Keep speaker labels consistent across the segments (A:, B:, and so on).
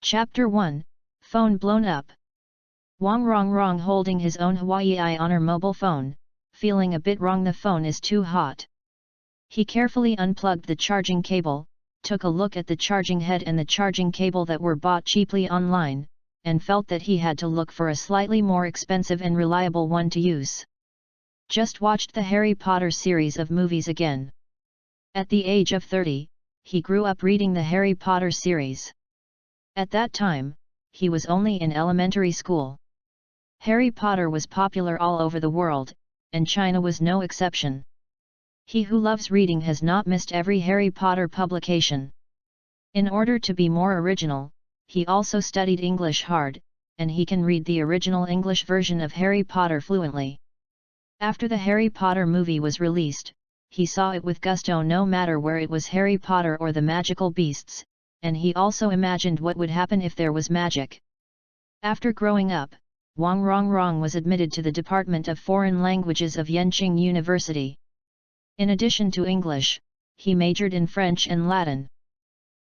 A: Chapter 1, Phone Blown Up. Wang Rongrong holding his own Hawaii Honor mobile phone, feeling a bit wrong. The phone is too hot. He carefully unplugged the charging cable, took a look at the charging head and the charging cable that were bought cheaply online, and felt that he had to look for a slightly more expensive and reliable one to use. Just watched the Harry Potter series of movies again. At the age of 30, he grew up reading the Harry Potter series. At that time, he was only in elementary school. Harry Potter was popular all over the world, and China was no exception. He who loves reading has not missed every Harry Potter publication. In order to be more original, he also studied English hard, and he can read the original English version of Harry Potter fluently. After the Harry Potter movie was released, he saw it with gusto no matter where it was Harry Potter or the magical beasts, and he also imagined what would happen if there was magic. After growing up, Wang Rongrong was admitted to the Department of Foreign Languages of Yenching University. In addition to English, he majored in French and Latin.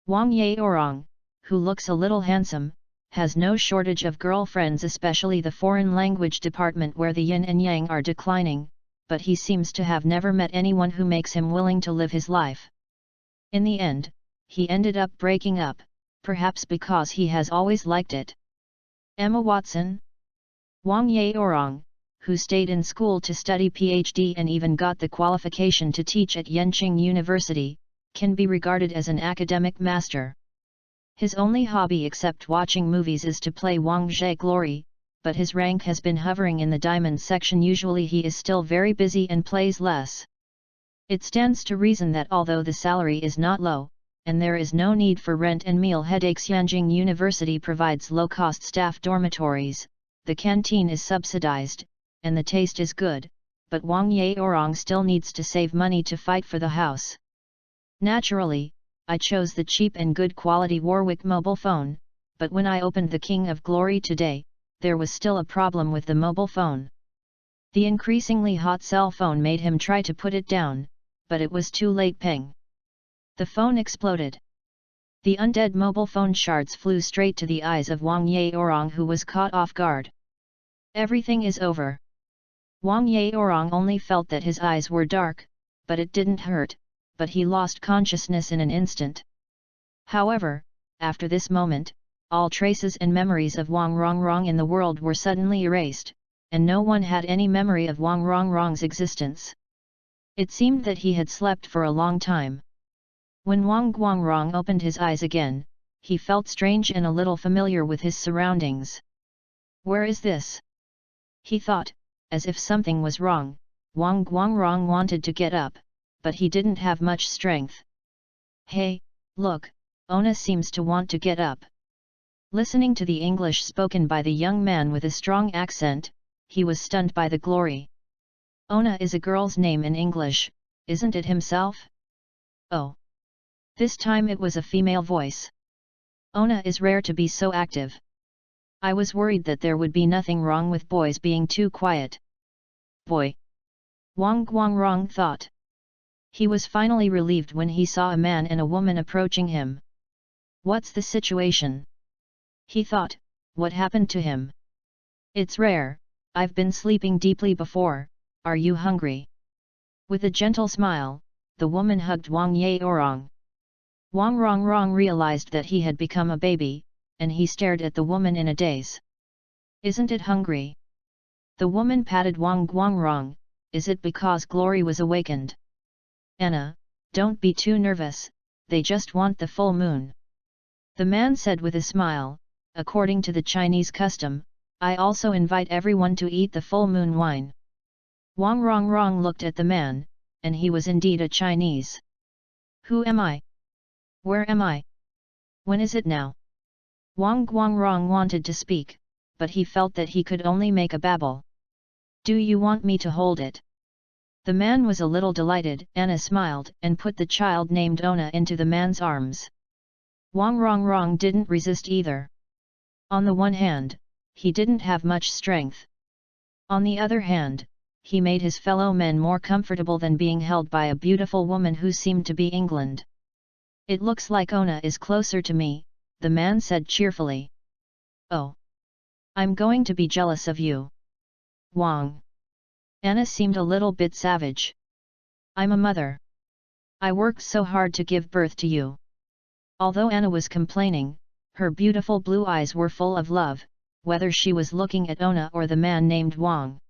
A: Wang Yaorong, who looks a little handsome, has no shortage of girlfriends, especially the foreign language department where the yin and yang are declining, but he seems to have never met anyone who makes him willing to live his life. In the end, he ended up breaking up, perhaps because he has always liked it. Emma Watson? Wang Yaorong, who stayed in school to study PhD and even got the qualification to teach at Yenching University, can be regarded as an academic master. His only hobby except watching movies is to play Wang Zhe Glory, but his rank has been hovering in the diamond section. Usually he is still very busy and plays less. It stands to reason that although the salary is not low, and there is no need for rent and meal headaches, Yenching University provides low-cost staff dormitories, the canteen is subsidized, and the taste is good, but Wang Yaorong still needs to save money to fight for the house. Naturally, I chose the cheap and good quality Warwick mobile phone, but when I opened the King of Glory today, there was still a problem with the mobile phone. The increasingly hot cell phone made him try to put it down, but it was too late. Ping! The phone exploded. The undead mobile phone shards flew straight to the eyes of Wang Yaorong, who was caught off guard. Everything is over. Wang Yaorong only felt that his eyes were dark, but it didn't hurt, but he lost consciousness in an instant. However, after this moment, all traces and memories of Wang Rongrong in the world were suddenly erased, and no one had any memory of Wang Rongrong's existence. It seemed that he had slept for a long time. When Wang Rongrong opened his eyes again, he felt strange and a little familiar with his surroundings. Where is this? He thought, as if something was wrong. Wang Rongrong wanted to get up, but he didn't have much strength. Hey, look, Ona seems to want to get up. Listening to the English spoken by the young man with a strong accent, he was stunned by the glory. Ona is a girl's name in English, isn't it himself? Oh. This time it was a female voice. Ona is rare to be so active. I was worried that there would be nothing wrong with boys being too quiet. Boy! Wang Rongrong thought. He was finally relieved when he saw a man and a woman approaching him. What's the situation? He thought, what happened to him? It's rare, I've been sleeping deeply before, are you hungry? With a gentle smile, the woman hugged Wang Yaorong. Wang Rongrong realized that he had become a baby, and he stared at the woman in a daze. Isn't it hungry? The woman patted Wang Rongrong. Is it because Glory was awakened? Anna, don't be too nervous, they just want the full moon. The man said with a smile, according to the Chinese custom, I also invite everyone to eat the full moon wine. Wang Rongrong looked at the man, and he was indeed a Chinese. Who am I? Where am I? When is it now? Wang Rongrong wanted to speak, but he felt that he could only make a babble. Do you want me to hold it? The man was a little delighted. Anna smiled and put the child named Ona into the man's arms. Wang Rongrong didn't resist either. On the one hand, he didn't have much strength. On the other hand, he made his fellow men more comfortable than being held by a beautiful woman who seemed to be England. It looks like Ona is closer to me, the man said cheerfully. Oh! I'm going to be jealous of you. Wang. Anna seemed a little bit savage. I'm a mother. I worked so hard to give birth to you. Although Anna was complaining, her beautiful blue eyes were full of love, whether she was looking at Ona or the man named Wang.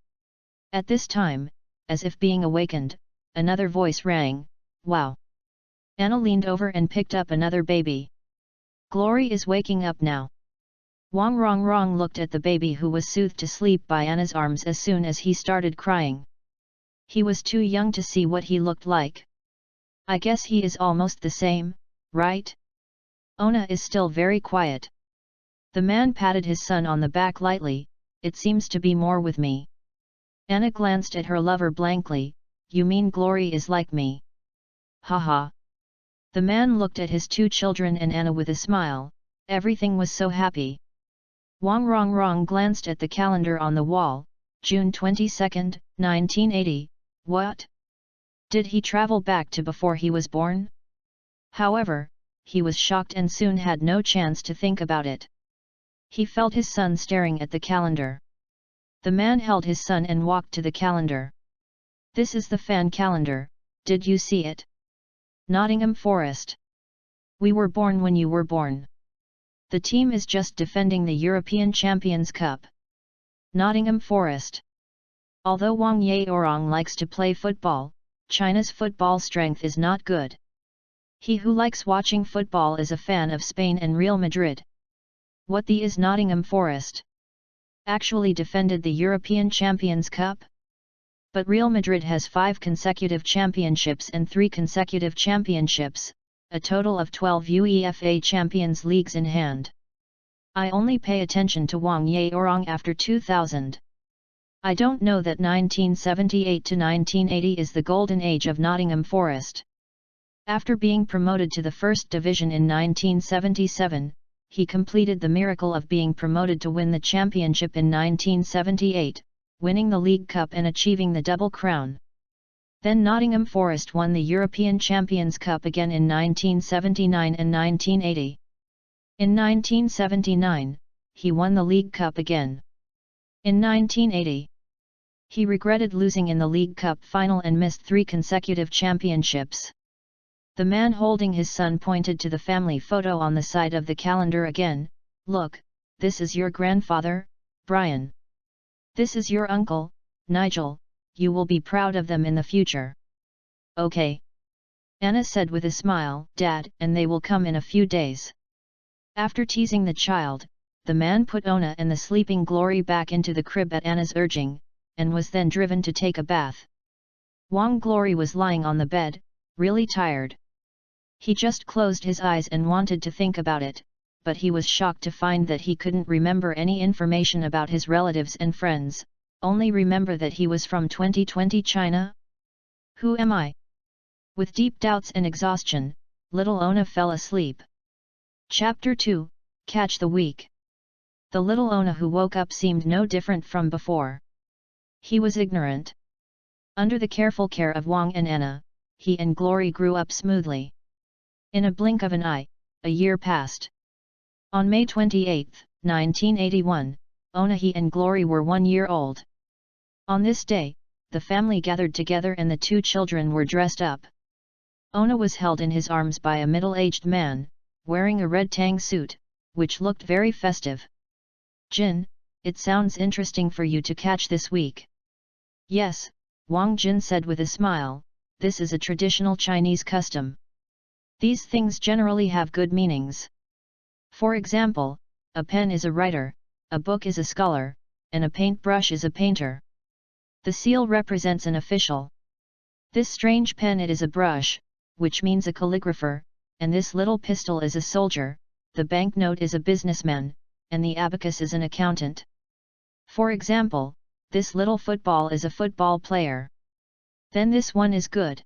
A: At this time, as if being awakened, another voice rang, "Wow!" Anna leaned over and picked up another baby. Glory is waking up now. Wang Rongrong looked at the baby who was soothed to sleep by Anna's arms as soon as he started crying. He was too young to see what he looked like. I guess he is almost the same, right? Ona is still very quiet. The man patted his son on the back lightly. It seems to be more with me. Anna glanced at her lover blankly. You mean Glory is like me? Haha. The man looked at his two children and Anna with a smile. Everything was so happy. Wang Rongrong glanced at the calendar on the wall. June 22, 1980. What? Did he travel back to before he was born? However, he was shocked and soon had no chance to think about it. He felt his son staring at the calendar. The man held his son and walked to the calendar. This is the fan calendar, did you see it? Nottingham Forest. We were born when you were born. The team is just defending the European Champions Cup. Nottingham Forest. Although Wang Yaorong likes to play football, China's football strength is not good. He who likes watching football is a fan of Spain and Real Madrid. What the is Nottingham Forest? Actually defended the European Champions Cup? But Real Madrid has 5 consecutive championships and 3 consecutive championships, a total of 12 UEFA Champions Leagues in hand. I only pay attention to Wang Yaorong after 2000. I don't know that 1978 to 1980 is the golden age of Nottingham Forest. After being promoted to the First Division in 1977, he completed the miracle of being promoted to win the championship in 1978, winning the League Cup and achieving the double crown. Then Nottingham Forest won the European Champions Cup again in 1979 and 1980. In 1979, he won the League Cup again. In 1980, he regretted losing in the League Cup final and missed 3 consecutive championships. The man holding his son pointed to the family photo on the side of the calendar again. Look, this is your grandfather, Brian. This is your uncle, Nigel, you will be proud of them in the future. Okay. Anna said with a smile, Dad, and they will come in a few days. After teasing the child, the man put Ona and the sleeping Glory back into the crib at Anna's urging, and was then driven to take a bath. Wang Glory was lying on the bed, really tired. He just closed his eyes and wanted to think about it, but he was shocked to find that he couldn't remember any information about his relatives and friends, only remember that he was from 2020 China. Who am I? With deep doubts and exhaustion, little Ona fell asleep. Chapter 2, Catch the Weak. The little Ona who woke up seemed no different from before. He was ignorant. Under the careful care of Wang and Anna, he and Glory grew up smoothly. In a blink of an eye, a year passed. On May 28, 1981, Onahi and Glory were 1 year old. On this day, the family gathered together and the 2 children were dressed up. Ona was held in his arms by a middle-aged man, wearing a red tang suit, which looked very festive. Jin, it sounds interesting for you to catch this week. Yes, Wang Jin said with a smile, this is a traditional Chinese custom. These things generally have good meanings. For example, a pen is a writer, a book is a scholar, and a paintbrush is a painter. The seal represents an official. This strange pen it is a brush, which means a calligrapher, and this little pistol is a soldier, the banknote is a businessman, and the abacus is an accountant. For example, this little football is a football player. Then this one is good.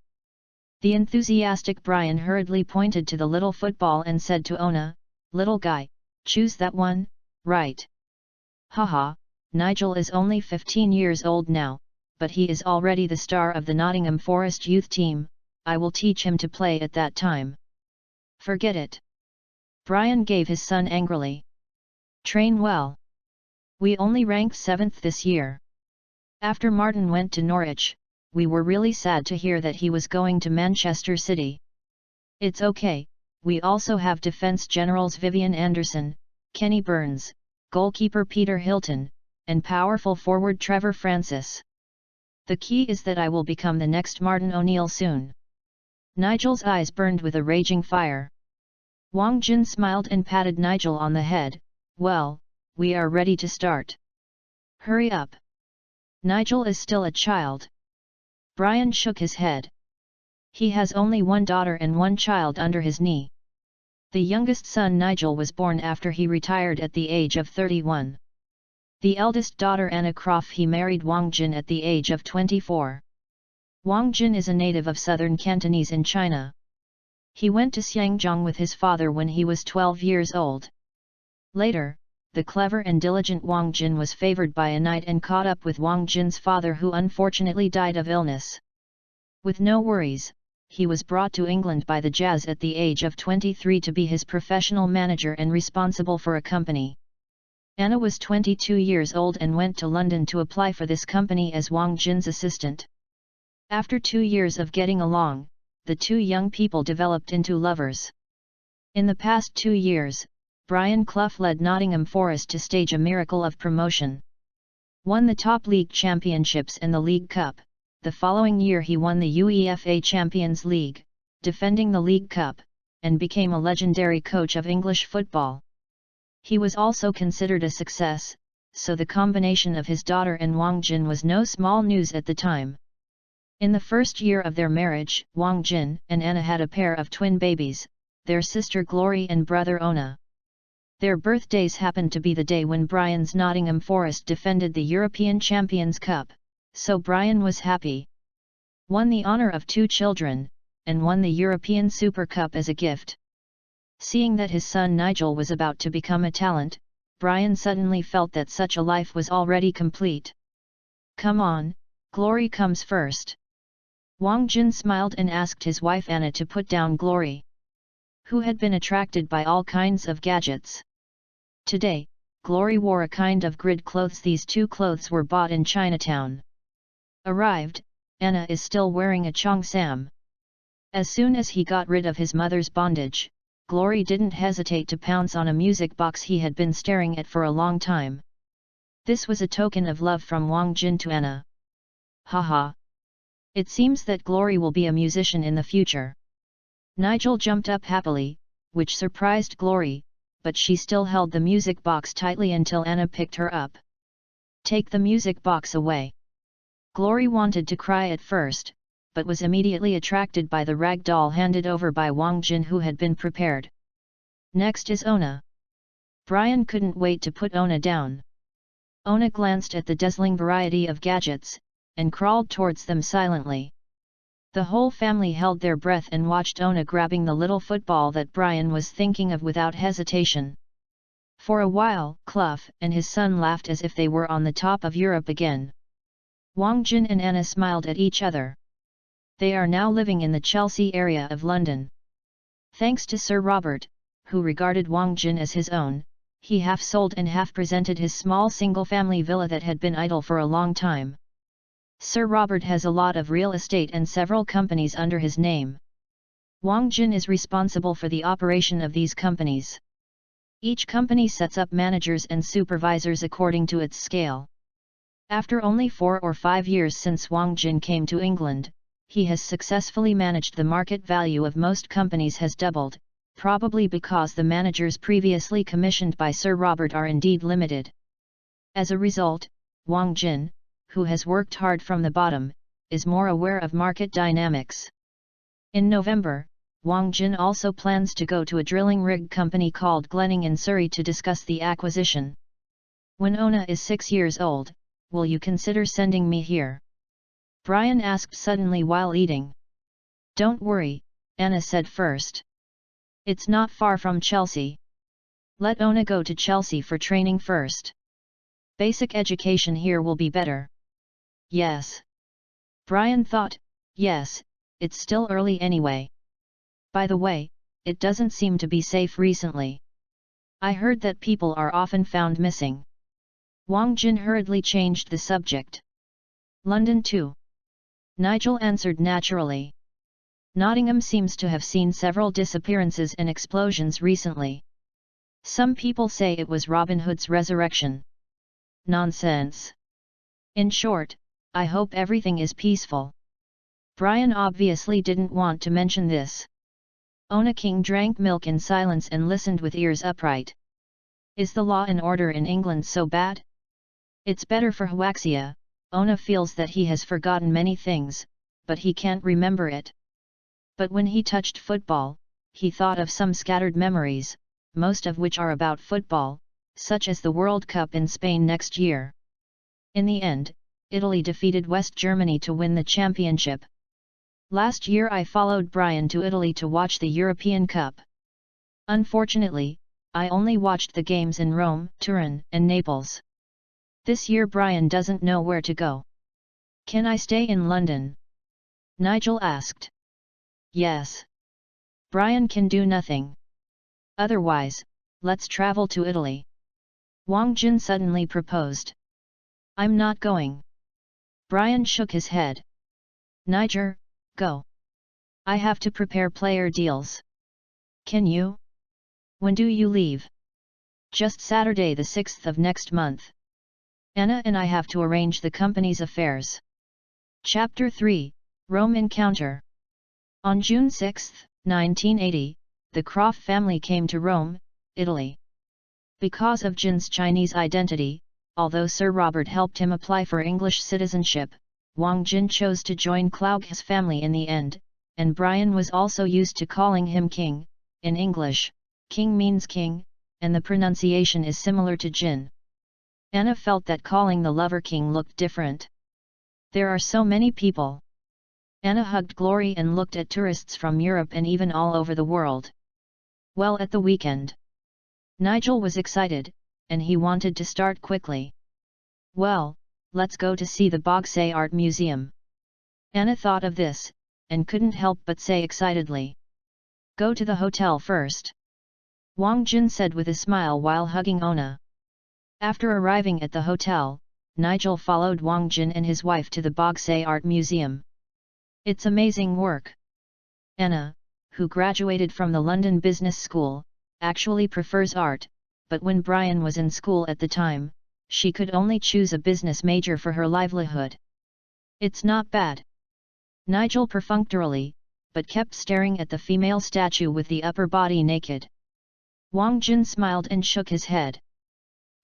A: The enthusiastic Brian hurriedly pointed to the little football and said to Ona, little guy, choose that one, right? Haha, Nigel is only 15 years old now, but he is already the star of the Nottingham Forest youth team, I will teach him to play at that time. Forget it. Brian gave his son angrily. Train well. We only ranked 7th this year. After Martin went to Norwich, we were really sad to hear that he was going to Manchester City. It's okay, we also have defence generals Vivian Anderson, Kenny Burns, goalkeeper Peter Hilton, and powerful forward Trevor Francis. The key is that I will become the next Martin O'Neill soon. Nigel's eyes burned with a raging fire. Wang Jin smiled and patted Nigel on the head. Well, we are ready to start. Hurry up. Nigel is still a child. Brian shook his head. He has only one daughter and one child under his knee. The youngest son Nigel was born after he retired at the age of 31. The eldest daughter Anna Croft he married Wang Jin at the age of 24. Wang Jin is a native of southern Cantonese in China. He went to Xiangzhong with his father when he was 12 years old. Later, the clever and diligent Wang Jin was favored by a knight and caught up with Wang Jin's father who unfortunately died of illness. With no worries, he was brought to England by the Jazz at the age of 23 to be his professional manager and responsible for a company. Anna was 22 years old and went to London to apply for this company as Wang Jin's assistant. After 2 years of getting along, the two young people developed into lovers. In the past 2 years, Brian Clough led Nottingham Forest to stage a miracle of promotion. Won the top league championships and the League Cup. The following year he won the UEFA Champions League, defending the League Cup, and became a legendary coach of English football. He was also considered a success, so the combination of his daughter and Wang Jin was no small news at the time. In the first year of their marriage, Wang Jin and Anna had a pair of twin babies, their sister Glory and brother Ona. Their birthdays happened to be the day when Brian's Nottingham Forest defended the European Champions Cup, so Brian was happy. Won the honour of 2 children, and won the European Super Cup as a gift. Seeing that his son Nigel was about to become a talent, Brian suddenly felt that such a life was already complete. Come on, Glory comes first. Wang Jin smiled and asked his wife Anna to put down Glory, who had been attracted by all kinds of gadgets. Today, Glory wore a kind of grid clothes. These 2 clothes were bought in Chinatown. Arrived, Anna is still wearing a cheongsam. As soon as he got rid of his mother's bondage, Glory didn't hesitate to pounce on a music box he had been staring at for a long time. This was a token of love from Wang Jin to Anna. Haha! It seems that Glory will be a musician in the future. Nigel jumped up happily, which surprised Glory, but she still held the music box tightly until Anna picked her up. Take the music box away. Glory wanted to cry at first, but was immediately attracted by the rag doll handed over by Wang Jin who had been prepared. Next is Ona. Brian couldn't wait to put Ona down. Ona glanced at the dazzling variety of gadgets, and crawled towards them silently. The whole family held their breath and watched Ona grabbing the little football that Brian was thinking of without hesitation. For a while, Clough and his son laughed as if they were on the top of Europe again. Wang Jin and Anna smiled at each other. They are now living in the Chelsea area of London. Thanks to Sir Robert, who regarded Wang Jin as his own, he half sold and half presented his small single-family villa that had been idle for a long time. Sir Robert has a lot of real estate and several companies under his name. Wang Jin is responsible for the operation of these companies. Each company sets up managers and supervisors according to its scale. After only 4 or 5 years since Wang Jin came to England, he has successfully managed the market value of most companies has doubled, probably because the managers previously commissioned by Sir Robert are indeed limited. As a result, Wang Jin, who has worked hard from the bottom, is more aware of market dynamics. In November, Wang Jin also plans to go to a drilling rig company called Glenning in Surrey to discuss the acquisition. When Ona is 6 years old, will you consider sending me here? Brian asked suddenly while eating. Don't worry, Anna said first. It's not far from Chelsea. Let Ona go to Chelsea for training first. Basic education here will be better. Yes. Brian thought, yes, it's still early anyway. By the way, it doesn't seem to be safe recently. I heard that people are often found missing. Wang Jin hurriedly changed the subject. London too? Nigel answered naturally. Nottingham seems to have seen several disappearances and explosions recently. Some people say it was Robin Hood's resurrection. Nonsense. In short, I hope everything is peaceful. Brian obviously didn't want to mention this. Ona King drank milk in silence and listened with ears upright. Is the law and order in England so bad? It's better for Huaxia. Ona feels that he has forgotten many things, but he can't remember it. But when he touched football, he thought of some scattered memories, most of which are about football, such as the World Cup in Spain next year. In the end, Italy defeated West Germany to win the championship. Last year I followed Brian to Italy to watch the European Cup. Unfortunately, I only watched the games in Rome, Turin, and Naples. This year Brian doesn't know where to go. Can I stay in London? Nigel asked. Yes. Brian can do nothing. Otherwise, let's travel to Italy. Wang Jin suddenly proposed. I'm not going. Brian shook his head. Niger, go. I have to prepare player deals. Can you? When do you leave? Just Saturday the 6th of next month. Anna and I have to arrange the company's affairs. Chapter 3, Rome Encounter. On June 6, 1980, the Croft family came to Rome, Italy. Because of Jin's Chinese identity, although Sir Robert helped him apply for English citizenship, Wang Jin chose to join Claugh's family in the end, and Brian was also used to calling him King. In English, King means king, and the pronunciation is similar to Jin. Anna felt that calling the lover King looked different. There are so many people. Anna hugged Glory and looked at tourists from Europe and even all over the world. Well, at the weekend. Nigel was excited, and he wanted to start quickly. Well, let's go to see the Bogsay Art Museum. Anna thought of this, and couldn't help but say excitedly. Go to the hotel first. Wang Jin said with a smile while hugging Ona. After arriving at the hotel, Nigel followed Wang Jin and his wife to the Bogsay Art Museum. It's amazing work. Anna, who graduated from the London Business School, actually prefers art, but when Brian was in school at the time, she could only choose a business major for her livelihood. It's not bad. Nigel perfunctorily, but kept staring at the female statue with the upper body naked. Wang Jin smiled and shook his head.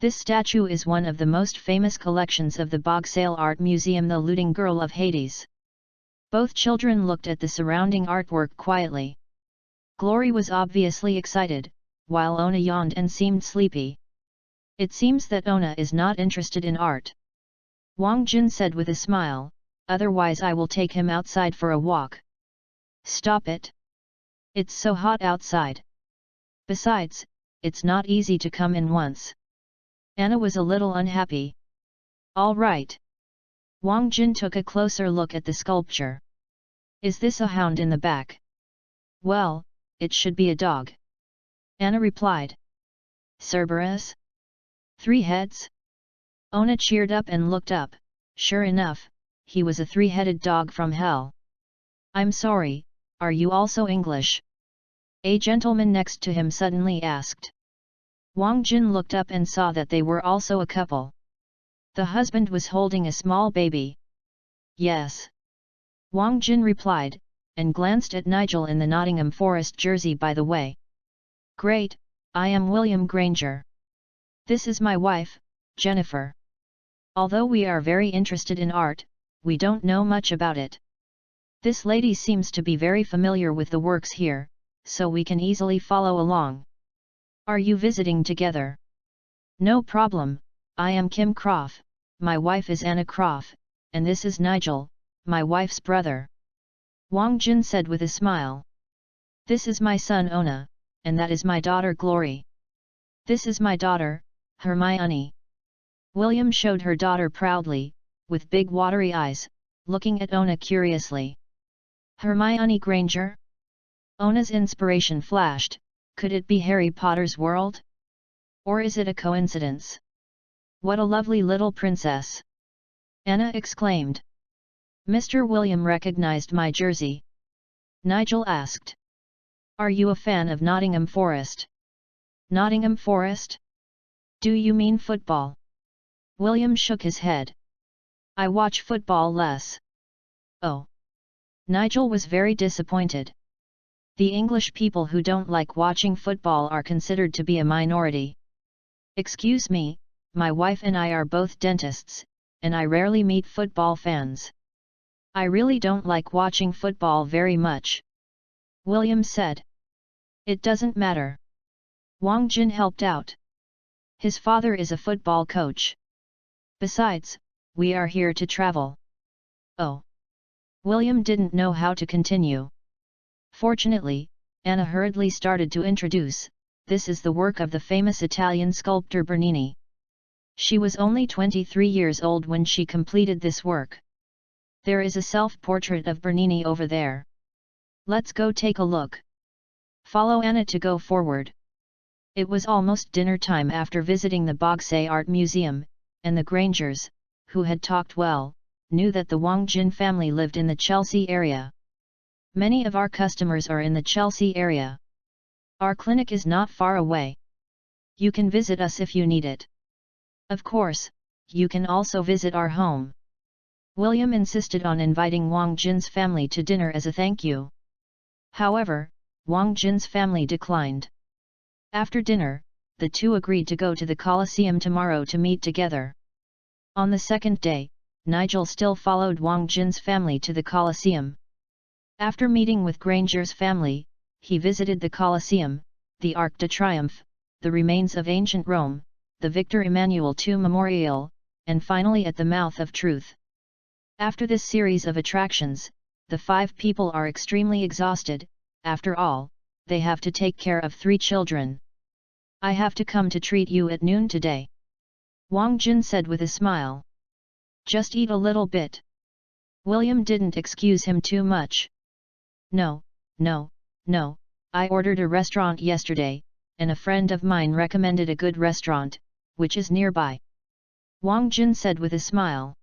A: This statue is one of the most famous collections of the Bogsay Art Museum, the Looting Girl of Hades. Both children looked at the surrounding artwork quietly. Glory was obviously excited, while Ona yawned and seemed sleepy. It seems that Ona is not interested in art. Wang Jin said with a smile, otherwise I will take him outside for a walk. Stop it. It's so hot outside. Besides, it's not easy to come in once. Anna was a little unhappy. All right. Wang Jin took a closer look at the sculpture. Is this a hound in the back? Well, it should be a dog. Anna replied. Cerberus? 3 heads? Ona cheered up and looked up. Sure enough, he was a 3-headed dog from hell. I'm sorry, are you also English? A gentleman next to him suddenly asked. Wang Jin looked up and saw that they were also a couple. The husband was holding a small baby. Yes. Wang Jin replied, and glanced at Nigel in the Nottingham Forest jersey by the way. Great, I am William Granger. This is my wife, Jennifer. Although we are very interested in art, we don't know much about it. This lady seems to be very familiar with the works here, so we can easily follow along. Are you visiting together? No problem, I am Kim Croft, my wife is Anna Croft, and this is Nigel, my wife's brother. Wang Jin said with a smile. This is my son Ona, and that is my daughter Glory. This is my daughter, Hermione. William showed her daughter proudly, with big watery eyes, looking at Ona curiously. Hermione Granger? Ona's inspiration flashed. Could it be Harry Potter's world? Or is it a coincidence? What a lovely little princess! Anna exclaimed. Mr. William recognized my jersey. Nigel asked. Are you a fan of Nottingham Forest? Nottingham Forest? Do you mean football? William shook his head. I watch football less. Oh. Nigel was very disappointed. The English people who don't like watching football are considered to be a minority. Excuse me, my wife and I are both dentists, and I rarely meet football fans. I really don't like watching football very much. William said. It doesn't matter. Wang Jin helped out. His father is a football coach. Besides, we are here to travel. Oh. William didn't know how to continue. Fortunately, Anna hurriedly started to introduce, this is the work of the famous Italian sculptor Bernini. She was only 23 years old when she completed this work. There is a self-portrait of Bernini over there. Let's go take a look. Follow Anna to go forward. It was almost dinner time after visiting the Bogsay Art Museum, and the Grangers, who had talked well, knew that the Wang Jin family lived in the Chelsea area. Many of our customers are in the Chelsea area. Our clinic is not far away. You can visit us if you need it. Of course, you can also visit our home. William insisted on inviting Wang Jin's family to dinner as a thank you. However, Wang Jin's family declined. After dinner, the two agreed to go to the Colosseum tomorrow to meet together. On the second day, Nigel still followed Wang Jin's family to the Colosseum. After meeting with Granger's family, he visited the Colosseum, the Arc de Triomphe, the remains of ancient Rome, the Victor Emmanuel II Memorial, and finally at the Mouth of Truth. After this series of attractions, the five people are extremely exhausted. After all, they have to take care of 3 children. I have to come to treat you at noon today. Wang Jin said with a smile. Just eat a little bit. William didn't excuse him too much. No, I ordered a restaurant yesterday, and a friend of mine recommended a good restaurant, which is nearby. Wang Jin said with a smile.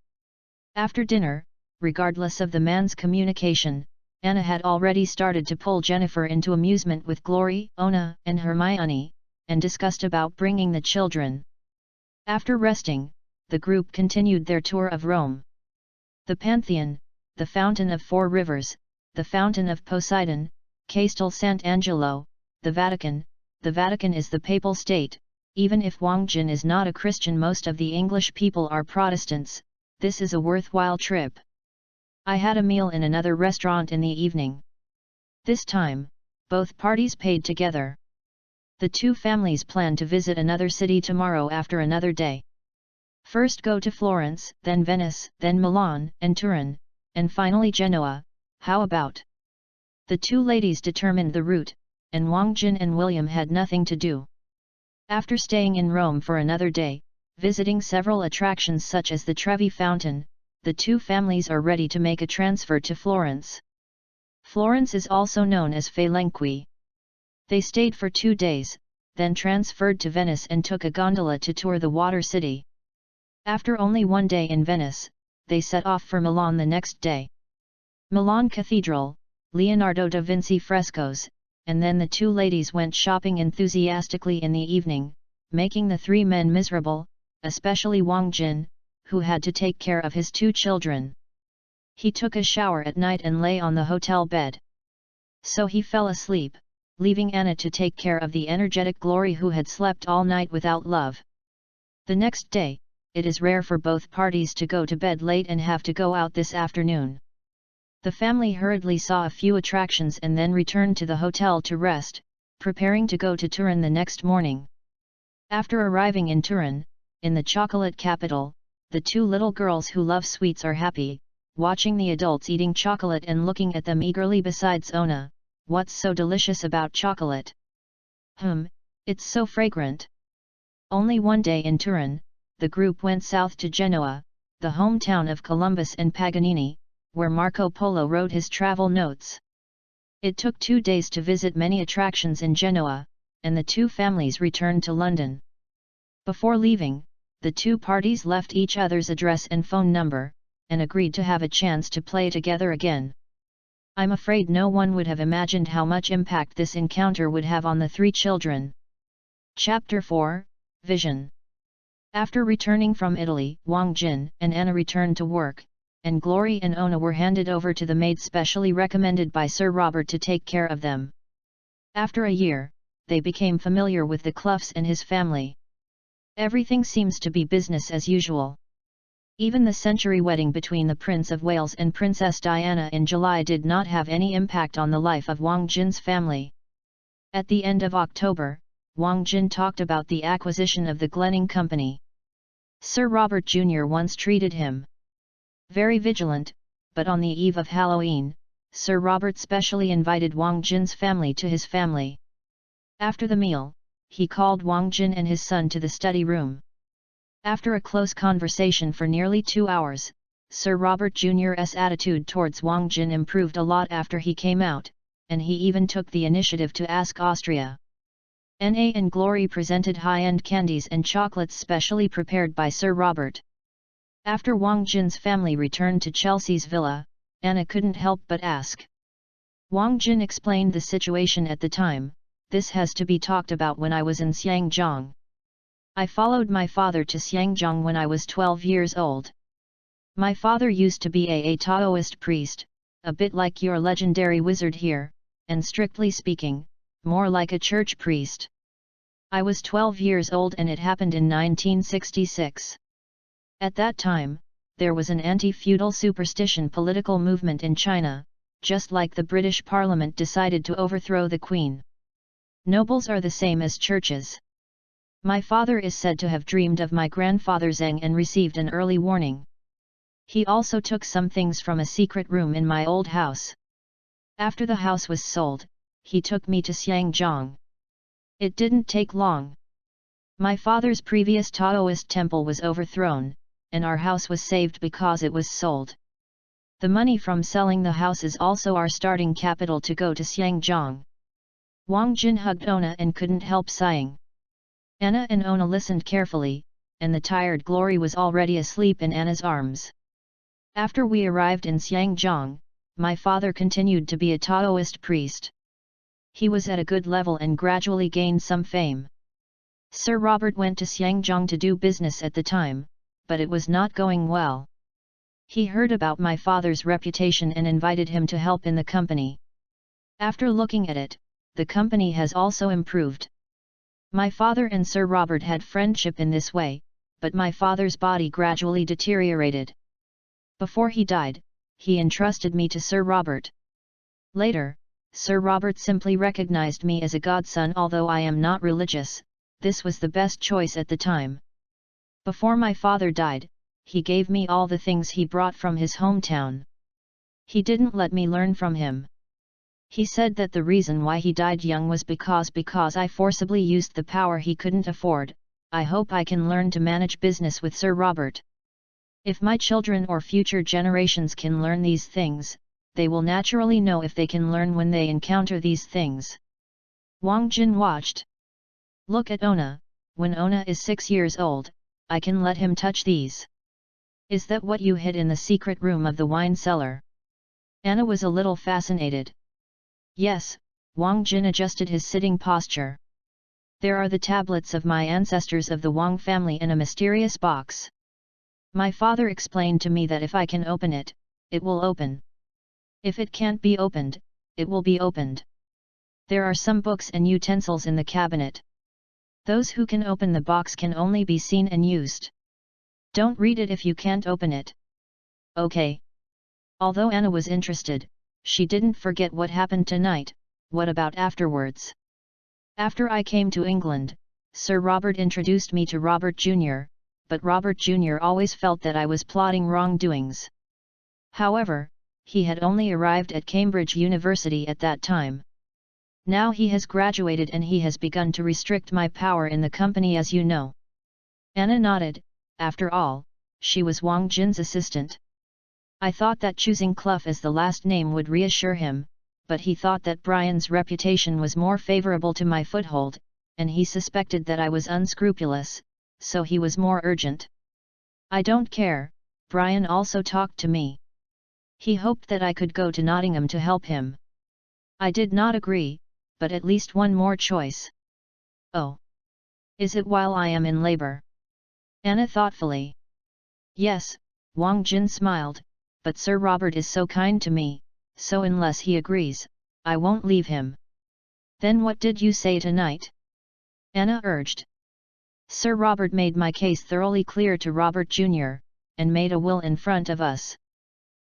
A: After dinner, regardless of the man's communication, Anna had already started to pull Jennifer into amusement with Glory, Ona, and Hermione, and discussed about bringing the children. After resting, the group continued their tour of Rome. The Pantheon, the Fountain of 4 Rivers, the Fountain of Poseidon, Castel Sant'Angelo, the Vatican. The Vatican is the papal state. Even if Wang Jin is not a Christian, most of the English people are Protestants. This is a worthwhile trip. I had a meal in another restaurant in the evening. This time, both parties paid together. The two families plan to visit another city tomorrow after another day. First go to Florence, then Venice, then Milan, and Turin, and finally Genoa. How about? The two ladies determined the route, and Wang Jin and William had nothing to do. After staying in Rome for another day, visiting several attractions such as the Trevi Fountain, the two families are ready to make a transfer to Florence. Florence is also known as Falenqui. They stayed for 2 days, then transferred to Venice and took a gondola to tour the water city. After only 1 day in Venice, they set off for Milan the next day. Milan Cathedral, Leonardo da Vinci frescoes, and then the two ladies went shopping enthusiastically in the evening, making the 3 men miserable, especially Wang Jin, who had to take care of his 2 children. He took a shower at night and lay on the hotel bed. So he fell asleep, leaving Anna to take care of the energetic Glory, who had slept all night without love. The next day, it is rare for both parties to go to bed late and have to go out this afternoon. The family hurriedly saw a few attractions and then returned to the hotel to rest, preparing to go to Turin the next morning. After arriving in Turin, in the chocolate capital, the 2 little girls who love sweets are happy, watching the adults eating chocolate and looking at them eagerly. Besides Ona, what's so delicious about chocolate? It's so fragrant. Only 1 day in Turin, the group went south to Genoa, the hometown of Columbus and Paganini, where Marco Polo wrote his travel notes. It took 2 days to visit many attractions in Genoa, and the two families returned to London. Before leaving, the two parties left each other's address and phone number, and agreed to have a chance to play together again. I'm afraid no one would have imagined how much impact this encounter would have on the three children. Chapter 4, Vision. After returning from Italy, Wang Jin and Anna returned to work, and Glory and Ona were handed over to the maid specially recommended by Sir Robert to take care of them. After a year, they became familiar with the Cloughs and his family. Everything seems to be business as usual. Even the century wedding between the Prince of Wales and Princess Diana in July did not have any impact on the life of Wang Jin's family. At the end of October, Wang Jin talked about the acquisition of the Glenning Company. Sir Robert Jr. once treated him very vigilant, but on the eve of Halloween, Sir Robert specially invited Wang Jin's family to his family. After the meal, he called Wang Jin and his son to the study room. After a close conversation for nearly 2 hours, Sir Robert Jr.'s attitude towards Wang Jin improved a lot after he came out, and he even took the initiative to ask Austria. Anna and Glory presented high-end candies and chocolates specially prepared by Sir Robert. After Wang Jin's family returned to Chelsea's villa, Anna couldn't help but ask. Wang Jin explained the situation at the time. This has to be talked about when I was in Xiangjiang. I followed my father to Xiangjiang when I was 12 years old. My father used to be a Taoist priest, a bit like your legendary wizard here, and strictly speaking, more like a church priest. I was 12 years old and it happened in 1966. At that time, there was an anti-feudal superstition political movement in China, just like the British Parliament decided to overthrow the Queen. Nobles are the same as churches. My father is said to have dreamed of my grandfather Zheng and received an early warning. He also took some things from a secret room in my old house. After the house was sold, he took me to Xiangjiang. It didn't take long. My father's previous Taoist temple was overthrown, and our house was saved because it was sold. The money from selling the house is also our starting capital to go to Xiangjiang. Wang Jin hugged Ona and couldn't help sighing. Anna and Ona listened carefully, and the tired Glory was already asleep in Anna's arms. After we arrived in Xiangjiang, my father continued to be a Taoist priest. He was at a good level and gradually gained some fame. Sir Robert went to Xiangjiang to do business at the time, but it was not going well. He heard about my father's reputation and invited him to help in the company. After looking at it, the company has also improved. My father and Sir Robert had friendship in this way, but my father's body gradually deteriorated. Before he died, he entrusted me to Sir Robert. Later, Sir Robert simply recognized me as a godson. Although I am not religious, this was the best choice at the time. Before my father died, he gave me all the things he brought from his hometown. He didn't let me learn from him. He said that the reason why he died young was because I forcibly used the power he couldn't afford. I hope I can learn to manage business with Sir Robert. If my children or future generations can learn these things, they will naturally know if they can learn when they encounter these things. Wang Jin watched. Look at Ona. When Ona is 6 years old, I can let him touch these. Is that what you hid in the secret room of the wine cellar? Anna was a little fascinated. Yes, Wang Jin adjusted his sitting posture. There are the tablets of my ancestors of the Wang family in a mysterious box. My father explained to me that if I can open it, it will open. If it can't be opened, it will be opened. There are some books and utensils in the cabinet. Those who can open the box can only be seen and used. Don't read it if you can't open it. Okay. Although Anna was interested, she didn't forget what happened tonight. What about afterwards? After I came to England, Sir Robert introduced me to Robert Jr., but Robert Jr. always felt that I was plotting wrongdoings. However, he had only arrived at Cambridge University at that time. Now he has graduated and he has begun to restrict my power in the company, as you know. Anna nodded. After all, she was Wang Jin's assistant. I thought that choosing Clough as the last name would reassure him, but he thought that Brian's reputation was more favorable to my foothold, and he suspected that I was unscrupulous, so he was more urgent. I don't care, Brian also talked to me. He hoped that I could go to Nottingham to help him. I did not agree, but at least one more choice. Oh. Is it while I am in labor? Anna thoughtfully. Yes, Wang Jin smiled, but Sir Robert is so kind to me, so unless he agrees, I won't leave him. Then what did you say tonight? Anna urged. Sir Robert made my case thoroughly clear to Robert Jr., and made a will in front of us.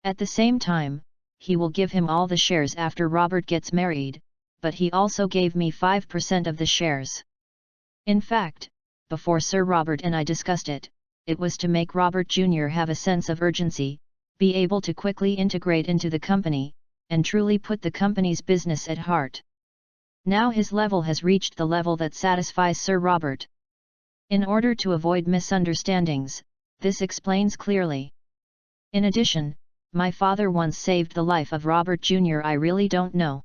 A: At the same time, he will give him all the shares after Robert gets married, but he also gave me 5% of the shares. In fact, before Sir Robert and I discussed it, it was to make Robert Jr. have a sense of urgency, be able to quickly integrate into the company, and truly put the company's business at heart. Now his level has reached the level that satisfies Sir Robert. In order to avoid misunderstandings, this explains clearly. In addition, my father once saved the life of Robert Jr. I really don't know.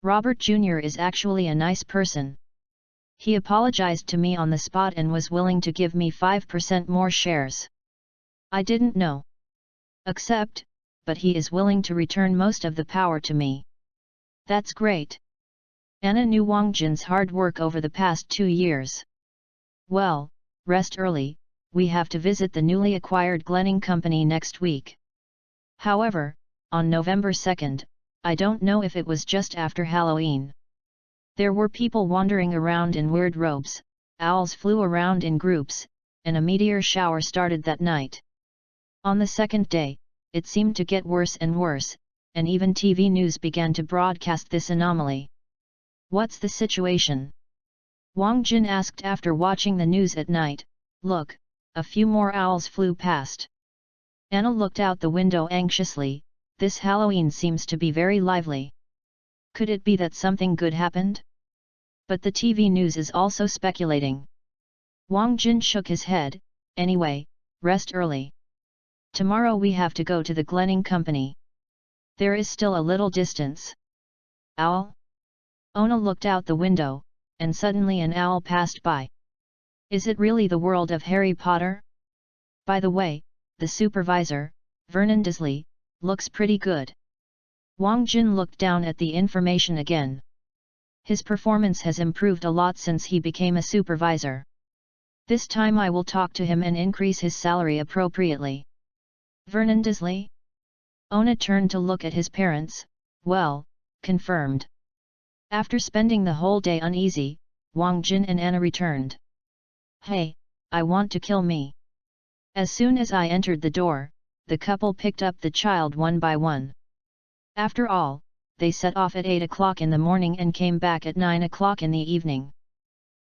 A: Robert Jr. is actually a nice person. He apologized to me on the spot and was willing to give me 5% more shares. I didn't know. Accept, but he is willing to return most of the power to me. That's great. Anna knew Wang Jin's hard work over the past 2 years. Well, rest early, we have to visit the newly acquired Glenning Company next week. However, on November 2nd, I don't know if it was just after Halloween. There were people wandering around in weird robes, owls flew around in groups, and a meteor shower started that night. On the second day, it seemed to get worse and worse, and even TV news began to broadcast this anomaly. What's the situation? Wang Jin asked after watching the news at night. Look, a few more owls flew past. Anna looked out the window anxiously. This Halloween seems to be very lively. Could it be that something good happened? But the TV news is also speculating. Wang Jin shook his head. Anyway, rest early. Tomorrow we have to go to the Glenning Company. There is still a little distance. Owl? Ona looked out the window, and suddenly an owl passed by. Is it really the world of Harry Potter? By the way, the supervisor, Vernon Disley, looks pretty good. Wang Jin looked down at the information again. His performance has improved a lot since he became a supervisor. This time I will talk to him and increase his salary appropriately. Vernon Disley? Ona turned to look at his parents. Well, confirmed. After spending the whole day uneasy, Wang Jin and Anna returned. Hey, I want to kill me. As soon as I entered the door, the couple picked up the child one by one. After all, they set off at 8 o'clock in the morning and came back at 9 o'clock in the evening.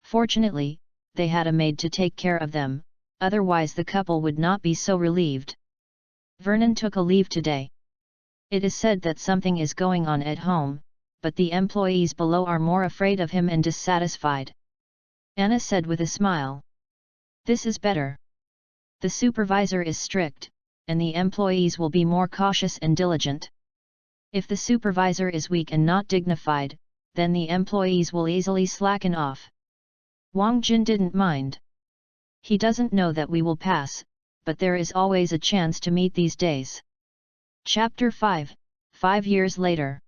A: Fortunately, they had a maid to take care of them, otherwise the couple would not be so relieved. Vernon took a leave today. It is said that something is going on at home, but the employees below are more afraid of him and dissatisfied. Anna said with a smile. This is better. The supervisor is strict, and the employees will be more cautious and diligent. If the supervisor is weak and not dignified, then the employees will easily slacken off. Wang Jin didn't mind. He doesn't know that we will pass, but there is always a chance to meet these days. Chapter 5, 5 years later.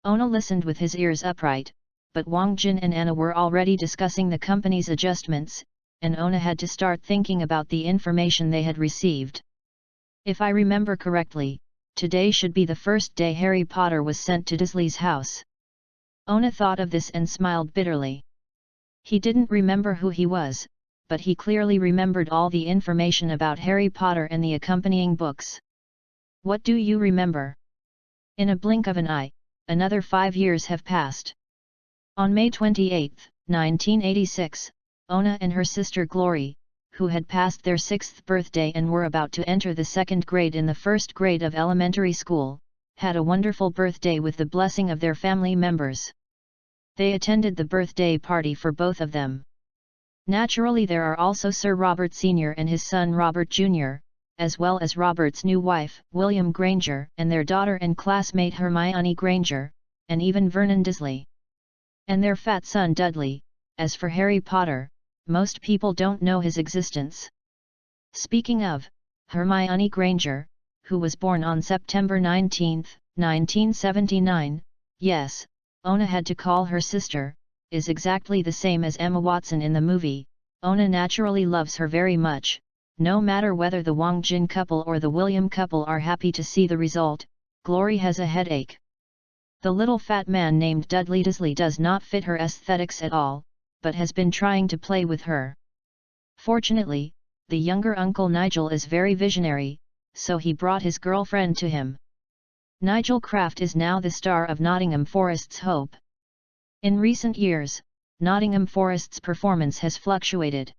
A: Ona listened with his ears upright, but Wang Jin and Anna were already discussing the company's adjustments, and Ona had to start thinking about the information they had received. If I remember correctly, today should be the first day Harry Potter was sent to Disley's house. Ona thought of this and smiled bitterly. He didn't remember who he was, but he clearly remembered all the information about Harry Potter and the accompanying books. What do you remember? In a blink of an eye, another 5 years have passed. On May 28, 1986, Ona and her sister Glory, who had passed their 6th birthday and were about to enter the 2nd grade in the 1st grade of elementary school, had a wonderful birthday with the blessing of their family members. They attended the birthday party for both of them. Naturally there are also Sir Robert Sr. and his son Robert Jr., as well as Robert's new wife, William Granger, and their daughter and classmate Hermione Granger, and even Vernon Dursley. And their fat son Dudley. As for Harry Potter, most people don't know his existence. Speaking of, Hermione Granger, who was born on September 19, 1979, yes, Ona had to call her sister, is exactly the same as Emma Watson in the movie. Ona naturally loves her very much, no matter whether the Wang Jin couple or the William couple are happy to see the result. Glory has a headache. The little fat man named Dudley Dursley does not fit her aesthetics at all, but has been trying to play with her. Fortunately, the younger uncle Nigel is very visionary, so he brought his girlfriend to him. Nigel Craft is now the star of Nottingham Forest's Hope. In recent years, Nottingham Forest's performance has fluctuated.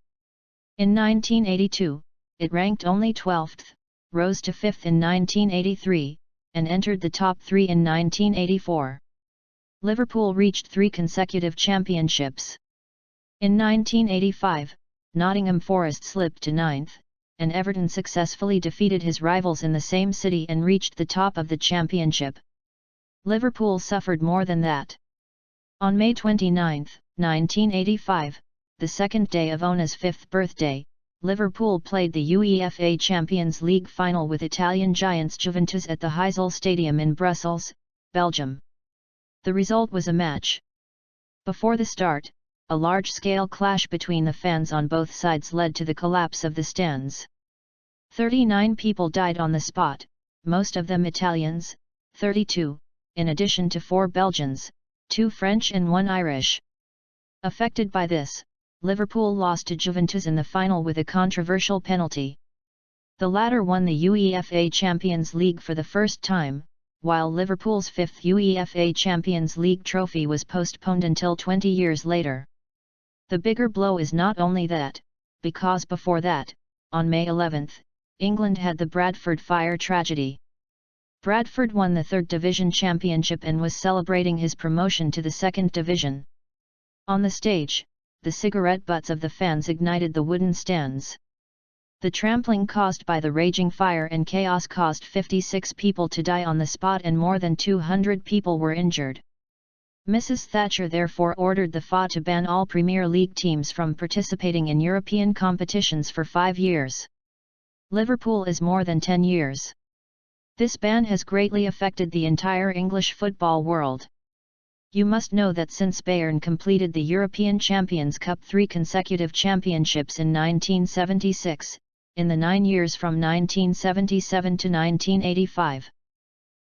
A: In 1982, it ranked only 12th, rose to 5th in 1983, and entered the top 3 in 1984. Liverpool reached 3 consecutive championships. In 1985, Nottingham Forest slipped to 9th, and Everton successfully defeated his rivals in the same city and reached the top of the championship. Liverpool suffered more than that. On May 29, 1985, the second day of Ona's 5th birthday, Liverpool played the UEFA Champions League final with Italian giants Juventus at the Heysel Stadium in Brussels, Belgium. The result was a match. Before the start, a large-scale clash between the fans on both sides led to the collapse of the stands. 39 people died on the spot, most of them Italians, 32, in addition to 4 Belgians, 2 French and 1 Irish. Affected by this, Liverpool lost to Juventus in the final with a controversial penalty. The latter won the UEFA Champions League for the first time, while Liverpool's 5th UEFA Champions League trophy was postponed until 20 years later. The bigger blow is not only that, because before that, on May 11, England had the Bradford fire tragedy. Bradford won the 3rd Division Championship and was celebrating his promotion to the 2nd Division. On the stage, the cigarette butts of the fans ignited the wooden stands. The trampling caused by the raging fire and chaos caused 56 people to die on the spot and more than 200 people were injured. Mrs. Thatcher therefore ordered the FA to ban all Premier League teams from participating in European competitions for 5 years. Liverpool is more than 10 years. This ban has greatly affected the entire English football world. You must know that since Bayern completed the European Champions Cup 3 consecutive championships in 1976, in the 9 years from 1977 to 1985.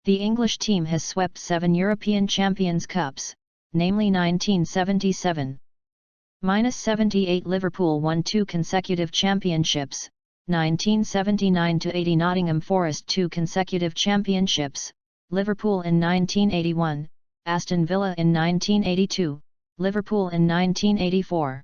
A: The English team has swept 7 European Champions Cups, namely 1977-78 Liverpool won 2 consecutive championships, 1979-80 Nottingham Forest 2 consecutive championships, Liverpool in 1981, Aston Villa in 1982, Liverpool in 1984.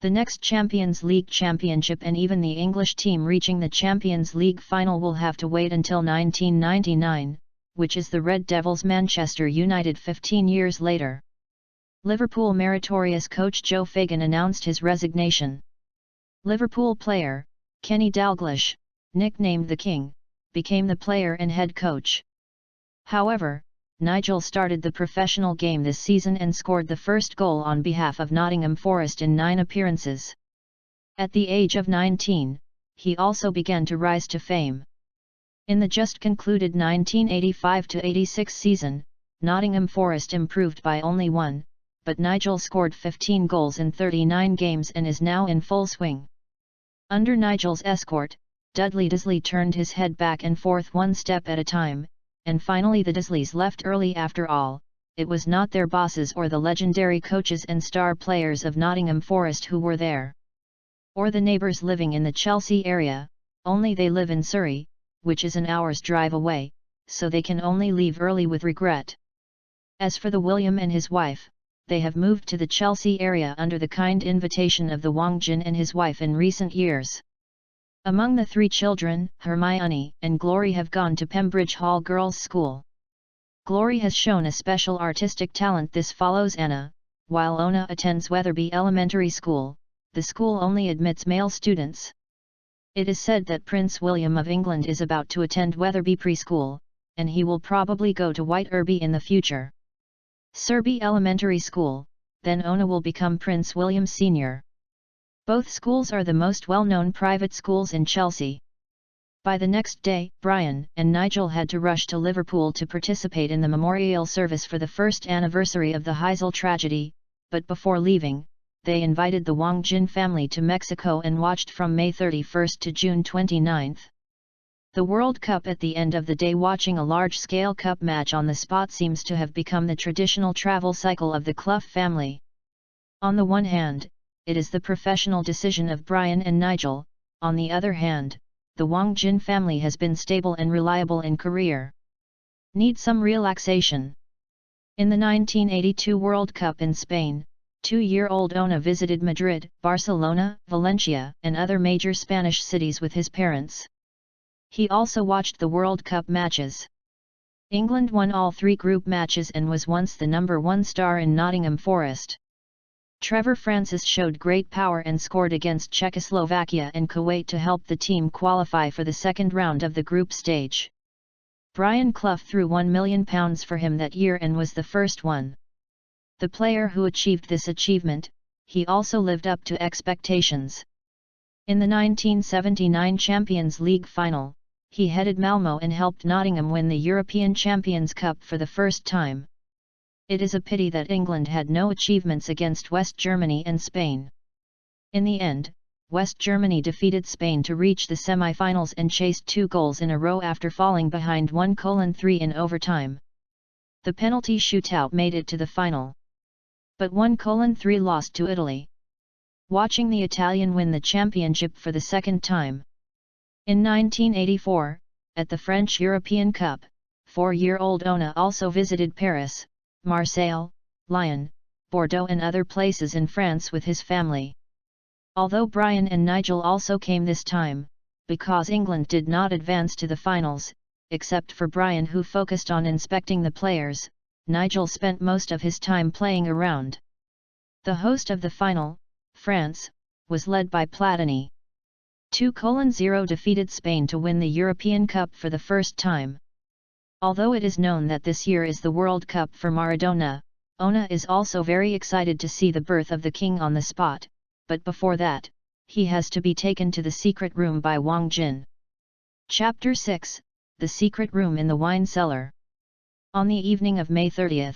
A: The next Champions League championship and even the English team reaching the Champions League final will have to wait until 1999, which is the Red Devils Manchester United 15 years later. Liverpool meritorious coach Joe Fagan announced his resignation. Liverpool player, Kenny Dalglish, nicknamed the King, became the player and head coach. However, Nigel started the professional game this season and scored the first goal on behalf of Nottingham Forest in 9 appearances. At the age of 19, he also began to rise to fame. In the just concluded 1985-86 season, Nottingham Forest improved by only 1, but Nigel scored 15 goals in 39 games and is now in full swing. Under Nigel's escort, Dudley Dursley turned his head back and forth one step at a time, and finally the Dursleys left early after all. It was not their bosses or the legendary coaches and star players of Nottingham Forest who were there. Or the neighbours living in the Chelsea area, only they live in Surrey, which is an hour's drive away, so they can only leave early with regret. As for the William and his wife, they have moved to the Chelsea area under the kind invitation of the Wang Jin and his wife in recent years. Among the 3 children, Hermione and Glory have gone to Pembridge Hall Girls' School. Glory has shown a special artistic talent. This follows Anna, while Ona attends Wetherby Elementary School. The school only admits male students. It is said that Prince William of England is about to attend Wetherby Preschool, and he will probably go to White Irby in the future. Serby Elementary School, then Ona will become Prince William Sr. Both schools are the most well-known private schools in Chelsea. By the next day, Brian and Nigel had to rush to Liverpool to participate in the memorial service for the first anniversary of the Heysel tragedy, but before leaving, they invited the Wang Jin family to Mexico and watched from May 31 to June 29. The World Cup. At the end of the day, watching a large-scale cup match on the spot seems to have become the traditional travel cycle of the Clough family. On the one hand, it is the professional decision of Brian and Nigel, on the other hand, the Wang Jin family has been stable and reliable in career. Need some relaxation. In the 1982 World Cup in Spain, 2-year-old Ona visited Madrid, Barcelona, Valencia, and other major Spanish cities with his parents. He also watched the World Cup matches. England won all 3 group matches and was once the #1 star in Nottingham Forest. Trevor Francis showed great power and scored against Czechoslovakia and Kuwait to help the team qualify for the second round of the group stage. Brian Clough threw £1 million for him that year and was the first one. The player who achieved this achievement, he also lived up to expectations. In the 1979 Champions League final, he headed Malmo and helped Nottingham win the European Champions Cup for the first time. It is a pity that England had no achievements against West Germany and Spain. In the end, West Germany defeated Spain to reach the semi-finals and chased 2 goals in a row after falling behind 1-3 in overtime. The penalty shootout made it to the final. But 1-3 lost to Italy. Watching the Italian win the championship for the second time. In 1984, at the French European Cup, 4-year-old Ona also visited Paris, Marseille, Lyon, Bordeaux and other places in France with his family. Although Brian and Nigel also came this time, because England did not advance to the finals, except for Brian who focused on inspecting the players, Nigel spent most of his time playing around. The host of the final, France, was led by Platini. 2-0 defeated Spain to win the European Cup for the first time. Although it is known that this year is the World Cup for Maradona, Ona is also very excited to see the birth of the king on the spot, but before that, he has to be taken to the secret room by Wang Jin. Chapter 6, The Secret Room in the Wine Cellar. On the evening of May 30,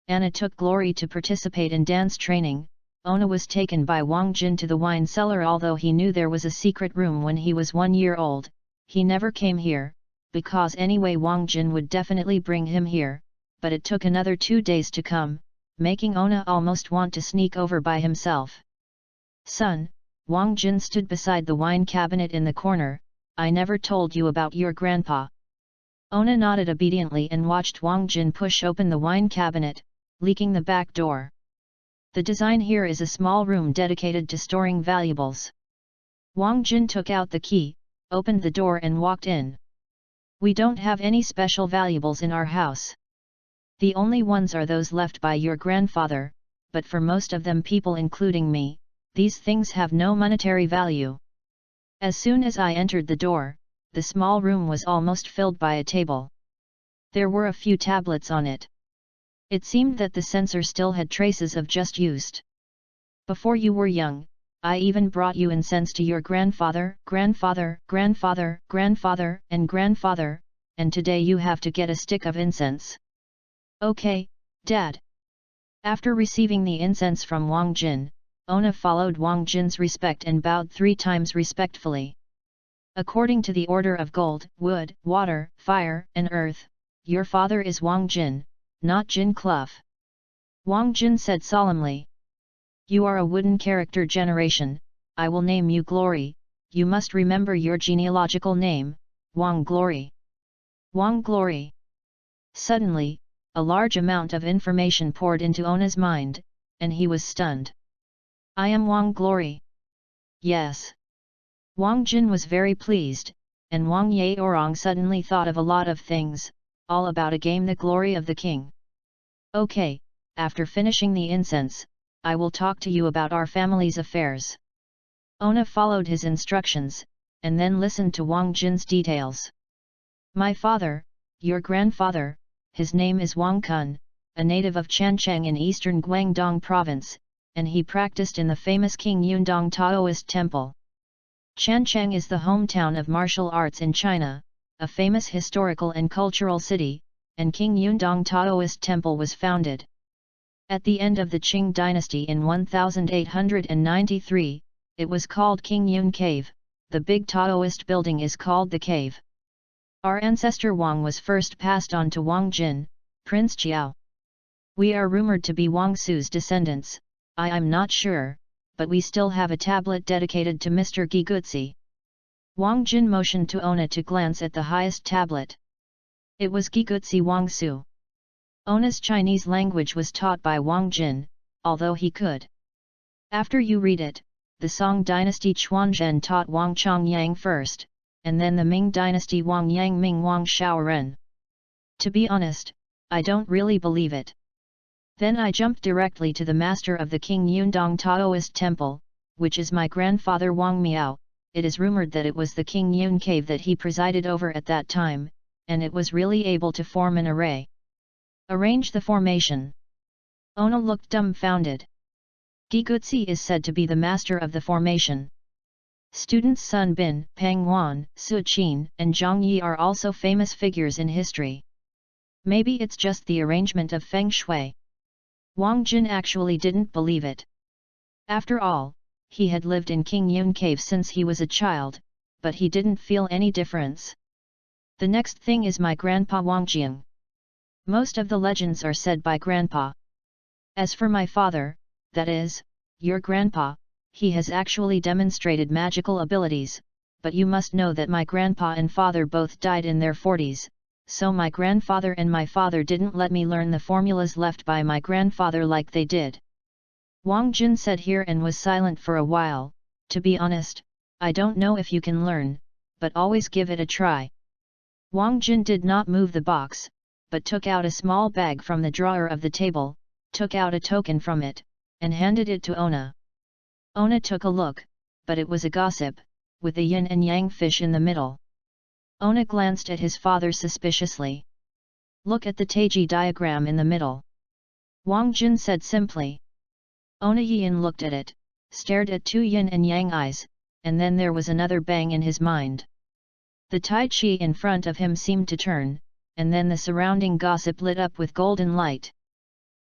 A: Anna took Glory to participate in dance training. Ona was taken by Wang Jin to the wine cellar. Although he knew there was a secret room when he was 1 year old, he never came here, because anyway Wang Jin would definitely bring him here, but it took another 2 days to come, making Ona almost want to sneak over by himself. Son, Wang Jin stood beside the wine cabinet in the corner. I never told you about your grandpa. Ona nodded obediently and watched Wang Jin push open the wine cabinet, leaking the back door. The design here is a small room dedicated to storing valuables. Wang Jin took out the key, opened the door and walked in. We don't have any special valuables in our house. The only ones are those left by your grandfather, but for most of them, people including me, these things have no monetary value. As soon as I entered the door, the small room was almost filled by a table. There were a few tablets on it. It seemed that the censor still had traces of just used. Before you were young, I even brought you incense to your grandfather, grandfather, grandfather, grandfather, and grandfather, and today you have to get a stick of incense. Okay, Dad. After receiving the incense from Wang Jin, Ona followed Wang Jin's respect and bowed 3 times respectfully. According to the order of gold, wood, water, fire, and earth, your father is Wang Jin, not Jin Clough. Wang Jin said solemnly. You are a wooden character generation, I will name you Glory, you must remember your genealogical name, Wang Glory. Wang Glory. Suddenly, a large amount of information poured into Ona's mind, and he was stunned. I am Wang Glory. Yes. Wang Jin was very pleased, and Wang Yaorong suddenly thought of a lot of things, all about a game, The Glory of the King. Okay, after finishing the incense, I will talk to you about our family's affairs. Ona followed his instructions, and then listened to Wang Jin's details. My father, your grandfather, his name is Wang Kun, a native of Chancheng in eastern Guangdong province, and he practiced in the famous King Yundong Taoist temple. Chancheng is the hometown of martial arts in China, a famous historical and cultural city, and King Yundong Taoist temple was founded. At the end of the Qing dynasty in 1893, it was called King Yun Cave. The big Taoist building is called the cave. Our ancestor Wang was first passed on to Wang Jin, Prince Chiao. We are rumored to be Wang Su's descendants. I'm not sure, but we still have a tablet dedicated to Mr. Gigutsi. Wang Jin motioned to Ona to glance at the highest tablet. It was Gigutsi Wang Su. Ona's Chinese language was taught by Wang Jin, although he could. After you read it, the Song dynasty Chuanzhen taught Wang Chongyang first, and then the Ming dynasty Wang Yang Ming Wang Shaoren. To be honest, I don't really believe it. Then I jumped directly to the master of the King Yundong Taoist temple, which is my grandfather Wang Miao. It is rumored that it was the King Yun cave that he presided over at that time, and it was really able to form an array. Arrange the formation. Ona looked dumbfounded. Gigutsi is said to be the master of the formation. Students Sun Bin, Pang Wan, Su Qin, and Zhang Yi are also famous figures in history. Maybe it's just the arrangement of Feng Shui. Wang Jin actually didn't believe it. After all, he had lived in King Yun Cave since he was a child, but he didn't feel any difference. The next thing is my grandpa Wang Jiang. Most of the legends are said by grandpa. As for my father, that is, your grandpa, he has actually demonstrated magical abilities, but you must know that my grandpa and father both died in their 40s. So my grandfather and my father didn't let me learn the formulas left by my grandfather like they did. Wang Jin said here and was silent for a while. To be honest, I don't know if you can learn, but always give it a try. Wang Jin did not move the box, but took out a small bag from the drawer of the table, took out a token from it, and handed it to Ona. Ona took a look, but it was a gossip, with a yin and yang fish in the middle. Ona glanced at his father suspiciously. Look at the Taiji diagram in the middle. Wang Jin said simply. Ona Yin looked at it, stared at two yin and yang eyes, and then there was another bang in his mind. The Tai Chi in front of him seemed to turn, and then the surrounding gossip lit up with golden light.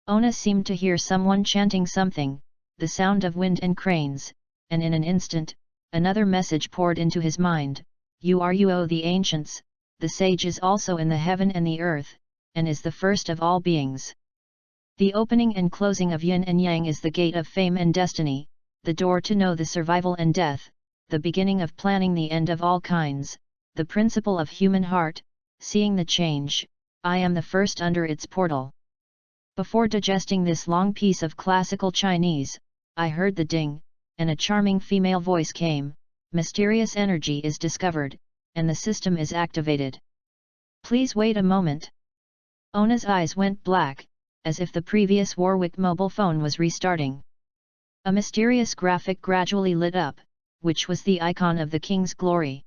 A: Ona seemed to hear someone chanting something, the sound of wind and cranes, and in an instant, another message poured into his mind. You are the ancients, the sage is also in the heaven and the earth, and is the first of all beings. The opening and closing of yin and yang is the gate of fame and destiny, the door to know the survival and death, the beginning of planning the end of all kinds, the principle of human heart, seeing the change. I am the first under its portal. Before digesting this long piece of classical Chinese, I heard the ding, and a charming female voice came. Mysterious energy is discovered, and the system is activated. Please wait a moment. Ona's eyes went black, as if the previous Warwick mobile phone was restarting. A mysterious graphic gradually lit up, which was the icon of the King's glory.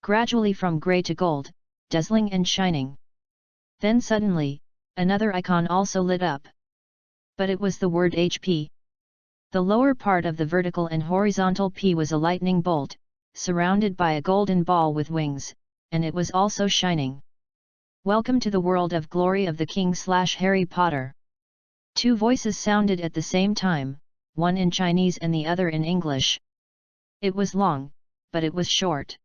A: Gradually from grey to gold, dazzling and shining. Then suddenly, another icon also lit up. But it was the word HP. The lower part of the vertical and horizontal P was a lightning bolt, surrounded by a golden ball with wings, and it was also shining. Welcome to the world of glory of the King/Harry Potter. Two voices sounded at the same time, one in Chinese and the other in English. It was long, but it was short.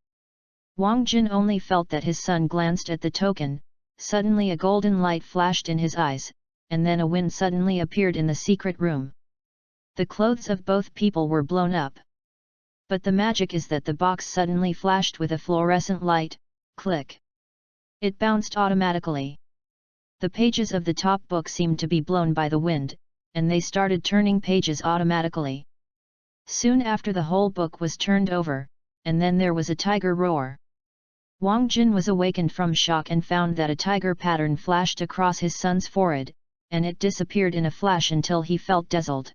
A: Wang Jin only felt that his son glanced at the token. Suddenly a golden light flashed in his eyes, and then a wind suddenly appeared in the secret room. The clothes of both people were blown up. But the magic is that the box suddenly flashed with a fluorescent light. Click. It bounced automatically. The pages of the top book seemed to be blown by the wind, and they started turning pages automatically. Soon after the whole book was turned over, and then there was a tiger roar. Wang Jin was awakened from shock and found that a tiger pattern flashed across his son's forehead, and it disappeared in a flash until he felt dazzled.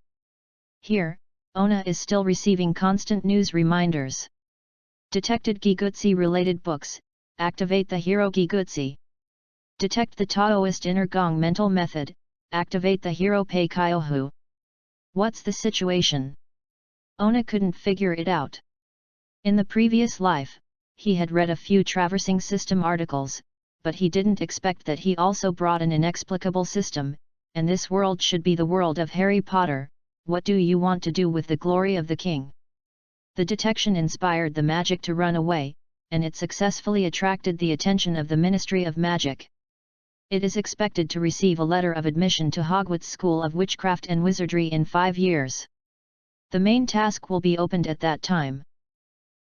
A: Here, Ona is still receiving constant news reminders. Detected Gigutsi-related books, activate the hero Gigutsi. Detect the Taoist inner gong mental method, activate the hero Pei Kyohu. What's the situation? Ona couldn't figure it out. In the previous life, he had read a few traversing system articles, but he didn't expect that he also brought an inexplicable system, and this world should be the world of Harry Potter. What do you want to do with the glory of the king? The detection inspired the magic to run away, and it successfully attracted the attention of the Ministry of Magic. It is expected to receive a letter of admission to Hogwarts School of Witchcraft and Wizardry in 5 years. The main task will be opened at that time.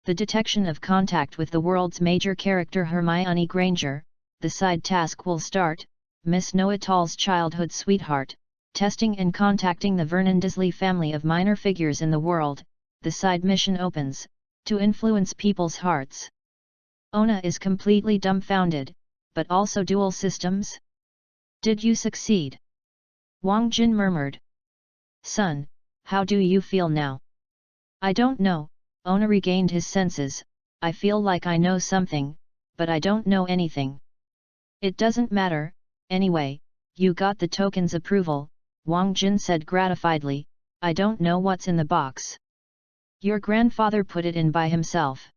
A: The detection of contact with the world's major character Hermione Granger. The side task will start, Miss Know-it-all's childhood sweetheart, testing and contacting the Vernon Dursley family of minor figures in the world. The side mission opens, to influence people's hearts. Ona is completely dumbfounded, but also dual systems? Did you succeed? Wang Jin murmured. Son, how do you feel now? I don't know, Ona regained his senses. I feel like I know something, but I don't know anything. It doesn't matter, anyway, you got the token's approval, Wang Jin said gratifiedly. I don't know what's in the box. Your grandfather put it in by himself.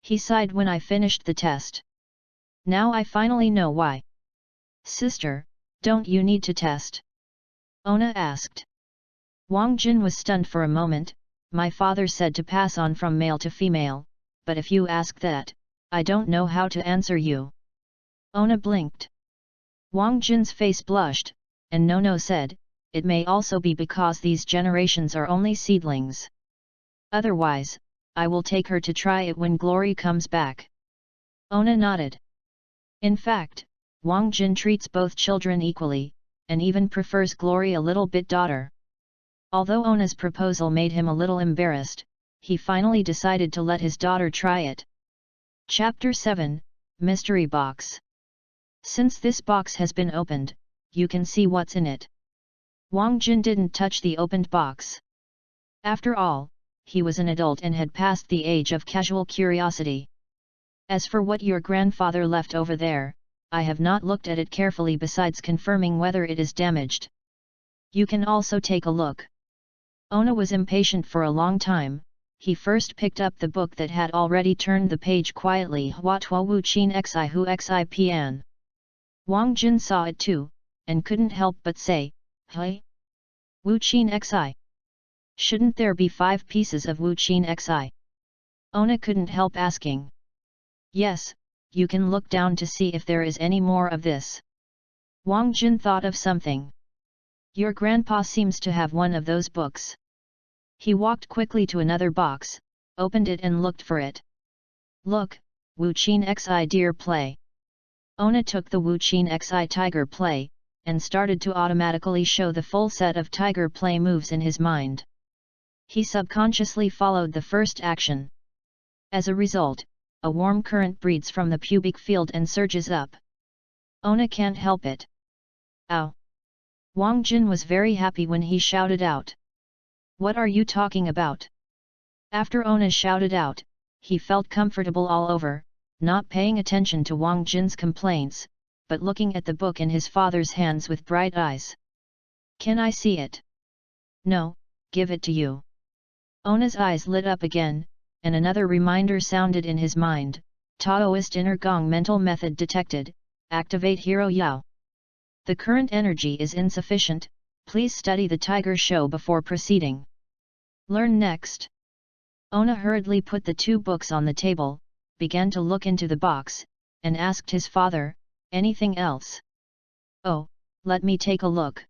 A: He sighed when I finished the test. Now I finally know why. Sister, don't you need to test? Ona asked. Wang Jin was stunned for a moment. My father said to pass on from male to female, but if you ask that, I don't know how to answer you. Ona blinked. Wang Jin's face blushed, and Nono said, it may also be because these generations are only seedlings. Otherwise, I will take her to try it when Glory comes back. Ona nodded. In fact, Wang Jin treats both children equally, and even prefers Glory a little bit daughter. Although Ona's proposal made him a little embarrassed, he finally decided to let his daughter try it. Chapter 7, Mystery Box. Since this box has been opened, you can see what's in it. Wang Jin didn't touch the opened box. After all, he was an adult and had passed the age of casual curiosity. As for what your grandfather left over there, I have not looked at it carefully besides confirming whether it is damaged. You can also take a look. Ona was impatient for a long time. He first picked up the book that had already turned the page quietly. Hua tua wu chin xi hu xi pian. Wang Jin saw it too, and couldn't help but say, Hey? Wu chin xi? Shouldn't there be 5 pieces of Wu chin xi? Ona couldn't help asking. Yes, you can look down to see if there is any more of this. Wang Jin thought of something. Your grandpa seems to have one of those books. He walked quickly to another box, opened it and looked for it. Look, Wu Qin Xi Deer Play. Ona took the Wu Qin Xi Tiger Play, and started to automatically show the full set of Tiger Play moves in his mind. He subconsciously followed the first action. As a result, a warm current breathes from the pubic field and surges up. Ona can't help it. Ow! Wang Jin was very happy when he shouted out. What are you talking about? After Ona shouted out, he felt comfortable all over, not paying attention to Wang Jin's complaints, but looking at the book in his father's hands with bright eyes. Can I see it? No, give it to you. Ona's eyes lit up again, and another reminder sounded in his mind. Taoist inner gong mental method detected, activate Hero Yao. The current energy is insufficient, please study the Tiger Show before proceeding. Learn next. Ona hurriedly put the 2 books on the table, began to look into the box, and asked his father, anything else? Oh, let me take a look.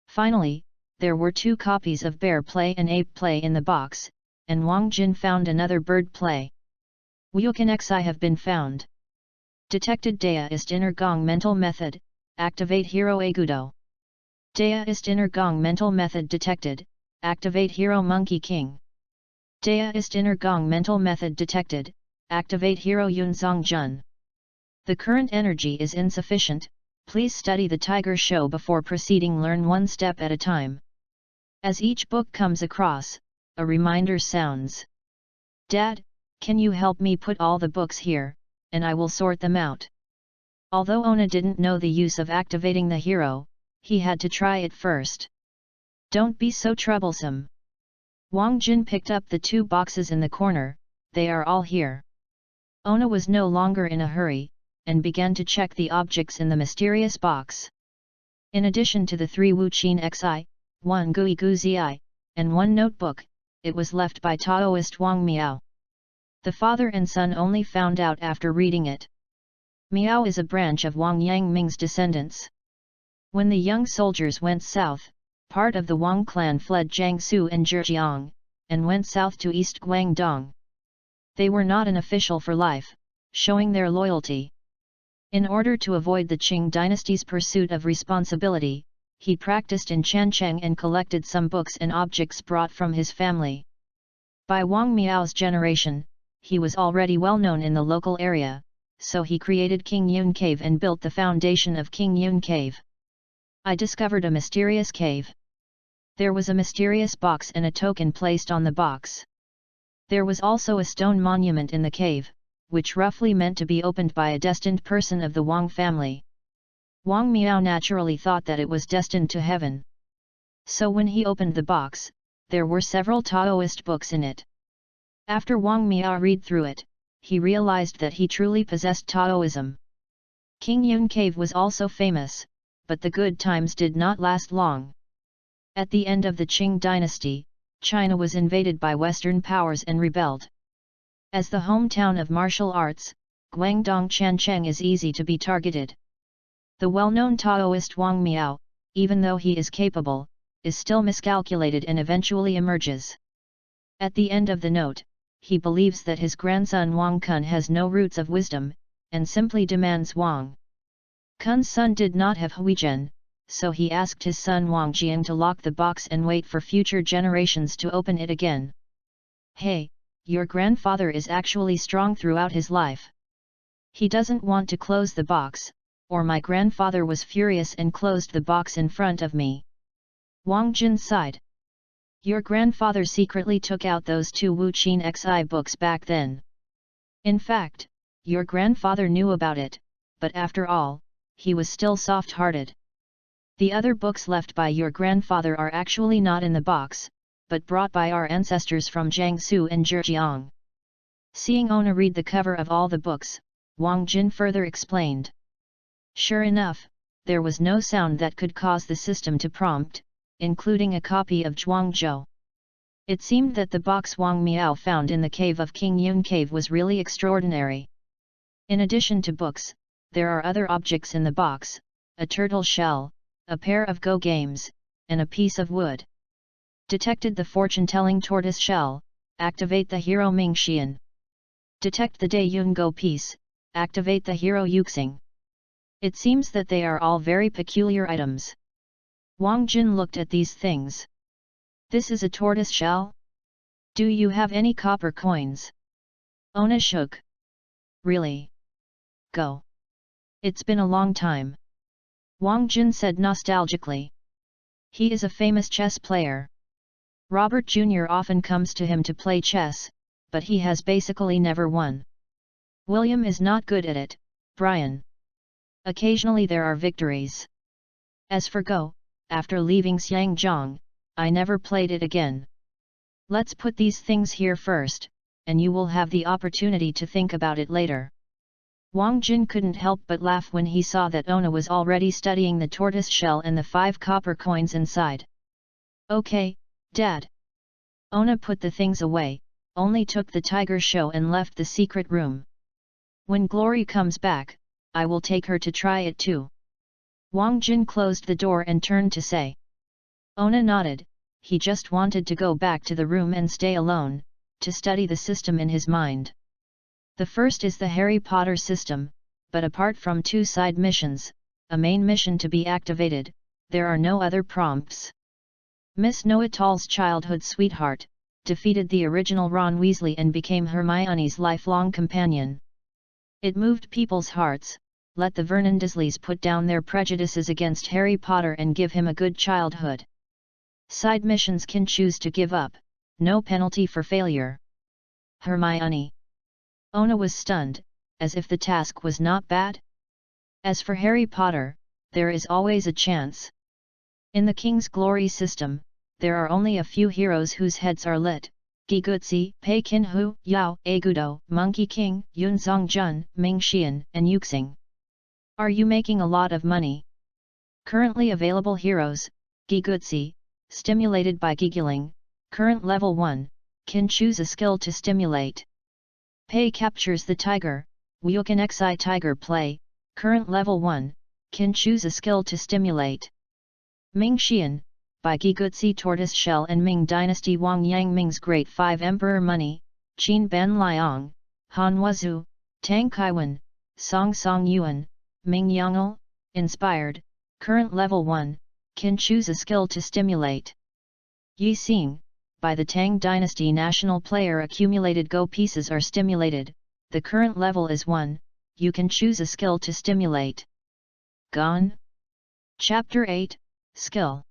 A: Finally, there were 2 copies of Bear Play and Ape Play in the box, and Wang Jin found another Bird Play. Wukan Xi have been found. Detected Daoist inner gong mental method, activate Hero Agudo. Daoist inner gong mental method detected, activate Hero Monkey King. Daoist inner gong mental method detected, activate Hero Yunzong Jun. The current energy is insufficient, please study the Tiger Show before proceeding. Learn one step at a time. As each book comes across, a reminder sounds. Dad, can you help me put all the books here, and I will sort them out. Although Ona didn't know the use of activating the hero, He had to try it first. Don't be so troublesome. Wang Jin picked up the 2 boxes in the corner. They are all here. Ona was no longer in a hurry, and began to check the objects in the mysterious box. In addition to the 3 Wuqin Xi, 1 Gui Gu Zi, and 1 notebook, it was left by Taoist Wang Miao. The father and son only found out after reading it. Miao is a branch of Wang Yangming's descendants. When the young soldiers went south, part of the Wang clan fled Jiangsu and Zhejiang, and went south to East Guangdong. They were not an official for life, showing their loyalty. In order to avoid the Qing dynasty's pursuit of responsibility, he practiced in Changcheng and collected some books and objects brought from his family. By Wang Miao's generation, he was already well known in the local area, so he created King Yun Cave and built the foundation of King Yun Cave. I discovered a mysterious cave. There was a mysterious box and a token placed on the box. There was also a stone monument in the cave, which roughly meant to be opened by a destined person of the Wang family. Wang Miao naturally thought that it was destined to heaven. So when he opened the box, there were several Taoist books in it. After Wang Miao read through it, he realized that he truly possessed Taoism. King Yun Cave was also famous, but the good times did not last long. At the end of the Qing dynasty, China was invaded by Western powers and rebelled. As the hometown of martial arts, Guangdong Changcheng is easy to be targeted. The well-known Taoist Wang Miao, even though he is capable, is still miscalculated and eventually emerges. At the end of the note, he believes that his grandson Wang Kun has no roots of wisdom, and simply demands Wang Kun's son did not have Huizhen, so he asked his son Wang Jiang to lock the box and wait for future generations to open it again. Hey, your grandfather is actually strong throughout his life. He doesn't want to close the box, or my grandfather was furious and closed the box in front of me. Wang Jin sighed. Your grandfather secretly took out those 2 Wuqin Xi books back then. In fact, your grandfather knew about it, but after all, he was still soft-hearted. The other books left by your grandfather are actually not in the box, but brought by our ancestors from Jiangsu and Zhejiang. Seeing Ona read the cover of all the books, Wang Jin further explained. Sure enough, there was no sound that could cause the system to prompt, including a copy of Zhuangzhou. It seemed that the box Wang Miao found in the cave of King Yun Cave was really extraordinary. In addition to books, there are other objects in the box, a turtle shell, a pair of Go games, and a piece of wood. Detected the fortune-telling tortoise shell, activate the hero Mingxian. Detect the Dai Yun Go piece, activate the hero Yuxing. It seems that they are all very peculiar items. Wang Jin looked at these things. This is a tortoise shell? Do you have any copper coins? Ona shook. Really? Go. It's been a long time. Wang Jin said nostalgically. He is a famous chess player. Robert Jr. often comes to him to play chess, but he has basically never won. William is not good at it, Brian. Occasionally there are victories. As for Go, after leaving Xiangzhang, I never played it again. Let's put these things here first, and you will have the opportunity to think about it later. Wang Jin couldn't help but laugh when he saw that Ona was already studying the tortoise shell and the 5 copper coins inside. Okay, Dad. Ona put the things away, only took the tiger show and left the secret room. When Glory comes back, I will take her to try it too. Wang Jin closed the door and turned to say. Ona nodded, he just wanted to go back to the room and stay alone, to study the system in his mind. The first is the Harry Potter system, but apart from 2 side missions, a main mission to be activated, there are no other prompts. Miss Know-it-all's childhood sweetheart, defeated the original Ron Weasley and became Hermione's lifelong companion. It moved people's hearts. Let the Vernon Dursleys put down their prejudices against Harry Potter and give him a good childhood. Side missions can choose to give up, no penalty for failure. Hermione. Ona was stunned, as if the task was not bad. As for Harry Potter, there is always a chance. In the King's Glory system, there are only a few heroes whose heads are lit: Gigutsi, Pei Kinhu, Yao, Agudo, Monkey King, Yun Zongjun, Ming Xian, and Yuxing. Are you making a lot of money? Currently available heroes: Gigutsi, stimulated by giggling, current level 1, can choose a skill to stimulate. Pei captures the tiger, Wukan Xi Tiger Play, current level 1, can choose a skill to stimulate. Ming Xian, by Gigutsi Tortoise Shell and Ming Dynasty Wang Yang Ming's Great Five Emperor Money, Qin Ben Liang, Han Wuzhu, Tang Kaiwan, Song Song Yuan, Ming Yangel, inspired, current level 1, can choose a skill to stimulate. Yi Xing, by the Tang Dynasty national player accumulated Go pieces are stimulated, the current level is 1, you can choose a skill to stimulate. Gone? Chapter 8, Skill.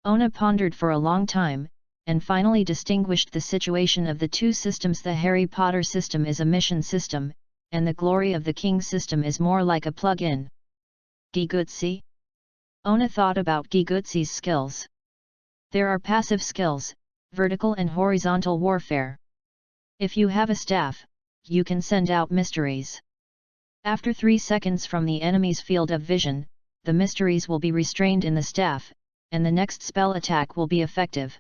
A: Ona pondered for a long time, and finally distinguished the situation of the two systems. The Harry Potter system is a mission system, and the Glory of the King system is more like a plug-in. Gigutsi? Ona thought about Gigutsi's skills. There are passive skills, vertical and horizontal warfare. If you have a staff, you can send out mysteries. After 3 seconds from the enemy's field of vision, the mysteries will be restrained in the staff, and the next spell attack will be effective.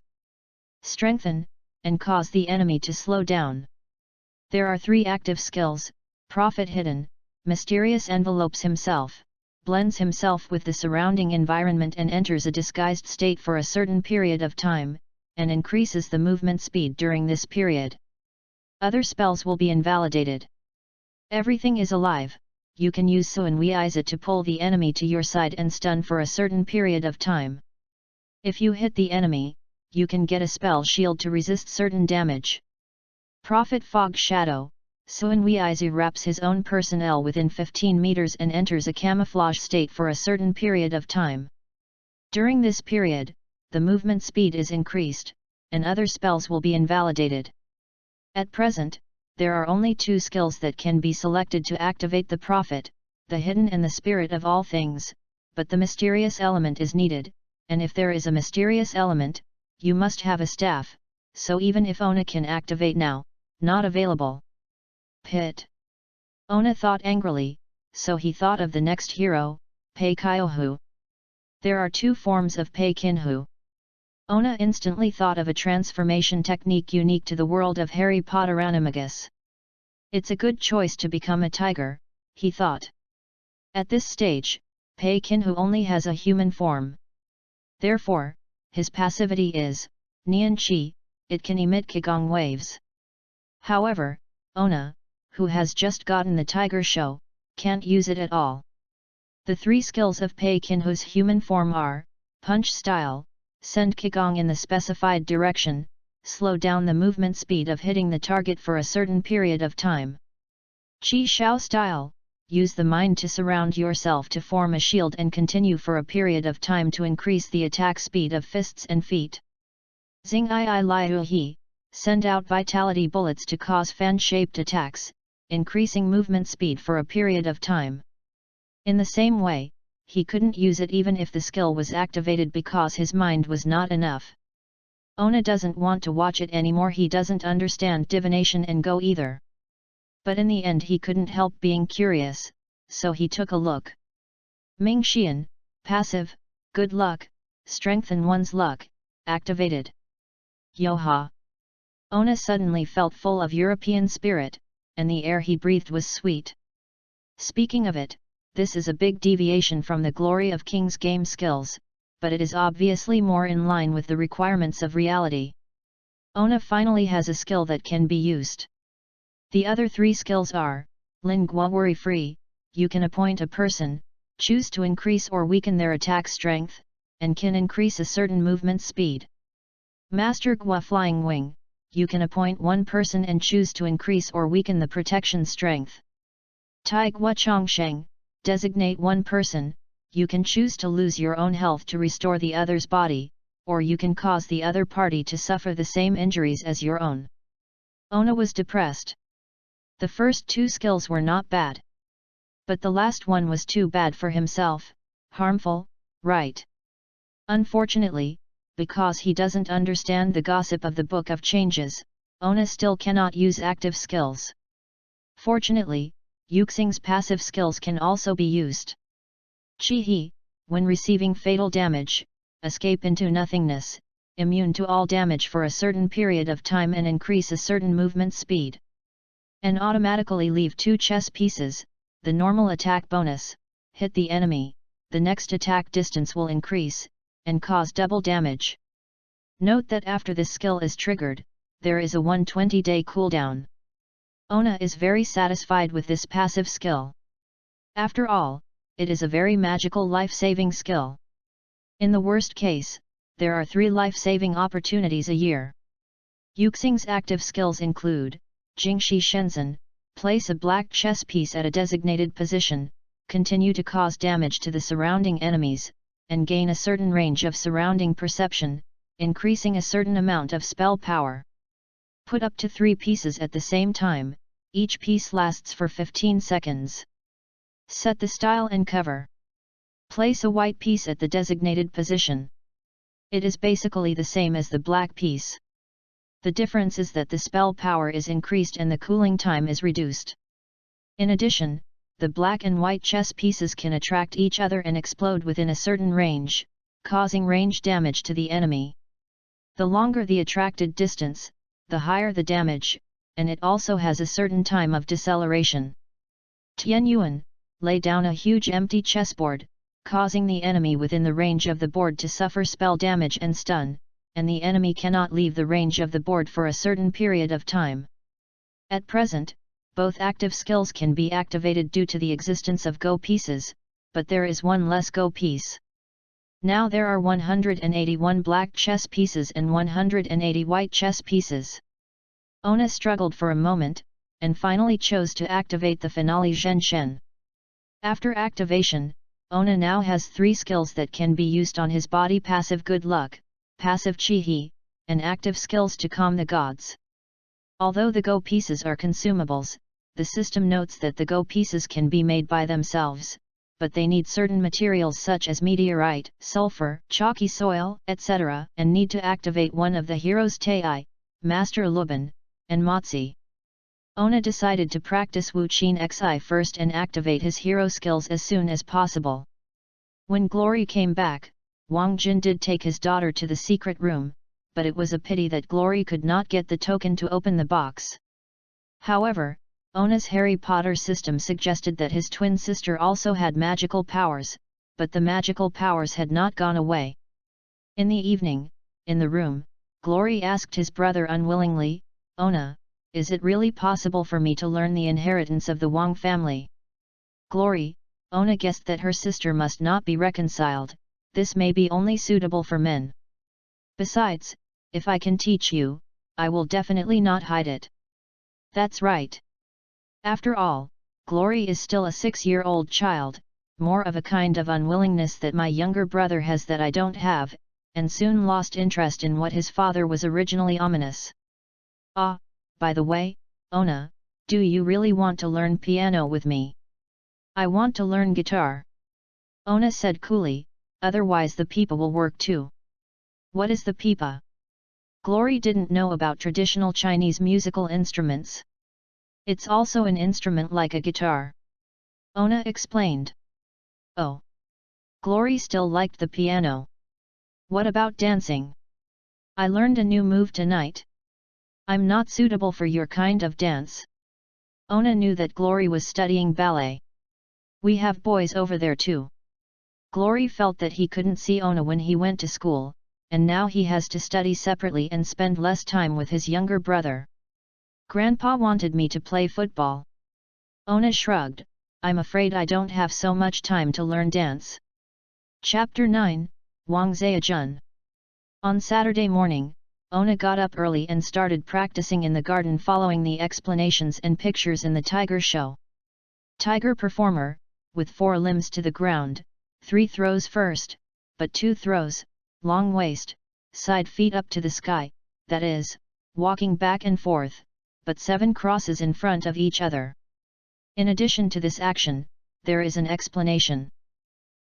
A: Strengthen, and cause the enemy to slow down. There are 3 active skills: Prophet Hidden, mysterious envelopes himself, blends himself with the surrounding environment and enters a disguised state for a certain period of time, and increases the movement speed during this period. Other spells will be invalidated. Everything is alive. You can use Suan Weiza to pull the enemy to your side and stun for a certain period of time. If you hit the enemy, you can get a spell shield to resist certain damage. Prophet Fog Shadow, Suan Weiza wraps his own personnel within 15 meters and enters a camouflage state for a certain period of time. During this period, the movement speed is increased, and other spells will be invalidated. At present, there are only 2 skills that can be selected to activate the Prophet, the Hidden and the Spirit of all things, but the mysterious element is needed, and if there is a mysterious element, you must have a staff, so even if Ona can activate now, not available. Pit. Ona thought angrily, so he thought of the next hero, Pei Kyohu. There are 2 forms of Pei Kinhu. Ona instantly thought of a transformation technique unique to the world of Harry Potter animagus. It's a good choice to become a tiger, he thought. At this stage, Pei Kinhu only has a human form. Therefore, his passivity is Nian Qi, it can emit Qigong waves. However, Ona, who has just gotten the tiger show, can't use it at all. The 3 skills of Pei Kinhu's human form are: Punch Style, send Qigong in the specified direction, slow down the movement speed of hitting the target for a certain period of time. Qi Shao Style, use the mind to surround yourself to form a shield and continue for a period of time to increase the attack speed of fists and feet. Xing I Liu He, send out vitality bullets to cause fan-shaped attacks, increasing movement speed for a period of time. In the same way, he couldn't use it even if the skill was activated because his mind was not enough. Ona doesn't want to watch it anymore. He doesn't understand divination and Go either. But in the end he couldn't help being curious, so he took a look. Ming Xian, passive, good luck, strengthen one's luck, activated. Yoha! Ona suddenly felt full of European spirit, and the air he breathed was sweet. Speaking of it, this is a big deviation from the Glory of King's game skills, but it is obviously more in line with the requirements of reality. Ona finally has a skill that can be used. The other 3 skills are: Lingua Worry-Free, you can appoint a person, choose to increase or weaken their attack strength, and can increase a certain movement speed. Master Gua Flying Wing, you can appoint one person and choose to increase or weaken the protection strength. Tai Gua Chongsheng, designate one person, you can choose to lose your own health to restore the other's body, or you can cause the other party to suffer the same injuries as your own. Ona was depressed. The first 2 skills were not bad. But the last one was too bad for himself, harmful, right? Unfortunately, because he doesn't understand the gossip of the Book of Changes, Ona still cannot use active skills. Fortunately, Yuxing's passive skills can also be used. Chi-He, when receiving fatal damage, escape into nothingness, immune to all damage for a certain period of time and increase a certain movement speed. And automatically leave 2 chess pieces, the normal attack bonus, hit the enemy, the next attack distance will increase, and cause double damage. Note that after this skill is triggered, there is a 120-day cooldown. Ona is very satisfied with this passive skill. After all, it is a very magical life-saving skill. In the worst case, there are 3 life-saving opportunities a year. Yuxing's active skills include, Jingxi Shenzhen, place a black chess piece at a designated position, continue to cause damage to the surrounding enemies, and gain a certain range of surrounding perception, increasing a certain amount of spell power. Put up to 3 pieces at the same time, each piece lasts for 15 seconds. Set the style and cover. Place a white piece at the designated position. It is basically the same as the black piece. The difference is that the spell power is increased and the cooling time is reduced. In addition, the black and white chess pieces can attract each other and explode within a certain range, causing range damage to the enemy. The longer the attracted distance, the higher the damage, and it also has a certain time of deceleration. Tian Yuan, lay down a huge empty chessboard, causing the enemy within the range of the board to suffer spell damage and stun, and the enemy cannot leave the range of the board for a certain period of time. At present, both active skills can be activated due to the existence of go pieces, but there is one less go piece. Now there are 181 black chess pieces and 180 white chess pieces. Ona struggled for a moment, and finally chose to activate the finale Zhen Shen. After activation, Ona now has 3 skills that can be used on his body: passive good luck, passive Chi-He, and active skills to calm the gods. Although the go pieces are consumables, the system notes that the go pieces can be made by themselves, but they need certain materials such as meteorite, sulfur, chalky soil, etc., and need to activate one of the heroes Tai, Master Luban, and Motzi. Ona decided to practice Wu Qin Xi first and activate his hero skills as soon as possible. When Glory came back, Wang Jin did take his daughter to the secret room, but it was a pity that Glory could not get the token to open the box. However, Ona's Harry Potter system suggested that his twin sister also had magical powers, but the magical powers had not gone away. In the evening, in the room, Glory asked his brother unwillingly, "Ona, is it really possible for me to learn the inheritance of the Wang family?" Glory, Ona guessed that her sister must not be reconciled, this may be only suitable for men. Besides, if I can teach you, I will definitely not hide it. That's right. After all, Glory is still a 6-year-old child, more of a kind of unwillingness that my younger brother has that I don't have, and soon lost interest in what his father was originally ominous. Ah, by the way, Ona, do you really want to learn piano with me? I want to learn guitar. Ona said coolly, otherwise the pipa will work too. What is the pipa? Glory didn't know about traditional Chinese musical instruments. It's also an instrument like a guitar. Ona explained. Oh. Glory still liked the piano. What about dancing? I learned a new move tonight. I'm not suitable for your kind of dance. Ona knew that Glory was studying ballet. We have boys over there too. Glory felt that he couldn't see Ona when he went to school, and now he has to study separately and spend less time with his younger brother. Grandpa wanted me to play football. Ona shrugged, I'm afraid I don't have so much time to learn dance. Chapter 9, Wang Zheajun. On Saturday morning, Ona got up early and started practicing in the garden following the explanations and pictures in the tiger show. Tiger performer, with 4 limbs to the ground, 3 throws first, but 2 throws, long waist, side feet up to the sky, that is, walking back and forth, but 7 crosses in front of each other. In addition to this action, there is an explanation.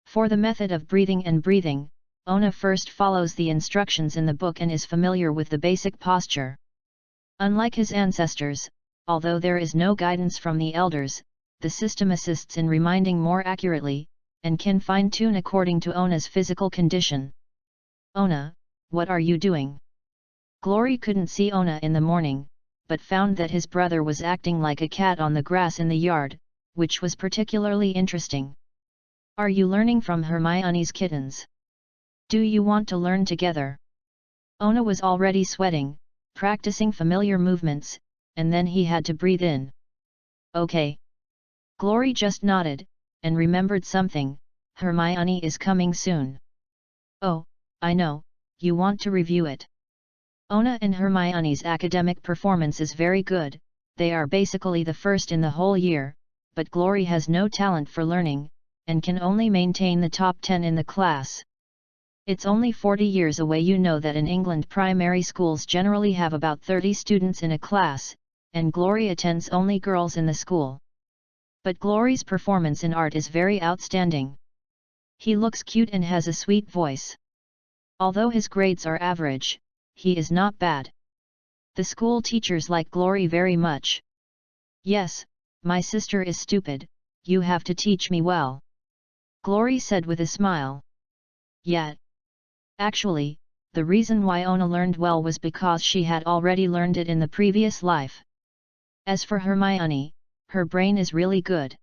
A: For the method of breathing and breathing, Ona first follows the instructions in the book and is familiar with the basic posture. Unlike his ancestors, although there is no guidance from the elders, the system assists in reminding more accurately, and can fine-tune according to Ona's physical condition. Ona, what are you doing? Glory couldn't see Ona in the morning, but found that his brother was acting like a cat on the grass in the yard, which was particularly interesting. Are you learning from Hermione's kittens? Do you want to learn together? Ona was already sweating, practicing familiar movements, and then he had to breathe in. Okay. Glory just nodded, and remembered something. Hermione is coming soon. Oh, I know, you want to review it. Ona and Hermione's academic performance is very good, they are basically the first in the whole year, but Glory has no talent for learning, and can only maintain the top 10 in the class. It's only 40 years away. You know that in England primary schools generally have about 30 students in a class, and Glory attends only girls in the school. But Glory's performance in art is very outstanding. He looks cute and has a sweet voice. Although his grades are average, he is not bad. The school teachers like Glory very much. Yes, my sister is stupid, you have to teach me well. Glory said with a smile. Yet. Actually, the reason why Ona learned well was because she had already learned it in the previous life. As for Hermione, her brain is really good.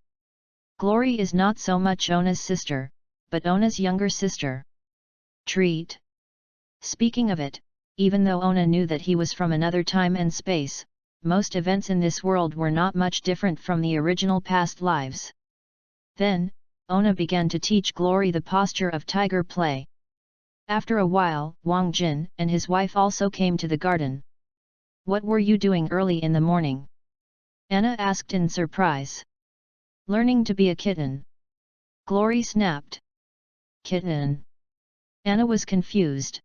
A: Glory is not so much Ona's sister, but Ona's younger sister. Treat. Speaking of it, even though Ona knew that he was from another time and space, most events in this world were not much different from the original past lives. Then, Ona began to teach Glory the posture of tiger play. After a while, Wang Jin and his wife also came to the garden. What were you doing early in the morning? Anna asked in surprise. Learning to be a kitten. Glory snapped. Kitten. Anna was confused.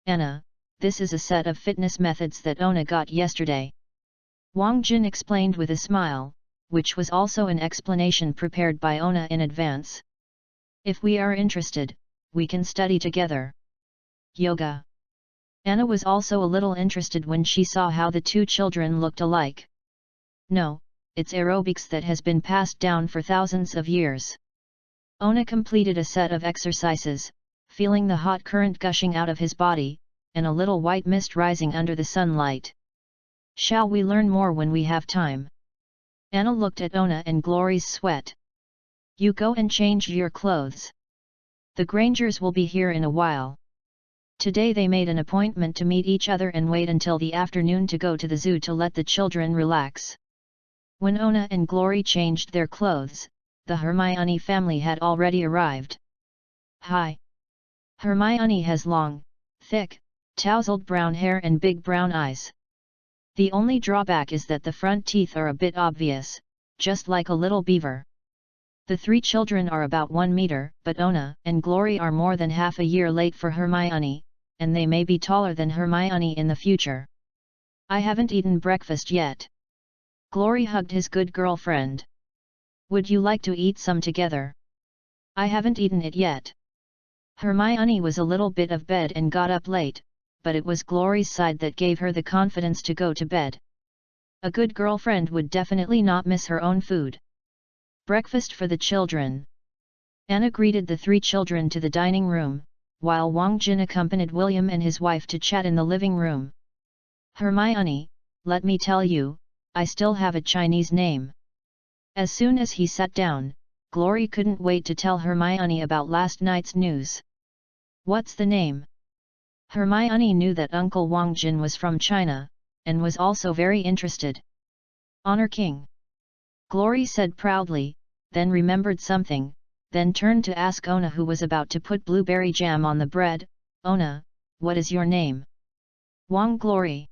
A: Anna, this is a set of fitness methods that Ona got yesterday. Wang Jin explained with a smile, which was also an explanation prepared by Ona in advance. If we are interested, we can study together. Yoga. Anna was also a little interested when she saw how the two children looked alike. No, it's aerobics that has been passed down for thousands of years. Ona completed a set of exercises, feeling the hot current gushing out of his body, and a little white mist rising under the sunlight. Shall we learn more when we have time? Anna looked at Ona and Glory's sweat. You go and change your clothes. The Grangers will be here in a while. Today they made an appointment to meet each other and wait until the afternoon to go to the zoo to let the children relax. When Ona and Glory changed their clothes, the Hermione family had already arrived. Hi! Hermione has long, thick, tousled brown hair and big brown eyes. The only drawback is that the front teeth are a bit obvious, just like a little beaver. The three children are about 1 meter, but Ona and Glory are more than half a year late for Hermione, and they may be taller than Hermione in the future. I haven't eaten breakfast yet. Glory hugged his good girlfriend. Would you like to eat some together? I haven't eaten it yet. Hermione was a little bit of bed and got up late, but it was Glory's side that gave her the confidence to go to bed. A good girlfriend would definitely not miss her own food. Breakfast for the children. Anna greeted the three children to the dining room, while Wang Jin accompanied William and his wife to chat in the living room. Hermione, let me tell you, I still have a Chinese name. As soon as he sat down, Glory couldn't wait to tell Hermione about last night's news. What's the name? Hermione knew that Uncle Wang Jin was from China, and was also very interested. Honor King. Glory said proudly, then remembered something, then turned to ask Ona, who was about to put blueberry jam on the bread. Ona, what is your name? Wang Glory.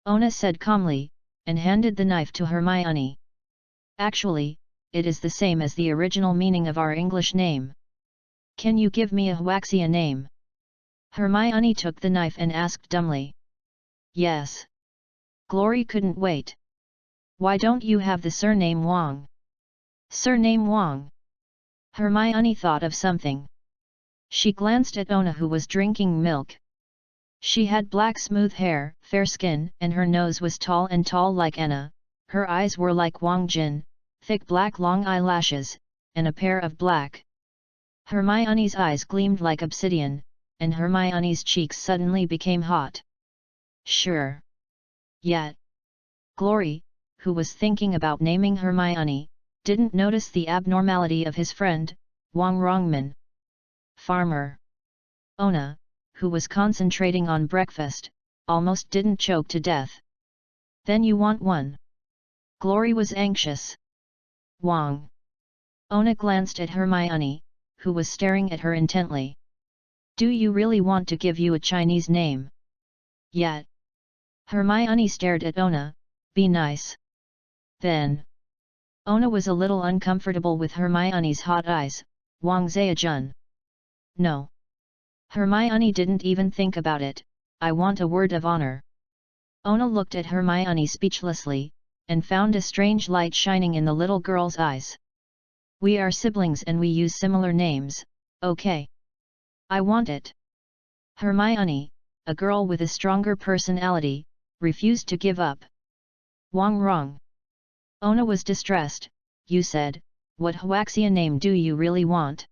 A: Ona said calmly, and handed the knife to Hermione. Actually, it is the same as the original meaning of our English name. Can you give me a Huaxia name? Hermione took the knife and asked dumbly. Yes. Glory couldn't wait. Why don't you have the surname Wang? Surname Wang? Hermione thought of something. She glanced at Ona, who was drinking milk. She had black smooth hair, fair skin, and her nose was tall like Anna. Her eyes were like Wang Jin, thick black long eyelashes, and a pair of black. Hermione's eyes gleamed like obsidian, and Hermione's cheeks suddenly became hot. Sure. Yet. Glory, who was thinking about naming Hermione, didn't notice the abnormality of his friend, Wang Rongman. Farmer. Ona, who was concentrating on breakfast, almost didn't choke to death. Then you want one? Glory was anxious. Wang. Ona glanced at Hermione, who was staring at her intently. Do you really want to give you a Chinese name? Yet. Hermione stared at Ona. Be nice. Then. Ona was a little uncomfortable with Hermione's hot eyes. Wang Zhejian. No. Hermione didn't even think about it. I want a word of honor. Ona looked at Hermione speechlessly, and found a strange light shining in the little girl's eyes. We are siblings and we use similar names, okay? I want it. Hermione, a girl with a stronger personality, refused to give up. Wang Rong. Ona was distressed. You said, what Huaxia name do you really want?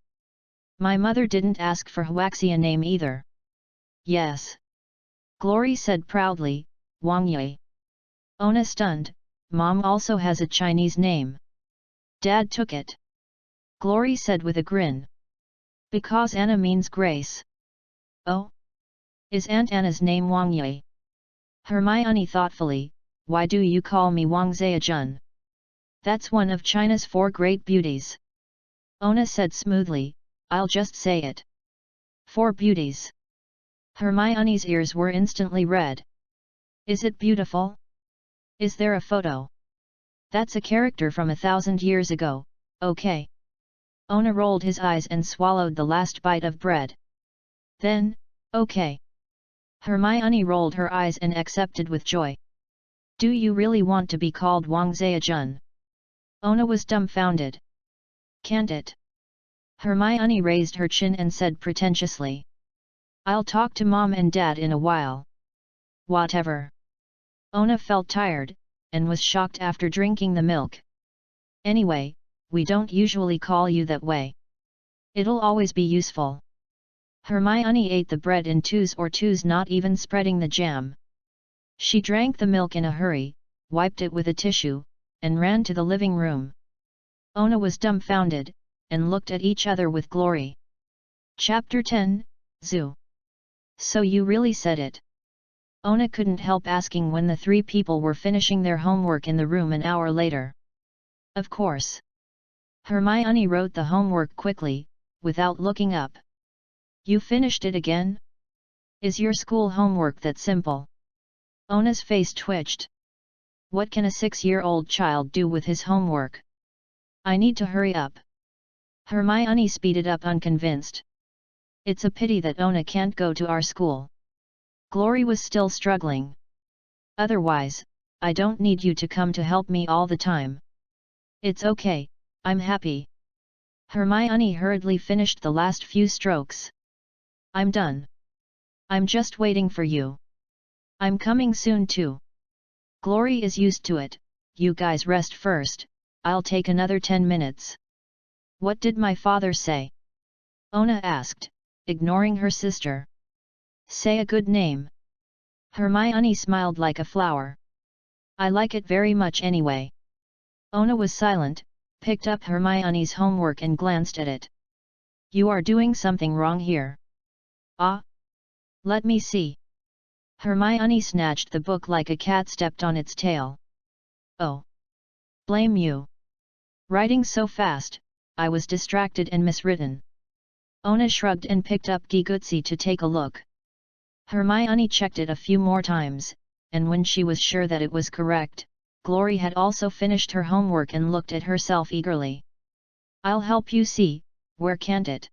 A: My mother didn't ask for Huaxia name either. Yes. Glory said proudly, Wang Yi. Ona stunned, Mom also has a Chinese name. Dad took it. Glory said with a grin. Because Anna means grace. Oh? Is Aunt Anna's name Wang Yi? Hermione thoughtfully, why do you call me Wang Zhejian? That's one of China's 4 great beauties. Ona said smoothly, I'll just say it. 4 beauties. Hermione's ears were instantly red. Is it beautiful? Is there a photo? That's a character from 1,000 years ago, okay. Ona rolled his eyes and swallowed the last bite of bread. Then, okay. Hermione rolled her eyes and accepted with joy. Do you really want to be called Wang Zhejian? Ona was dumbfounded. Can't it? Hermione raised her chin and said pretentiously. I'll talk to Mom and Dad in a while. Whatever. Ona felt tired, and was shocked after drinking the milk. Anyway, we don't usually call you that way. It'll always be useful. Hermione ate the bread in twos, not even spreading the jam. She drank the milk in a hurry, wiped it with a tissue, and ran to the living room. Ona was dumbfounded, and looked at each other with glory. Chapter 10, Zoo. So you really said it. Ona couldn't help asking when the 3 people were finishing their homework in the room an hour later. Of course. Hermione wrote the homework quickly, without looking up. You finished it again? Is your school homework that simple? Ona's face twitched. What can a 6-year-old child do with his homework? I need to hurry up. Hermione speeded up unconvinced. It's a pity that Ona can't go to our school. Glory was still struggling. Otherwise, I don't need you to come to help me all the time. It's okay, I'm happy. Hermione hurriedly finished the last few strokes. I'm done. I'm just waiting for you. I'm coming soon too. Glory is used to it. You guys rest first, I'll take another 10 minutes. What did my father say? Ona asked, ignoring her sister. Say a good name. Hermione smiled like a flower. I like it very much anyway. Ona was silent, picked up Hermione's homework and glanced at it. You are doing something wrong here. Ah? Let me see. Hermione snatched the book like a cat stepped on its tail. Oh. Blame you. Writing so fast, I was distracted and miswritten. Ona shrugged and picked up Gigutsi to take a look. Hermione checked it a few more times, and when she was sure that it was correct, Glory had also finished her homework and looked at herself eagerly. I'll help you see, where can't it?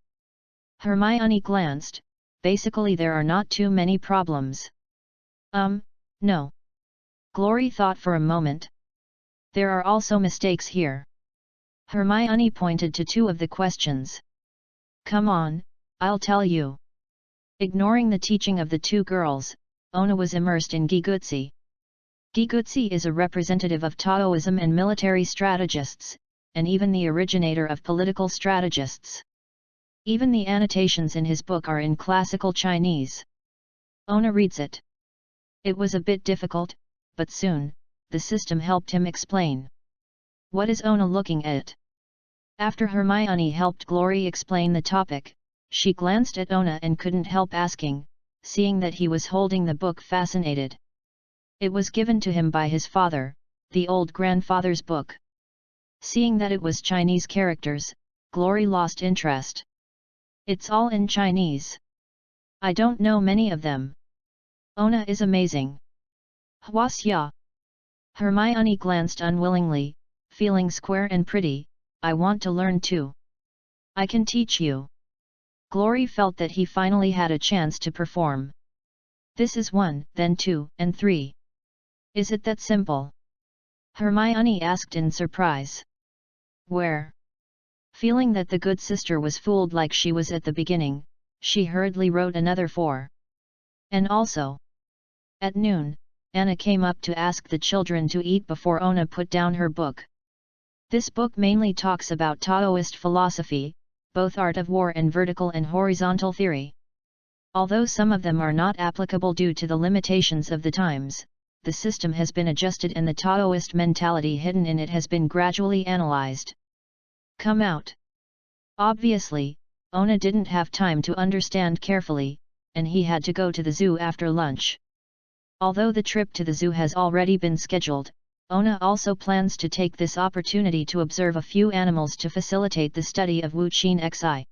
A: Hermione glanced, basically there are not too many problems. No. Glory thought for a moment. There are also mistakes here. Hermione pointed to 2 of the questions. Come on, I'll tell you. Ignoring the teaching of the two girls, Ona was immersed in Gigutsi. Gigutsi is a representative of Taoism and military strategists, and even the originator of political strategists. Even the annotations in his book are in classical Chinese. Ona reads it. It was a bit difficult, but soon, the system helped him explain. What is Ona looking at? After Hermione helped Glory explain the topic, she glanced at Ona and couldn't help asking, seeing that he was holding the book fascinated. It was given to him by his father, the old grandfather's book. Seeing that it was Chinese characters, Glory lost interest. It's all in Chinese. I don't know many of them. Ona is amazing. Hwasya. Hermione glanced unwillingly, feeling square and pretty. I want to learn too. I can teach you. Glory felt that he finally had a chance to perform. This is 1, then 2, and 3. Is it that simple? Hermione asked in surprise. Where? Feeling that the good sister was fooled like she was at the beginning, she hurriedly wrote another 4. And also. At noon, Anna came up to ask the children to eat before Ona put down her book. This book mainly talks about Taoist philosophy, both art of war and vertical and horizontal theory. Although some of them are not applicable due to the limitations of the times, the system has been adjusted and the Taoist mentality hidden in it has been gradually analyzed. Come out. Obviously, Ona didn't have time to understand carefully, and he had to go to the zoo after lunch. Although the trip to the zoo has already been scheduled, Ona also plans to take this opportunity to observe a few animals to facilitate the study of Wuqin Xi.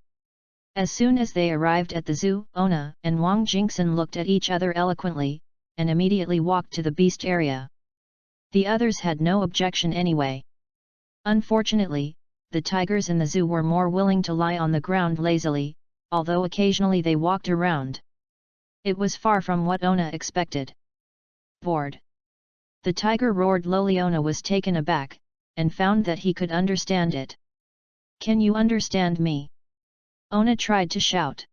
A: As soon as they arrived at the zoo, Ona and Wang Jingxin looked at each other eloquently, and immediately walked to the beast area. The others had no objection anyway. Unfortunately, the tigers in the zoo were more willing to lie on the ground lazily, although occasionally they walked around. It was far from what Ona expected. Bored. The tiger roared lowly. Ona was taken aback, and found that he could understand it. Can you understand me? Ona tried to shout.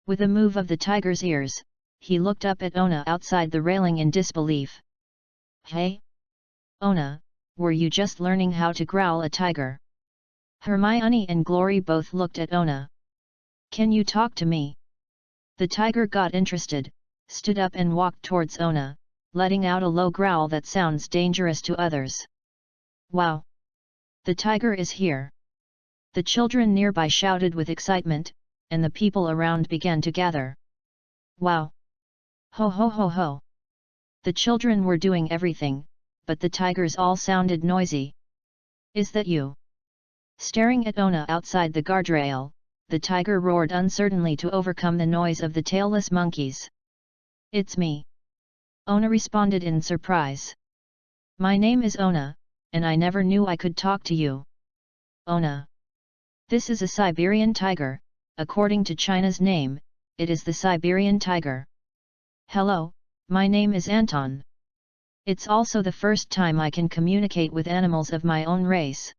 A: With a move of the tiger's ears, he looked up at Ona outside the railing in disbelief. Hey? Ona, were you just learning how to growl a tiger? Hermione and Glory both looked at Ona. Can you talk to me? The tiger got interested, stood up and walked towards Ona, letting out a low growl that sounds dangerous to others. Wow! The tiger is here! The children nearby shouted with excitement, and the people around began to gather. Wow! Ho ho ho ho! The children were doing everything, but the tigers all sounded noisy. Is that you? Staring at Ona outside the guardrail, the tiger roared uncertainly to overcome the noise of the tailless monkeys. It's me. Ona responded in surprise. My name is Ona, and I never knew I could talk to you. Ona. This is a Siberian tiger, according to China's name, it is the Siberian tiger. Hello, my name is Anton. It's also the first time I can communicate with animals of my own race.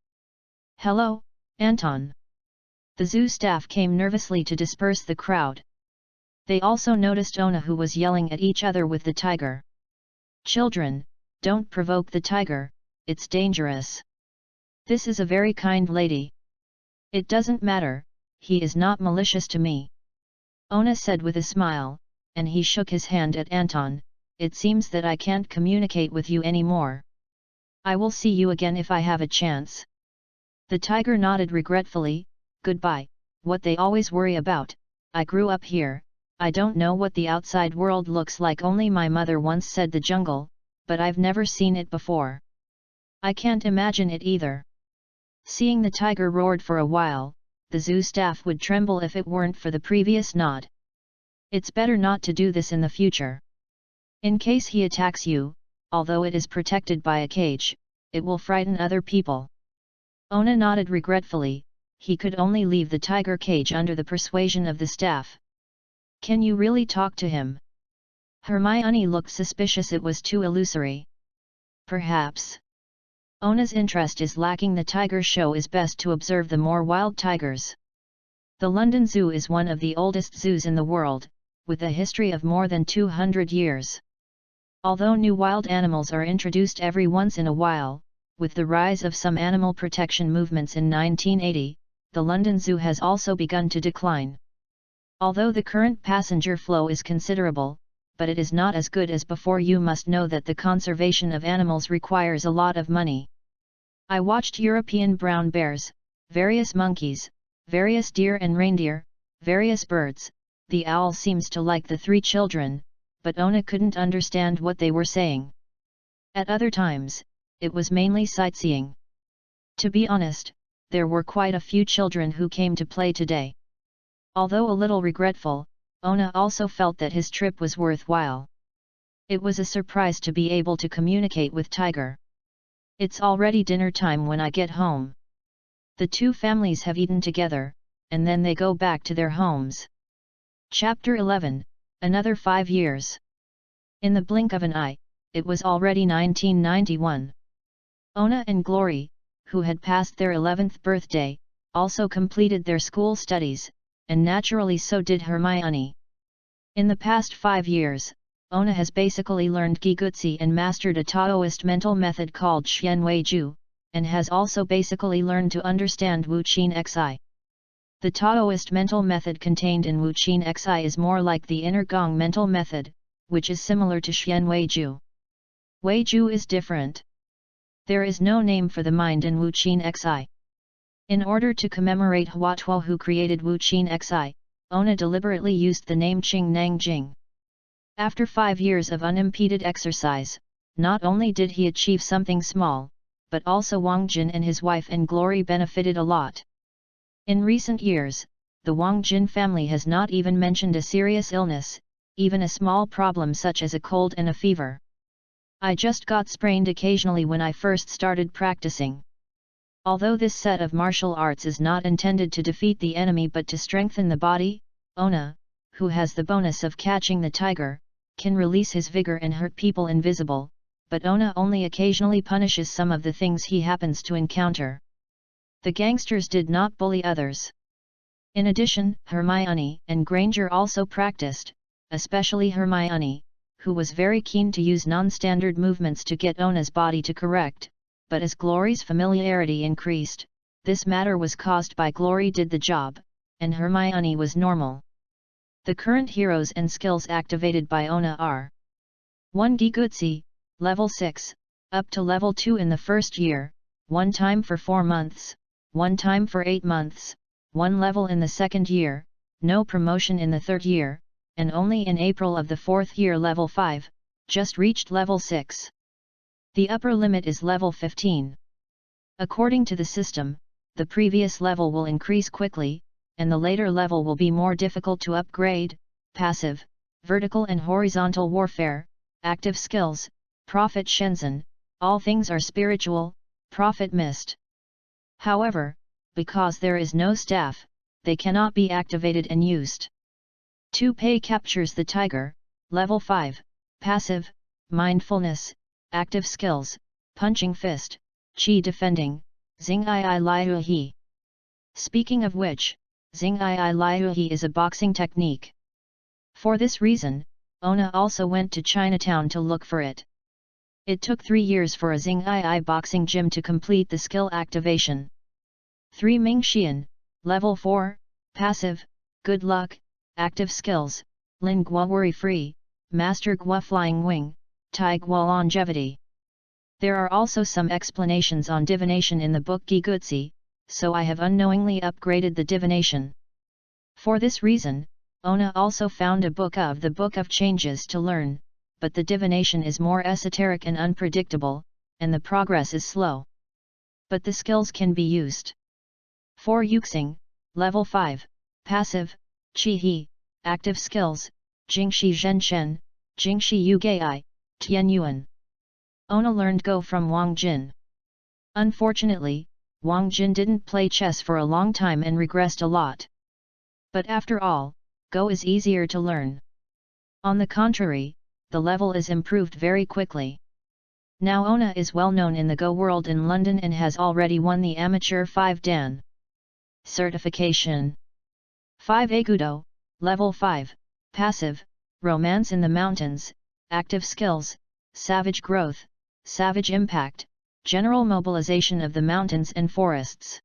A: Hello, Anton. The zoo staff came nervously to disperse the crowd. They also noticed Ona, who was yelling at each other with the tiger. Children, don't provoke the tiger, it's dangerous. This is a very kind lady. It doesn't matter, he is not malicious to me. Ona said with a smile, and he shook his hand at Anton. It seems that I can't communicate with you anymore. I will see you again if I have a chance. The tiger nodded regretfully. Goodbye, what they always worry about. I grew up here, I don't know what the outside world looks like. Only my mother once said the jungle, but I've never seen it before. I can't imagine it either. Seeing the tiger roared for a while, the zoo staff would tremble if it weren't for the previous nod. It's better not to do this in the future. In case he attacks you, although it is protected by a cage, it will frighten other people. Ona nodded regretfully. He could only leave the tiger cage under the persuasion of the staff. Can you really talk to him? Hermione looked suspicious. It was too illusory. Perhaps. Ona's interest is lacking. The tiger show is best to observe the more wild tigers. The London Zoo is one of the oldest zoos in the world, with a history of more than 200 years. Although new wild animals are introduced every once in a while, with the rise of some animal protection movements in 1980, the London Zoo has also begun to decline. Although the current passenger flow is considerable, but it is not as good as before. You must know that the conservation of animals requires a lot of money. I watched European brown bears, various monkeys, various deer and reindeer, various birds. The owl seems to like the three children, but Ona couldn't understand what they were saying. At other times, it was mainly sightseeing. To be honest, there were quite a few children who came to play today. Although a little regretful, Ona also felt that his trip was worthwhile. It was a surprise to be able to communicate with Tiger. It's already dinner time when I get home. The two families have eaten together, and then they go back to their homes. Chapter 11, Another 5 years. In the blink of an eye, it was already 1991. Ona and Glory, who had passed their 11th birthday, also completed their school studies, and naturally so did Hermione. In the past 5 years, Ona has basically learned Gigutsi and mastered a Taoist mental method called Xianwei-ju, and has also basically learned to understand Wuqin Xi. The Taoist mental method contained in Wuqin Xi is more like the inner Gong mental method, which is similar to Xianwei-ju. Wei-ju is different. There is no name for the mind in Wuqin Xi. In order to commemorate Hua Tuo who created Wuqin Xi, Ona deliberately used the name Qing Nang Jing. After 5 years of unimpeded exercise, not only did he achieve something small, but also Wang Jin and his wife and Glory benefited a lot. In recent years, the Wang Jin family has not even mentioned a serious illness, even a small problem such as a cold and a fever. I just got sprained occasionally when I first started practicing. Although this set of martial arts is not intended to defeat the enemy but to strengthen the body, Ona, who has the bonus of catching the tiger, can release his vigor and hurt people invisible, but Ona only occasionally punishes some of the things he happens to encounter. The gangsters did not bully others. In addition, Hermione and Granger also practiced, especially Hermione, who was very keen to use non-standard movements to get Ona's body to correct, but as Glory's familiarity increased, this matter was caused by Glory did the job, and Hermione was normal. The current heroes and skills activated by Ona are 1 Gigutsi, level 6, up to level 2 in the first year, 1 time for 4 months, 1 time for 8 months, 1 level in the second year, no promotion in the third year, and only in April of the fourth year level 5, just reached level 6. The upper limit is level 15. According to the system, the previous level will increase quickly, and the later level will be more difficult to upgrade. Passive, vertical and horizontal warfare, active skills, Prophet Shenzhen, all things are spiritual, Prophet Mist. However, because there is no staff, they cannot be activated and used. 2 Pei captures the tiger, level 5, passive, mindfulness, active skills, punching fist, chi defending, Xing I Liu He. Speaking of which, Xing I Liu He is a boxing technique. For this reason, Ona also went to Chinatown to look for it. It took 3 years for a Xing I boxing gym to complete the skill activation. 3 Ming Xian, level 4, passive, good luck, active skills, Lin Gua worry free, Master Gua flying wing, Tai Gua longevity. There are also some explanations on divination in the book Gigutsi, so I have unknowingly upgraded the divination. For this reason, Ona also found a book of the Book of Changes to learn, but the divination is more esoteric and unpredictable, and the progress is slow. But the skills can be used. 4 Yuxing, level 5, passive, Qi He, active skills, Jingxi Zhenshen, Jingxi Yugai, Tian Yuan. Ona learned Go from Wang Jin. Unfortunately, Wang Jin didn't play chess for a long time and regressed a lot. But after all, Go is easier to learn. On the contrary, the level is improved very quickly. Now Ona is well known in the Go world in London and has already won the Amateur 5 Dan certification. 5 Agudo, Level 5, Passive, Romance in the Mountains, Active Skills, Savage Growth, Savage Impact, General Mobilization of the Mountains and Forests.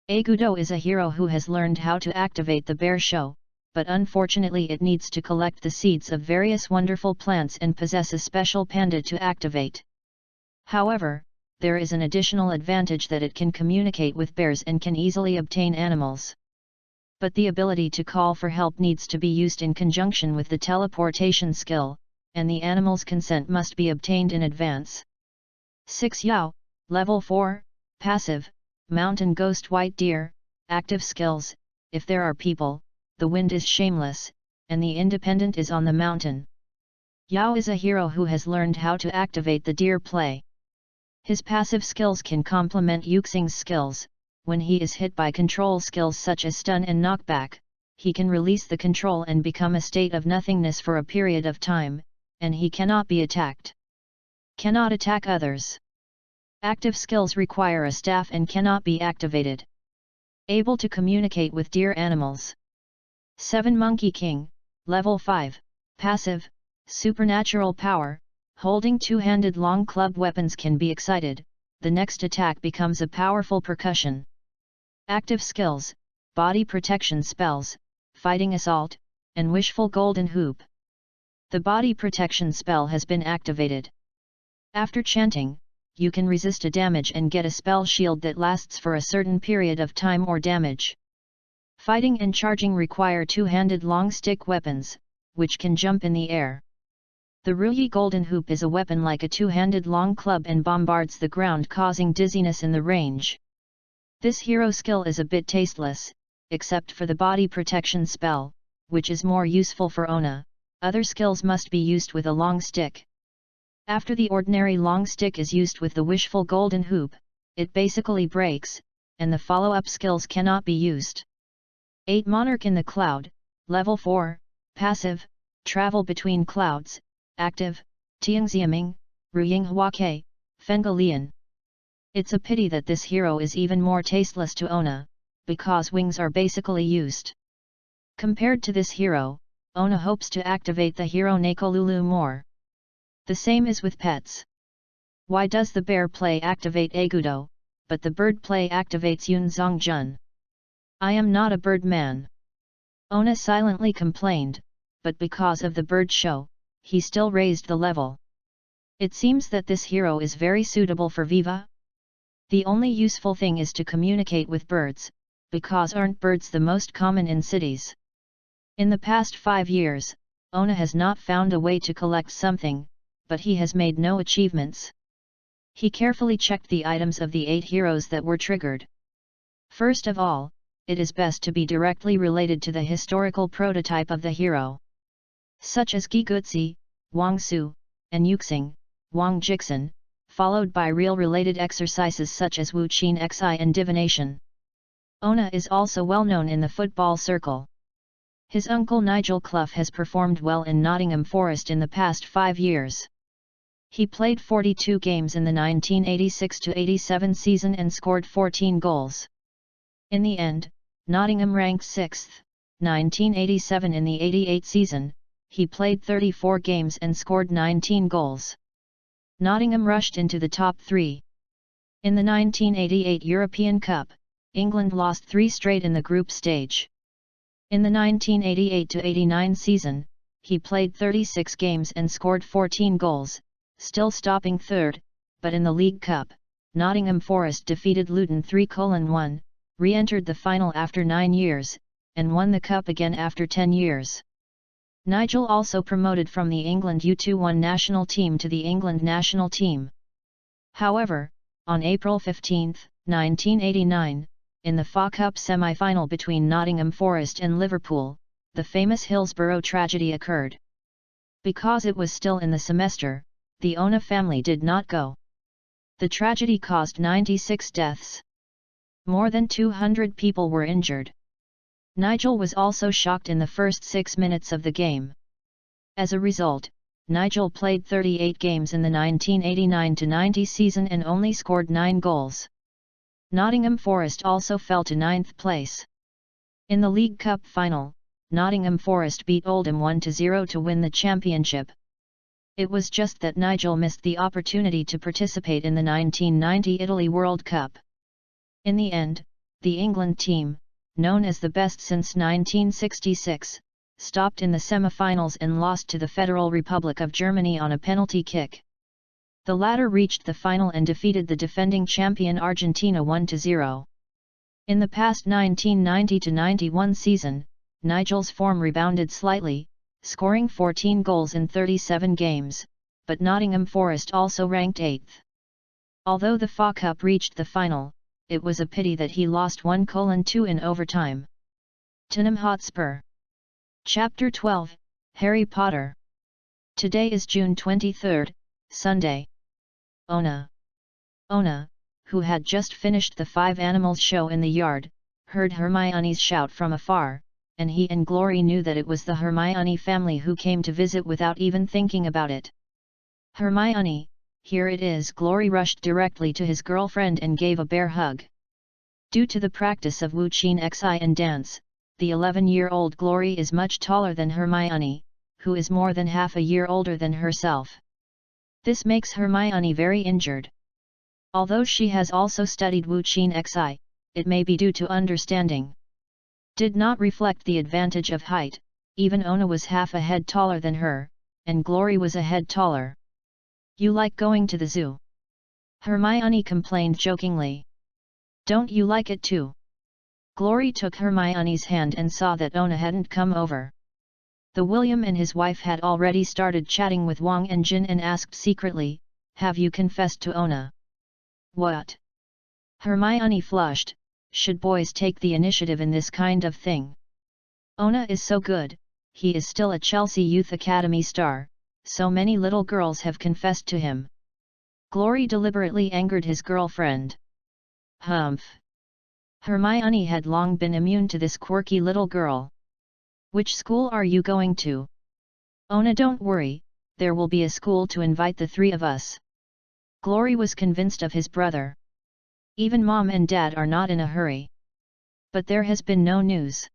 A: Agudo is a hero who has learned how to activate the bear show, but unfortunately it needs to collect the seeds of various wonderful plants and possess a special panda to activate. However, there is an additional advantage that it can communicate with bears and can easily obtain animals. But the ability to call for help needs to be used in conjunction with the teleportation skill, and the animal's consent must be obtained in advance. 6 Yao, Level 4, Passive, Mountain Ghost White Deer, Active Skills, if there are people, the wind is shameless, and the independent is on the mountain. Yao is a hero who has learned how to activate the deer play. His passive skills can complement Yuxing's skills. When he is hit by control skills such as stun and knockback, he can release the control and become a state of nothingness for a period of time, and he cannot be attacked. Cannot attack others. Active skills require a staff and cannot be activated. Able to communicate with deer animals. 7 Monkey King, Level 5, Passive, Supernatural Power, holding two-handed long club weapons can be excited, the next attack becomes a powerful percussion. Active skills, Body Protection Spells, Fighting Assault, and Wishful Golden Hoop. The Body Protection spell has been activated. After chanting, you can resist a damage and get a spell shield that lasts for a certain period of time or damage. Fighting and charging require two-handed long stick weapons, which can jump in the air. The Ruyi Golden Hoop is a weapon like a two-handed long club and bombards the ground, causing dizziness in the range. This hero skill is a bit tasteless, except for the body protection spell, which is more useful for Ona. Other skills must be used with a long stick. After the ordinary long stick is used with the wishful golden hoop, it basically breaks, and the follow-up skills cannot be used. 8 Monarch in the Cloud, Level 4, Passive, Travel between clouds, Active, Tiangxiaming, Ruying Huake, Fengalian. It's a pity that this hero is even more tasteless to Ona, because wings are basically used. Compared to this hero, Ona hopes to activate the hero Nakolulu more. The same is with pets. Why does the bear play activate Agudo, but the bird play activates Yun Zongjun? I am not a bird man. Ona silently complained, but because of the bird show, he still raised the level. It seems that this hero is very suitable for Viva. The only useful thing is to communicate with birds, because aren't birds the most common in cities? In the past 5 years, Ona has not found a way to collect something, but he has made no achievements. He carefully checked the items of the 8 heroes that were triggered. First of all, it is best to be directly related to the historical prototype of the hero, such as Gigutsi, Wang Su, and Yuxing, Wang Jixin, followed by real related exercises such as Wu Qin Xi and divination. Ona is also well known in the football circle. His uncle Nigel Clough has performed well in Nottingham Forest in the past 5 years. He played 42 games in the 1986-87 season and scored 14 goals. In the end, Nottingham ranked 6th, 1987 in the 88 season, he played 34 games and scored 19 goals. Nottingham rushed into the top 3. In the 1988 European Cup, England lost 3 straight in the group stage. In the 1988-89 season, he played 36 games and scored 14 goals, still stopping 3rd, but in the League Cup, Nottingham Forest defeated Luton 3-1, re-entered the final after 9 years, and won the cup again after 10 years. Nigel also promoted from the England U21 national team to the England national team. However, on April 15, 1989, in the FA Cup semi-final between Nottingham Forest and Liverpool, the famous Hillsborough tragedy occurred. Because it was still in the semester, the Ona family did not go. The tragedy caused 96 deaths. More than 200 people were injured. Nigel was also shocked in the first 6 minutes of the game. As a result, Nigel played 38 games in the 1989-90 season and only scored 9 goals. Nottingham Forest also fell to 9th place. In the League Cup final, Nottingham Forest beat Oldham 1-0 to win the championship. It was just that Nigel missed the opportunity to participate in the 1990 Italy World Cup. In the end, the England team, known as the best since 1966, stopped in the semi-finals and lost to the Federal Republic of Germany on a penalty kick. The latter reached the final and defeated the defending champion Argentina 1-0. In the past 1990-91 season, Nigel's form rebounded slightly, scoring 14 goals in 37 games, but Nottingham Forest also ranked 8th. Although the FA Cup reached the final, it was a pity that he lost 1-2 in overtime. Tottenham Hotspur. Chapter 12, Harry Potter. Today is June 23, Sunday. Ona, who had just finished the 5 Animals show in the yard, heard Hermione's shout from afar, and he and Glory knew that it was the Hermione family who came to visit without even thinking about it. Hermione, here it is. Glory rushed directly to his girlfriend and gave a bear hug. Due to the practice of Wuqin Xi and dance, the 11-year-old Glory is much taller than Hermione, who is more than half a year older than herself. This makes Hermione very injured. Although she has also studied Wuqin Xi, it may be due to understanding. Did not reflect the advantage of height. Even Ona was half a head taller than her, and Glory was a head taller. You like going to the zoo? Hermione complained jokingly. Don't you like it too? Glory took Hermione's hand and saw that Ona hadn't come over. The William and his wife had already started chatting with Wang and Jin and asked secretly, "Have you confessed to Ona?" What? Hermione flushed. Should boys take the initiative in this kind of thing? Ona is so good, he is still a Chelsea Youth Academy star, so many little girls have confessed to him. Glory deliberately angered his girlfriend. Humph! Hermione had long been immune to this quirky little girl. Which school are you going to? Ona, don't worry, there will be a school to invite the 3 of us. Glory was convinced of his brother. Even Mom and Dad are not in a hurry. But there has been no news.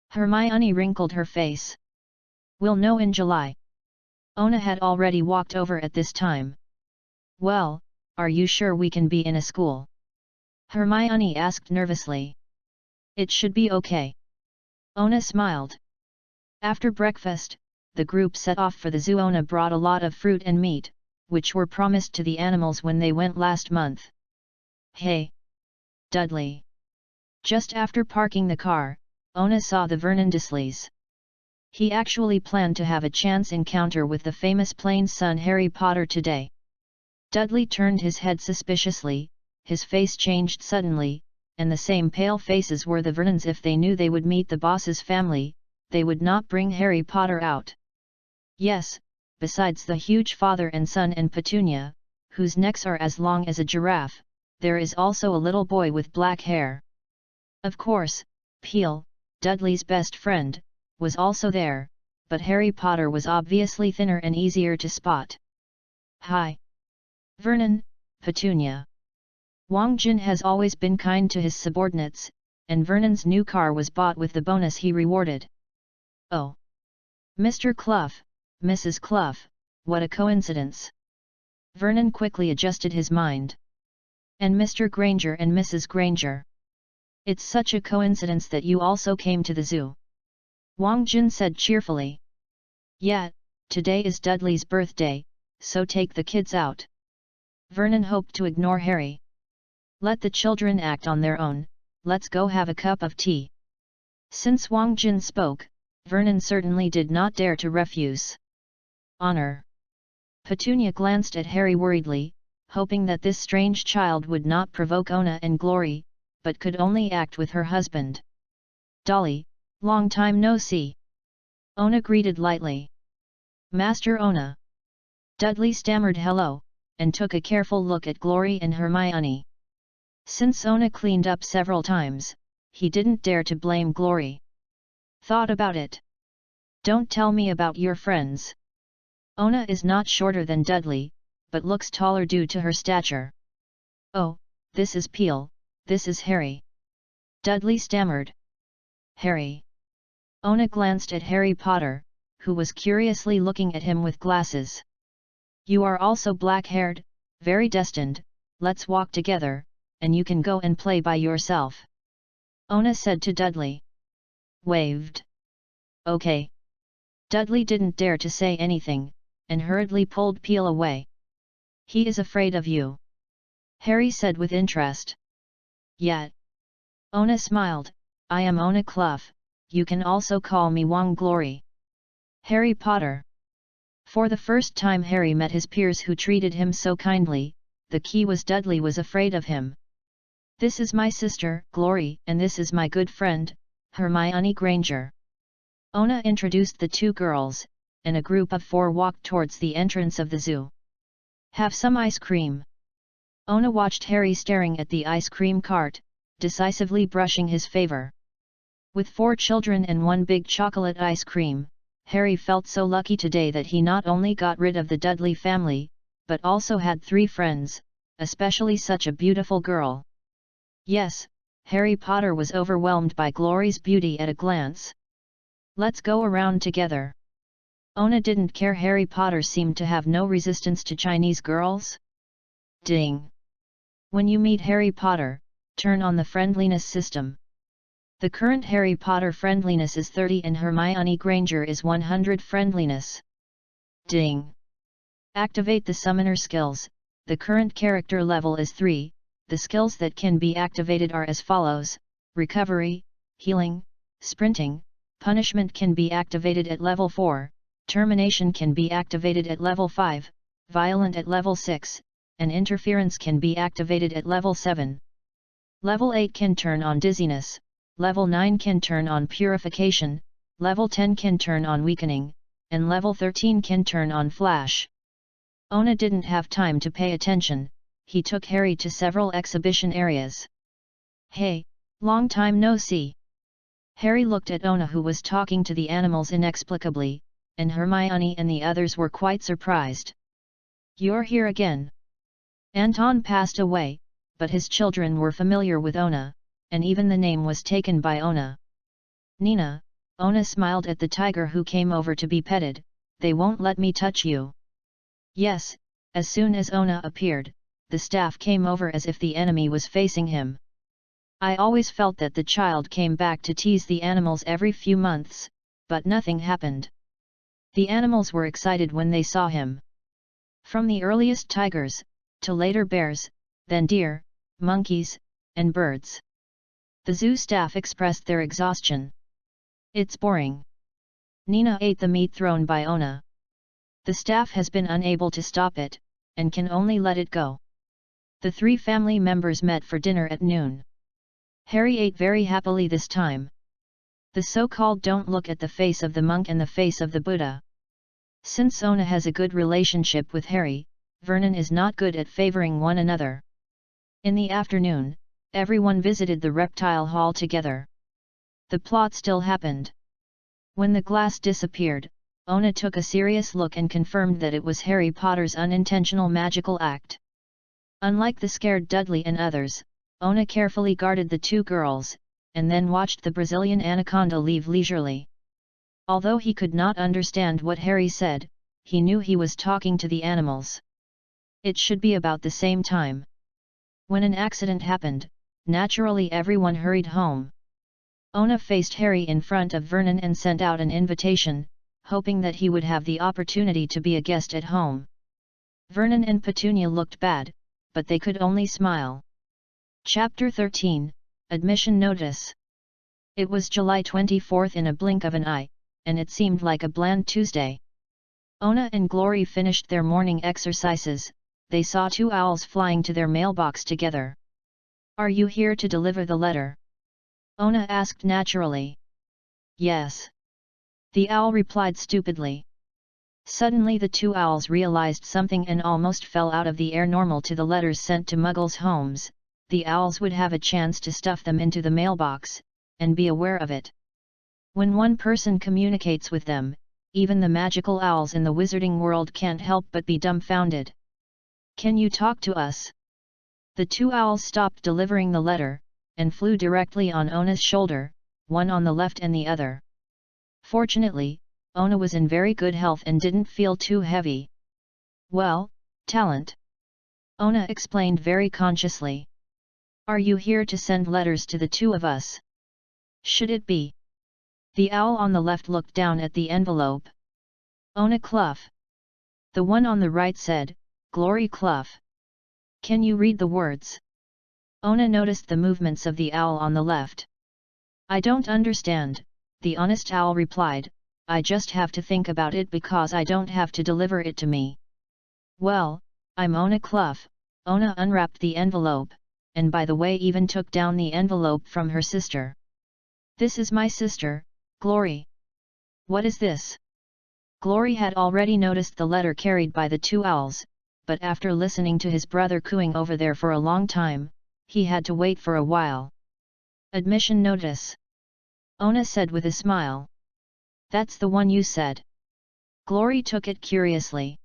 A: Hermione wrinkled her face. We'll know in July. Ona had already walked over at this time. Well, are you sure we can be in a school? Hermione asked nervously. It should be okay. Ona smiled. After breakfast, the group set off for the zoo. Ona brought a lot of fruit and meat, which were promised to the animals when they went last month. Hey! Dudley! Just after parking the car, Ona saw the Vernon Dursleys. He actually planned to have a chance encounter with the famous plain son Harry Potter today. Dudley turned his head suspiciously, his face changed suddenly, and the same pale faces were the Vernons. If they knew they would meet the boss's family, they would not bring Harry Potter out. Yes, besides the huge father and son and Petunia, whose necks are as long as a giraffe, there is also a little boy with black hair. Of course, Peel, Dudley's best friend, was also there, but Harry Potter was obviously thinner and easier to spot. Hi! Vernon, Petunia. Wang Jin has always been kind to his subordinates, and Vernon's new car was bought with the bonus he rewarded. Oh! Mr. Clough, Mrs. Clough, what a coincidence! Vernon quickly adjusted his mind. And Mr. Granger and Mrs. Granger. It's such a coincidence that you also came to the zoo. Wang Jin said cheerfully. Yeah, today is Dudley's birthday, so take the kids out. Vernon hoped to ignore Harry. Let the children act on their own, let's go have a cup of tea. Since Wang Jin spoke, Vernon certainly did not dare to refuse. Honor. Petunia glanced at Harry worriedly, hoping that this strange child would not provoke Ona and Glory, but could only act with her husband. Dolly, long time no see. Ona greeted lightly. Master Ona. Dudley stammered hello, and took a careful look at Glory and Hermione. Since Ona cleaned up several times, he didn't dare to blame Glory. Thought about it. Don't tell me about your friends. Ona is not shorter than Dudley, but looks taller due to her stature. Oh, this is Peel, this is Harry. Dudley stammered. Harry. Ona glanced at Harry Potter, who was curiously looking at him with glasses. You are also black-haired, very destined, let's walk together, and you can go and play by yourself. Ona said to Dudley. Waved. Okay. Dudley didn't dare to say anything, and hurriedly pulled Peel away. He is afraid of you. Harry said with interest. Yet. Ona smiled, I am Ona Clough, you can also call me Wong Glory. Harry Potter. For the first time Harry met his peers who treated him so kindly. The key was Dudley was afraid of him. This is my sister, Glory, and this is my good friend, Hermione Granger. Ona introduced the two girls, and a group of 4 walked towards the entrance of the zoo. Have some ice cream. Ona watched Harry staring at the ice cream cart, decisively brushing his favor. With 4 children and 1 big chocolate ice cream, Harry felt so lucky today that he not only got rid of the Dudley family, but also had 3 friends, especially such a beautiful girl. Yes, Harry Potter was overwhelmed by Glory's beauty at a glance. Let's go around together. Ona didn't care. Harry Potter seemed to have no resistance to Chinese girls. Ding! When you meet Harry Potter, turn on the friendliness system. The current Harry Potter friendliness is 30 and Hermione Granger is 100 friendliness. Ding! Activate the summoner skills. The current character level is 3, the skills that can be activated are as follows: recovery, healing, sprinting, punishment can be activated at level 4, termination can be activated at level 5, violent at level 6, and interference can be activated at level 7. Level 8 can turn on dizziness, level 9 can turn on purification, level 10 can turn on weakening, and level 13 can turn on flash. Ona didn't have time to pay attention, he took Harry to several exhibition areas. Hey, long time no see. Harry looked at Ona, who was talking to the animals inexplicably, and Hermione and the others were quite surprised. You're here again. Anton passed away, but his children were familiar with Ona, and even the name was taken by Ona. Nina, Ona smiled at the tiger who came over to be petted, they won't let me touch you. Yes, as soon as Ona appeared, the staff came over as if the enemy was facing him. I always felt that the child came back to tease the animals every few months, but nothing happened. The animals were excited when they saw him. From the earliest tigers, to later bears, then deer, monkeys, and birds. The zoo staff expressed their exhaustion. It's boring. Nina ate the meat thrown by Ona. The staff has been unable to stop it, and can only let it go. The 3 family members met for dinner at noon. Harry ate very happily this time. The so-called don't look at the face of the monk and the face of the Buddha. Since Ona has a good relationship with Harry, Vernon is not good at favoring one another. In the afternoon, everyone visited the reptile hall together. The plot still happened. When the glass disappeared, Ona took a serious look and confirmed that it was Harry Potter's unintentional magical act. Unlike the scared Dudley and others, Ona carefully guarded the 2 girls, and then watched the Brazilian anaconda leave leisurely. Although he could not understand what Harry said, he knew he was talking to the animals. It should be about the same time. When an accident happened, naturally everyone hurried home. Ona faced Harry in front of Vernon and sent out an invitation, hoping that he would have the opportunity to be a guest at home. Vernon and Petunia looked bad, but they could only smile. Chapter 13, Admission Notice. It was July 24th in a blink of an eye, and it seemed like a bland Tuesday. Ona and Glory finished their morning exercises. They saw 2 owls flying to their mailbox together. Are you here to deliver the letter? Ona asked naturally. Yes. The owl replied stupidly. Suddenly the 2 owls realized something and almost fell out of the air. Normal to the letters sent to Muggles' homes, the owls would have a chance to stuff them into the mailbox, and be aware of it. When one person communicates with them, even the magical owls in the wizarding world can't help but be dumbfounded. Can you talk to us? The 2 owls stopped delivering the letter, and flew directly on Ona's shoulder. one on the left and the other. Fortunately, Ona was in very good health and didn't feel too heavy. Well, talent. Ona explained very consciously. Are you here to send letters to the two of us? Should it be? The owl on the left looked down at the envelope. Ona Clough. The one on the right said, Glory Clough. Can you read the words? Ona noticed the movements of the owl on the left. I don't understand, the honest owl replied, I just have to think about it because I don't have to deliver it to me. Well, I'm Ona Clough. Ona unwrapped the envelope, and by the way even took down the envelope from her sister. This is my sister, Glory. What is this? Glory had already noticed the letter carried by the two owls, but after listening to his brother cooing over there for a long time, he had to wait for a while. Admission notice. Ona said with a smile. That's the one you said. Glory took it curiously.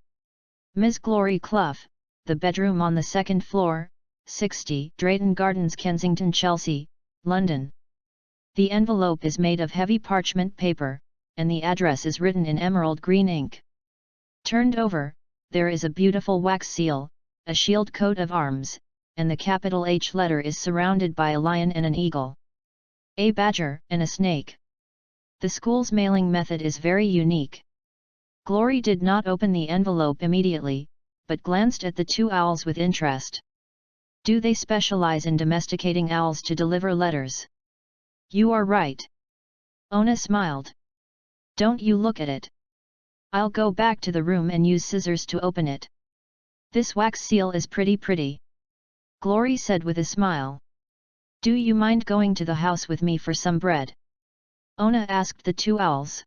A: Ms. Glory Clough, the bedroom on the second floor, 60 Drayton Gardens, Kensington, Chelsea, London. The envelope is made of heavy parchment paper, and the address is written in emerald green ink. Turned over, there is a beautiful wax seal, a shield coat of arms, and the capital H letter is surrounded by a lion and an eagle, a badger and a snake. The school's mailing method is very unique. Glory did not open the envelope immediately, but glanced at the two owls with interest. Do they specialize in domesticating owls to deliver letters? You are right. Ona smiled. Don't you look at it. I'll go back to the room and use scissors to open it. This wax seal is pretty. Glory said with a smile. Do you mind going to the house with me for some bread? Ona asked the two owls.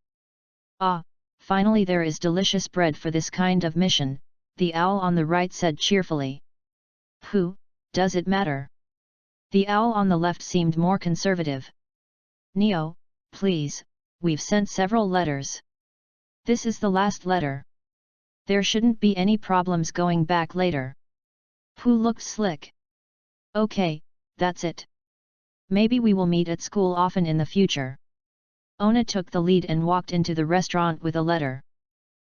A: Ah, finally there is delicious bread for this kind of mission, the owl on the right said cheerfully. Pooh, does it matter? The owl on the left seemed more conservative. Neo, please, we've sent several letters. This is the last letter. There shouldn't be any problems going back later. Pooh looked slick. Okay, that's it. Maybe we will meet at school often in the future. Ona took the lead and walked into the restaurant with a letter.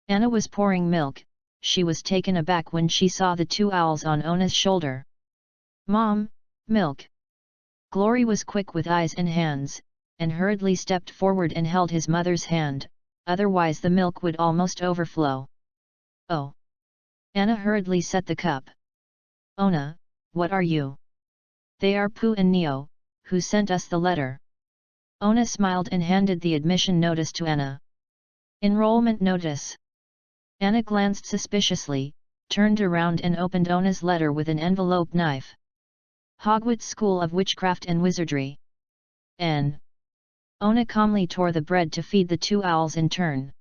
A: Anna was pouring milk. She was taken aback when she saw the two owls on Ona's shoulder. Mom, milk. Glory was quick with eyes and hands, and hurriedly stepped forward and held his mother's hand, otherwise the milk would almost overflow. Oh! Anna hurriedly set the cup. Ona, what are you? They are Pooh and Neo, who sent us the letter. Ona smiled and handed the admission notice to Anna. Enrollment notice. Anna glanced suspiciously, turned around and opened Ona's letter with an envelope knife. Hogwarts School of Witchcraft and Wizardry. N. Ona calmly tore the bread to feed the two owls in turn.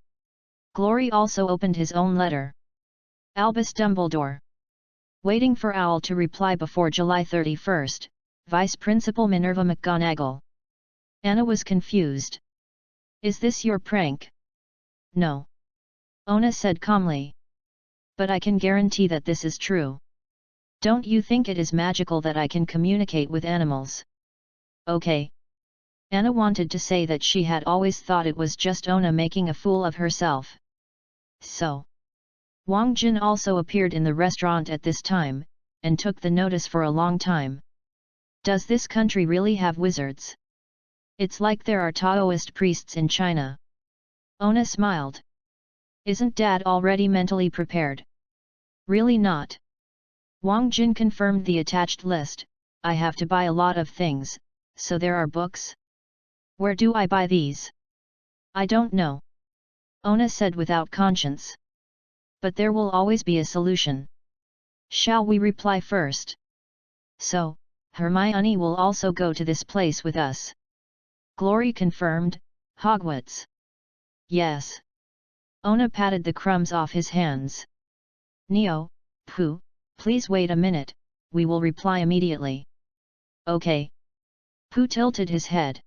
A: Glory also opened his own letter. Albus Dumbledore. Waiting for Owl to reply before July 31st, Vice Principal Minerva McGonagall. Anna was confused. Is this your prank? No. Ona said calmly. But I can guarantee that this is true. Don't you think it is magical that I can communicate with animals? Okay. Anna wanted to say that she had always thought it was just Ona making a fool of herself. So. Wang Jin also appeared in the restaurant at this time, and took the notice for a long time. Does this country really have wizards? It's like there are Taoist priests in China. Ona smiled. Isn't Dad already mentally prepared? Really not. Wang Jin confirmed the attached list. I have to buy a lot of things, so there are books? Where do I buy these? I don't know. Ona said without conscience. But there will always be a solution. Shall we reply first? So, Hermione will also go to this place with us. Glory confirmed, Hogwarts. Yes. Ona patted the crumbs off his hands. Neo, Pooh, please wait a minute, we will reply immediately. Okay. Pooh tilted his head.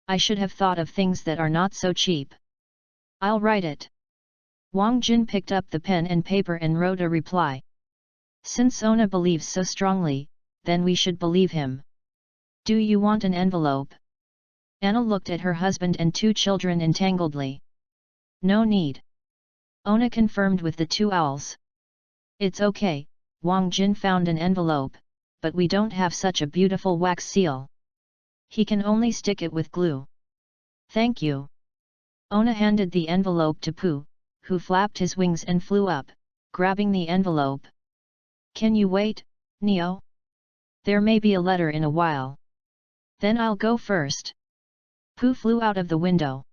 A: I should have thought of things that are not so cheap. I'll write it. Wang Jin picked up the pen and paper and wrote a reply. Since Ona believes so strongly, then we should believe him. Do you want an envelope? Anna looked at her husband and two children entangledly. No need. Ona confirmed with the two owls. It's okay, Wang Jin found an envelope, but we don't have such a beautiful wax seal. He can only stick it with glue. Thank you. Ona handed the envelope to Pooh, who flapped his wings and flew up, grabbing the envelope. Can you wait, Neo? There may be a letter in a while. Then I'll go first. Pooh flew out of the window.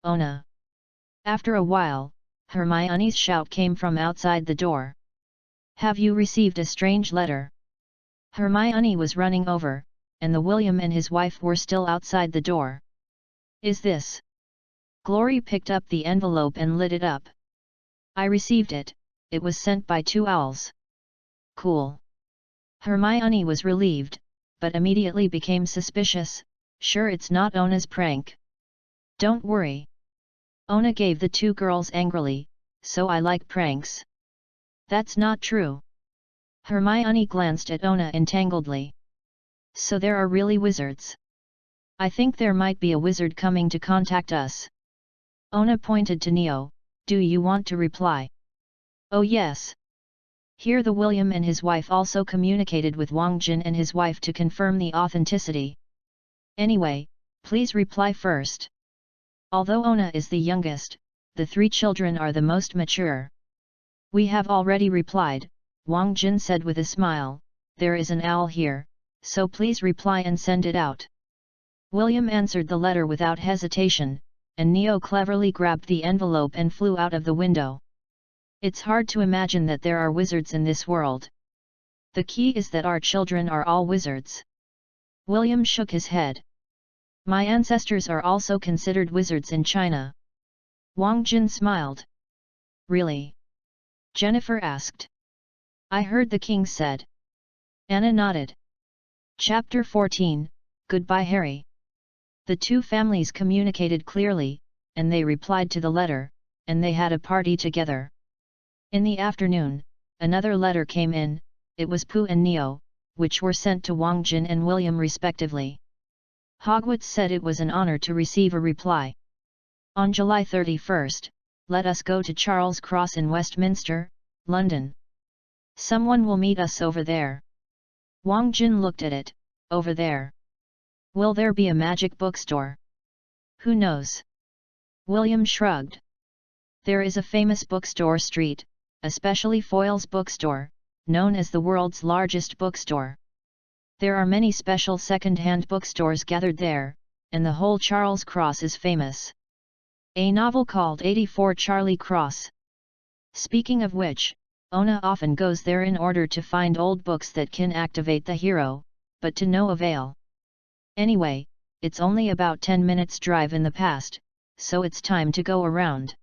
A: Ona. After a while, Hermione's shout came from outside the door. Have you received a strange letter? Hermione was running over, and the William and his wife were still outside the door. Is this? Glory picked up the envelope and lit it up. I received it, it was sent by two owls. Cool. Hermione was relieved, but immediately became suspicious, sure it's not Ona's prank. Don't worry. Ona gave the two girls angrily, so I like pranks. That's not true. Hermione glanced at Ona entangledly. So there are really wizards. I think there might be a wizard coming to contact us. Ona pointed to Neo, do you want to reply? Oh yes. Here the William and his wife also communicated with Wang Jin and his wife to confirm the authenticity. Anyway, please reply first. Although Ona is the youngest, the three children are the most mature. We have already replied, Wang Jin said with a smile, there is an owl here, so please reply and send it out. William answered the letter without hesitation, and Neo cleverly grabbed the envelope and flew out of the window. It's hard to imagine that there are wizards in this world. The key is that our children are all wizards. William shook his head. My ancestors are also considered wizards in China. Wang Jin smiled. Really? Jennifer asked. I heard the king said. Anna nodded. Chapter 14, Goodbye Harry. The two families communicated clearly, and they replied to the letter, and they had a party together. In the afternoon, another letter came in, it was Pooh and Neo, which were sent to Wang Jin and William respectively. Hogwarts said it was an honor to receive a reply. On July 31st, let us go to Charles Cross in Westminster, London. Someone will meet us over there. Wang Jin looked at it, over there. Will there be a magic bookstore? Who knows? William shrugged. There is a famous bookstore street, especially Foyle's bookstore, known as the world's largest bookstore. There are many special second-hand bookstores gathered there, and the whole Charles Cross is famous. A novel called 84 Charlie Cross. Speaking of which, Ona often goes there in order to find old books that can activate the hero, but to no avail. Anyway, it's only about 10 minutes drive in the past, so it's time to go around.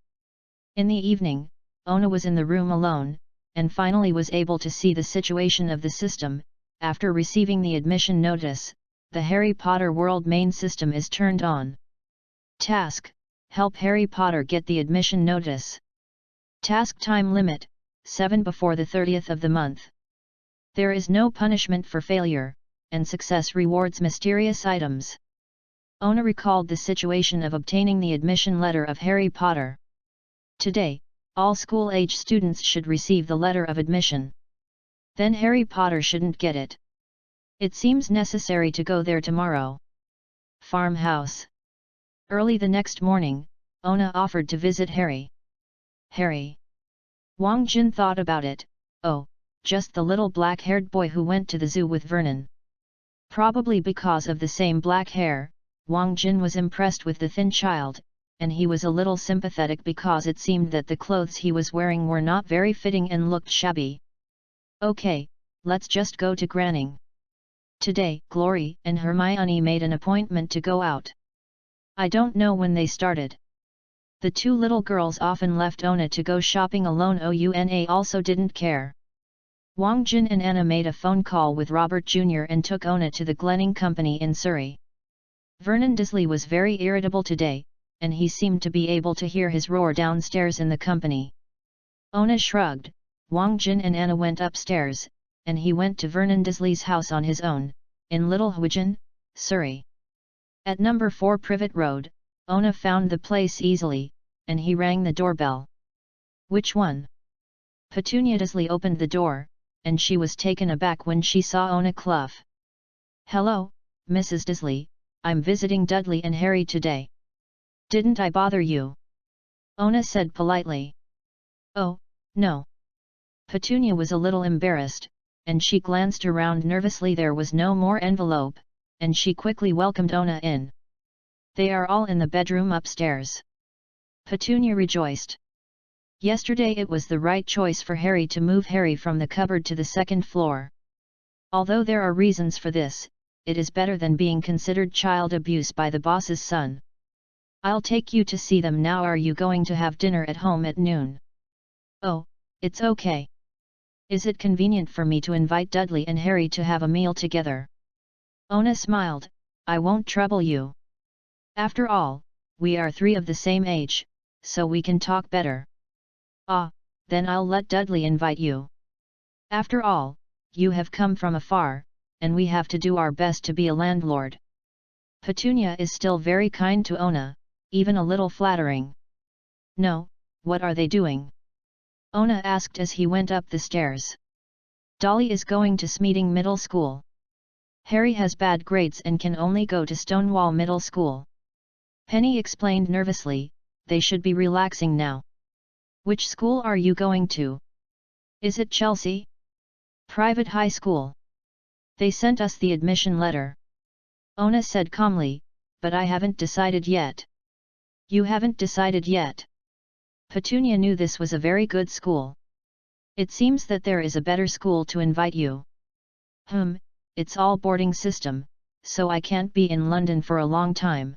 A: In the evening, Ona was in the room alone, and finally was able to see the situation of the system. After receiving the admission notice, the Harry Potter World main system is turned on. Task: help Harry Potter get the admission notice. Task time limit: 7 before the 30th of the month. There is no punishment for failure, and success rewards mysterious items. Ona recalled the situation of obtaining the admission letter of Harry Potter. Today, all school-age students should receive the letter of admission. Then Harry Potter shouldn't get it. It seems necessary to go there tomorrow. Farmhouse. Early the next morning, Ona offered to visit Harry. Harry. Wang Jin thought about it. Oh, just the little black-haired boy who went to the zoo with Vernon. Probably because of the same black hair, Wang Jin was impressed with the thin child, and he was a little sympathetic because it seemed that the clothes he was wearing were not very fitting and looked shabby. Okay, let's just go to Granning. Today, Glory and Hermione made an appointment to go out. I don't know when they started. The two little girls often left Ona to go shopping alone. Ona also didn't care. Wang Jin and Anna made a phone call with Robert Jr. and took Ona to the Glenning Company in Surrey. Vernon Disley was very irritable today, and he seemed to be able to hear his roar downstairs in the company. Ona shrugged. Wang Jin and Anna went upstairs, and he went to Vernon Disley's house on his own, in Little Huijan, Surrey. At number 4 Privet Road, Ona found the place easily, and he rang the doorbell. Which one? Petunia Disley opened the door, and she was taken aback when she saw Ona Clough. Hello, Mrs. Disley, I'm visiting Dudley and Harry today. Didn't I bother you? Ona said politely. Oh, no. Petunia was a little embarrassed, and she glanced around nervously. There was no more envelope, and she quickly welcomed Ona in. They are all in the bedroom upstairs. Petunia rejoiced. Yesterday it was the right choice for Harry to move Harry from the cupboard to the second floor. Although there are reasons for this, it is better than being considered child abuse by the boss's son. I'll take you to see them now. Are you going to have dinner at home at noon? Oh, it's okay. Is it convenient for me to invite Dudley and Harry to have a meal together? Ona smiled. I won't trouble you. After all, we are 3 of the same age, so we can talk better. Ah, then I'll let Dudley invite you. After all, you have come from afar, and we have to do our best to be a landlord. Petunia is still very kind to Ona, even a little flattering. No, what are they doing? Ona asked as he went up the stairs. Dolly is going to Smeating Middle School. Harry has bad grades and can only go to Stonewall Middle School. Penny explained nervously, they should be relaxing now. Which school are you going to? Is it Chelsea? Private high school. They sent us the admission letter. Ona said calmly, but I haven't decided yet. You haven't decided yet? Petunia knew this was a very good school. It seems that there is a better school to invite you. It's all boarding system, so I can't be in London for a long time.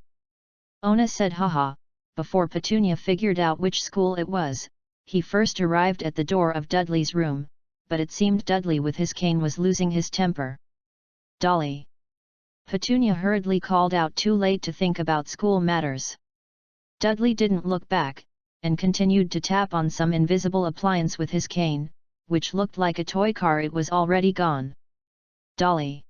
A: Ona said haha, before Petunia figured out which school it was. He first arrived at the door of Dudley's room, but it seemed Dudley with his cane was losing his temper. Dolly! Petunia hurriedly called out, too late to think about school matters. Dudley didn't look back, and continued to tap on some invisible appliance with his cane, which looked like a toy car. It was already gone. Dolly!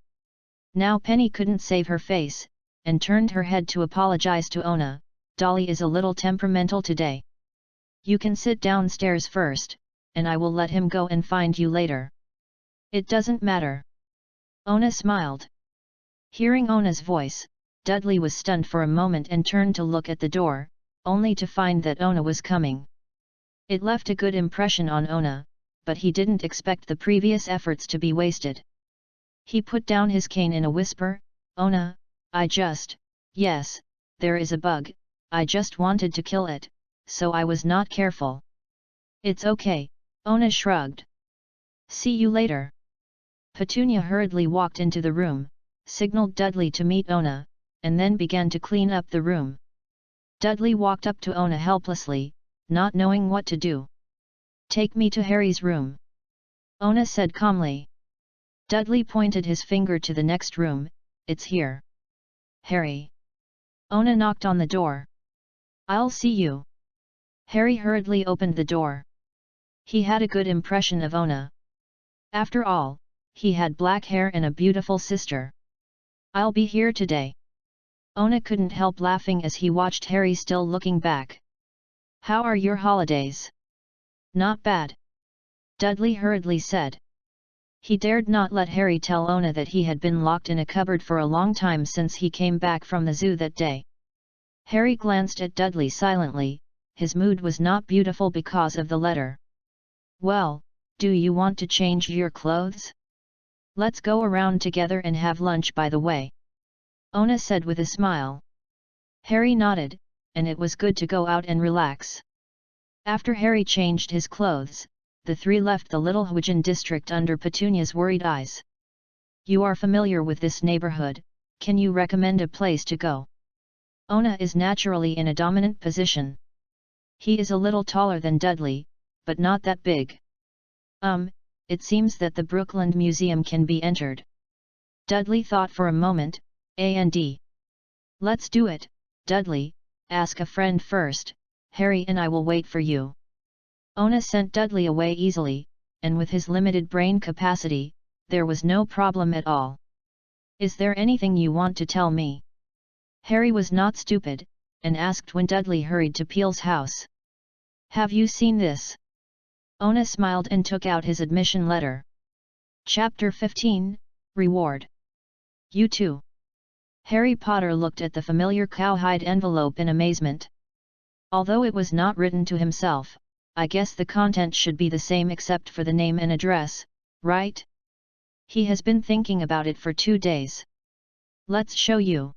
A: Now Penny couldn't save her face, and turned her head to apologize to Ona. Dolly is a little temperamental today. You can sit downstairs first, and I will let him go and find you later. It doesn't matter. Ona smiled. Hearing Ona's voice, Dudley was stunned for a moment and turned to look at the door, only to find that Ona was coming. It left a good impression on Ona, but he didn't expect the previous efforts to be wasted. He put down his cane in a whisper, Ona, yes, there is a bug, I just wanted to kill it, so I was not careful. It's okay, Ona shrugged. See you later. Petunia hurriedly walked into the room, signaled Dudley to meet Ona, and then began to clean up the room. Dudley walked up to Ona helplessly, not knowing what to do. Take me to Harry's room. Ona said calmly. Dudley pointed his finger to the next room, it's here. Harry. Ona knocked on the door. I'll see you. Harry hurriedly opened the door. He had a good impression of Ona. After all, he had black hair and a beautiful sister. I'll be here today. Ona couldn't help laughing as he watched Harry still looking back. How are your holidays? Not bad. Dudley hurriedly said. He dared not let Harry tell Ona that he had been locked in a cupboard for a long time since he came back from the zoo that day. Harry glanced at Dudley silently. His mood was not beautiful because of the letter. Well, do you want to change your clothes? Let's go around together and have lunch by the way. Ona said with a smile. Harry nodded, and it was good to go out and relax. After Harry changed his clothes, the 3 left the little Huijin district under Petunia's worried eyes. You are familiar with this neighborhood, can you recommend a place to go? Ona is naturally in a dominant position. He is a little taller than Dudley, but not that big. It seems that the Brookland Museum can be entered. Dudley thought for a moment, A&D. Let's do it, Dudley, ask a friend first, Harry and I will wait for you. Ona sent Dudley away easily, and with his limited brain capacity, there was no problem at all. Is there anything you want to tell me? Harry was not stupid, and asked when Dudley hurried to Peel's house. "Have you seen this?" Ona smiled and took out his admission letter. Chapter 15, Reward. "You too?" Harry Potter looked at the familiar cowhide envelope in amazement. Although it was not written to himself, I guess the content should be the same except for the name and address, right? He has been thinking about it for 2 days. "Let's show you."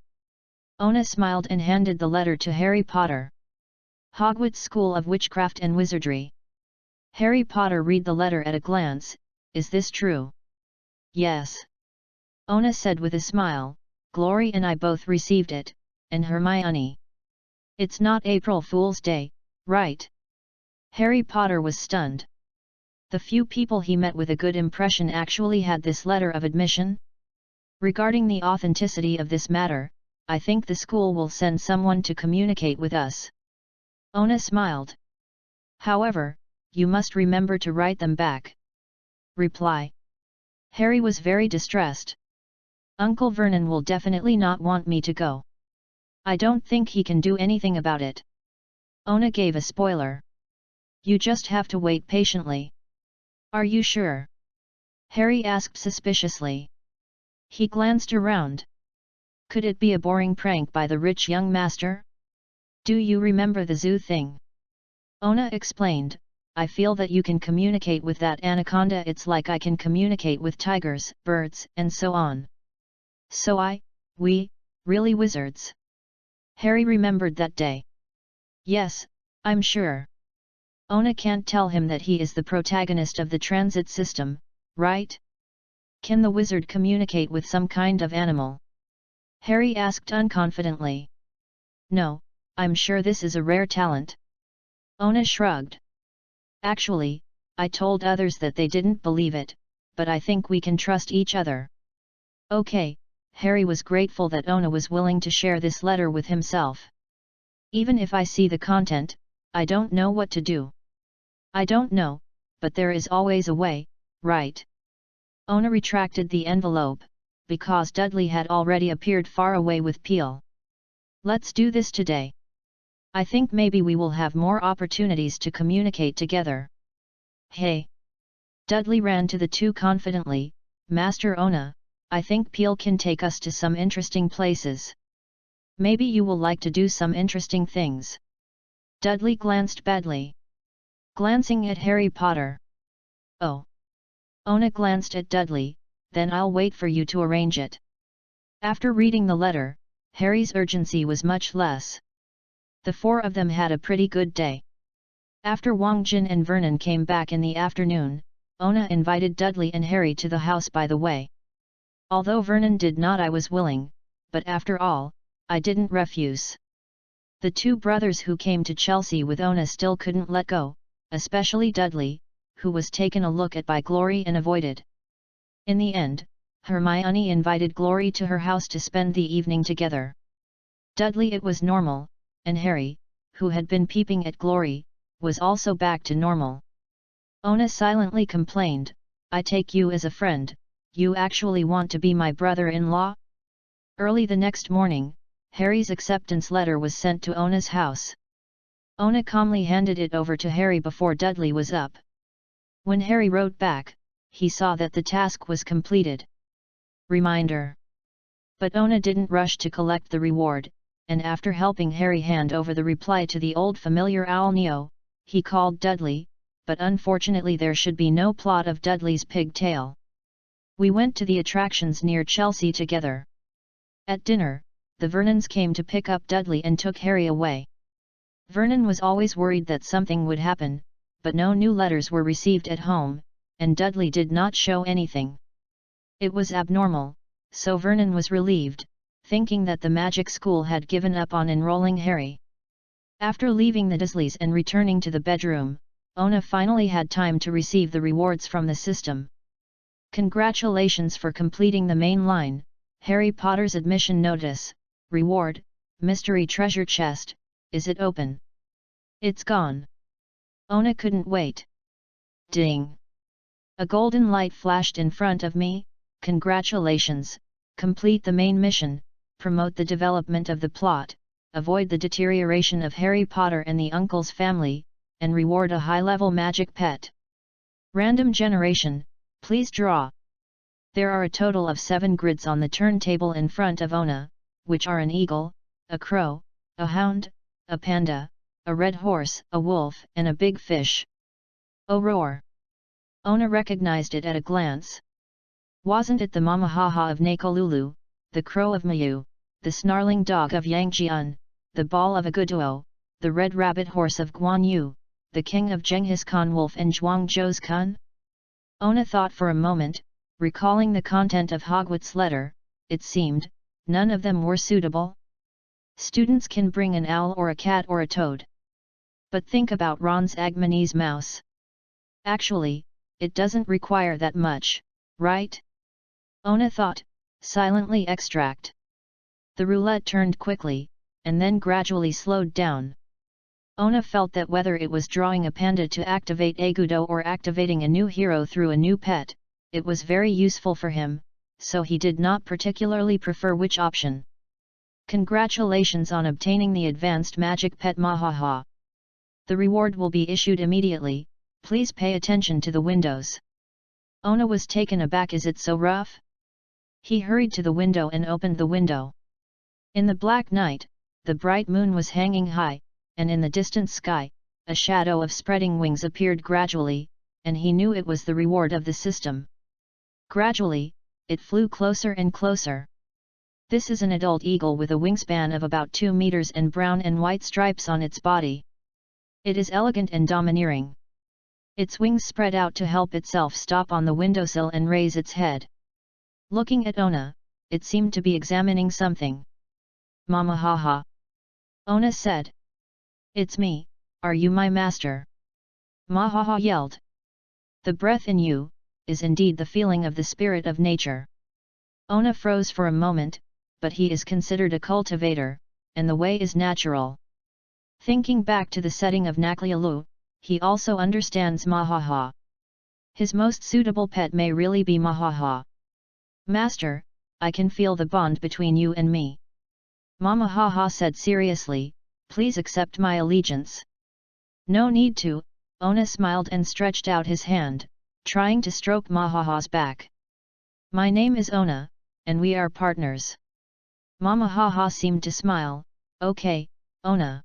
A: Ona smiled and handed the letter to Harry Potter. Hogwarts School of Witchcraft and Wizardry. Harry Potter read the letter at a glance. "Is this true?" "Yes." Ona said with a smile, "Glory and I both received it, and Hermione. It's not April Fool's Day, right?" Harry Potter was stunned. The few people he met with a good impression actually had this letter of admission. "Regarding the authenticity of this matter, I think the school will send someone to communicate with us." Ona smiled. "However, you must remember to write them back." Reply. Harry was very distressed. "Uncle Vernon will definitely not want me to go. I don't think he can do anything about it." Ona gave a spoiler. "You just have to wait patiently." "Are you sure?" Harry asked suspiciously. He glanced around. Could it be a boring prank by the rich young master? "Do you remember the zoo thing?" Ona explained, "I feel that you can communicate with that anaconda. It's like I can communicate with tigers, birds, and so on." "So we, really wizards?" Harry remembered that day. "Yes, I'm sure." Ona can't tell him that he is the protagonist of the transit system, right? "Can the wizard communicate with some kind of animal?" Harry asked unconfidently. "No, I'm sure this is a rare talent." Ona shrugged. "Actually, I told others that they didn't believe it, but I think we can trust each other." Okay, Harry was grateful that Ona was willing to share this letter with himself. "Even if I see the content, I don't know what to do." "I don't know, but there is always a way, right?" Ona retracted the envelope, because Dudley had already appeared far away with Peel. "Let's do this today. I think maybe we will have more opportunities to communicate together." "Hey!" Dudley ran to the two confidently, "Master Ona, I think Peel can take us to some interesting places. Maybe you will like to do some interesting things." Dudley glanced badly. Glancing at Harry Potter. "Oh." Ona glanced at Dudley, "Then I'll wait for you to arrange it." After reading the letter, Harry's urgency was much less. The four of them had a pretty good day. After Wang Jin and Vernon came back in the afternoon, Ona invited Dudley and Harry to the house by the way. Although Vernon did not, I was willing, but after all, I didn't refuse. The two brothers who came to Chelsea with Ona still couldn't let go, especially Dudley, who was taken a look at by Glory and avoided. In the end, Hermione invited Glory to her house to spend the evening together. Dudley it was normal, and Harry, who had been peeping at Glory, was also back to normal. Ona silently complained, "I take you as a friend, you actually want to be my brother-in-law?" Early the next morning, Harry's acceptance letter was sent to Ona's house. Ona calmly handed it over to Harry before Dudley was up. When Harry wrote back, he saw that the task was completed. Reminder. But Ona didn't rush to collect the reward, and after helping Harry hand over the reply to the old familiar Owl Neo, he called Dudley, but unfortunately there should be no plot of Dudley's pigtail. "We went to the attractions near Chelsea together." At dinner, the Vernons came to pick up Dudley and took Harry away. Vernon was always worried that something would happen, but no new letters were received at home, and Dudley did not show anything. It was abnormal, so Vernon was relieved, thinking that the magic school had given up on enrolling Harry. After leaving the Dursleys and returning to the bedroom, Ona finally had time to receive the rewards from the system. "Congratulations for completing the main line, Harry Potter's admission notice, reward, mystery treasure chest, is it open?" "It's gone." Ona couldn't wait. Ding! A golden light flashed in front of me. "Congratulations, complete the main mission, promote the development of the plot, avoid the deterioration of Harry Potter and the uncle's family, and reward a high-level magic pet. Random generation, please draw. There are a total of 7 grids on the turntable in front of Ona, which are an eagle, a crow, a hound, a panda, a red horse, a wolf, and a big fish. Oh roar! Ona recognized it at a glance. Wasn't it the Mamahaha of Nakolulu, the crow of Mayu, the snarling dog of Yangjian, the ball of Aguduo, the red rabbit horse of Guanyu, the king of Genghis Khan wolf and Zhuangzhou's Kun? Ona thought for a moment, recalling the content of Hogwarts' letter. It seemed, none of them were suitable. Students can bring an owl or a cat or a toad. But think about Ron's Agmanese mouse. Actually, it doesn't require that much, right? Ona thought, silently extract. The roulette turned quickly, and then gradually slowed down. Ona felt that whether it was drawing a panda to activate Agudo or activating a new hero through a new pet, it was very useful for him, so he did not particularly prefer which option. Congratulations on obtaining the advanced magic pet Mahaha. The reward will be issued immediately, please pay attention to the windows. Ona was taken aback. Is it so rough? He hurried to the window and opened the window. In the black night, the bright moon was hanging high, and in the distant sky, a shadow of spreading wings appeared gradually, and he knew it was the reward of the system. Gradually, it flew closer and closer. This is an adult eagle with a wingspan of about 2 meters and brown and white stripes on its body. It is elegant and domineering. Its wings spread out to help itself stop on the windowsill and raise its head. Looking at Ona, it seemed to be examining something. Mamahaha. Ona said. It's me, are you my master? Mahaha yelled. The breath in you, is indeed the feeling of the spirit of nature. Ona froze for a moment, but he is considered a cultivator, and the way is natural. Thinking back to the setting of Naklialu, he also understands Mahaha. His most suitable pet may really be Mahaha. Master, I can feel the bond between you and me. Mamahaha said seriously, please accept my allegiance. No need to, Ona smiled and stretched out his hand, trying to stroke Mahaha's back. My name is Ona, and we are partners. Mamahaha seemed to smile, okay, Ona.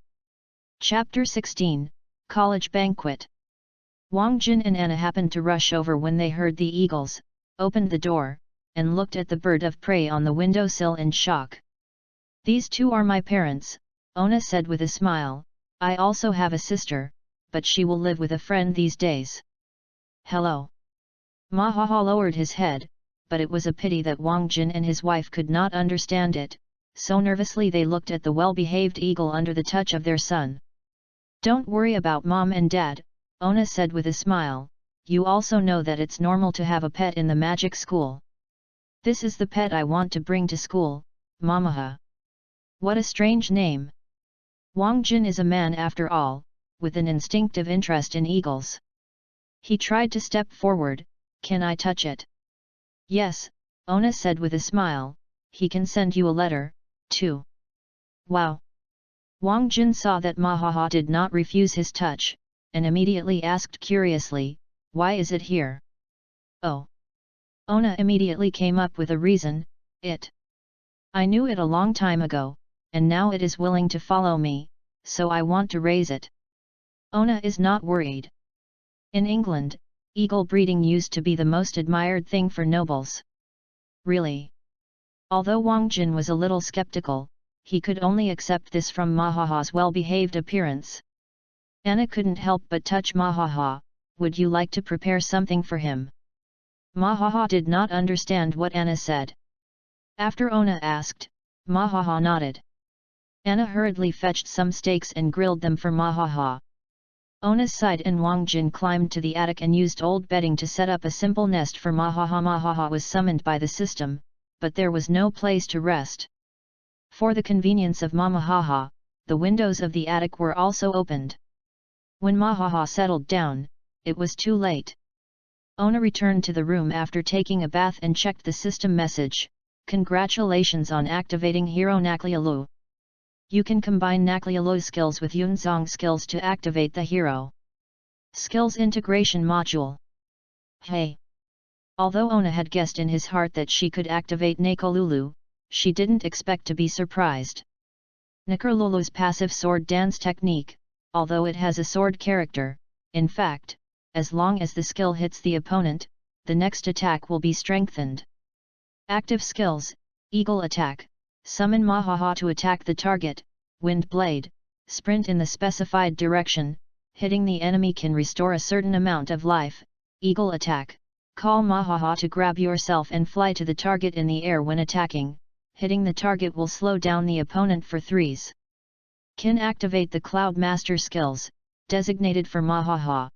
A: Chapter 16, College Banquet. Wang Jin and Anna happened to rush over when they heard the eagles, opened the door, and looked at the bird of prey on the windowsill in shock. These two are my parents, Ona said with a smile. I also have a sister, but she will live with a friend these days. Hello. Mahaha lowered his head, but it was a pity that Wang Jin and his wife could not understand it, so nervously they looked at the well-behaved eagle under the touch of their son. Don't worry about mom and dad, Ona said with a smile, you also know that it's normal to have a pet in the magic school. This is the pet I want to bring to school, Mamaha. What a strange name. Wang Jin is a man after all, with an instinctive interest in eagles. He tried to step forward. Can I touch it? Yes, Ona said with a smile, he can send you a letter, too. Wow! Wang Jin saw that Mahaha did not refuse his touch, and immediately asked curiously, why is it here? Oh! Ona immediately came up with a reason, I knew it a long time ago, and now it is willing to follow me, so I want to raise it. Ona is not worried. In England, eagle breeding used to be the most admired thing for nobles. Really? Although Wang Jin was a little skeptical, he could only accept this from Mahaha's well-behaved appearance. Anna couldn't help but touch Mahaha. Would you like to prepare something for him? Mahaha did not understand what Anna said. After Ona asked, Mahaha nodded. Anna hurriedly fetched some steaks and grilled them for Mahaha. Ona sighed and Wang Jin climbed to the attic and used old bedding to set up a simple nest for Mahaha. Mahaha was summoned by the system, but there was no place to rest. For the convenience of Mamahaha, the windows of the attic were also opened. When Mahaha settled down, it was too late. Ona returned to the room after taking a bath and checked the system message. Congratulations on activating Hero Naklialu. You can combine Naklialu skills with Yunzong skills to activate the hero. Skills Integration Module. Hey! Although Ona had guessed in his heart that she could activate Nakolulu, she didn't expect to be surprised. Nakolulu's passive sword dance technique, although it has a sword character, in fact, as long as the skill hits the opponent, the next attack will be strengthened. Active skills, Eagle Attack, summon Mahaha to attack the target, Wind Blade, sprint in the specified direction, hitting the enemy can restore a certain amount of life, Eagle Attack, call Mahaha to grab yourself and fly to the target in the air when attacking, hitting the target will slow down the opponent for threes. Can activate the Cloud Master skills, designated for Mahaha.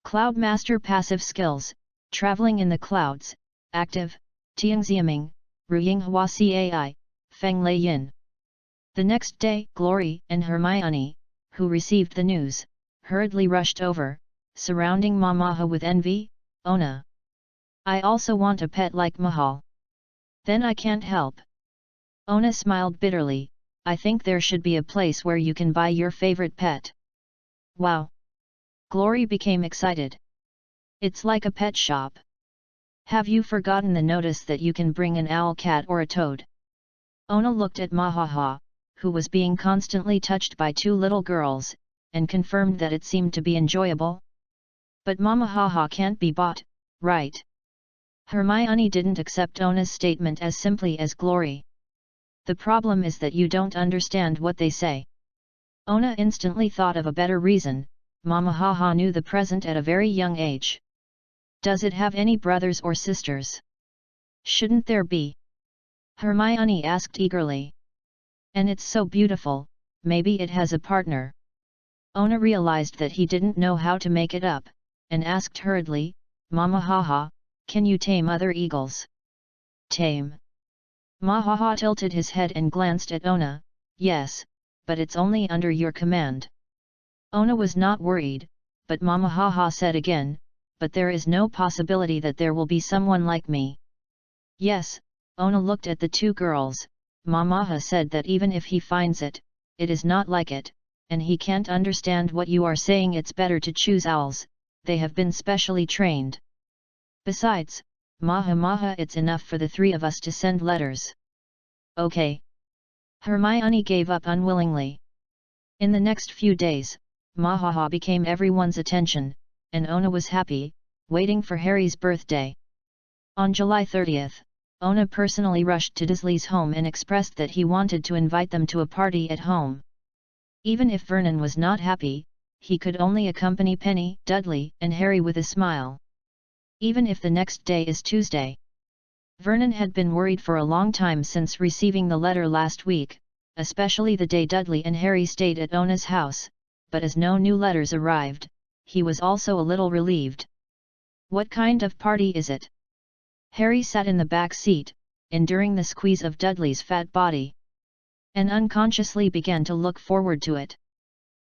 A: Cloud Master passive skills, traveling in the clouds, active, Tiangxiaming, Ruyinghua Cai, Feng Lei Yin. The next day, Glory and Hermione, who received the news, hurriedly rushed over, surrounding Mamaha with envy. Ona, I also want a pet like Mahal. Then I can't help. Ona smiled bitterly, I think there should be a place where you can buy your favorite pet. Wow! Glory became excited. It's like a pet shop. Have you forgotten the notice that you can bring an owl cat or a toad? Ona looked at Mahaha, who was being constantly touched by two little girls, and confirmed that it seemed to be enjoyable. But Mamahaha can't be bought, right? Hermione didn't accept Ona's statement as simply as Glory. The problem is that you don't understand what they say. Ona instantly thought of a better reason. Mamahaha knew the present at a very young age. Does it have any brothers or sisters? Shouldn't there be? Hermione asked eagerly. And it's so beautiful, maybe it has a partner. Ona realized that he didn't know how to make it up, and asked hurriedly, Mamahaha, can you tame other eagles? Tame? Mahaha tilted his head and glanced at Ona, yes, but it's only under your command. Ona was not worried, but Mamahaha said again, but there is no possibility that there will be someone like me. Yes, Ona looked at the two girls. Mamaha said that even if he finds it, it is not like it, and he can't understand what you are saying. It's better to choose owls, they have been specially trained. Besides, Maha, it's enough for the three of us to send letters. Okay. Hermione gave up unwillingly. In the next few days, Mahaha became everyone's attention, and Ona was happy, waiting for Harry's birthday. On July 30th, Ona personally rushed to Dursley's home and expressed that he wanted to invite them to a party at home. Even if Vernon was not happy, he could only accompany Penny, Dudley, and Harry with a smile. Even if the next day is Tuesday. Vernon had been worried for a long time since receiving the letter last week, especially the day Dudley and Harry stayed at Ona's house, but as no new letters arrived, he was also a little relieved. What kind of party is it? Harry sat in the back seat, enduring the squeeze of Dudley's fat body, and unconsciously began to look forward to it.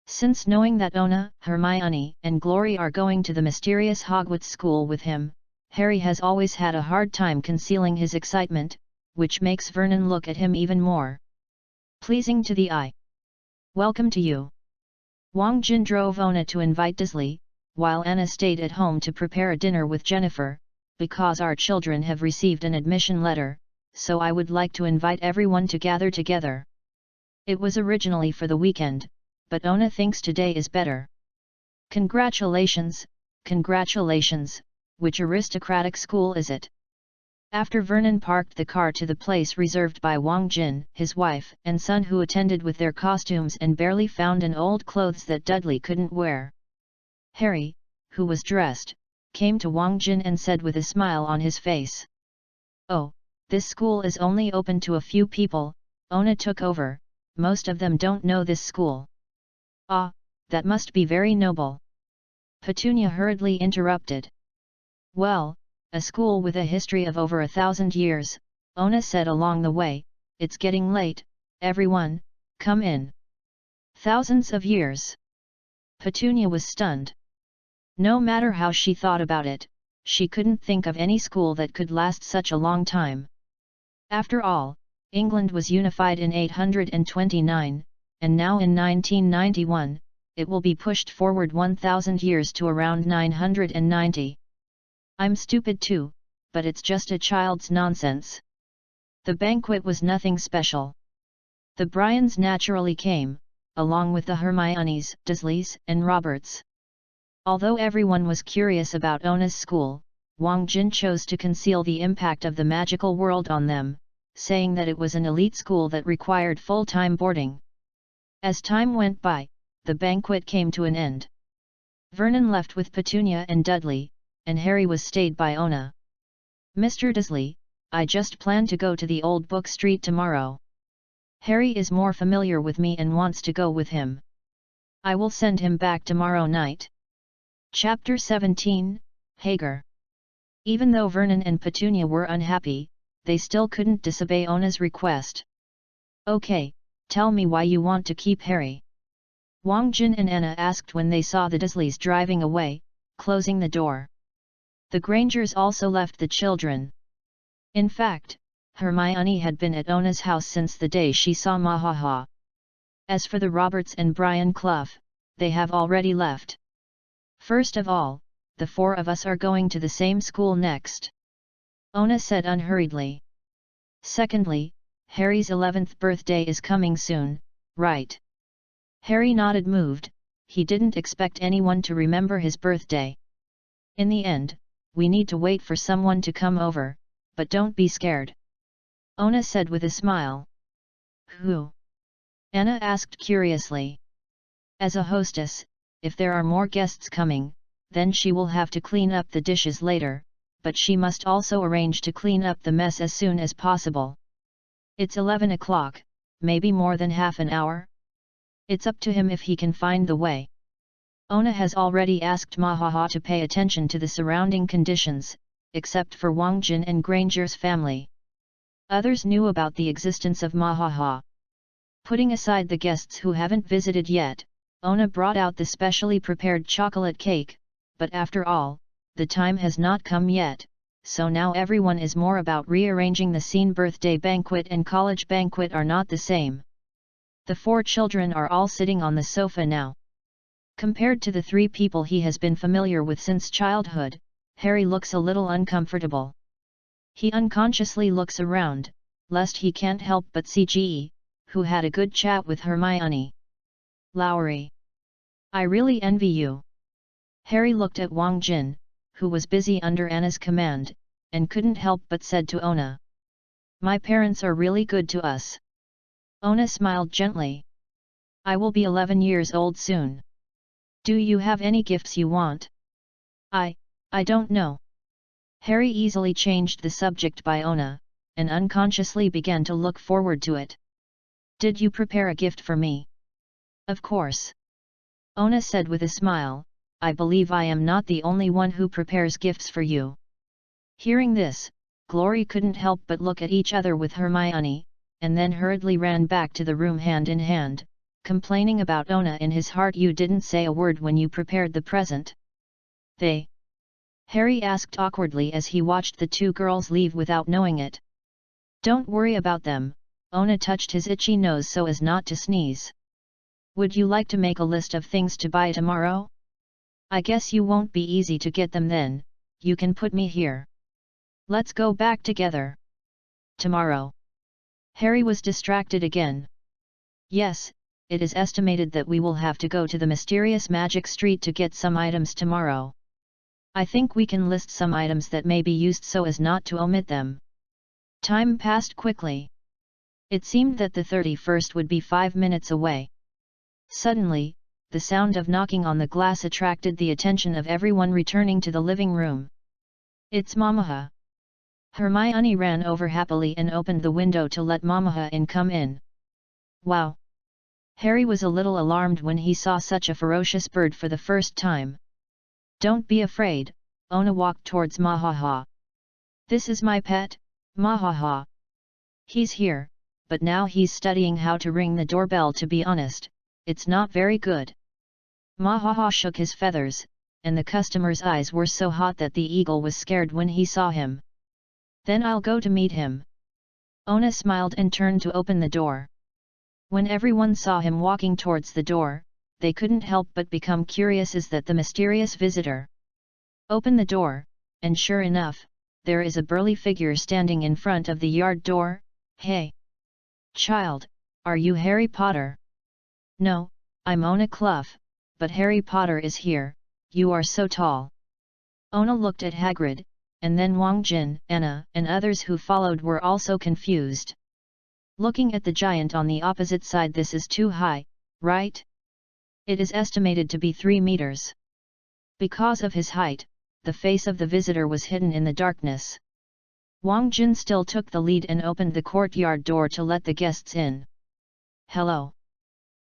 A: Since knowing that Ona, Hermione, and Glory are going to the mysterious Hogwarts school with him, Harry has always had a hard time concealing his excitement, which makes Vernon look at him even more pleasing to the eye. Welcome to you. Wang Jin drove Ona to invite Dursley, while Anna stayed at home to prepare a dinner with Jennifer. Because our children have received an admission letter, so I would like to invite everyone to gather together. It was originally for the weekend, but Ona thinks today is better. Congratulations, congratulations, which aristocratic school is it? After Vernon parked the car to the place reserved by Wang Jin, his wife and son who attended with their costumes and barely found an old clothes that Dudley couldn't wear. Harry, who was dressed, came to Wang Jin and said with a smile on his face. Oh, this school is only open to a few people, Ona took over, most of them don't know this school. Ah, that must be very noble. Petunia hurriedly interrupted. Well, a school with a history of over 1,000 years, Ona said along the way, it's getting late, everyone, come in. Thousands of years. Petunia was stunned. No matter how she thought about it, she couldn't think of any school that could last such a long time. After all, England was unified in 829, and now in 1991, it will be pushed forward 1,000 years to around 990. I'm stupid too, but it's just a child's nonsense. The banquet was nothing special. The Bryans naturally came, along with the Hermiones, Dursleys, and Roberts. Although everyone was curious about Ona's school, Wang Jin chose to conceal the impact of the magical world on them, saying that it was an elite school that required full-time boarding. As time went by, the banquet came to an end. Vernon left with Petunia and Dudley, and Harry was stayed by Ona. Mr. Dursley, I just plan to go to the old book street tomorrow. Harry is more familiar with me and wants to go with him. I will send him back tomorrow night. Chapter 17, Hagar. Even though Vernon and Petunia were unhappy, they still couldn't disobey Ona's request. Okay, tell me why you want to keep Harry. Wang Jin and Anna asked when they saw the Dursleys driving away, closing the door. The Grangers also left the children. In fact, Hermione had been at Ona's house since the day she saw Mahaha. As for the Roberts and Brian Clough, they have already left. First of all, the four of us are going to the same school next. Ona said unhurriedly. Secondly, Harry's 11th birthday is coming soon, right? Harry nodded moved, he didn't expect anyone to remember his birthday. In the end, we need to wait for someone to come over, but don't be scared. Ona said with a smile. Who? Anna asked curiously. As a hostess, if there are more guests coming, then she will have to clean up the dishes later, but she must also arrange to clean up the mess as soon as possible. It's 11 o'clock, maybe more than half an hour? It's up to him if he can find the way. Ona has already asked Mahaha to pay attention to the surrounding conditions, except for Wang Jin and Granger's family. Others knew about the existence of Mahaha. Putting aside the guests who haven't visited yet, Ona brought out the specially prepared chocolate cake, but after all, the time has not come yet, so now everyone is more about rearranging the scene. Birthday banquet and college banquet are not the same. The four children are all sitting on the sofa now. Compared to the three people he has been familiar with since childhood, Harry looks a little uncomfortable. He unconsciously looks around, lest he can't help but see G.E., who had a good chat with Hermione. Lowry. I really envy you. Harry looked at Wang Jin, who was busy under Anna's command, and couldn't help but said to Ona. My parents are really good to us. Ona smiled gently. I will be 11 years old soon. Do you have any gifts you want? I don't know. Harry easily changed the subject by Ona, and unconsciously began to look forward to it. Did you prepare a gift for me? Of course. Ona said with a smile, I believe I am not the only one who prepares gifts for you. Hearing this, Glory couldn't help but look at each other with Hermione, and then hurriedly ran back to the room hand in hand, complaining about Ona in his heart. You didn't say a word when you prepared the present. They? Harry asked awkwardly as he watched the two girls leave without knowing it. Don't worry about them, Ona touched his itchy nose so as not to sneeze. Would you like to make a list of things to buy tomorrow? I guess you won't be easy to get them then, you can put me here. Let's go back together. Tomorrow. Harry was distracted again. Yes, it is estimated that we will have to go to the mysterious magic street to get some items tomorrow. I think we can list some items that may be used so as not to omit them. Time passed quickly. It seemed that the 31st would be 5 minutes away. Suddenly, the sound of knocking on the glass attracted the attention of everyone returning to the living room. It's Mamaha. Hermione ran over happily and opened the window to let Mamaha in. Come in. Wow! Harry was a little alarmed when he saw such a ferocious bird for the first time. Don't be afraid, Ona walked towards Mahaha. This is my pet, Mahaha. He's here, but now he's studying how to ring the doorbell. To be honest, it's not very good. Mahaha shook his feathers, and the customer's eyes were so hot that the eagle was scared when he saw him. Then I'll go to meet him. Ona smiled and turned to open the door. When everyone saw him walking towards the door, they couldn't help but become curious. Is that the mysterious visitor? Open the door, and sure enough, there is a burly figure standing in front of the yard door. Hey! Child, are you Harry Potter? No, I'm Ona Clough, but Harry Potter is here, you are so tall. Ona looked at Hagrid, and then Wang Jin, Anna, and others who followed were also confused. Looking at the giant on the opposite side, this is too high, right? It is estimated to be 3 meters. Because of his height, the face of the visitor was hidden in the darkness. Wang Jin still took the lead and opened the courtyard door to let the guests in. Hello.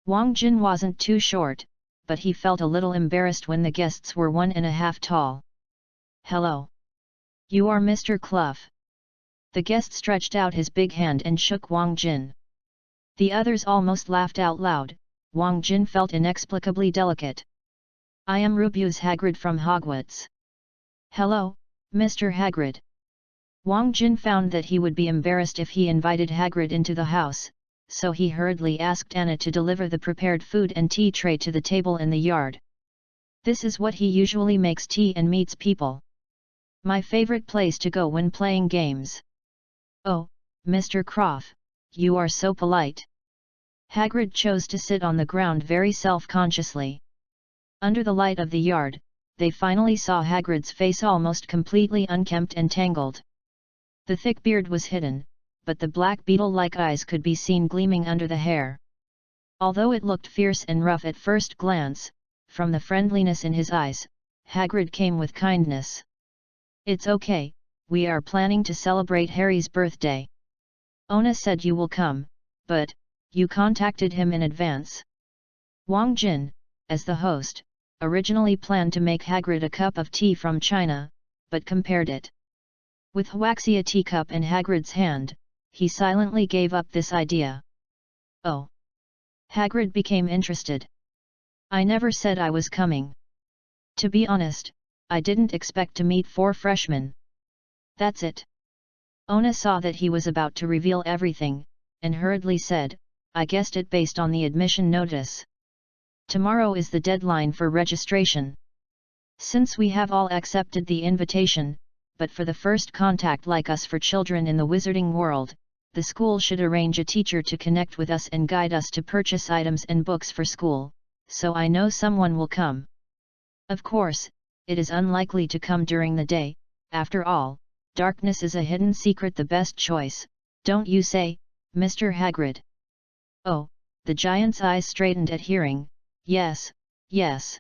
A: Wang Jin wasn't too short, but he felt a little embarrassed when the guests were 1.5 tall. Hello. You are Mr. Clough. The guest stretched out his big hand and shook Wang Jin. The others almost laughed out loud. Wang Jin felt inexplicably delicate. I am Rubeus Hagrid from Hogwarts. Hello, Mr. Hagrid. Wang Jin found that he would be embarrassed if he invited Hagrid into the house, so he hurriedly asked Anna to deliver the prepared food and tea tray to the table in the yard. This is what he usually makes tea and meets people. My favorite place to go when playing games. Oh, Mr. Croft, you are so polite. Hagrid chose to sit on the ground very self-consciously. Under the light of the yard, they finally saw Hagrid's face almost completely unkempt and tangled. The thick beard was hidden, but the black beetle-like eyes could be seen gleaming under the hair. Although it looked fierce and rough at first glance, from the friendliness in his eyes, Hagrid came with kindness. It's okay, we are planning to celebrate Harry's birthday. Ona said you will come, but, you contacted him in advance. Wang Jin, as the host, originally planned to make Hagrid a cup of tea from China, but compared it with Huaxia teacup in Hagrid's hand, he silently gave up this idea. Oh! Hagrid became interested. I never said I was coming. To be honest, I didn't expect to meet 4 freshmen. That's it. Ona saw that he was about to reveal everything, and hurriedly said, I guessed it based on the admission notice. Tomorrow is the deadline for registration. Since we have all accepted the invitation, but for the first contact like us for children in the wizarding world, the school should arrange a teacher to connect with us and guide us to purchase items and books for school, so I know someone will come. Of course, it is unlikely to come during the day, after all, darkness is a hidden secret. The best choice, don't you say, Mr. Hagrid? Oh, the giant's eyes straightened at hearing, yes, yes.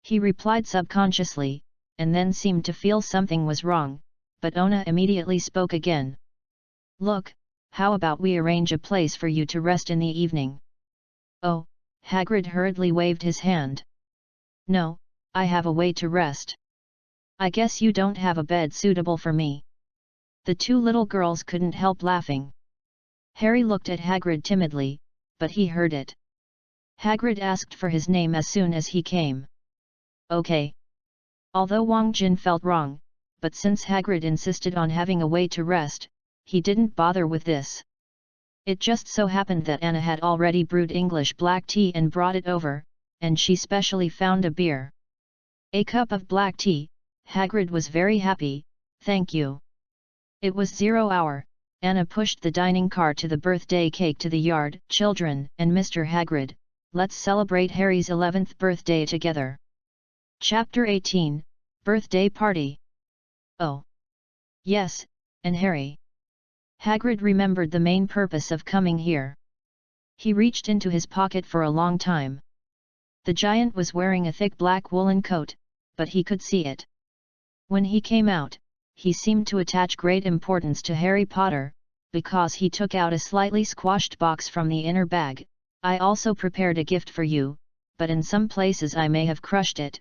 A: He replied subconsciously, and then seemed to feel something was wrong, but Ona immediately spoke again. Look, how about we arrange a place for you to rest in the evening? Oh, Hagrid hurriedly waved his hand. No, I have a way to rest. I guess you don't have a bed suitable for me. The 2 little girls couldn't help laughing. Harry looked at Hagrid timidly, but he heard it. Hagrid asked for his name as soon as he came. Okay. Although Wang Jin felt wrong, but since Hagrid insisted on having a way to rest, he didn't bother with this. It just so happened that Anna had already brewed English black tea and brought it over, and she specially found a beer. A cup of black tea. Hagrid was very happy, thank you. It was 0 hour, Anna pushed the dining car to the birthday cake to the yard. Children and Mr. Hagrid, let's celebrate Harry's 11th birthday together. Chapter 18, Birthday Party. Oh! Yes, and Harry. Hagrid remembered the main purpose of coming here. He reached into his pocket for a long time. The giant was wearing a thick black woolen coat, but he could see it. When he came out, he seemed to attach great importance to Harry Potter, because he took out a slightly squashed box from the inner bag. I also prepared a gift for you, but in some places I may have crushed it,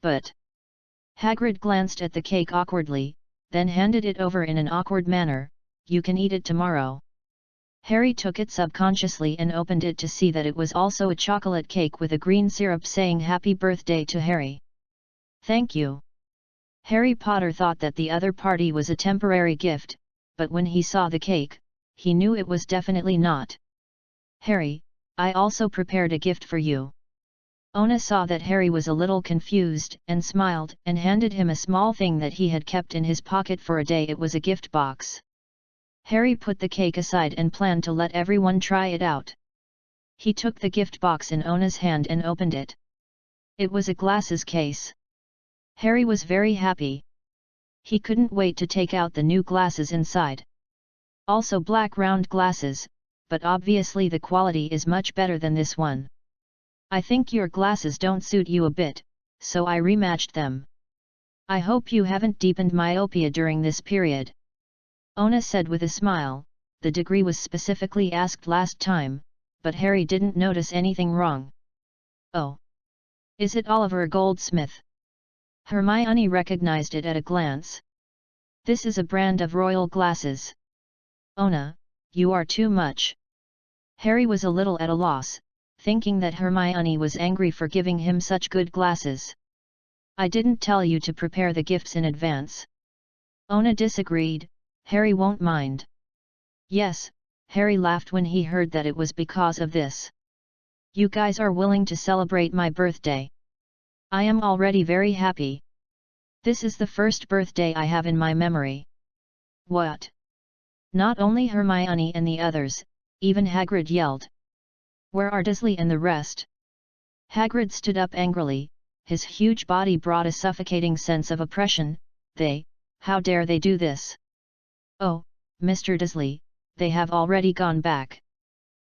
A: but... Hagrid glanced at the cake awkwardly, then handed it over in an awkward manner. You can eat it tomorrow. Harry took it subconsciously and opened it to see that it was also a chocolate cake with a green syrup saying Happy Birthday to Harry. Thank you. Harry Potter thought that the other party was a temporary gift, but when he saw the cake, he knew it was definitely not. "Harry, I also prepared a gift for you." Ona saw that Harry was a little confused and smiled and handed him a small thing that he had kept in his pocket for a day. It was a gift box. Harry put the cake aside and planned to let everyone try it out. He took the gift box in Ona's hand and opened it. It was a glasses case. Harry was very happy. He couldn't wait to take out the new glasses inside. Also black round glasses, but obviously the quality is much better than this one. "I think your glasses don't suit you a bit, so I rematched them. I hope you haven't deepened myopia during this period." Ona said with a smile. The degree was specifically asked last time, but Harry didn't notice anything wrong. "Oh. Is it Oliver Goldsmith?" Hermione recognized it at a glance. "This is a brand of royal glasses." "Ona, you are too much." Harry was a little at a loss, thinking that Hermione was angry for giving him such good glasses. "I didn't tell you to prepare the gifts in advance." Ona disagreed. "Harry won't mind." "Yes," Harry laughed when he heard that it was because of this. "You guys are willing to celebrate my birthday. I am already very happy. This is the first birthday I have in my memory." "What?" Not only Hermione and the others, even Hagrid yelled. "Where are Dursley and the rest?" Hagrid stood up angrily. His huge body brought a suffocating sense of oppression. How dare they do this?" "Oh, Mr. Dursley, they have already gone back."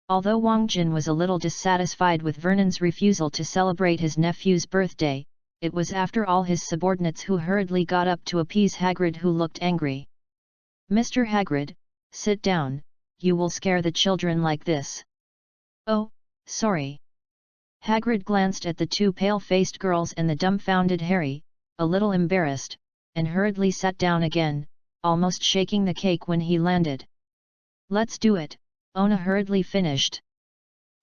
A: Although Wang Jin was a little dissatisfied with Vernon's refusal to celebrate his nephew's birthday, it was after all his subordinates who hurriedly got up to appease Hagrid, who looked angry. "Mr. Hagrid, sit down, you will scare the children like this." "Oh, sorry." Hagrid glanced at the two pale-faced girls and the dumbfounded Harry, a little embarrassed, and hurriedly sat down again, almost shaking the cake when he landed. "Let's do it," Ona hurriedly finished.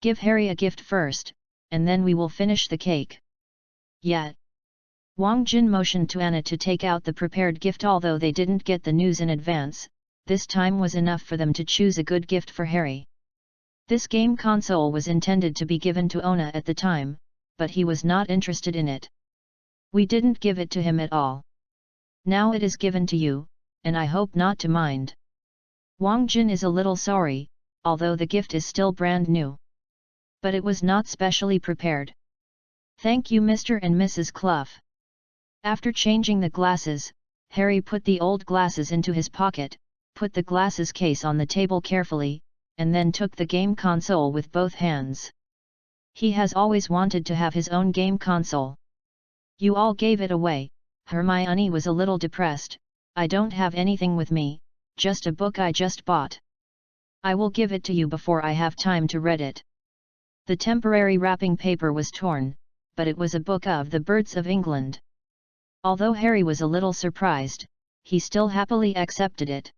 A: "Give Harry a gift first, and then we will finish the cake." "Yeah." Wang Jin motioned to Anna to take out the prepared gift. Although they didn't get the news in advance, this time was enough for them to choose a good gift for Harry. This game console was intended to be given to Ona at the time, but he was not interested in it. "We didn't give it to him at all. Now it is given to you, and I hope not to mind." Wang Jin is a little sorry, although the gift is still brand new. But it was not specially prepared. "Thank you, Mr. and Mrs. Clough." After changing the glasses, Harry put the old glasses into his pocket, put the glasses case on the table carefully, and then took the game console with both hands. He has always wanted to have his own game console. "You all gave it away." Hermione was a little depressed. "I don't have anything with me, just a book I just bought. I will give it to you before I have time to read it." The temporary wrapping paper was torn, but it was a book of the Birds of England. Although Harry was a little surprised, he still happily accepted it.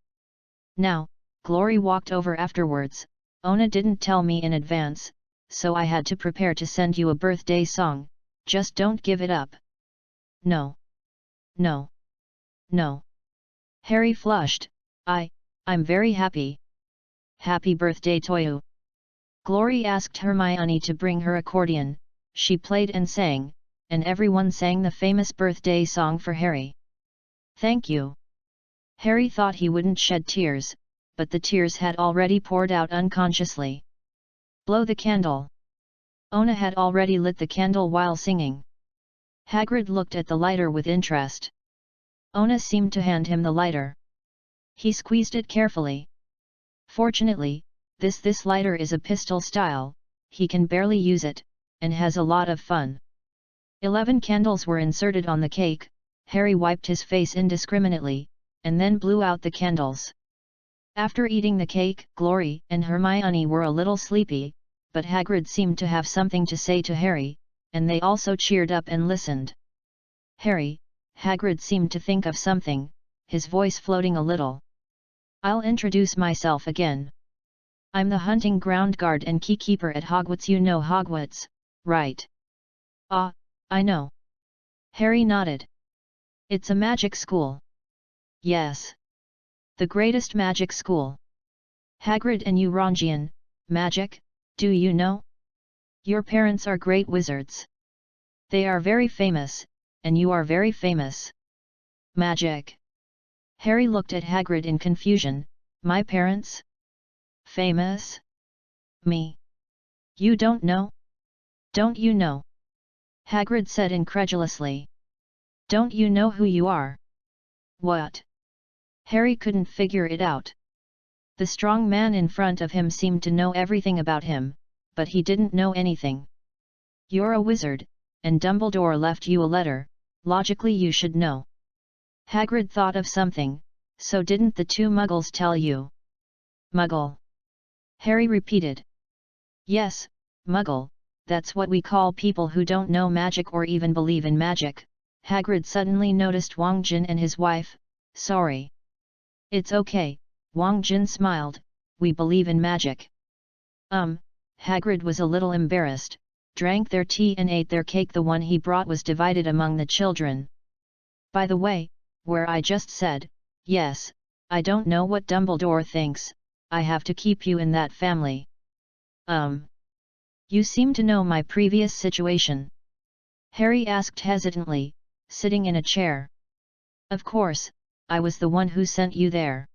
A: "Now," Glory walked over afterwards, "Ona didn't tell me in advance, so I had to prepare to send you a birthday song. Just don't give it up." "No. No. No." Harry flushed. I'm very happy." "Happy birthday to you." Glory asked Hermione to bring her accordion. She played and sang, and everyone sang the famous birthday song for Harry. "Thank you." Harry thought he wouldn't shed tears, but the tears had already poured out unconsciously. "Blow the candle." Ona had already lit the candle while singing. Hagrid looked at the lighter with interest. Ona seemed to hand him the lighter. He squeezed it carefully. Fortunately, this lighter is a pistol style, he can barely use it, and has a lot of fun. 11 candles were inserted on the cake. Harry wiped his face indiscriminately, and then blew out the candles. After eating the cake, Glory and Hermione were a little sleepy, but Hagrid seemed to have something to say to Harry, and they also cheered up and listened. "Harry," Hagrid seemed to think of something, his voice floating a little. "I'll introduce myself again. I'm the hunting ground guard and keykeeper at Hogwarts. You know Hogwarts, right?" "Ah, I know." Harry nodded. "It's a magic school." "Yes." The greatest magic school. Hagrid and Eurongian, magic, do you know? Your parents are great wizards. They are very famous, and you are very famous. Magic. Harry looked at Hagrid in confusion. My parents? Famous? Me? You don't know? Don't you know? Hagrid said incredulously. Don't you know who you are? What? Harry couldn't figure it out. The strong man in front of him seemed to know everything about him, but he didn't know anything. You're a wizard, and Dumbledore left you a letter, logically you should know. Hagrid thought of something, so didn't the two muggles tell you? Muggle. Harry repeated. Yes, muggle, that's what we call people who don't know magic or even believe in magic. Hagrid suddenly noticed Wang Jin and his wife. Sorry. It's okay, Wang Jin smiled, we believe in magic. Hagrid was a little embarrassed, drank their tea and ate their cake. The one he brought was divided among the children. By the way, where I just said, yes, I don't know what Dumbledore thinks, I have to keep you in that family. You seem to know my previous situation. Harry asked hesitantly, sitting in a chair. Of course, I was the one who sent you there.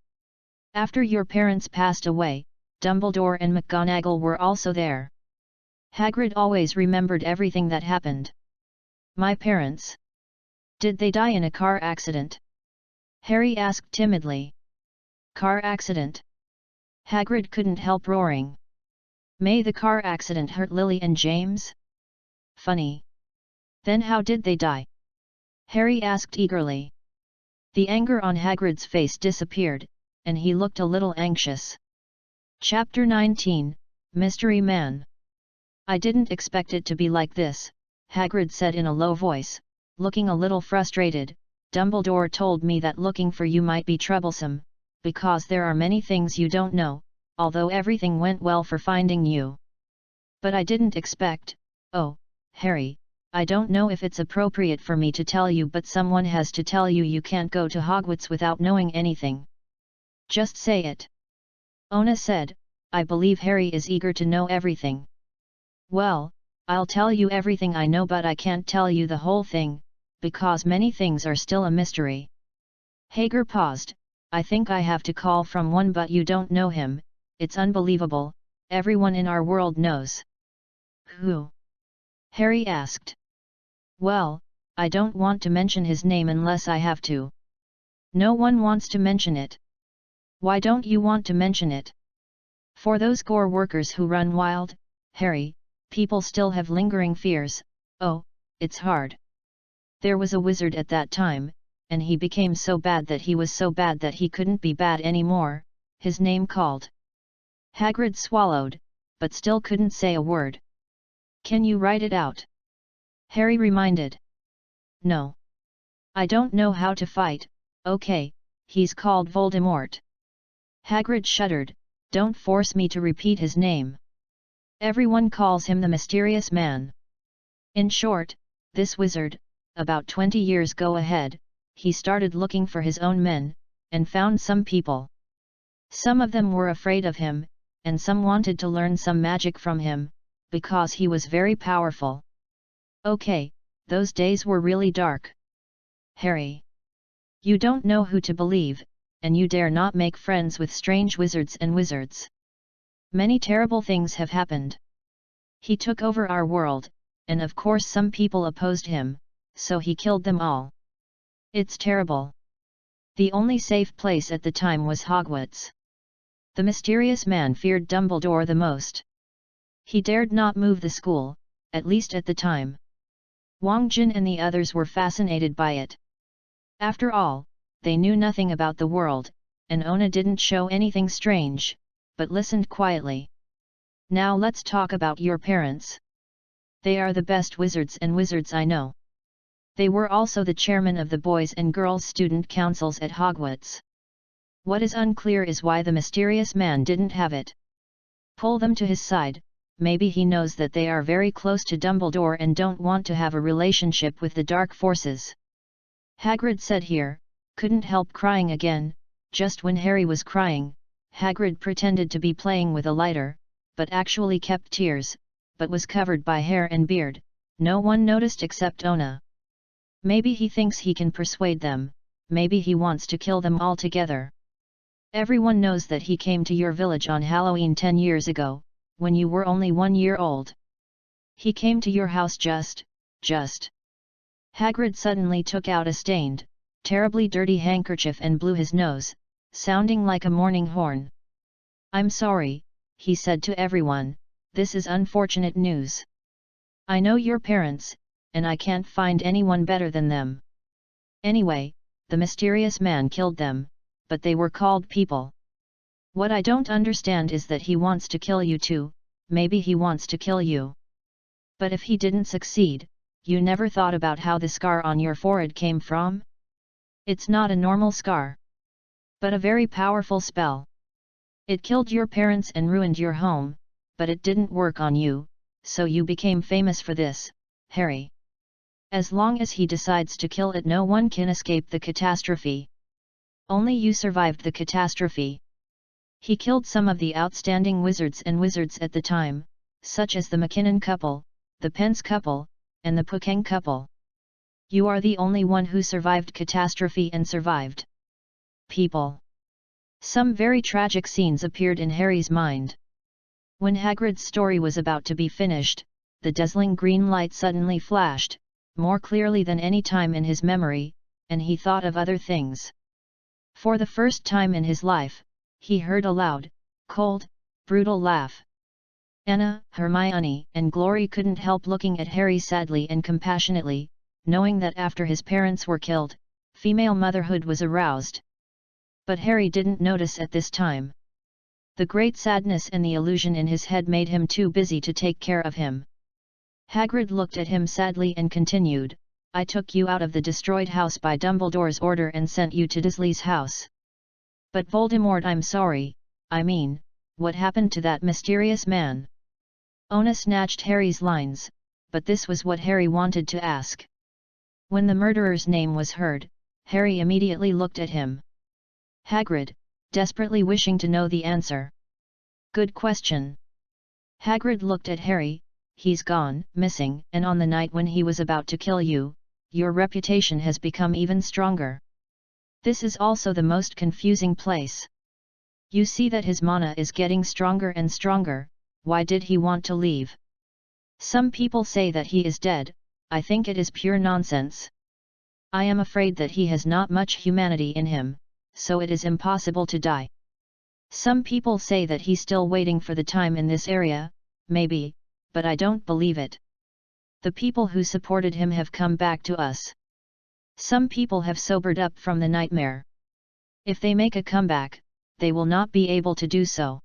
A: After your parents passed away, Dumbledore and McGonagall were also there. Hagrid always remembered everything that happened. My parents? Did they die in a car accident? Harry asked timidly. Car accident? Hagrid couldn't help roaring. May the car accident hurt Lily and James? Funny. Then how did they die? Harry asked eagerly. The anger on Hagrid's face disappeared, and he looked a little anxious. Chapter 19, Mystery Man. I didn't expect it to be like this, Hagrid said in a low voice, looking a little frustrated. Dumbledore told me that looking for you might be troublesome, because there are many things you don't know, although everything went well for finding you. But I didn't expect, oh, Harry, I don't know if it's appropriate for me to tell you, but someone has to tell you you can't go to Hogwarts without knowing anything. Just say it. Ona said, I believe Harry is eager to know everything. Well, I'll tell you everything I know, but I can't tell you the whole thing, because many things are still a mystery. Hager paused. I think I have to call from one, but you don't know him. It's unbelievable, everyone in our world knows. Who? Harry asked. Well, I don't want to mention his name unless I have to. No one wants to mention it. Why don't you want to mention it? For those gore workers who run wild, Harry, people still have lingering fears. Oh, it's hard. There was a wizard at that time, and he became so bad that he was so bad that he couldn't be bad anymore. His name called. Hagrid swallowed, but still couldn't say a word. Can you write it out? Harry reminded. No. I don't know how to fight. Okay, he's called Voldemort. Hagrid shuddered. Don't force me to repeat his name. Everyone calls him the Mysterious Man. In short, this wizard, about 20 years ahead, he started looking for his own men, and found some people. Some of them were afraid of him, and some wanted to learn some magic from him, because he was very powerful. Okay, those days were really dark. Harry. You don't know who to believe, and you dare not make friends with strange wizards and wizards. Many terrible things have happened. He took over our world, and of course some people opposed him, so he killed them all. It's terrible. The only safe place at the time was Hogwarts. The mysterious man feared Dumbledore the most. He dared not move the school, at least at the time. Wang Jin and the others were fascinated by it. After all, they knew nothing about the world, and Ona didn't show anything strange, but listened quietly. Now let's talk about your parents. They are the best wizards and wizards I know. They were also the chairman of the Boys and Girls Student Councils at Hogwarts. What is unclear is why the mysterious man didn't have it. Pull them to his side, maybe he knows that they are very close to Dumbledore and don't want to have a relationship with the dark forces. Hagrid said here, couldn't help crying again. Just when Harry was crying, Hagrid pretended to be playing with a lighter, but actually kept tears, but was covered by hair and beard. No one noticed except Ona. Maybe he thinks he can persuade them, maybe he wants to kill them all together. Everyone knows that he came to your village on Halloween 10 years ago, when you were only 1 year old. He came to your house just. Hagrid suddenly took out a stained, terribly dirty handkerchief and blew his nose, sounding like a morning horn. I'm sorry, he said to everyone, this is unfortunate news. I know your parents, and I can't find anyone better than them. Anyway, the mysterious man killed them, but they were called people. What I don't understand is that he wants to kill you too, maybe he wants to kill you. But if he didn't succeed, you never thought about how the scar on your forehead came from? It's not a normal scar, but a very powerful spell. It killed your parents and ruined your home, but it didn't work on you, so you became famous for this, Harry. As long as he decides to kill it, no one can escape the catastrophe. Only you survived the catastrophe. He killed some of the outstanding wizards at the time, such as the McKinnon couple, the Pence couple, and the Pukeng couple. You are the only one who survived catastrophe and survived people. Some very tragic scenes appeared in Harry's mind. When Hagrid's story was about to be finished, the dazzling green light suddenly flashed, more clearly than any time in his memory, and he thought of other things. For the first time in his life, he heard a loud, cold, brutal laugh. Anna, Hermione, and Glory couldn't help looking at Harry sadly and compassionately, knowing that after his parents were killed, female motherhood was aroused. But Harry didn't notice at this time. The great sadness and the illusion in his head made him too busy to take care of him. Hagrid looked at him sadly and continued, I took you out of the destroyed house by Dumbledore's order and sent you to Dursley's house. But Voldemort, I'm sorry, I mean, what happened to that mysterious man? Ona snatched Harry's lines, but this was what Harry wanted to ask. When the murderer's name was heard, Harry immediately looked at him. Hagrid, desperately wishing to know the answer. Good question. Hagrid looked at Harry. He's gone, missing, and on the night when he was about to kill you, your reputation has become even stronger. This is also the most confusing place. You see that his mana is getting stronger and stronger. Why did he want to leave? Some people say that he is dead. I think it is pure nonsense. I am afraid that he has not much humanity in him, so it is impossible to die. Some people say that he's still waiting for the time in this area, maybe, but I don't believe it. The people who supported him have come back to us. Some people have sobered up from the nightmare. If they make a comeback, they will not be able to do so.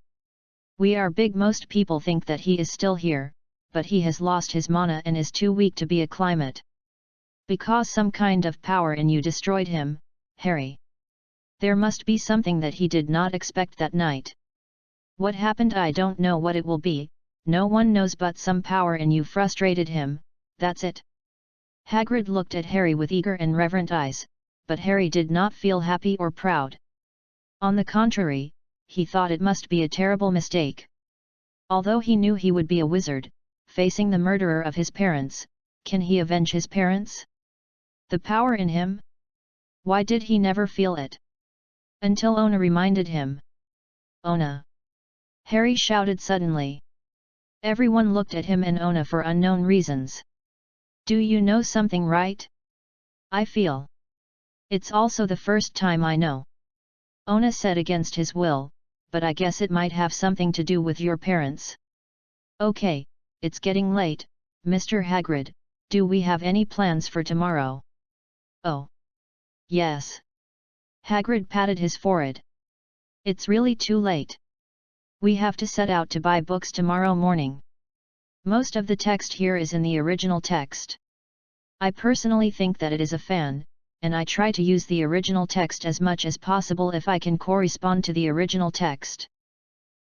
A: We are big. Most people think that he is still here, but he has lost his mana and is too weak to be a climate. Because some kind of power in you destroyed him, Harry. There must be something that he did not expect that night. What happened? I don't know what it will be, no one knows, but some power in you frustrated him, that's it. Hagrid looked at Harry with eager and reverent eyes, but Harry did not feel happy or proud. On the contrary, he thought it must be a terrible mistake. Although he knew he would be a wizard, facing the murderer of his parents, can he avenge his parents? The power in him? Why did he never feel it? Until Ona reminded him. Ona! Harry shouted suddenly. Everyone looked at him and Ona for unknown reasons. Do you know something, right? I feel. It's also the first time I know. Ona said against his will, but I guess it might have something to do with your parents. Okay, it's getting late, Mr. Hagrid, do we have any plans for tomorrow? Oh. Yes. Hagrid patted his forehead. It's really too late. We have to set out to buy books tomorrow morning. Most of the text here is in the original text. I personally think that it is a fan, and I try to use the original text as much as possible if I can correspond to the original text.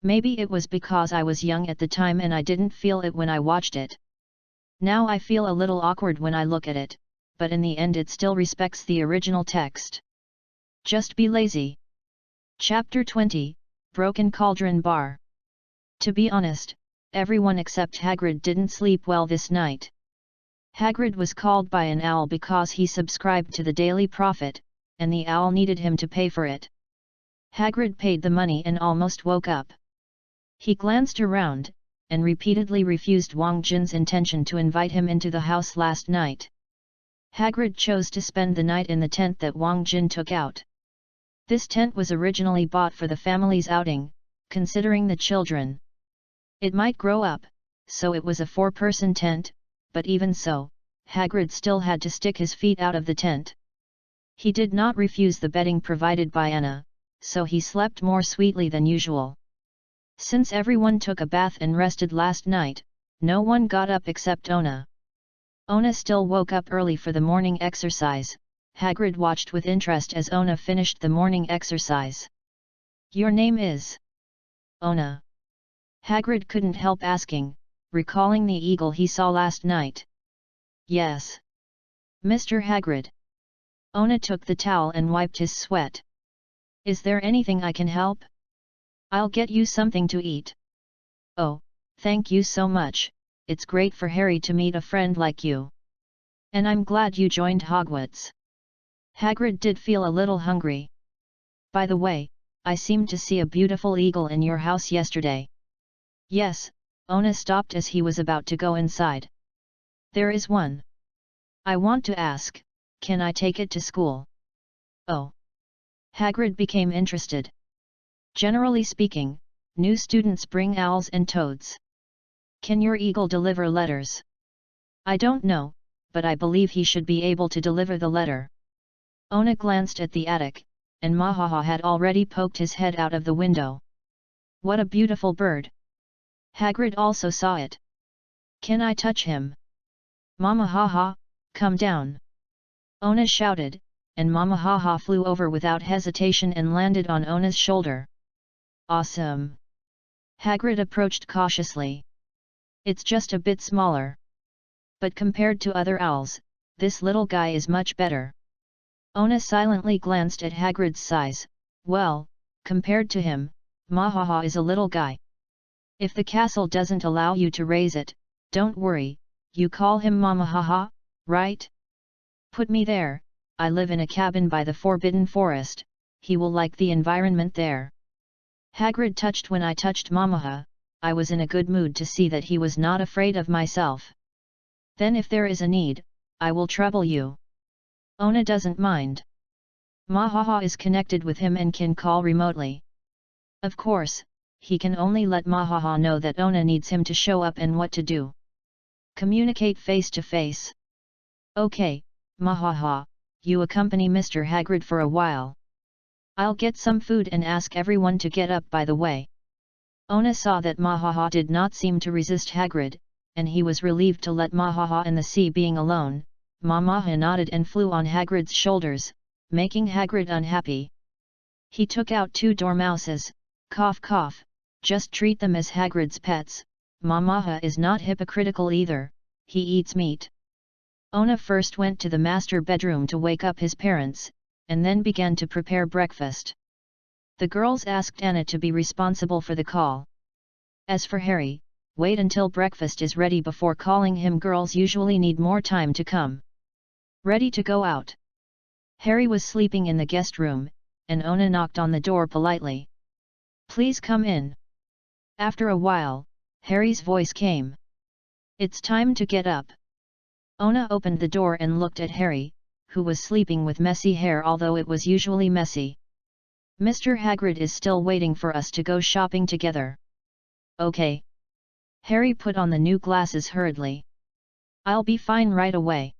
A: Maybe it was because I was young at the time and I didn't feel it when I watched it. Now I feel a little awkward when I look at it, but in the end it still respects the original text. Just be lazy. Chapter 20, Broken Cauldron Bar. To be honest, everyone except Hagrid didn't sleep well this night. Hagrid was called by an owl because he subscribed to the Daily Prophet, and the owl needed him to pay for it. Hagrid paid the money and almost woke up. He glanced around, and repeatedly refused Wang Jin's intention to invite him into the house last night. Hagrid chose to spend the night in the tent that Wang Jin took out. This tent was originally bought for the family's outing, considering the children. It might grow up, so it was a 4-person tent, but even so, Hagrid still had to stick his feet out of the tent. He did not refuse the bedding provided by Anna, so he slept more sweetly than usual. Since everyone took a bath and rested last night, no one got up except Ona. Ona still woke up early for the morning exercise. Hagrid watched with interest as Ona finished the morning exercise. "Your name is?" "Ona." Hagrid couldn't help asking, recalling the eagle he saw last night. "Yes. Mr. Hagrid." Ona took the towel and wiped his sweat. "Is there anything I can help? I'll get you something to eat." "Oh, thank you so much, it's great for Harry to meet a friend like you. And I'm glad you joined Hogwarts." Hagrid did feel a little hungry. "By the way, I seemed to see a beautiful eagle in your house yesterday." "Yes." Ona stopped as he was about to go inside. "There is one. I want to ask, can I take it to school?" "Oh." Hagrid became interested. "Generally speaking, new students bring owls and toads. Can your eagle deliver letters?" "I don't know, but I believe he should be able to deliver the letter." Ona glanced at the attic, and Mahaha had already poked his head out of the window. "What a beautiful bird!" Hagrid also saw it. "Can I touch him?" "Mama Haha, come down!" Ona shouted, and Mama Haha flew over without hesitation and landed on Ona's shoulder. "Awesome!" Hagrid approached cautiously. "It's just a bit smaller. But compared to other owls, this little guy is much better." Ona silently glanced at Hagrid's size. "Well, compared to him, Mahaha is a little guy. If the castle doesn't allow you to raise it, don't worry, you call him Mama Haha, right? Put me there, I live in a cabin by the Forbidden Forest, he will like the environment there." Hagrid touched. "When I touched Mamaha, I was in a good mood to see that he was not afraid of myself. Then if there is a need, I will trouble you." Ona doesn't mind. Mahaha is connected with him and can call remotely. Of course, he can only let Mahaha know that Ona needs him to show up and what to do. Communicate face to face. "Okay, Mahaha, you accompany Mr. Hagrid for a while. I'll get some food and ask everyone to get up by the way." Ona saw that Mahaha did not seem to resist Hagrid, and he was relieved to let Mahaha and the sea being alone. Mamaha nodded and flew on Hagrid's shoulders, making Hagrid unhappy. He took out 2 dormouses, cough cough, just treat them as Hagrid's pets. Mamaha is not hypocritical either, he eats meat. Ona first went to the master bedroom to wake up his parents, and then began to prepare breakfast. The girls asked Anna to be responsible for the call. As for Harry, wait until breakfast is ready before calling him. Girls usually need more time to come ready to go out. Harry was sleeping in the guest room, and Ona knocked on the door politely. "Please come in." After a while, Harry's voice came. "It's time to get up." Ona opened the door and looked at Harry, who was sleeping with messy hair, although it was usually messy. "Mr. Hagrid is still waiting for us to go shopping together." "Okay." Harry put on the new glasses hurriedly. "I'll be fine right away."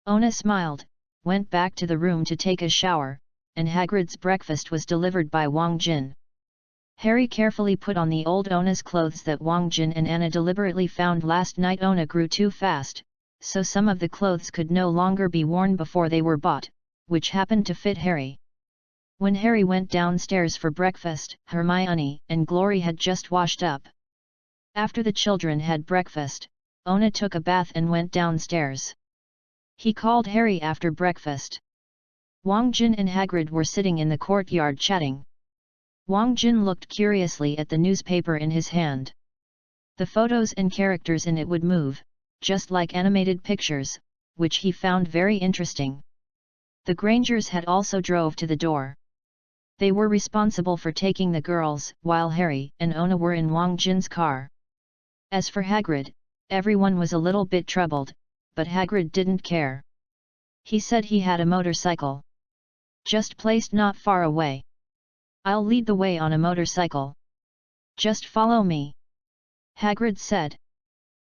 A: Ona smiled, went back to the room to take a shower, and Hagrid's breakfast was delivered by Wang Jin. Harry carefully put on the old Ona's clothes that Wang Jin and Anna deliberately found last night. Ona grew too fast, so some of the clothes could no longer be worn before they were bought, which happened to fit Harry. When Harry went downstairs for breakfast, Hermione and Glory had just washed up. After the children had breakfast, Ona took a bath and went downstairs. He called Harry after breakfast. Wang Jin and Hagrid were sitting in the courtyard chatting. Wang Jin looked curiously at the newspaper in his hand. The photos and characters in it would move, just like animated pictures, which he found very interesting. The Grangers had also drove to the door. They were responsible for taking the girls, while Harry and Ona were in Wang Jin's car. As for Hagrid, everyone was a little bit troubled, but Hagrid didn't care. He said he had a motorcycle, just placed not far away. I'll lead the way on a motorcycle. Just follow me, Hagrid said.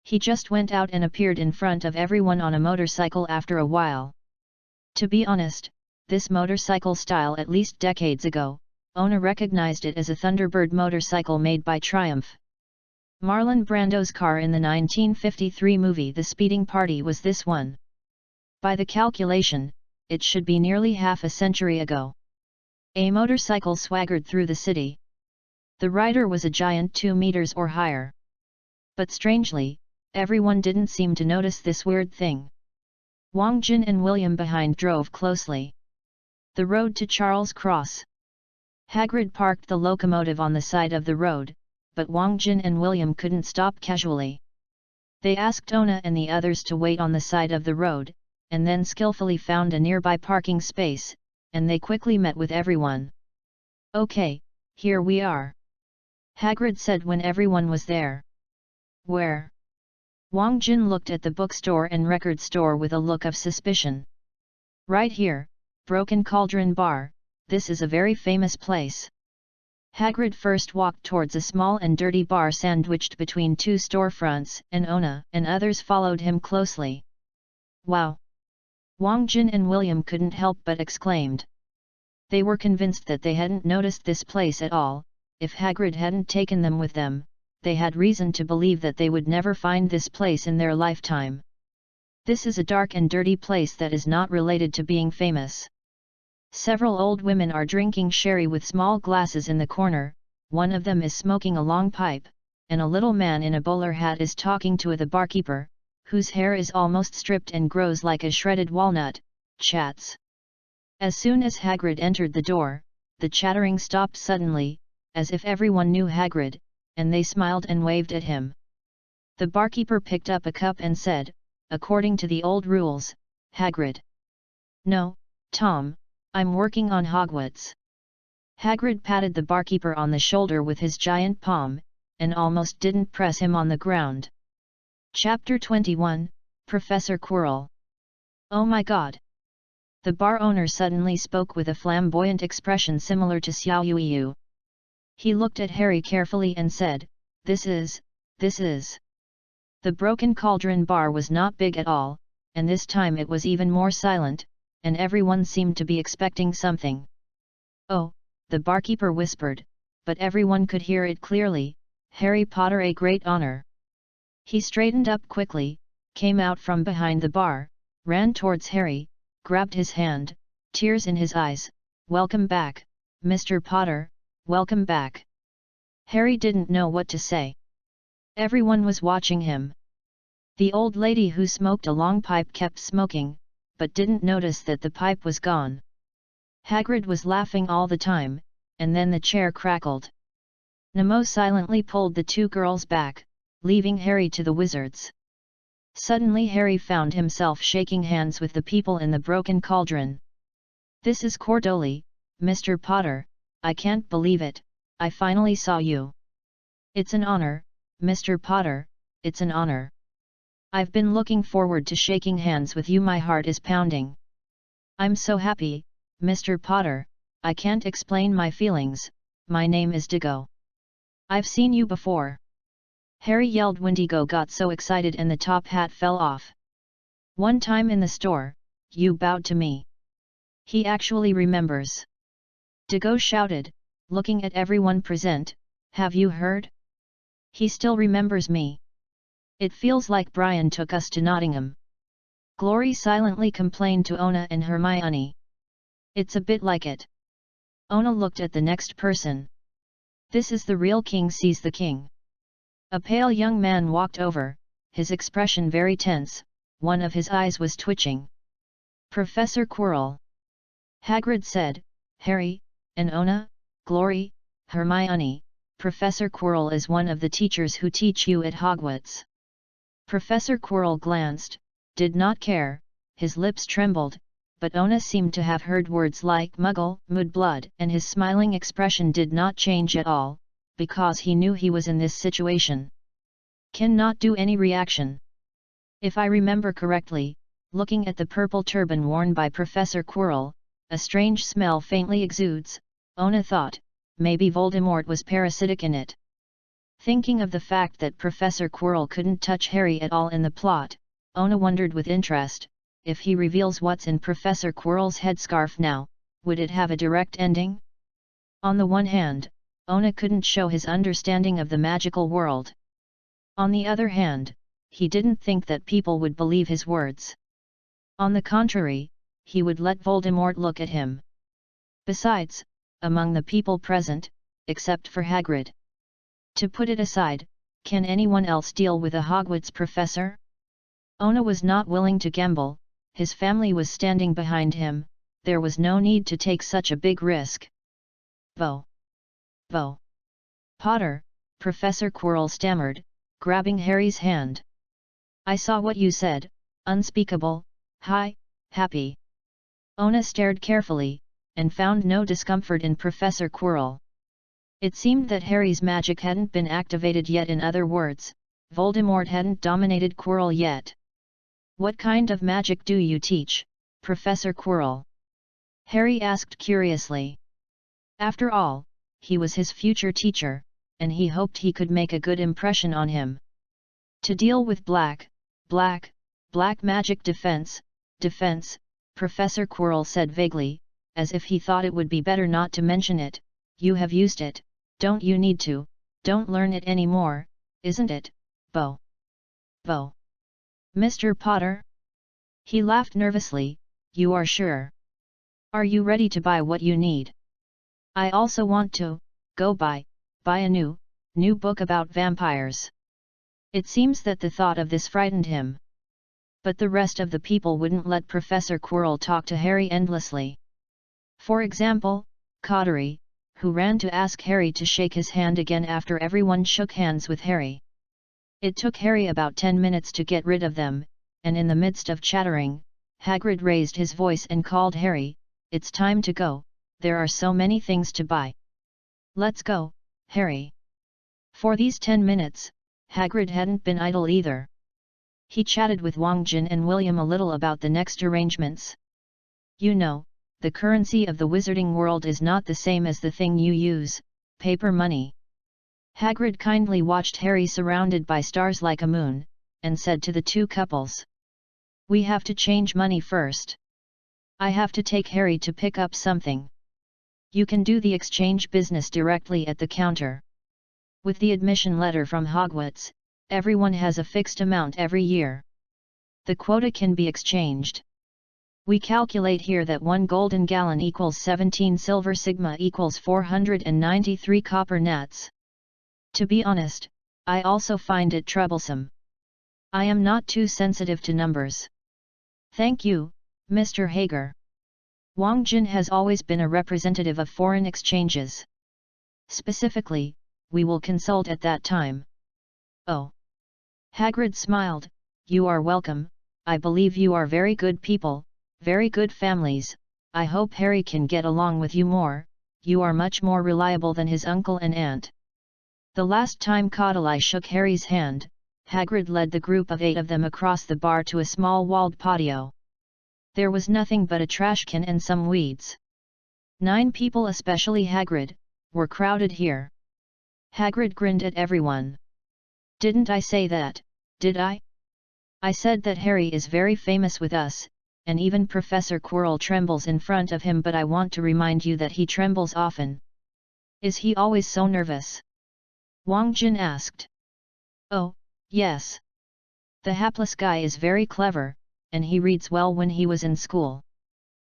A: He just went out and appeared in front of everyone on a motorcycle after a while. To be honest, this motorcycle style at least decades ago, Ona recognized it as a Thunderbird motorcycle made by Triumph. Marlon Brando's car in the 1953 movie The Speeding Party was this one. By the calculation, it should be nearly half a century ago. A motorcycle swaggered through the city. The rider was a giant 2 meters or higher. But strangely, everyone didn't seem to notice this weird thing. Wang Jin and William behind drove closely. The road to Charles Cross. Hagrid parked the locomotive on the side of the road, but Wang Jin and William couldn't stop casually. They asked Ona and the others to wait on the side of the road, and then skillfully found a nearby parking space, and they quickly met with everyone. Okay, here we are, Hagrid said when everyone was there. Where? Wang Jin looked at the bookstore and record store with a look of suspicion. Right here, Broken Cauldron Bar, this is a very famous place. Hagrid first walked towards a small and dirty bar sandwiched between 2 storefronts, and Ona and others followed him closely. Wow! Wang Jin and William couldn't help but exclaimed. They were convinced that they hadn't noticed this place at all. If Hagrid hadn't taken them with them, they had reason to believe that they would never find this place in their lifetime. This is a dark and dirty place that is not related to being famous. Several old women are drinking sherry with small glasses in the corner, one of them is smoking a long pipe, and a little man in a bowler hat is talking to the barkeeper, whose hair is almost stripped and grows like a shredded walnut, chats. As soon as Hagrid entered the door, the chattering stopped suddenly, as if everyone knew Hagrid, and they smiled and waved at him. The barkeeper picked up a cup and said, according to the old rules, Hagrid. No, Tom, I'm working on Hogwarts. Hagrid patted the barkeeper on the shoulder with his giant palm, and almost didn't press him on the ground. Chapter 21, Professor Quirrell. Oh my god! The bar owner suddenly spoke with a flamboyant expression similar to Xiao Yuiyu. He looked at Harry carefully and said, This is. The Broken Cauldron Bar was not big at all, and this time it was even more silent, and everyone seemed to be expecting something. Oh, the barkeeper whispered, but everyone could hear it clearly, Harry Potter, a great honor. He straightened up quickly, came out from behind the bar, ran towards Harry, grabbed his hand, tears in his eyes. Welcome back, Mr. Potter, welcome back. Harry didn't know what to say. Everyone was watching him. The old lady who smoked a long pipe kept smoking, but didn't notice that the pipe was gone. Hagrid was laughing all the time, and then the chair crackled. Nemo silently pulled the 2 girls back, leaving Harry to the wizards. Suddenly Harry found himself shaking hands with the people in the Broken Cauldron. This is Cordoli, Mr. Potter, I can't believe it, I finally saw you. It's an honor, Mr. Potter, it's an honor. I've been looking forward to shaking hands with you, my heart is pounding. I'm so happy, Mr. Potter, I can't explain my feelings. My name is Digo. I've seen you before. Harry yelled when Digo got so excited and the top hat fell off. One time in the store, you bowed to me. He actually remembers. Digo shouted, looking at everyone present, have you heard? He still remembers me. It feels like Brian took us to Nottingham. Glory silently complained to Ona and Hermione. It's a bit like it. Ona looked at the next person. This is the real king sees the king. A pale young man walked over, his expression very tense, one of his eyes was twitching. Professor Quirrell. Hagrid said, Harry, and Ona, Glory, Hermione, Professor Quirrell is one of the teachers who teach you at Hogwarts. Professor Quirrell glanced, did not care, his lips trembled, but Ona seemed to have heard words like muggle, mudblood, and his smiling expression did not change at all, because he knew he was in this situation. Cannot do any reaction. If I remember correctly, looking at the purple turban worn by Professor Quirrell, a strange smell faintly exudes, Ona thought, maybe Voldemort was parasitic in it. Thinking of the fact that Professor Quirrell couldn't touch Harry at all in the plot, Ona wondered with interest, if he reveals what's in Professor Quirrell's headscarf now, would it have a direct ending? On the one hand, Ona couldn't show his understanding of the magical world. On the other hand, he didn't think that people would believe his words. On the contrary, he would let Voldemort look at him. Besides, among the people present, except for Hagrid. To put it aside, can anyone else deal with a Hogwarts professor? Ona was not willing to gamble, his family was standing behind him, there was no need to take such a big risk. Vo! Potter, Professor Quirrell stammered, grabbing Harry's hand. I saw what you said, unspeakable, happy. Ona stared carefully, and found no discomfort in Professor Quirrell. It seemed that Harry's magic hadn't been activated yet, in other words, Voldemort hadn't dominated Quirrell yet. What kind of magic do you teach, Professor Quirrell? Harry asked curiously. After all, he was his future teacher, and he hoped he could make a good impression on him. To deal with black magic defense, Professor Quirrell said vaguely, as if he thought it would be better not to mention it. You have used it, don't you need to, don't learn it anymore, isn't it, Bo? Mr. Potter? He laughed nervously, you are sure? Are you ready to buy what you need? I also want to, go buy a new book about vampires. It seems that the thought of this frightened him. But the rest of the people wouldn't let Professor Quirrell talk to Harry endlessly. For example, Cottery, who ran to ask Harry to shake his hand again after everyone shook hands with Harry. It took Harry about 10 minutes to get rid of them, and in the midst of chattering, Hagrid raised his voice and called Harry, it's time to go, there are so many things to buy. Let's go, Harry. For these 10 minutes, Hagrid hadn't been idle either. He chatted with Wang Jin and William a little about the next arrangements. You know, the currency of the wizarding world is not the same as the thing you use, paper money. Hagrid kindly watched Harry surrounded by stars like a moon, and said to the two couples. We have to change money first. I have to take Harry to pick up something. You can do the exchange business directly at the counter. With the admission letter from Hogwarts, everyone has a fixed amount every year. The quota can be exchanged. We calculate here that 1 golden gallon equals 17 silver sigma equals 493 copper nats. To be honest, I also find it troublesome. I am not too sensitive to numbers. Thank you, Mr. Hager. Wang Jin has always been a representative of foreign exchanges. Specifically, we will consult at that time. Oh. Hagrid smiled, you are welcome, I believe you are very good people, very good families, I hope Harry can get along with you more, you are much more reliable than his uncle and aunt. The last time Caudalie shook Harry's hand, Hagrid led the group of 8 of them across the bar to a small walled patio. There was nothing but a trash can and some weeds. 9 people, especially Hagrid, were crowded here. Hagrid grinned at everyone. Didn't I say that, did I? I said that Harry is very famous with us, and even Professor Quirrell trembles in front of him, but I want to remind you that he trembles often. Is he always so nervous? Wang Jin asked. Oh, yes. The hapless guy is very clever, and he reads well when he was in school.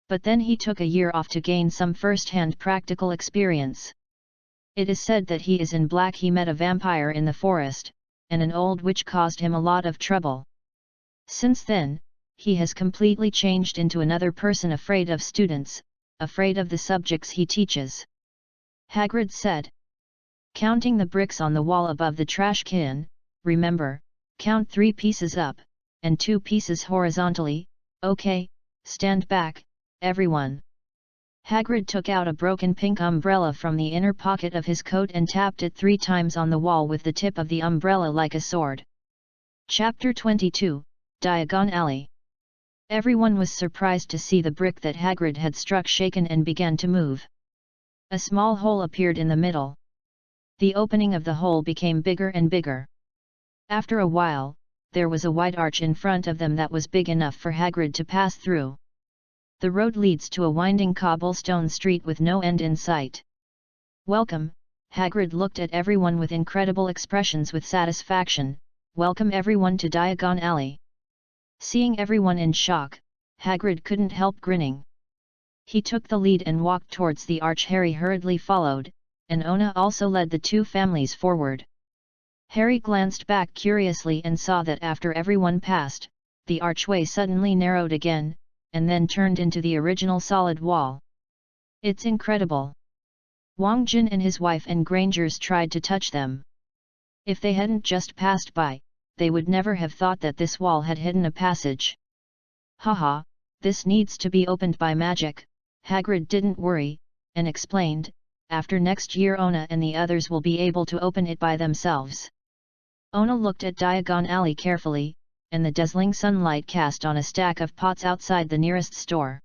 A: But then he took a year off to gain some first-hand practical experience. It is said that he is in black. He met a vampire in the forest, and an old witch caused him a lot of trouble. Since then, he has completely changed into another person, afraid of students, afraid of the subjects he teaches. Hagrid said. Counting the bricks on the wall above the trash can, remember, count 3 pieces up, and 2 pieces horizontally, okay, stand back, everyone. Hagrid took out a broken pink umbrella from the inner pocket of his coat and tapped it 3 times on the wall with the tip of the umbrella like a sword. Chapter 22, Diagon Alley. Everyone was surprised to see the brick that Hagrid had struck shaken and began to move. A small hole appeared in the middle. The opening of the hole became bigger and bigger. After a while, there was a wide arch in front of them that was big enough for Hagrid to pass through. The road leads to a winding cobblestone street with no end in sight. Welcome, Hagrid looked at everyone with incredible expressions with satisfaction. Welcome everyone to Diagon Alley. Seeing everyone in shock, Hagrid couldn't help grinning. He took the lead and walked towards the arch. Harry hurriedly followed, and Ona also led the 2 families forward. Harry glanced back curiously and saw that after everyone passed, the archway suddenly narrowed again, and then turned into the original solid wall. It's incredible. Wang Jin and his wife and Grangers tried to touch them. If they hadn't just passed by, they would never have thought that this wall had hidden a passage. Haha, this needs to be opened by magic. Hagrid didn't worry, and explained, after next year Ona and the others will be able to open it by themselves. Ona looked at Diagon Alley carefully, and the dazzling sunlight cast on a stack of pots outside the nearest store.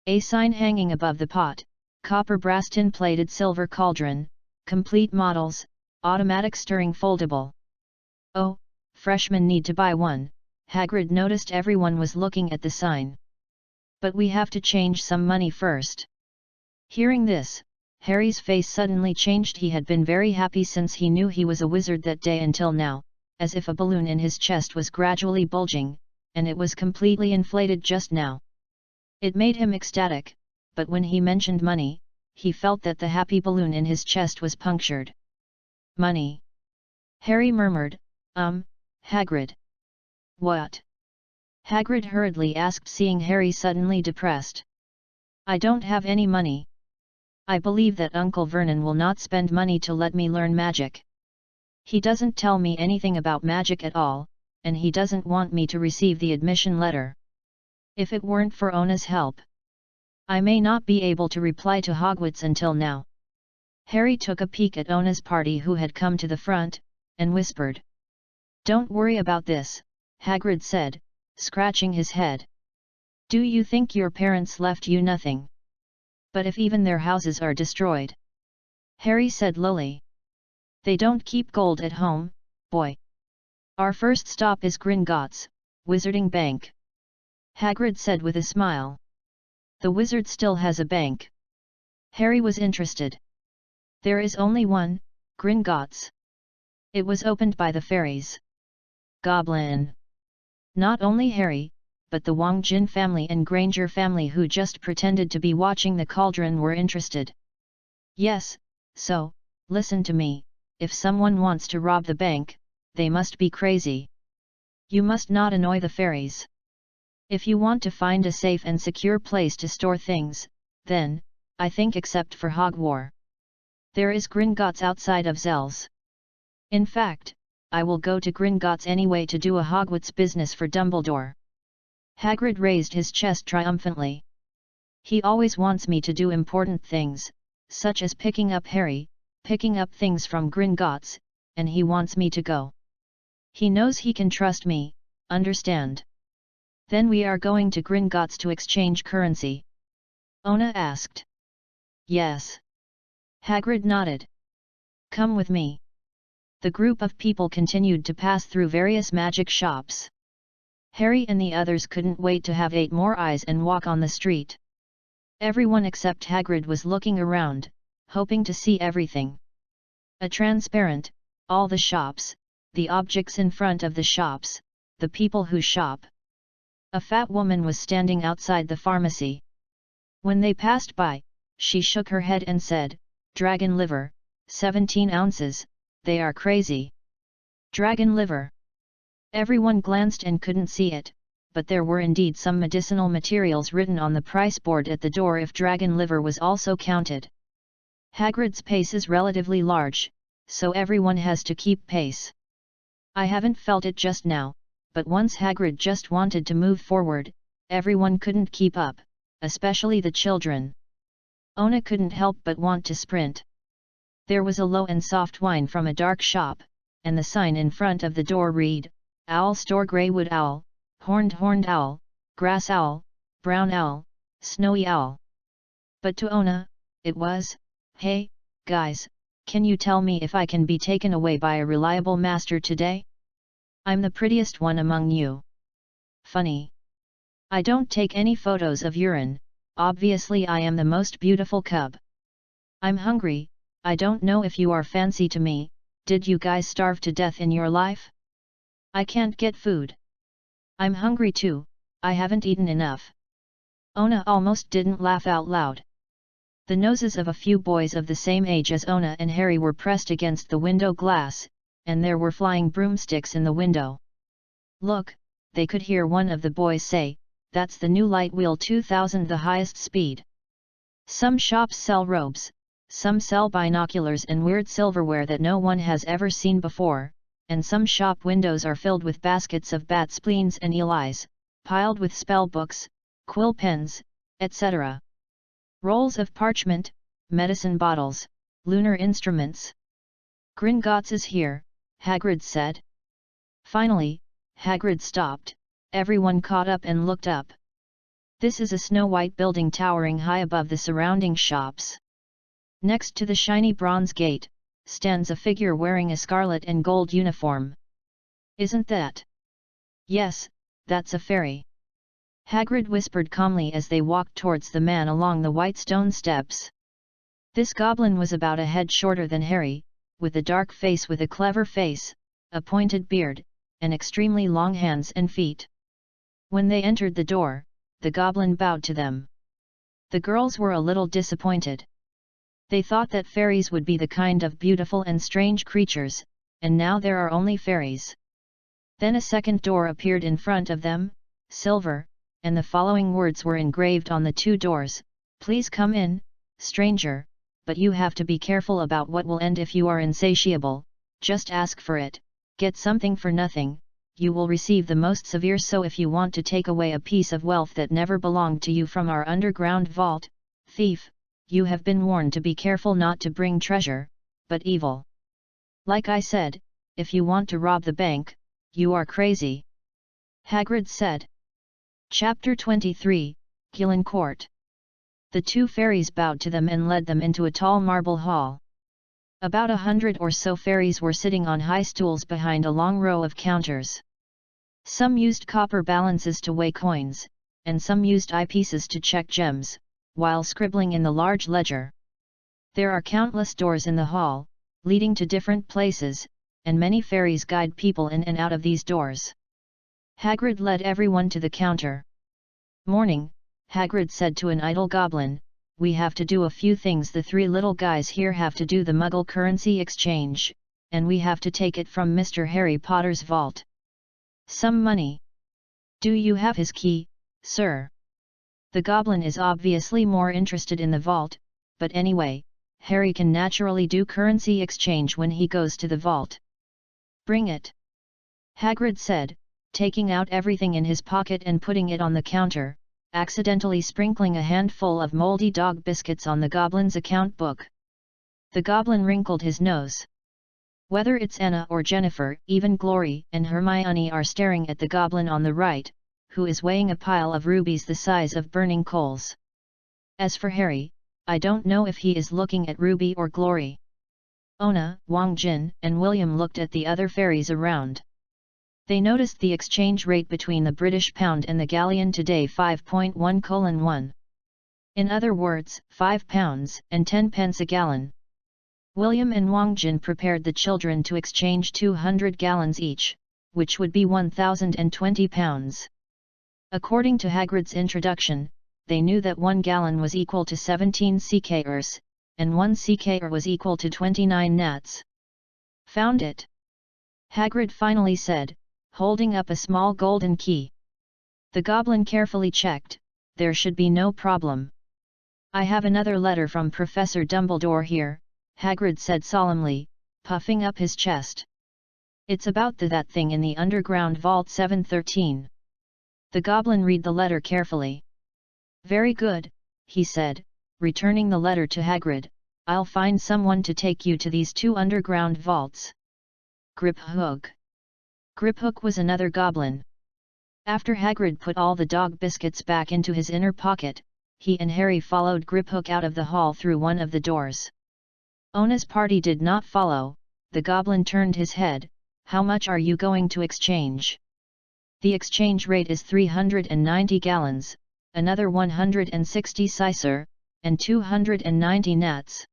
A: A sign hanging above the pot, copper brass tin plated silver cauldron, complete models, automatic stirring foldable. Oh, freshmen need to buy one, Hagrid noticed everyone was looking at the sign. But we have to change some money first. Hearing this, Harry's face suddenly changed. He had been very happy since he knew he was a wizard that day until now, as if a balloon in his chest was gradually bulging, and it was completely inflated just now. It made him ecstatic, but when he mentioned money, he felt that the happy balloon in his chest was punctured. Money. Harry murmured, Hagrid. What? Hagrid hurriedly asked, seeing Harry suddenly depressed. I don't have any money. I believe that Uncle Vernon will not spend money to let me learn magic. He doesn't tell me anything about magic at all, and he doesn't want me to receive the admission letter. If it weren't for Ona's help, I may not be able to reply to Hogwarts until now. Harry took a peek at Ona's party, who had come to the front, and whispered. Don't worry about this, Hagrid said, scratching his head. Do you think your parents left you nothing? But if even their houses are destroyed? Harry said lowly. They don't keep gold at home, boy. Our first stop is Gringotts, Wizarding Bank. Hagrid said with a smile. The wizard still has a bank. Harry was interested. There is only one, Gringotts. It was opened by the fairies. Goblin. Not only Harry, but the Wang Jin family and Granger family, who just pretended to be watching the cauldron, were interested. Yes, so, listen to me, if someone wants to rob the bank, they must be crazy. You must not annoy the fairies. If you want to find a safe and secure place to store things, then, I think except for Hogwarts, there is Gringotts outside of Zell's. In fact, I will go to Gringotts anyway to do a Hogwarts business for Dumbledore. Hagrid raised his chest triumphantly. He always wants me to do important things, such as picking up Harry, picking up things from Gringotts, and he wants me to go. He knows he can trust me, understand? Then we are going to Gringotts to exchange currency? Ona asked. Yes. Hagrid nodded. Come with me. The group of people continued to pass through various magic shops. Harry and the others couldn't wait to have 8 more eyes and walk on the street. Everyone except Hagrid was looking around, hoping to see everything. A transparent, all the shops, the objects in front of the shops, the people who shop. A fat woman was standing outside the pharmacy. When they passed by, she shook her head and said, Dragon liver, 17 ounces, they are crazy. Dragon liver. Everyone glanced and couldn't see it, but there were indeed some medicinal materials written on the price board at the door if dragon liver was also counted. Hagrid's pace is relatively large, so everyone has to keep pace. I haven't felt it just now, but once Hagrid just wanted to move forward, everyone couldn't keep up, especially the children. Ona couldn't help but want to sprint. There was a low and soft whine from a dark shop, and the sign in front of the door read, Owl Store Greywood Owl, Horned Owl, Grass Owl, Brown Owl, Snowy Owl. But to Ona, it was, Hey, guys, can you tell me if I can be taken away by a reliable master today? I'm the prettiest one among you. Funny. I don't take any photos of urine, obviously I am the most beautiful cub. I'm hungry, I don't know if you are fancy to me, did you guys starve to death in your life? I can't get food. I'm hungry too, I haven't eaten enough. Ona almost didn't laugh out loud. The noses of a few boys of the same age as Ona and Harry were pressed against the window glass, and there were flying broomsticks in the window. Look, they could hear one of the boys say, that's the new Light Wheel 2000, the highest speed. Some shops sell robes, some sell binoculars and weird silverware that no one has ever seen before, and some shop windows are filled with baskets of bat spleens and eel eyes, piled with spell books, quill pens, etc. Rolls of parchment, medicine bottles, lunar instruments. Gringotts is here, Hagrid said. Finally, Hagrid stopped, everyone caught up and looked up. This is a snow-white building towering high above the surrounding shops. Next to the shiny bronze gate, stands a figure wearing a scarlet and gold uniform. Isn't that? Yes, that's a fairy. Hagrid whispered calmly as they walked towards the man along the white stone steps. This goblin was about a head shorter than Harry, with a dark face with a clever face, a pointed beard, and extremely long hands and feet. When they entered the door, the goblin bowed to them. The girls were a little disappointed. They thought that fairies would be the kind of beautiful and strange creatures, and now there are only fairies. Then a second door appeared in front of them, silver, and the following words were engraved on the two doors, Please come in, stranger, but you have to be careful about what will end if you are insatiable, just ask for it, get something for nothing, you will receive the most severe so if you want to take away a piece of wealth that never belonged to you from our underground vault, thief, you have been warned to be careful not to bring treasure, but evil. Like I said, if you want to rob the bank, you are crazy. Hagrid said. Chapter 23, Gillen Court. The two fairies bowed to them and led them into a tall marble hall. About 100 or so fairies were sitting on high stools behind a long row of counters. Some used copper balances to weigh coins, and some used eyepieces to check gems, while scribbling in the large ledger. There are countless doors in the hall, leading to different places, and many fairies guide people in and out of these doors. Hagrid led everyone to the counter. Morning, Hagrid said to an idle goblin, we have to do a few things. The three little guys here have to do the Muggle currency exchange, and we have to take it from Mr. Harry Potter's vault. Some money. Do you have his key, sir? The goblin is obviously more interested in the vault, but anyway, Harry can naturally do currency exchange when he goes to the vault. Bring it. Hagrid said, taking out everything in his pocket and putting it on the counter, accidentally sprinkling a handful of moldy dog biscuits on the goblin's account book. The goblin wrinkled his nose. Whether it's Anna or Jennifer, even Glory and Hermione are staring at the goblin on the right, who is weighing a pile of rubies the size of burning coals. As for Harry, I don't know if he is looking at Ruby or Glory. Ona, Wang Jin, and William looked at the other fairies around. They noticed the exchange rate between the British pound and the galleon today 5.1:1. In other words, 5 pounds and 10 pence a gallon. William and Wang Jin prepared the children to exchange 200 gallons each, which would be 1,020 pounds. According to Hagrid's introduction, they knew that 1 gallon was equal to 17 ckers, and 1 cker was equal to 29 nats. Found it? Hagrid finally said, holding up a small golden key. The goblin carefully checked, there should be no problem. I have another letter from Professor Dumbledore here, Hagrid said solemnly, puffing up his chest. "It's about that thing in the underground vault 713. The goblin read the letter carefully. "Very good," he said, returning the letter to Hagrid. "I'll find someone to take you to these 2 underground vaults." Griphook. Griphook was another goblin. After Hagrid put all the dog biscuits back into his inner pocket, he and Harry followed Griphook out of the hall through one of the doors. Ona's party did not follow. The goblin turned his head. "How much are you going to exchange?" "The exchange rate is 390 gallons, another 160 sicer, and 290 nats."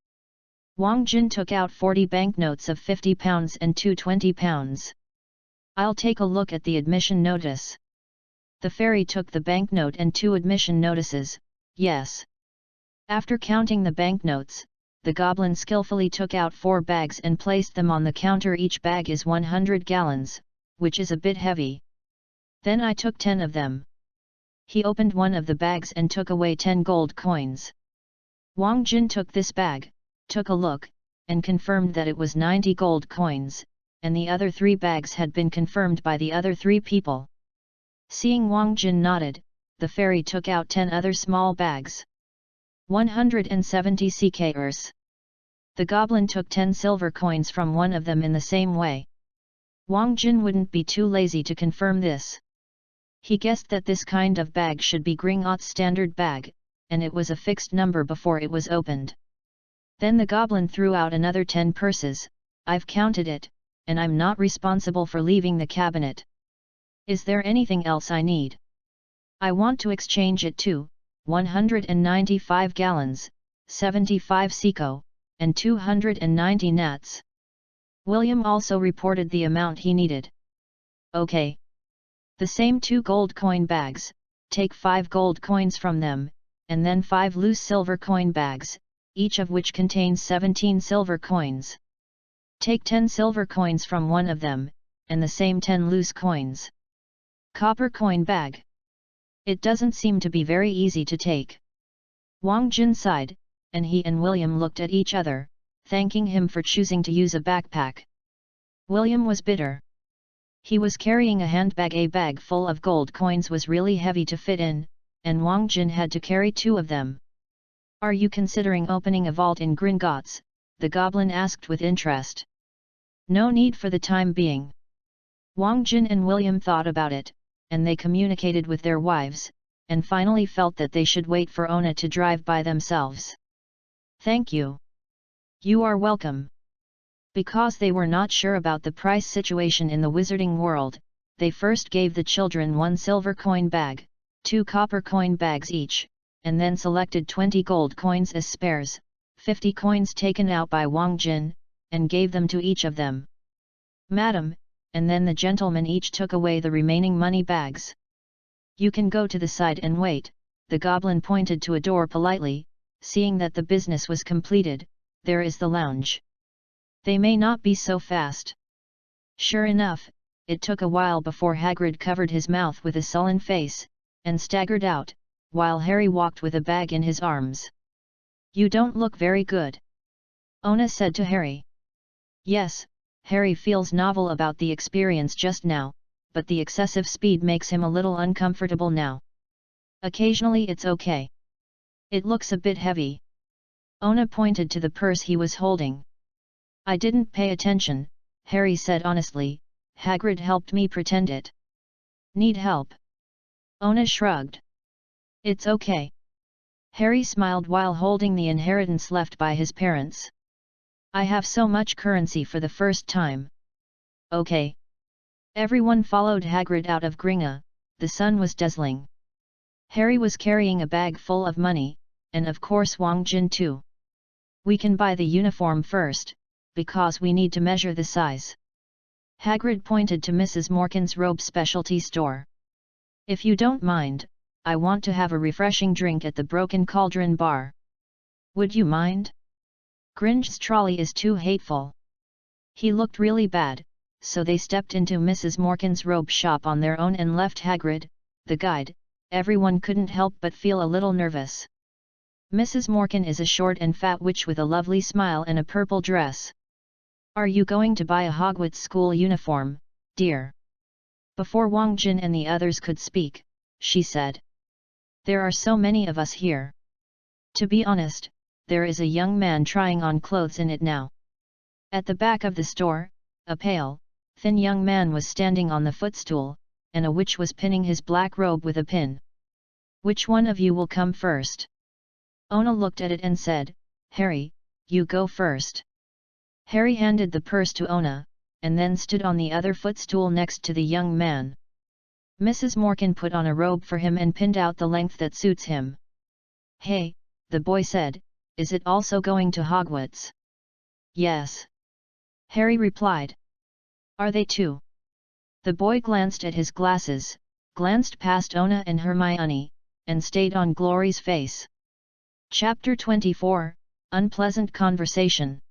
A: Wang Jin took out 40 banknotes of £50 and 2 £20. "I'll take a look at the admission notice." The fairy took the banknote and 2 admission notices. "Yes." After counting the banknotes, the goblin skillfully took out 4 bags and placed them on the counter. "Each bag is 100 gallons, which is a bit heavy. Then I took 10 of them." He opened one of the bags and took away 10 gold coins. Wang Jin took this bag, took a look, and confirmed that it was 90 gold coins, and the other 3 bags had been confirmed by the other 3 people. Seeing Wang Jin nodded, the fairy took out 10 other small bags. 170 CKers. The goblin took 10 silver coins from one of them in the same way. Wang Jin wouldn't be too lazy to confirm this. He guessed that this kind of bag should be Gringot's standard bag, and it was a fixed number before it was opened. Then the goblin threw out another 10 purses. "I've counted it, and I'm not responsible for leaving the cabinet. Is there anything else I need? I want to exchange it too. 195 gallons, 75 seco, and 290 nats." William also reported the amount he needed. "Okay. The same 2 gold coin bags, take 5 gold coins from them, and then 5 loose silver coin bags, each of which contains 17 silver coins. Take 10 silver coins from one of them, and the same 10 loose coins. Copper coin bag. It doesn't seem to be very easy to take." Wang Jin sighed, and he and William looked at each other, thanking him for choosing to use a backpack. William was bitter. He was carrying a handbag. A bag full of gold coins was really heavy to fit in, and Wang Jin had to carry 2 of them. "Are you considering opening a vault in Gringotts?" the goblin asked with interest. "No need for the time being." Wang Jin and William thought about it, and they communicated with their wives, and finally felt that they should wait for Ona to drive by themselves. "Thank you." "You are welcome." Because they were not sure about the price situation in the wizarding world, they first gave the children 1 silver coin bag, 2 copper coin bags each, and then selected 20 gold coins as spares, 50 coins taken out by Wang Jin, and gave them to each of them. "Madam," and then the gentlemen each took away the remaining money bags. "You can go to the side and wait," the goblin pointed to a door politely. "Seeing that the business was completed, there is the lounge. They may not be so fast." Sure enough, it took a while before Hagrid covered his mouth with a sullen face, and staggered out, while Harry walked with a bag in his arms. "You don't look very good," Ona said to Harry. Yes, Harry feels novel about the experience just now, but the excessive speed makes him a little uncomfortable now. Occasionally it's okay. It looks a bit heavy. Ona pointed to the purse he was holding. "I didn't pay attention," Harry said honestly. "Hagrid helped me pretend it." "Need help?" Ona shrugged. "It's okay." Harry smiled while holding the inheritance left by his parents. "I have so much currency for the first time." "Okay." Everyone followed Hagrid out of Gringa. The sun was dazzling. Harry was carrying a bag full of money, and of course Wang Jin too. "We can buy the uniform first, because we need to measure the size." Hagrid pointed to Mrs. Morkan's robe specialty store. "If you don't mind, I want to have a refreshing drink at the Broken Cauldron bar." "Would you mind?" Grinch's trolley is too hateful. He looked really bad, so they stepped into Mrs. Morkan's robe shop on their own and left Hagrid, the guide. Everyone couldn't help but feel a little nervous. Mrs. Morkan is a short and fat witch with a lovely smile and a purple dress. Are you going to buy a Hogwarts school uniform, dear? Before Wang Jin and the others could speak, she said. There are so many of us here. To be honest, there is a young man trying on clothes in it now. At the back of the store, a pale, thin young man was standing on the footstool, and a witch was pinning his black robe with a pin. Which one of you will come first? Ona looked at it and said, Harry, you go first. Harry handed the purse to Ona, and then stood on the other footstool next to the young man. Mrs. Morgan put on a robe for him and pinned out the length that suits him. Hey, the boy said, is it also going to Hogwarts? Yes. Harry replied. Are they too? The boy glanced at his glasses, glanced past Ona and Hermione, and stayed on Glory's face. Chapter 24, Unpleasant Conversation.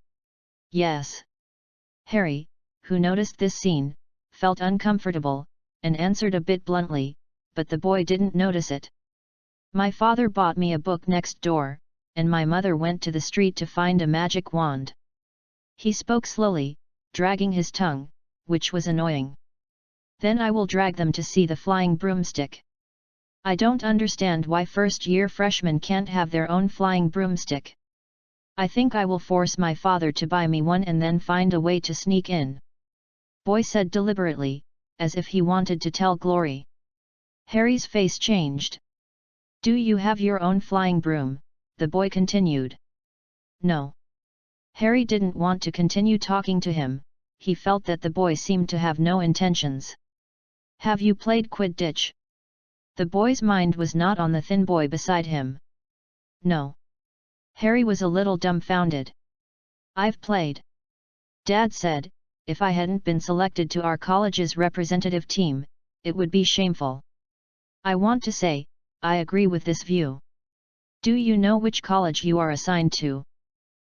A: Yes. Harry, who noticed this scene, felt uncomfortable, and answered a bit bluntly, but the boy didn't notice it. My father bought me a book next door, and my mother went to the street to find a magic wand. He spoke slowly, dragging his tongue, which was annoying. Then I will drag them to see the flying broomstick. I don't understand why first-year freshmen can't have their own flying broomstick. I think I will force my father to buy me one and then find a way to sneak in. Boy said deliberately, as if he wanted to tell Glory. Harry's face changed. Do you have your own flying broom? The boy continued. No. Harry didn't want to continue talking to him, he felt that the boy seemed to have no intentions. Have you played Quidditch? The boy's mind was not on the thin boy beside him. No. Harry was a little dumbfounded. I've played. Dad said, if I hadn't been selected to our college's representative team, it would be shameful. I want to say, I agree with this view. Do you know which college you are assigned to?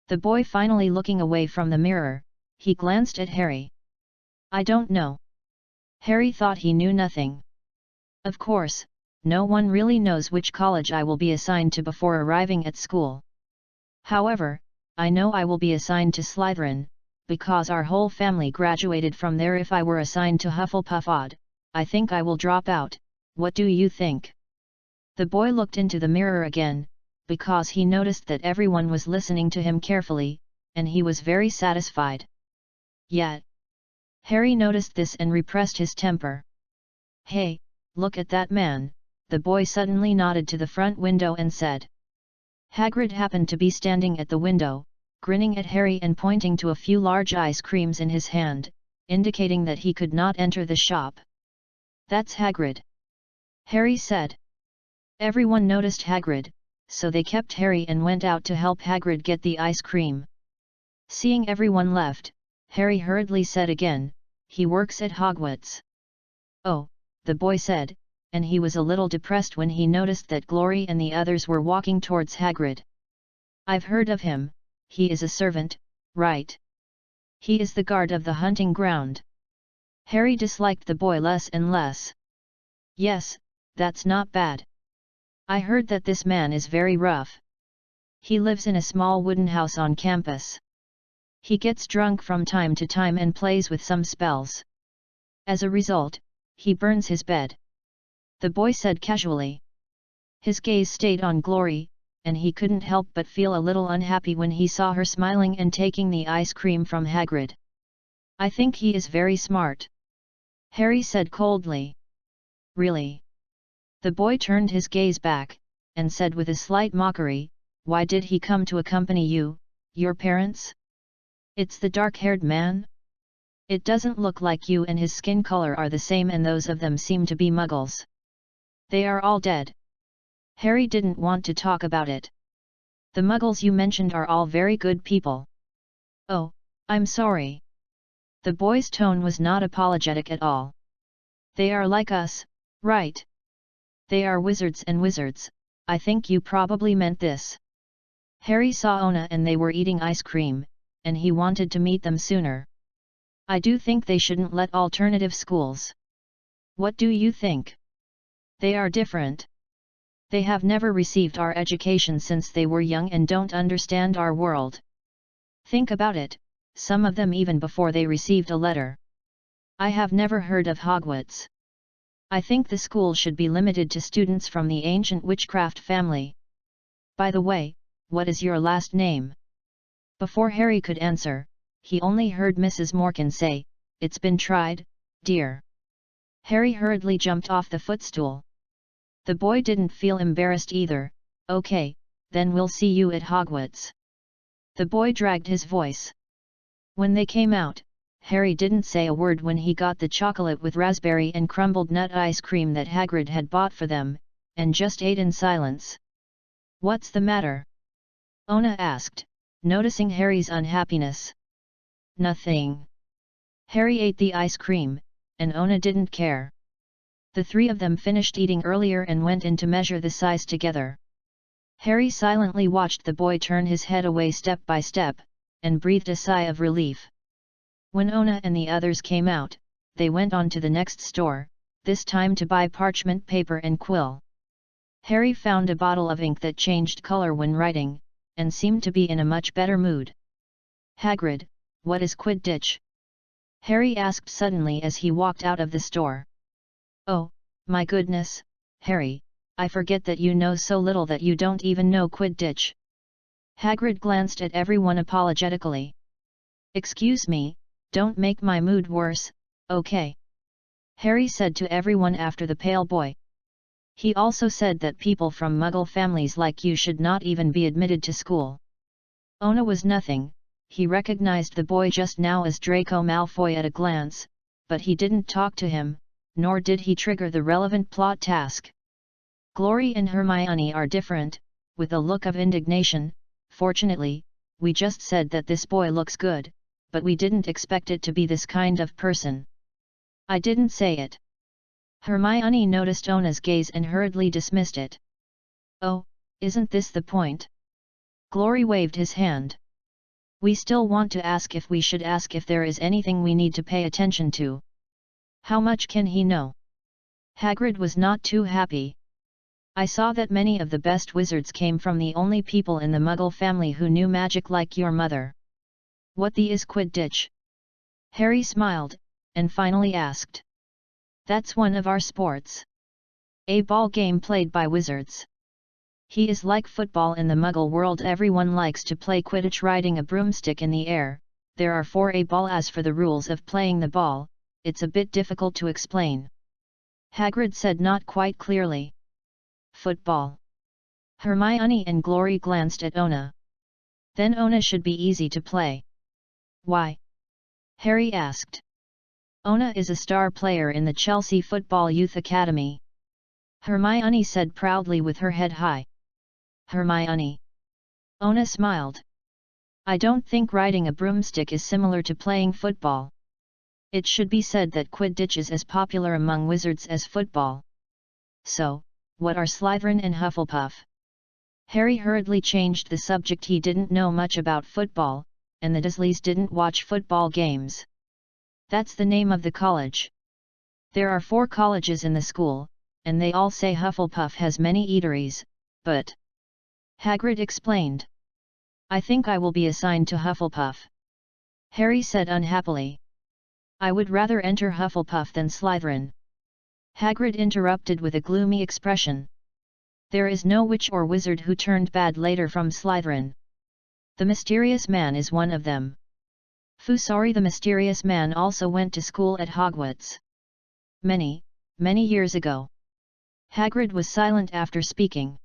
A: The boy finally looking away from the mirror, he glanced at Harry. I don't know. Harry thought he knew nothing. Of course, no one really knows which college I will be assigned to before arriving at school. However, I know I will be assigned to Slytherin, because our whole family graduated from there. If I were assigned to Hufflepuff Odd, I think I will drop out. What do you think? The boy looked into the mirror again, because he noticed that everyone was listening to him carefully, and he was very satisfied. Yet, Harry noticed this and repressed his temper. Hey, look at that man, the boy suddenly nodded to the front window and said. Hagrid happened to be standing at the window, grinning at Harry and pointing to a few large ice creams in his hand, indicating that he could not enter the shop. That's Hagrid. Harry said. Everyone noticed Hagrid, so they kept Harry and went out to help Hagrid get the ice cream. Seeing everyone left, Harry hurriedly said again, he works at Hogwarts. Oh, the boy said, and he was a little depressed when he noticed that Glory and the others were walking towards Hagrid. I've heard of him, he is a servant, right? He is the guard of the hunting ground. Harry disliked the boy less and less. Yes, that's not bad. I heard that this man is very rough. He lives in a small wooden house on campus. He gets drunk from time to time and plays with some spells. As a result, he burns his bed. The boy said casually. His gaze stayed on Glory, and he couldn't help but feel a little unhappy when he saw her smiling and taking the ice cream from Hagrid. I think he is very smart. Harry said coldly. Really? The boy turned his gaze back, and said with a slight mockery, why did he come to accompany you, your parents? It's the dark-haired man? It doesn't look like you, and his skin color are the same, and those of them seem to be muggles. They are all dead. Harry didn't want to talk about it. The muggles you mentioned are all very good people. Oh, I'm sorry. The boy's tone was not apologetic at all. They are like us, right? They are wizards and wizards, I think you probably meant this. Harry saw Ona and they were eating ice cream, and he wanted to meet them sooner. I do think they shouldn't let alternative schools. What do you think? They are different. They have never received our education since they were young and don't understand our world. Think about it, some of them even before they received a letter. I have never heard of Hogwarts. I think the school should be limited to students from the ancient witchcraft family. By the way, what is your last name? Before Harry could answer, he only heard Mrs. Morgan say, "It's been tried, dear." Harry hurriedly jumped off the footstool. The boy didn't feel embarrassed either. "Okay, then we'll see you at Hogwarts." The boy dragged his voice. When they came out, Harry didn't say a word when he got the chocolate with raspberry and crumbled nut ice cream that Hagrid had bought for them, and just ate in silence. "What's the matter?" Ona asked, noticing Harry's unhappiness. "Nothing." Harry ate the ice cream, and Ona didn't care. The three of them finished eating earlier and went in to measure the size together. Harry silently watched the boy turn his head away step by step, and breathed a sigh of relief. When Ona and the others came out, they went on to the next store, this time to buy parchment paper and quill. Harry found a bottle of ink that changed color when writing, and seemed to be in a much better mood. "Hagrid, what is Quidditch?" Harry asked suddenly as he walked out of the store. "Oh, my goodness, Harry, I forget that you know so little that you don't even know Quidditch." Hagrid glanced at everyone apologetically. "Excuse me, don't make my mood worse, okay?" Harry said to everyone after the pale boy. He also said that people from Muggle families like you should not even be admitted to school. Ona was nothing. He recognized the boy just now as Draco Malfoy at a glance, but he didn't talk to him, nor did he trigger the relevant plot task. Glory and Hermione are different, with a look of indignation. "Fortunately, we just said that this boy looks good, but we didn't expect it to be this kind of person." "I didn't say it." Hermione noticed Ona's gaze and hurriedly dismissed it. "Oh, isn't this the point?" Glory waved his hand. "We still want to ask if we should ask if there is anything we need to pay attention to. How much can he know?" Hagrid was not too happy. "I saw that many of the best wizards came from the only people in the Muggle family who knew magic like your mother." "What the is Quidditch?" Harry smiled, and finally asked. "That's one of our sports. A ball game played by wizards. He is like football in the Muggle world. Everyone likes to play Quidditch riding a broomstick in the air. There are 4 a ball. As for the rules of playing the ball, it's a bit difficult to explain." Hagrid said not quite clearly. "Football." Hermione and Glory glanced at Ona. "Then Ona should be easy to play." "Why?" Harry asked. "Ona is a star player in the Chelsea Football Youth Academy," Hermione said proudly with her head high. "Hermione." Ona smiled. "I don't think riding a broomstick is similar to playing football. It should be said that Quidditch is as popular among wizards as football. So, what are Slytherin and Hufflepuff?" Harry hurriedly changed the subject. He didn't know much about football, and the Dursleys didn't watch football games. "That's the name of the college. There are 4 colleges in the school, and they all say Hufflepuff has many eateries, but..." Hagrid explained. "I think I will be assigned to Hufflepuff," Harry said unhappily. "I would rather enter Hufflepuff than Slytherin." Hagrid interrupted with a gloomy expression. "There is no witch or wizard who turned bad later from Slytherin. The mysterious man is one of them. Sorry, the mysterious man also went to school at Hogwarts. Many years ago." Hagrid was silent after speaking.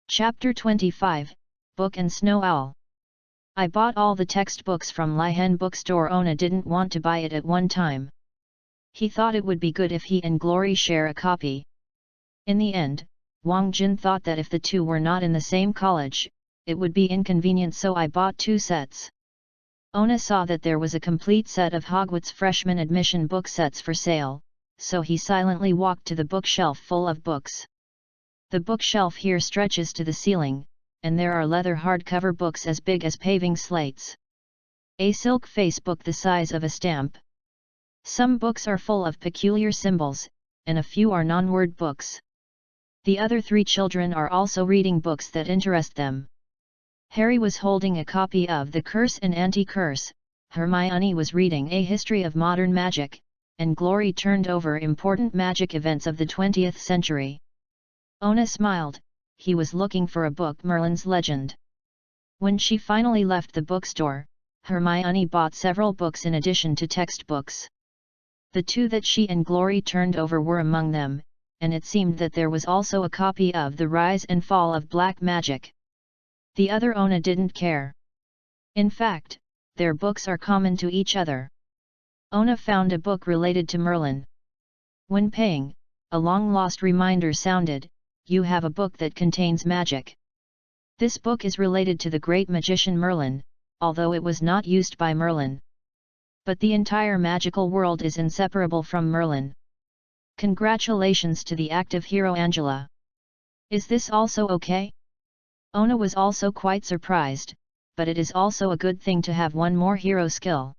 A: Chapter 25, Book and Snow Owl. "I bought all the textbooks from Lihen bookstore. Ona didn't want to buy it at one time. He thought it would be good if he and Glory share a copy. In the end, Wang Jin thought that if the two were not in the same college, it would be inconvenient, so I bought 2 sets. Ona saw that there was a complete set of Hogwarts freshman admission book sets for sale, so he silently walked to the bookshelf full of books. The bookshelf here stretches to the ceiling, and there are leather hardcover books as big as paving slates. A silk face book the size of a stamp. Some books are full of peculiar symbols, and a few are non-word books. The other 3 children are also reading books that interest them. Harry was holding a copy of The Curse and Anti-Curse, Hermione was reading A History of Modern Magic, and Glory turned over important magic events of the 20th century. Ona smiled, he was looking for a book Merlin's Legend. When she finally left the bookstore, Hermione bought several books in addition to textbooks. The two that she and Glory turned over were among them, and it seemed that there was also a copy of The Rise and Fall of Black Magic. The other Ona didn't care. In fact, their books are common to each other. Ona found a book related to Merlin. When paying, a long-lost reminder sounded, "You have a book that contains magic." This book is related to the great magician Merlin, although it was not used by Merlin. But the entire magical world is inseparable from Merlin. Congratulations to the active hero Angela. Is this also okay? Ona was also quite surprised, but it is also a good thing to have one more hero skill.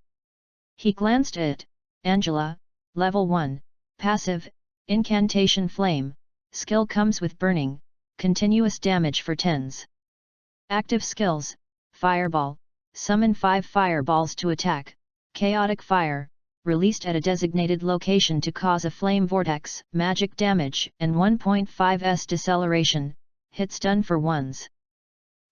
A: He glanced at it. Angela, Level 1, Passive, Incantation Flame, skill comes with burning, continuous damage for 10s. Active skills, Fireball, summon 5 fireballs to attack, Chaotic Fire, released at a designated location to cause a flame vortex, magic damage and 1.5s deceleration, hit stun for 1s.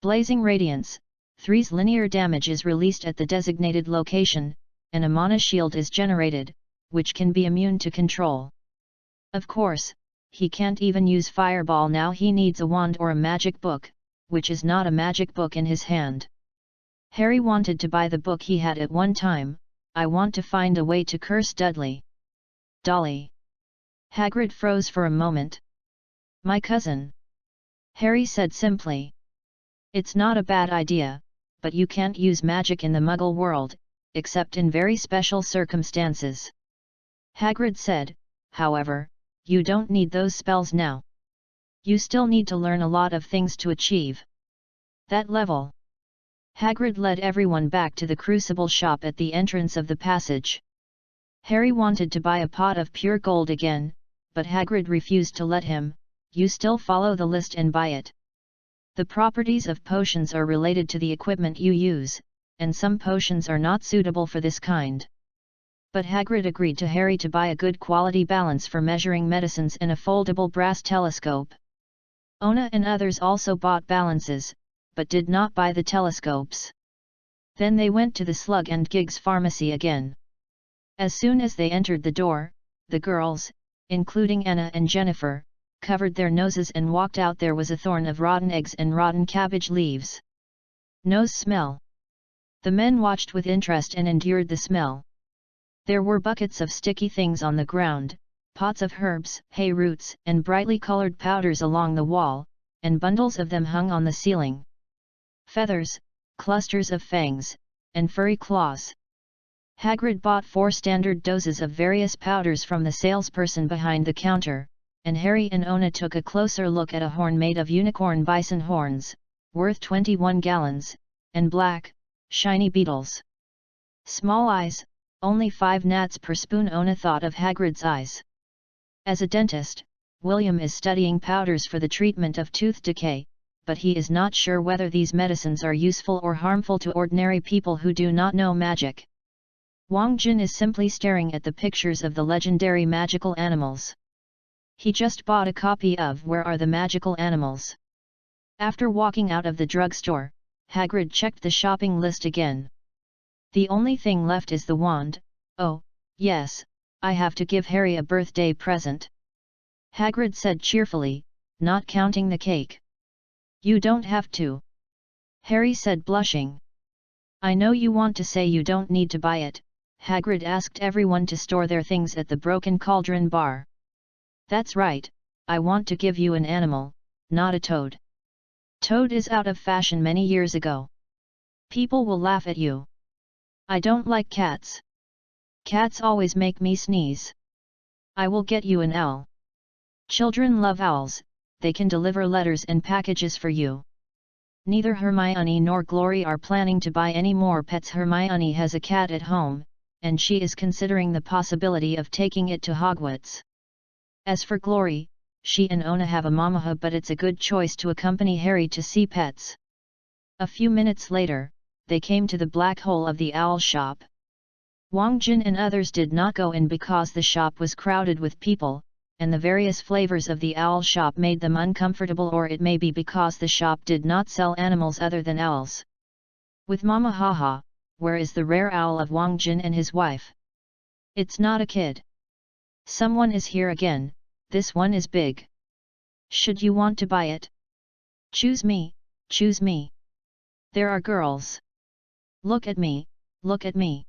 A: Blazing Radiance, 3's linear damage is released at the designated location, and a mana shield is generated, which can be immune to control. Of course, he can't even use Fireball now, he needs a wand or a magic book, which is not a magic book in his hand. Harry wanted to buy the book he had at one time. I want to find a way to curse Dudley. Dolly. Hagrid froze for a moment. My cousin. Harry said simply. It's not a bad idea, but you can't use magic in the Muggle world, except in very special circumstances. Hagrid said, however, you don't need those spells now. You still need to learn a lot of things to achieve that level. Hagrid led everyone back to the crucible shop at the entrance of the passage. Harry wanted to buy a pot of pure gold again, but Hagrid refused to let him. You still follow the list and buy it. The properties of potions are related to the equipment you use, and some potions are not suitable for this kind. But Hagrid agreed to Harry to buy a good quality balance for measuring medicines and a foldable brass telescope. Ona and others also bought balances, but did not buy the telescopes. Then they went to the Slug and Giggs pharmacy again. As soon as they entered the door, the girls, including Anna and Jennifer, covered their noses and walked out. There was a thorn of rotten eggs and rotten cabbage leaves. Nose smell. The men watched with interest and endured the smell. There were buckets of sticky things on the ground, pots of herbs, hay roots, and brightly colored powders along the wall, and bundles of them hung on the ceiling. Feathers, clusters of fangs, and furry claws. Hagrid bought 4 standard doses of various powders from the salesperson behind the counter, and Harry and Ona took a closer look at a horn made of unicorn bison horns, worth 21 gallons, and black, shiny beetles. Small eyes, only 5 gnats per spoon. Ona thought of Hagrid's eyes. As a dentist, William is studying powders for the treatment of tooth decay, but he is not sure whether these medicines are useful or harmful to ordinary people who do not know magic. Wang Jin is simply staring at the pictures of the legendary magical animals. He just bought a copy of Where Are the Magical Animals? After walking out of the drugstore, Hagrid checked the shopping list again. The only thing left is the wand. Oh, yes, I have to give Harry a birthday present. Hagrid said cheerfully, not counting the cake. You don't have to. Harry said blushing. I know you want to say you don't need to buy it. Hagrid asked everyone to store their things at the Broken Cauldron bar. That's right, I want to give you an animal, not a toad. Toad is out of fashion many years ago. People will laugh at you. I don't like cats. Cats always make me sneeze. I will get you an owl. Children love owls, they can deliver letters and packages for you. Neither Hermione nor Glory are planning to buy any more pets. Hermione has a cat at home, and she is considering the possibility of taking it to Hogwarts. As for Glory, she and Ona have a mamaha, but it's a good choice to accompany Harry to see pets. A few minutes later, they came to the black hole of the owl shop. Wang Jin and others did not go in because the shop was crowded with people, and the various flavors of the owl shop made them uncomfortable, or it may be because the shop did not sell animals other than owls. With Mama Haha, where is the rare owl of Wang Jin and his wife? It's not a kid. Someone is here again, this one is big. Should you want to buy it? Choose me, choose me. There are girls. Look at me, look at me.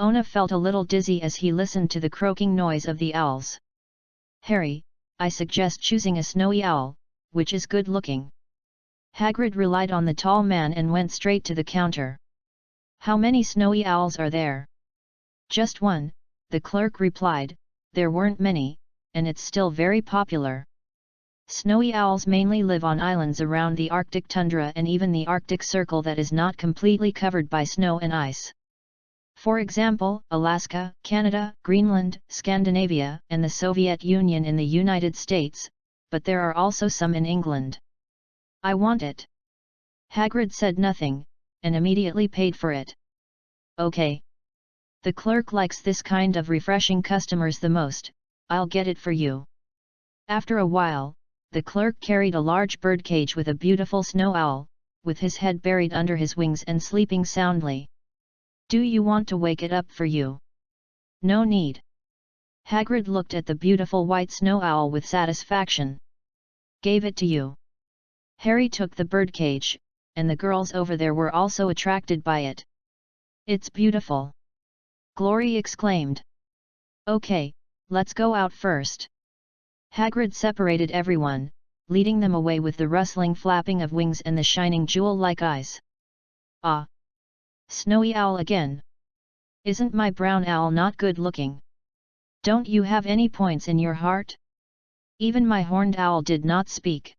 A: Ona felt a little dizzy as he listened to the croaking noise of the owls. Harry, I suggest choosing a snowy owl, which is good looking. Hagrid relied on the tall man and went straight to the counter. How many snowy owls are there? Just one, the clerk replied. There weren't many, and it's still very popular. Snowy owls mainly live on islands around the Arctic tundra and even the Arctic Circle that is not completely covered by snow and ice. For example, Alaska, Canada, Greenland, Scandinavia, and the Soviet Union in the United States, but there are also some in England. I want it. Hagrid said nothing, and immediately paid for it. Okay. The clerk likes this kind of refreshing customers the most, I'll get it for you. After a while, the clerk carried a large birdcage with a beautiful snow owl, with his head buried under his wings and sleeping soundly. Do you want to wake it up for you? No need. Hagrid looked at the beautiful white snow owl with satisfaction. Gave it to you. Harry took the birdcage, and the girls over there were also attracted by it. It's beautiful. Glory exclaimed. Okay, let's go out first. Hagrid separated everyone, leading them away with the rustling flapping of wings and the shining jewel-like eyes. Ah! Snowy owl again. Isn't my brown owl not good looking? Don't you have any points in your heart? Even my horned owl did not speak.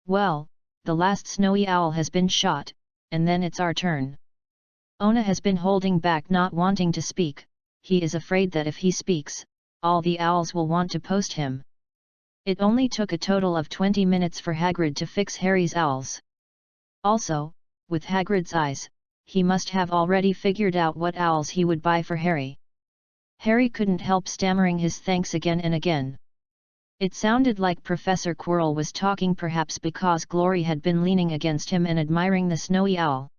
A: Well, the last snowy owl has been shot, and then it's our turn. Ona has been holding back, not wanting to speak. He is afraid that if he speaks, all the owls will want to post him. It only took a total of 20 minutes for Hagrid to fix Harry's owls. Also, with Hagrid's eyes, he must have already figured out what owls he would buy for Harry. Harry couldn't help stammering his thanks again and again. It sounded like Professor Quirrell was talking, perhaps because Glory had been leaning against him and admiring the snowy owl.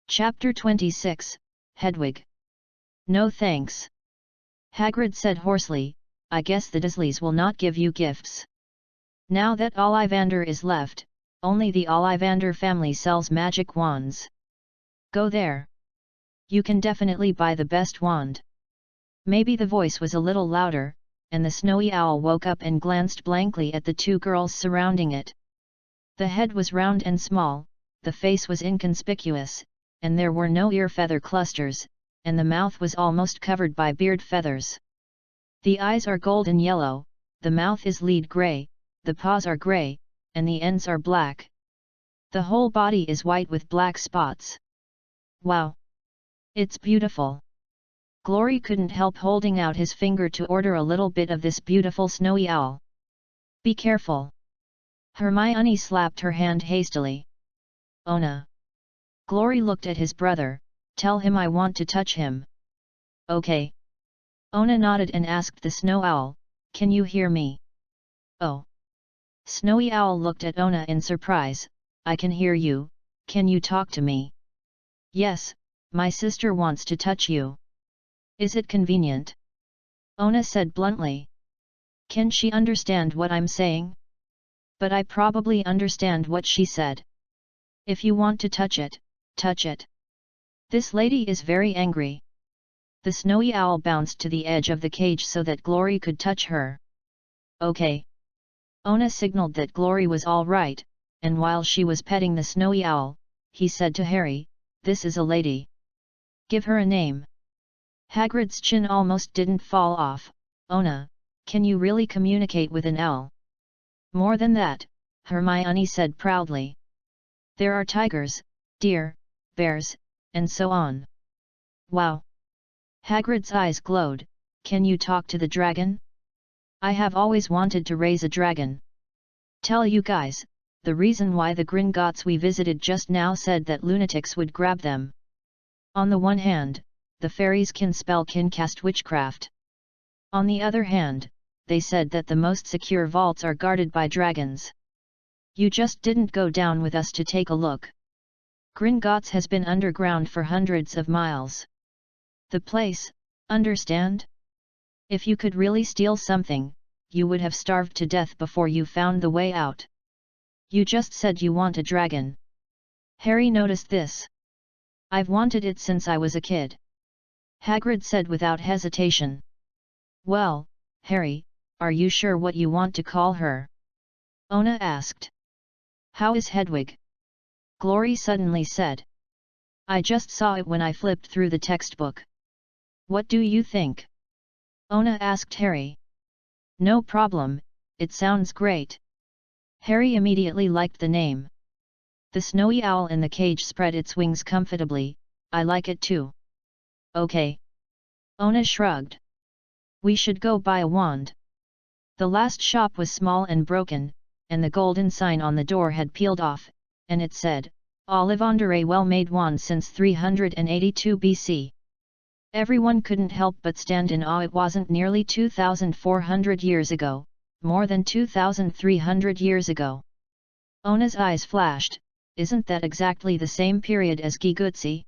A: Chapter 26, Hedwig. No thanks. Hagrid said hoarsely, I guess the Dursleys will not give you gifts. Now that Ollivander is left, only the Ollivander family sells magic wands. Go there. You can definitely buy the best wand. Maybe the voice was a little louder, and the snowy owl woke up and glanced blankly at the two girls surrounding it. The head was round and small, the face was inconspicuous, and there were no ear feather clusters, and the mouth was almost covered by beard feathers. The eyes are golden yellow, the mouth is lead grey, the paws are grey, and the ends are black. The whole body is white with black spots. Wow! It's beautiful. Glory couldn't help holding out his finger to order a little bit of this beautiful snowy owl. Be careful. Hermione slapped her hand hastily. Ona. Glory looked at his brother, tell him I want to touch him. Okay. Ona nodded and asked the snow owl, can you hear me? Oh. Snowy owl looked at Ona in surprise, I can hear you, can you talk to me? Yes, my sister wants to touch you. Is it convenient? Ona said bluntly. Can she understand what I'm saying? But I probably understand what she said. If you want to touch it, touch it. This lady is very angry. The snowy owl bounced to the edge of the cage so that Glory could touch her. Okay. Ona signaled that Glory was all right, and while she was petting the snowy owl, he said to Harry, this is a lady. Give her a name. Hagrid's chin almost didn't fall off. Ona, can you really communicate with an owl? More than that, Hermione said proudly. There are tigers, deer, bears, and so on. Wow! Hagrid's eyes glowed, can you talk to the dragon? I have always wanted to raise a dragon. Tell you guys, the reason why the Gringotts we visited just now said that lunatics would grab them. On the one hand, the fairies can spell can cast witchcraft. On the other hand, they said that the most secure vaults are guarded by dragons. You just didn't go down with us to take a look. Gringotts has been underground for hundreds of miles. The place, understand? If you could really steal something, you would have starved to death before you found the way out. You just said you want a dragon. Harry noticed this. I've wanted it since I was a kid. Hagrid said without hesitation. Well, Harry, are you sure what you want to call her? Ona asked. How is Hedwig? Glory suddenly said. I just saw it when I flipped through the textbook. What do you think? Ona asked Harry. No problem, it sounds great. Harry immediately liked the name. The snowy owl in the cage spread its wings comfortably, I like it too. Okay. Ona shrugged. We should go buy a wand. The last shop was small and broken, and the golden sign on the door had peeled off, and it said, Ollivander a well-made wand since 382 BC. Everyone couldn't help but stand in awe. It wasn't nearly 2,400 years ago, more than 2,300 years ago. Ona's eyes flashed, isn't that exactly the same period as Gigutsi?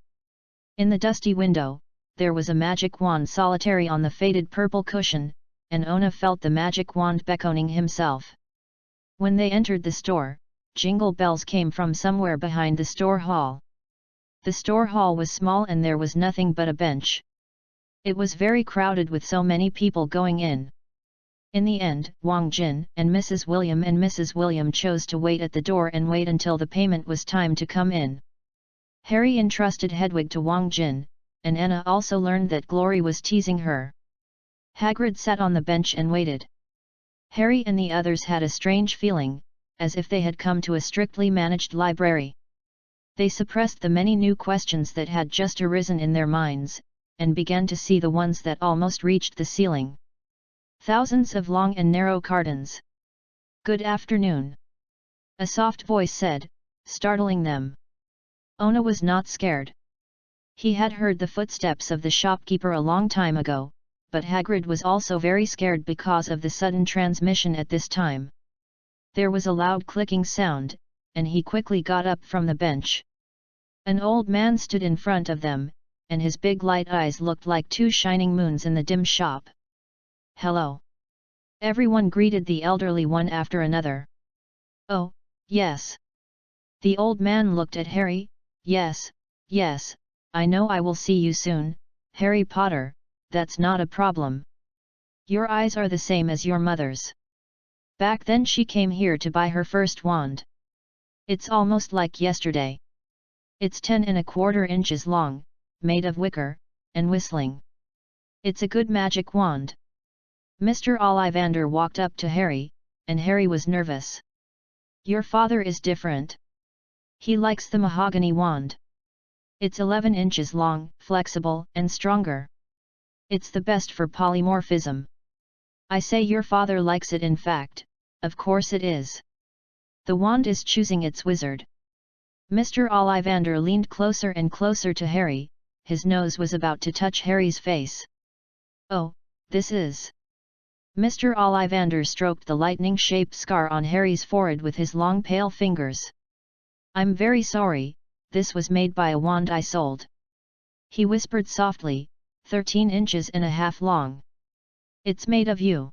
A: In the dusty window, there was a magic wand solitary on the faded purple cushion, and Ona felt the magic wand beckoning himself. When they entered the store, jingle bells came from somewhere behind the store hall. The store hall was small and there was nothing but a bench. It was very crowded with so many people going in. In the end, Wang Jin and Mrs. William chose to wait at the door and wait until the payment was time to come in. Harry entrusted Hedwig to Wang Jin, and Anna also learned that Glory was teasing her. Hagrid sat on the bench and waited. Harry and the others had a strange feeling, as if they had come to a strictly managed library. They suppressed the many new questions that had just arisen in their minds, and began to see the ones that almost reached the ceiling. Thousands of long and narrow cartons. Good afternoon. A soft voice said, startling them. Ona was not scared. He had heard the footsteps of the shopkeeper a long time ago, but Hagrid was also very scared because of the sudden transmission at this time. There was a loud clicking sound, and he quickly got up from the bench. An old man stood in front of them, and his big light eyes looked like two shining moons in the dim shop. Hello! Everyone greeted the elderly one after another. Oh, yes. The old man looked at Harry. Yes, yes, I know I will see you soon, Harry Potter, that's not a problem. Your eyes are the same as your mother's. Back then she came here to buy her first wand. It's almost like yesterday. It's 10¼ inches long, made of wicker, and whistling. It's a good magic wand. Mr. Ollivander walked up to Harry, and Harry was nervous. Your father is different. He likes the mahogany wand. It's 11 inches long, flexible, and stronger. It's the best for polymorphism. I say your father likes it. In fact, of course it is. The wand is choosing its wizard. Mr. Ollivander leaned closer and closer to Harry, his nose was about to touch Harry's face. Oh, this is... Mr. Ollivander stroked the lightning-shaped scar on Harry's forehead with his long pale fingers. I'm very sorry, this was made by a wand I sold. He whispered softly, 13 inches and a half long. It's made of you.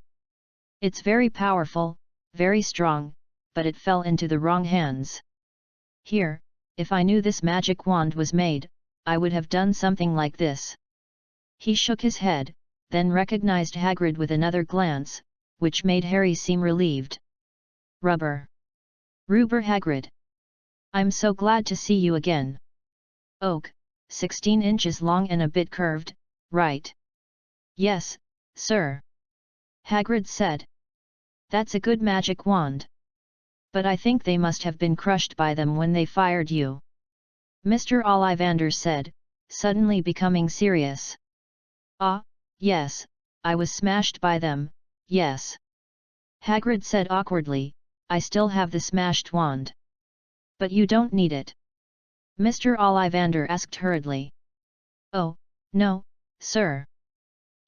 A: It's very powerful, very strong, but it fell into the wrong hands. Here, if I knew this magic wand was made, I would have done something like this. He shook his head, then recognized Hagrid with another glance, which made Harry seem relieved. Rubber. Hagrid. I'm so glad to see you again. Oak, 16 inches long and a bit curved, right? Yes, sir. Hagrid said. That's a good magic wand. But I think they must have been crushed by them when they fired you. Mr. Ollivander said, suddenly becoming serious. Ah, yes, I was smashed by them, yes. Hagrid said awkwardly, I still have the smashed wand. But you don't need it. Mr. Ollivander asked hurriedly. Oh, no, sir.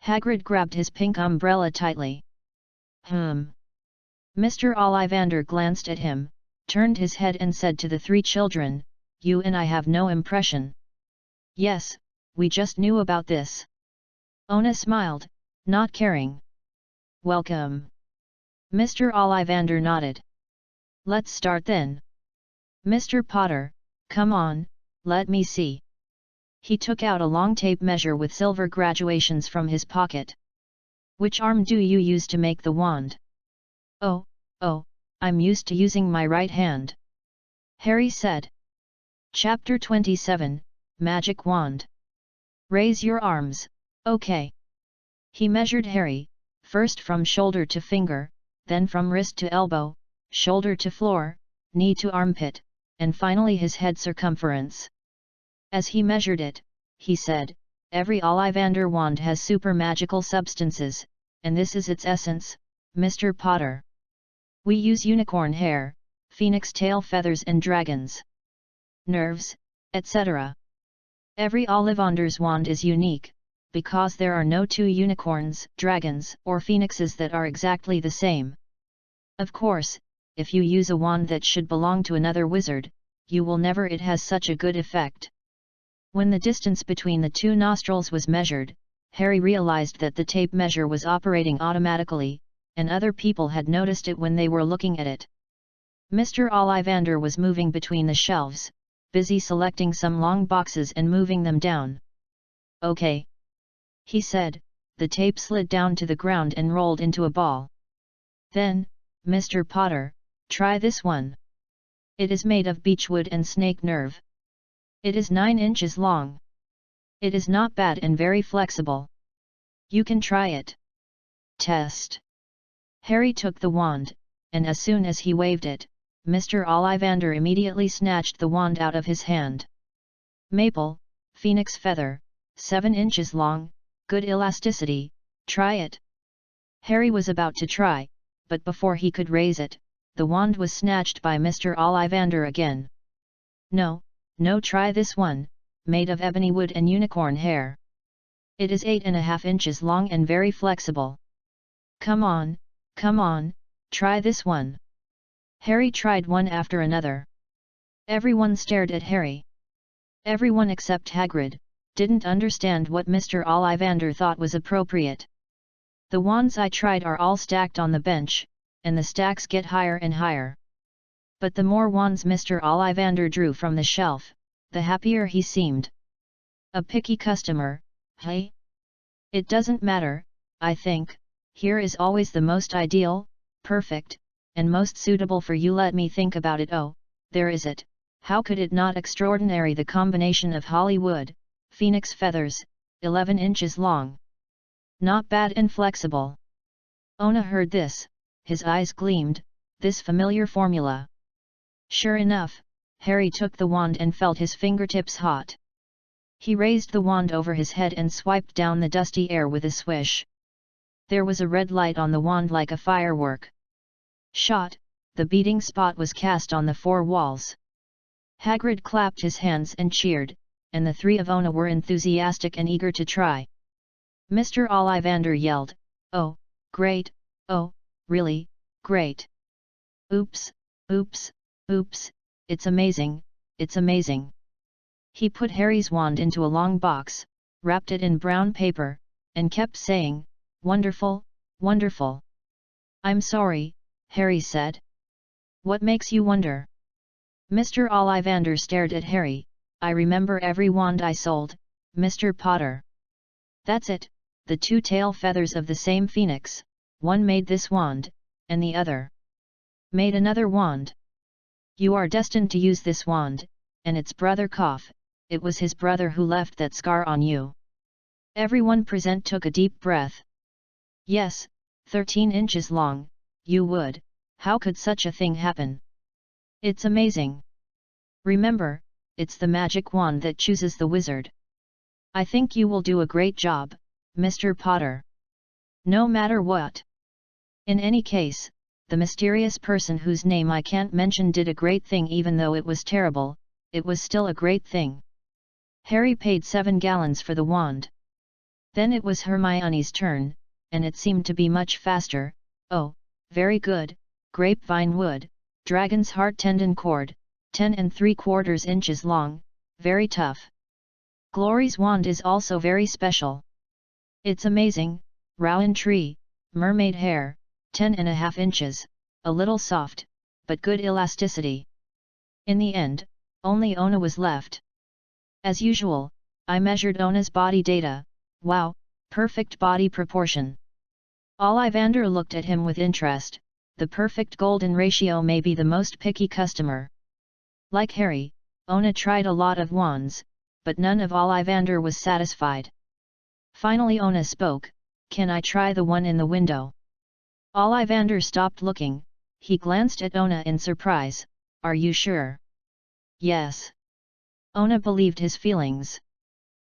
A: Hagrid grabbed his pink umbrella tightly. Mr. Ollivander glanced at him, turned his head and said to the three children, "You and I have no impression." "Yes, we just knew about this." Ona smiled, not caring. "Welcome." Mr. Ollivander nodded. "Let's start then. Mr. Potter, come on, let me see." He took out a long tape measure with silver graduations from his pocket. "Which arm do you use to make the wand?" Oh, I'm used to using my right hand," Harry said. Chapter 27, Magic Wand. "Raise your arms, okay." He measured Harry, first from shoulder to finger, then from wrist to elbow, shoulder to floor, knee to armpit, and finally his head circumference. As he measured it, he said, "Every Ollivander wand has super magical substances, and this is its essence, Mr. Potter. We use unicorn hair, phoenix tail feathers and dragons, nerves, etc. Every Ollivander's wand is unique, because there are no two unicorns, dragons, or phoenixes that are exactly the same. Of course, if you use a wand that should belong to another wizard, you will never it has such a good effect." When the distance between the two nostrils was measured, Harry realized that the tape measure was operating automatically, and other people had noticed it when they were looking at it. Mr. Ollivander was moving between the shelves, busy selecting some long boxes and moving them down. "Okay," he said. The tape slid down to the ground and rolled into a ball. "Then, Mr. Potter, try this one. It is made of beechwood and snake nerve. It is 9 inches long. It is not bad and very flexible. You can try it." Test. Harry took the wand, and as soon as he waved it, Mr. Ollivander immediately snatched the wand out of his hand. "Maple, phoenix feather, 7 inches long, good elasticity, try it." Harry was about to try, but before he could raise it, the wand was snatched by Mr. Ollivander again. No, try this one, made of ebony wood and unicorn hair. It is 8.5 inches long and very flexible. Come on, try this one." Harry tried one after another. Everyone stared at Harry. Everyone except Hagrid didn't understand what Mr. Ollivander thought was appropriate. "The wands I tried are all stacked on the bench, and the stacks get higher and higher." But the more wands Mr. Ollivander drew from the shelf, the happier he seemed. "A picky customer, hey? It doesn't matter, I think, here is always the most ideal, perfect, and most suitable for you. Let me think about it. Oh, there is it. How could it not extraordinary, the combination of Hollywood, phoenix feathers, 11 inches long. Not bad and flexible." Ona heard this, his eyes gleamed, this familiar formula. Sure enough, Harry took the wand and felt his fingertips hot. He raised the wand over his head and swiped down the dusty air with a swish. There was a red light on the wand like a firework. Shot, the beating spot was cast on the 4 walls. Hagrid clapped his hands and cheered, and the 3 of Ona were enthusiastic and eager to try. Mr. Ollivander yelled, "Oh, great, oh, really, great. Oops, oops, oops, it's amazing, it's amazing." He put Harry's wand into a long box, wrapped it in brown paper, and kept saying, "Wonderful, wonderful." "I'm sorry," Harry said. "What makes you wonder?" Mr. Ollivander stared at Harry. "I remember every wand I sold, Mr. Potter. That's it, the 2 tail feathers of the same phoenix, one made this wand, and the other made another wand. You are destined to use this wand, and its brother cough, it was his brother who left that scar on you." Everyone present took a deep breath. "Yes, 13 inches long, you would, how could such a thing happen? It's amazing. Remember, it's the magic wand that chooses the wizard. I think you will do a great job, Mr. Potter. No matter what. In any case, the mysterious person whose name I can't mention did a great thing. Even though it was terrible, it was still a great thing. Harry paid 7 gallons for the wand. Then it was Hermione's turn, and it seemed to be much faster. Oh, very good, grapevine wood, dragon's heart tendon cord, 10 3/4 inches long, very tough. Glory's wand is also very special. It's amazing, rowan tree, mermaid hair, 10.5 inches, a little soft, but good elasticity. In the end, only Ona was left. As usual, I measured Ona's body data. Wow, perfect body proportion. Ollivander looked at him with interest. The perfect golden ratio may be the most picky customer. Like Harry, Ona tried a lot of wands, but none of Ollivander was satisfied. Finally Ona spoke, "Can I try the one in the window?" Ollivander stopped looking. He glanced at Ona in surprise. "Are you sure?" "Yes." Ona believed his feelings.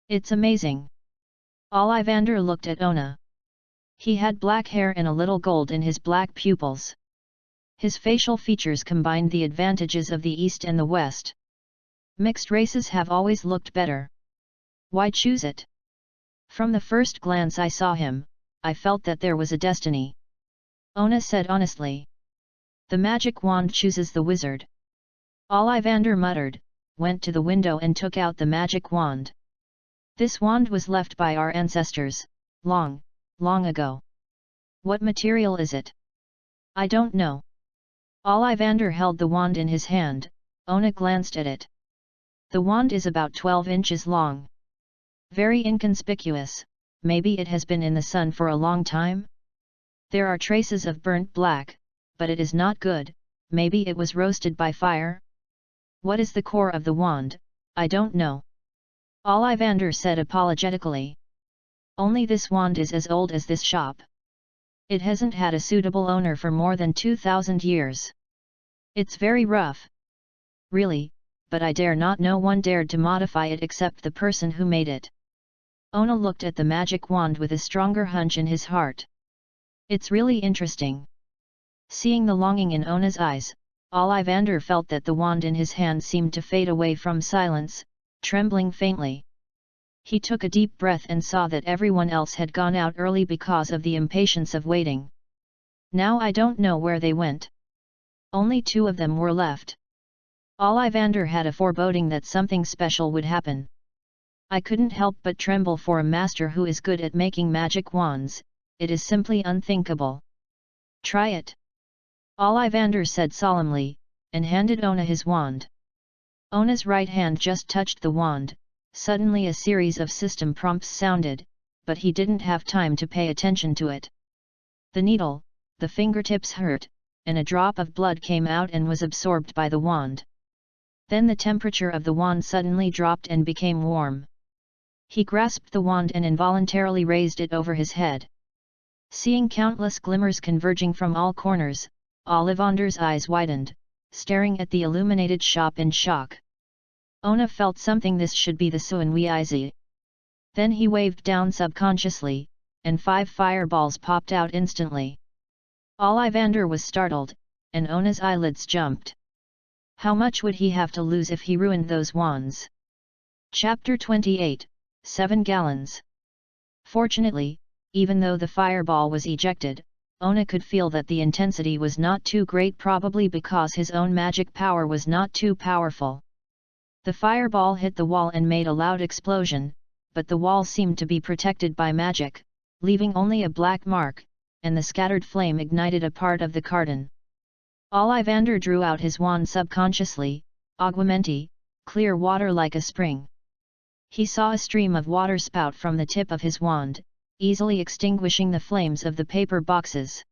A: "It's amazing." Ollivander looked at Ona. He had black hair and a little gold in his black pupils. His facial features combined the advantages of the East and the West. Mixed races have always looked better. Why choose it? From the first glance I saw him, I felt that there was a destiny. Ona said honestly. The magic wand chooses the wizard. Ollivander muttered, went to the window and took out the magic wand. This wand was left by our ancestors, long, long ago. What material is it? I don't know. Ollivander held the wand in his hand. Ona glanced at it. The wand is about 12 inches long. Very inconspicuous, maybe it has been in the sun for a long time? There are traces of burnt black, but it is not good, maybe it was roasted by fire? What is the core of the wand? I don't know. Ollivander said apologetically. Only this wand is as old as this shop. It hasn't had a suitable owner for more than 2,000 years. It's very rough. Really, but I dare not no one dared to modify it except the person who made it. Ona looked at the magic wand with a stronger hunch in his heart. It's really interesting. Seeing the longing in Ona's eyes, Ollivander felt that the wand in his hand seemed to fade away from silence, trembling faintly. He took a deep breath and saw that everyone else had gone out early because of the impatience of waiting. Now I don't know where they went. Only 2 of them were left. Ollivander had a foreboding that something special would happen. I couldn't help but tremble for a master who is good at making magic wands. It is simply unthinkable. Try it. Ollivander said solemnly, and handed Ona his wand. Ona's right hand just touched the wand. Suddenly a series of system prompts sounded, but he didn't have time to pay attention to it. The needle, the fingertips hurt, and a drop of blood came out and was absorbed by the wand. Then the temperature of the wand suddenly dropped and became warm. He grasped the wand and involuntarily raised it over his head. Seeing countless glimmers converging from all corners, Ollivander's eyes widened, staring at the illuminated shop in shock. Ona felt something, this should be the Suanwiizi. Then he waved down subconsciously, and 5 fireballs popped out instantly. Ollivander was startled, and Ona's eyelids jumped. How much would he have to lose if he ruined those wands? Chapter 28, 7 gallons. Fortunately, even though the fireball was ejected, Ona could feel that the intensity was not too great, probably because his own magic power was not too powerful. The fireball hit the wall and made a loud explosion, but the wall seemed to be protected by magic, leaving only a black mark, and the scattered flame ignited a part of the carton. Ollivander drew out his wand subconsciously, aguamenti, clear water like a spring. He saw a stream of water spout from the tip of his wand, easily extinguishing the flames of the paper boxes.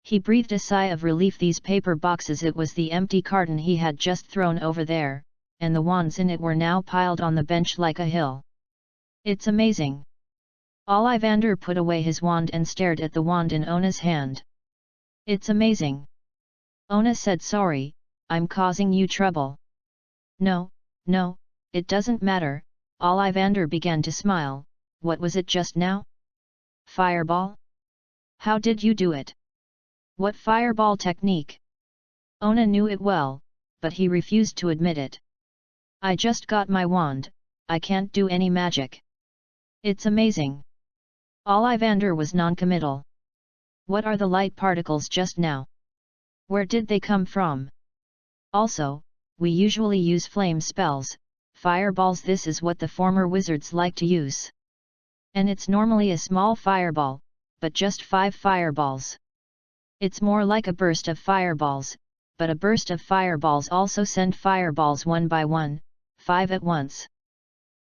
A: He breathed a sigh of relief. These paper boxes, it was the empty carton he had just thrown over there, and the wands in it were now piled on the bench like a hill. It's amazing. Ollivander put away his wand and stared at the wand in Ona's hand. It's amazing. Ona said, sorry, I'm causing you trouble. No, no, it doesn't matter. Ollivander began to smile. What was it just now? Fireball? How did you do it? What fireball technique? Ona knew it well, but he refused to admit it. I just got my wand, I can't do any magic. It's amazing. Ollivander was non-committal. What are the light particles just now? Where did they come from? Also, we usually use flame spells, fireballs. This is what the former wizards like to use. And it's normally a small fireball, but just 5 fireballs. It's more like a burst of fireballs, but a burst of fireballs also send fireballs one by one, 5 at once.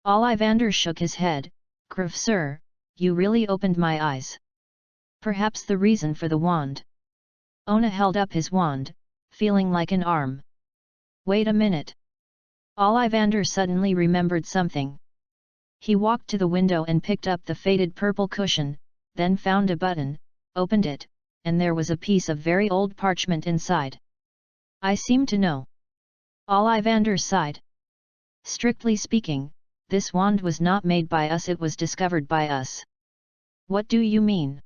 A: Ollivander shook his head. Grave sir, you really opened my eyes. Perhaps the reason for the wand. Ona held up his wand, feeling like an arm. Wait a minute. Ollivander suddenly remembered something. He walked to the window and picked up the faded purple cushion, then found a button, opened it, and there was a piece of very old parchment inside. I seem to know. Ollivander sighed. Strictly speaking, this wand was not made by us, it was discovered by us. What do you mean?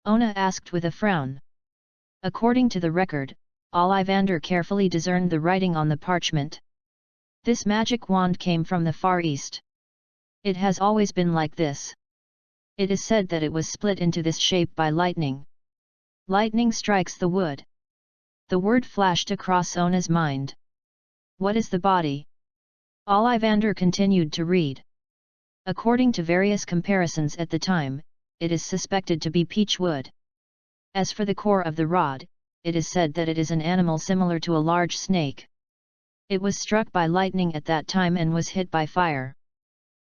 A: Ona asked with a frown. According to the record, Ollivander carefully discerned the writing on the parchment. This magic wand came from the Far East. It has always been like this. It is said that it was split into this shape by lightning. Lightning strikes the wood. The word flashed across Ona's mind. What is the body? Ollivander continued to read. According to various comparisons at the time, it is suspected to be peach wood. As for the core of the rod, it is said that it is an animal similar to a large snake. It was struck by lightning at that time and was hit by fire.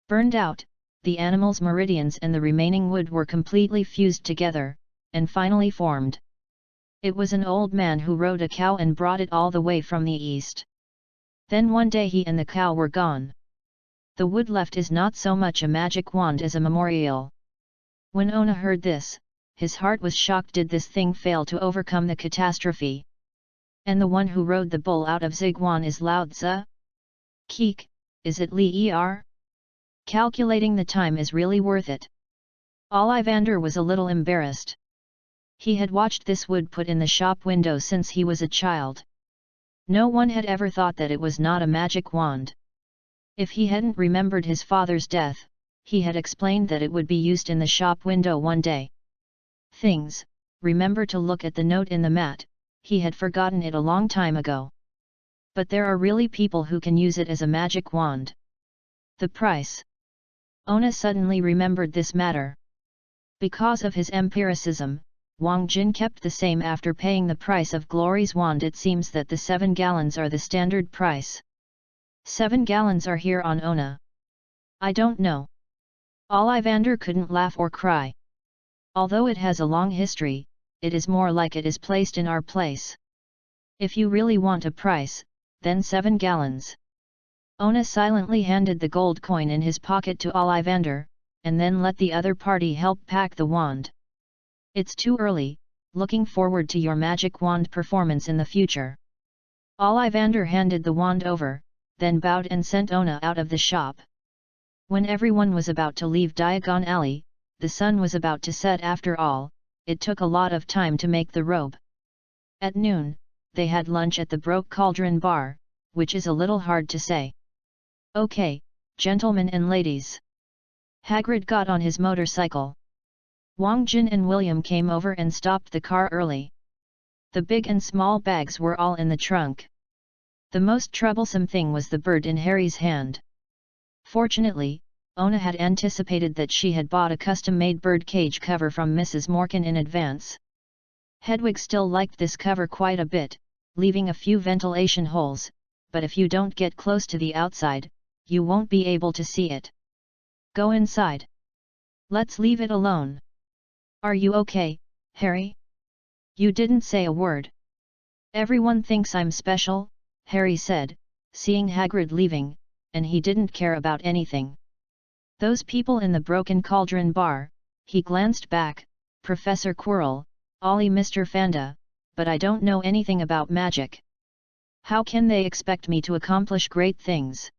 A: Burned out, the animal's meridians and the remaining wood were completely fused together, and finally formed. It was an old man who rode a cow and brought it all the way from the east. Then one day he and the cow were gone. The wood left is not so much a magic wand as a memorial. When Ona heard this, his heart was shocked. Did this thing fail to overcome the catastrophe? And the one who rode the bull out of Zigwan is Lao Tzu? Keek, is it Li Er? Calculating the time is really worth it. Ollivander was a little embarrassed. He had watched this wood put in the shop window since he was a child. No one had ever thought that it was not a magic wand. If he hadn't remembered his father's death, he had explained that it would be used in the shop window one day. Things, remember to look at the note in the mat, he had forgotten it a long time ago. But there are really people who can use it as a magic wand. The price. Ona suddenly remembered this matter. Because of his empiricism, Wang Jin kept the same after paying the price of Glory's wand. It seems that the 7 gallons are the standard price. 7 gallons are here on Ona. I don't know. Ollivander couldn't laugh or cry. Although it has a long history, it is more like it is placed in our place. If you really want a price, then 7 gallons. Ona silently handed the gold coin in his pocket to Ollivander, and then let the other party help pack the wand. It's too early, looking forward to your magic wand performance in the future. Ollivander handed the wand over, then bowed and sent Ona out of the shop. When everyone was about to leave Diagon Alley, the sun was about to set. After all, it took a lot of time to make the robe. At noon, they had lunch at the Broke Cauldron Bar, which is a little hard to say. Okay, gentlemen and ladies. Hagrid got on his motorcycle. Wang Jin and William came over and stopped the car early. The big and small bags were all in the trunk. The most troublesome thing was the bird in Harry's hand. Fortunately, Ona had anticipated that she had bought a custom-made bird cage cover from Mrs. Morkan in advance. Hedwig still liked this cover quite a bit, leaving a few ventilation holes, but if you don't get close to the outside, you won't be able to see it. Go inside. Let's leave it alone. Are you okay, Harry? You didn't say a word. Everyone thinks I'm special, Harry said, seeing Hagrid leaving, and he didn't care about anything. Those people in the Broken Cauldron Bar, he glanced back, Professor Quirrell, Ollie, Mr. Fanda, but I don't know anything about magic. How can they expect me to accomplish great things?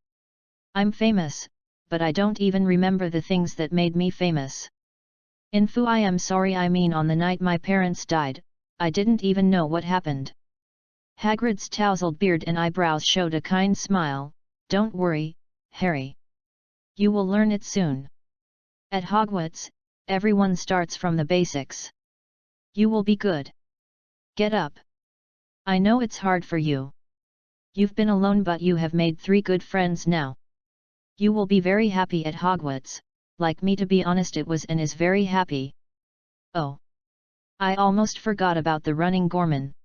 A: I'm famous, but I don't even remember the things that made me famous. Infu, I am sorry, I mean on the night my parents died, I didn't even know what happened. Hagrid's tousled beard and eyebrows showed a kind smile. Don't worry, Harry. You will learn it soon. At Hogwarts, Everyone starts from the basics. You will be good. Get up. I know it's hard for you. You've been alone but you have made 3 good friends now. You will be very happy at Hogwarts, like me to be honest it was and is very happy. Oh. I almost forgot about the running Gorman.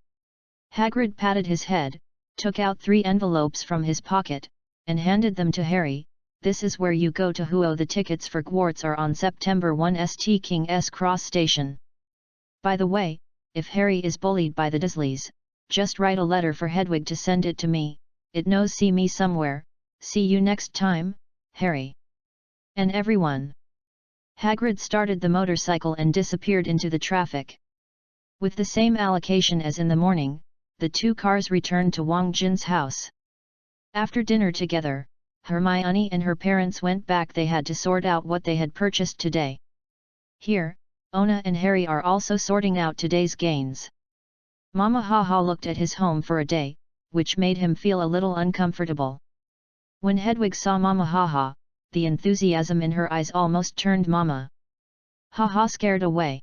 A: Hagrid patted his head, took out 3 envelopes from his pocket, and handed them to Harry. This is where you go to Huo. The tickets for Quartz are on September 1 St. King's Cross Station. By the way, if Harry is bullied by the Dursleys, just write a letter for Hedwig to send it to me. It knows see me somewhere. See you next time, Harry. And everyone. Hagrid started the motorcycle and disappeared into the traffic. With the same allocation as in the morning, the 2 cars returned to Wang Jin's house. After dinner together, Hermione and her parents went back. They had to sort out what they had purchased today. Here, Ona and Harry are also sorting out today's gains. Mama Haha looked at his home for a day, which made him feel a little uncomfortable. When Hedwig saw Mama Haha, the enthusiasm in her eyes almost turned Mama Haha scared away.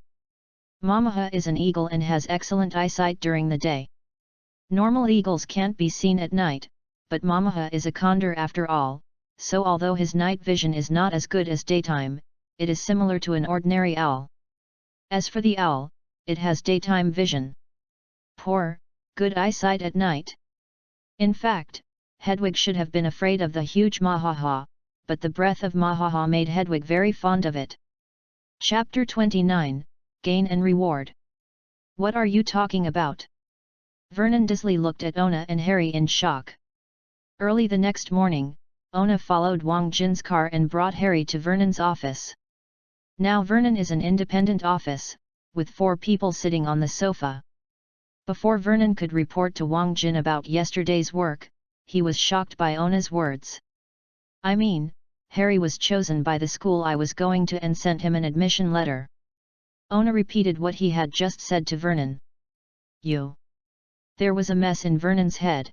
A: Mama Ha is an eagle and has excellent eyesight during the day. Normal eagles can't be seen at night, but Mama Ha is a condor after all, so although his night vision is not as good as daytime, it is similar to an ordinary owl. As for the owl, it has daytime vision. Poor, good eyesight at night. In fact, Hedwig should have been afraid of the huge Mahaha, but the breath of Mahaha made Hedwig very fond of it. Chapter 29, Gain and Reward. What are you talking about? Vernon Dursley looked at Ona and Harry in shock. Early the next morning, Ona followed Wang Jin's car and brought Harry to Vernon's office. Now Vernon is an independent office, with 4 people sitting on the sofa. Before Vernon could report to Wang Jin about yesterday's work, he was shocked by Ona's words. I mean, Harry was chosen by the school I was going to and sent him an admission letter. Ona repeated what he had just said to Vernon. You. There was a mess in Vernon's head.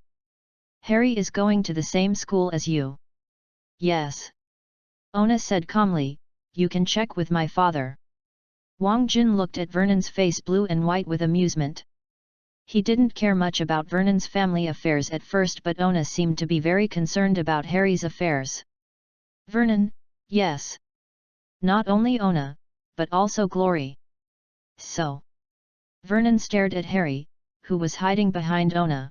A: Harry is going to the same school as you. Yes. Ona said calmly, you can check with my father. Wang Jin looked at Vernon's face blue and white with amusement. He didn't care much about Vernon's family affairs at first, but Ona seemed to be very concerned about Harry's affairs. Vernon, yes. Not only Ona, but also Glory. So. Vernon stared at Harry, who was hiding behind Ona.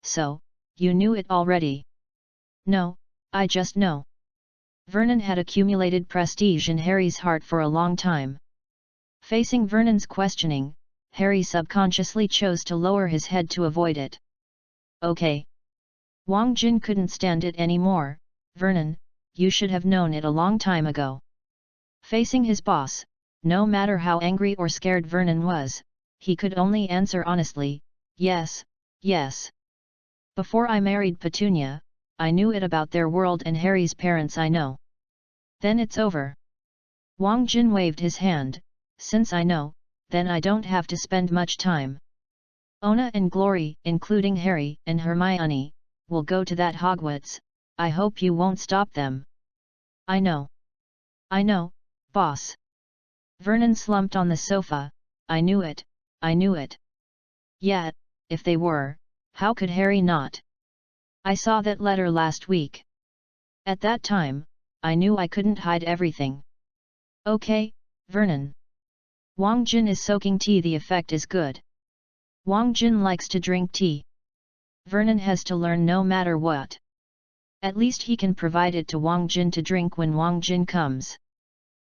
A: So, you knew it already? No, I just know. Vernon had accumulated prestige in Harry's heart for a long time. Facing Vernon's questioning, Harry subconsciously chose to lower his head to avoid it. Okay. Wang Jin couldn't stand it anymore. Vernon, you should have known it a long time ago. Facing his boss, no matter how angry or scared Vernon was, he could only answer honestly, yes, yes. Before I married Petunia, I knew it about their world and Harry's parents I know. Then it's over. Wang Jin waved his hand, since I know, then I don't have to spend much time. Ona and Glory, including Harry and Hermione, will go to that Hogwarts. I hope you won't stop them. I know. I know, boss. Vernon slumped on the sofa. I knew it, I knew it. Yet, if they were, how could Harry not? I saw that letter last week. At that time, I knew I couldn't hide everything. Okay, Vernon. Wang Jin is soaking tea. The effect is good. Wang Jin likes to drink tea. Vernon has to learn no matter what. At least he can provide it to Wang Jin to drink when Wang Jin comes.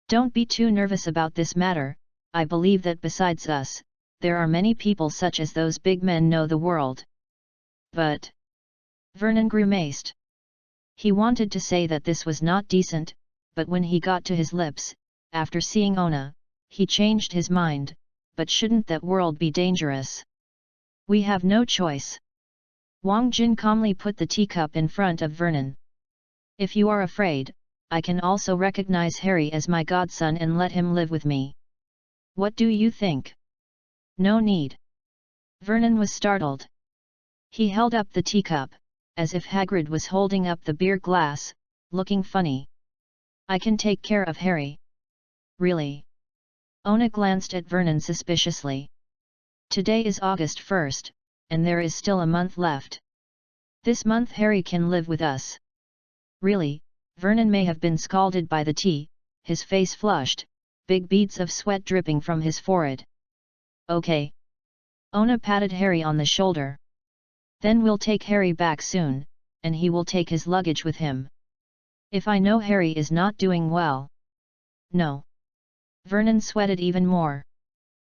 A: Don't be too nervous about this matter. I believe that besides us, there are many people such as those big men know the world. But... Vernon grimaced. He wanted to say that this was not decent, but when he got to his lips, after seeing Ona, he changed his mind. But shouldn't that world be dangerous? We have no choice. Wang Jin calmly put the teacup in front of Vernon. If you are afraid, I can also recognize Harry as my godson and let him live with me. What do you think? No need. Vernon was startled. He held up the teacup, as if Hagrid was holding up the beer glass, looking funny. I can take care of Harry. Really? Ona glanced at Vernon suspiciously. Today is August 1st, and there is still a month left. This month Harry can live with us. Really, Vernon may have been scalded by the tea, his face flushed, big beads of sweat dripping from his forehead. Okay. Ona patted Harry on the shoulder. Then we'll take Harry back soon, and he will take his luggage with him. If I know Harry is not doing well. No. Vernon sweated even more.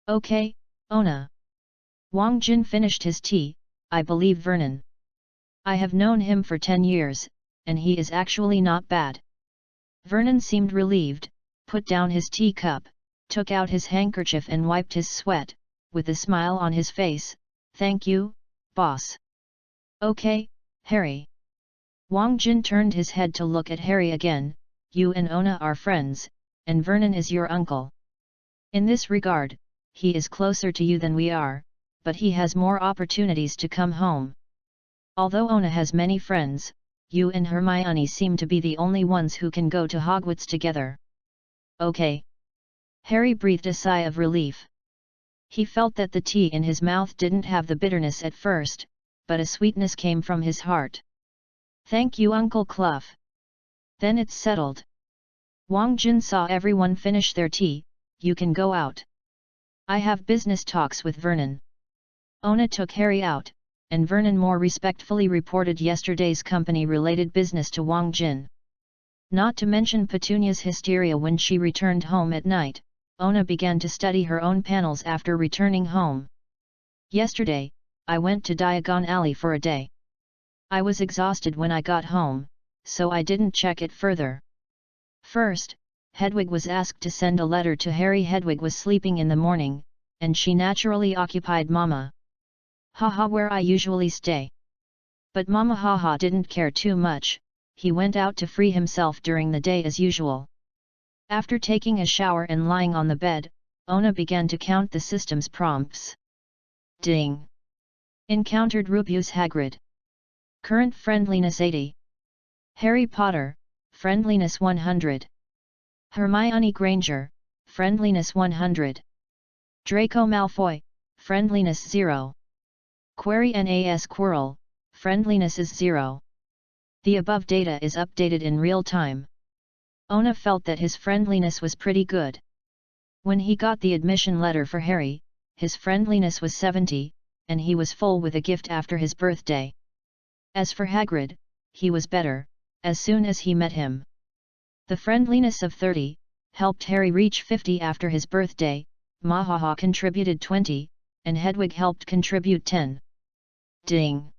A: Okay, Ona. Wang Jin finished his tea. I believe Vernon. I have known him for 10 years, and he is actually not bad. Vernon seemed relieved, put down his teacup, took out his handkerchief and wiped his sweat, with a smile on his face. Thank you, boss. Okay, Harry. Wang Jin turned his head to look at Harry again. You and Ona are friends, and Vernon is your uncle. In this regard, he is closer to you than we are, but he has more opportunities to come home. Although Ona has many friends, you and Hermione seem to be the only ones who can go to Hogwarts together. Okay. Harry breathed a sigh of relief. He felt that the tea in his mouth didn't have the bitterness at first, but a sweetness came from his heart. Thank you, Uncle Clough. Then it's settled. Wang Jin saw everyone finish their tea. You can go out. I have business talks with Vernon. Ona took Harry out, and Vernon more respectfully reported yesterday's company-related business to Wang Jin. Not to mention Petunia's hysteria when she returned home at night, Ona began to study her own panels after returning home. Yesterday, I went to Diagon Alley for a day. I was exhausted when I got home, so I didn't check it further. First, Hedwig was asked to send a letter to Harry. Hedwig was sleeping in the morning, and she naturally occupied Mama Haha where I usually stay. But Mama Haha didn't care too much. He went out to free himself during the day as usual. After taking a shower and lying on the bed, Ona began to count the system's prompts. Ding! Encountered Rubius Hagrid. Current friendliness 80. Harry Potter, friendliness 100. Hermione Granger, friendliness 100. Draco Malfoy, friendliness 0. Query NAS Quirrell, friendliness is 0. The above data is updated in real time. Ona felt that his friendliness was pretty good. When he got the admission letter for Harry, his friendliness was 70, and he was full with a gift after his birthday. As for Hagrid, he was better, as soon as he met him. The friendliness of 30, helped Harry reach 50 after his birthday. Mahaha contributed 20, and Hedwig helped contribute 10. Ding!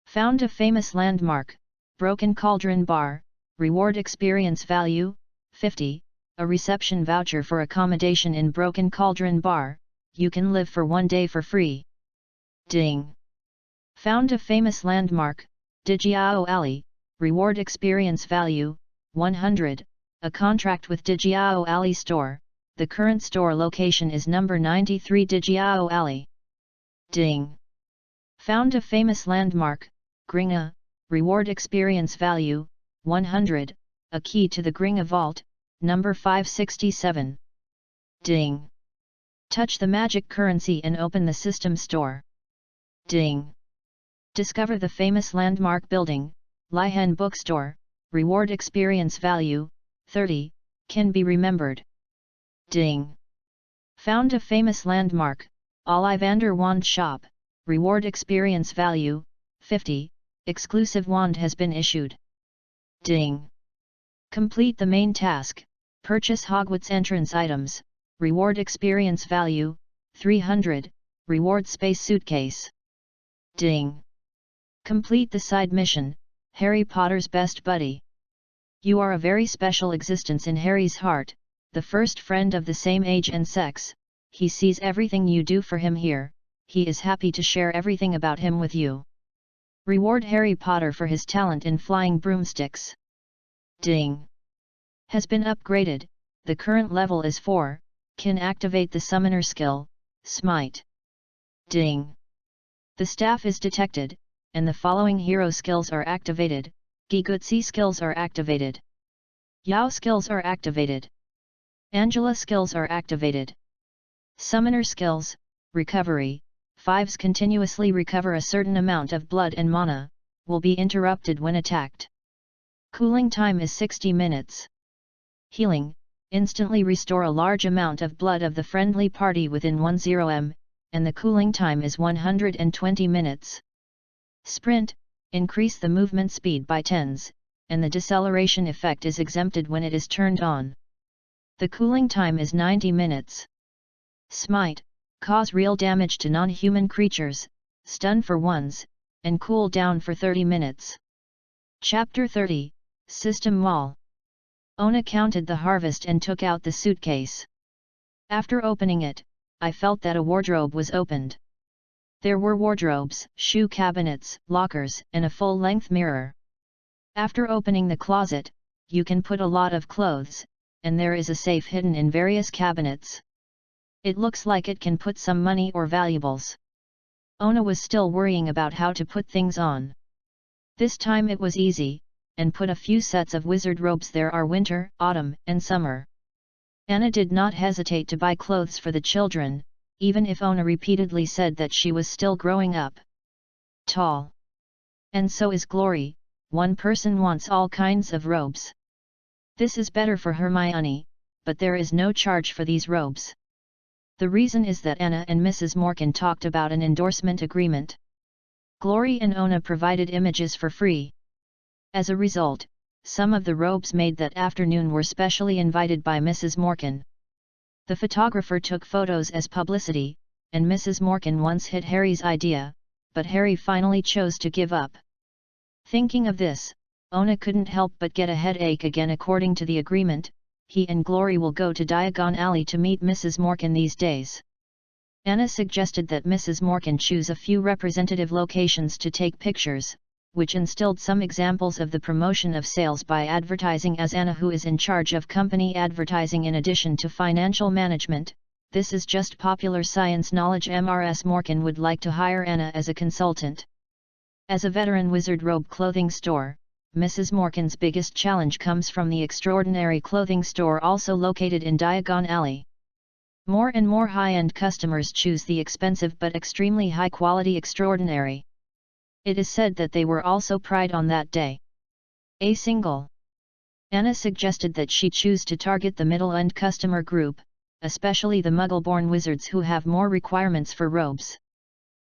A: Found a famous landmark, Broken Cauldron Bar, reward experience value, 50, a reception voucher for accommodation in Broken Cauldron Bar, you can live for 1 day for free. Ding! Found a famous landmark, Digiao Alley, reward experience value, 100, a contract with Digiao Alley store, the current store location is number 93 Digiao Alley. Ding! Found a famous landmark, Gringa, reward experience value, 100, a key to the Gringa vault, number 567. Ding! Touch the magic currency and open the system store. Ding! Discover the famous landmark building, Lihen Bookstore, reward experience value, 30, can be remembered. Ding! Found a famous landmark, Ollivander Wand Shop, reward experience value, 50, exclusive wand has been issued. Ding! Complete the main task, purchase Hogwarts entrance items, reward experience value, 300, reward space suitcase. Ding! Complete the side mission, Harry Potter's best buddy. You are a very special existence in Harry's heart, the first friend of the same age and sex. He sees everything you do for him here, he is happy to share everything about him with you. Reward Harry Potter for his talent in flying broomsticks. Ding! Has been upgraded, the current level is 4, can activate the summoner skill, Smite. Ding! The staff is detected, and the following hero skills are activated, Gigutsi skills are activated. Yao skills are activated. Angela skills are activated. Summoner skills, recovery, 5s continuously recover a certain amount of blood and mana, will be interrupted when attacked. Cooling time is 60 minutes. Healing, instantly restore a large amount of blood of the friendly party within 10 and the cooling time is 120 minutes. Sprint, increase the movement speed by 10s, and the deceleration effect is exempted when it is turned on. The cooling time is 90 minutes. Smite, cause real damage to non-human creatures, stun for 1s, and cool down for 30 minutes. Chapter 30, System Wall. Ona counted the harvest and took out the suitcase. After opening it, I felt that a wardrobe was opened. There were wardrobes, shoe cabinets, lockers, and a full-length mirror. After opening the closet, you can put a lot of clothes, and there is a safe hidden in various cabinets. It looks like it can put some money or valuables. Ona was still worrying about how to put things on. This time it was easy, and put a few sets of wizard robes. There are winter, autumn, and summer. Anna did not hesitate to buy clothes for the children, even if Ona repeatedly said that she was still growing up. Tall. And so is Glory, one person wants all kinds of robes. This is better for Hermione, but there is no charge for these robes. The reason is that Anna and Mrs. Morgan talked about an endorsement agreement. Glory and Ona provided images for free. As a result, some of the robes made that afternoon were specially invited by Mrs. Morgan. The photographer took photos as publicity, and Mrs. Morgan once hit Harry's idea, but Harry finally chose to give up. Thinking of this, Ona couldn't help but get a headache again. According to the agreement, he and Glory will go to Diagon Alley to meet Mrs. Morgan these days. Anna suggested that Mrs. Morgan choose a few representative locations to take pictures, which instilled some examples of the promotion of sales by advertising, as Anna, who is in charge of company advertising in addition to financial management. This is just popular science knowledge. Mrs. Morgan would like to hire Anna as a consultant. As a veteran wizard robe clothing store, Mrs. Morgan's biggest challenge comes from the Extraordinary clothing store, also located in Diagon Alley. More and more high-end customers choose the expensive but extremely high-quality Extraordinary. It is said that they were also Pride on that day. A single. Anna suggested that she choose to target the middle-end customer group, especially the Muggle-born wizards who have more requirements for robes.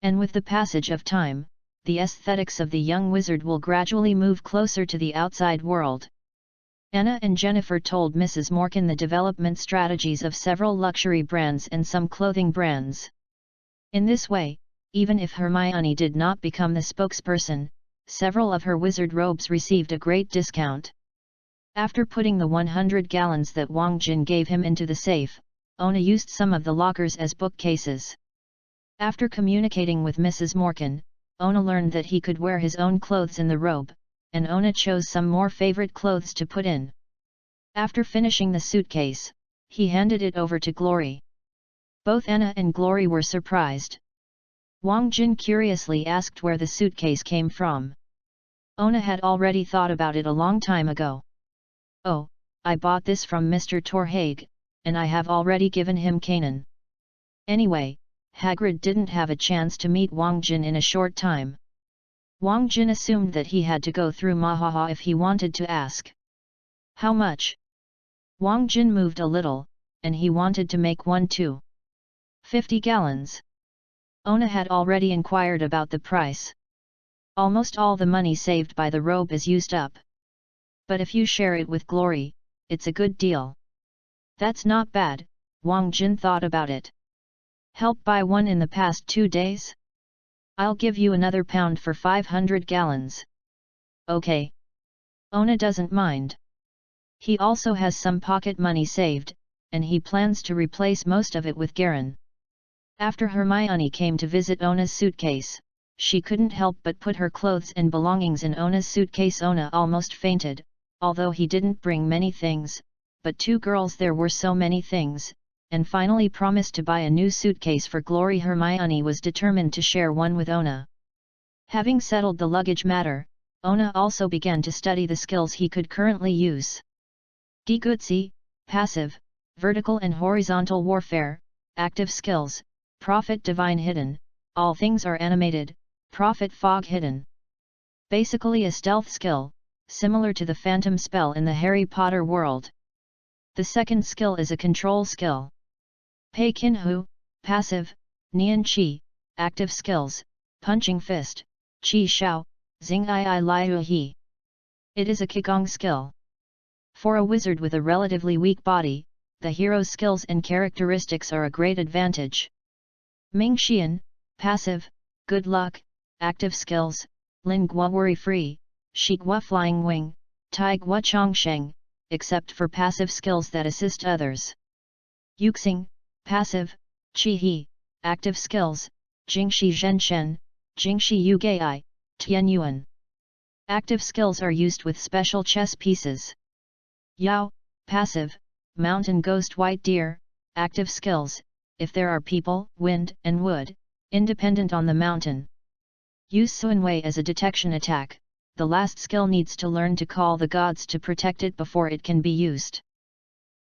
A: And with the passage of time, the aesthetics of the young wizard will gradually move closer to the outside world. Anna and Jennifer told Mrs. Morgan the development strategies of several luxury brands and some clothing brands. In this way, even if Hermione did not become the spokesperson, several of her wizard robes received a great discount. After putting the 100 gallons that Wang Jin gave him into the safe, Ona used some of the lockers as bookcases. After communicating with Mrs. Morgan, Ona learned that he could wear his own clothes in the robe, and Ona chose some more favorite clothes to put in. After finishing the suitcase, he handed it over to Glory. Both Anna and Glory were surprised. Wang Jin curiously asked where the suitcase came from. Ona had already thought about it a long time ago. Oh, I bought this from Mr. Torhage, and I have already given him Kanan. Anyway, Hagrid didn't have a chance to meet Wang Jin in a short time. Wang Jin assumed that he had to go through Mahaha if he wanted to ask. How much? Wang Jin moved a little, and he wanted to make one too. 50 gallons. Ona had already inquired about the price. Almost all the money saved by the robe is used up. But if you share it with Glory, it's a good deal. That's not bad, Wang Jin thought about it. Help buy one in the past 2 days? I'll give you another £1 for 500 gallons. Okay. Ona doesn't mind. He also has some pocket money saved, and he plans to replace most of it with Garen. After Hermione came to visit Ona's suitcase, she couldn't help but put her clothes and belongings in Ona's suitcase. Ona almost fainted, although he didn't bring many things, but 2 girls there were so many things, and finally promised to buy a new suitcase for Glory. Hermione was determined to share one with Ona. Having settled the luggage matter, Ona also began to study the skills he could currently use. Gigutsi, passive, vertical and horizontal warfare, active skills, prophet divine hidden, all things are animated, prophet fog hidden. Basically a stealth skill, similar to the phantom spell in the Harry Potter world. The second skill is a control skill. Pei Kin Hu, passive, Nian Qi, active skills, punching fist, Qi Shao, Xing I Liu He. It is a Qigong skill. For a wizard with a relatively weak body, the hero's skills and characteristics are a great advantage. Ming Xian, passive, good luck, active skills, Lin Gua worry-free, Shi Gua flying wing, Tai Gua chongsheng, except for passive skills that assist others. Yuxing, passive, Qi He, active skills, Jingxi Zhenshen, Jingxi Yugai, Tian Yuan. Active skills are used with special chess pieces. Yao, passive, mountain ghost white deer, active skills, if there are people, wind and wood, independent on the mountain. Use Suanwei as a detection attack, the last skill needs to learn to call the gods to protect it before it can be used.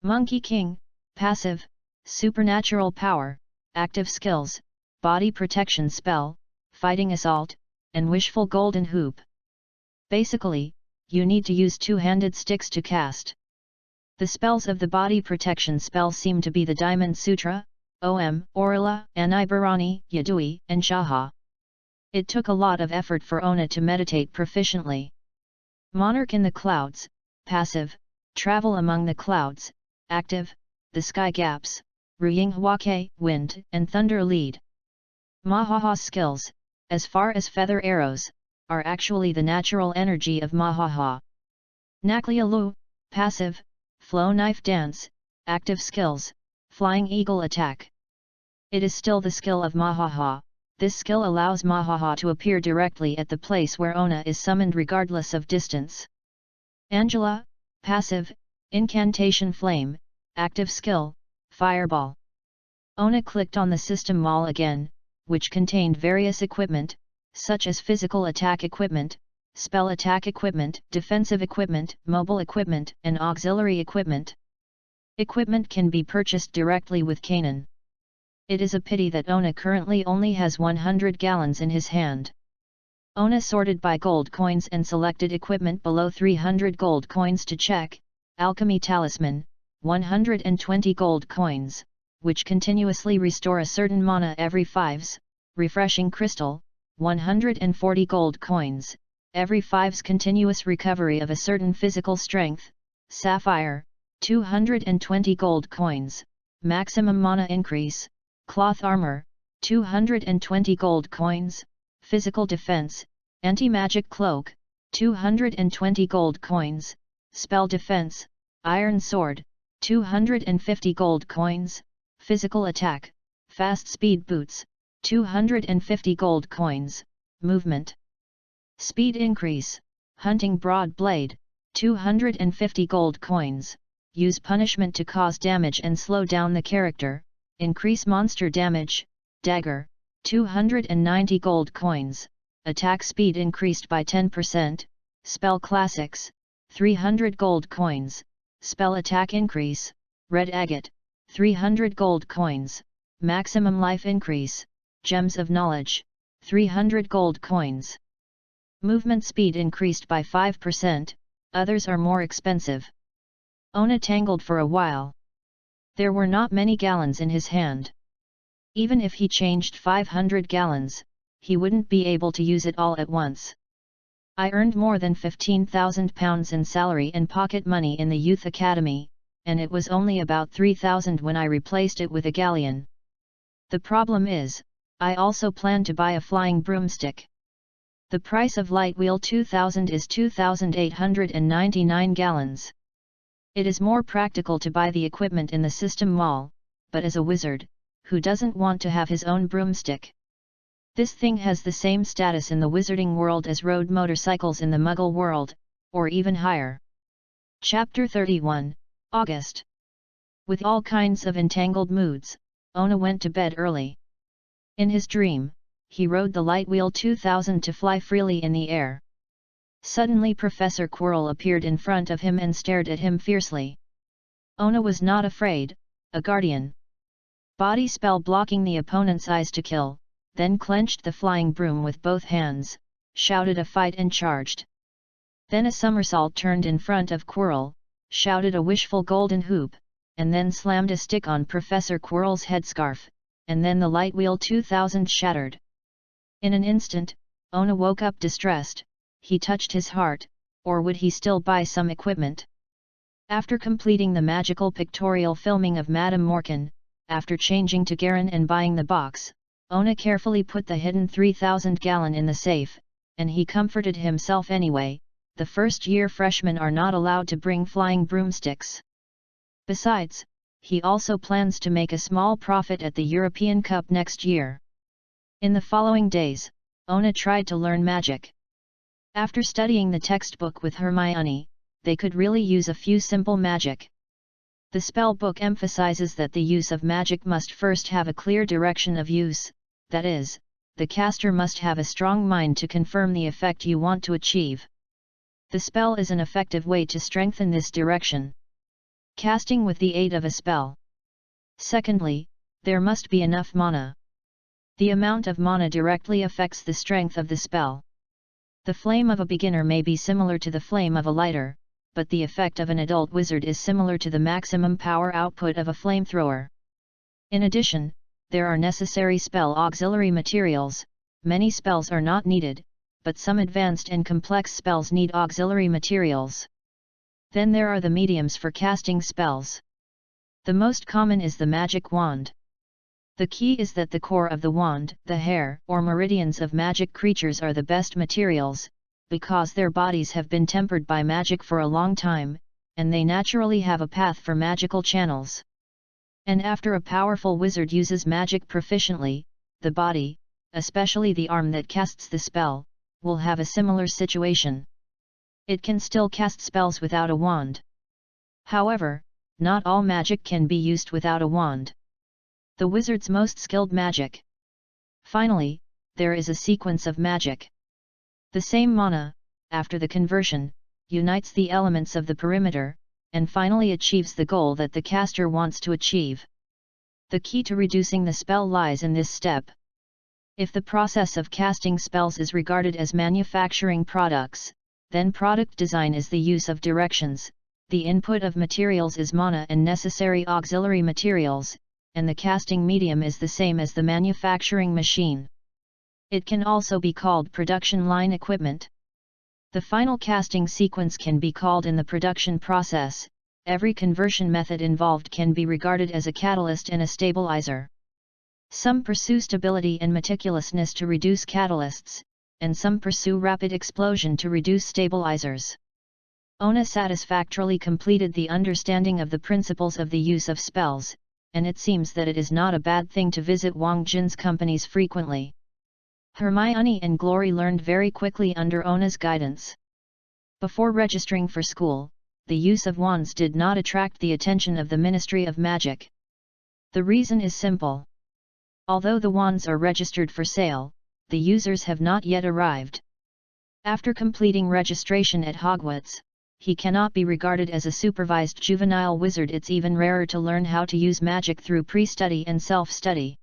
A: Monkey King, passive, supernatural power, active skills, body protection spell, fighting assault, and wishful golden hoop. Basically, you need to use two-handed sticks to cast. The spells of the body protection spell seem to be the Diamond Sutra, Om, Orla, Anibarani, Yadui, and Shaha. It took a lot of effort for Ona to meditate proficiently. Monarch in the clouds, passive, travel among the clouds, active, the sky gaps, Ruying Huake, wind and thunder lead. Mahaha skills, as far as feather arrows, are actually the natural energy of Mahaha. Naklia Lu, passive, flow knife dance, active skills, flying eagle attack. It is still the skill of Mahaha. This skill allows Mahaha to appear directly at the place where Ona is summoned regardless of distance. Angela, passive, incantation flame, active skill, fireball. Ona clicked on the system mall again, which contained various equipment, such as physical attack equipment, spell attack equipment, defensive equipment, mobile equipment, and auxiliary equipment. Equipment can be purchased directly with Kanan. It is a pity that Ona currently only has 100 gallons in his hand. Ona sorted by gold coins and selected equipment below 300 gold coins to check. Alchemy Talisman, 120 gold coins, which continuously restore a certain mana every 5s, Refreshing Crystal, 140 gold coins, every 5s continuous recovery of a certain physical strength, Sapphire, 220 gold coins, maximum mana increase, Cloth Armor, 220 gold coins, Physical Defense, Anti-Magic Cloak, 220 gold coins, Spell Defense, Iron Sword, 250 gold coins, Physical Attack, Fast Speed Boots, 250 gold coins, Movement Speed Increase, Hunting Broad Blade, 250 gold coins, use punishment to cause damage and slow down the character, increase monster damage, Dagger, 290 gold coins, attack speed increased by 10%, Spell Classics, 300 gold coins, Spell Attack Increase, Red Agate, 300 gold coins, Maximum Life Increase, Gems of Knowledge, 300 gold coins. Movement speed increased by 5%, others are more expensive. Ona tangled for a while. There were not many gallons in his hand. Even if he changed 500 gallons, he wouldn't be able to use it all at once. I earned more than £15,000 in salary and pocket money in the youth academy, and it was only about 3,000 when I replaced it with a galleon. The problem is, I also plan to buy a flying broomstick. The price of Light Wheel 2000 is 2,899 gallons. It is more practical to buy the equipment in the system mall, but as a wizard, who doesn't want to have his own broomstick? This thing has the same status in the wizarding world as road motorcycles in the Muggle world, or even higher. Chapter 31, August. With all kinds of entangled moods, Ona went to bed early. In his dream, he rode the Light Wheel 2000 to fly freely in the air. Suddenly Professor Quirrell appeared in front of him and stared at him fiercely. Ona was not afraid, a guardian. Body spell blocking the opponent's eyes to kill, then clenched the flying broom with both hands, shouted a fight and charged. Then a somersault turned in front of Quirrell, shouted a wishful golden hoop, and then slammed a stick on Professor Quirrell's headscarf, and then the light wheel 2000 shattered. In an instant, Ona woke up distressed. He touched his heart, or would he still buy some equipment? After completing the magical pictorial filming of Madame Morkan, after changing to Garen and buying the box, Ona carefully put the hidden 3,000 gallon in the safe, and he comforted himself anyway. The first-year freshmen are not allowed to bring flying broomsticks. Besides, he also plans to make a small profit at the European Cup next year. In the following days, Ona tried to learn magic. After studying the textbook with Hermione, they could really use a few simple magic. The spell book emphasizes that the use of magic must first have a clear direction of use, that is, the caster must have a strong mind to confirm the effect you want to achieve. The spell is an effective way to strengthen this direction. Casting with the aid of a spell. Secondly, there must be enough mana. The amount of mana directly affects the strength of the spell. The flame of a beginner may be similar to the flame of a lighter, but the effect of an adult wizard is similar to the maximum power output of a flamethrower. In addition, there are necessary spell auxiliary materials. Many spells are not needed, but some advanced and complex spells need auxiliary materials. Then there are the mediums for casting spells. The most common is the magic wand. The key is that the core of the wand, the hair or meridians of magic creatures are the best materials, because their bodies have been tempered by magic for a long time, and they naturally have a path for magical channels. And after a powerful wizard uses magic proficiently, the body, especially the arm that casts the spell, will have a similar situation. It can still cast spells without a wand. However, not all magic can be used without a wand. The wizard's most skilled magic. Finally, there is a sequence of magic. The same mana, after the conversion, unites the elements of the perimeter, and finally achieves the goal that the caster wants to achieve. The key to reducing the spell lies in this step. If the process of casting spells is regarded as manufacturing products, then product design is the use of directions, the input of materials is mana and necessary auxiliary materials, and the casting medium is the same as the manufacturing machine. It can also be called production line equipment. The final casting sequence can be called in the production process. Every conversion method involved can be regarded as a catalyst and a stabilizer. Some pursue stability and meticulousness to reduce catalysts, and some pursue rapid explosion to reduce stabilizers. Ona satisfactorily completed the understanding of the principles of the use of spells, and it seems that it is not a bad thing to visit Wang Jin's companies frequently. Hermione and Glory learned very quickly under Ona's guidance. Before registering for school, the use of wands did not attract the attention of the Ministry of Magic. The reason is simple. Although the wands are registered for sale, the users have not yet arrived. After completing registration at Hogwarts, he cannot be regarded as a supervised juvenile wizard. It's even rarer to learn how to use magic through pre-study and self-study.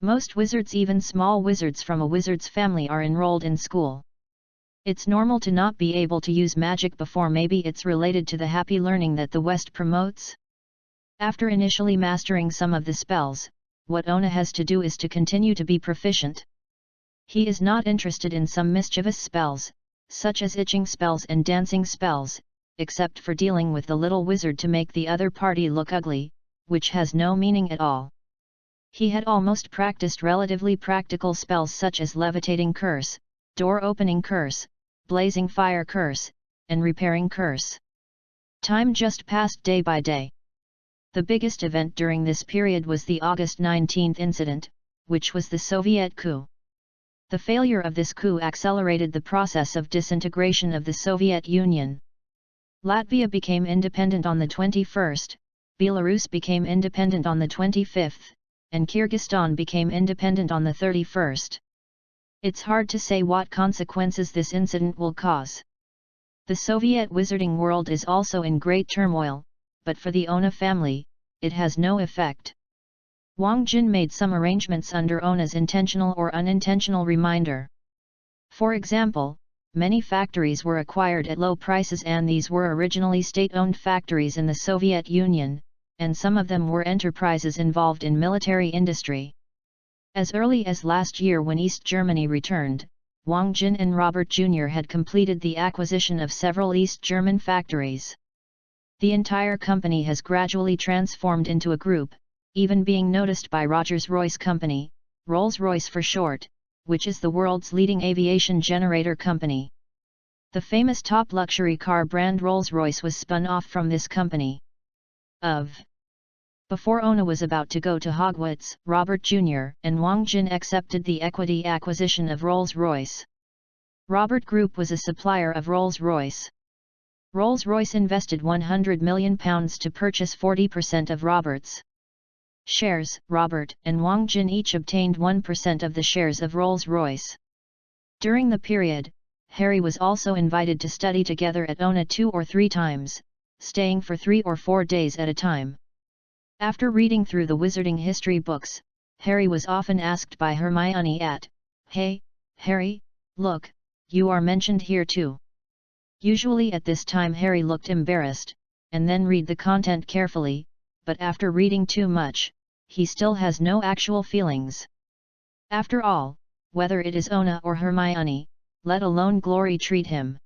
A: Most wizards, even small wizards from a wizard's family, are enrolled in school. It's normal to not be able to use magic before. Maybe it's related to the happy learning that the West promotes. After initially mastering some of the spells, what Ona has to do is to continue to be proficient. He is not interested in some mischievous spells, such as itching spells and dancing spells, except for dealing with the little wizard to make the other party look ugly, which has no meaning at all. He had almost practiced relatively practical spells such as levitating curse, door opening curse, blazing fire curse, and repairing curse. Time just passed day by day. The biggest event during this period was the August 19 incident, which was the Soviet coup. The failure of this coup accelerated the process of disintegration of the Soviet Union. Latvia became independent on the 21st, Belarus became independent on the 25th, and Kyrgyzstan became independent on the 31st. It's hard to say what consequences this incident will cause. The Soviet wizarding world is also in great turmoil, but for the Ona family, it has no effect. Wang Jin made some arrangements under Ona's intentional or unintentional reminder. For example, many factories were acquired at low prices, and these were originally state-owned factories in the Soviet Union, and some of them were enterprises involved in military industry. As early as last year, when East Germany returned, Wang Jin and Robert Jr. had completed the acquisition of several East German factories. The entire company has gradually transformed into a group, even being noticed by Rolls-Royce Company, Rolls-Royce for short, which is the world's leading aviation generator company. The famous top luxury car brand Rolls-Royce was spun off from this company. Before Ona was about to go to Hogwarts, Robert Jr. and Wang Jin accepted the equity acquisition of Rolls-Royce. Robert Group was a supplier of Rolls-Royce. Rolls-Royce invested £100 million to purchase 40% of Robert's shares. Robert and Wang Jin each obtained 1% of the shares of Rolls-Royce. During the period, Harry was also invited to study together at Ona 2 or 3 times, staying for 3 or 4 days at a time. After reading through the wizarding history books, Harry was often asked by Hermione "Hey, Harry, look, you are mentioned here too." Usually at this time Harry looked embarrassed, and then read the content carefully, but after reading too much, he still has no actual feelings. After all, whether it is Ona or Hermione, let alone Glory treat him.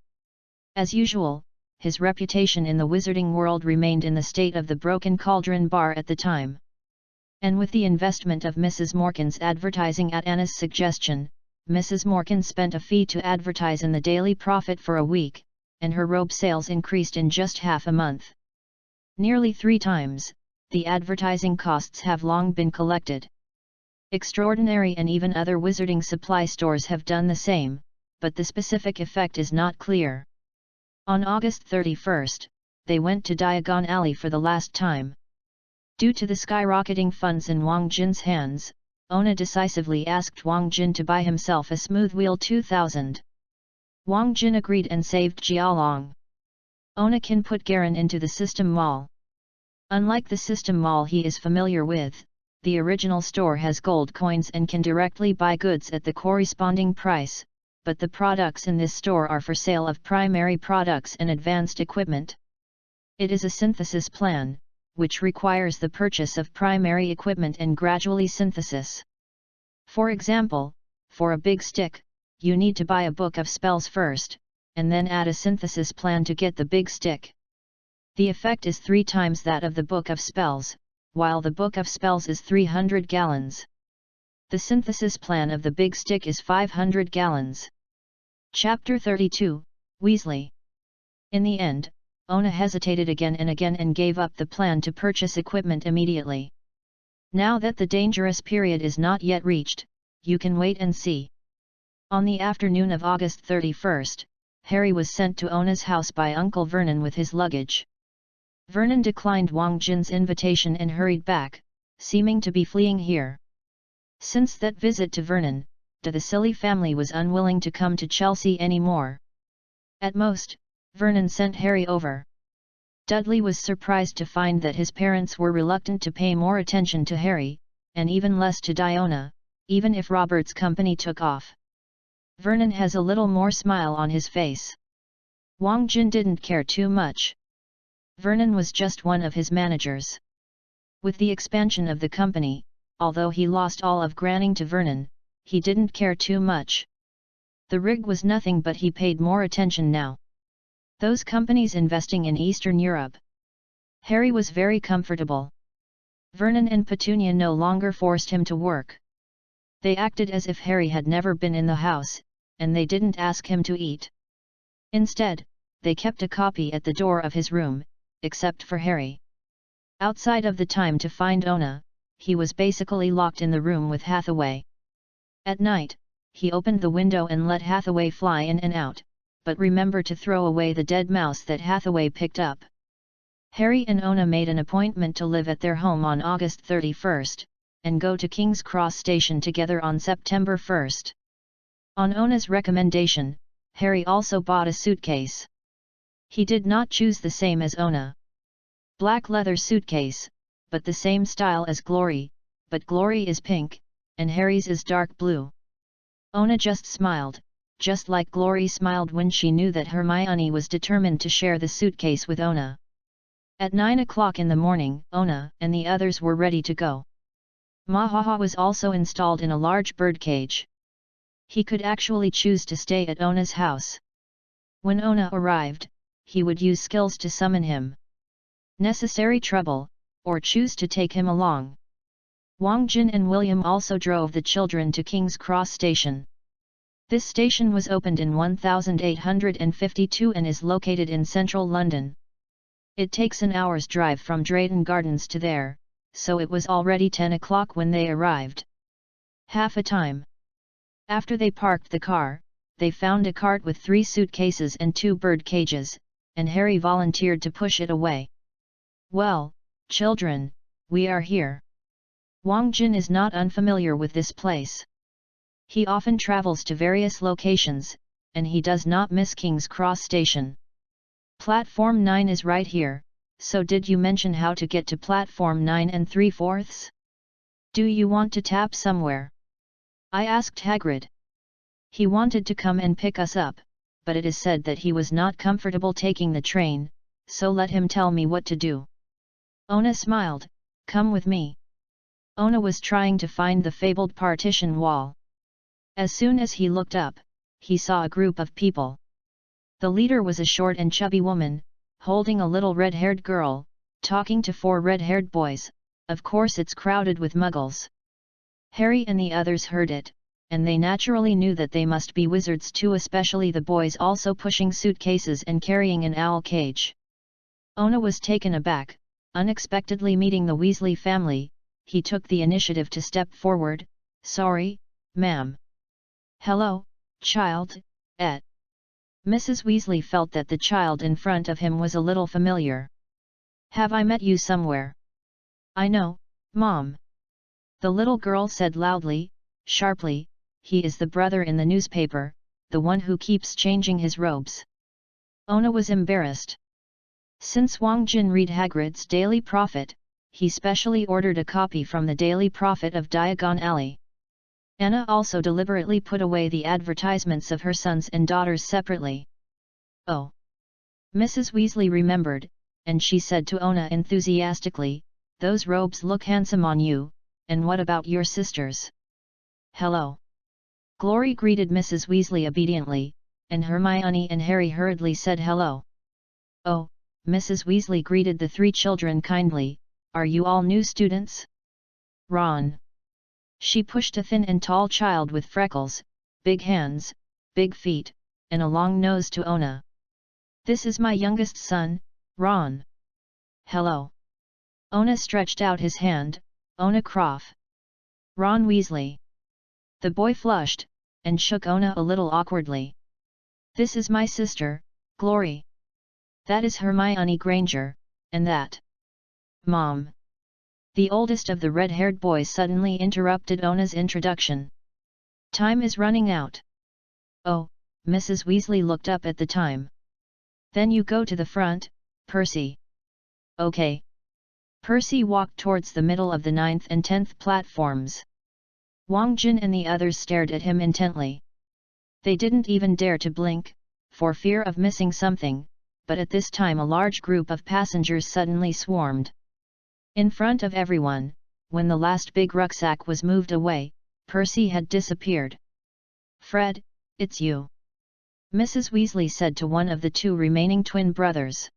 A: As usual, his reputation in the wizarding world remained in the state of the Broken Cauldron bar at the time. And with the investment of Mrs. Morkan's advertising at Anna's suggestion, Mrs. Morkan spent a fee to advertise in the Daily Prophet for a week, and her robe sales increased in just half a month. Nearly 3 times, the advertising costs have long been collected. Extraordinary and even other wizarding supply stores have done the same, but the specific effect is not clear. On August 31st, they went to Diagon Alley for the last time. Due to the skyrocketing funds in Wang Jin's hands, Ona decisively asked Wang Jin to buy himself a Smooth Wheel 2000. Wang Jin agreed and saved Jialong. Ona can put Garen into the system mall. Unlike the system mall he is familiar with, the original store has gold coins and can directly buy goods at the corresponding price, but the products in this store are for sale of primary products and advanced equipment. It is a synthesis plan, which requires the purchase of primary equipment and gradually synthesis. For example, for a big stick, you need to buy a book of spells first, and then add a synthesis plan to get the big stick. The effect is 3 times that of the book of spells, while the book of spells is 300 gallons. The synthesis plan of the big stick is 500 gallons. Chapter 32, Weasley. In the end, Ona hesitated again and gave up the plan to purchase equipment immediately. Now that the dangerous period is not yet reached, you can wait and see. On the afternoon of August 31st, Harry was sent to Ona's house by Uncle Vernon with his luggage. Vernon declined Wang Jin's invitation and hurried back, seeming to be fleeing here. Since that visit to Vernon, the silly family was unwilling to come to Chelsea anymore. At most, Vernon sent Harry over. Dudley was surprised to find that his parents were reluctant to pay more attention to Harry, and even less to Diona, even if Robert's company took off. Vernon has a little more smile on his face. Wang Jin didn't care too much. Vernon was just one of his managers. With the expansion of the company, although he lost all of Granning to Vernon, he didn't care too much. The rig was nothing, but he paid more attention now. Those companies investing in Eastern Europe. Harry was very comfortable. Vernon and Petunia no longer forced him to work. They acted as if Harry had never been in the house, and they didn't ask him to eat. Instead, they kept a copy at the door of his room, except for Harry. Outside of the time to find Ona, he was basically locked in the room with Hathaway. At night, he opened the window and let Hathaway fly in and out, but remember to throw away the dead mouse that Hathaway picked up. Harry and Ona made an appointment to live at their home on August 31st, and go to King's Cross Station together on September 1st. On Ona's recommendation, Harry also bought a suitcase. He did not choose the same as Ona. Black leather suitcase, but the same style as Glory, but Glory is pink, and Harry's is dark blue. Ona just smiled, just like Glory smiled when she knew that Hermione was determined to share the suitcase with Ona. At 9 o'clock in the morning, Ona and the others were ready to go. Mahaha was also installed in a large birdcage. He could actually choose to stay at Ona's house. When Ona arrived, he would use skills to summon him. Necessary trouble, or choose to take him along. Wang Jin and William also drove the children to King's Cross Station. This station was opened in 1852 and is located in central London. It takes an hour's drive from Drayton Gardens to there, so it was already 10 o'clock when they arrived. Half a time. After they parked the car, they found a cart with 3 suitcases and 2 bird cages, and Harry volunteered to push it away. Well, children, we are here. Wang Jin is not unfamiliar with this place. He often travels to various locations, and he does not miss King's Cross Station. Platform 9 is right here, so did you mention how to get to platform 9 3/4? Do you want to tap somewhere? I asked Hagrid. He wanted to come and pick us up, but it is said that he was not comfortable taking the train, so let him tell me what to do. Ona smiled, come with me. Ona was trying to find the fabled partition wall. As soon as he looked up, he saw a group of people. The leader was a short and chubby woman, holding a little red-haired girl, talking to 4 red-haired boys. Of course it's crowded with muggles. Harry and the others heard it, and they naturally knew that they must be wizards too, especially the boys also pushing suitcases and carrying an owl cage. Ona was taken aback, unexpectedly meeting the Weasley family. He took the initiative to step forward. Sorry, ma'am. Hello, child, Mrs. Weasley felt that the child in front of him was a little familiar. Have I met you somewhere? I know, Mom. The little girl said loudly, sharply, he is the brother in the newspaper, the one who keeps changing his robes. Ona was embarrassed. Since Wang Jin read Hagrid's Daily Prophet, he specially ordered a copy from the Daily Prophet of Diagon Alley. Anna also deliberately put away the advertisements of her sons and daughters separately. Oh! Mrs. Weasley remembered, and she said to Ona enthusiastically, those robes look handsome on you, and what about your sisters? Hello! Glory greeted Mrs. Weasley obediently, and Hermione and Harry hurriedly said hello. Oh! Mrs. Weasley greeted the 3 children kindly, are you all new students? Ron. She pushed a thin and tall child with freckles, big hands, big feet, and a long nose to Ona. This is my youngest son, Ron. Hello. Ona stretched out his hand, Ona Croft. Ron Weasley. The boy flushed, and shook Ona a little awkwardly. This is my sister, Glory. That is Hermione Granger, and that. Mom. The oldest of the red-haired boys suddenly interrupted Ona's introduction. Time is running out. Oh, Mrs. Weasley looked up at the time. Then you go to the front, Percy. Okay. Percy walked towards the middle of the 9th and 10th platforms. Wang Jin and the others stared at him intently. They didn't even dare to blink, for fear of missing something, but at this time a large group of passengers suddenly swarmed. In front of everyone, when the last big rucksack was moved away, Percy had disappeared. Fred, it's you. Mrs. Weasley said to one of the 2 remaining twin brothers.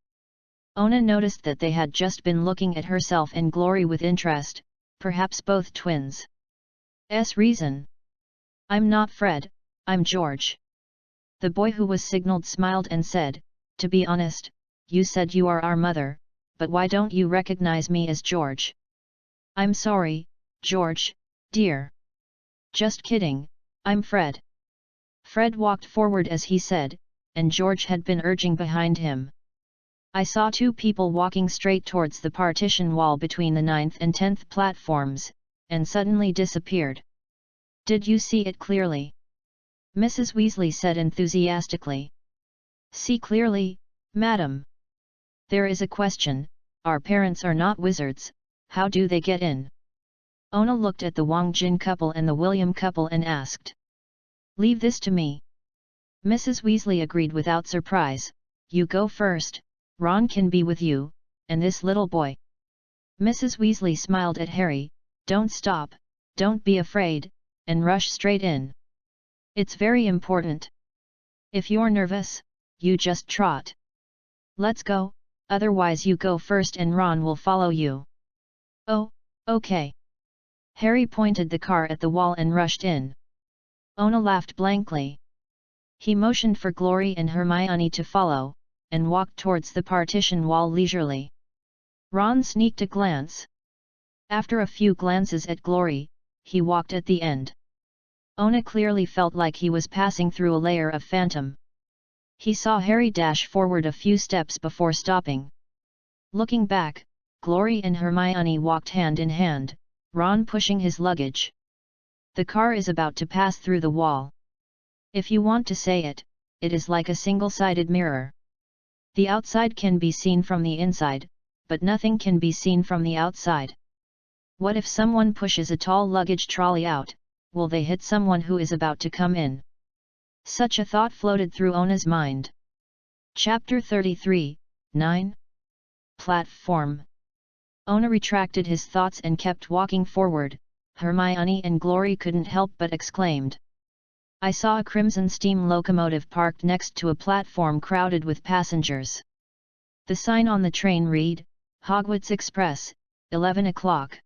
A: Ona noticed that they had just been looking at herself and Glory with interest, perhaps both twins. Reason. I'm not Fred, I'm George. The boy who was signaled smiled and said, to be honest, you said you are our mother, but why don't you recognize me as George? I'm sorry, George, dear. Just kidding, I'm Fred. Fred walked forward as he said, and George had been urging behind him. I saw 2 people walking straight towards the partition wall between the 9th and 10th platforms, and suddenly disappeared. Did you see it clearly? Mrs. Weasley said enthusiastically. See clearly, madam. There is a question, our parents are not wizards, how do they get in? Ona looked at the Wang Jin couple and the William couple and asked. Leave this to me. Mrs. Weasley agreed without surprise. You go first, Ron can be with you, and this little boy. Mrs. Weasley smiled at Harry, don't stop, don't be afraid, and rush straight in. It's very important. If you're nervous, you just trot. Let's go, otherwise you go first and Ron will follow you. Oh, okay. Harry pointed the car at the wall and rushed in. Ona laughed blankly. He motioned for Glory and Hermione to follow, and walked towards the partition wall leisurely. Ron sneaked a glance. After a few glances at Glory, he walked at the end. Ona clearly felt like he was passing through a layer of phantom. He saw Harry dash forward a few steps before stopping. Looking back, Glory and Hermione walked hand in hand, Ron pushing his luggage. The car is about to pass through the wall. If you want to say it, it is like a single-sided mirror. The outside can be seen from the inside, but nothing can be seen from the outside. What if someone pushes a tall luggage trolley out, will they hit someone who is about to come in? Such a thought floated through Ona's mind. Chapter 33, 9. Platform. Ona retracted his thoughts and kept walking forward. Hermione and Glory couldn't help but exclaimed. I saw a crimson steam locomotive parked next to a platform crowded with passengers. The sign on the train read, Hogwarts Express, 11 o'clock.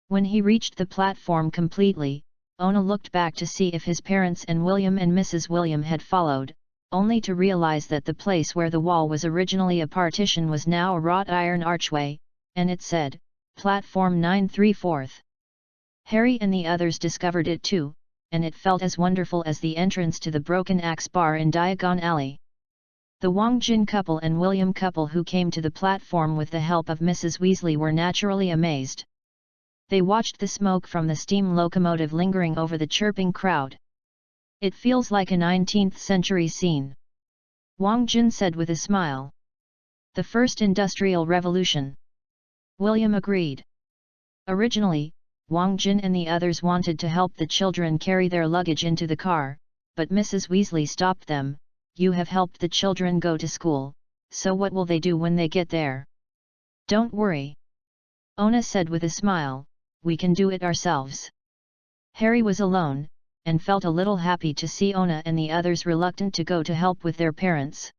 A: When he reached the platform completely, Ona looked back to see if his parents and William and Mrs. William had followed, only to realize that the place where the wall was originally a partition was now a wrought iron archway, and it said, Platform 9 3/4. Harry and the others discovered it too, and it felt as wonderful as the entrance to the Broken Axe Bar in Diagon Alley. The Wang Jin couple and William couple who came to the platform with the help of Mrs. Weasley were naturally amazed. They watched the smoke from the steam locomotive lingering over the chirping crowd. It feels like a 19th century scene. Wang Jin said with a smile. The first industrial revolution. William agreed. Originally, Wang Jin and the others wanted to help the children carry their luggage into the car, but Mrs. Weasley stopped them. You have helped the children go to school, so what will they do when they get there? Don't worry. Ona said with a smile, we can do it ourselves. Harry was alone, and felt a little happy to see Ona and the others reluctant to go to help with their parents.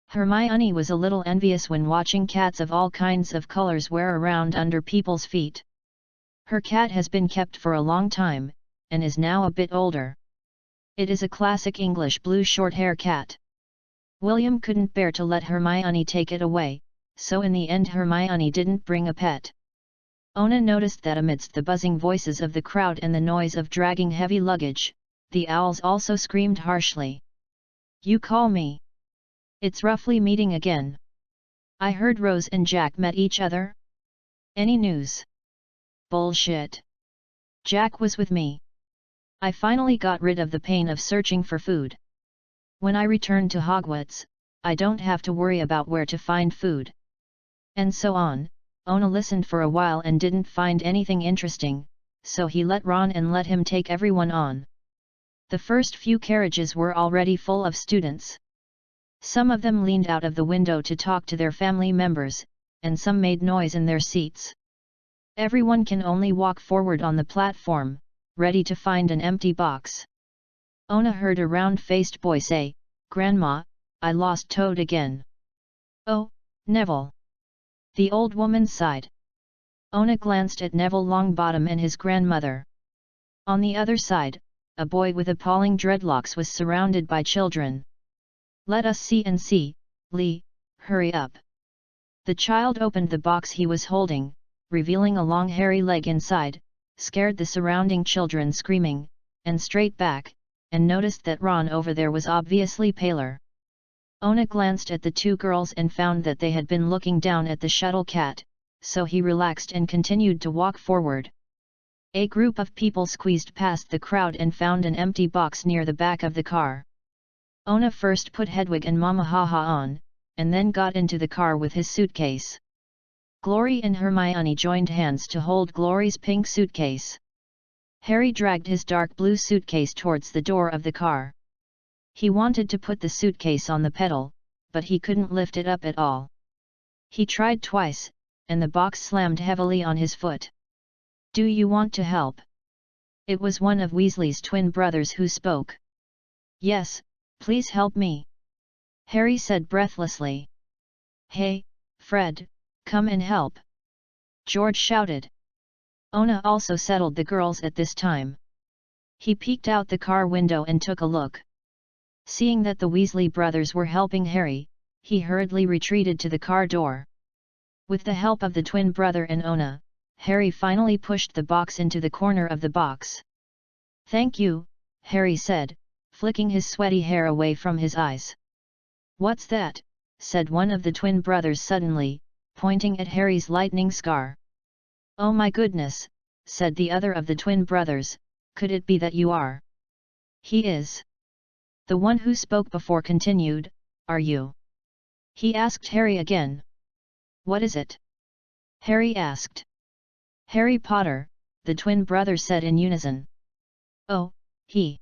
A: Hermione was a little envious when watching cats of all kinds of colors wear around under people's feet. Her cat has been kept for a long time, and is now a bit older. It is a classic English blue short-hair cat. William couldn't bear to let Hermione take it away, so in the end Hermione didn't bring a pet. Ona noticed that amidst the buzzing voices of the crowd and the noise of dragging heavy luggage, the owls also screamed harshly. You call me? It's roughly meeting again. I heard Rose and Jack met each other. Any news? Bullshit. Jack was with me. I finally got rid of the pain of searching for food. When I return to Hogwarts, I don't have to worry about where to find food. And so on. Ona listened for a while and didn't find anything interesting, so he let Ron and let him take everyone on. The first few carriages were already full of students. Some of them leaned out of the window to talk to their family members, and some made noise in their seats. Everyone can only walk forward on the platform, ready to find an empty box. Ona heard a round-faced boy say, Grandma, I lost Toad again. Oh, Neville. The old woman sighed. Ona glanced at Neville Longbottom and his grandmother. On the other side, a boy with appalling dreadlocks was surrounded by children. Let us see and see, Lee, hurry up. The child opened the box he was holding, revealing a long hairy leg inside, scared the surrounding children screaming, and straight back, and noticed that Ron over there was obviously paler. Ona glanced at the two girls and found that they had been looking down at the shuttle cat, so he relaxed and continued to walk forward. A group of people squeezed past the crowd and found an empty box near the back of the car. Ona first put Hedwig and Mama Haha on, and then got into the car with his suitcase. Glory and Hermione joined hands to hold Glory's pink suitcase. Harry dragged his dark blue suitcase towards the door of the car. He wanted to put the suitcase on the pedal, but he couldn't lift it up at all. He tried twice, and the box slammed heavily on his foot. "Do you want to help?" It was one of Weasley's twin brothers who spoke. "Yes, please help me," Harry said breathlessly. "Hey, Fred, come and help!" George shouted. Ona also settled the girls at this time. He peeked out the car window and took a look. Seeing that the Weasley brothers were helping Harry, he hurriedly retreated to the car door. With the help of the twin brother and Ona, Harry finally pushed the box into the corner of the box. "Thank you," Harry said, flicking his sweaty hair away from his eyes. "What's that?" said one of the twin brothers suddenly, pointing at Harry's lightning scar. "Oh my goodness," said the other of the twin brothers, "could it be that you are?" "He is." The one who spoke before continued, "Are you?" He asked Harry again. "What is it?" Harry asked. "Harry Potter," the twin brothers said in unison. "Oh, he."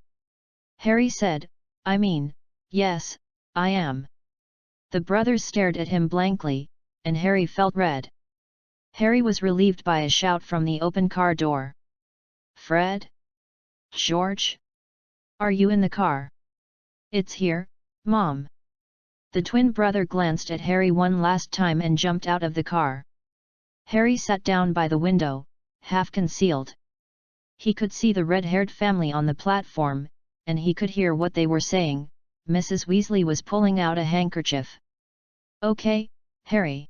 A: Harry said, "I mean, yes, I am." The brothers stared at him blankly, and Harry felt red. Harry was relieved by a shout from the open car door. "Fred? George? Are you in the car?" "It's here, Mom." The twin brother glanced at Harry one last time and jumped out of the car. Harry sat down by the window, half concealed. He could see the red-haired family on the platform, and he could hear what they were saying. Mrs. Weasley was pulling out a handkerchief. "Okay, Harry."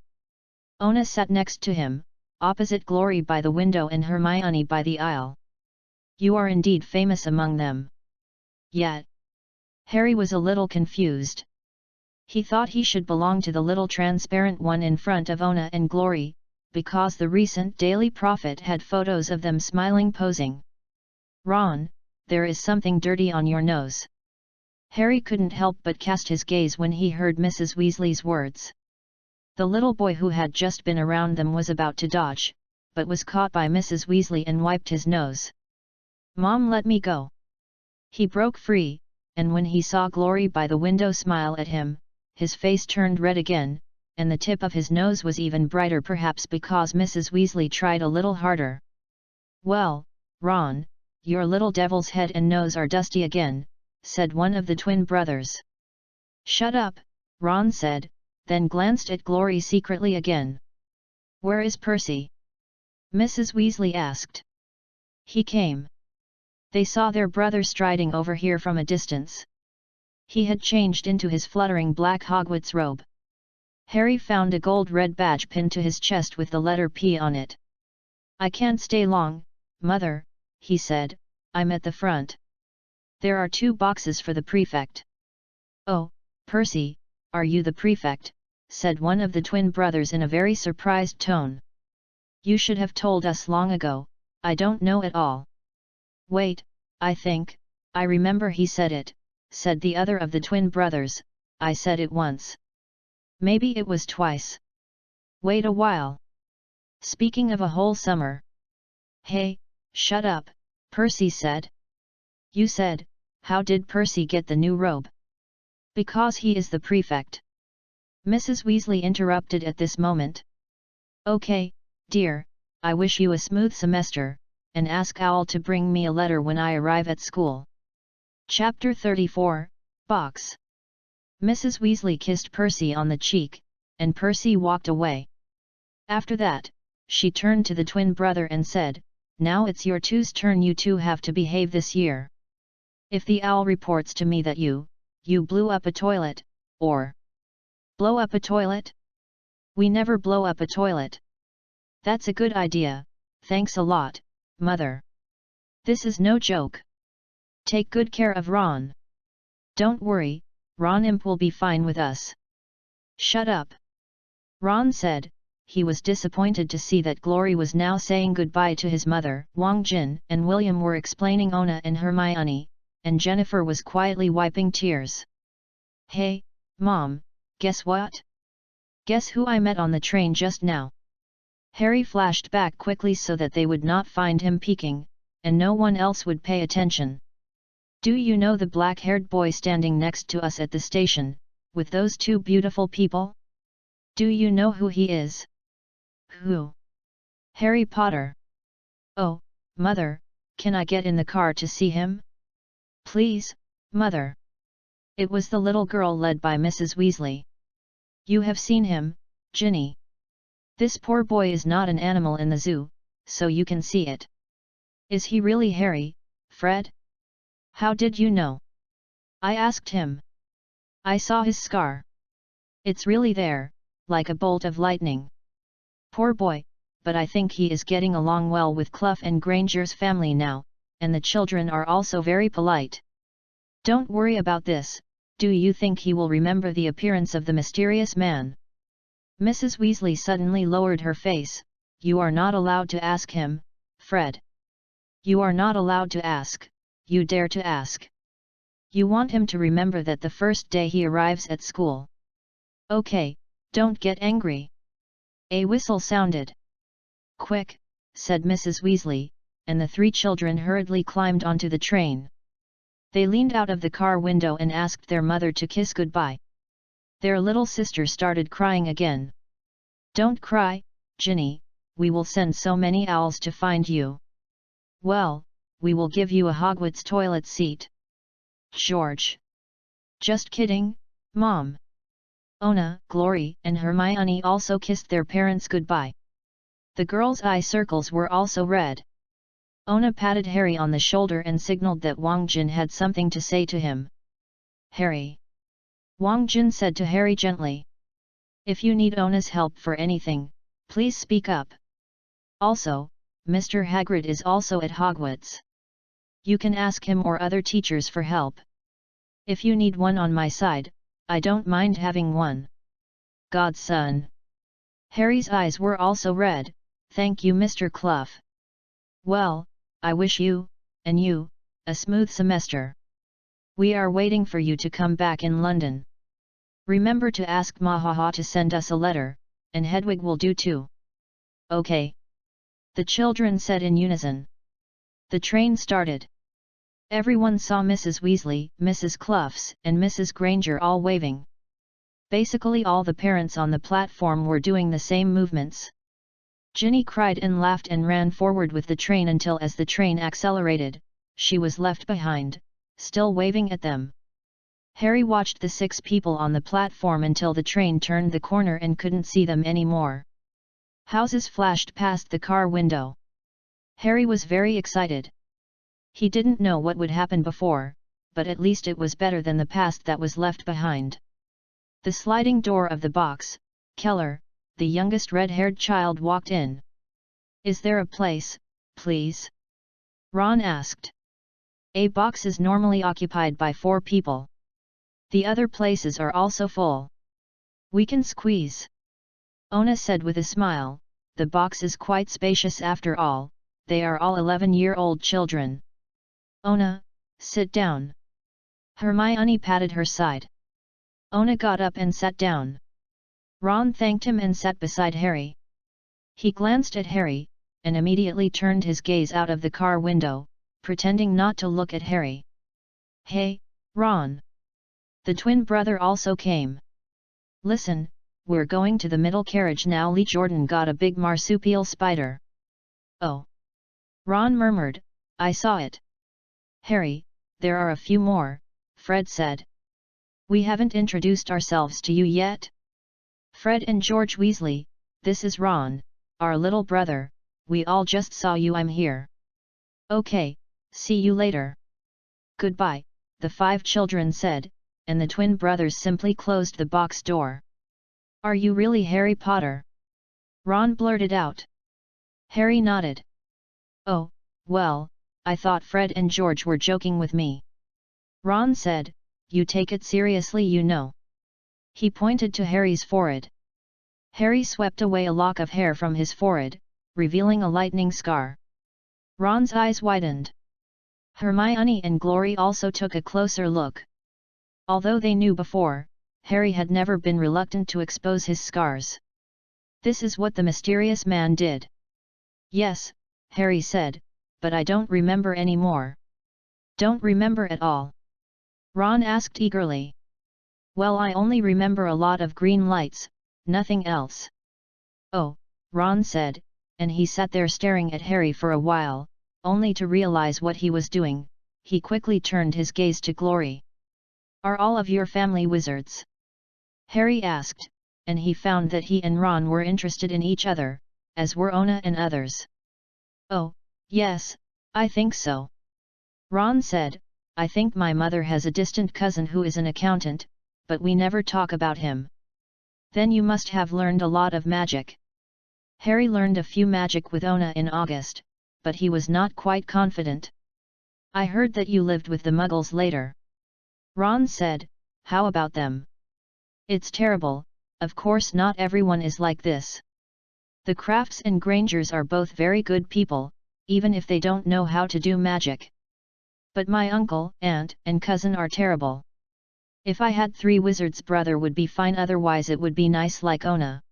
A: Ona sat next to him, opposite Glory by the window and Hermione by the aisle. "You are indeed famous among them." Yet, Harry was a little confused. He thought he should belong to the little transparent one in front of Ona and Glory, because the recent Daily Prophet had photos of them smiling posing. "Ron, there is something dirty on your nose." Harry couldn't help but cast his gaze when he heard Mrs. Weasley's words. The little boy who had just been around them was about to dodge, but was caught by Mrs. Weasley and wiped his nose. "Mom, let me go." He broke free, and when he saw Glory by the window smile at him, his face turned red again, and the tip of his nose was even brighter, perhaps because Mrs. Weasley tried a little harder. "Well, Ron, your little devil's head and nose are dusty again," said one of the twin brothers. "Shut up," Ron said, then glanced at Glory secretly again. "Where is Percy?" Mrs. Weasley asked. "He came." They saw their brother striding over here from a distance. He had changed into his fluttering black Hogwarts robe. Harry found a gold-red badge pinned to his chest with the letter P on it. "I can't stay long, Mother," he said, "I'm at the front. There are 2 boxes for the prefect." "Oh, Percy, are you the prefect?" said one of the twin brothers in a very surprised tone. "You should have told us long ago, I don't know at all." "Wait, I think, I remember he said it," said the other of the twin brothers. "I said it once. Maybe it was twice. Wait a while. Speaking of a whole summer." "Hey, shut up," Percy said. "You said, how did Percy get the new robe?" "Because he is the prefect." Mrs. Weasley interrupted at this moment. "Okay, dear, I wish you a smooth semester, and ask Owl to bring me a letter when I arrive at school." Chapter 34, Box. Mrs. Weasley kissed Percy on the cheek, and Percy walked away. After that, she turned to the twin brother and said, "Now it's your two's turn. You two have to behave this year. If the Owl reports to me that you blew up a toilet, or blow up a toilet?" "We never blow up a toilet." "That's a good idea, thanks a lot, Mother. This is no joke. Take good care of Ron." "Don't worry, Ron Imp will be fine with us." "Shut up," Ron said. He was disappointed to see that Glory was now saying goodbye to his mother. Wang Jin and William were explaining Ona and Hermione, and Jennifer was quietly wiping tears. "Hey, Mom, guess what? Guess who I met on the train just now?" Harry flashed back quickly so that they would not find him peeking, and no one else would pay attention. Do you know the black-haired boy standing next to us at the station, with those two beautiful people? Do you know who he is? Who? Harry Potter. Oh, Mother, can I get in the car to see him? Please, Mother. It was the little girl led by Mrs. Weasley. You have seen him, Ginny. This poor boy is not an animal in the zoo, so you can see it. Is he really Harry, Fred? How did you know? I asked him. I saw his scar. It's really there, like a bolt of lightning. Poor boy, but I think he is getting along well with Clough and Granger's family now, and the children are also very polite. Don't worry about this. Do you think he will remember the appearance of the mysterious man? Mrs. Weasley suddenly lowered her face. You are not allowed to ask him, Fred. You are not allowed to ask. You dare to ask. You want him to remember that the first day he arrives at school. Okay, don't get angry. A whistle sounded. Quick, said Mrs. Weasley, and the three children hurriedly climbed onto the train. They leaned out of the car window and asked their mother to kiss goodbye. Their little sister started crying again. Don't cry, Ginny, we will send so many owls to find you. Well, we will give you a Hogwarts toilet seat. George. Just kidding, Mom. Ona, Glory, and Hermione also kissed their parents goodbye. The girls' eye circles were also red. Ona patted Harry on the shoulder and signaled that Wang Jin had something to say to him. Harry. Wang Jin said to Harry gently. If you need Ona's help for anything, please speak up. Also, Mr. Hagrid is also at Hogwarts. You can ask him or other teachers for help. If you need one on my side, I don't mind having one. Godson. Harry's eyes were also red. Thank you, Mr. Clough. Well, I wish you, and you, a smooth semester. We are waiting for you to come back in London. Remember to ask Mahaha to send us a letter, and Hedwig will do too. Okay. The children said in unison. The train started. Everyone saw Mrs. Weasley, Mrs. Cloughs, and Mrs. Granger all waving. Basically all the parents on the platform were doing the same movements. Ginny cried and laughed and ran forward with the train until as the train accelerated, she was left behind, still waving at them. Harry watched the 6 people on the platform until the train turned the corner and couldn't see them anymore. Houses flashed past the car window. Harry was very excited. He didn't know what would happen before, but at least it was better than the past that was left behind. The sliding door of the box, Keller, the youngest red-haired child, walked in. Is there a place, please? Ron asked. A box is normally occupied by 4 people. The other places are also full. We can squeeze. Ona said with a smile, the box is quite spacious after all, they are all 11-year-old children. Ona, sit down. Hermione patted her side. Ona got up and sat down. Ron thanked him and sat beside Harry. He glanced at Harry, and immediately turned his gaze out of the car window, pretending not to look at Harry. Hey, Ron! The twin brother also came. Listen, we're going to the middle carriage now. Lee Jordan got a big marsupial spider. Oh! Ron murmured, I saw it. Harry, there are a few more, Fred said. We haven't introduced ourselves to you yet. Fred and George Weasley, this is Ron, our little brother, we all just saw you. I'm here. Okay, see you later. Goodbye, the 5 children said, and the twin brothers simply closed the box door. Are you really Harry Potter? Ron blurted out. Harry nodded. Oh, well, I thought Fred and George were joking with me. Ron said, you take it seriously, you know. He pointed to Harry's forehead. Harry swept away a lock of hair from his forehead, revealing a lightning scar. Ron's eyes widened. Hermione and Glory also took a closer look. Although they knew before, Harry had never been reluctant to expose his scars. This is what the mysterious man did. Yes, Harry said, but I don't remember any more. Don't remember at all? Ron asked eagerly. Well, I only remember a lot of green lights, nothing else. Oh, Ron said, and he sat there staring at Harry for a while, only to realize what he was doing. He quickly turned his gaze to Glory. Are all of your family wizards? Harry asked, and he found that he and Ron were interested in each other, as were Ona and others. Oh, yes, I think so. Ron said, I think my mother has a distant cousin who is an accountant, but we never talk about him. Then you must have learned a lot of magic. Harry learned a few magic with Ona in August, but he was not quite confident. I heard that you lived with the Muggles later. Ron said, how about them? It's terrible, of course not everyone is like this. The Crafts and Grangers are both very good people, even if they don't know how to do magic. But my uncle, aunt, and cousin are terrible. If I had 3 wizards, brother would be fine, otherwise it would be nice like Ona.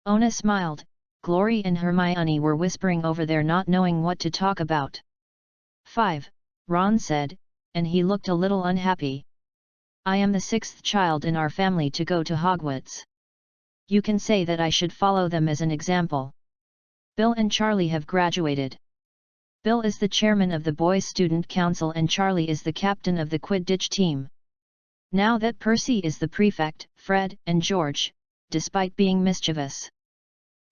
A: Ona smiled. Glory and Hermione were whispering over there, not knowing what to talk about. 5, Ron said, and he looked a little unhappy. I am the 6th child in our family to go to Hogwarts. You can say that I should follow them as an example. Bill and Charlie have graduated. Bill is the chairman of the Boys' Student Council and Charlie is the captain of the Quidditch team. Now that Percy is the prefect, Fred and George, despite being mischievous.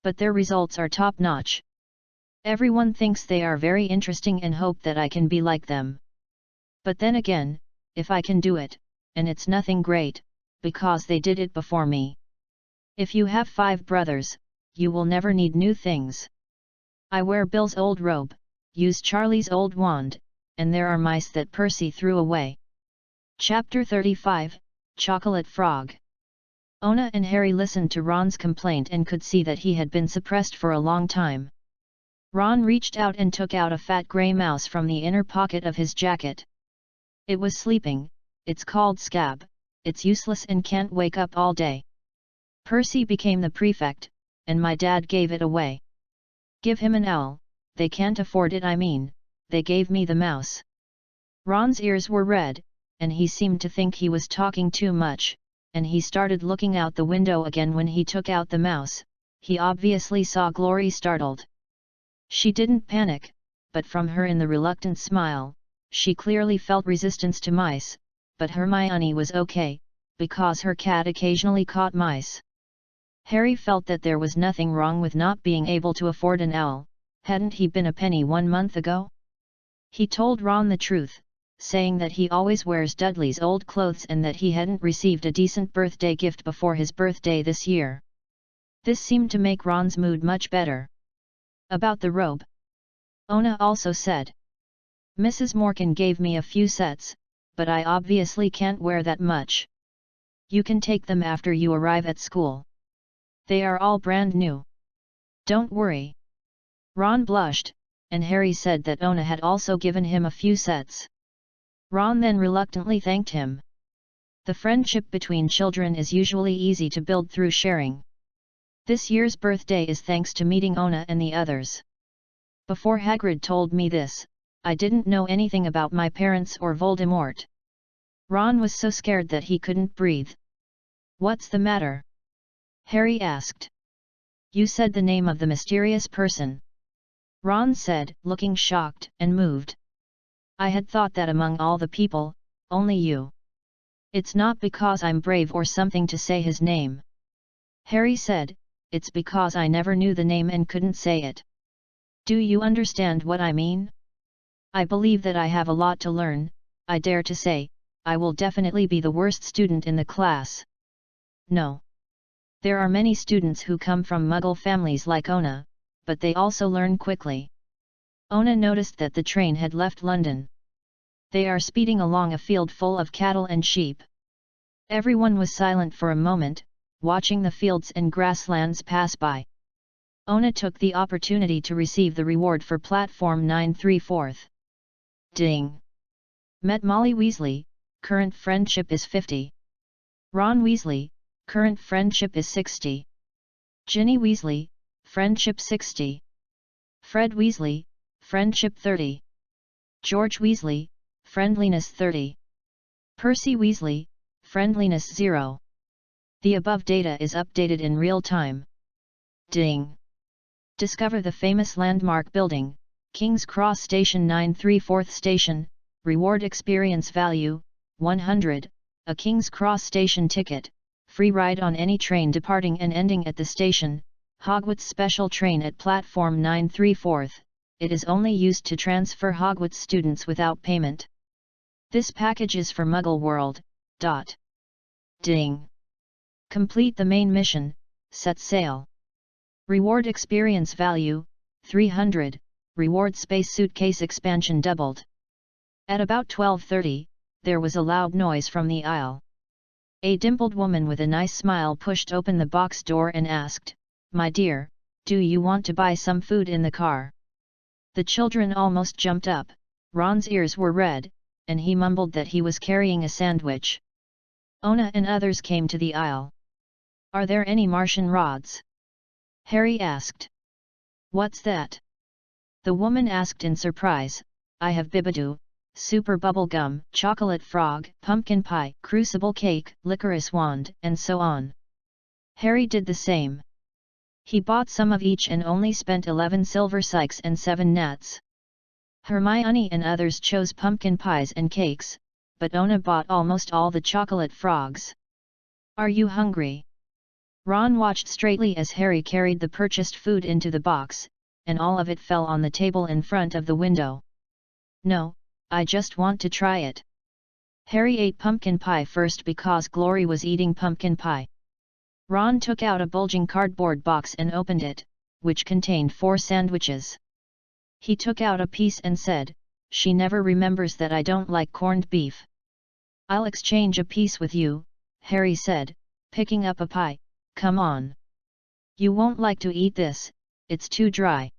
A: But their results are top-notch. Everyone thinks they are very interesting and hope that I can be like them. But then again, if I can do it, and it's nothing great, because they did it before me. If you have 5 brothers, you will never need new things. I wear Bill's old robe, use Charlie's old wand, and there are mice that Percy threw away. Chapter 35, Chocolate Frog. Ona and Harry listened to Ron's complaint and could see that he had been suppressed for a long time. Ron reached out and took out a fat grey mouse from the inner pocket of his jacket. It was sleeping. It's called Scab, it's useless and can't wake up all day. Percy became the prefect, and my dad gave it away. Give him an owl, they can't afford it, I mean, they gave me the mouse. Ron's ears were red, and he seemed to think he was talking too much, and he started looking out the window again when he took out the mouse. He obviously saw Glory startled. She didn't panic, but from her in the reluctant smile, she clearly felt resistance to mice, but Hermione was okay, because her cat occasionally caught mice. Harry felt that there was nothing wrong with not being able to afford an owl. Hadn't he been a penny 1 month ago? He told Ron the truth, saying that he always wears Dudley's old clothes and that he hadn't received a decent birthday gift before his birthday this year. This seemed to make Ron's mood much better. About the robe, Ona also said. Mrs. Morgan gave me a few sets, but I obviously can't wear that much. You can take them after you arrive at school. They are all brand new. Don't worry. Ron blushed, and Harry said that Ona had also given him a few sets. Ron then reluctantly thanked him. The friendship between children is usually easy to build through sharing. This year's birthday is thanks to meeting Ona and the others. Before Hagrid told me this, I didn't know anything about my parents or Voldemort. Ron was so scared that he couldn't breathe. What's the matter? Harry asked. You said the name of the mysterious person. Ron said, looking shocked and moved. I had thought that among all the people, only you. It's not because I'm brave or something to say his name. Harry said, it's because I never knew the name and couldn't say it. Do you understand what I mean? I believe that I have a lot to learn. I dare to say, I will definitely be the worst student in the class. No. There are many students who come from Muggle families like Ona, but they also learn quickly. Ona noticed that the train had left London. They are speeding along a field full of cattle and sheep. Everyone was silent for a moment, watching the fields and grasslands pass by. Ona took the opportunity to receive the reward for platform 9/3/4. Ding! Met Molly Weasley, current friendship is 50. Ron Weasley, current friendship is 60. Ginny Weasley, Friendship 60. Fred Weasley, Friendship 30. George Weasley, Friendliness 30. Percy Weasley, Friendliness 0. The above data is updated in real time. Ding! Discover the famous landmark building, King's Cross Station 934th Station, Reward Experience Value, 100, a King's Cross Station ticket, free ride on any train departing and ending at the station, Hogwarts Special Train at Platform 934th, it is only used to transfer Hogwarts students without payment. This package is for Muggle World. Ding! Complete the main mission, set sail. Reward Experience Value, 300, Reward Space Suitcase Expansion doubled. At about 12:30, there was a loud noise from the aisle. A dimpled woman with a nice smile pushed open the box door and asked, "My dear, do you want to buy some food in the car?" The children almost jumped up. Ron's ears were red, and he mumbled that he was carrying a sandwich. Ona and others came to the aisle. "Are there any Martian rods?" Harry asked. "What's that?" The woman asked in surprise. "I have Bibidoo, super bubble gum, chocolate frog, pumpkin pie, crucible cake, licorice wand, and so on." Harry did the same. He bought some of each and only spent 11 silver sykes and 7 nats. Hermione and others chose pumpkin pies and cakes, but Ona bought almost all the chocolate frogs. "Are you hungry?" Ron watched straightly as Harry carried the purchased food into the box, and all of it fell on the table in front of the window. "No, I just want to try it." Harry ate pumpkin pie first because Glory was eating pumpkin pie. Ron took out a bulging cardboard box and opened it, which contained 4 sandwiches. He took out a piece and said, "She never remembers that I don't like corned beef." "I'll exchange a piece with you," Harry said, picking up a pie. "Come on. You won't like to eat this, it's too dry."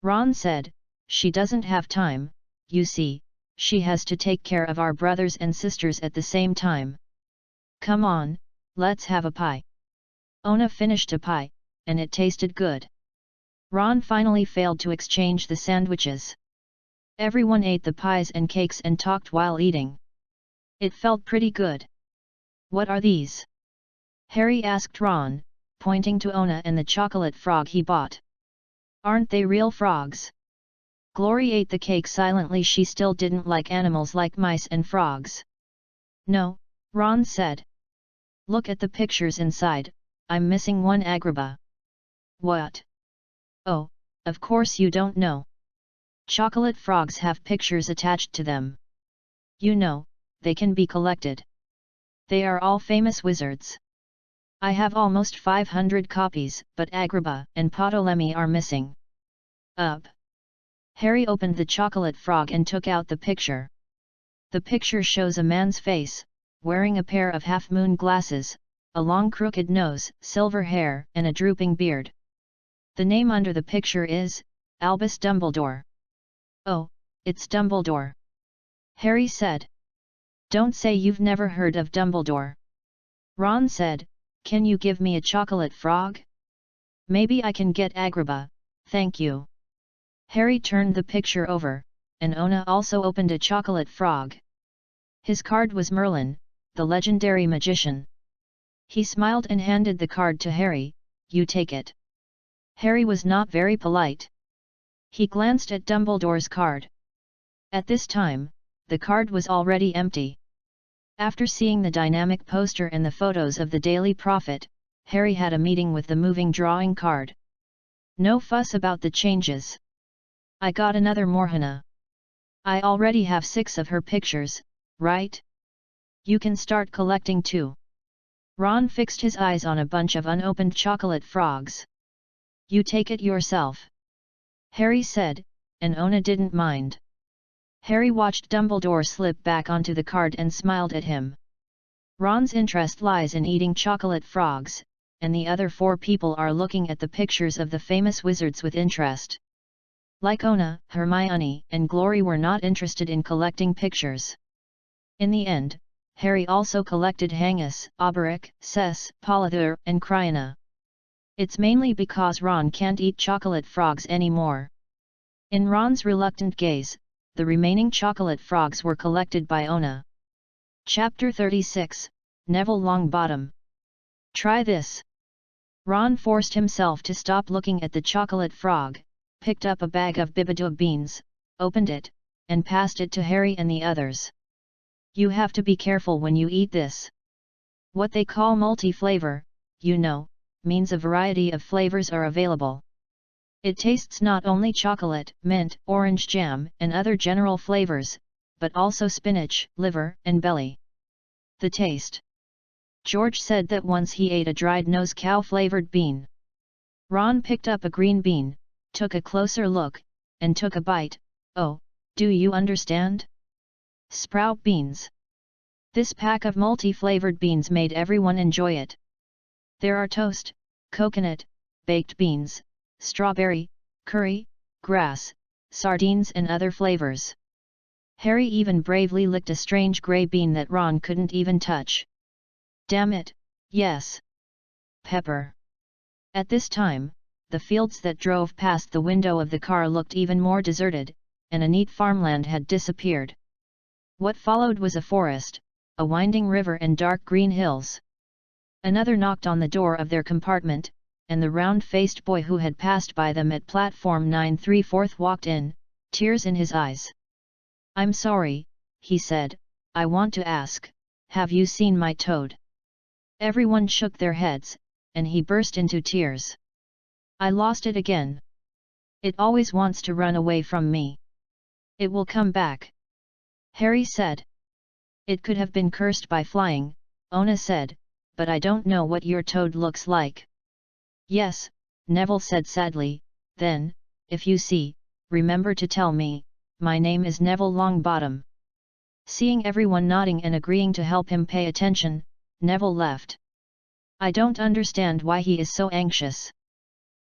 A: Ron said, "She doesn't have time, you see, she has to take care of our brothers and sisters at the same time. Come on, let's have a pie." Ona finished a pie, and it tasted good. Ron finally failed to exchange the sandwiches. Everyone ate the pies and cakes and talked while eating. It felt pretty good. "What are these?" Harry asked Ron, pointing to Ona and the chocolate frog he bought. "Aren't they real frogs?" Glory ate the cake silently. She still didn't like animals like mice and frogs. "No," Ron said. "Look at the pictures inside, I'm missing one Agrabah." "What?" "Oh, of course you don't know. Chocolate frogs have pictures attached to them. You know, they can be collected. They are all famous wizards. I have almost 500 copies, but Agrabah and Ptolemy are missing." Up. Harry opened the chocolate frog and took out the picture. The picture shows a man's face, wearing a pair of half-moon glasses, a long crooked nose, silver hair, and a drooping beard. The name under the picture is Albus Dumbledore. "Oh, it's Dumbledore," Harry said. "Don't say you've never heard of Dumbledore." Ron said, "Can you give me a chocolate frog? Maybe I can get Agrabah, thank you." Harry turned the picture over, and Ona also opened a chocolate frog. His card was Merlin, the legendary magician. He smiled and handed the card to Harry. "You take it." Harry was not very polite. He glanced at Dumbledore's card. At this time, the card was already empty. After seeing the dynamic poster and the photos of the Daily Prophet, Harry had a meeting with the moving drawing card. "No fuss about the changes. I got another Morgana. I already have 6 of her pictures, right? You can start collecting too." Ron fixed his eyes on a bunch of unopened chocolate frogs. "You take it yourself," Harry said, and Ona didn't mind. Harry watched Dumbledore slip back onto the card and smiled at him. Ron's interest lies in eating chocolate frogs, and the other 4 people are looking at the pictures of the famous wizards with interest. Like Ona, Hermione, and Glory were not interested in collecting pictures. In the end, Harry also collected Hangus, Auberic, Cess, Polythur, and Cryana. It's mainly because Ron can't eat chocolate frogs anymore. In Ron's reluctant gaze, the remaining chocolate frogs were collected by Ona. Chapter 36, Neville Longbottom. Try this. Ron forced himself to stop looking at the chocolate frog, picked up a bag of bibidoo beans, opened it, and passed it to Harry and the others. You have to be careful when you eat this. What they call multi-flavor, you know, means a variety of flavors are available. It tastes not only chocolate, mint, orange jam, and other general flavors, but also spinach, liver, and belly. The taste. George said that once he ate a dried nose cow-flavored bean. Ron picked up a green bean, took a closer look, and took a bite. Oh, do you understand? Sprout beans. This pack of multi-flavored beans made everyone enjoy it. There are toast, coconut, baked beans, strawberry, curry, grass, sardines and other flavors. Harry even bravely licked a strange grey bean that Ron couldn't even touch. Damn it, yes. Pepper. At this time, the fields that drove past the window of the car looked even more deserted, and a neat farmland had disappeared. What followed was a forest, a winding river and dark green hills. Another knocked on the door of their compartment, and the round-faced boy who had passed by them at platform 9 3/4 walked in, tears in his eyes. I'm sorry, he said, I want to ask, have you seen my toad? Everyone shook their heads, and he burst into tears. I lost it again. It always wants to run away from me. It will come back. Harry said. It could have been cursed by flying, Ona said, but I don't know what your toad looks like. Yes, Neville said sadly, then, if you see, remember to tell me, my name is Neville Longbottom. Seeing everyone nodding and agreeing to help him pay attention, Neville left. I don't understand why he is so anxious.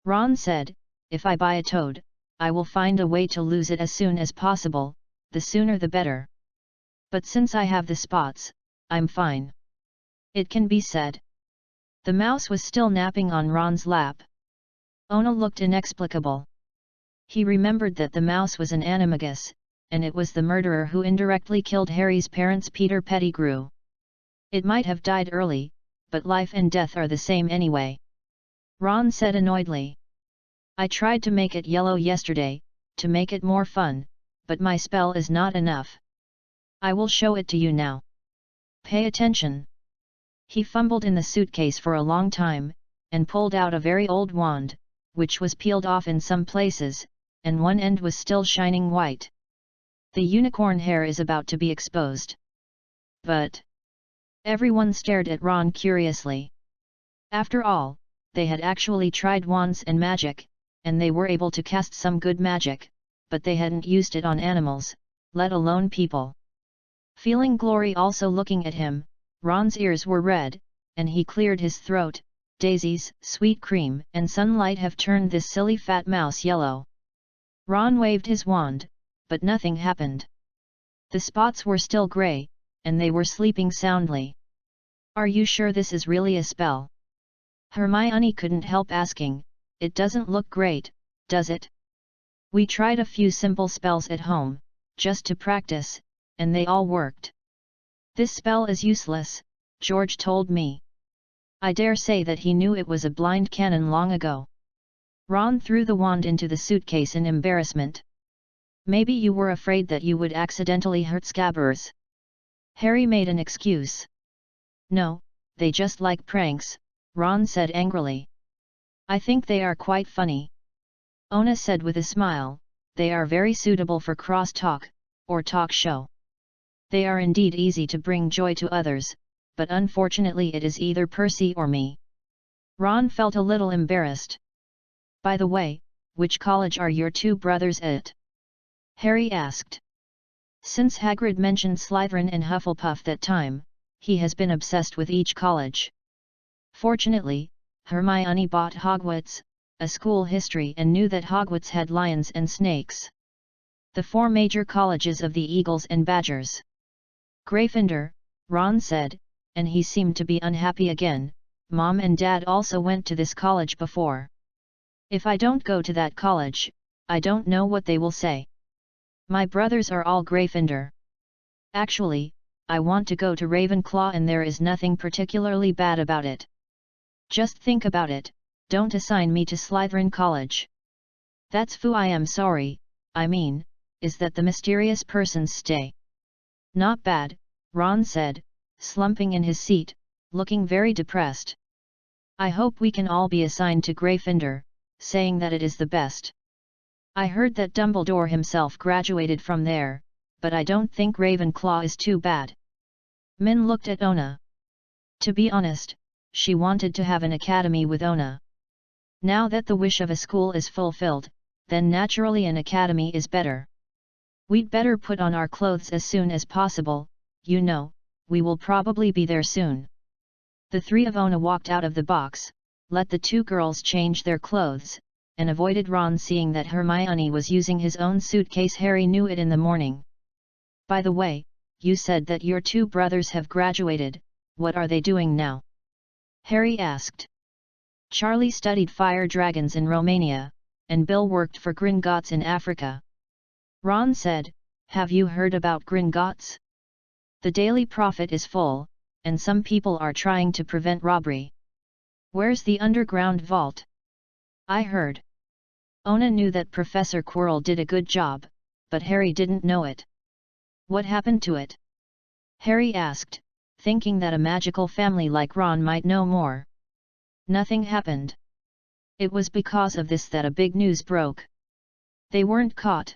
A: Ron said, if I buy a toad, I will find a way to lose it as soon as possible, the sooner the better. But since I have the spots, I'm fine. It can be said. The mouse was still napping on Ron's lap. Ona looked inexplicable. He remembered that the mouse was an animagus, and it was the murderer who indirectly killed Harry's parents Peter Pettigrew. It might have died early, but life and death are the same anyway. Ron said annoyedly. I tried to make it yellow yesterday, to make it more fun, but my spell is not enough. I will show it to you now. Pay attention. He fumbled in the suitcase for a long time, and pulled out a very old wand, which was peeled off in some places, and one end was still shining white. The unicorn hair is about to be exposed. But everyone stared at Ron curiously. After all, they had actually tried wands and magic, and they were able to cast some good magic, but they hadn't used it on animals, let alone people. Feeling Glory also looking at him, Ron's ears were red, and he cleared his throat. Daisies, sweet cream, and sunlight have turned this silly fat mouse yellow. Ron waved his wand, but nothing happened. The spots were still grey, and they were sleeping soundly. Are you sure this is really a spell? Hermione couldn't help asking, it doesn't look great, does it? We tried a few simple spells at home, just to practice, and they all worked. This spell is useless, George told me. I dare say that he knew it was a blind cannon long ago. Ron threw the wand into the suitcase in embarrassment. Maybe you were afraid that you would accidentally hurt Scabbers. Harry made an excuse. No, they just like pranks, Ron said angrily. I think they are quite funny. Ona said with a smile, they are very suitable for cross-talk, or talk show. They are indeed easy to bring joy to others, but unfortunately it is either Percy or me. Ron felt a little embarrassed. By the way, which college are your two brothers at? Harry asked. Since Hagrid mentioned Slytherin and Hufflepuff that time, he has been obsessed with each college. Fortunately, Hermione bought Hogwarts, a school history, and knew that Hogwarts had lions and snakes. The four major colleges of the Eagles and Badgers. Gryffindor, Ron said, and he seemed to be unhappy again. Mom and Dad also went to this college before. If I don't go to that college, I don't know what they will say. My brothers are all Gryffindor. Actually, I want to go to Ravenclaw and there is nothing particularly bad about it. Just think about it, don't assign me to Slytherin College. That's foo. I am sorry, I mean, is that the mysterious person's stay? Not bad, Ron said, slumping in his seat, looking very depressed. I hope we can all be assigned to Gryffindor, saying that it is the best. I heard that Dumbledore himself graduated from there, but I don't think Ravenclaw is too bad. Min looked at Ona. To be honest, she wanted to have an academy with Ona. Now that the wish of a school is fulfilled, then naturally an academy is better. We'd better put on our clothes as soon as possible, you know, we will probably be there soon. The three of Ona walked out of the box, let the two girls change their clothes, and avoided Ron seeing that Hermione was using his own suitcase. Harry knew it in the morning. By the way, you said that your two brothers have graduated, what are they doing now? Harry asked. Charlie studied fire dragons in Romania, and Bill worked for Gringotts in Africa. Ron said, have you heard about Gringotts? The Daily Prophet is full, and some people are trying to prevent robbery. Where's the underground vault? I heard. Ona knew that Professor Quirrell did a good job, but Harry didn't know it. What happened to it? Harry asked, thinking that a magical family like Ron might know more. Nothing happened. It was because of this that a big news broke. They weren't caught.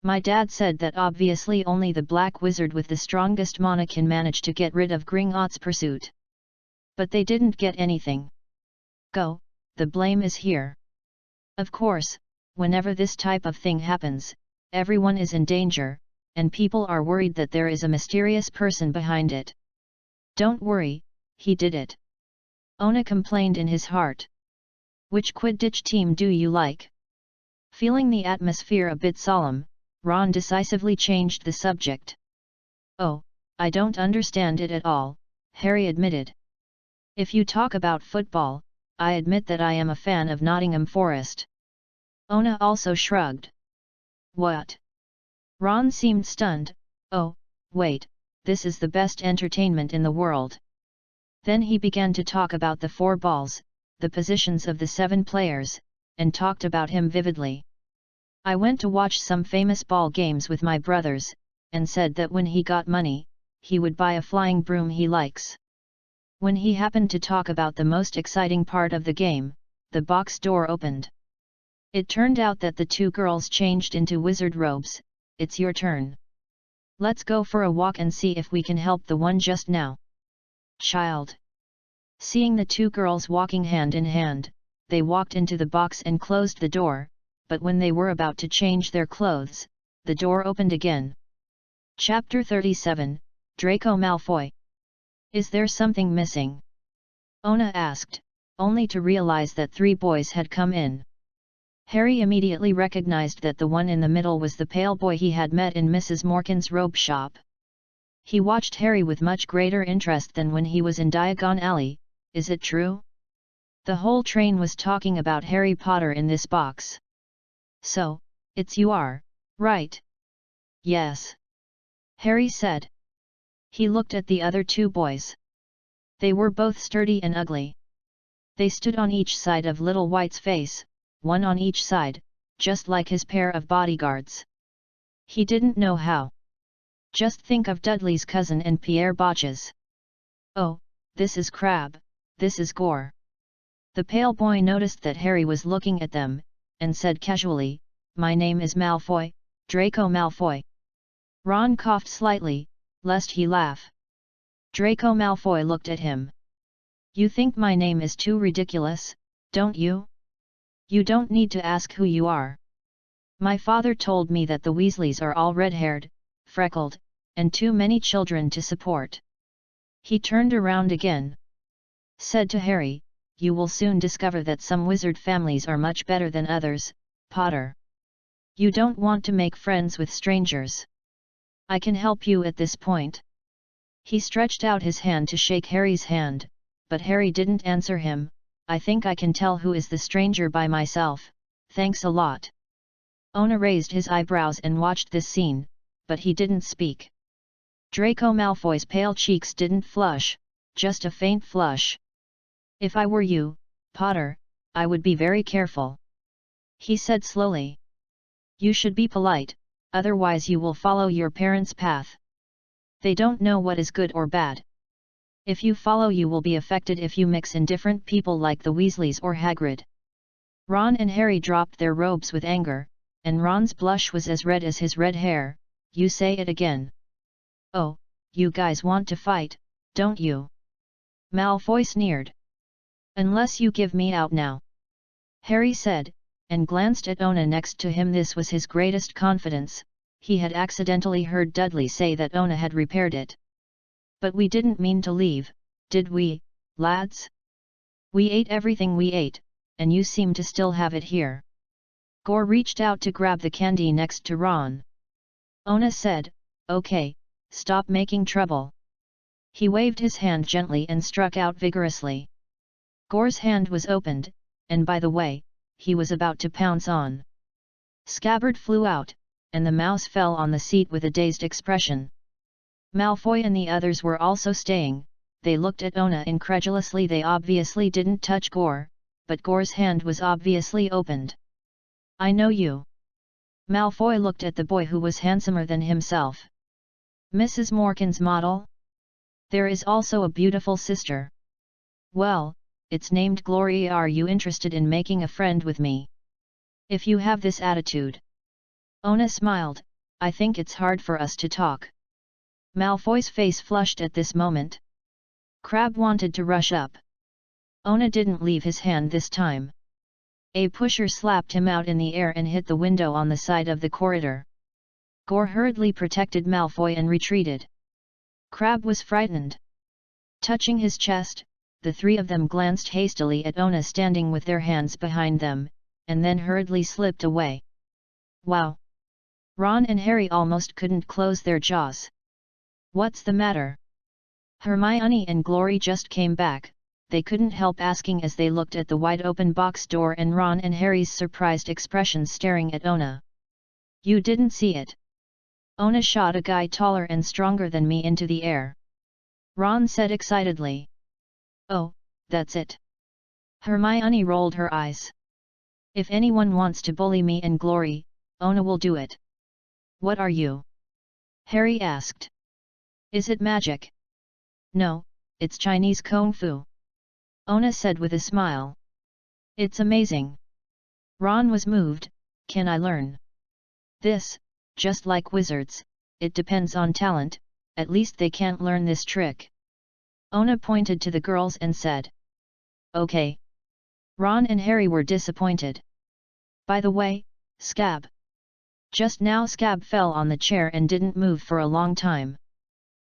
A: My dad said that obviously only the Black Wizard with the strongest mana can manage to get rid of Gringotts' pursuit. But they didn't get anything. Go, the blame is here. Of course, whenever this type of thing happens, everyone is in danger, and people are worried that there is a mysterious person behind it. Don't worry, he did it. Ona complained in his heart. Which Quidditch team do you like? Feeling the atmosphere a bit solemn, Ron decisively changed the subject. Oh, I don't understand it at all, Harry admitted. If you talk about football, I admit that I am a fan of Nottingham Forest. Ona also shrugged. What? Ron seemed stunned. Oh, wait, this is the best entertainment in the world. Then he began to talk about the 4 balls, the positions of the 7 players, and talked about him vividly. I went to watch some famous ball games with my brothers, and said that when he got money, he would buy a flying broom he likes. When he happened to talk about the most exciting part of the game, the box door opened. It turned out that the 2 girls changed into wizard robes. It's your turn. Let's go for a walk and see if we can help the one just now. Child. Seeing the 2 girls walking hand in hand, they walked into the box and closed the door, but when they were about to change their clothes, the door opened again. Chapter 37, Draco Malfoy. Is there something missing? Ona asked, only to realize that 3 boys had come in. Harry immediately recognized that the one in the middle was the pale boy he had met in Mrs. Morgan's robe shop. He watched Harry with much greater interest than when he was in Diagon Alley. Is it true? The whole train was talking about Harry Potter in this box. So, it's you are, right? Yes. Harry said. He looked at the other 2 boys. They were both sturdy and ugly. They stood on each side of Little White's face, one on each side, just like his pair of bodyguards. He didn't know how. Just think of Dudley's cousin and Pierre Botches. Oh, this is Crabbe, this is Gore. The pale boy noticed that Harry was looking at them, and said casually, my name is Malfoy, Draco Malfoy. Ron coughed slightly, lest he laugh. Draco Malfoy looked at him. You think my name is too ridiculous, don't you? You don't need to ask who you are. My father told me that the Weasleys are all red-haired, freckled, and too many children to support. He turned around again. Said to Harry, you will soon discover that some wizard families are much better than others, Potter. You don't want to make friends with strangers. I can help you at this point. He stretched out his hand to shake Harry's hand, but Harry didn't answer him. I think I can tell who is the stranger by myself, thanks a lot. Ona raised his eyebrows and watched this scene, but he didn't speak. Draco Malfoy's pale cheeks didn't flush, just a faint flush. If I were you, Potter, I would be very careful. He said slowly. You should be polite, otherwise you will follow your parents' path. They don't know what is good or bad. If you follow you will be affected if you mix in different people like the Weasleys or Hagrid. Ron and Harry dropped their robes with anger, and Ron's blush was as red as his red hair. You say it again. Oh, you guys want to fight, don't you? Malfoy sneered. Unless you give me out now. Harry said, and glanced at Ona next to him. This was his greatest confidence. He had accidentally heard Dudley say that Ona had repaired it. But we didn't mean to leave, did we, lads? We ate everything we ate, and you seem to still have it here. Gore reached out to grab the candy next to Ron. Ona said, okay, stop making trouble. He waved his hand gently and struck out vigorously. Gore's hand was opened, and by the way, he was about to pounce on. Scabbard flew out, and the mouse fell on the seat with a dazed expression. Malfoy and the others were also staying. They looked at Ona incredulously. They obviously didn't touch Gore, but Gore's hand was obviously opened. I know you. Malfoy looked at the boy who was handsomer than himself. Mrs. Morgan's model? There is also a beautiful sister. Well, it's named Glory. Are you interested in making a friend with me? If you have this attitude. Ona smiled, I think it's hard for us to talk. Malfoy's face flushed at this moment. Crabbe wanted to rush up. Ona didn't leave his hand this time. A pusher slapped him out in the air and hit the window on the side of the corridor. Gore hurriedly protected Malfoy and retreated. Crabbe was frightened. Touching his chest, the three of them glanced hastily at Ona standing with their hands behind them, and then hurriedly slipped away. Wow! Ron and Harry almost couldn't close their jaws. What's the matter? Hermione and Glory just came back. They couldn't help asking as they looked at the wide-open box door and Ron and Harry's surprised expressions staring at Ona. You didn't see it. Ona shot a guy taller and stronger than me into the air. Ron said excitedly. Oh, that's it. Hermione rolled her eyes. If anyone wants to bully me and Glory, Ona will do it. What are you? Harry asked. Is it magic? No, it's Chinese Kung Fu. Ona said with a smile. It's amazing. Ron was moved. Can I learn? This, just like wizards, it depends on talent, at least they can't learn this trick. Ona pointed to the girls and said. Okay. Ron and Harry were disappointed. By the way, Scab. Just now Scab fell on the chair and didn't move for a long time.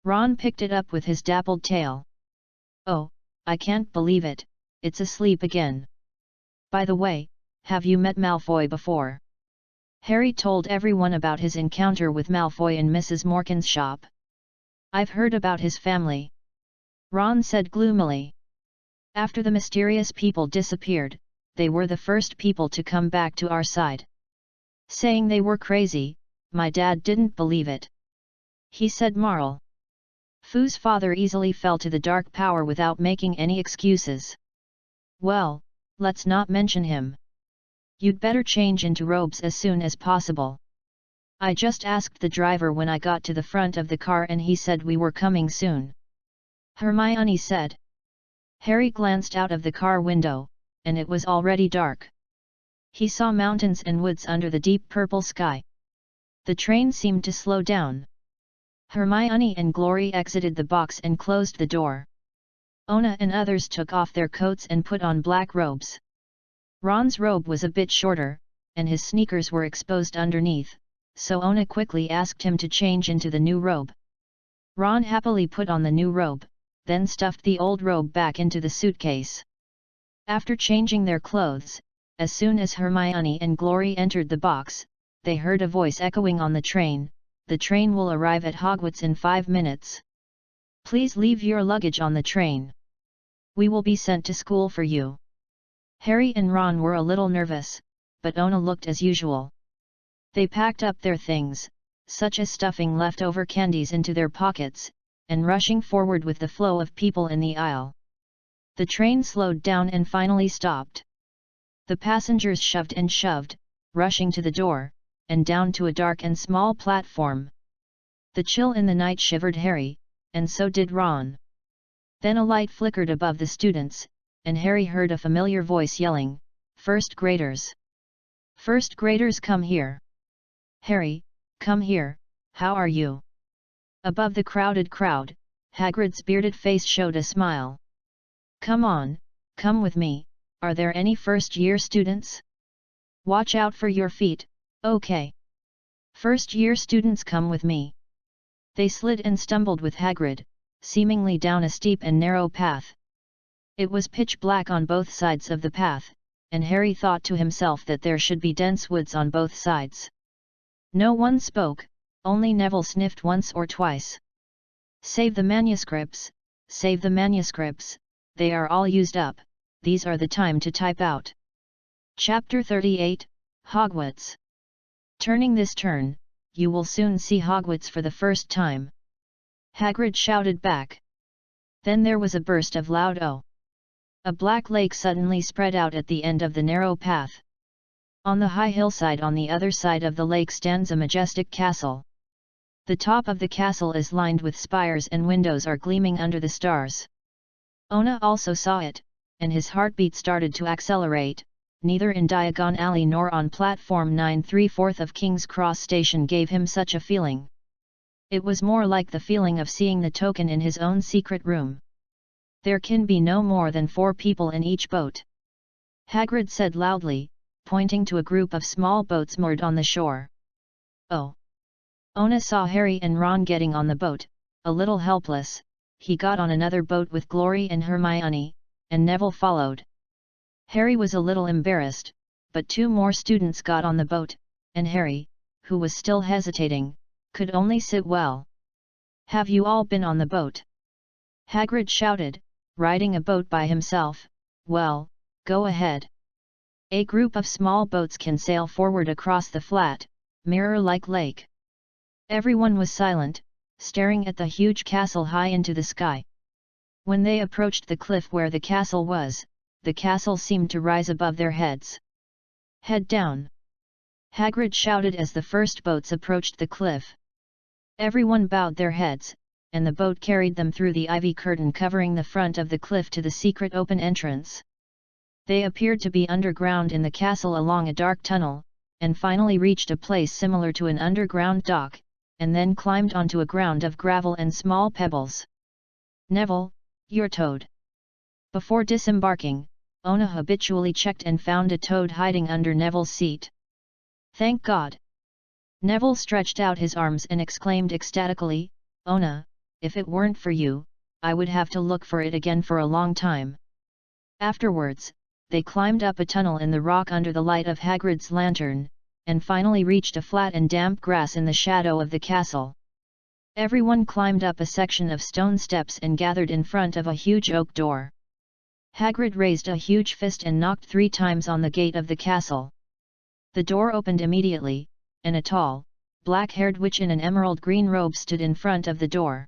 A: Ron picked it up with his dappled tail. Oh, I can't believe it, it's asleep again. By the way, have you met Malfoy before? Harry told everyone about his encounter with Malfoy in Mrs. Morgan's shop. I've heard about his family. Ron said gloomily. After the mysterious people disappeared, they were the first people to come back to our side. Saying they were crazy, my dad didn't believe it. He said Marl. Fu's father easily fell to the dark power without making any excuses. Well, let's not mention him. You'd better change into robes as soon as possible. I just asked the driver when I got to the front of the car and he said we were coming soon. Hermione said. Harry glanced out of the car window, and it was already dark. He saw mountains and woods under the deep purple sky. The train seemed to slow down. Hermione and Glory exited the box and closed the door. Ona and others took off their coats and put on black robes. Ron's robe was a bit shorter, and his sneakers were exposed underneath, so Ona quickly asked him to change into the new robe. Ron happily put on the new robe, then stuffed the old robe back into the suitcase. After changing their clothes, as soon as Hermione and Glory entered the box, they heard a voice echoing on the train. The train will arrive at Hogwarts in 5 minutes. Please leave your luggage on the train. We will be sent to school for you." Harry and Ron were a little nervous, but Ona looked as usual. They packed up their things, such as stuffing leftover candies into their pockets, and rushing forward with the flow of people in the aisle. The train slowed down and finally stopped. The passengers shoved and shoved, rushing to the door, and down to a dark and small platform. The chill in the night shivered Harry, and so did Ron. Then a light flickered above the students, and Harry heard a familiar voice yelling, "First graders! First graders, come here! Harry, come here, how are you?" Above the crowded crowd, Hagrid's bearded face showed a smile. "Come on, come with me, are there any first-year students? Watch out for your feet, okay? First-year students, come with me." They slid and stumbled with Hagrid, seemingly down a steep and narrow path. It was pitch black on both sides of the path, and Harry thought to himself that there should be dense woods on both sides. No one spoke, only Neville sniffed once or twice. "Save the manuscripts, save the manuscripts, they are all used up, these are the time to type out." Chapter 38, Hogwarts. "Turning this turn, you will soon see Hogwarts for the first time," Hagrid shouted back. Then there was a burst of loud "oh!" A black lake suddenly spread out at the end of the narrow path. On the high hillside on the other side of the lake stands a majestic castle. The top of the castle is lined with spires and windows are gleaming under the stars. Ona also saw it, and his heartbeat started to accelerate. Neither in Diagon Alley nor on platform 9 3/4 of King's Cross Station gave him such a feeling. It was more like the feeling of seeing the token in his own secret room. "There can be no more than 4 people in each boat," Hagrid said loudly, pointing to a group of small boats moored on the shore. "Oh!" Ona saw Harry and Ron getting on the boat, a little helpless. He got on another boat with Glory and Hermione, and Neville followed. Harry was a little embarrassed, but 2 more students got on the boat, and Harry, who was still hesitating, could only sit well. "Have you all been on the boat?" Hagrid shouted, riding a boat by himself. "Well, go ahead." A group of small boats can sail forward across the flat, mirror-like lake. Everyone was silent, staring at the huge castle high into the sky. When they approached the cliff where the castle was, the castle seemed to rise above their heads. "Head down!" Hagrid shouted as the first boats approached the cliff. Everyone bowed their heads, and the boat carried them through the ivy curtain covering the front of the cliff to the secret open entrance. They appeared to be underground in the castle along a dark tunnel, and finally reached a place similar to an underground dock, and then climbed onto a ground of gravel and small pebbles. "Neville, you're Toad." Before disembarking, Ona habitually checked and found a toad hiding under Neville's seat. "Thank God!" Neville stretched out his arms and exclaimed ecstatically, "Ona, if it weren't for you, I would have to look for it again for a long time." Afterwards, they climbed up a tunnel in the rock under the light of Hagrid's lantern, and finally reached a flat and damp grass in the shadow of the castle. Everyone climbed up a section of stone steps and gathered in front of a huge oak door. Hagrid raised a huge fist and knocked 3 times on the gate of the castle. The door opened immediately, and a tall, black-haired witch in an emerald-green robe stood in front of the door.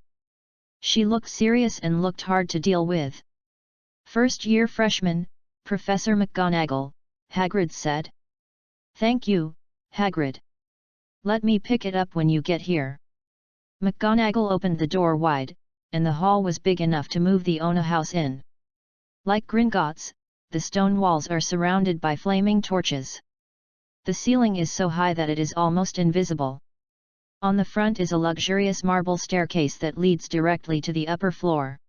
A: She looked serious and looked hard to deal with. "First-year freshman, Professor McGonagall," Hagrid said. "Thank you, Hagrid. Let me pick it up when you get here." McGonagall opened the door wide, and the hall was big enough to move the Ona house in. Like Gringotts, the stone walls are surrounded by flaming torches. The ceiling is so high that it is almost invisible. On the front is a luxurious marble staircase that leads directly to the upper floor.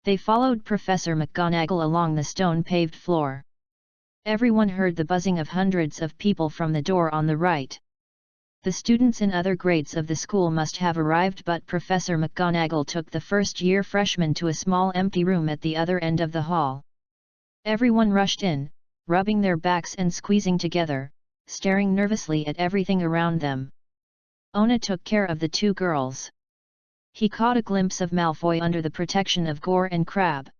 A: They followed Professor McGonagall along the stone-paved floor. Everyone heard the buzzing of hundreds of people from the door on the right. The students in other grades of the school must have arrived, but Professor McGonagall took the first-year freshmen to a small empty room at the other end of the hall. Everyone rushed in, rubbing their backs and squeezing together, staring nervously at everything around them. Ona took care of the 2 girls. He caught a glimpse of Malfoy under the protection of Gore and Crabbe.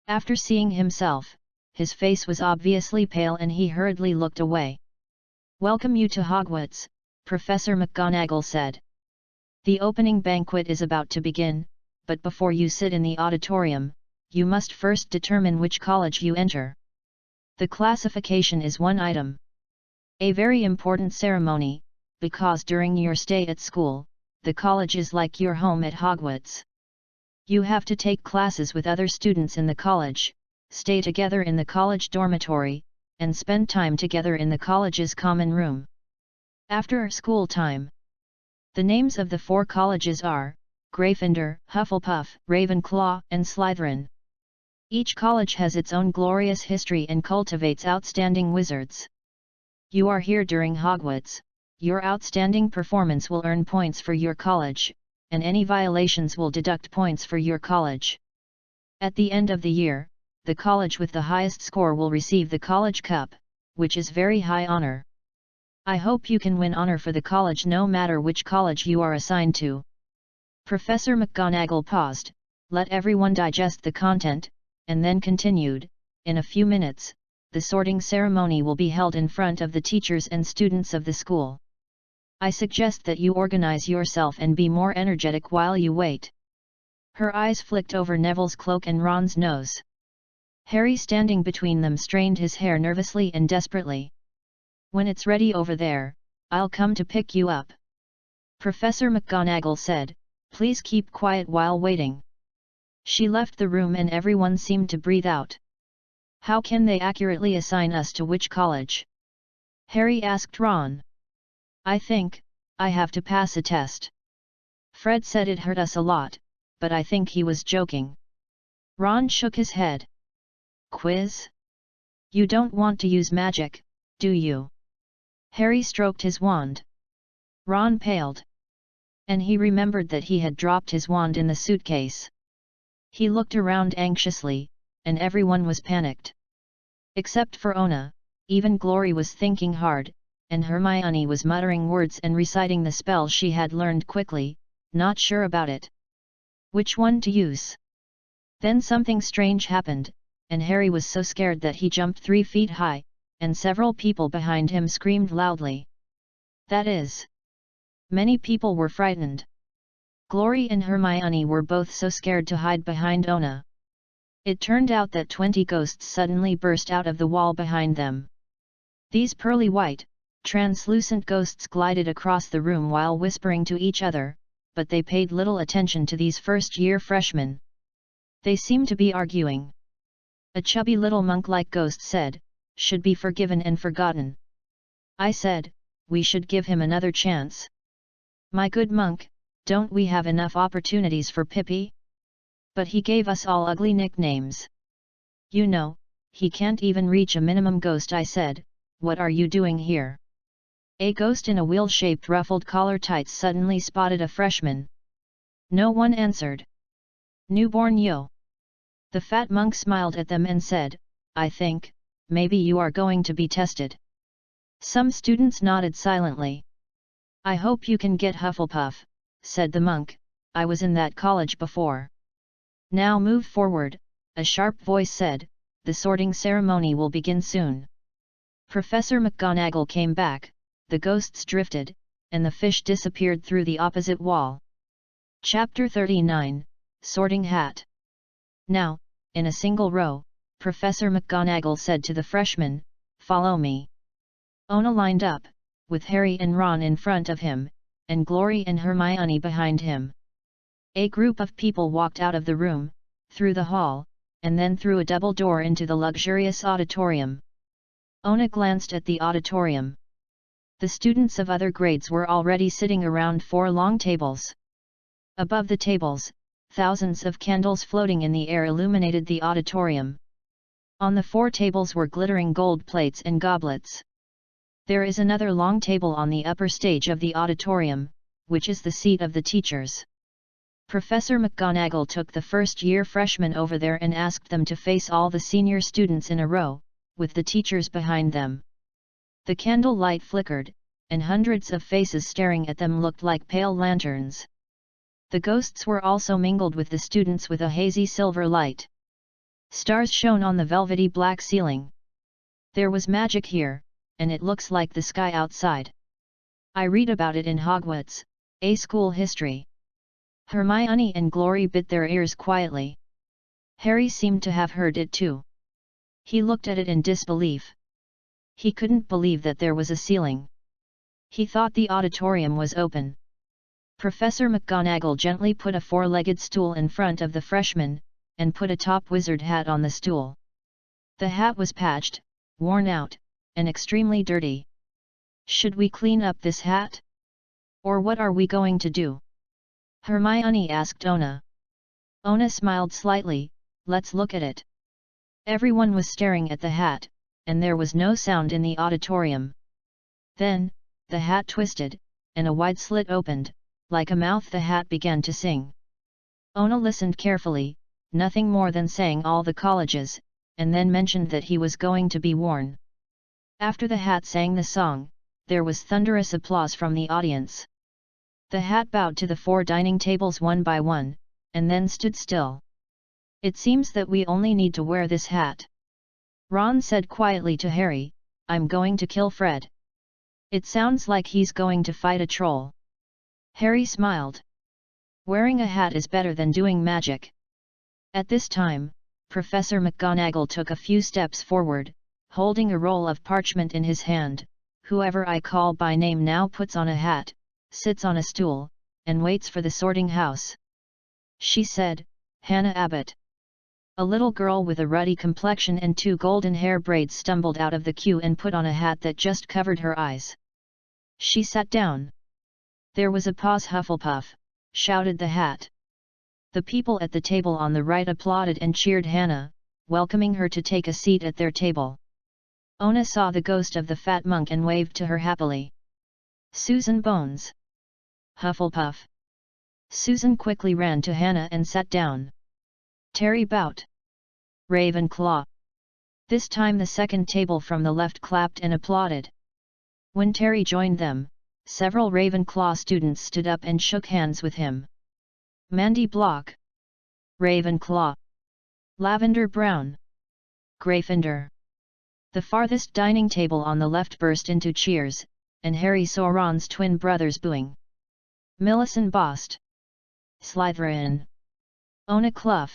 A: After seeing himself, his face was obviously pale and he hurriedly looked away. "Welcome you to Hogwarts," Professor McGonagall said. "The opening banquet is about to begin, but before you sit in the auditorium, you must first determine which college you enter. The classification is one item. A very important ceremony, because during your stay at school, the college is like your home at Hogwarts. You have to take classes with other students in the college, stay together in the college dormitory, and spend time together in the college's common room. After school time. The names of the 4 colleges are Gryffindor, Hufflepuff, Ravenclaw, and Slytherin. Each college has its own glorious history and cultivates outstanding wizards. You are here during Hogwarts, your outstanding performance will earn points for your college, and any violations will deduct points for your college. At the end of the year, the college with the highest score will receive the College Cup, which is very high honor. I hope you can win honor for the college no matter which college you are assigned to." Professor McGonagall paused, let everyone digest the content, and then continued, "In a few minutes, the sorting ceremony will be held in front of the teachers and students of the school. I suggest that you organize yourself and be more energetic while you wait." Her eyes flicked over Neville's cloak and Ron's nose. Harry, standing between them, strained his hair nervously and desperately. "When it's ready over there, I'll come to pick you up," Professor McGonagall said. "Please keep quiet while waiting." She left the room and everyone seemed to breathe out. "How can they accurately assign us to which college?" Harry asked Ron. "I think, I have to pass a test. Fred said it hurt us a lot, but I think he was joking." Ron shook his head. "Quiz? You don't want to use magic, do you?" Harry stroked his wand. Ron paled. And he remembered that he had dropped his wand in the suitcase. He looked around anxiously, and everyone was panicked. Except for Ona, even Glory was thinking hard, and Hermione was muttering words and reciting the spell she had learned quickly, not sure about it. Which one to use? Then something strange happened, and Harry was so scared that he jumped 3 feet high, and several people behind him screamed loudly. That is, many people were frightened. Glory and Hermione were both so scared to hide behind Ona. It turned out that 20 ghosts suddenly burst out of the wall behind them. These pearly white, translucent ghosts glided across the room while whispering to each other, but they paid little attention to these first-year freshmen. They seemed to be arguing. A chubby little monk-like ghost said, "Should be forgiven and forgotten." I said, "We should give him another chance." "My good monk, don't we have enough opportunities for Pippi? But he gave us all ugly nicknames. You know, he can't even reach a minimum." Ghost, I said, "What are you doing here?" A ghost in a wheel-shaped ruffled collar tights suddenly spotted a freshman. No one answered. "Newborn yo." The fat monk smiled at them and said, "I think, maybe you are going to be tested." Some students nodded silently. "I hope you can get Hufflepuff," said the monk, "I was in that college before." "Now move forward," a sharp voice said, "the sorting ceremony will begin soon." Professor McGonagall came back, the ghosts drifted, and the fish disappeared through the opposite wall. Chapter 39, Sorting Hat. Now, in a single row, Professor McGonagall said to the freshmen, "Follow me." Ona lined up, with Harry and Ron in front of him, and Glory and Hermione behind him. A group of people walked out of the room, through the hall, and then through a double door into the luxurious auditorium. Ona glanced at the auditorium. The students of other grades were already sitting around 4 long tables. Above the tables, thousands of candles floating in the air illuminated the auditorium. On the 4 tables were glittering gold plates and goblets. There is another long table on the upper stage of the auditorium, which is the seat of the teachers. Professor McGonagall took the first-year freshmen over there and asked them to face all the senior students in a row, with the teachers behind them. The candle light flickered, and hundreds of faces staring at them looked like pale lanterns. The ghosts were also mingled with the students with a hazy silver light. Stars shone on the velvety black ceiling. There was magic here, and it looks like the sky outside. I read about it in Hogwarts, a school history. Hermione and Glory bit their ears quietly. Harry seemed to have heard it too. He looked at it in disbelief. He couldn't believe that there was a ceiling. He thought the auditorium was open. Professor McGonagall gently put a four-legged stool in front of the freshman, and put a top wizard hat on the stool. The hat was patched, worn out, and extremely dirty. Should we clean up this hat? Or what are we going to do? Hermione asked Ona. Ona smiled slightly. Let's look at it. Everyone was staring at the hat, and there was no sound in the auditorium. Then, the hat twisted, and a wide slit opened, like a mouth. The hat began to sing. Ona listened carefully, nothing more than saying all the colleges, and then mentioned that he was going to be worn. After the hat sang the song, there was thunderous applause from the audience. The hat bowed to the 4 dining tables one by one, and then stood still. It seems that we only need to wear this hat. Ron said quietly to Harry, I'm going to kill Fred. It sounds like he's going to fight a troll. Harry smiled. Wearing a hat is better than doing magic. At this time, Professor McGonagall took a few steps forward, holding a roll of parchment in his hand. Whoever I call by name now puts on a hat, sits on a stool, and waits for the sorting house. She said, Hannah Abbott. A little girl with a ruddy complexion and 2 golden hair braids stumbled out of the queue and put on a hat that just covered her eyes. She sat down. There was a pause. Hufflepuff, shouted the hat. The people at the table on the right applauded and cheered Hannah, welcoming her to take a seat at their table. Ona saw the ghost of the fat monk and waved to her happily. Susan Bones. Hufflepuff. Susan quickly ran to Hannah and sat down. Terry Bout. Ravenclaw. This time the second table from the left clapped and applauded. When Terry joined them, several Ravenclaw students stood up and shook hands with him. Mandy Block. Ravenclaw. Lavender Brown. Gryffindor. The farthest dining table on the left burst into cheers, and Harry saw Ron's twin brothers booing. Millicent Bost. Slytherin. Ona Clough.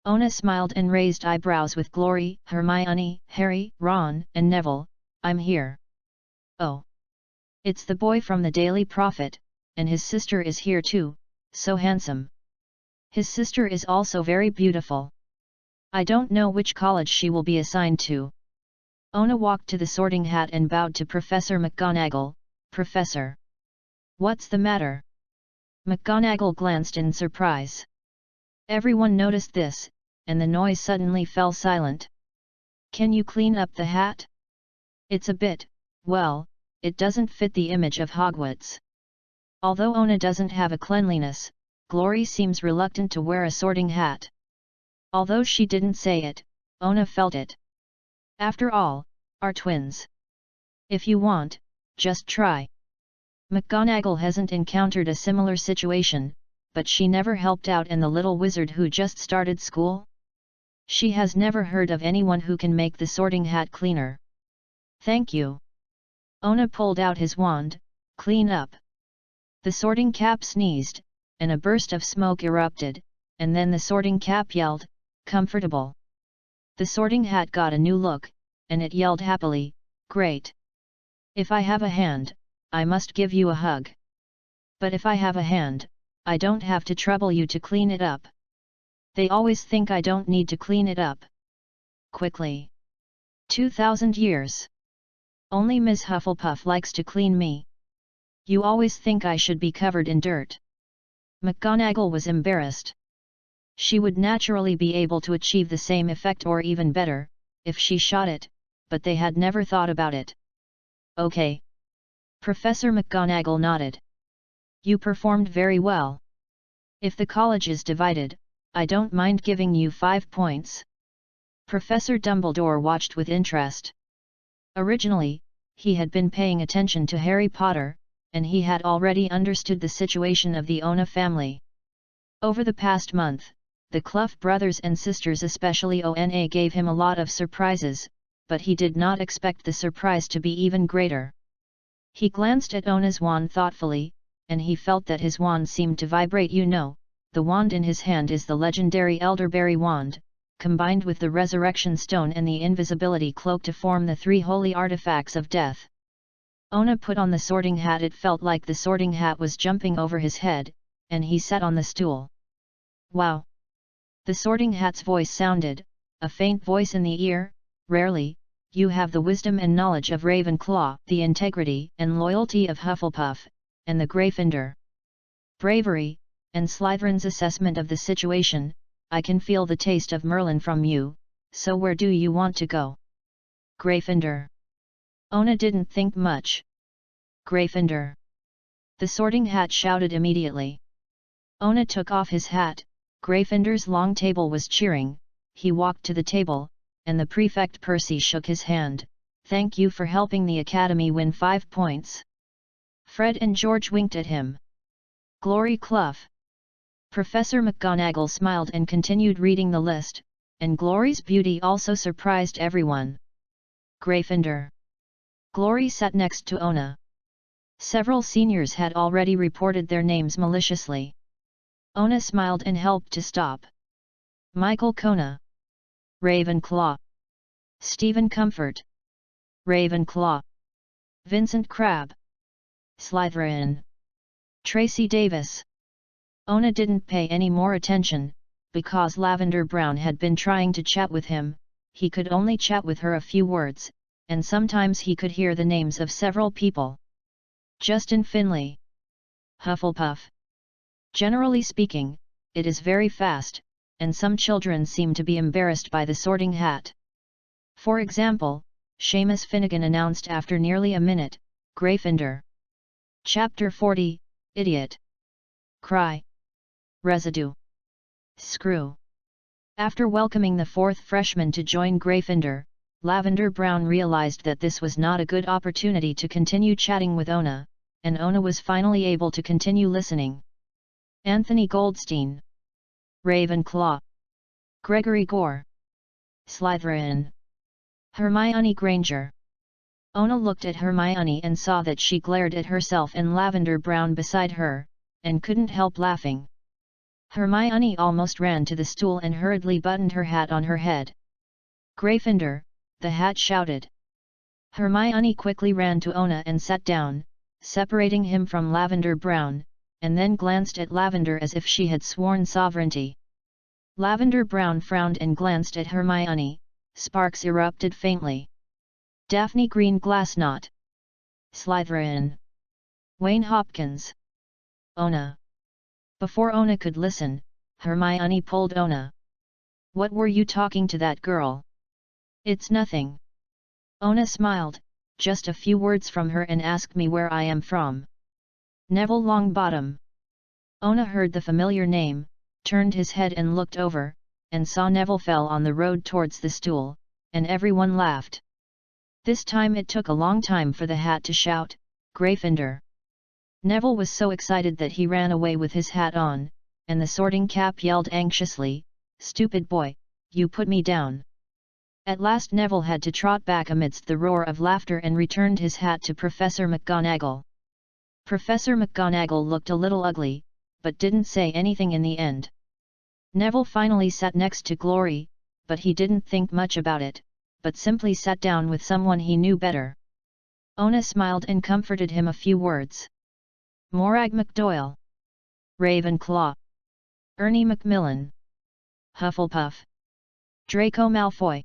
A: Ona smiled and raised eyebrows with Glory, Hermione, Harry, Ron, and Neville. I'm here. Oh. It's the boy from the Daily Prophet, and his sister is here too, so handsome. His sister is also very beautiful. I don't know which college she will be assigned to. Ona walked to the sorting hat and bowed to Professor McGonagall. Professor. What's the matter? McGonagall glanced in surprise. Everyone noticed this, and the noise suddenly fell silent. Can you clean up the hat? It's a bit, well, it doesn't fit the image of Hogwarts. Although Ona doesn't have a cleanliness, Glory seems reluctant to wear a sorting hat. Although she didn't say it, Ona felt it. After all, are twins. If you want, just try. McGonagall hasn't encountered a similar situation, but she never helped out and the little wizard who just started school? She has never heard of anyone who can make the sorting hat cleaner. Thank you. Ona pulled out his wand. Clean up. The sorting cap sneezed, and a burst of smoke erupted, and then the sorting cap yelled, comfortable. The sorting hat got a new look, and it yelled happily, great. If I have a hand, I must give you a hug. But if I have a hand, I don't have to trouble you to clean it up. They always think I don't need to clean it up. Quickly. 2000 years. Only Ms. Hufflepuff likes to clean me. You always think I should be covered in dirt. McGonagall was embarrassed. She would naturally be able to achieve the same effect or even better, if she shot it, but they had never thought about it. Okay. Professor McGonagall nodded. You performed very well. If the college is divided, I don't mind giving you 5 points. Professor Dumbledore watched with interest. Originally, he had been paying attention to Harry Potter, and he had already understood the situation of the Ona family. Over the past month, the Clough brothers and sisters, especially Ona, gave him a lot of surprises, but he did not expect the surprise to be even greater. He glanced at Ona's wand thoughtfully, and he felt that his wand seemed to vibrate. The wand in his hand is the legendary elderberry wand, combined with the resurrection stone and the invisibility cloak to form the 3 holy artifacts of death. Ona put on the sorting hat. It felt like the sorting hat was jumping over his head, and he sat on the stool. Wow! The sorting hat's voice sounded, a faint voice in the ear. Rarely, you have the wisdom and knowledge of Ravenclaw, the integrity and loyalty of Hufflepuff, and the Gryffindor. Bravery, and Slytherin's assessment of the situation. I can feel the taste of Merlin from you, so where do you want to go? Gryffindor. Ona didn't think much. Gryffindor. The sorting hat shouted immediately. Ona took off his hat. Gryffindor's long table was cheering. He walked to the table, and the prefect Percy shook his hand. Thank you for helping the academy win 5 points. Fred and George winked at him. Glory Clough. Professor McGonagall smiled and continued reading the list, and Glory's beauty also surprised everyone. Gryffindor. Glory sat next to Ona. Several seniors had already reported their names maliciously. Ona smiled and helped to stop. Michael Kona. Ravenclaw. Stephen Comfort. Ravenclaw. Vincent Crabbe. Slytherin. Tracy Davis. Ona didn't pay any more attention, because Lavender Brown had been trying to chat with him. He could only chat with her a few words, and sometimes he could hear the names of several people. Justin Finley. Hufflepuff. Generally speaking, it is very fast, and some children seem to be embarrassed by the sorting hat. For example, Seamus Finnegan announced after nearly a minute, Gryffindor. Chapter 40, Idiot. Cry. Residue. Screw. After welcoming the 4th freshman to join Gryffindor, Lavender Brown realized that this was not a good opportunity to continue chatting with Ona, and Ona was finally able to continue listening. Anthony Goldstein. Ravenclaw. Gregory Gore. Slytherin. Hermione Granger. Ona looked at Hermione and saw that she glared at herself and Lavender Brown beside her, and couldn't help laughing. Hermione almost ran to the stool and hurriedly buttoned her hat on her head. Gryffindor, the hat shouted. Hermione quickly ran to Ona and sat down, separating him from Lavender Brown, and then glanced at Lavender as if she had sworn sovereignty. Lavender Brown frowned and glanced at Hermione. Sparks erupted faintly. Daphne Green Glassnot. Slytherin. Wayne Hopkins. Ona. Before Ona could listen, Hermione pulled Ona. What were you talking to that girl? It's nothing. Ona smiled, just a few words from her and asked me where I am from. Neville Longbottom. Ona heard the familiar name, turned his head and looked over, and saw Neville fell on the road towards the stool, and everyone laughed. This time it took a long time for the hat to shout, Gryffindor. Neville was so excited that he ran away with his hat on, and the sorting cap yelled anxiously, Stupid boy, you put me down. At last Neville had to trot back amidst the roar of laughter and returned his hat to Professor McGonagall. Professor McGonagall looked a little ugly, but didn't say anything in the end. Neville finally sat next to Glory, but he didn't think much about it, but simply sat down with someone he knew better. Ona smiled and comforted him a few words. Morag McDoyle. Ravenclaw. Ernie Macmillan. Hufflepuff. Draco Malfoy.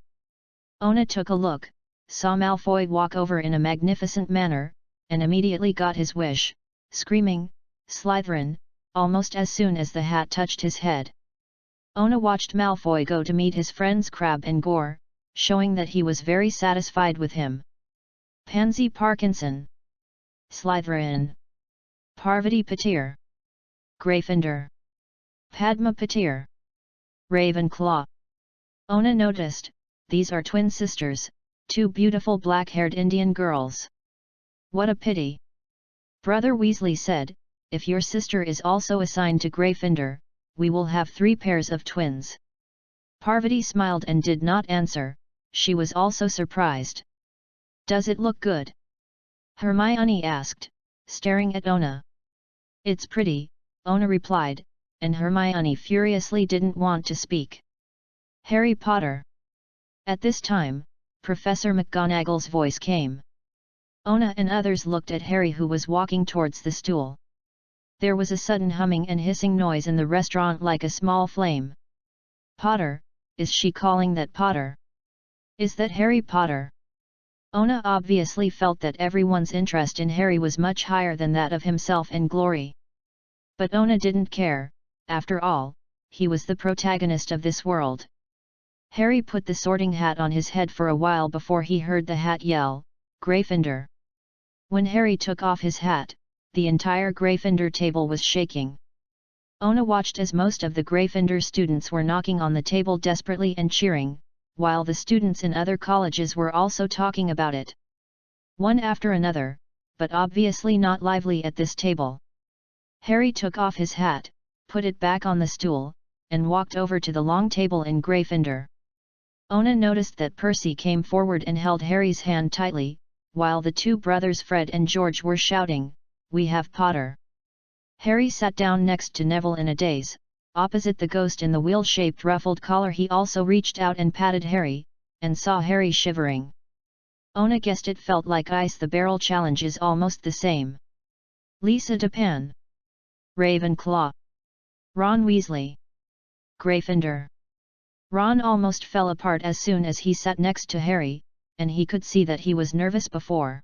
A: Ona took a look, saw Malfoy walk over in a magnificent manner, and immediately got his wish, screaming, Slytherin, almost as soon as the hat touched his head. Ona watched Malfoy go to meet his friends Crabbe and Gore, showing that he was very satisfied with him. Pansy Parkinson. Slytherin. Parvati Patir. Gryffindor. Padma Patir. Ravenclaw. Ona noticed, these are twin sisters, 2 beautiful black-haired Indian girls. What a pity. Brother Weasley said, if your sister is also assigned to Gryffindor, we will have 3 pairs of twins. Parvati smiled and did not answer, she was also surprised. Does it look good? Hermione asked, staring at Ona. It's pretty, Ona replied, and Hermione furiously didn't want to speak. Harry Potter. At this time, Professor McGonagall's voice came. Ona and others looked at Harry, who was walking towards the stool. There was a sudden humming and hissing noise in the restaurant like a small flame. Potter, is she calling that Potter? Is that Harry Potter? Ona obviously felt that everyone's interest in Harry was much higher than that of himself and Glory. But Ona didn't care, after all, he was the protagonist of this world. Harry put the sorting hat on his head for a while before he heard the hat yell, Gryffindor. When Harry took off his hat, the entire Gryffindor table was shaking. Ona watched as most of the Gryffindor students were knocking on the table desperately and cheering, while the students in other colleges were also talking about it. One after another, but obviously not lively at this table. Harry took off his hat, put it back on the stool, and walked over to the long table in Gryffindor. Ona noticed that Percy came forward and held Harry's hand tightly, while the 2 brothers Fred and George were shouting, "We have Potter!" Harry sat down next to Neville in a daze, opposite the ghost in the wheel-shaped ruffled collar. He also reached out and patted Harry, and saw Harry shivering. Ona guessed it felt like ice. The barrel challenge is almost the same. Lisa Dupin. Ravenclaw. Ron Weasley. Gryffindor. Ron almost fell apart as soon as he sat next to Harry, and he could see that he was nervous before.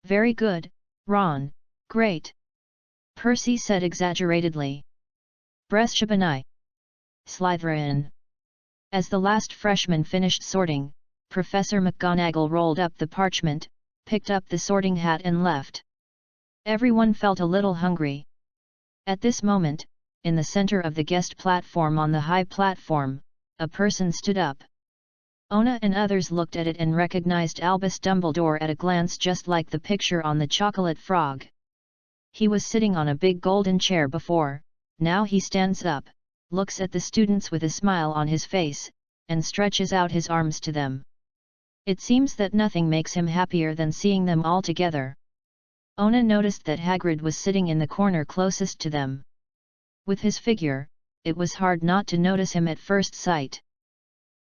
A: Very good, Ron, great. Percy said exaggeratedly. Breshbani. Slytherin. As the last freshman finished sorting, Professor McGonagall rolled up the parchment, picked up the sorting hat and left. Everyone felt a little hungry. At this moment, in the center of the guest platform on the high platform, a person stood up. Ona and others looked at it and recognized Albus Dumbledore at a glance, just like the picture on the chocolate frog. He was sitting on a big golden chair before, now he stands up, looks at the students with a smile on his face, and stretches out his arms to them. It seems that nothing makes him happier than seeing them all together. Ona noticed that Hagrid was sitting in the corner closest to them. With his figure, it was hard not to notice him at first sight.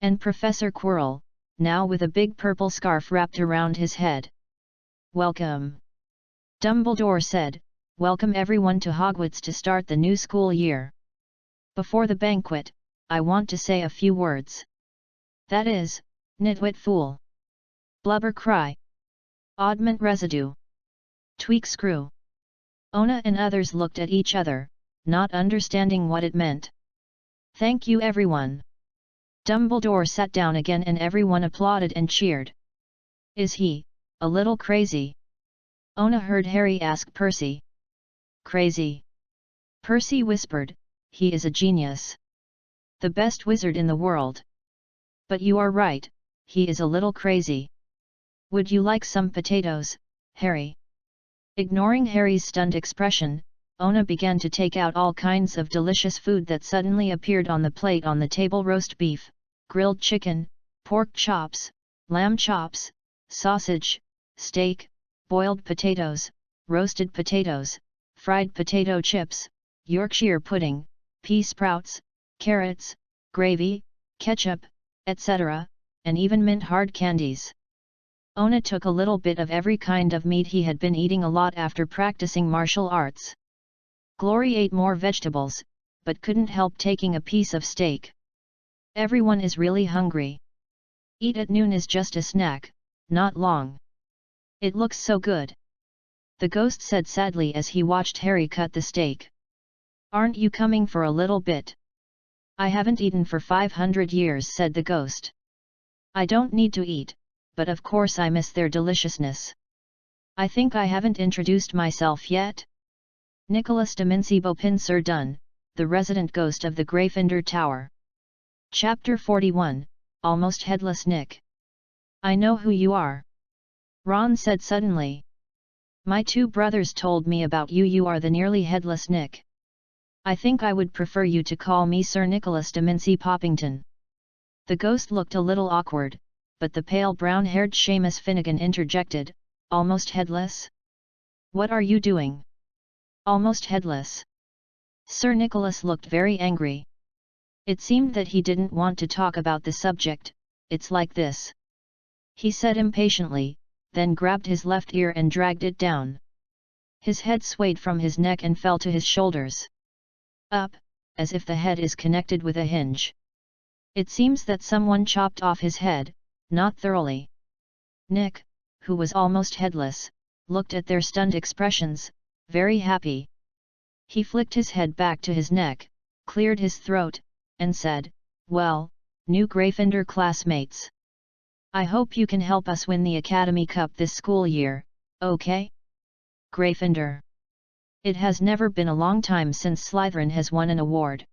A: And Professor Quirrell, now with a big purple scarf wrapped around his head. Welcome! Dumbledore said, welcome everyone to Hogwarts to start the new school year. Before the banquet, I want to say a few words. That is, nitwit fool. Blubber cry. Oddment residue. Tweak screw. Ona and others looked at each other, not understanding what it meant. Thank you everyone. Dumbledore sat down again and everyone applauded and cheered. Is he, a little crazy? Ona heard Harry ask Percy. Crazy? Percy whispered, he is a genius. The best wizard in the world. But you are right, he is a little crazy. Would you like some potatoes, Harry? Ignoring Harry's stunned expression, Ona began to take out all kinds of delicious food that suddenly appeared on the plate on the table: roast beef, grilled chicken, pork chops, lamb chops, sausage, steak, boiled potatoes, roasted potatoes, fried potato chips, Yorkshire pudding, pea sprouts, carrots, gravy, ketchup, etc., and even mint hard candies. Ona took a little bit of every kind of meat. He had been eating a lot after practicing martial arts. Glory ate more vegetables, but couldn't help taking a piece of steak. Everyone is really hungry. Eat at noon is just a snack, not long. It looks so good. The ghost said sadly as he watched Harry cut the steak. Aren't you coming for a little bit? I haven't eaten for 500 years, said the ghost. I don't need to eat, but of course I miss their deliciousness. I think I haven't introduced myself yet. Nicholas de Mincy-Beaupin Sir Dunn, the resident ghost of the Gryffindor Tower. Chapter 41, Almost Headless Nick. I know who you are. Ron said suddenly. My two brothers told me about you. You are the nearly headless Nick. I think I would prefer you to call me Sir Nicholas de Mincy Poppington. The ghost looked a little awkward, but the pale brown-haired Seamus Finnegan interjected, almost headless? What are you doing? Almost headless. Sir Nicholas looked very angry. It seemed that he didn't want to talk about the subject. It's like this, he said impatiently, then grabbed his left ear and dragged it down. His head swayed from his neck and fell to his shoulders. Up, as if the head is connected with a hinge. It seems that someone chopped off his head, not thoroughly. Nick, who was almost headless, looked at their stunned expressions, very happy. He flicked his head back to his neck, cleared his throat, and said, "Well, new Gryffindor classmates. I hope you can help us win the Academy Cup this school year, okay? Gryffindor. It has never been a long time since Slytherin has won an award.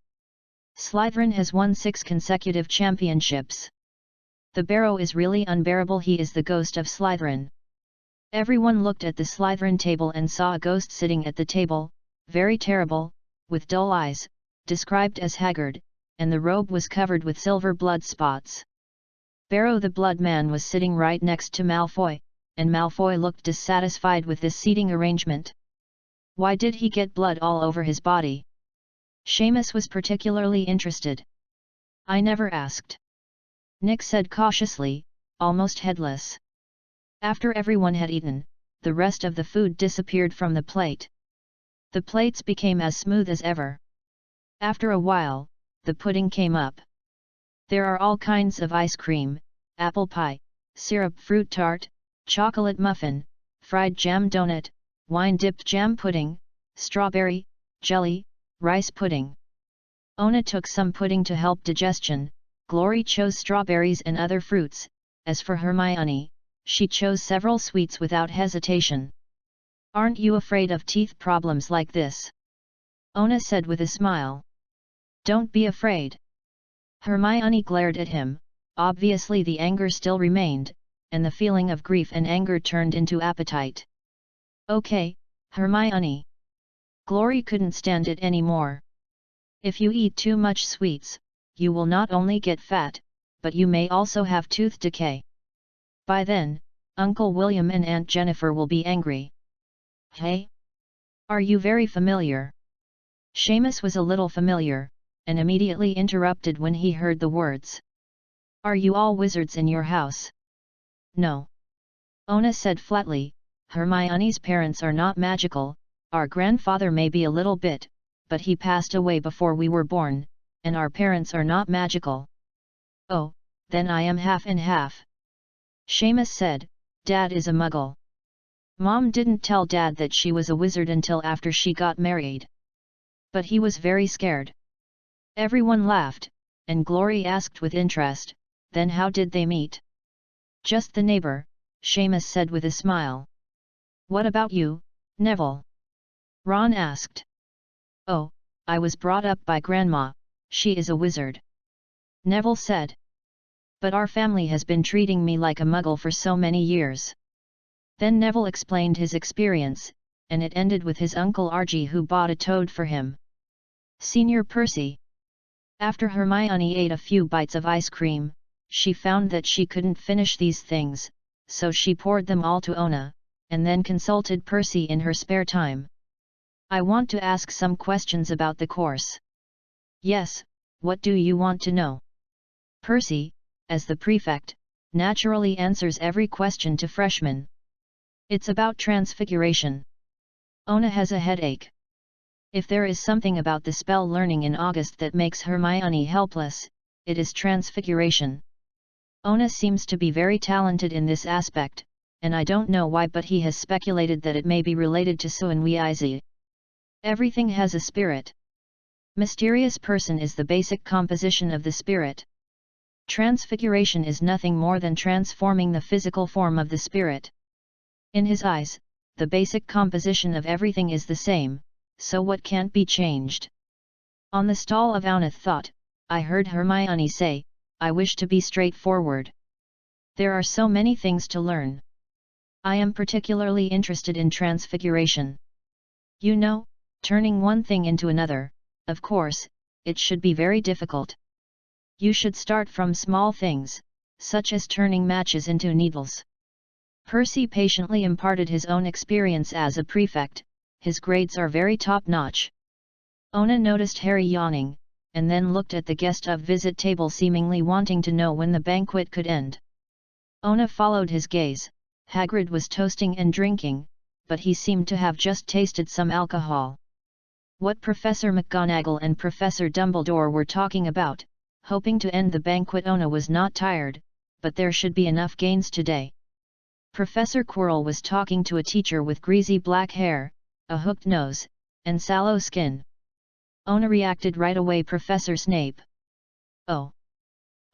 A: Slytherin has won 6 consecutive championships. The barrow is really unbearable. He is the ghost of Slytherin." Everyone looked at the Slytherin table and saw a ghost sitting at the table, very terrible, with dull eyes, described as haggard, and the robe was covered with silver blood spots. Barrow the Blood Man was sitting right next to Malfoy, and Malfoy looked dissatisfied with this seating arrangement. Why did he get blood all over his body? Seamus was particularly interested. "I never asked," Nick said cautiously, almost headless. After everyone had eaten, the rest of the food disappeared from the plate. The plates became as smooth as ever. After a while, the pudding came up. There are all kinds of ice cream, apple pie, syrup fruit tart, chocolate muffin, fried jam donut, wine-dipped jam pudding, strawberry, jelly, rice pudding. Ona took some pudding to help digestion, Glory chose strawberries and other fruits, as for Hermione, she chose several sweets without hesitation. "Aren't you afraid of teeth problems like this?" Ona said with a smile. "Don't be afraid." Hermione glared at him, obviously the anger still remained, and the feeling of grief and anger turned into appetite. "Okay, Hermione." Glory couldn't stand it anymore. "If you eat too much sweets, you will not only get fat, but you may also have tooth decay. By then, Uncle William and Aunt Jennifer will be angry." "Hey? Are you very familiar?" Seamus was a little familiar, and immediately interrupted when he heard the words. "Are you all wizards in your house?" "No." Ona said flatly, "Hermione's parents are not magical, our grandfather may be a little bit, but he passed away before we were born, and our parents are not magical." "Oh, then I am half and half." Seamus said, "Dad is a muggle." Mom didn't tell Dad that she was a wizard until after she got married. But he was very scared. Everyone laughed, and Glory asked with interest, "Then how did they meet?" "Just the neighbor," Seamus said with a smile. "What about you, Neville?" Ron asked. "Oh, I was brought up by Grandma, she is a wizard," Neville said. "But our family has been treating me like a muggle for so many years." Then Neville explained his experience, and it ended with his uncle Archie who bought a toad for him. Senior Percy. After Hermione ate a few bites of ice cream, she found that she couldn't finish these things, so she poured them all to Ona, and then consulted Percy in her spare time. "I want to ask some questions about the course." "Yes, what do you want to know?" Percy, as the prefect, naturally answers every question to freshmen. "It's about transfiguration." Ona has a headache. If there is something about the spell learning in August that makes Hermione helpless, it is transfiguration. Ona seems to be very talented in this aspect, and I don't know why, but he has speculated that it may be related to Suanwiizi. Everything has a spirit. Mysterious person is the basic composition of the spirit. Transfiguration is nothing more than transforming the physical form of the spirit. In his eyes, the basic composition of everything is the same, so what can't be changed? On the stall of Ounith thought, I heard Hermione say, "I wish to be straightforward. There are so many things to learn. I am particularly interested in transfiguration. You know, turning one thing into another, of course, it should be very difficult. You should start from small things, such as turning matches into needles. Percy patiently imparted his own experience as a prefect. His grades are very top-notch. Ona noticed Harry yawning, and then looked at the guest of visit table seemingly wanting to know when the banquet could end. Ona followed his gaze. Hagrid was toasting and drinking, but he seemed to have just tasted some alcohol. What Professor McGonagall and Professor Dumbledore were talking about, hoping to end the banquet. Ona was not tired, but there should be enough gains today. Professor Quirrell was talking to a teacher with greasy black hair, a hooked nose, and sallow skin. Ona reacted right away. Professor Snape. Oh!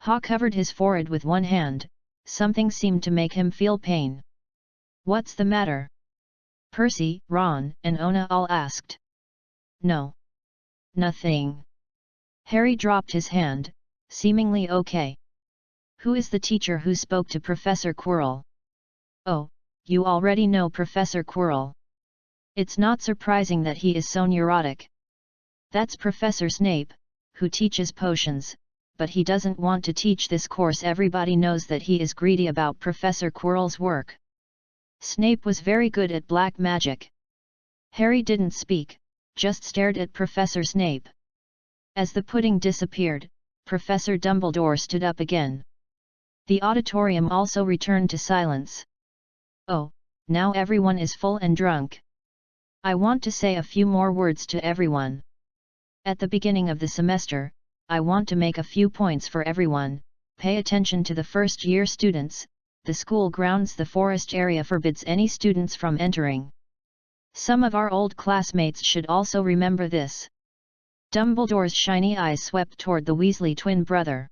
A: Ha covered his forehead with one hand. Something seemed to make him feel pain. What's the matter? Percy, Ron, and Ona all asked. No. Nothing. Harry dropped his hand, seemingly okay. Who is the teacher who spoke to Professor Quirrell? Oh, you already know Professor Quirrell. It's not surprising that he is so neurotic. That's Professor Snape, who teaches potions, but he doesn't want to teach this course. Everybody knows that he is greedy about Professor Quirrell's work. Snape was very good at black magic. Harry didn't speak, just stared at Professor Snape. As the pudding disappeared, Professor Dumbledore stood up again. The auditorium also returned to silence. Oh, now everyone is full and drunk. I want to say a few more words to everyone. At the beginning of the semester, I want to make a few points for everyone. Pay attention to the first-year students. The school grounds, the forest area, forbids any students from entering. Some of our old classmates should also remember this. Dumbledore's shiny eyes swept toward the Weasley twin brother.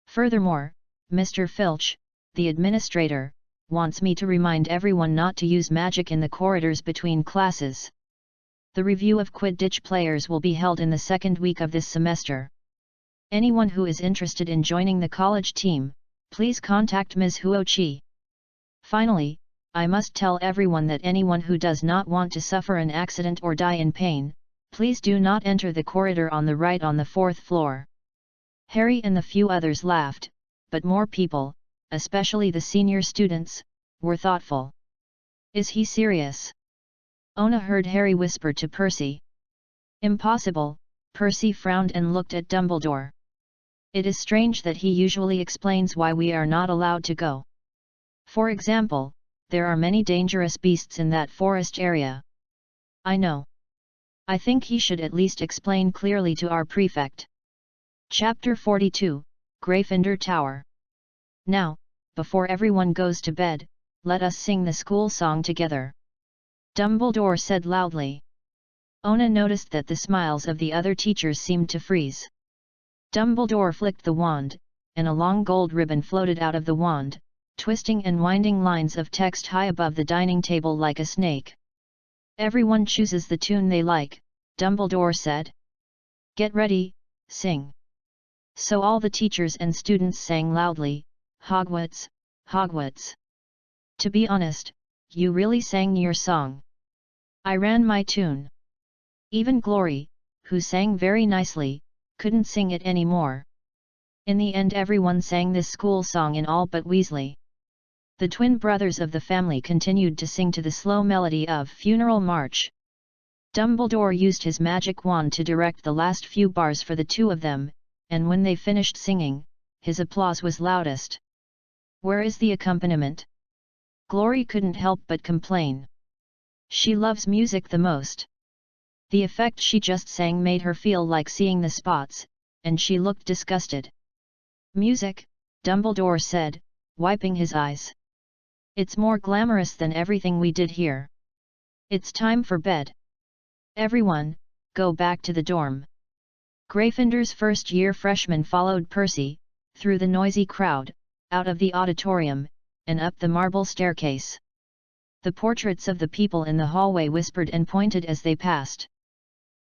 A: Furthermore, Mr. Filch, the administrator, wants me to remind everyone not to use magic in the corridors between classes. The review of Quidditch players will be held in the second week of this semester. Anyone who is interested in joining the college team, please contact Ms. Huochi. Finally, I must tell everyone that anyone who does not want to suffer an accident or die in pain, please do not enter the corridor on the right on the 4th floor. Harry and the few others laughed, but more people, especially the senior students, were thoughtful. Is he serious? Ona heard Harry whisper to Percy. Impossible. Percy frowned and looked at Dumbledore. It is strange that he usually explains why we are not allowed to go. For example, there are many dangerous beasts in that forest area. I know. I think he should at least explain clearly to our prefect. Chapter 42, Gryffindor Tower. Now, before everyone goes to bed, let us sing the school song together. Dumbledore said loudly. Ona noticed that the smiles of the other teachers seemed to freeze. Dumbledore flicked the wand, and a long gold ribbon floated out of the wand, twisting and winding lines of text high above the dining table like a snake. Everyone chooses the tune they like, Dumbledore said. Get ready, sing. So all the teachers and students sang loudly, Hogwarts, Hogwarts. To be honest, you really sang your song. I ran my tune. Even Glory, who sang very nicely, couldn't sing it anymore. In the end everyone sang this school song in all but Weasley. The twin brothers of the family continued to sing to the slow melody of Funeral March. Dumbledore used his magic wand to direct the last few bars for the two of them, and when they finished singing, his applause was loudest. Where is the accompaniment? Glory couldn't help but complain. She loves music the most. The effect she just sang made her feel like seeing the spots, and she looked disgusted. Music, Dumbledore said, wiping his eyes. It's more glamorous than everything we did here. It's time for bed. Everyone, go back to the dorm. Gryffindor's first-year freshman followed Percy, through the noisy crowd, out of the auditorium, and up the marble staircase. The portraits of the people in the hallway whispered and pointed as they passed.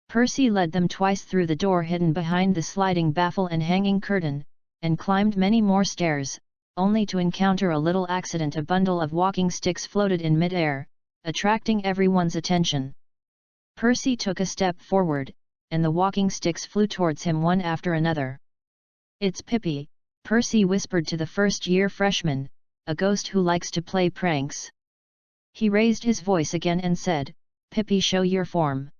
A: Percy led them twice through the door hidden behind the sliding baffle and hanging curtain, and climbed many more stairs, only to encounter a little accident. A bundle of walking sticks floated in mid-air, attracting everyone's attention. Percy took a step forward, and the walking sticks flew towards him one after another. "It's Pippi," Percy whispered to the first-year freshman, "a ghost who likes to play pranks." He raised his voice again and said, "Pippi, show your form."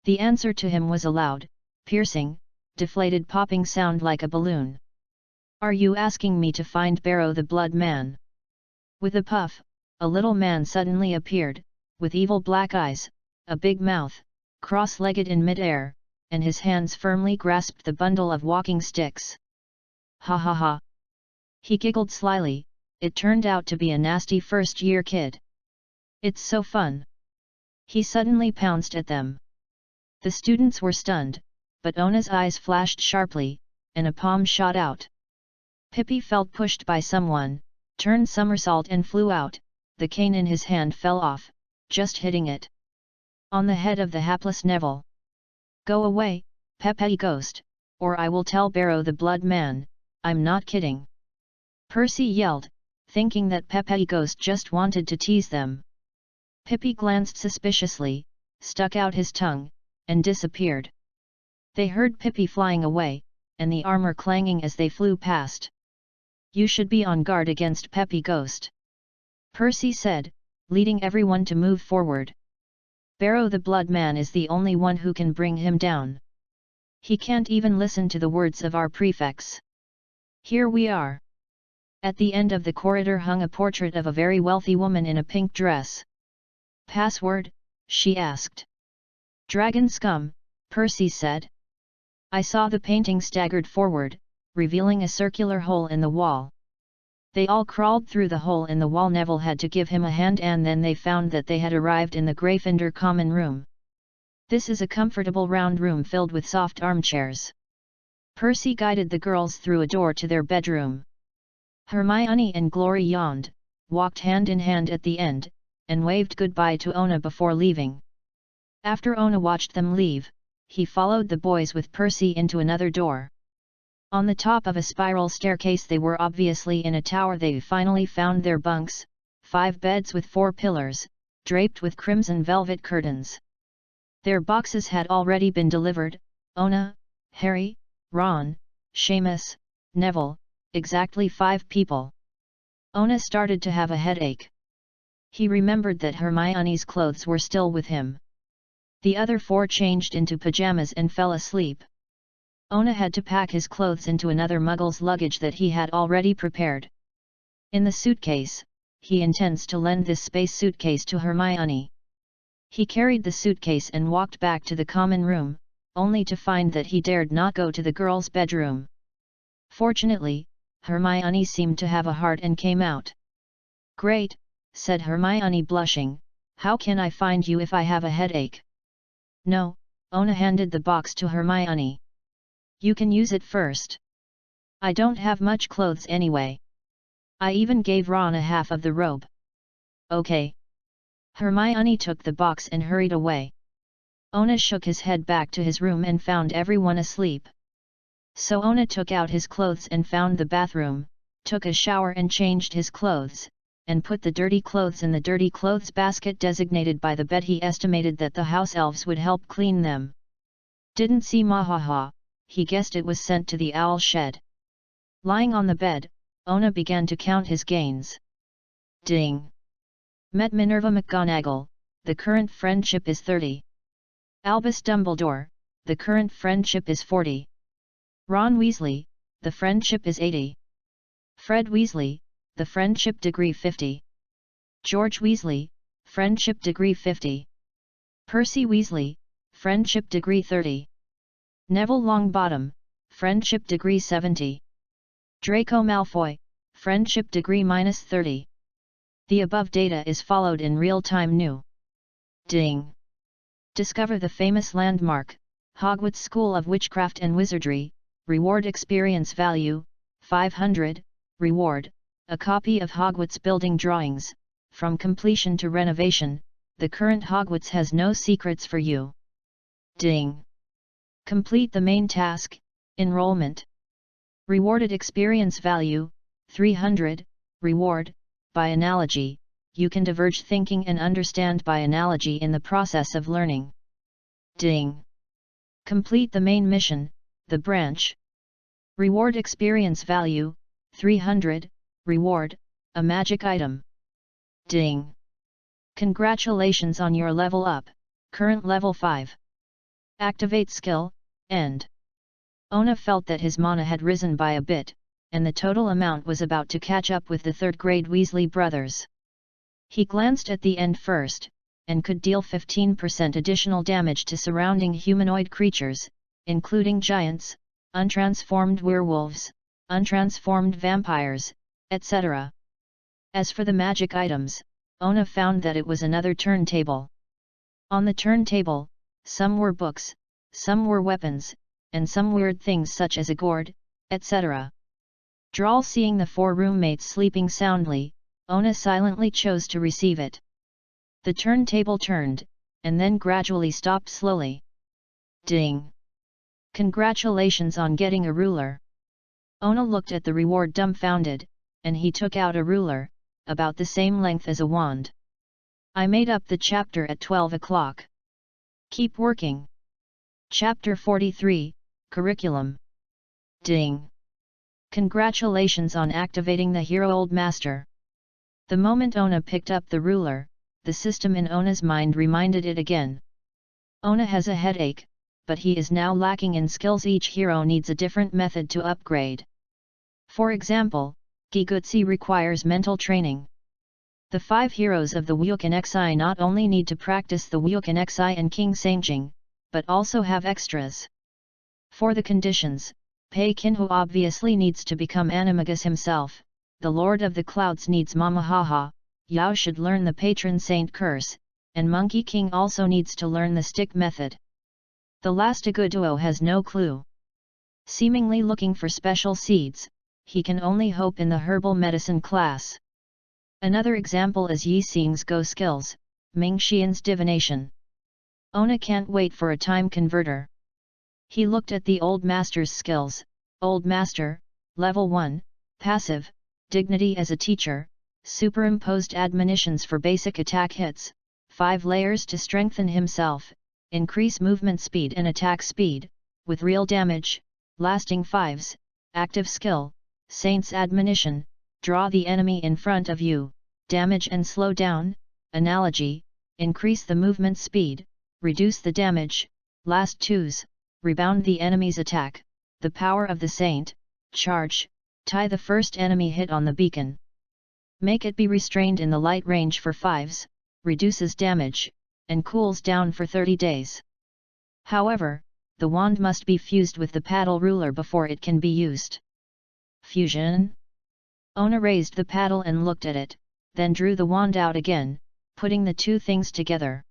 A: The answer to him was a loud, piercing, deflated popping sound like a balloon. "Are you asking me to find Barrow the Blood Man?" With a puff, a little man suddenly appeared, with evil black eyes, a big mouth, cross-legged in mid-air, and his hands firmly grasped the bundle of walking sticks. "Ha ha ha!" He giggled slyly. It turned out to be a nasty first-year kid. "It's so fun!" He suddenly pounced at them. The students were stunned, but Ona's eyes flashed sharply, and a palm shot out. Pippi felt pushed by someone, turned somersault and flew out. The cane in his hand fell off, just hitting it on the head of the hapless Neville. "Go away, Pepe Ghost, or I will tell Barrow the Blood Man, I'm not kidding!" Percy yelled, thinking that Pepe Ghost just wanted to tease them. Pippi glanced suspiciously, stuck out his tongue, and disappeared. They heard Pippi flying away, and the armor clanging as they flew past. "You should be on guard against Pepe Ghost," Percy said, leading everyone to move forward. "Barrow the Blood Man is the only one who can bring him down. He can't even listen to the words of our prefects. Here we are." At the end of the corridor hung a portrait of a very wealthy woman in a pink dress. "Password?" she asked. "Dragon scum," Percy said. I saw the painting staggered forward, revealing a circular hole in the wall. They all crawled through the hole in the wall. Neville had to give him a hand, and then they found that they had arrived in the Gryffindor common room. This is a comfortable round room filled with soft armchairs. Percy guided the girls through a door to their bedroom. Hermione and Glory yawned, walked hand in hand at the end, and waved goodbye to Ona before leaving. After Ona watched them leave, he followed the boys with Percy into another door. On the top of a spiral staircase, they were obviously in a tower. They finally found their bunks, 5 beds with 4 pillars, draped with crimson velvet curtains. Their boxes had already been delivered: Ona, Harry, Ron, Seamus, Neville, exactly 5 people. Ona started to have a headache. He remembered that Hermione's clothes were still with him. The other 4 changed into pajamas and fell asleep. Ona had to pack his clothes into another Muggle's luggage that he had already prepared. In the suitcase, he intends to lend this space suitcase to Hermione. He carried the suitcase and walked back to the common room, only to find that he dared not go to the girls' bedroom. Fortunately, Hermione seemed to have a heart and came out. "Great," said Hermione, blushing, "how can I find you if I have a headache?" "No," Ona handed the box to Hermione. "You can use it first. I don't have much clothes anyway. I even gave Ron a half of the robe." "Okay." Hermione took the box and hurried away. Ona shook his head back to his room and found everyone asleep. So Ona took out his clothes and found the bathroom, took a shower and changed his clothes, and put the dirty clothes in the dirty clothes basket designated by the bed. He estimated that the house elves would help clean them. Didn't see Mahaha, he guessed it was sent to the owl shed. Lying on the bed, Ona began to count his gains. Ding! Met Minerva McGonagall, the current friendship is 30. Albus Dumbledore, the current friendship is 40. Ron Weasley, the friendship is 80. Fred Weasley, the friendship degree 50. George Weasley, friendship degree 50. Percy Weasley, friendship degree 30. Neville Longbottom, friendship degree 70. Draco Malfoy, friendship degree -30. The above data is followed in real-time new. Ding! Discover the famous landmark, Hogwarts School of Witchcraft and Wizardry. Reward experience value, 500, reward, a copy of Hogwarts building drawings. From completion to renovation, the current Hogwarts has no secrets for you. Ding! Complete the main task, enrollment. Rewarded experience value, 300, reward, by analogy, you can diverge thinking and understand by analogy in the process of learning. Ding! Complete the main mission, the branch. Reward experience value, 300, reward, a magic item. Ding! Congratulations on your level up, current level 5. Activate skill, end. Ona felt that his mana had risen by a bit, and the total amount was about to catch up with the third-grade Weasley brothers. He glanced at the end first, and could deal 15% additional damage to surrounding humanoid creatures, including giants, untransformed werewolves, untransformed vampires, etc. As for the magic items, Ona found that it was another turntable. On the turntable, some were books, some were weapons, and some weird things such as a gourd, etc. Droll seeing the 4 roommates sleeping soundly, Ona silently chose to receive it. The turntable turned, and then gradually stopped slowly. Ding! Congratulations on getting a ruler. Ona looked at the reward dumbfounded, and he took out a ruler, about the same length as a wand. I made up the chapter at 12 o'clock. Keep working. Chapter 43, Curriculum. Ding! Congratulations on activating the Hero Old Master. The moment Ona picked up the ruler, the system in Ona's mind reminded it again. Ona has a headache, but he is now lacking in skills. Each hero needs a different method to upgrade. For example, Gigutsi requires mental training. The 5 heroes of the Wukan Xi not only need to practice the Wukan Xi and King Sangjing, but also have extras. For the conditions, Pei Kinhu obviously needs to become Animagus himself, the Lord of the Clouds needs Mamahaha, Yao should learn the Patron Saint Curse, and Monkey King also needs to learn the stick method. The last Aguduo has no clue. Seemingly looking for special seeds, he can only hope in the herbal medicine class. Another example is Yi Xing's Go skills, Ming Xian's divination. Ona can't wait for a time converter. He looked at the Old Master's skills. Old Master, Level 1, Passive, Dignity as a Teacher, Superimposed Admonitions for basic attack hits, 5 layers to strengthen himself, increase movement speed and attack speed, with real damage, lasting 5s, Active Skill, Saint's Admonition, draw the enemy in front of you, damage and slow down, Analogy, increase the movement speed, reduce the damage, last 2s, rebound the enemy's attack, the power of the Saint, charge, tie the first enemy hit on the beacon. Make it be restrained in the light range for 5s, reduces damage, and cools down for 30 days. However, the wand must be fused with the paddle ruler before it can be used. Fusion? Ona raised the paddle and looked at it, then drew the wand out again, putting the 2 things together.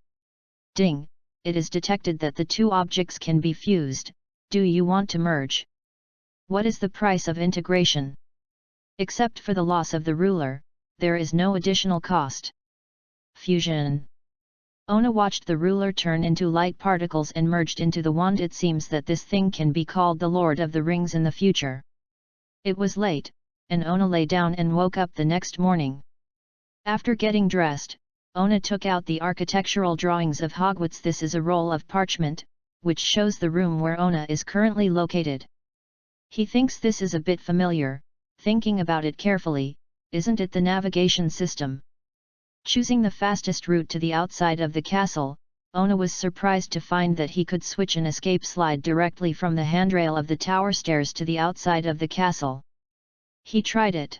A: Ding! It is detected that the 2 objects can be fused. Do you want to merge? What is the price of integration? Except for the loss of the ruler, there is no additional cost. Fusion. Ona watched the ruler turn into light particles and merged into the wand. It seems that this thing can be called the Lord of the Rings in the future. It was late, and Ona lay down and woke up the next morning. After getting dressed, Ona took out the architectural drawings of Hogwarts. This is a roll of parchment, which shows the room where Ona is currently located. He thinks this is a bit familiar. Thinking about it carefully, isn't it the navigation system? Choosing the fastest route to the outside of the castle, Ona was surprised to find that he could switch an escape slide directly from the handrail of the tower stairs to the outside of the castle. He tried it.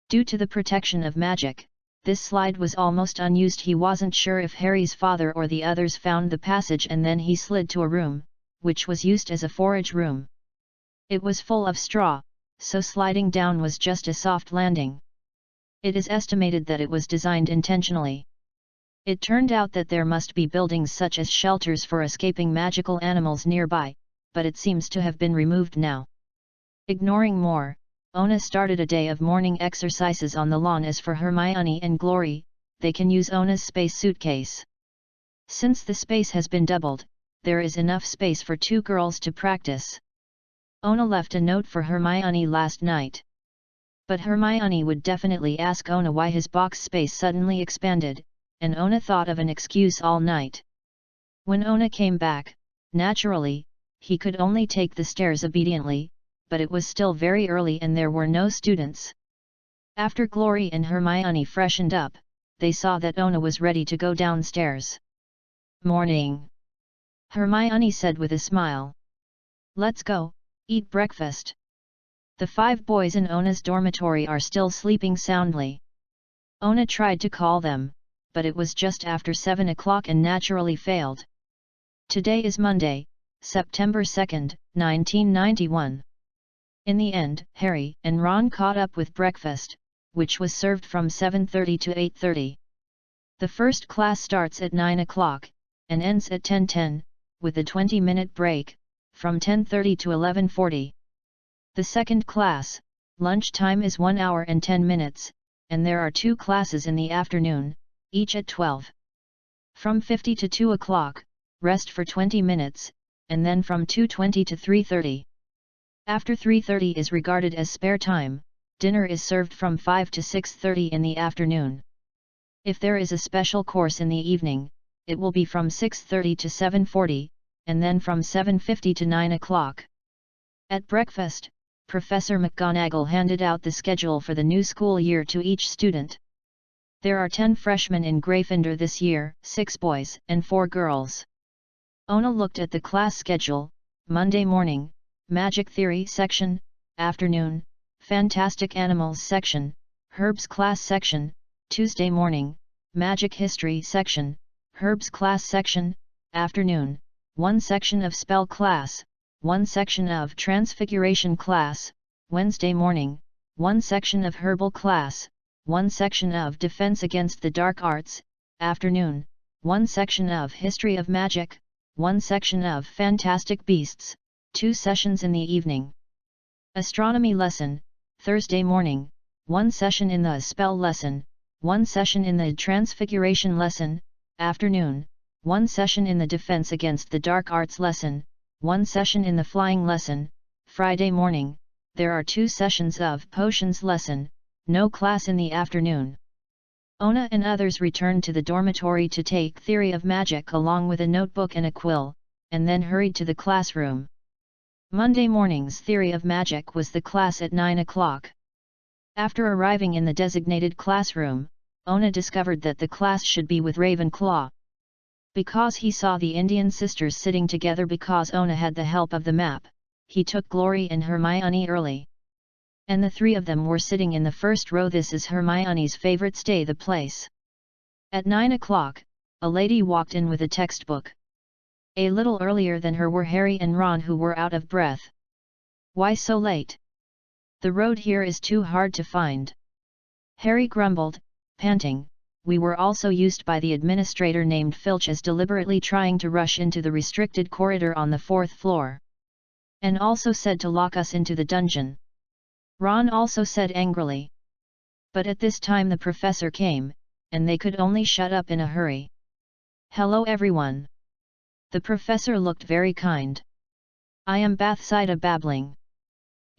A: Due to the protection of magic, this slide was almost unused. He wasn't sure if Harry's father or the others found the passage, and then he slid to a room, which was used as a forage room. It was full of straw, so sliding down was just a soft landing. It is estimated that it was designed intentionally. It turned out that there must be buildings such as shelters for escaping magical animals nearby, but it seems to have been removed now. Ignoring more, Ona started a day of morning exercises on the lawn. As for Hermione and Glory, they can use Ona's space suitcase. Since the space has been doubled, there is enough space for 2 girls to practice. Ona left a note for Hermione last night. But Hermione would definitely ask Ona why his box space suddenly expanded, and Ona thought of an excuse all night. When Ona came back, naturally, he could only take the stairs obediently, but it was still very early and there were no students. After Glory and Hermione freshened up, they saw that Ona was ready to go downstairs. "Morning," Hermione said with a smile. "Let's go, eat breakfast." The 5 boys in Ona's dormitory are still sleeping soundly. Ona tried to call them, but it was just after 7 o'clock and naturally failed. Today is Monday, September 2, 1991. In the end, Harry and Ron caught up with breakfast, which was served from 7:30 to 8:30. The first class starts at 9 o'clock, and ends at 10:10, with a 20-minute break, from 10:30 to 11:40. The second class, lunch time is 1 hour and 10 minutes, and there are 2 classes in the afternoon, each at 12. From 50 to 2 o'clock, rest for 20 minutes, and then from 2:20 to 3:30. After 3:30 is regarded as spare time. Dinner is served from 5 to 6:30 in the afternoon. If there is a special course in the evening, it will be from 6:30 to 7:40, and then from 7:50 to 9 o'clock. At breakfast, Professor McGonagall handed out the schedule for the new school year to each student. There are 10 freshmen in Gryffindor this year, 6 boys and 4 girls. Ona looked at the class schedule. Monday morning, Magic Theory section, afternoon, Fantastic Animals section, Herbs class section, Tuesday morning, Magic History section, Herbs class section, afternoon, 1 section of Spell class, 1 section of Transfiguration class, Wednesday morning, 1 section of Herbal class, 1 section of Defense Against the Dark Arts, afternoon, 1 section of History of Magic, 1 section of Fantastic Beasts, 2 sessions in the evening. Astronomy lesson, Thursday morning, 1 session in the Spell lesson, 1 session in the Transfiguration lesson, afternoon, 1 session in the Defense Against the Dark Arts lesson, 1 session in the Flying lesson. Friday morning, there are 2 sessions of Potions lesson, no class in the afternoon. Ona and others returned to the dormitory to take Theory of Magic along with a notebook and a quill, and then hurried to the classroom. Monday morning's Theory of Magic was the class at 9 o'clock. After arriving in the designated classroom, Ona discovered that the class should be with Ravenclaw. Because he saw the Indian sisters sitting together because Ona had the help of the map, he took Glory and Hermione early. And the 3 of them were sitting in the first row. This is Hermione's favorite stay the place. At 9 o'clock, a lady walked in with a textbook. A little earlier than her were Harry and Ron, who were out of breath. "Why so late? The road here is too hard to find," Harry grumbled, panting. "We were also used by the administrator named Filch as deliberately trying to rush into the restricted corridor on the 4th floor. And also said to lock us into the dungeon," Ron also said angrily. But at this time the professor came, and they could only shut up in a hurry. "Hello everyone." The professor looked very kind. "I am Bathsida Babbling.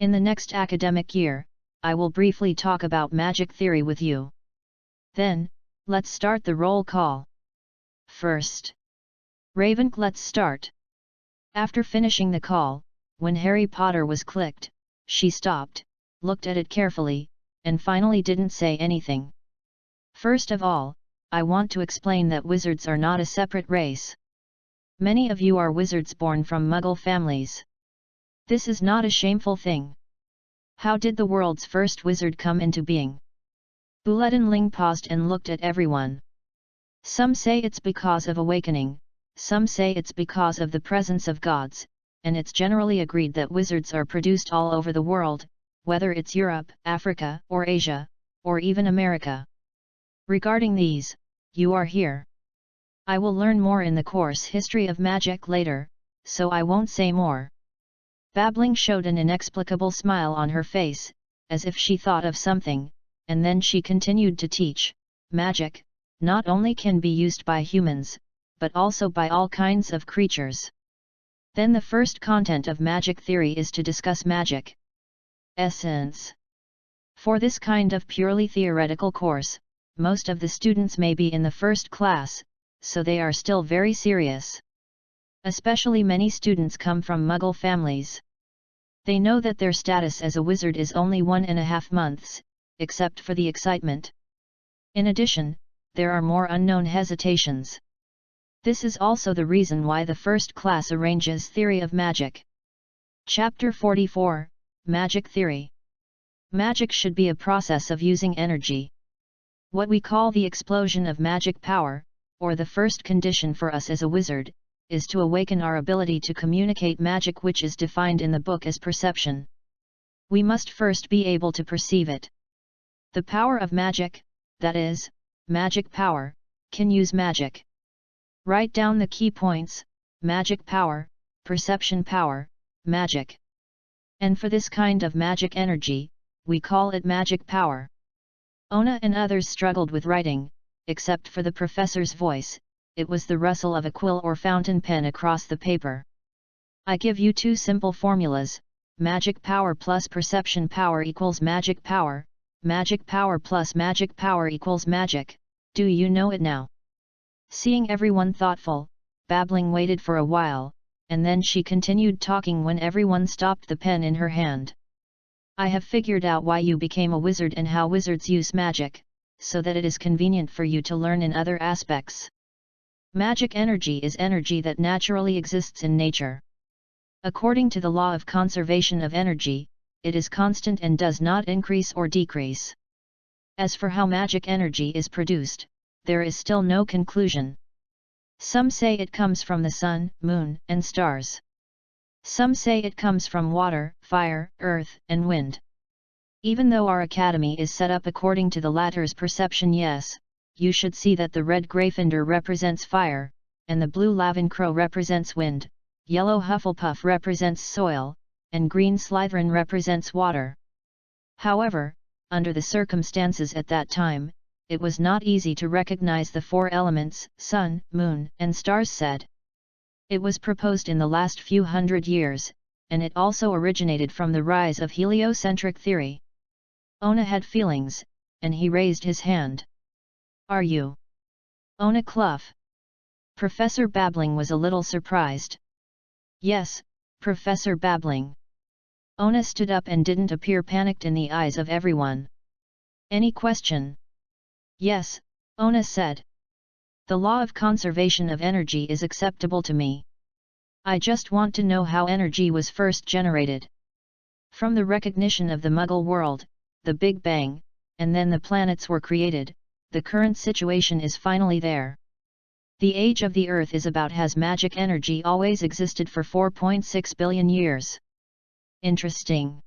A: In the next academic year, I will briefly talk about magic theory with you. Then, let's start the roll call. First, Ravenclaw, let's start." After finishing the call, when Harry Potter was clicked, she stopped, looked at it carefully, and finally didn't say anything. "First of all, I want to explain that wizards are not a separate race. Many of you are wizards born from Muggle families. This is not a shameful thing. How did the world's first wizard come into being?" Bulletin Ling paused and looked at everyone. "Some say it's because of awakening, some say it's because of the presence of gods, and it's generally agreed that wizards are produced all over the world, whether it's Europe, Africa, or Asia, or even America. Regarding these, you are here. I will learn more in the course History of Magic later, so I won't say more." Babbling showed an inexplicable smile on her face, as if she thought of something, and then she continued to teach. Magic, not only can be used by humans, but also by all kinds of creatures. Then the first content of magic theory is to discuss magic essence. For this kind of purely theoretical course, most of the students may be in the first class, so they are still very serious. Especially many students come from Muggle families. They know that their status as a wizard is only 1.5 months, except for the excitement. In addition, there are more unknown hesitations. This is also the reason why the first class arranges Theory of Magic. Chapter 44, Magic Theory. Magic should be a process of using energy. What we call the explosion of magic power, or the first condition for us as a wizard, is to awaken our ability to communicate magic, which is defined in the book as perception. We must first be able to perceive it. The power of magic, that is, magic power, can use magic. Write down the key points: magic power, perception power, magic. And for this kind of magic energy, we call it magic power. Ona and others struggled with writing, except for the professor's voice. It was the rustle of a quill or fountain pen across the paper. I give you two simple formulas: magic power plus perception power equals magic power plus magic power equals magic. Do you know it now? Seeing everyone thoughtful, Babbling waited for a while, and then she continued talking when everyone stopped the pen in her hand. I have figured out why you became a wizard and how wizards use magic, so that it is convenient for you to learn in other aspects. Magic energy is energy that naturally exists in nature. According to the law of conservation of energy, it is constant and does not increase or decrease. As for how magic energy is produced, there is still no conclusion. Some say it comes from the sun, moon, and stars. Some say it comes from water, fire, earth, and wind. Even though our academy is set up according to the latter's perception, yes, you should see that the red Gryffindor represents fire, and the blue Ravenclaw represents wind, yellow Hufflepuff represents soil, and green Slytherin represents water. However, under the circumstances at that time, it was not easy to recognize the four elements: sun, moon, and stars said. It was proposed in the last few hundred years, and it also originated from the rise of heliocentric theory. Ona had feelings, and he raised his hand. Are you Ona Clough? Professor Babbling was a little surprised. Yes, Professor Babbling. Ona stood up and didn't appear panicked in the eyes of everyone. Any question? Yes, Ona said. The law of conservation of energy is acceptable to me. I just want to know how energy was first generated. From the recognition of the Muggle world, the Big Bang, and then the planets were created, the current situation is finally there. The age of the Earth is about has magic energy always existed for 4.6 billion years. Interesting.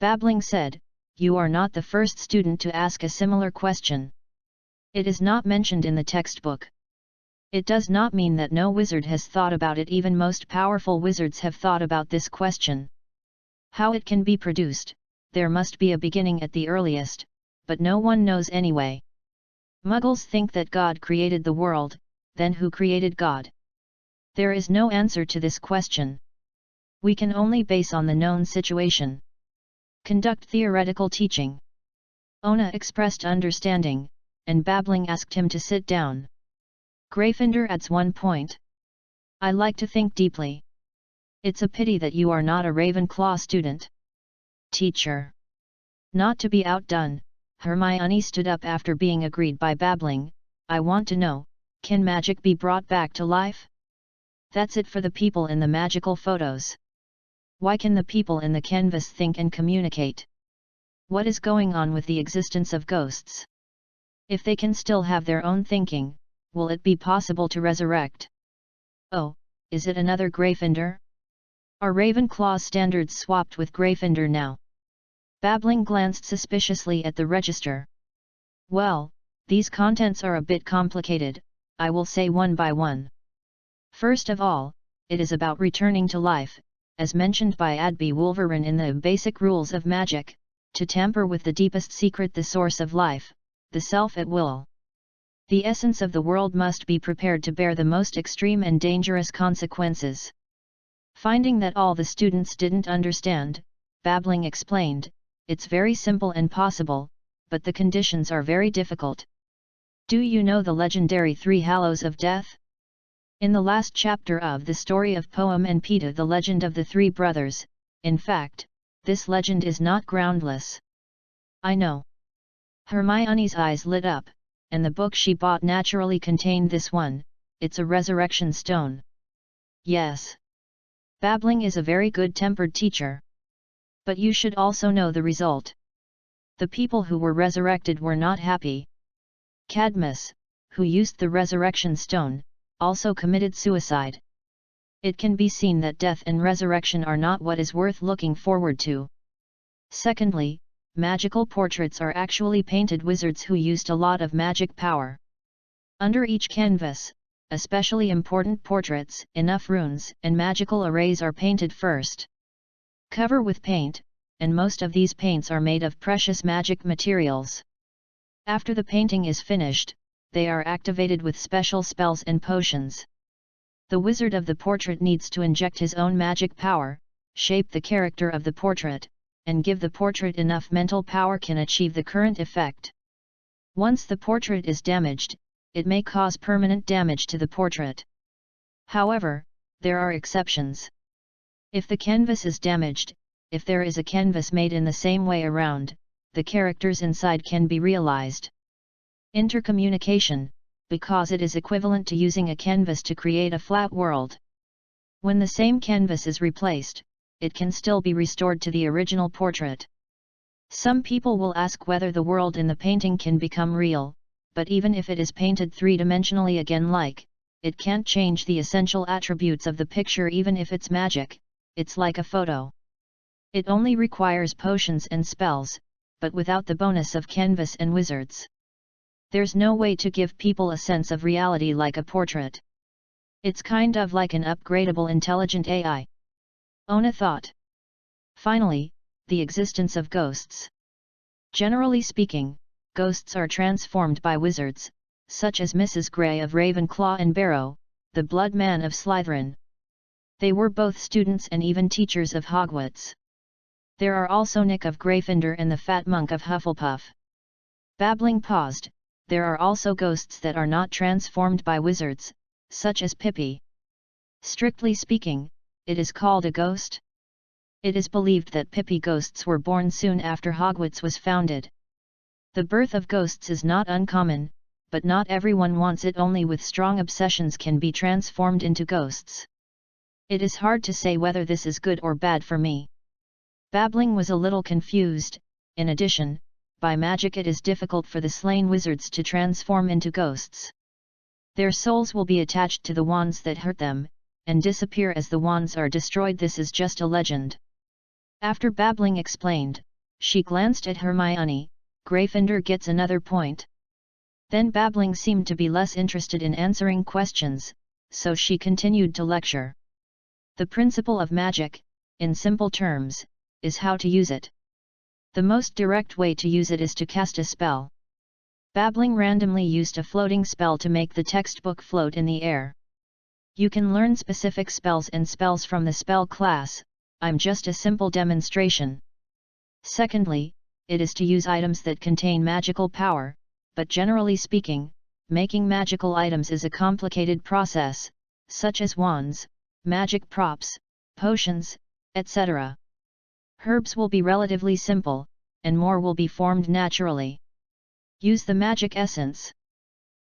A: Babbling said, you are not the first student to ask a similar question. It is not mentioned in the textbook. It does not mean that no wizard has thought about it. Even most powerful wizards have thought about this question. How it can be produced, there must be a beginning at the earliest, but no one knows anyway. Muggles think that God created the world, then who created God? There is no answer to this question. We can only base on the known situation. Conduct theoretical teaching. Ona expressed understanding, and Babbling asked him to sit down. Gryffindor adds one point. I like to think deeply. It's a pity that you are not a Ravenclaw student. Teacher. Not to be outdone, Hermione stood up after being agreed by Babbling. I want to know, can magic be brought back to life? That's it for the people in the magical photos. Why can the people in the canvas think and communicate? What is going on with the existence of ghosts? If they can still have their own thinking, will it be possible to resurrect? Oh, is it another Gryffindor? Are Ravenclaw's standards swapped with Gryffindor now? Babbling glanced suspiciously at the register. Well, these contents are a bit complicated, I will say one by one. First of all, it is about returning to life, as mentioned by Adby Wolverine in the Basic Rules of Magic, to tamper with the deepest secret, the source of life, the self at will. The essence of the world must be prepared to bear the most extreme and dangerous consequences. Finding that all the students didn't understand, Babbling explained, it's very simple and possible, but the conditions are very difficult. Do you know the legendary 3 Hallows of Death? In the last chapter of the story of Poem and Pita, the legend of the three brothers, in fact, this legend is not groundless. I know. Hermione's eyes lit up, and the book she bought naturally contained this one. It's a resurrection stone. Yes. Babbling is a very good-tempered teacher. But you should also know the result. The people who were resurrected were not happy. Cadmus, who used the resurrection stone, also committed suicide. It can be seen that death and resurrection are not what is worth looking forward to. Secondly, magical portraits are actually painted wizards who used a lot of magic power. Under each canvas, especially important portraits, enough runes and magical arrays are painted first. Cover with paint, and most of these paints are made of precious magic materials. After the painting is finished, they are activated with special spells and potions. The wizard of the portrait needs to inject his own magic power, shape the character of the portrait, and give the portrait enough mental power can achieve the current effect. Once the portrait is damaged, it may cause permanent damage to the portrait. However, there are exceptions. If the canvas is damaged, if there is a canvas made in the same way around, the characters inside can be realized. Intercommunication, because it is equivalent to using a canvas to create a flat world. When the same canvas is replaced, it can still be restored to the original portrait. Some people will ask whether the world in the painting can become real, but even if it is painted three-dimensionally again, it can't change the essential attributes of the picture even if it's magic. It's like a photo. It only requires potions and spells, but without the bonus of canvas and wizards. There's no way to give people a sense of reality like a portrait. It's kind of like an upgradable intelligent AI. Ona thought. Finally, the existence of ghosts. Generally speaking, ghosts are transformed by wizards, such as Mrs. Grey of Ravenclaw and Barrow, the Blood Man of Slytherin. They were both students and even teachers of Hogwarts. There are also Nick of Gryffindor and the Fat Monk of Hufflepuff. Babbling paused. There are also ghosts that are not transformed by wizards, such as Pippi. Strictly speaking, it is called a ghost. It is believed that Pippi ghosts were born soon after Hogwarts was founded. The birth of ghosts is not uncommon, but not everyone wants it. Only with strong obsessions can be transformed into ghosts. It is hard to say whether this is good or bad for me. Babbling was a little confused. In addition, by magic it is difficult for the slain wizards to transform into ghosts. Their souls will be attached to the wands that hurt them, and disappear as the wands are destroyed. This is just a legend. After Babbling explained, she glanced at Hermione. Gryffindor gets another point. Then Babbling seemed to be less interested in answering questions, so she continued to lecture. The principle of magic, in simple terms, is how to use it. The most direct way to use it is to cast a spell. Babbling randomly used a floating spell to make the textbook float in the air. You can learn specific spells and spells from the spell class. I'm just a simple demonstration. Secondly, it is to use items that contain magical power, but generally speaking, making magical items is a complicated process, such as wands, magic props, potions, etc. Herbs will be relatively simple, and more will be formed naturally. Use the magic essence.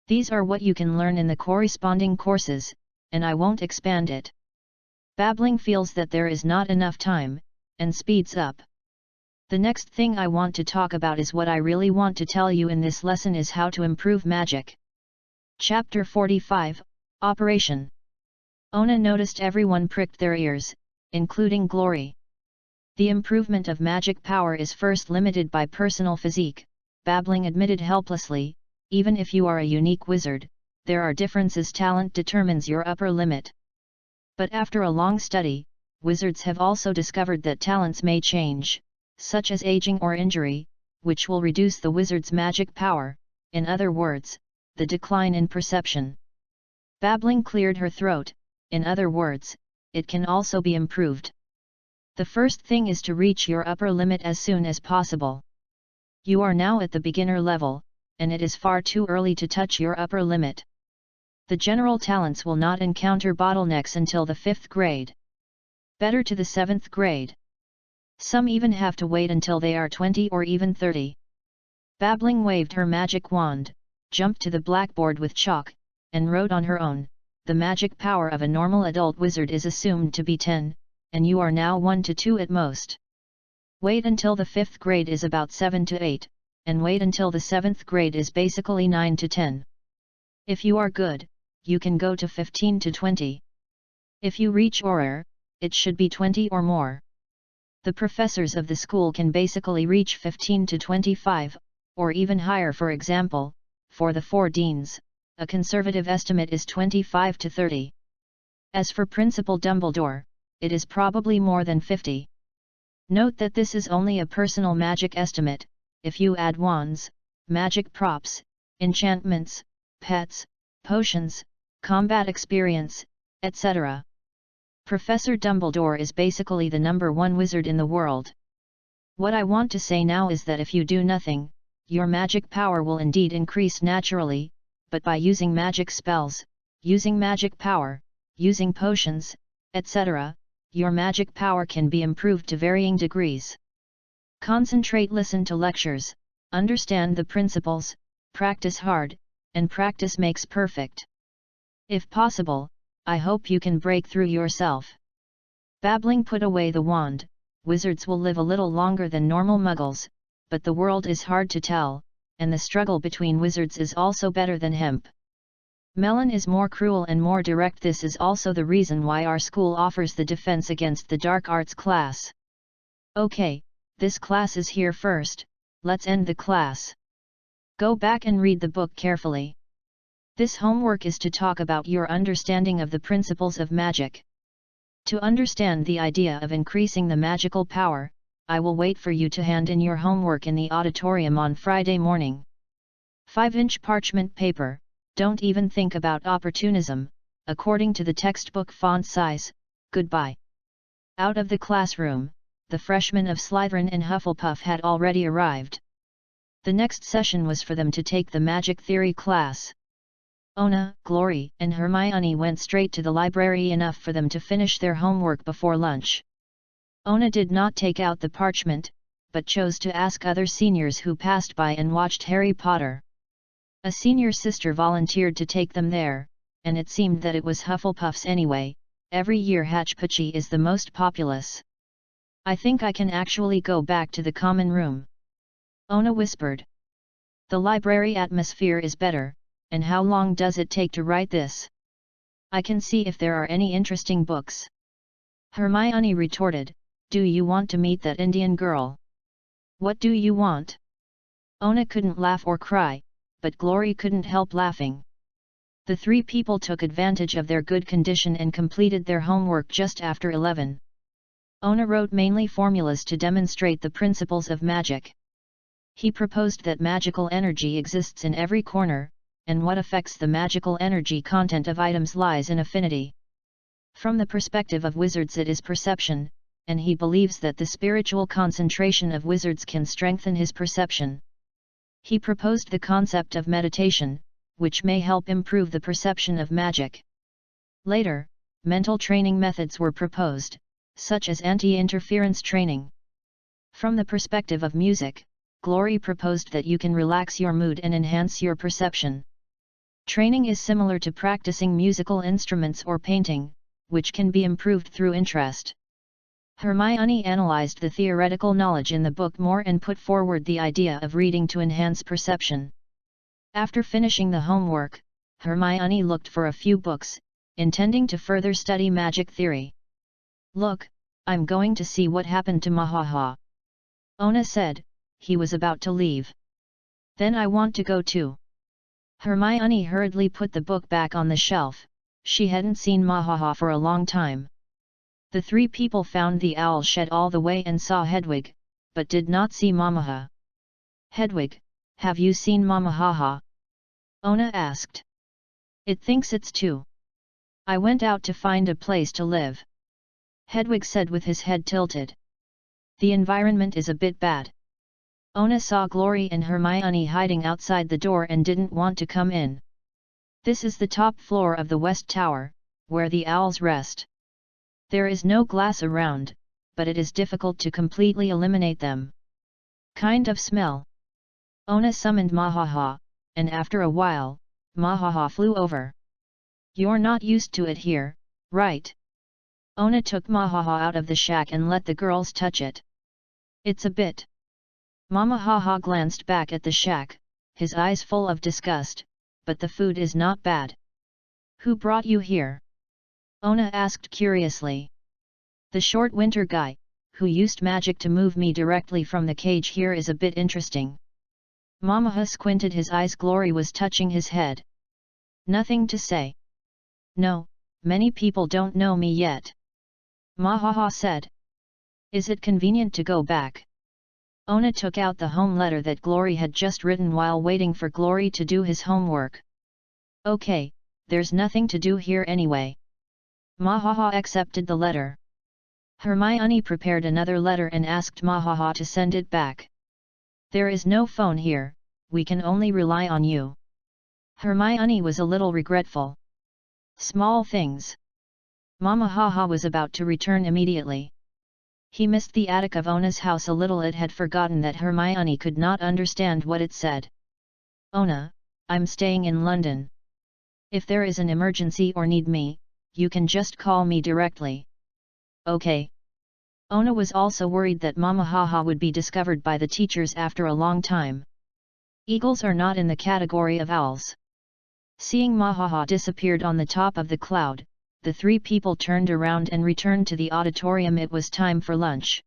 A: These are what you can learn in the corresponding courses, and I won't expand it. Babbling feels that there is not enough time, and speeds up. The next thing I want to talk about is what I really want to tell you in this lesson is how to improve magic. Chapter 45, Operation. Ona noticed everyone pricked their ears, including Glory. The improvement of magic power is first limited by personal physique, Babbling admitted helplessly. Even if you are a unique wizard, there are differences. Talent determines your upper limit. But after a long study, wizards have also discovered that talents may change, such as aging or injury, which will reduce the wizard's magic power, in other words, the decline in perception. Babbling cleared her throat. In other words, it can also be improved. The first thing is to reach your upper limit as soon as possible. You are now at the beginner level, and it is far too early to touch your upper limit. The general talents will not encounter bottlenecks until the 5th grade. Better to the 7th grade. Some even have to wait until they are 20 or even 30. Babbling waved her magic wand, jumped to the blackboard with chalk, and wrote on her own. The magic power of a normal adult wizard is assumed to be 10, and you are now 1 to 2 at most. Wait until the 5th grade is about 7 to 8, and wait until the 7th grade is basically 9 to 10. If you are good, you can go to 15 to 20. If you reach Auror, it should be 20 or more. The professors of the school can basically reach 15 to 25, or even higher. For example, for the 4 deans, a conservative estimate is 25 to 30. As for Principal Dumbledore, it is probably more than 50. Note that this is only a personal magic estimate. If you add wands, magic props, enchantments, pets, potions, combat experience, etc. Professor Dumbledore is basically the #1 wizard in the world. What I want to say now is that if you do nothing, your magic power will indeed increase naturally, but by using magic spells, using magic power, using potions, etc., your magic power can be improved to varying degrees. Concentrate, listen to lectures, understand the principles, practice hard, and practice makes perfect. If possible, I hope you can break through yourself. Babbling put away the wand. Wizards will live a little longer than normal muggles, but the world is hard to tell, and the struggle between wizards is also better than hemp. Melon is more cruel and more direct. This is also the reason why our school offers the defense against the dark arts class. Okay, this class is here first, let's end the class. Go back and read the book carefully. This homework is to talk about your understanding of the principles of magic. To understand the idea of increasing the magical power, I will wait for you to hand in your homework in the auditorium on Friday morning. 5-inch parchment paper, don't even think about opportunism, according to the textbook font size, goodbye. Out of the classroom, the freshmen of Slytherin and Hufflepuff had already arrived. The next session was for them to take the magic theory class. Ona, Glory, and Hermione went straight to the library, enough for them to finish their homework before lunch. Ona did not take out the parchment, but chose to ask other seniors who passed by and watched Harry Potter. A senior sister volunteered to take them there, and it seemed that it was Hufflepuff's anyway. Every year Hatchpatchy is the most populous. I think I can actually go back to the common room. Ona whispered. The library atmosphere is better. And how long does it take to write this? I can see if there are any interesting books. Hermione retorted, do you want to meet that Indian girl? What do you want? Ona couldn't laugh or cry, but Glory couldn't help laughing. The 3 people took advantage of their good condition and completed their homework just after 11. Ona wrote mainly formulas to demonstrate the principles of magic. He proposed that magical energy exists in every corner, and what affects the magical energy content of items lies in affinity. From the perspective of wizards it is perception, and he believes that the spiritual concentration of wizards can strengthen his perception. He proposed the concept of meditation, which may help improve the perception of magic. Later, mental training methods were proposed, such as anti-interference training. From the perspective of music, Glory proposed that you can relax your mood and enhance your perception. Training is similar to practicing musical instruments or painting, which can be improved through interest. Hermione analyzed the theoretical knowledge in the book more and put forward the idea of reading to enhance perception. After finishing the homework, Hermione looked for a few books, intending to further study magic theory. Look, I'm going to see what happened to Mahaha. Ona said. He was about to leave. Then I want to go too. Hermione hurriedly put the book back on the shelf. She hadn't seen Mahaha for a long time. The 3 people found the owl shed all the way and saw Hedwig, but did not see Mamaha. Hedwig, have you seen Mamahaha? Ona asked. It thinks it's 2. I went out to find a place to live. Hedwig said with his head tilted. The environment is a bit bad. Ona saw Glory and Hermione hiding outside the door and didn't want to come in. This is the top floor of the West Tower, where the owls rest. There is no glass around, but it is difficult to completely eliminate them. Kind of smell. Ona summoned Mahaha, and after a while, Mahaha flew over. You're not used to it here, right? Ona took Mahaha out of the shack and let the girls touch it. It's a bit. Mamahaha glanced back at the shack, his eyes full of disgust, but the food is not bad. Who brought you here? Ona asked curiously. The short winter guy, who used magic to move me directly from the cage here, is a bit interesting. Mamaha squinted his eyes. Glory was touching his head. Nothing to say. No, many people don't know me yet. Mahaha said. Is it convenient to go back? Ona took out the home letter that Glory had just written while waiting for Glory to do his homework. Okay, there's nothing to do here anyway. Mahaha accepted the letter. Hermione prepared another letter and asked Mahaha to send it back. There is no phone here, we can only rely on you. Hermione was a little regretful. Small things. Mamahaha was about to return immediately. He missed the attic of Ona's house a little. It had forgotten that Hermione could not understand what it said. Ona, I'm staying in London. If there is an emergency or need me, you can just call me directly. Okay. Ona was also worried that Mamahaha would be discovered by the teachers after a long time. Eagles are not in the category of owls. Seeing Mahaha disappeared on the top of the cloud, the three people turned around and returned to the auditorium. It was time for lunch.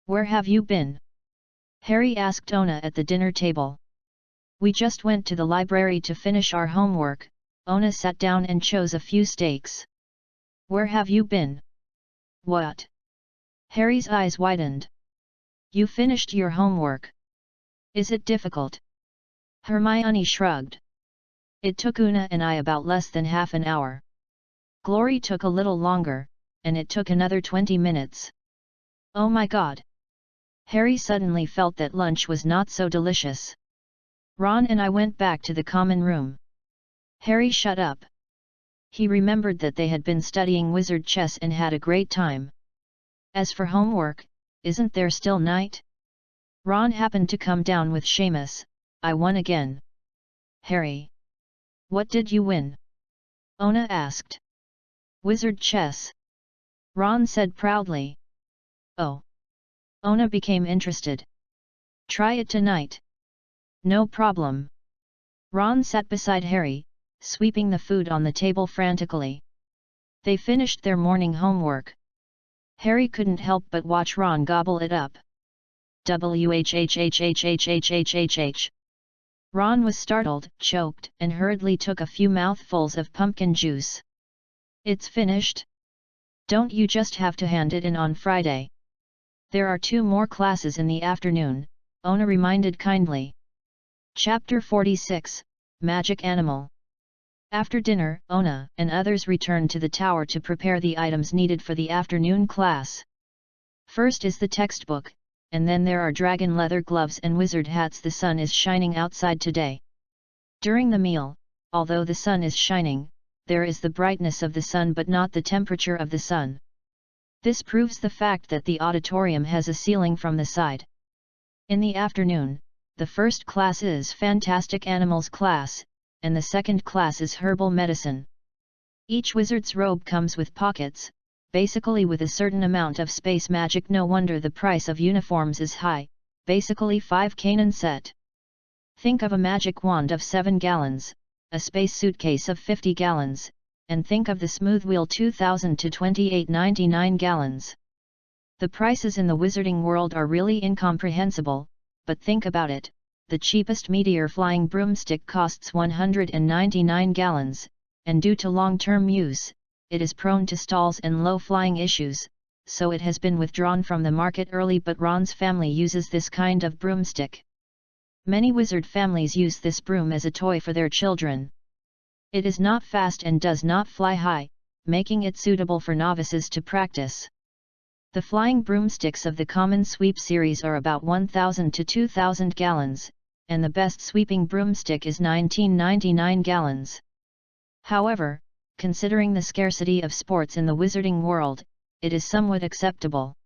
A: Where have you been? Harry asked Ona at the dinner table. We just went to the library to finish our homework. Ona sat down and chose a few steaks. Where have you been? What? Harry's eyes widened. You finished your homework. Is it difficult? Hermione shrugged. It took Una and I about less than half an hour. Glory took a little longer, and it took another 20 minutes. Oh my god! Harry suddenly felt that lunch was not so delicious. Ron and I went back to the common room. Harry shut up. He remembered that they had been studying wizard chess and had a great time. As for homework, isn't there still night? Ron happened to come down with Seamus. I won again. Harry. What did you win? Ona asked. Wizard chess. Ron said proudly. Oh. Ona became interested. Try it tonight. No problem. Ron sat beside Harry, sweeping the food on the table frantically. They finished their morning homework. Harry couldn't help but watch Ron gobble it up. Whhhhhhhhhhh. Ron was startled, choked, and hurriedly took a few mouthfuls of pumpkin juice. It's finished? Don't you just have to hand it in on Friday? There are 2 more classes in the afternoon, Ona reminded kindly. Chapter 46, Magic Animal. After dinner, Ona and others returned to the tower to prepare the items needed for the afternoon class. First is the textbook, and then there are dragon leather gloves and wizard hats. The sun is shining outside today. During the meal, although the sun is shining, there is the brightness of the sun but not the temperature of the sun. This proves the fact that the auditorium has a ceiling from the side. In the afternoon, the first class is Fantastic Animals class, and the second class is Herbal Medicine. Each wizard's robe comes with pockets, basically with a certain amount of space magic. No wonder the price of uniforms is high, basically 5 Canaan set. Think of a magic wand of 7 gallons, a space suitcase of 50 gallons, and think of the smooth wheel 2000 to 2899 gallons. The prices in the wizarding world are really incomprehensible, but think about it, the cheapest meteor flying broomstick costs 199 gallons, and due to long-term use, it is prone to stalls and low-flying issues, so it has been withdrawn from the market early. But Ron's family uses this kind of broomstick. Many wizard families use this broom as a toy for their children. It is not fast and does not fly high, making it suitable for novices to practice. The flying broomsticks of the Common Sweep series are about 1000 to 2000 gallons, and the best sweeping broomstick is 1999 gallons. However, considering the scarcity of sports in the wizarding world, it is somewhat acceptable.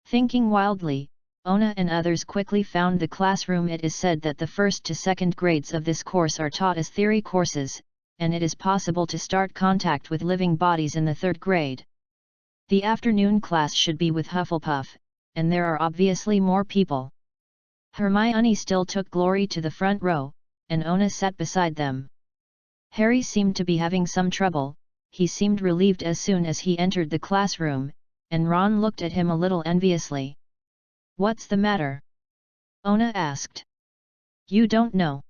A: Thinking wildly, Ona and others quickly found the classroom. It is said that the first to second grades of this course are taught as theory courses, and it is possible to start contact with living bodies in the third grade. The afternoon class should be with Hufflepuff, and there are obviously more people. Hermione still took Glory to the front row, and Ona sat beside them. Harry seemed to be having some trouble. He seemed relieved as soon as he entered the classroom, and Ron looked at him a little enviously. "What's the matter?" Ona asked. "You don't know,"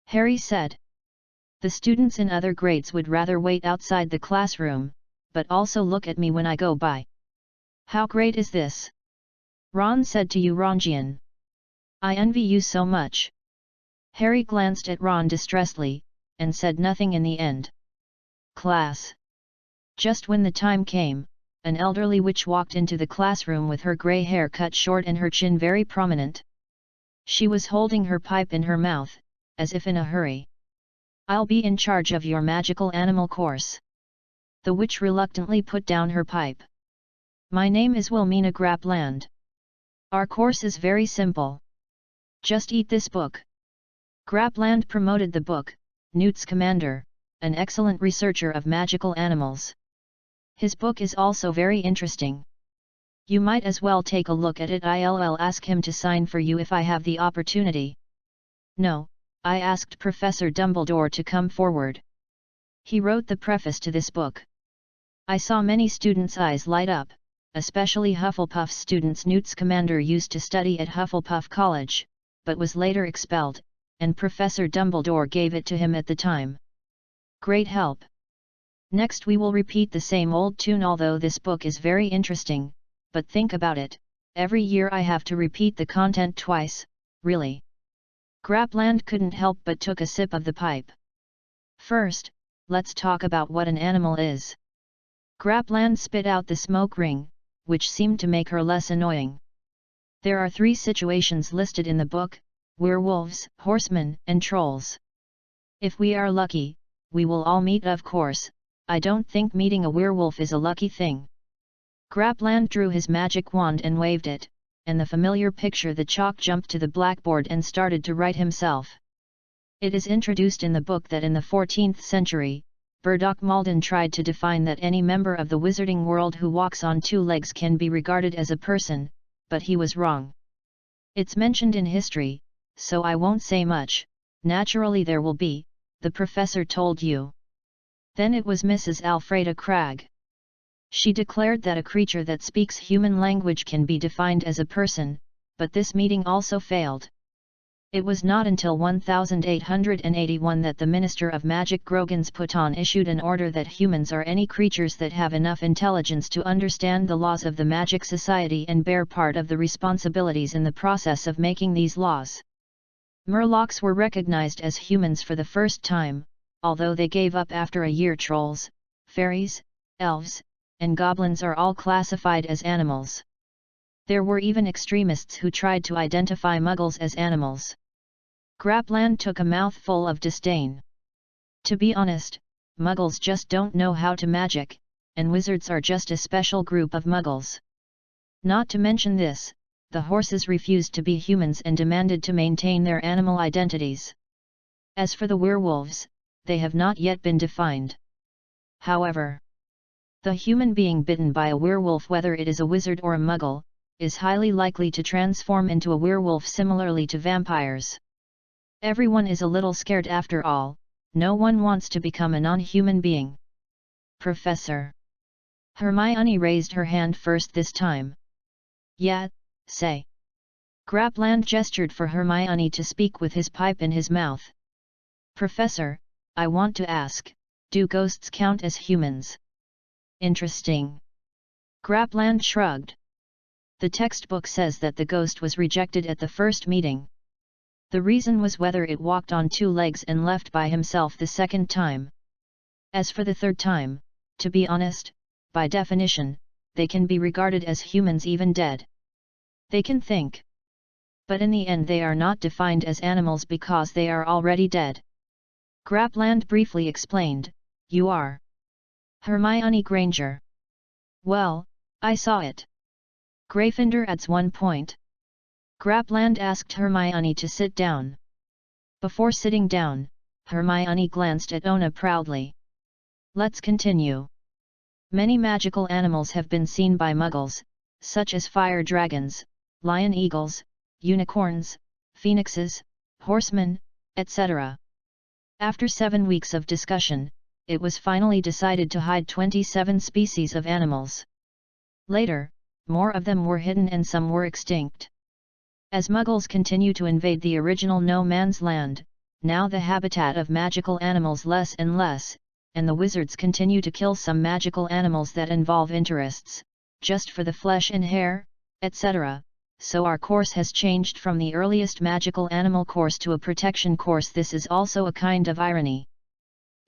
A: Harry said. "The students in other grades would rather wait outside the classroom, but also look at me when I go by. How great is this?" Ron said to Eurongian. "I envy you so much." Harry glanced at Ron distressedly, and said nothing in the end. Class. Just when the time came, an elderly witch walked into the classroom with her grey hair cut short and her chin very prominent. She was holding her pipe in her mouth, as if in a hurry. "I'll be in charge of your magical animal course." The witch reluctantly put down her pipe. "My name is Wilmina Grapland. Our course is very simple. Just eat this book." Grapland promoted the book, Newt's Commander, an excellent researcher of magical animals. His book is also very interesting. You might as well take a look at it. I'll ask him to sign for you if I have the opportunity. No, I asked Professor Dumbledore to come forward. He wrote the preface to this book. I saw many students' eyes light up, especially Hufflepuff students. Newt's Commander used to study at Hufflepuff College, but was later expelled, and Professor Dumbledore gave it to him at the time. Great help. Next we will repeat the same old tune. Although this book is very interesting, but think about it, every year I have to repeat the content twice, really. Grapland couldn't help but took a sip of the pipe. First, let's talk about what an animal is. Grapland spit out the smoke ring, which seemed to make her less annoying. There are 3 situations listed in the book: werewolves, horsemen, and trolls. If we are lucky, we will all meet. Of course, I don't think meeting a werewolf is a lucky thing. Grapland drew his magic wand and waved it, and the familiar picture the chalk jumped to the blackboard and started to write himself. It is introduced in the book that in the 14th century, Burdock Malden tried to define that any member of the wizarding world who walks on 2 legs can be regarded as a person, but he was wrong. It's mentioned in history, so I won't say much. Naturally there will be, the professor told you. Then it was Mrs. Alfreda Cragg. She declared that a creature that speaks human language can be defined as a person, but this meeting also failed. It was not until 1881 that the Minister of Magic Grogan's Puton issued an order that humans are any creatures that have enough intelligence to understand the laws of the Magic Society and bear part of the responsibilities in the process of making these laws. Murlocs were recognized as humans for the first time, although they gave up after a year. Trolls, fairies, elves, and goblins are all classified as animals. There were even extremists who tried to identify Muggles as animals. Grapland took a mouthful of disdain. To be honest, Muggles just don't know how to magic, and wizards are just a special group of Muggles. Not to mention this, the horses refused to be humans and demanded to maintain their animal identities. As for the werewolves, they have not yet been defined. However, the human being bitten by a werewolf, whether it is a wizard or a Muggle, is highly likely to transform into a werewolf, similarly to vampires. Everyone is a little scared after all. No one wants to become a non-human being. Professor. Hermione raised her hand first this time. Yeah, say. Grapland gestured for Hermione to speak with his pipe in his mouth. Professor, I want to ask, do ghosts count as humans? Interesting. Grapland shrugged. The textbook says that the ghost was rejected at the first meeting. The reason was whether it walked on 2 legs and left by himself the second time. As for the third time, to be honest, by definition, they can be regarded as humans even dead. They can think. But in the end they are not defined as animals because they are already dead. Grapland briefly explained, You are Hermione Granger. Well, I saw it. Gryffindor adds 1 point. Grapland asked Hermione to sit down. Before sitting down, Hermione glanced at Ona proudly. Let's continue. Many magical animals have been seen by Muggles, such as fire dragons, lion eagles, unicorns, phoenixes, horsemen, etc. After 7 weeks of discussion, it was finally decided to hide 27 species of animals. Later, more of them were hidden and some were extinct. As Muggles continue to invade the original No Man's Land, now the habitat of magical animals less and less, and the wizards continue to kill some magical animals that involve interests, just for the flesh and hair, etc., so our course has changed from the earliest magical animal course to a protection course. This is also a kind of irony.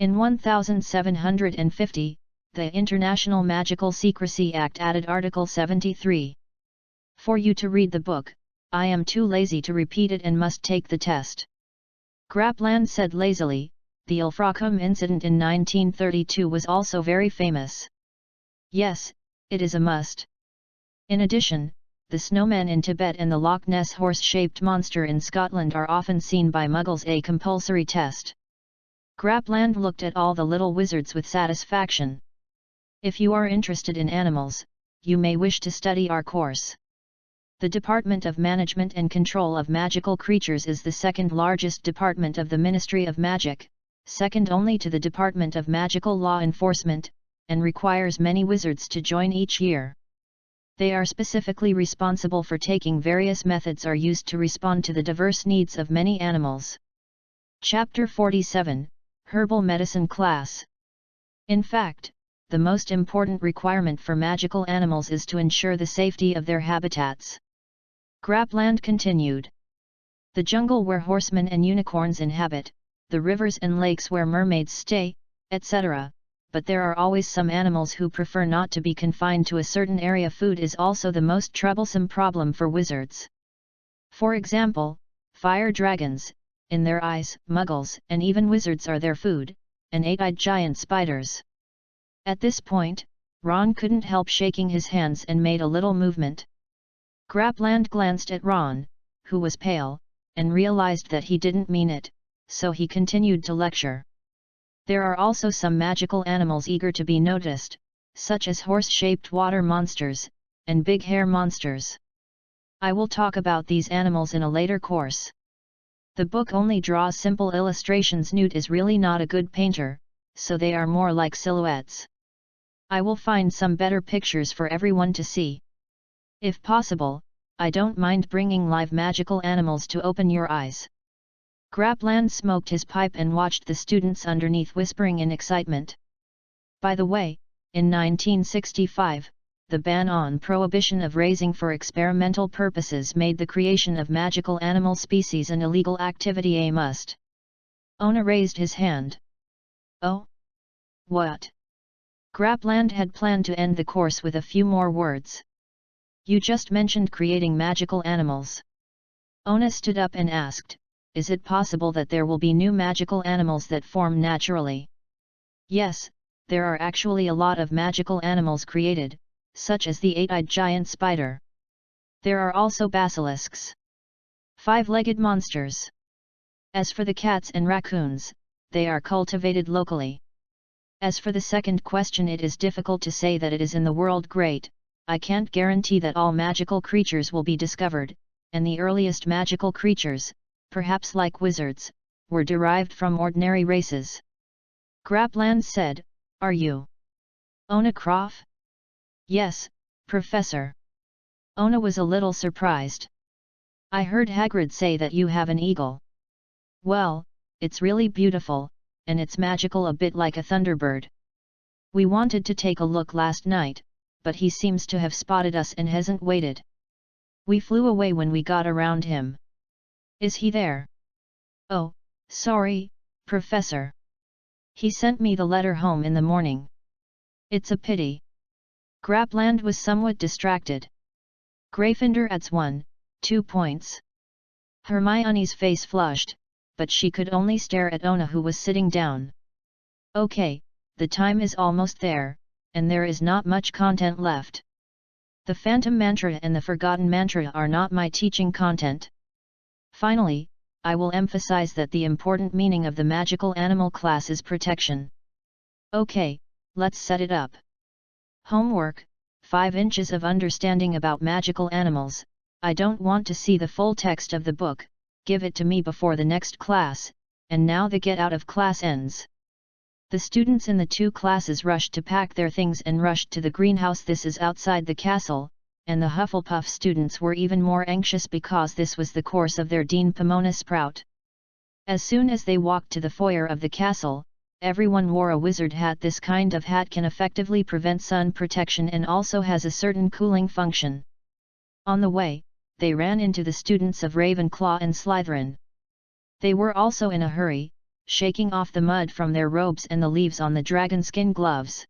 A: In 1750, the International Magical Secrecy Act added Article 73. For you to read the book, I am too lazy to repeat it and must take the test. Grapland said lazily. The Ilfracombe incident in 1932 was also very famous. Yes, it is a must. In addition, the snowman in Tibet and the Loch Ness horse-shaped monster in Scotland are often seen by Muggles. A compulsory test. Grapland looked at all the little wizards with satisfaction. If you are interested in animals, you may wish to study our course. The Department of Management and Control of Magical Creatures is the second largest department of the Ministry of Magic, second only to the Department of Magical Law Enforcement, and requires many wizards to join each year. They are specifically responsible for taking various methods are used to respond to the diverse needs of many animals. Chapter 47, Herbal Medicine Class. In fact, the most important requirement for magical animals is to ensure the safety of their habitats. Grapland continued. The jungle where horsemen and unicorns inhabit, the rivers and lakes where mermaids stay, etc., but there are always some animals who prefer not to be confined to a certain area. Food is also the most troublesome problem for wizards. For example, fire dragons, in their eyes, Muggles and even wizards are their food, and 8-eyed giant spiders. At this point, Ron couldn't help shaking his hands and made a little movement. Grapland glanced at Ron, who was pale, and realized that he didn't mean it, so he continued to lecture. There are also some magical animals eager to be noticed, such as horse-shaped water monsters, and big hair monsters. I will talk about these animals in a later course. The book only draws simple illustrations. Newt is really not a good painter, so they are more like silhouettes. I will find some better pictures for everyone to see. If possible, I don't mind bringing live magical animals to open your eyes. Grapland smoked his pipe and watched the students underneath whispering in excitement. By the way, in 1965, the ban on prohibition of raising for experimental purposes made the creation of magical animal species an illegal activity. A must. Ona raised his hand. Oh? What? Grapland had planned to end the course with a few more words. You just mentioned creating magical animals. Ona stood up and asked, is it possible that there will be new magical animals that form naturally? Yes, there are actually a lot of magical animals created, such as the 8-eyed giant spider. There are also basilisks. 5-legged monsters. As for the cats and raccoons, they are cultivated locally. As for the second question, it is difficult to say that it is in the world great. I can't guarantee that all magical creatures will be discovered, and the earliest magical creatures, perhaps like wizards, were derived from ordinary races. Grapland said, are you Ona Croft? Yes, Professor. Ona was a little surprised. I heard Hagrid say that you have an eagle. Well, it's really beautiful, and it's magical, a bit like a thunderbird. We wanted to take a look last night, but he seems to have spotted us and hasn't waited. We flew away when we got around him. Is he there? Oh, sorry, Professor. He sent me the letter home in the morning. It's a pity. Grapland was somewhat distracted. Gryffindor adds 2 points. Hermione's face flushed, but she could only stare at Ona, who was sitting down. Okay, the time is almost there, and there is not much content left. The Phantom Mantra and the Forgotten Mantra are not my teaching content. Finally, I will emphasize that the important meaning of the magical animal class is protection. Okay, let's set it up. Homework, 5 inches of understanding about magical animals. I don't want to see the full text of the book, give it to me before the next class, and now the get out of class ends. The students in the 2 classes rushed to pack their things and rushed to the greenhouse. This is outside the castle, and the Hufflepuff students were even more anxious because this was the course of their Dean Pomona Sprout. As soon as they walked to the foyer of the castle, everyone wore a wizard hat. This kind of hat can effectively prevent sun protection and also has a certain cooling function. On the way, they ran into the students of Ravenclaw and Slytherin. They were also in a hurry, shaking off the mud from their robes and the leaves on the dragon skin gloves.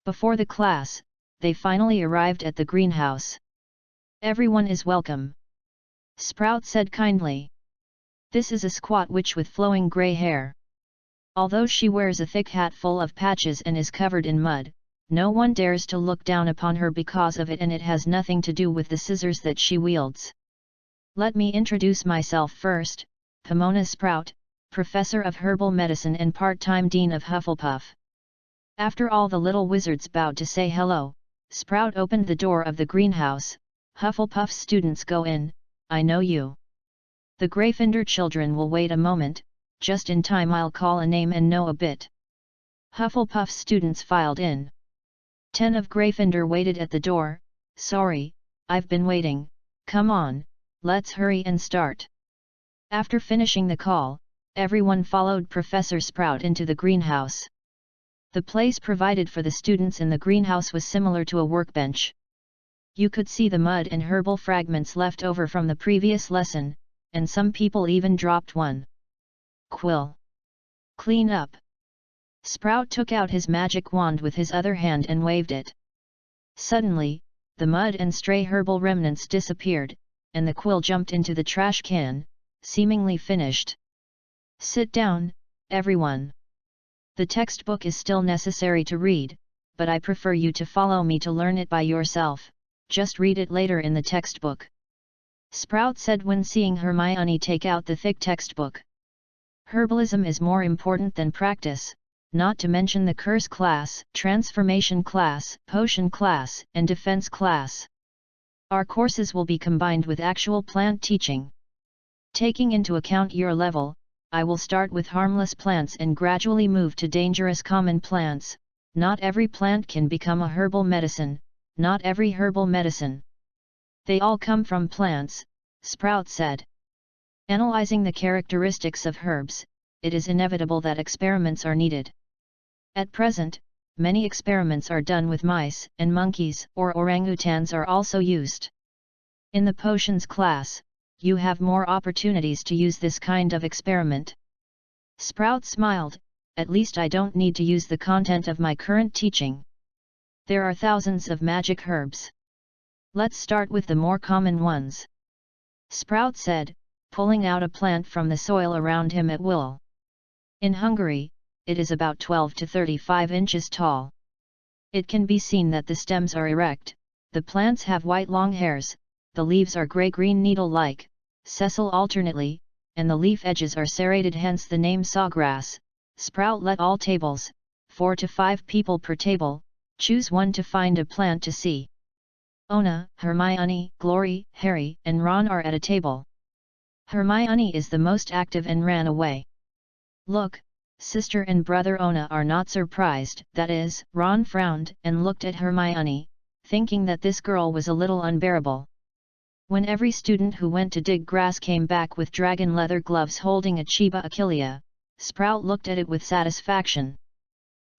A: Before the class, they finally arrived at the greenhouse. "Everyone is welcome," Sprout said kindly. This is a squat witch with flowing grey hair. Although she wears a thick hat full of patches and is covered in mud, no one dares to look down upon her because of it, and it has nothing to do with the scissors that she wields. Let me introduce myself first, Pomona Sprout, Professor of Herbal Medicine and part-time Dean of Hufflepuff. After all the little wizards bowed to say hello, Sprout opened the door of the greenhouse. "Hufflepuff students, go in, I know you. The Gryffindor children will wait a moment, just in time. I'll call a name and know a bit." Hufflepuff students filed in. 10 of Gryffindor waited at the door. "Sorry, I've been waiting, come on, let's hurry and start." After finishing the call, everyone followed Professor Sprout into the greenhouse. The place provided for the students in the greenhouse was similar to a workbench. You could see the mud and herbal fragments left over from the previous lesson, and some people even dropped one. "Quill. Clean up." Sprout took out his magic wand with his other hand and waved it. Suddenly, the mud and stray herbal remnants disappeared, and the quill jumped into the trash can, seemingly finished. "Sit down, everyone. The textbook is still necessary to read, but I prefer you to follow me to learn it by yourself. Just read it later in the textbook," Sprout said when seeing Hermione take out the thick textbook. Herbalism is more important than practice, not to mention the curse class, transformation class, potion class, and defense class. Our courses will be combined with actual plant teaching. Taking into account your level, I will start with harmless plants and gradually move to dangerous common plants. Not every plant can become a herbal medicine, not every herbal medicine. They all come from plants, Sprout said. Analyzing the characteristics of herbs, it is inevitable that experiments are needed. At present, many experiments are done with mice, and monkeys or orangutans are also used. In the potions class, you have more opportunities to use this kind of experiment. Sprout smiled, "At least I don't need to use the content of my current teaching. There are thousands of magic herbs. Let's start with the more common ones," Sprout said, pulling out a plant from the soil around him at will. In Hungary, it is about 12 to 35 inches tall. It can be seen that the stems are erect, the plants have white long hairs, the leaves are grey-green needle-like, sessile alternately, and the leaf edges are serrated, hence the name sawgrass. Sprout let all tables, 4 to 5 people per table, choose one to find a plant to see. Ona, Hermione, Glory, Harry, and Ron are at a table. Hermione is the most active and ran away. "Look, sister and brother Ona are not surprised," that is, Ron frowned and looked at Hermione, thinking that this girl was a little unbearable. When every student who went to dig grass came back with dragon leather gloves holding a Chiba Achillea, Sprout looked at it with satisfaction.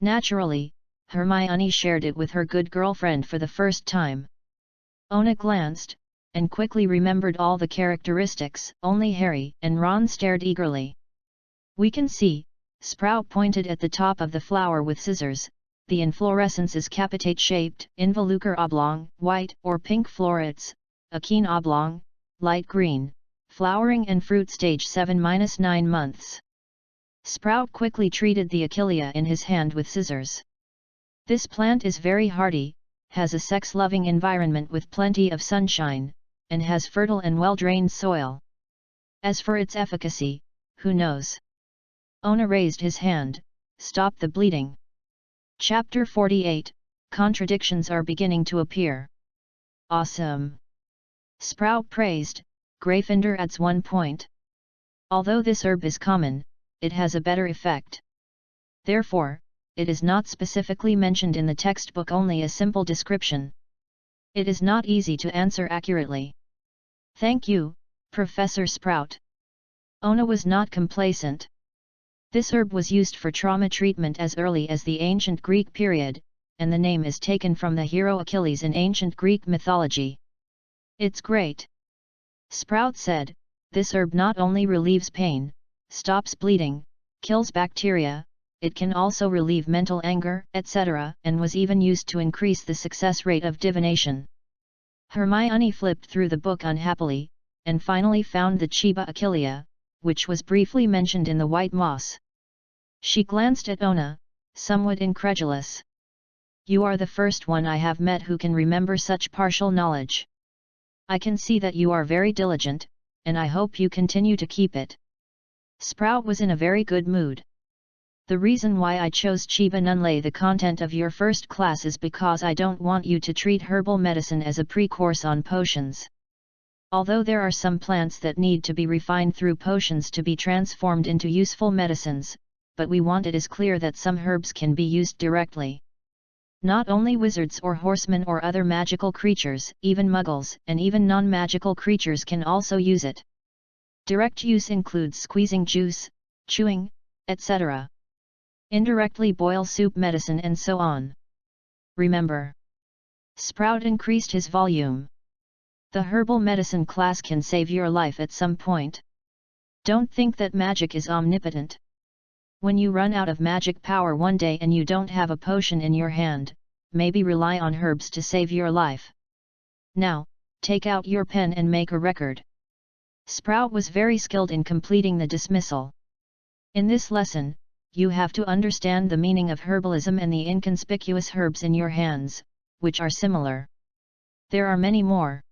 A: Naturally, Hermione shared it with her good girlfriend for the first time. Ona glanced, and quickly remembered all the characteristics. Only Harry and Ron stared eagerly. "We can see," Sprout pointed at the top of the flower with scissors, "the inflorescence is capitate-shaped, involucre oblong, white or pink florets, akene oblong, light green, flowering and fruit stage 7-9 months." Sprout quickly treated the achillea in his hand with scissors. This plant is very hardy, has a sex-loving environment with plenty of sunshine, and has fertile and well-drained soil. As for its efficacy, who knows? Ona raised his hand. Stop the bleeding. Chapter 48, Contradictions are beginning to appear. Awesome! Sprout praised. Grayfinder adds 1 point. Although this herb is common, it has a better effect. Therefore, it is not specifically mentioned in the textbook, only a simple description. It is not easy to answer accurately. Thank you, Professor Sprout. Ona was not complacent. This herb was used for trauma treatment as early as the ancient Greek period, and the name is taken from the hero Achilles in ancient Greek mythology. It's great. Sprout said, this herb not only relieves pain, stops bleeding, kills bacteria, it can also relieve mental anger, etc., and was even used to increase the success rate of divination. Hermione flipped through the book unhappily, and finally found the Chiba Achillea, which was briefly mentioned in the white moss. She glanced at Ona, somewhat incredulous. You are the first one I have met who can remember such partial knowledge. I can see that you are very diligent, and I hope you continue to keep it. Sprout was in a very good mood. The reason why I chose Chiba Nunlei, the content of your first class, is because I don't want you to treat herbal medicine as a pre-course on potions. Although there are some plants that need to be refined through potions to be transformed into useful medicines, but we want it is clear that some herbs can be used directly. Not only wizards or horsemen or other magical creatures, even muggles and even non-magical creatures can also use it. Direct use includes squeezing juice, chewing, etc. Indirectly boil soup medicine and so on. Remember. Sprout increased his volume. The herbal medicine class can save your life at some point. Don't think that magic is omnipotent. When you run out of magic power one day and you don't have a potion in your hand, maybe rely on herbs to save your life. Now, take out your pen and make a record. Sprout was very skilled in completing the dismissal. In this lesson, you have to understand the meaning of herbalism and the inconspicuous herbs in your hands, which are similar. There are many more.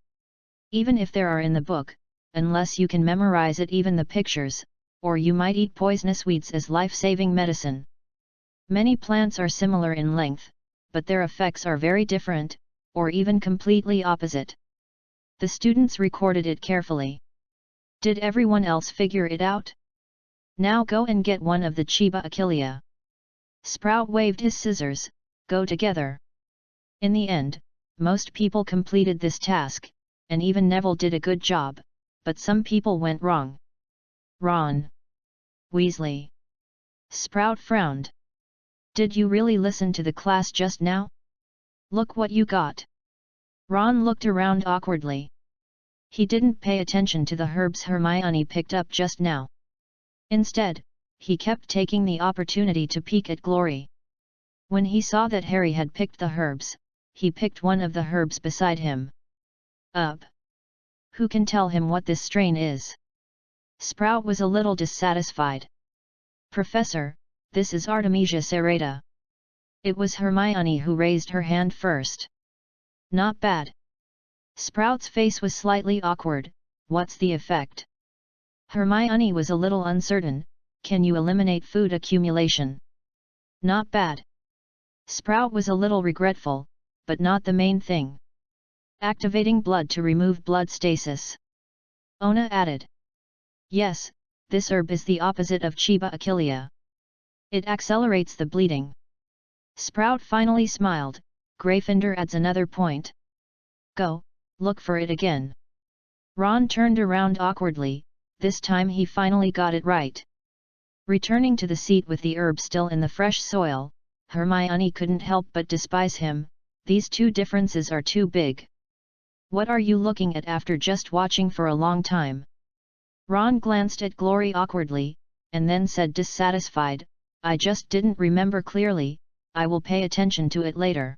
A: Even if there are in the book, unless you can memorize it, even the pictures, or you might eat poisonous weeds as life-saving medicine. Many plants are similar in length, but their effects are very different, or even completely opposite. The students recorded it carefully. Did everyone else figure it out? Now go and get one of the Chiba Achillea. Sprout waved his scissors. Go together. In the end, most people completed this task, and even Neville did a good job, but some people went wrong. Ron. Weasley. Sprout frowned. Did you really listen to the class just now? Look what you got. Ron looked around awkwardly. He didn't pay attention to the herbs Hermione picked up just now. Instead, he kept taking the opportunity to peek at Glory. When he saw that Harry had picked the herbs, he picked one of the herbs beside him. Up. Who can tell him what this strain is? Sprout was a little dissatisfied. Professor, this is Artemisia serrata. It was Hermione who raised her hand first. Not bad. Sprout's face was slightly awkward. What's the effect? Hermione was a little uncertain. Can you eliminate food accumulation? Not bad. Sprout was a little regretful, but not the main thing. Activating blood to remove blood stasis. Ona added. Yes, this herb is the opposite of Chiba Achillea. It accelerates the bleeding. Sprout finally smiled. Grayfinder adds another point. Go, look for it again. Ron turned around awkwardly. This time he finally got it right. Returning to the seat with the herb still in the fresh soil, Hermione couldn't help but despise him. These two differences are too big. What are you looking at after just watching for a long time? Ron glanced at Glory awkwardly, and then said dissatisfied, I just didn't remember clearly, I will pay attention to it later.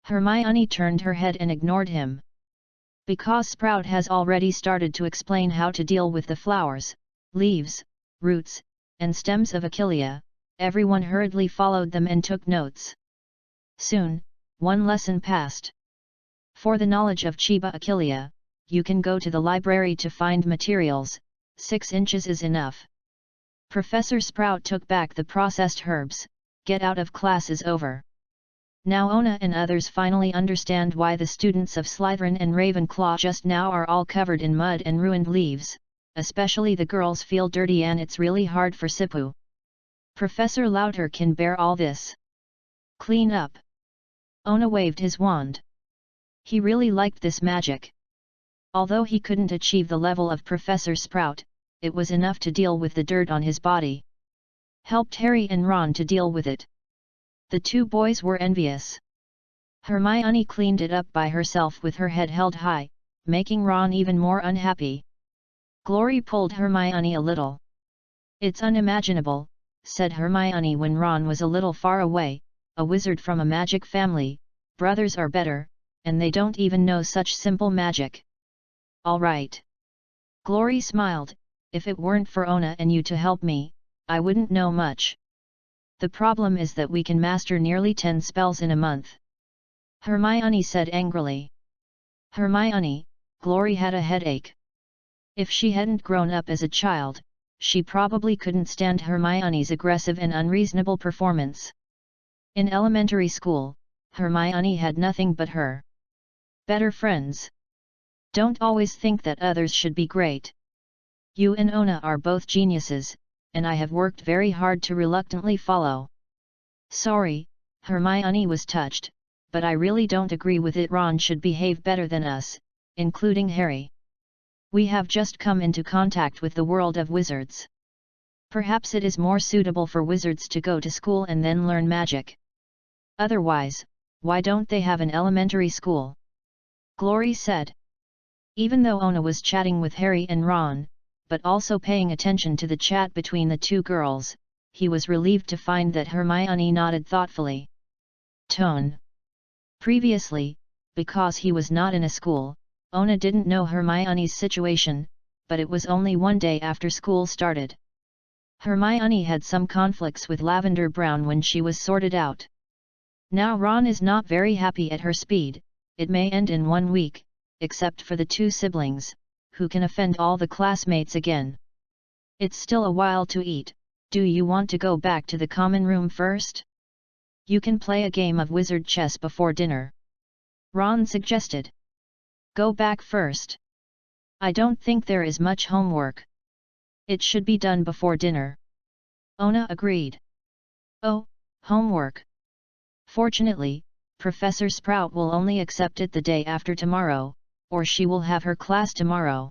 A: Hermione turned her head and ignored him. Because Sprout has already started to explain how to deal with the flowers, leaves, roots, and stems of achillea, everyone hurriedly followed them and took notes. Soon, one lesson passed. For the knowledge of Chiba achillea, you can go to the library to find materials, 6 inches is enough. Professor Sprout took back the processed herbs, get out of class is over. Now Ona and others finally understand why the students of Slytherin and Ravenclaw just now are all covered in mud and ruined leaves, especially the girls feel dirty and it's really hard for Sipu. Professor Louter can bear all this. Clean up. Ona waved his wand. He really liked this magic. Although he couldn't achieve the level of Professor Sprout, it was enough to deal with the dirt on his body. Helped Harry and Ron to deal with it. The 2 boys were envious. Hermione cleaned it up by herself with her head held high, making Ron even more unhappy. Glory pulled Hermione a little. It's unimaginable, said Hermione when Ron was a little far away, a wizard from a magic family, brothers are better, and they don't even know such simple magic. All right. Glory smiled, if it weren't for Ona and you to help me, I wouldn't know much. The problem is that we can master nearly 10 spells in a month. Hermione said angrily. Hermione, Glory had a headache. If she hadn't grown up as a child, she probably couldn't stand Hermione's aggressive and unreasonable performance. In elementary school, Hermione had nothing but her better friends. Don't always think that others should be great. You and Ona are both geniuses, and I have worked very hard to reluctantly follow. Sorry, Hermione was touched, but I really don't agree with it. Ron should behave better than us, including Harry. We have just come into contact with the world of wizards. Perhaps it is more suitable for wizards to go to school and then learn magic. Otherwise, why don't they have an elementary school? Glory said. Even though Ona was chatting with Harry and Ron, but also paying attention to the chat between the 2 girls, he was relieved to find that Hermione nodded thoughtfully. Tone. Previously, because he was not in a school, Ona didn't know Hermione's situation, but it was only one day after school started. Hermione had some conflicts with Lavender Brown when she was sorted out. Now Ron is not very happy at her speed, it may end in 1 week, except for the 2 siblings, who can offend all the classmates again. It's still a while to eat, do you want to go back to the common room first? You can play a game of wizard chess before dinner. Ron suggested. Go back first. I don't think there is much homework. It should be done before dinner. Ona agreed. Oh, homework. Fortunately, Professor Sprout will only accept it the day after tomorrow, or she will have her class tomorrow.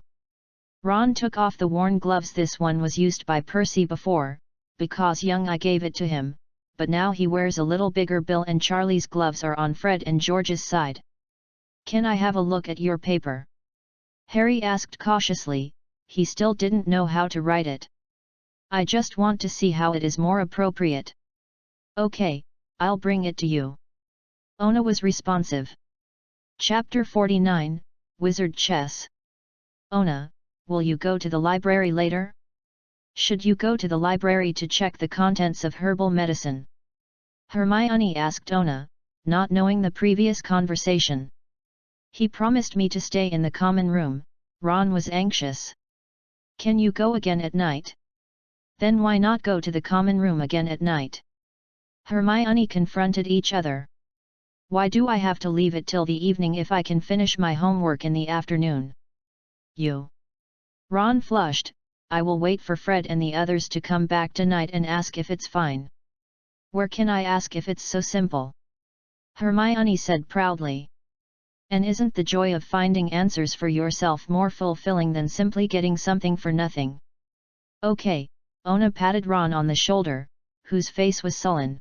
A: Ron took off the worn gloves. This one was used by Percy before, because young I gave it to him, but now he wears a little bigger. Bill and Charlie's gloves are on Fred and George's side. Can I have a look at your paper? Harry asked cautiously, he still didn't know how to write it. I just want to see how it is more appropriate. Okay, I'll bring it to you. Ona was responsive. Chapter 49, Wizard Chess. Ona, will you go to the library later? Should you go to the library to check the contents of herbal medicine? Hermione asked Ona, not knowing the previous conversation. He promised me to stay in the common room. Ron was anxious. Can you go again at night? Then why not go to the common room again at night? Hermione confronted each other. Why do I have to leave it till the evening if I can finish my homework in the afternoon? You. Ron flushed, I will wait for Fred and the others to come back tonight and ask if it's fine. Where can I ask if it's so simple? Hermione said proudly. And isn't the joy of finding answers for yourself more fulfilling than simply getting something for nothing? Okay, Ona patted Ron on the shoulder, whose face was sullen.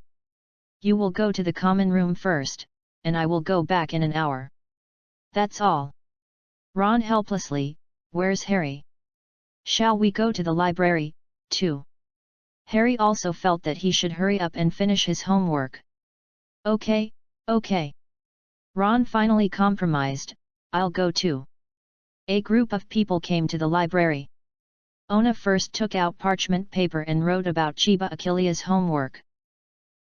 A: You will go to the common room first, and I will go back in an hour. That's all. Ron helplessly, where's Harry? Shall we go to the library, too? Harry also felt that he should hurry up and finish his homework. Okay, okay. Ron finally compromised, I'll go too. A group of people came to the library. Ona first took out parchment paper and wrote about Chiba Achillea's homework.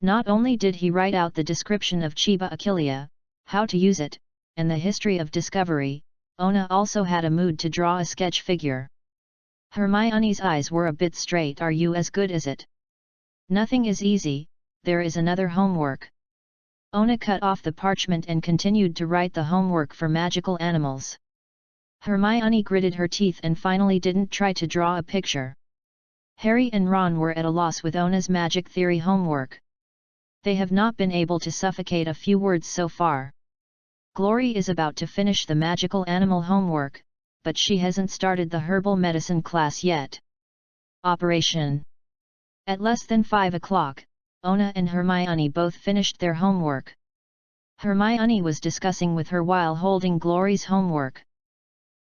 A: Not only did he write out the description of Chiba Achillea, how to use it, and the history of discovery, Ona also had a mood to draw a sketch figure. Hermione's eyes were a bit straight. Are you as good as it? Nothing is easy, there is another homework. Ona cut off the parchment and continued to write the homework for magical animals. Hermione gritted her teeth and finally didn't try to draw a picture. Harry and Ron were at a loss with Ona's magic theory homework. They have not been able to suffocate a few words so far. Glory is about to finish the magical animal homework, but she hasn't started the herbal medicine class yet. Operation. At less than 5 o'clock, Ona and Hermione both finished their homework. Hermione was discussing with her while holding Glory's homework.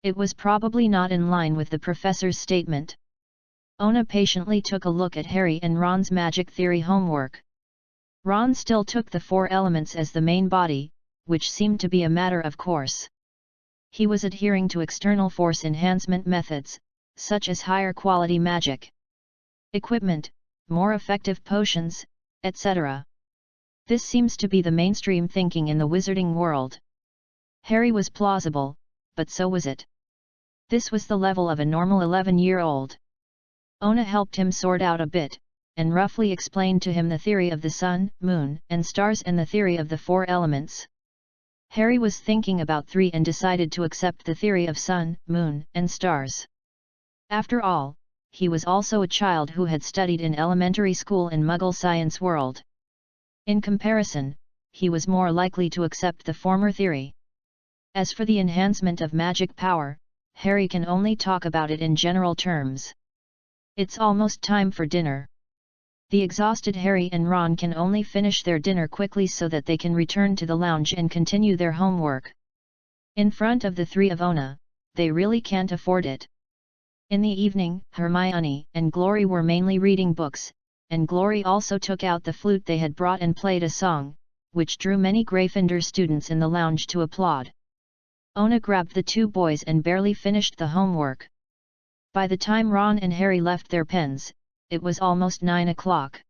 A: It was probably not in line with the professor's statement. Ona patiently took a look at Harry and Ron's magic theory homework. Ron still took the 4 elements as the main body, which seemed to be a matter of course. He was adhering to external force enhancement methods, such as higher quality magic equipment, more effective potions, etc. This seems to be the mainstream thinking in the wizarding world. Harry was plausible, but so was it. This was the level of a normal 11-year-old. Ona helped him sort out a bit, and roughly explained to him the theory of the sun, moon, and stars and the theory of the 4 elements. Harry was thinking about 3 and decided to accept the theory of sun, moon, and stars. After all, he was also a child who had studied in elementary school in Muggle science world. In comparison, he was more likely to accept the former theory. As for the enhancement of magic power, Harry can only talk about it in general terms. It's almost time for dinner. The exhausted Harry and Ron can only finish their dinner quickly so that they can return to the lounge and continue their homework. In front of the 3 of Ona, they really can't afford it. In the evening, Hermione and Glory were mainly reading books, and Glory also took out the flute they had brought and played a song, which drew many Gryffindor students in the lounge to applaud. Ona grabbed the 2 boys and barely finished the homework. By the time Ron and Harry left their pens, it was almost 9 o'clock.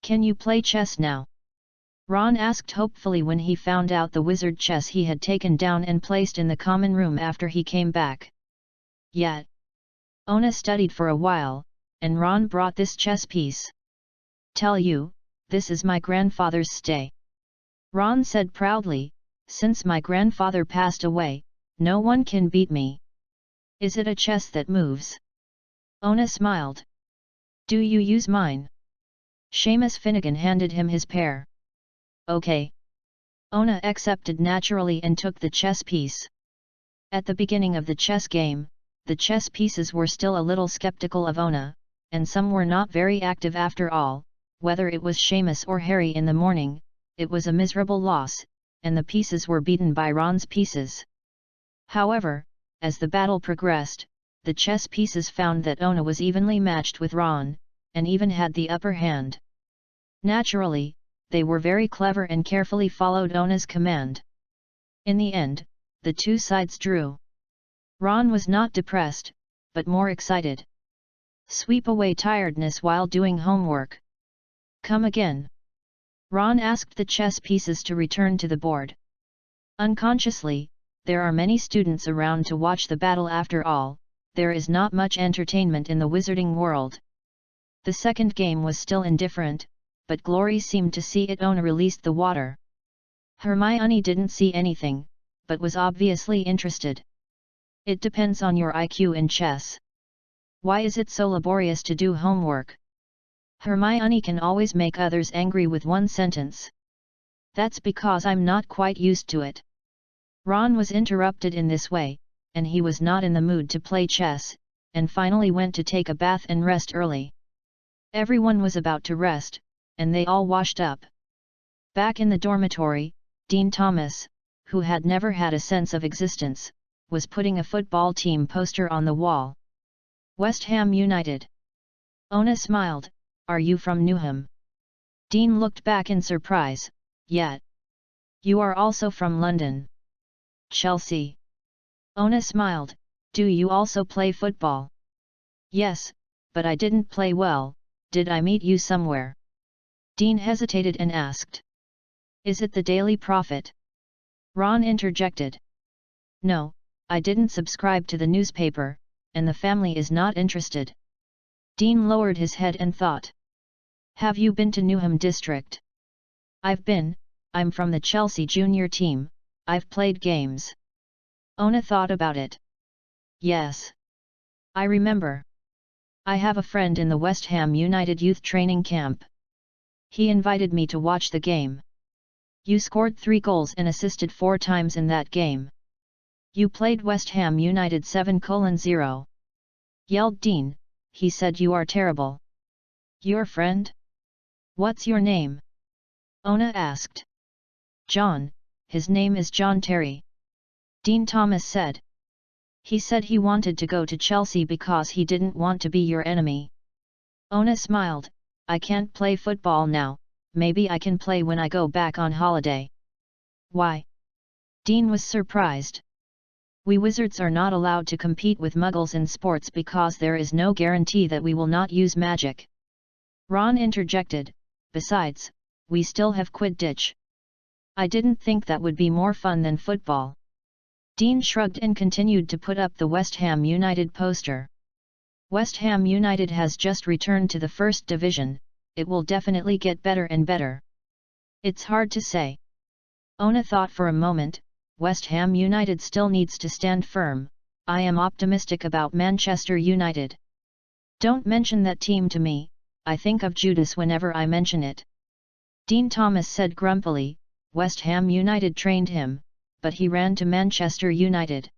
A: Can you play chess now? Ron asked hopefully when he found out the wizard chess he had taken down and placed in the common room after he came back. Yet. Ona studied for a while, and Ron brought this chess piece. Tell you, this is my grandfather's stay. Ron said proudly, since my grandfather passed away, no one can beat me. Is it a chess that moves? Ona smiled. Do you use mine? Seamus Finnegan handed him his pair. Okay. Ona accepted naturally and took the chess piece. At the beginning of the chess game, the chess pieces were still a little skeptical of Ona, and some were not very active after all. Whether it was Seamus or Harry in the morning, it was a miserable loss, and the pieces were beaten by Ron's pieces. However, as the battle progressed, the chess pieces found that Ona was evenly matched with Ron, and even had the upper hand. Naturally, they were very clever and carefully followed Ona's command. In the end, the 2 sides drew. Ron was not depressed, but more excited. Sweep away tiredness while doing homework. Come again. Ron asked the chess pieces to return to the board. Unconsciously, there are many students around to watch the battle. After all, there is not much entertainment in the wizarding world. The second game was still indifferent, but Glory seemed to see it. Ona released the water. Hermione didn't see anything, but was obviously interested. It depends on your IQ in chess. Why is it so laborious to do homework? Hermione can always make others angry with one sentence. That's because I'm not quite used to it. Ron was interrupted in this way, and he was not in the mood to play chess, and finally went to take a bath and rest early. Everyone was about to rest, and they all washed up. Back in the dormitory, Dean Thomas, who had never had a sense of existence, was putting a football team poster on the wall. West Ham United. Ona smiled. Are you from Newham? Dean looked back in surprise. Yet. You are also from London. Chelsea. Ona smiled. Do you also play football? Yes, but I didn't play well. Did I meet you somewhere? Dean hesitated and asked. Is it the Daily Prophet? Ron interjected. No, I didn't subscribe to the newspaper, and the family is not interested. Dean lowered his head and thought. Have you been to Newham District? I've been, I'm from the Chelsea junior team, I've played games. Ona thought about it. Yes. I remember. I have a friend in the West Ham United youth training camp. He invited me to watch the game. You scored 3 goals and assisted 4 times in that game. You played West Ham United 7:0. Yelled Dean, he said you are terrible. Your friend? What's your name? Ona asked. John, his name is John Terry. Dean Thomas said. He said he wanted to go to Chelsea because he didn't want to be your enemy. Ona smiled, I can't play football now, maybe I can play when I go back on holiday. Why? Dean was surprised. We wizards are not allowed to compete with muggles in sports because there is no guarantee that we will not use magic. Ron interjected, besides, we still have Quidditch. I didn't think that would be more fun than football. Dean shrugged and continued to put up the West Ham United poster. West Ham United has just returned to the first division, it will definitely get better and better. It's hard to say. Ona thought for a moment, West Ham United still needs to stand firm. I am optimistic about Manchester United. Don't mention that team to me, I think of Judas whenever I mention it. Dean Thomas said grumpily, West Ham United trained him, but he ran to Manchester United.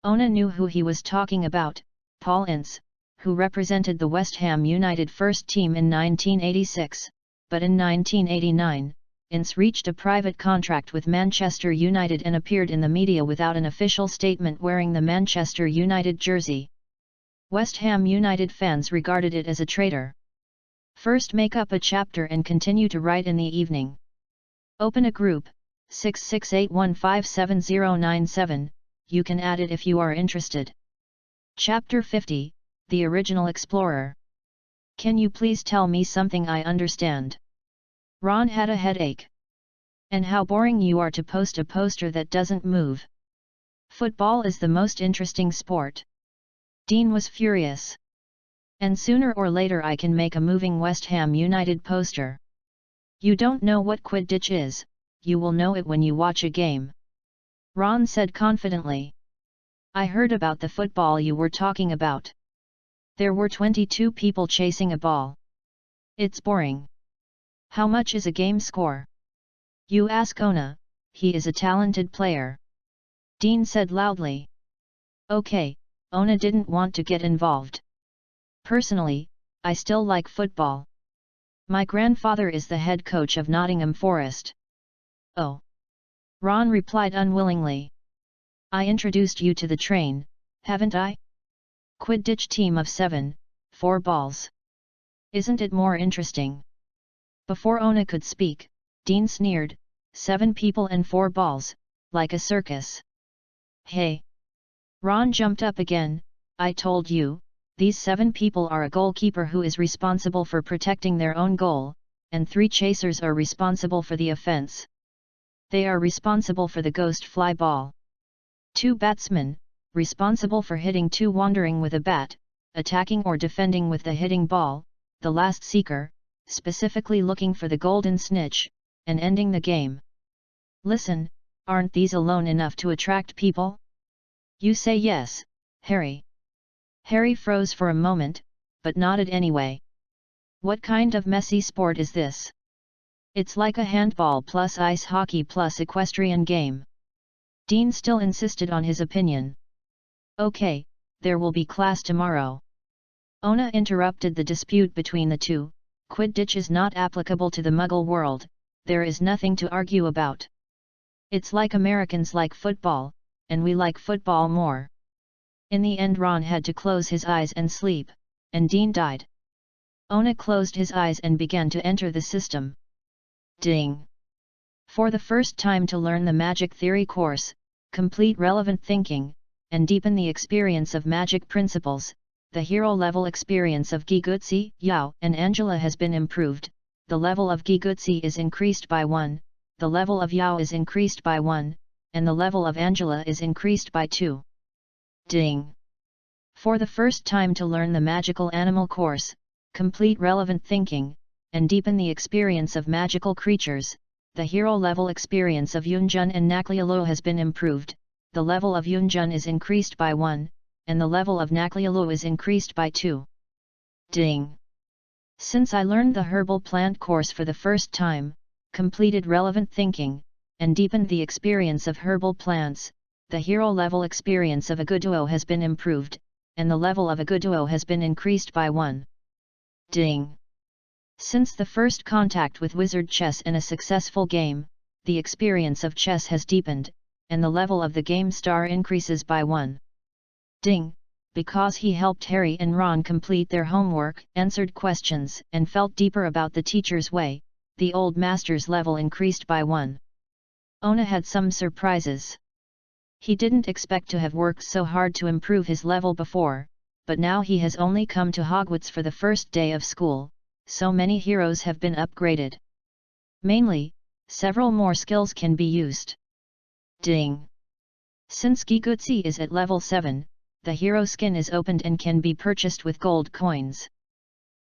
A: Ona knew who he was talking about, Paul Ince, who represented the West Ham United first team in 1986, but in 1989, Ince reached a private contract with Manchester United and appeared in the media without an official statement wearing the Manchester United jersey. West Ham United fans regarded it as a traitor. First make up a chapter and continue to write in the evening. Open a group, 668157097, you can add it if you are interested. Chapter 50, The Original Explorer. Can you please tell me something I understand? Ron had a headache. And how boring you are to post a poster that doesn't move. Football is the most interesting sport. Dean was furious. And sooner or later I can make a moving West Ham United poster. You don't know what Quidditch is, you will know it when you watch a game. Ron said confidently. I heard about the football you were talking about. There were 22 people chasing a ball. It's boring. How much is a game score? You ask Ona, he is a talented player. Dean said loudly. Okay, Ona didn't want to get involved. Personally, I still like football. My grandfather is the head coach of Nottingham Forest. Oh. Ron replied unwillingly. I introduced you to the train, haven't I? Quidditch team of 7, 4 balls. Isn't it more interesting? Before Ona could speak, Dean sneered, 7 people and 4 balls, like a circus. Hey! Ron jumped up again, I told you, these 7 people are a goalkeeper who is responsible for protecting their own goal, and 3 chasers are responsible for the offense. They are responsible for the ghost fly ball. 2 batsmen, responsible for hitting 2 wandering with a bat, attacking or defending with the hitting ball, the last seeker, specifically looking for the golden snitch, and ending the game. Listen, aren't these alone enough to attract people? You say yes, Harry. Harry froze for a moment, but nodded anyway. What kind of messy sport is this? It's like a handball plus ice hockey plus equestrian game. Dean still insisted on his opinion. Okay, there will be class tomorrow. Ona interrupted the dispute between the two. Quidditch is not applicable to the Muggle world, there is nothing to argue about. It's like Americans like football, and we like football more. In the end Ron had to close his eyes and sleep, and Dean died. Ona closed his eyes and began to enter the system. Ding! For the first time to learn the magic theory course, complete relevant thinking, and deepen the experience of magic principles, the hero level experience of Gigutsi, Yao, and Angela has been improved. The level of Gigutsi is increased by 1, the level of Yao is increased by 1, and the level of Angela is increased by 2. Ding! For the first time to learn the magical animal course, complete relevant thinking, and deepen the experience of magical creatures, the hero level experience of Yunjun and Naklialu has been improved. The level of Yunjun is increased by 1, and the level of Naklialu is increased by 2. Ding! Since I learned the herbal plant course for the first time, completed relevant thinking, and deepened the experience of herbal plants, the hero level experience of Aguduo has been improved, and the level of Aguduo has been increased by 1. Ding! Since the first contact with wizard chess and a successful game, the experience of chess has deepened, and the level of the game star increases by 1. Ding! Because he helped Harry and Ron complete their homework, answered questions, and felt deeper about the teacher's way, the old master's level increased by 1. Ona had some surprises. He didn't expect to have worked so hard to improve his level before, but now he has only come to Hogwarts for the first day of school, so many heroes have been upgraded. Mainly, several more skills can be used. Ding! Since Gigutsi is at level 7, the hero skin is opened and can be purchased with gold coins.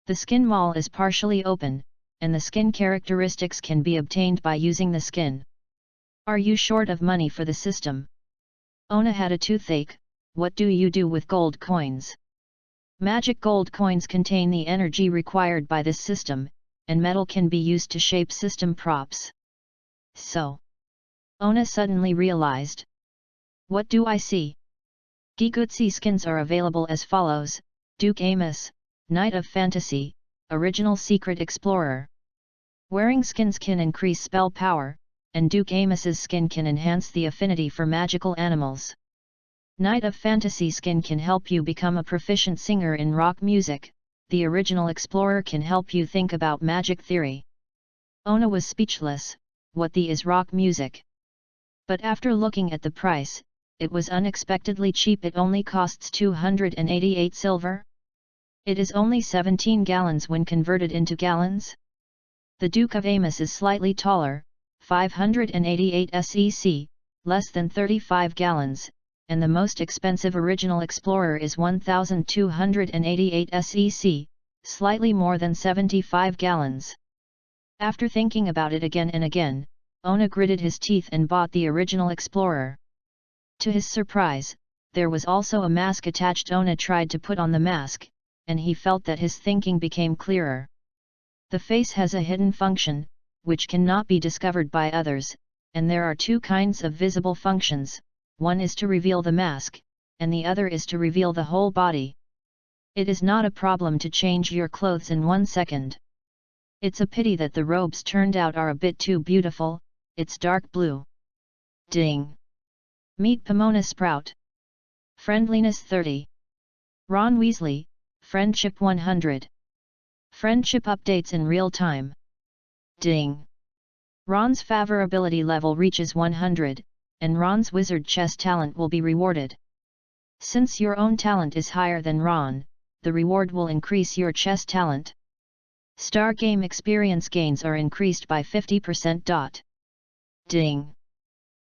A: The skin mall is partially open, and the skin characteristics can be obtained by using the skin. Are you short of money for the system? Ona had a toothache. What do you do with gold coins? Magic gold coins contain the energy required by this system, and metal can be used to shape system props. So, Ona suddenly realized. What do I see? Gigutsi skins are available as follows: Duke Amos, Knight of Fantasy, Original Secret Explorer. Wearing skins can increase spell power, and Duke Amos's skin can enhance the affinity for magical animals. Knight of Fantasy skin can help you become a proficient singer in rock music. The Original Explorer can help you think about magic theory. Ona was speechless. What the is rock music? But after looking at the price, it was unexpectedly cheap. It only costs 288 silver. It is only 17 gallons when converted into gallons. The Duke of Amos is slightly taller, 588 SEC, less than 35 gallons, and the most expensive Original Explorer is 1288 SEC, slightly more than 75 gallons. After thinking about it again and again, Ona gritted his teeth and bought the Original Explorer. To his surprise, there was also a mask attached. Ona tried to put on the mask, and he felt that his thinking became clearer. The face has a hidden function, which cannot be discovered by others, and there are two kinds of visible functions. One is to reveal the mask, and the other is to reveal the whole body. It is not a problem to change your clothes in 1 second. It's a pity that the robes turned out are a bit too beautiful. It's dark blue. Ding! Meet Pomona Sprout. Friendliness 30. Ron Weasley, Friendship 100. Friendship updates in real time. Ding! Ron's favorability level reaches 100, and Ron's wizard chess talent will be rewarded. Since your own talent is higher than Ron, the reward will increase your chess talent. Star game experience gains are increased by 50%. Ding!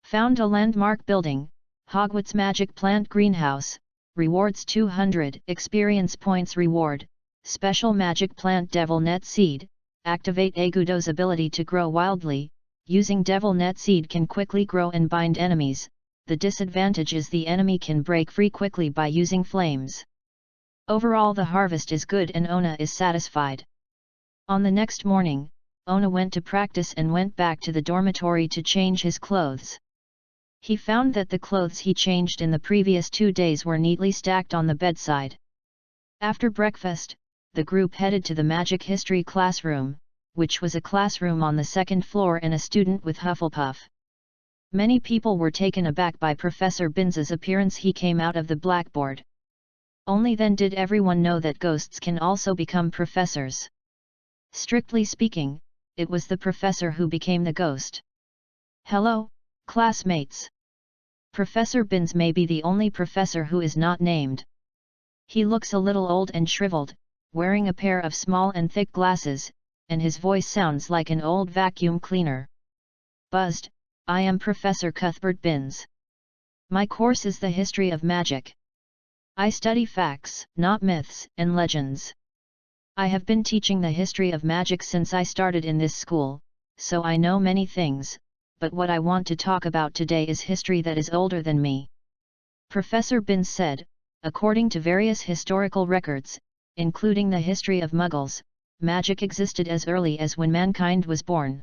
A: Found a landmark building, Hogwarts Magic Plant Greenhouse, rewards 200 experience points. Reward, Special Magic Plant Devil Net Seed, activate Agudo's ability to grow wildly. Using Devil Net Seed can quickly grow and bind enemies. The disadvantage is the enemy can break free quickly by using flames. Overall the harvest is good and Ona is satisfied. On the next morning, Ona went to practice and went back to the dormitory to change his clothes. He found that the clothes he changed in the previous 2 days were neatly stacked on the bedside. After breakfast, the group headed to the Magic History classroom, which was a classroom on the 2nd floor and a student with Hufflepuff. Many people were taken aback by Professor Binz's appearance. He came out of the blackboard. Only then did everyone know that ghosts can also become professors. Strictly speaking, it was the professor who became the ghost. Hello, classmates. Professor Binz may be the only professor who is not named. He looks a little old and shriveled, wearing a pair of small and thick glasses, and his voice sounds like an old vacuum cleaner. Buzzed, I am Professor Cuthbert Binns. My course is the history of magic. I study facts, not myths and legends. I have been teaching the history of magic since I started in this school, so I know many things, but what I want to talk about today is history that is older than me. Professor Binns said, according to various historical records, including the history of Muggles, magic existed as early as when mankind was born.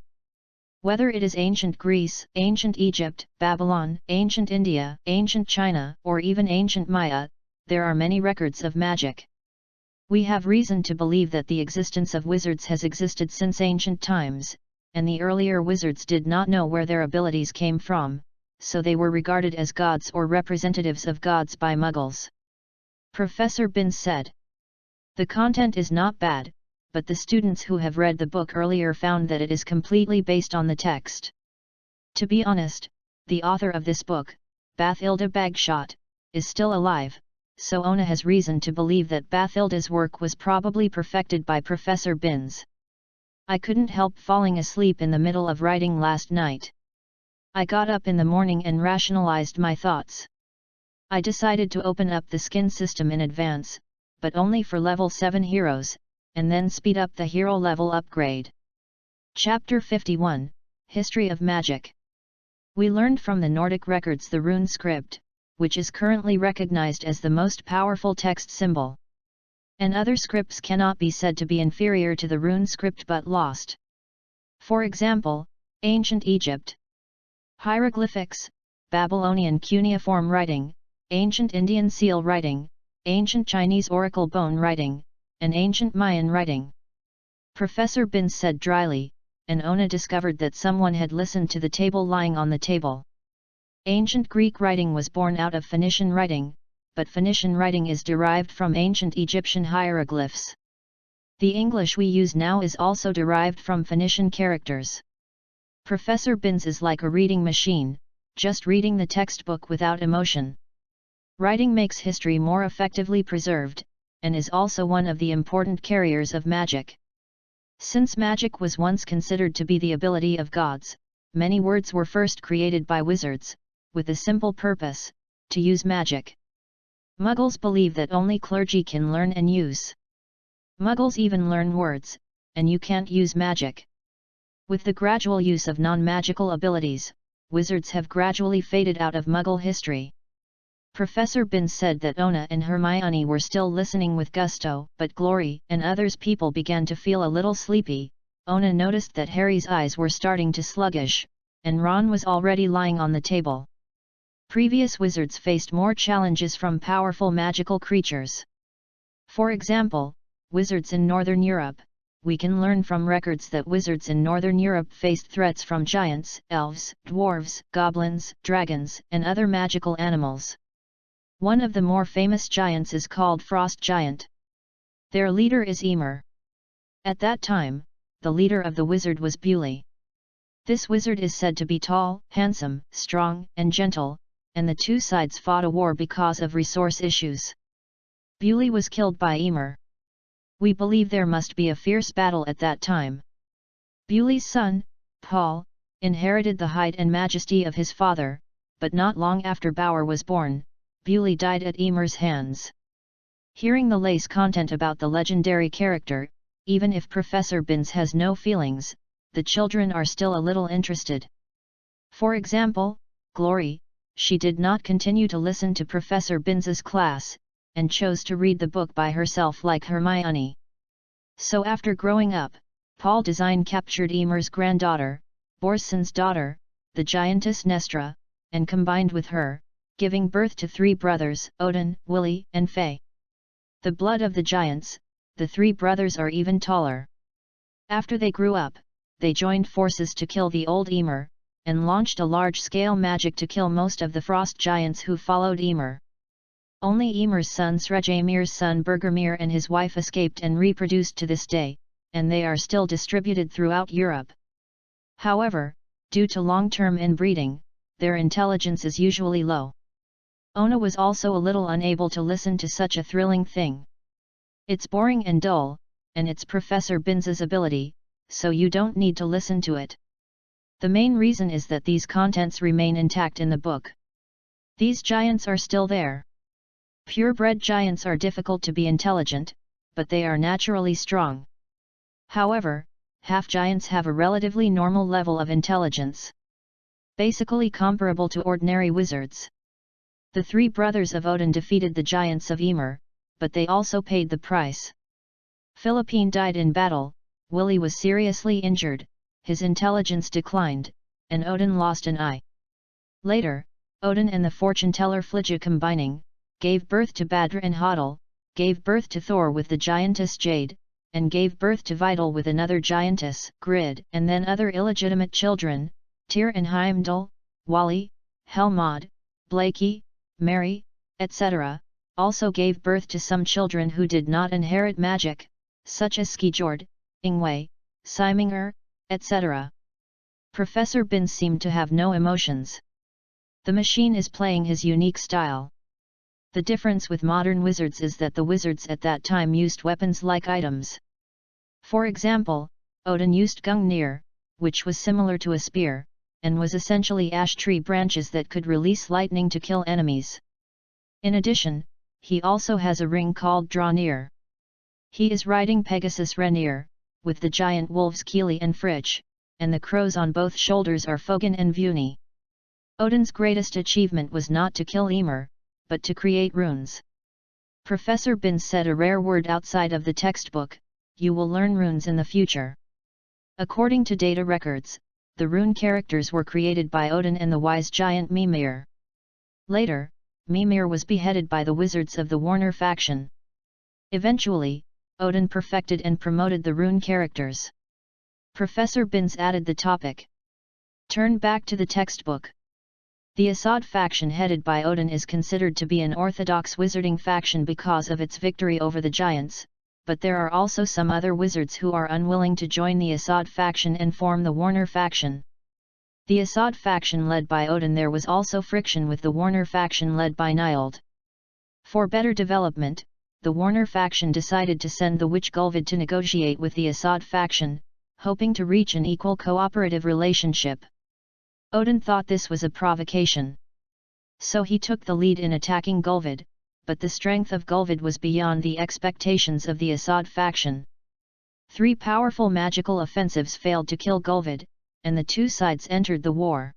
A: Whether it is ancient Greece, ancient Egypt, Babylon, ancient India, ancient China, or even ancient Maya, there are many records of magic. We have reason to believe that the existence of wizards has existed since ancient times, and the earlier wizards did not know where their abilities came from, so they were regarded as gods or representatives of gods by Muggles. Professor Binns said. The content is not bad, but the students who have read the book earlier found that it is completely based on the text. To be honest, the author of this book, Bathilda Bagshot, is still alive, so Ona has reason to believe that Bathilda's work was probably perfected by Professor Binns. I couldn't help falling asleep in the middle of writing last night. I got up in the morning and rationalized my thoughts. I decided to open up the skin system in advance, but only for level 7 heroes, and then speed up the hero level upgrade. Chapter 51, History of Magic. We learned from the Nordic records the rune script, which is currently recognized as the most powerful text symbol. And other scripts cannot be said to be inferior to the rune script but lost. For example, ancient Egypt. Hieroglyphics, Babylonian cuneiform writing, ancient Indian seal writing, ancient Chinese oracle bone writing, and ancient Mayan writing. Professor Binns said dryly, and Ona discovered that someone had listened to the table lying on the table. Ancient Greek writing was born out of Phoenician writing, but Phoenician writing is derived from ancient Egyptian hieroglyphs. The English we use now is also derived from Phoenician characters. Professor Binns is like a reading machine, just reading the textbook without emotion. Writing makes history more effectively preserved, and is also one of the important carriers of magic. Since magic was once considered to be the ability of gods, many words were first created by wizards, with the simple purpose, to use magic. Muggles believe that only clergy can learn and use. Muggles even learn words, and you can't use magic. With the gradual use of non-magical abilities, wizards have gradually faded out of Muggle history. Professor Binns said that Ona and Hermione were still listening with gusto, but Glory and others people began to feel a little sleepy. Ona noticed that Harry's eyes were starting to sluggish, and Ron was already lying on the table. Previous wizards faced more challenges from powerful magical creatures. For example, wizards in Northern Europe. We can learn from records that wizards in Northern Europe faced threats from giants, elves, dwarves, goblins, dragons, and other magical animals. One of the more famous giants is called Frost Giant. Their leader is Emer. At that time, the leader of the wizard was Bewley. This wizard is said to be tall, handsome, strong, and gentle, and the two sides fought a war because of resource issues. Bewley was killed by Emer. We believe there must be a fierce battle at that time. Bewley's son, Paul, inherited the height and majesty of his father, but not long after Bauer was born, Bewley died at Emer's hands. Hearing the lace content about the legendary character, even if Professor Binns has no feelings, the children are still a little interested. For example, Glory, she did not continue to listen to Professor Binns's class, and chose to read the book by herself like Hermione. So after growing up, Paul Design captured Emer's granddaughter, Borson's daughter, the giantess Nestra, and combined with her, giving birth to 3 brothers, Odin, Willy, and Faye. The blood of the giants, the 3 brothers are even taller. After they grew up, they joined forces to kill the old Emer, and launched a large-scale magic to kill most of the frost giants who followed Emer. Only Emer's son Srejamir's son Bergermir and his wife escaped and reproduced to this day, and they are still distributed throughout Europe. However, due to long-term inbreeding, their intelligence is usually low. Ona was also a little unable to listen to such a thrilling thing. It's boring and dull, and it's Professor Binz's ability, so you don't need to listen to it. The main reason is that these contents remain intact in the book. These giants are still there. Purebred giants are difficult to be intelligent, but they are naturally strong. However, half-giants have a relatively normal level of intelligence, basically comparable to ordinary wizards. The three brothers of Odin defeated the giants of Ymir, but they also paid the price. Philippine died in battle, Willie was seriously injured, his intelligence declined, and Odin lost an eye. Later, Odin and the fortune-teller Frigga combining, gave birth to Badr and Hodel, gave birth to Thor with the giantess Jade, and gave birth to Vidal with another giantess, Grid, and then other illegitimate children, Tyr and Heimdall, Wally, Helmod, Blakey, Mary, etc., also gave birth to some children who did not inherit magic, such as Skijord, Ingwe, Siminger, etc. Professor Binz seemed to have no emotions. The machine is playing his unique style. The difference with modern wizards is that the wizards at that time used weapons-like items. For example, Odin used Gungnir, which was similar to a spear, and was essentially ash tree branches that could release lightning to kill enemies. In addition, he also has a ring called Draunir. He is riding Pegasus Renir, with the giant wolves Kili and Frigg, and the crows on both shoulders are Fogun and Vuni. Odin's greatest achievement was not to kill Ymir, but to create runes. Professor Binz said a rare word outside of the textbook: you will learn runes in the future. According to data records, the rune characters were created by Odin and the wise giant Mimir. Later, Mimir was beheaded by the wizards of the Warner faction. Eventually, Odin perfected and promoted the rune characters. Professor Binz added the topic. Turn back to the textbook. The Asad faction headed by Odin is considered to be an orthodox wizarding faction because of its victory over the giants, but there are also some other wizards who are unwilling to join the Asad faction and form the Warner faction. The Asad faction led by Odin. There was also friction with the Warner faction led by Niold. For better development, the Warner faction decided to send the witch Gulvid to negotiate with the Asad faction, hoping to reach an equal cooperative relationship. Odin thought this was a provocation. So he took the lead in attacking Gulvid, but the strength of Gulvid was beyond the expectations of the Asad faction. 3 powerful magical offensives failed to kill Gulvid, and the two sides entered the war.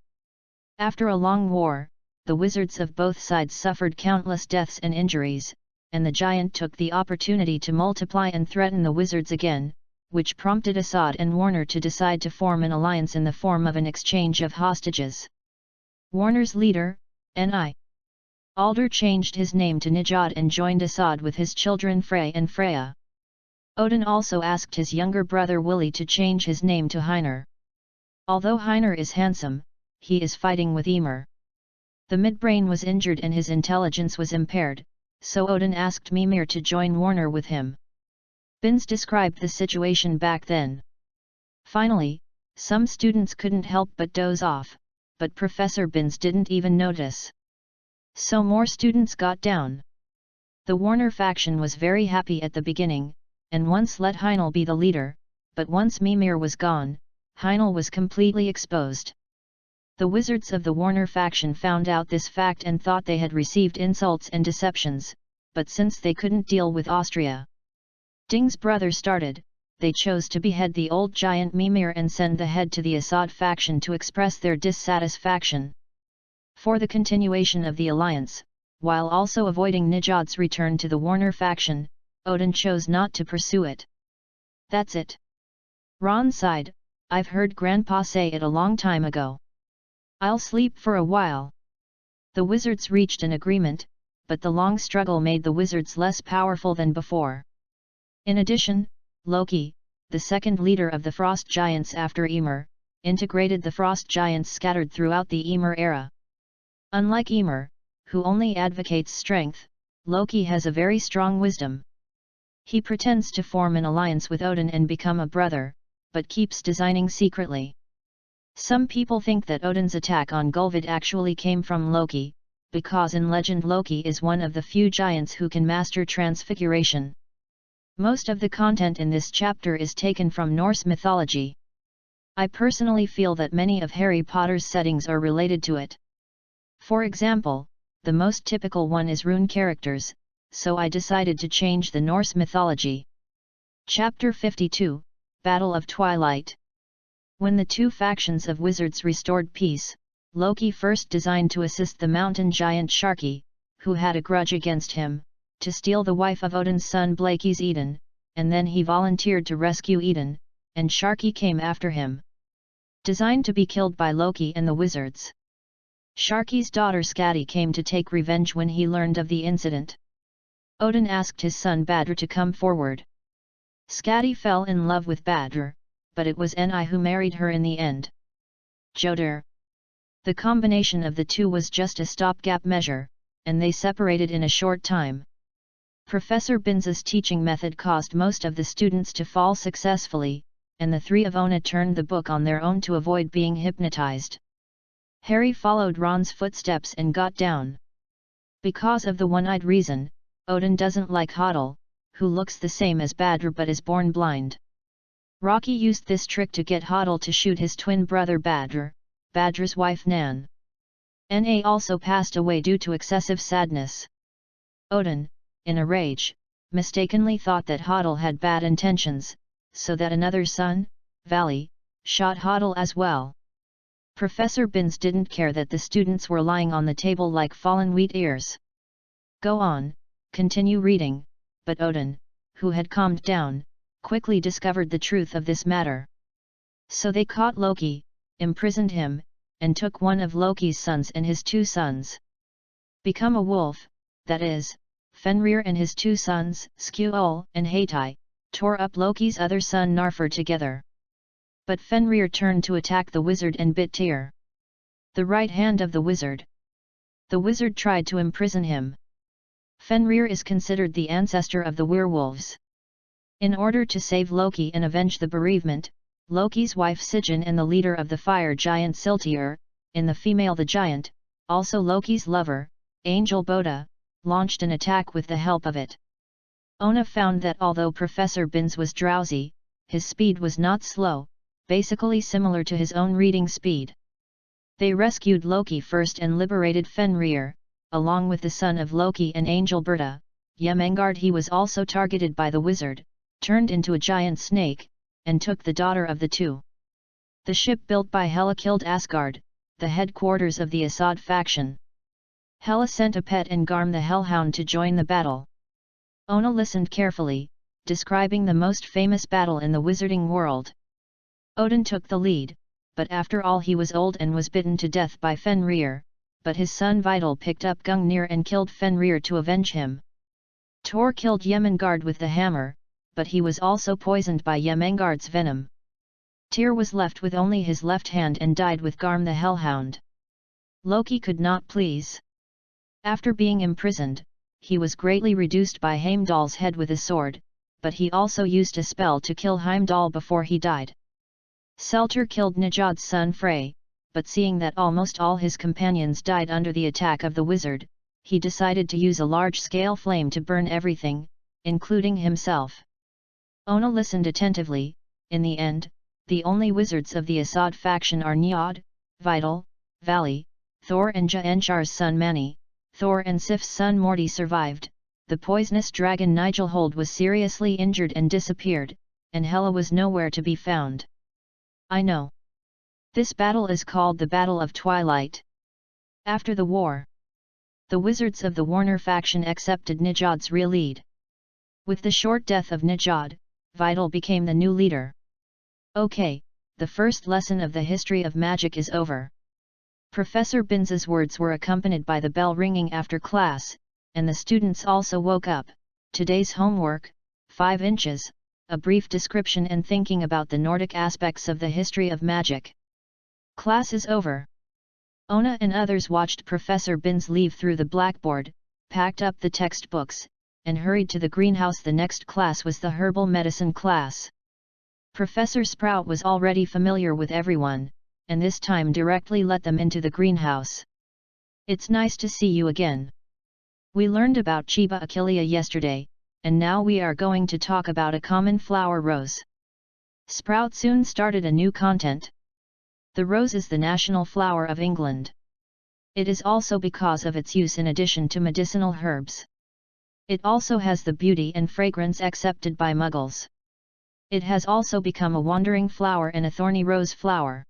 A: After a long war, the wizards of both sides suffered countless deaths and injuries, and the giant took the opportunity to multiply and threaten the wizards again, which prompted Asad and Warner to decide to form an alliance in the form of an exchange of hostages. Warner's leader, Ni. Alder, changed his name to Nijad and joined Asad with his children Frey and Freya. Odin also asked his younger brother Willie to change his name to Heinar. Although Heinar is handsome, he is fighting with Ymir. The midbrain was injured and his intelligence was impaired, so Odin asked Mimir to join Warner with him. Binz described the situation back then. Finally, some students couldn't help but doze off, but Professor Binz didn't even notice. So more students got down. The Warner faction was very happy at the beginning, and once let Heinel be the leader, but once Mimir was gone, Heinel was completely exposed. The wizards of the Warner faction found out this fact and thought they had received insults and deceptions, but since they couldn't deal with Austria, Ding's brother started, they chose to behead the old giant Mimir and send the head to the Asad faction to express their dissatisfaction. For the continuation of the alliance, while also avoiding Nijad's return to the Warner faction, Odin chose not to pursue it. That's it. Ron sighed, I've heard Grandpa say it a long time ago. I'll sleep for a while. The wizards reached an agreement, but the long struggle made the wizards less powerful than before. In addition, Loki, the second leader of the Frost Giants after Ymir, integrated the Frost Giants scattered throughout the Ymir era. Unlike Ymir, who only advocates strength, Loki has a very strong wisdom. He pretends to form an alliance with Odin and become a brother, but keeps designing secretly. Some people think that Odin's attack on Gulvid actually came from Loki, because in legend Loki is one of the few giants who can master transfiguration. Most of the content in this chapter is taken from Norse mythology. I personally feel that many of Harry Potter's settings are related to it. For example, the most typical one is rune characters, so I decided to change the Norse mythology. Chapter 52, Battle of Twilight. When the two factions of wizards restored peace, Loki first designed to assist the mountain giant Sharki, who had a grudge against him, to steal the wife of Odin's son Blake's Idun, and then he volunteered to rescue Idun, and Sharki came after him. Designed to be killed by Loki and the wizards. Sharki's daughter Skadi came to take revenge when he learned of the incident. Odin asked his son Badr to come forward. Skadi fell in love with Badr, but it was Ni who married her in the end. Jodar. The combination of the two was just a stopgap measure, and they separated in a short time. Professor Binz's teaching method caused most of the students to fall successfully, and the three of Ona turned the book on their own to avoid being hypnotized. Harry followed Ron's footsteps and got down. Because of the one-eyed reason, Odin doesn't like Hodel, who looks the same as Badr but is born blind. Rocky used this trick to get Hodel to shoot his twin brother Badr, Badr's wife Nan. Na also passed away due to excessive sadness. Odin, in a rage, mistakenly thought that Hodel had bad intentions, so that another son, Vali, shot Hodel as well. Professor Binz didn't care that the students were lying on the table like fallen wheat ears. Go on, continue reading, but Odin, who had calmed down, quickly discovered the truth of this matter. So they caught Loki, imprisoned him, and took one of Loki's sons and his two sons. Become a wolf, that is, Fenrir and his two sons, Skjold and Heitai, tore up Loki's other son Narfur together. But Fenrir turned to attack the wizard and bit Tyr, the right hand of the wizard. The wizard tried to imprison him. Fenrir is considered the ancestor of the werewolves. In order to save Loki and avenge the bereavement, Loki's wife Sigyn and the leader of the fire giant Siltir, in the female the giant, also Loki's lover, Angel Boda, launched an attack with the help of it. Ona found that although Professor Binz was drowsy, his speed was not slow, basically similar to his own reading speed. They rescued Loki first and liberated Fenrir, along with the son of Loki and Angel Berta, Jemengard. He was also targeted by the wizard, turned into a giant snake, and took the daughter of the two. The ship built by Hela killed Asgard, the headquarters of the Asad faction. Hela sent a pet and Garm the Hellhound to join the battle. Ona listened carefully, describing the most famous battle in the wizarding world. Odin took the lead, but after all he was old and was bitten to death by Fenrir, but his son Vidal picked up Gungnir and killed Fenrir to avenge him. Thor killed Jemengard with the hammer, but he was also poisoned by Jemengard's venom. Tyr was left with only his left hand and died with Garm the Hellhound. Loki could not please. After being imprisoned, he was greatly reduced by Heimdall's head with a sword, but he also used a spell to kill Heimdall before he died. Seltr killed Nijod's son Frey, but seeing that almost all his companions died under the attack of the wizard, he decided to use a large-scale flame to burn everything, including himself. Ona listened attentively. In the end, the only wizards of the Asad faction are Njord, Vidal, Vali, Thor and Ja'enchar's son Mani. Thor and Sif's son Morty survived, the poisonous dragon Nigelhold was seriously injured and disappeared, and Hela was nowhere to be found. I know. This battle is called the Battle of Twilight. After the war, the wizards of the Warner faction accepted Nijod's real lead. With the short death of Nijod, Vidal became the new leader. Okay, the first lesson of the history of magic is over. Professor Binz's words were accompanied by the bell ringing after class, and the students also woke up. Today's homework, 5 inches, a brief description and thinking about the Nordic aspects of the history of magic. Class is over. Ona and others watched Professor Binz leave through the blackboard, packed up the textbooks, and hurried to the greenhouse. The next class was the herbal medicine class. Professor Sprout was already familiar with everyone, and this time directly let them into the greenhouse. It's nice to see you again. We learned about Chiba achillea yesterday, and now we are going to talk about a common flower rose. Sprout soon started a new content. The rose is the national flower of England. It is also because of its use in addition to medicinal herbs. It also has the beauty and fragrance accepted by Muggles. It has also become a wandering flower and a thorny rose flower.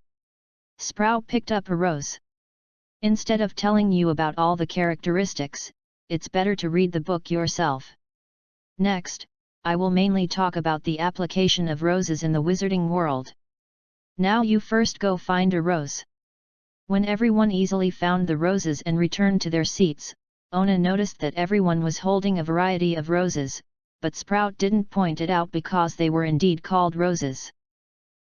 A: Sprout picked up a rose. Instead of telling you about all the characteristics, it's better to read the book yourself. Next, I will mainly talk about the application of roses in the wizarding world. Now you first go find a rose. When everyone easily found the roses and returned to their seats, Ona noticed that everyone was holding a variety of roses, but Sprout didn't point it out because they were indeed called roses.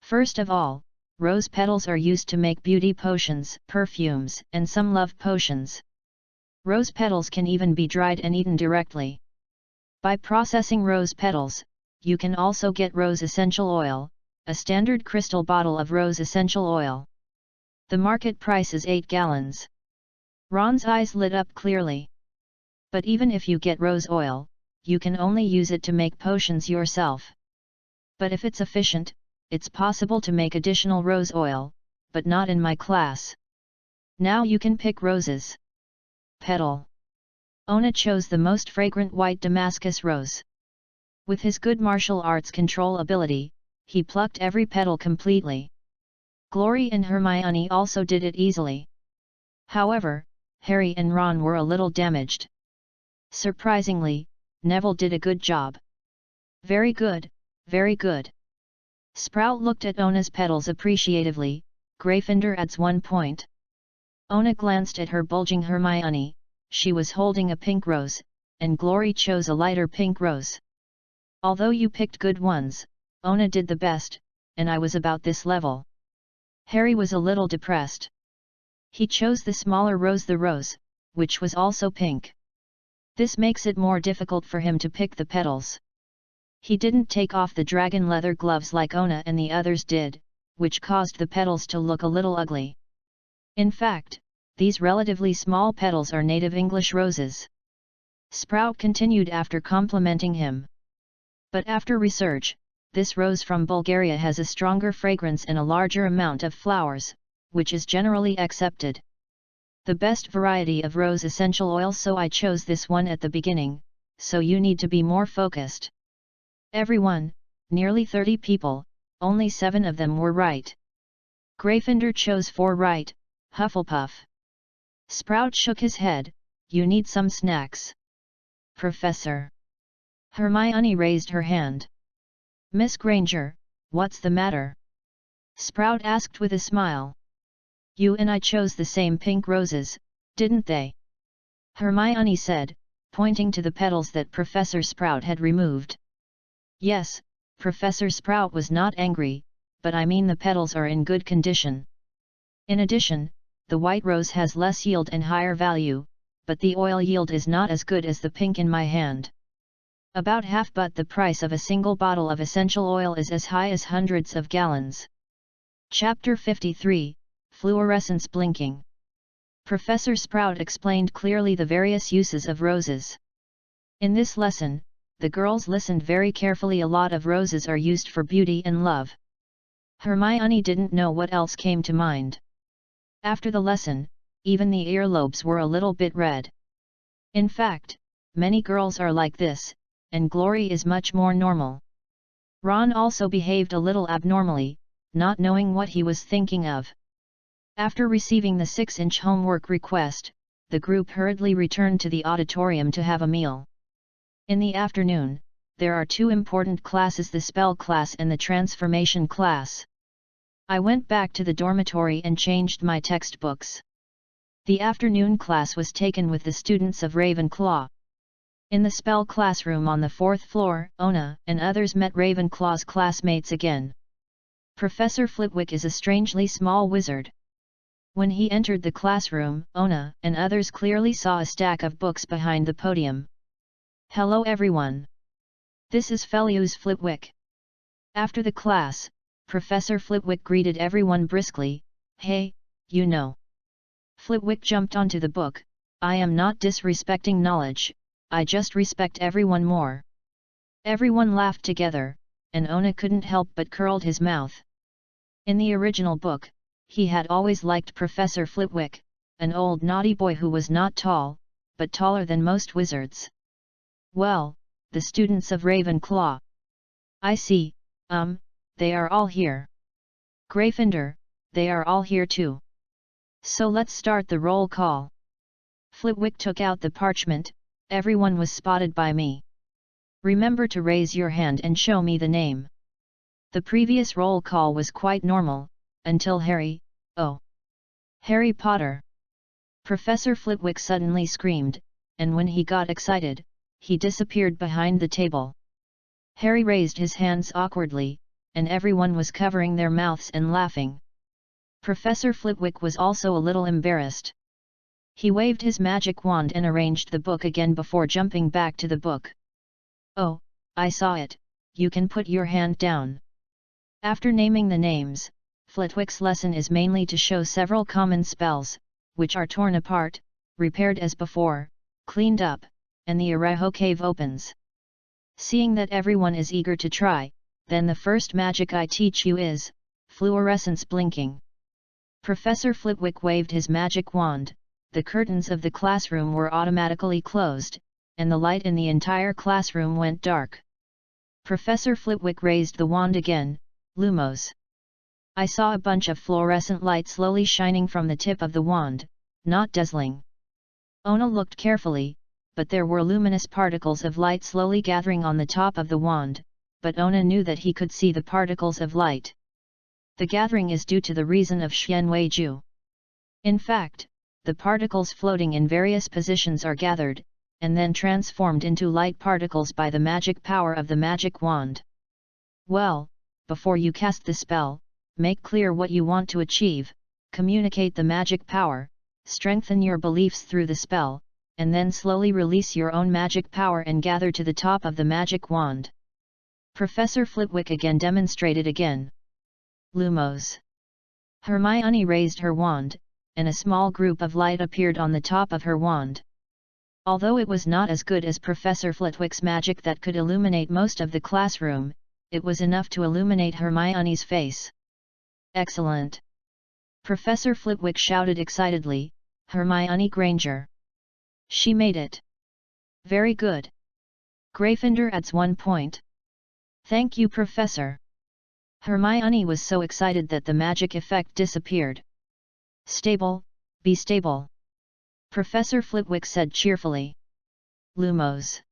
A: First of all, rose petals are used to make beauty potions, perfumes, and some love potions. Rose petals can even be dried and eaten directly. By processing rose petals, you can also get rose essential oil, a standard crystal bottle of rose essential oil. The market price is 8 gallons. Ron's eyes lit up clearly. But even if you get rose oil, you can only use it to make potions yourself. But if it's efficient, it's possible to make additional rose oil, but not in my class. Now you can pick roses. Petal. Ona chose the most fragrant white Damascus rose. With his good martial arts control ability, he plucked every petal completely. Glory and Hermione also did it easily. However, Harry and Ron were a little damaged. Surprisingly, Neville did a good job. Very good, very good. Sprout looked at Ona's petals appreciatively. Gryffindor adds 1 point. Ona glanced at her bulging Hermione. She was holding a pink rose, and Glory chose a lighter pink rose. Although you picked good ones, Ona did the best, and I was about this level. Harry was a little depressed. He chose the smaller rose, the rose, which was also pink. This makes it more difficult for him to pick the petals. He didn't take off the dragon leather gloves like Ona and the others did, which caused the petals to look a little ugly. In fact, these relatively small petals are native English roses. Sprout continued after complimenting him. But after research, this rose from Bulgaria has a stronger fragrance and a larger amount of flowers, which is generally accepted. The best variety of rose essential oil, so I chose this one at the beginning, so you need to be more focused. Everyone, nearly 30 people, only 7 of them were right. Gryffindor chose 4 right, Hufflepuff. Sprout shook his head, you need some snacks. Professor. Hermione raised her hand. Miss Granger, what's the matter? Sprout asked with a smile. You and I chose the same pink roses, didn't they? Hermione said, pointing to the petals that Professor Sprout had removed. Yes, Professor Sprout was not angry, but I mean the petals are in good condition. In addition, the white rose has less yield and higher value, but the oil yield is not as good as the pink in my hand. About half, but the price of a single bottle of essential oil is as high as hundreds of gallons. Chapter 53, Fluorescence Blinking. Professor Sprout explained clearly the various uses of roses. In this lesson, the girls listened very carefully. A lot of roses are used for beauty and love. Hermione didn't know what else came to mind. After the lesson, even the earlobes were a little bit red. In fact, many girls are like this, and Glory is much more normal. Ron also behaved a little abnormally, not knowing what he was thinking of. After receiving the 6-inch homework request, the group hurriedly returned to the auditorium to have a meal. In the afternoon, there are 2 important classes, the spell class and the transformation class. I went back to the dormitory and changed my textbooks. The afternoon class was taken with the students of Ravenclaw. In the spell classroom on the 4th floor, Ona and others met Ravenclaw's classmates again. Professor Flitwick is a strangely small wizard. When he entered the classroom, Ona and others clearly saw a stack of books behind the podium. Hello everyone. This is Felius Flitwick. After the class, Professor Flitwick greeted everyone briskly, hey, you know. Flitwick jumped onto the book. I am not disrespecting knowledge, I just respect everyone more. Everyone laughed together, and Ona couldn't help but curled his mouth. In the original book, he had always liked Professor Flitwick, an old naughty boy who was not tall, but taller than most wizards. Well, the students of Ravenclaw. I see, they are all here. Gryffindor, they are all here too. So let's start the roll call. Flitwick took out the parchment. Everyone was spotted by me. Remember to raise your hand and show me the name. The previous roll call was quite normal, until Harry, oh! Harry Potter! Professor Flitwick suddenly screamed, and when he got excited, he disappeared behind the table. Harry raised his hands awkwardly, and everyone was covering their mouths and laughing. Professor Flitwick was also a little embarrassed. He waved his magic wand and arranged the book again before jumping back to the book. Oh, I saw it, you can put your hand down. After naming the names, Flitwick's lesson is mainly to show several common spells, which are torn apart, repaired as before, cleaned up, and the Araho cave opens. Seeing that everyone is eager to try, then the first magic I teach you is, fluorescence blinking. Professor Flitwick waved his magic wand, the curtains of the classroom were automatically closed, and the light in the entire classroom went dark. Professor Flitwick raised the wand again, lumos. I saw a bunch of fluorescent light slowly shining from the tip of the wand, not dazzling. Ona looked carefully, but there were luminous particles of light slowly gathering on the top of the wand, but Ona knew that he could see the particles of light. The gathering is due to the reason of Xianwei-ju. In fact, the particles floating in various positions are gathered, and then transformed into light particles by the magic power of the magic wand. Well, before you cast the spell, make clear what you want to achieve, communicate the magic power, strengthen your beliefs through the spell, and then slowly release your own magic power and gather to the top of the magic wand. Professor Flitwick again demonstrated again. Lumos. Hermione raised her wand, and a small group of light appeared on the top of her wand. Although it was not as good as Professor Flitwick's magic that could illuminate most of the classroom, it was enough to illuminate Hermione's face. Excellent! Professor Flitwick shouted excitedly, Hermione Granger. She made it. Very good. Gryffindor adds 1 point. Thank you, Professor. Hermione was so excited that the magic effect disappeared. Stable, be stable. Professor Flitwick said cheerfully. Lumos.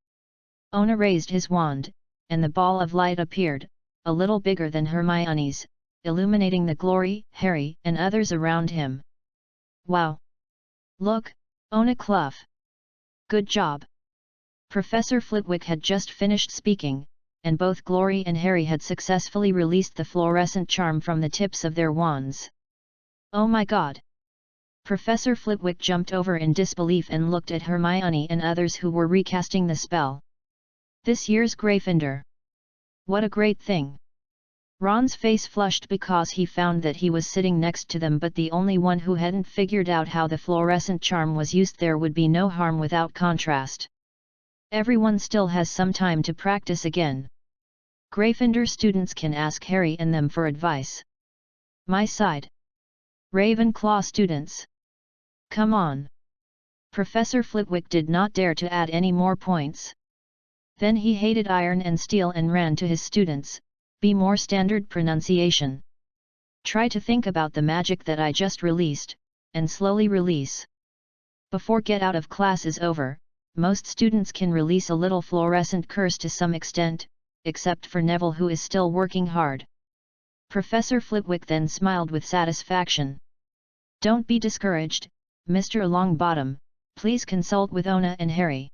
A: Ona raised his wand, and the ball of light appeared, a little bigger than Hermione's, illuminating the Glory, Harry, and others around him. Wow! Look, Ona Cluff! Good job! Professor Flitwick had just finished speaking, and both Glory and Harry had successfully released the fluorescent charm from the tips of their wands. Oh my god! Professor Flitwick jumped over in disbelief and looked at Hermione and others who were recasting the spell. This year's Gryffindor! What a great thing! Ron's face flushed because he found that he was sitting next to them, but the only one who hadn't figured out how the fluorescent charm was used. There would be no harm without contrast. Everyone still has some time to practice again. Gryffindor students can ask Harry and them for advice. My side. Ravenclaw students. Come on. Professor Flitwick did not dare to add any more points. Then he hated iron and steel and ran to his students. Be more standard pronunciation. Try to think about the magic that I just released, and slowly release. Before get out of class is over, most students can release a little fluorescent curse to some extent, except for Neville, who is still working hard. Professor Flitwick then smiled with satisfaction. Don't be discouraged, Mr. Longbottom, please consult with Ona and Harry.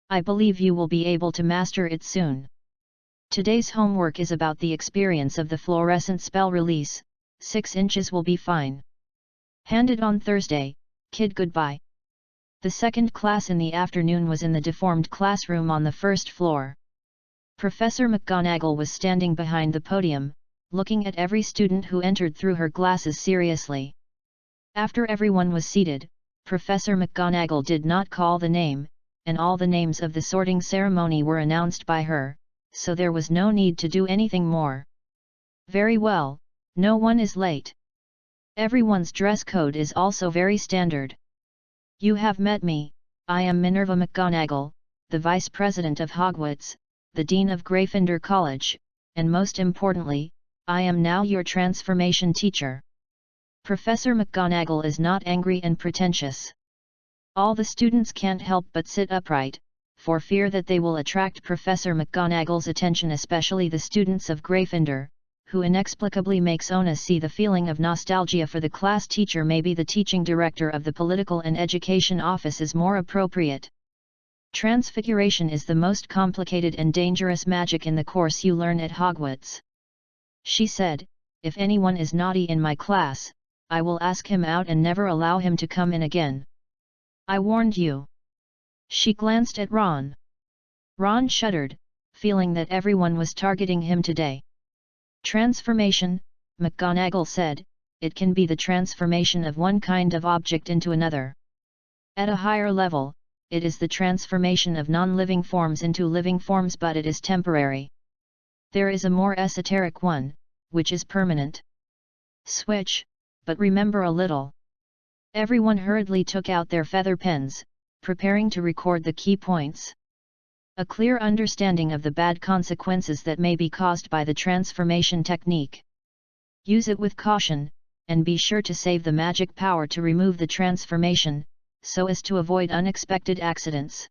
A: I believe you will be able to master it soon. Today's homework is about the experience of the fluorescent spell release. 6 inches will be fine. Handed on Thursday, kid. Goodbye. The second class in the afternoon was in the deformed classroom on the first floor. Professor McGonagall was standing behind the podium, looking at every student who entered through her glasses seriously. After everyone was seated, Professor McGonagall did not call the name, and all the names of the sorting ceremony were announced by her, so there was no need to do anything more. Very well, no one is late. Everyone's dress code is also very standard. You have met me, I am Minerva McGonagall, the Vice President of Hogwarts, the Dean of Gryffindor College, and most importantly, I am now your transformation teacher. Professor McGonagall is not angry and pretentious. All the students can't help but sit upright, for fear that they will attract Professor McGonagall's attention, especially the students of Gryffindor, who inexplicably makes Ona see the feeling of nostalgia for the class teacher. Maybe the teaching director of the Political and Education Office is more appropriate. Transfiguration is the most complicated and dangerous magic in the course you learn at Hogwarts. She said, if anyone is naughty in my class, I will ask him out and never allow him to come in again. I warned you. She glanced at Ron. Ron shuddered, feeling that everyone was targeting him today. Transformation, McGonagall said, it can be the transformation of one kind of object into another. At a higher level, it is the transformation of non-living forms into living forms, but it is temporary. There is a more esoteric one, which is permanent. Switch, but remember a little. Everyone hurriedly took out their feather pens, preparing to record the key points. A clear understanding of the bad consequences that may be caused by the transformation technique. Use it with caution, and be sure to save the magic power to remove the transformation, so as to avoid unexpected accidents.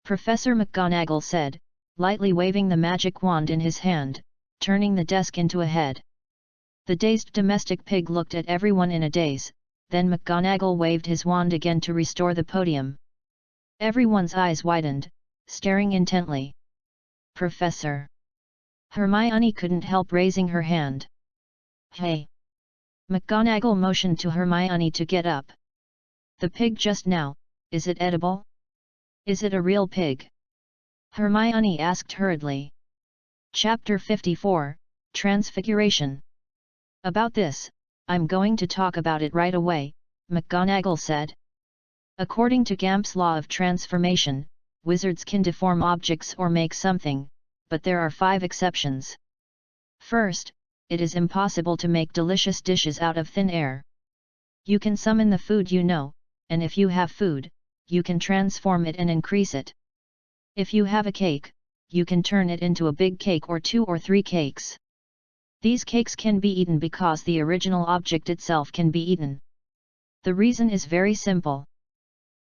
A: Professor McGonagall said, lightly waving the magic wand in his hand, turning the desk into a head. The dazed domestic pig looked at everyone in a daze, then McGonagall waved his wand again to restore the podium. Everyone's eyes widened, staring intently. Professor. Hermione couldn't help raising her hand. Hey! McGonagall motioned to Hermione to get up. The pig just now, is it edible? Is it a real pig? Hermione asked hurriedly. Chapter 54, Transfiguration. About this, I'm going to talk about it right away, McGonagall said. According to Gamp's law of transformation, wizards can deform objects or make something, but there are 5 exceptions. First, it is impossible to make delicious dishes out of thin air. You can summon the food you know, and if you have food, you can transform it and increase it. If you have a cake, you can turn it into a big cake or 2 or 3 cakes. These cakes can be eaten because the original object itself can be eaten. The reason is very simple.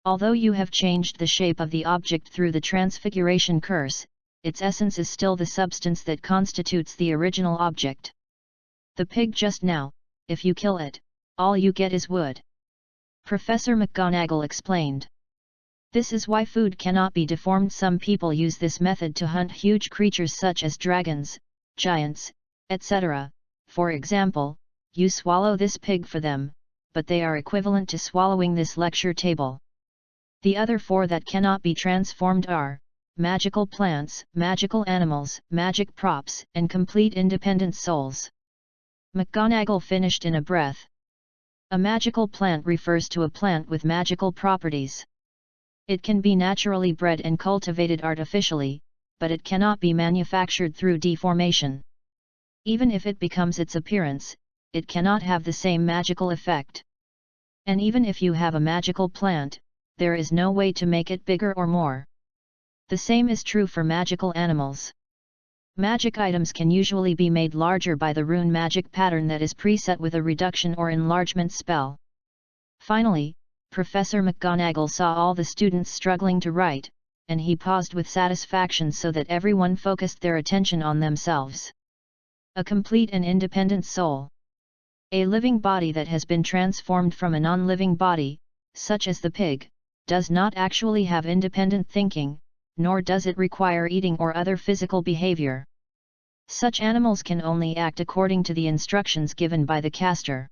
A: Although you have changed the shape of the object through the transfiguration curse, its essence is still the substance that constitutes the original object. The pig just now, if you kill it, all you get is wood. Professor McGonagall explained. This is why food cannot be deformed. Some people use this method to hunt huge creatures such as dragons, giants, etc. For example, you swallow this pig for them, but they are equivalent to swallowing this lecture table. The other 4 that cannot be transformed are magical plants, magical animals, magic props, and complete independent souls. McGonagall finished in a breath. A magical plant refers to a plant with magical properties. It can be naturally bred and cultivated artificially, but it cannot be manufactured through deformation. Even if it becomes its appearance, it cannot have the same magical effect. And even if you have a magical plant, there is no way to make it bigger or more. The same is true for magical animals. Magic items can usually be made larger by the rune magic pattern that is preset with a reduction or enlargement spell. Finally, Professor McGonagall saw all the students struggling to write, and he paused with satisfaction so that everyone focused their attention on themselves. A complete and independent soul. A living body that has been transformed from a non-living body, such as the pig, does not actually have independent thinking, nor does it require eating or other physical behavior. Such animals can only act according to the instructions given by the caster.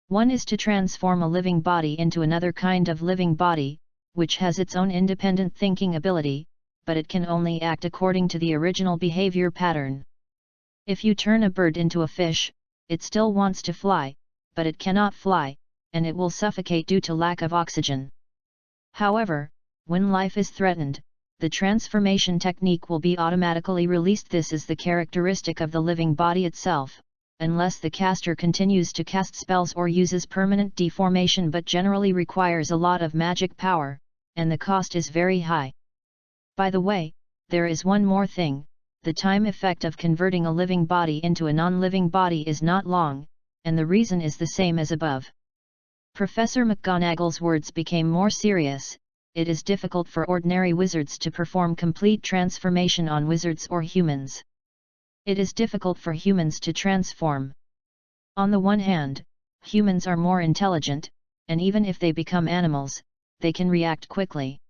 A: One is to transform a living body into another kind of living body, which has its own independent thinking ability, but it can only act according to the original behavior pattern. If you turn a bird into a fish, it still wants to fly, but it cannot fly, and it will suffocate due to lack of oxygen. However, when life is threatened, the transformation technique will be automatically released. This is the characteristic of the living body itself, unless the caster continues to cast spells or uses permanent deformation, but generally requires a lot of magic power, and the cost is very high. By the way, there is one more thing: the time effect of converting a living body into a non-living body is not long, and the reason is the same as above. Professor McGonagall's words became more serious. It is difficult for ordinary wizards to perform complete transformation on wizards or humans. It is difficult for humans to transform. On the one hand, humans are more intelligent, and even if they become animals, they can react quickly.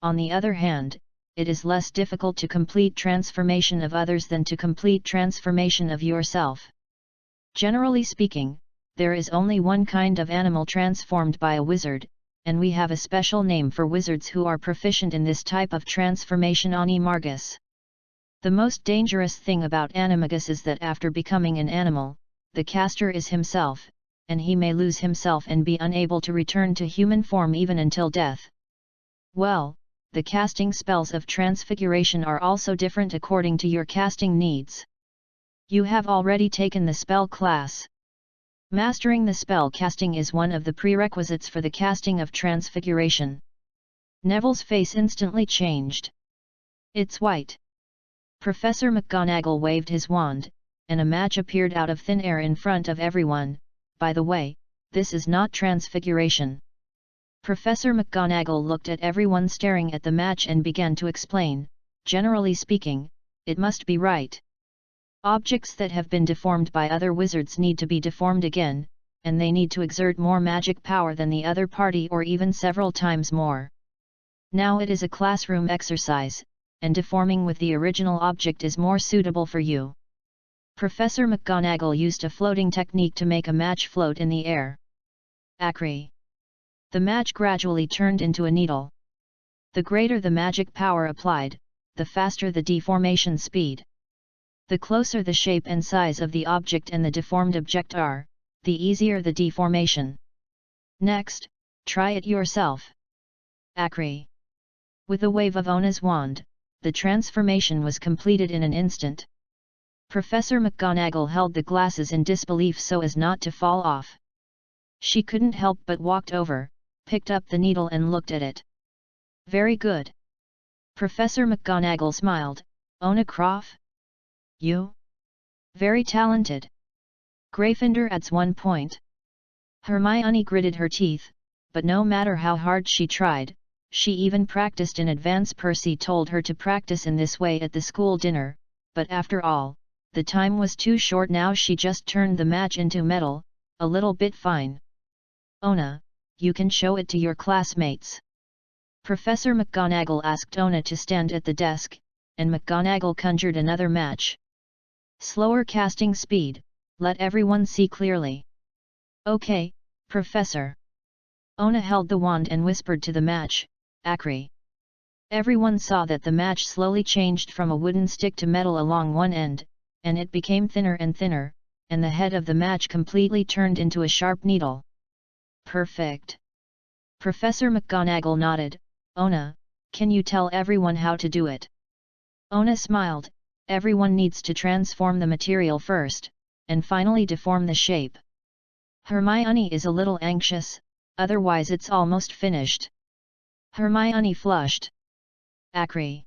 A: On the other hand, it is less difficult to complete transformation of others than to complete transformation of yourself. Generally speaking, there is only one kind of animal transformed by a wizard, and we have a special name for wizards who are proficient in this type of transformation: animagus. The most dangerous thing about animagus is that after becoming an animal, the caster is himself, and he may lose himself and be unable to return to human form even until death. Well, the casting spells of transfiguration are also different according to your casting needs. You have already taken the spell class. Mastering the spell casting is one of the prerequisites for the casting of transfiguration. Neville's face instantly changed. It's white. Professor McGonagall waved his wand, and a match appeared out of thin air in front of everyone. By the way, this is not transfiguration. Professor McGonagall looked at everyone staring at the match and began to explain. Generally speaking, it must be right. Objects that have been deformed by other wizards need to be deformed again, and they need to exert more magic power than the other party, or even several times more. Now it is a classroom exercise, and deforming with the original object is more suitable for you. Professor McGonagall used a floating technique to make a match float in the air. Acre. The match gradually turned into a needle. The greater the magic power applied, the faster the deformation speed. The closer the shape and size of the object and the deformed object are, the easier the deformation. Next, try it yourself. Acre. With a wave of Ona's wand, the transformation was completed in an instant. Professor McGonagall held the glasses in disbelief so as not to fall off. She couldn't help but walked over, picked up the needle and looked at it. Very good. Professor McGonagall smiled. Ona Croft? You? Very talented. Gryffindor adds 1 point. Hermione gritted her teeth, but no matter how hard she tried, she even practiced in advance. Percy told her to practice in this way at the school dinner, but after all, the time was too short now. She just turned the match into metal, a little bit fine. Ona, you can show it to your classmates. Professor McGonagall asked Ona to stand at the desk, and McGonagall conjured another match. Slower casting speed, let everyone see clearly. Okay, Professor. Ona held the wand and whispered to the match, Acre. Everyone saw that the match slowly changed from a wooden stick to metal along one end, and it became thinner and thinner, and the head of the match completely turned into a sharp needle. Perfect. Professor McGonagall nodded. Ona, can you tell everyone how to do it? Ona smiled. Everyone needs to transform the material first, and finally deform the shape. Hermione is a little anxious, otherwise it's almost finished. Hermione flushed. Acre.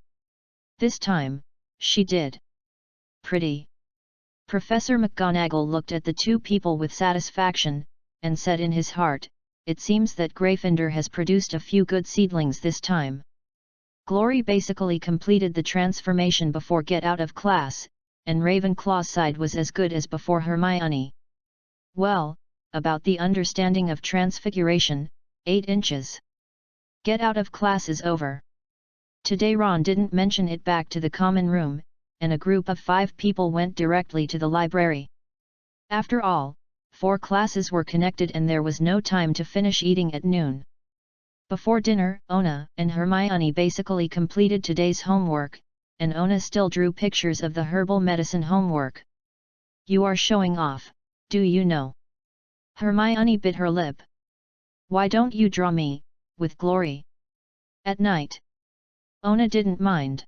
A: This time, she did. Pretty. Professor McGonagall looked at the two people with satisfaction, and said in his heart, it seems that Gryffindor has produced a few good seedlings this time. Glory basically completed the transformation before get out of class, and Ravenclaw's side was as good as before Hermione. Well, about the understanding of transfiguration, 8 inches. Get out of class is over. Today Ron didn't mention it back to the common room, and a group of 5 people went directly to the library. After all, 4 classes were connected and there was no time to finish eating at noon. Before dinner, Ona and Hermione basically completed today's homework, and Ona still drew pictures of the herbal medicine homework. You are showing off, do you know? Hermione bit her lip. Why don't you draw me, with glory? At night. Ona didn't mind.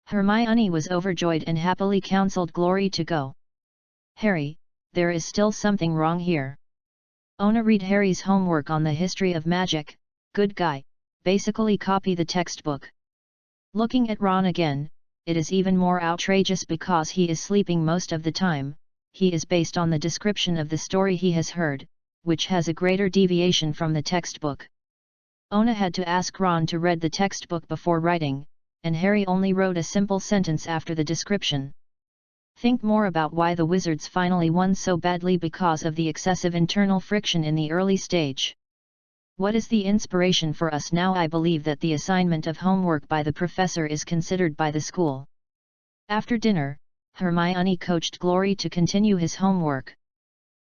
A: Hermione was overjoyed and happily counseled Glory to go. Harry, there is still something wrong here. Ona read Harry's homework on the history of magic. Good guy, basically copy the textbook. Looking at Ron again, it is even more outrageous because he is sleeping most of the time. He is based on the description of the story he has heard, which has a greater deviation from the textbook. Ona had to ask Ron to read the textbook before writing, and Harry only wrote a simple sentence after the description. Think more about why the wizards finally won so badly because of the excessive internal friction in the early stage. What is the inspiration for us now? I believe that the assignment of homework by the professor is considered by the school. After dinner, Hermione coached Glory to continue his homework.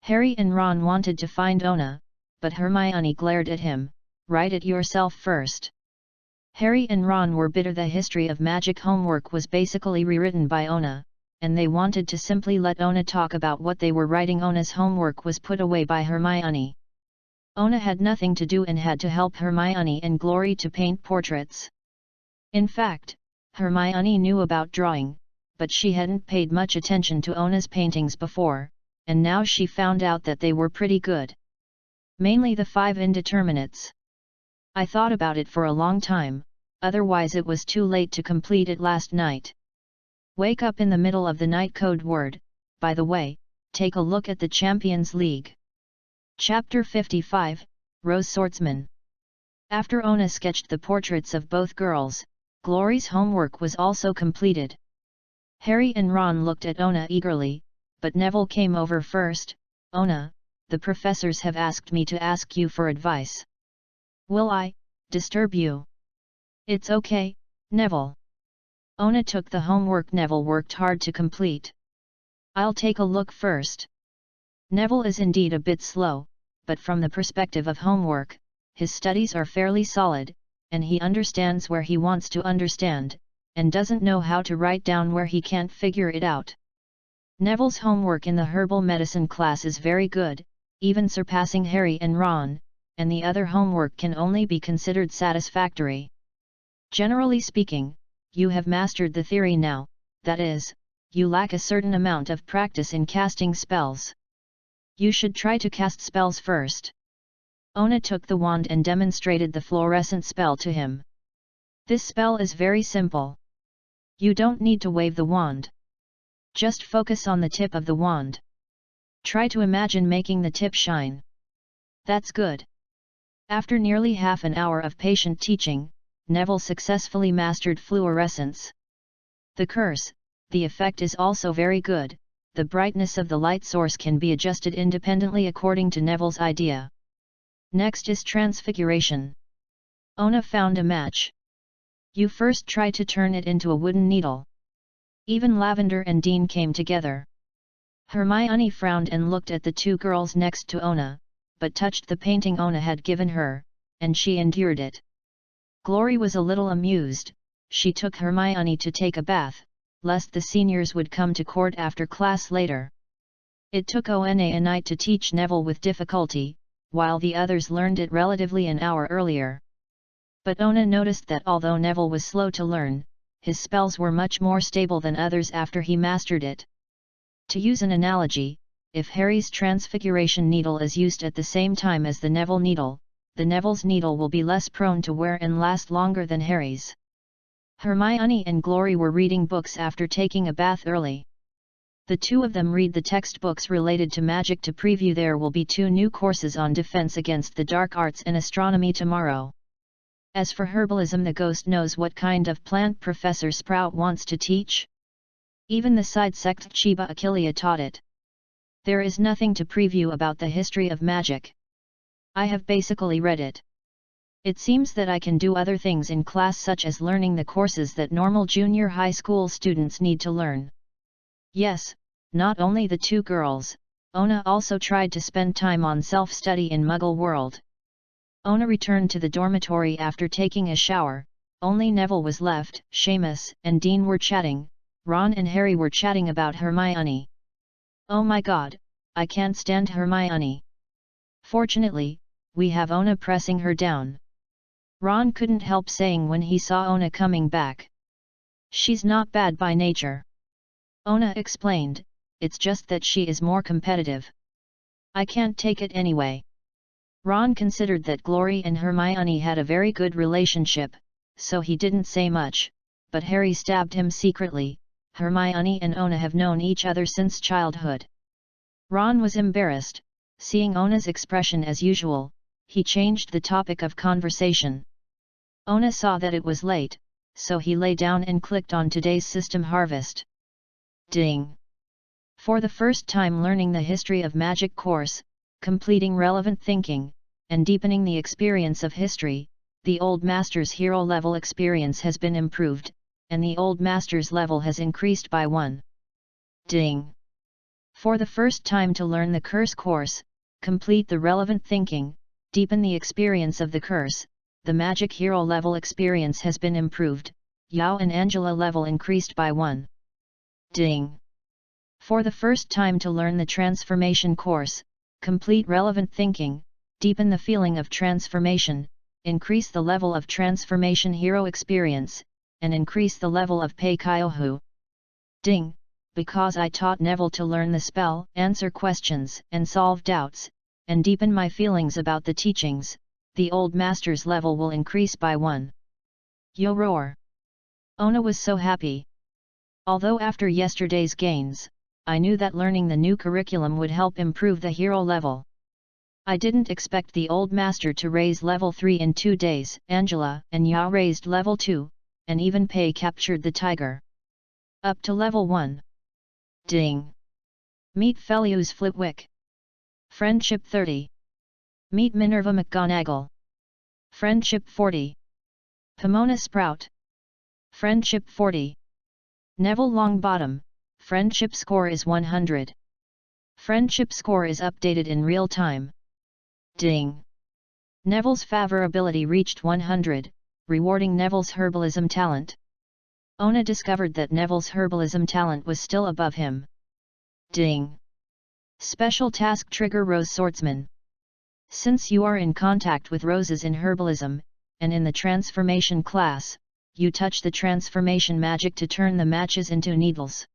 A: Harry and Ron wanted to find Ona, but Hermione glared at him. Write it yourself first. Harry and Ron were bitter. The history of magic homework was basically rewritten by Ona, and they wanted to simply let Ona talk about what they were writing. Ona's homework was put away by Hermione. Ona had nothing to do and had to help Hermione and Glory to paint portraits. In fact, Hermione knew about drawing, but she hadn't paid much attention to Ona's paintings before, and now she found out that they were pretty good. Mainly the 5 indeterminates. I thought about it for a long time, otherwise it was too late to complete it last night. Wake up in the middle of the night. Code word, by the way, take a look at the Champions League. Chapter 55, Rose Swordsman. After Ona sketched the portraits of both girls, Glory's homework was also completed. Harry and Ron looked at Ona eagerly, but Neville came over first. Ona, the professors have asked me to ask you for advice. Will I disturb you? It's okay, Neville. Ona took the homework Neville worked hard to complete. I'll take a look first. Neville is indeed a bit slow, but from the perspective of homework, his studies are fairly solid, and he understands where he wants to understand, and doesn't know how to write down where he can't figure it out. Neville's homework in the herbal medicine class is very good, even surpassing Harry and Ron, and the other homework can only be considered satisfactory. Generally speaking, you have mastered the theory now, that is, you lack a certain amount of practice in casting spells. You should try to cast spells first. Ona took the wand and demonstrated the fluorescent spell to him. This spell is very simple. You don't need to wave the wand. Just focus on the tip of the wand. Try to imagine making the tip shine. That's good. After nearly half an hour of patient teaching, Neville successfully mastered fluorescence. The curse, the effect is also very good. The brightness of the light source can be adjusted independently according to Neville's idea. Next is transfiguration. Ona found a match. You first try to turn it into a wooden needle. Even Lavender and Dean came together. Hermione frowned and looked at the 2 girls next to Ona, but touched the painting Ona had given her, and she endured it. Glory was a little amused. She took Hermione to take a bath, lest the seniors would come to court after class later. It took Ona a night to teach Neville with difficulty, while the others learned it relatively an hour earlier. But Ona noticed that although Neville was slow to learn, his spells were much more stable than others after he mastered it. To use an analogy, if Harry's transfiguration needle is used at the same time as the Neville needle, the Neville's needle will be less prone to wear and last longer than Harry's. Hermione and Glory were reading books after taking a bath early. The 2 of them read the textbooks related to magic to preview. There will be 2 new courses on defense against the dark arts and astronomy tomorrow. As for herbalism, the ghost knows what kind of plant Professor Sprout wants to teach. Even the side sect Chiba Achillea taught it. There is nothing to preview about the history of magic. I have basically read it. It seems that I can do other things in class, such as learning the courses that normal junior high school students need to learn. Yes, not only the 2 girls, Ona also tried to spend time on self-study in Muggle world. Ona returned to the dormitory after taking a shower. Only Neville was left. Seamus and Dean were chatting. Ron and Harry were chatting about Hermione. Oh my god, I can't stand Hermione. Fortunately, we have Ona pressing her down. Ron couldn't help saying when he saw Ona coming back. She's not bad by nature. Ona explained, it's just that she is more competitive. I can't take it anyway. Ron considered that Glory and Hermione had a very good relationship, so he didn't say much, but Harry stabbed him secretly. Hermione and Ona have known each other since childhood. Ron was embarrassed, seeing Ona's expression as usual. He changed the topic of conversation. Ona saw that it was late, so he lay down and clicked on today's system Harvest. Ding! For the first time learning the History of Magic course, completing relevant thinking, and deepening the experience of history, the Old Master's hero level experience has been improved, and the Old Master's level has increased by 1. Ding! For the first time to learn the Curse course, complete the relevant thinking, deepen the experience of the Curse, the Magic hero level experience has been improved, Yao and Angela level increased by 1. Ding! For the first time to learn the Transformation course, complete relevant thinking, deepen the feeling of transformation, increase the level of Transformation hero experience, and increase the level of Pei Kyohu. Ding! Because I taught Neville to learn the spell, answer questions and solve doubts, and deepen my feelings about the teachings, the Old Master's level will increase by 1. Yo roar! Ona was so happy. Although after yesterday's gains, I knew that learning the new curriculum would help improve the hero level. I didn't expect the Old Master to raise level 3 in 2 days. Angela and Yao raised level 2, and even Pei captured the tiger. Up to level 1. Ding! Meet Felius Flitwick. Friendship 30. Meet Minerva McGonagall. Friendship 40. Pomona Sprout. Friendship 40. Neville Longbottom. Friendship score is 100. Friendship score is updated in real time. Ding! Neville's favorability reached 100, rewarding Neville's herbalism talent. Ona discovered that Neville's herbalism talent was still above him. Ding! Special task trigger Rose Swordsman. Since you are in contact with roses in herbalism, and in the transformation class, you touch the transformation magic to turn the matches into needles.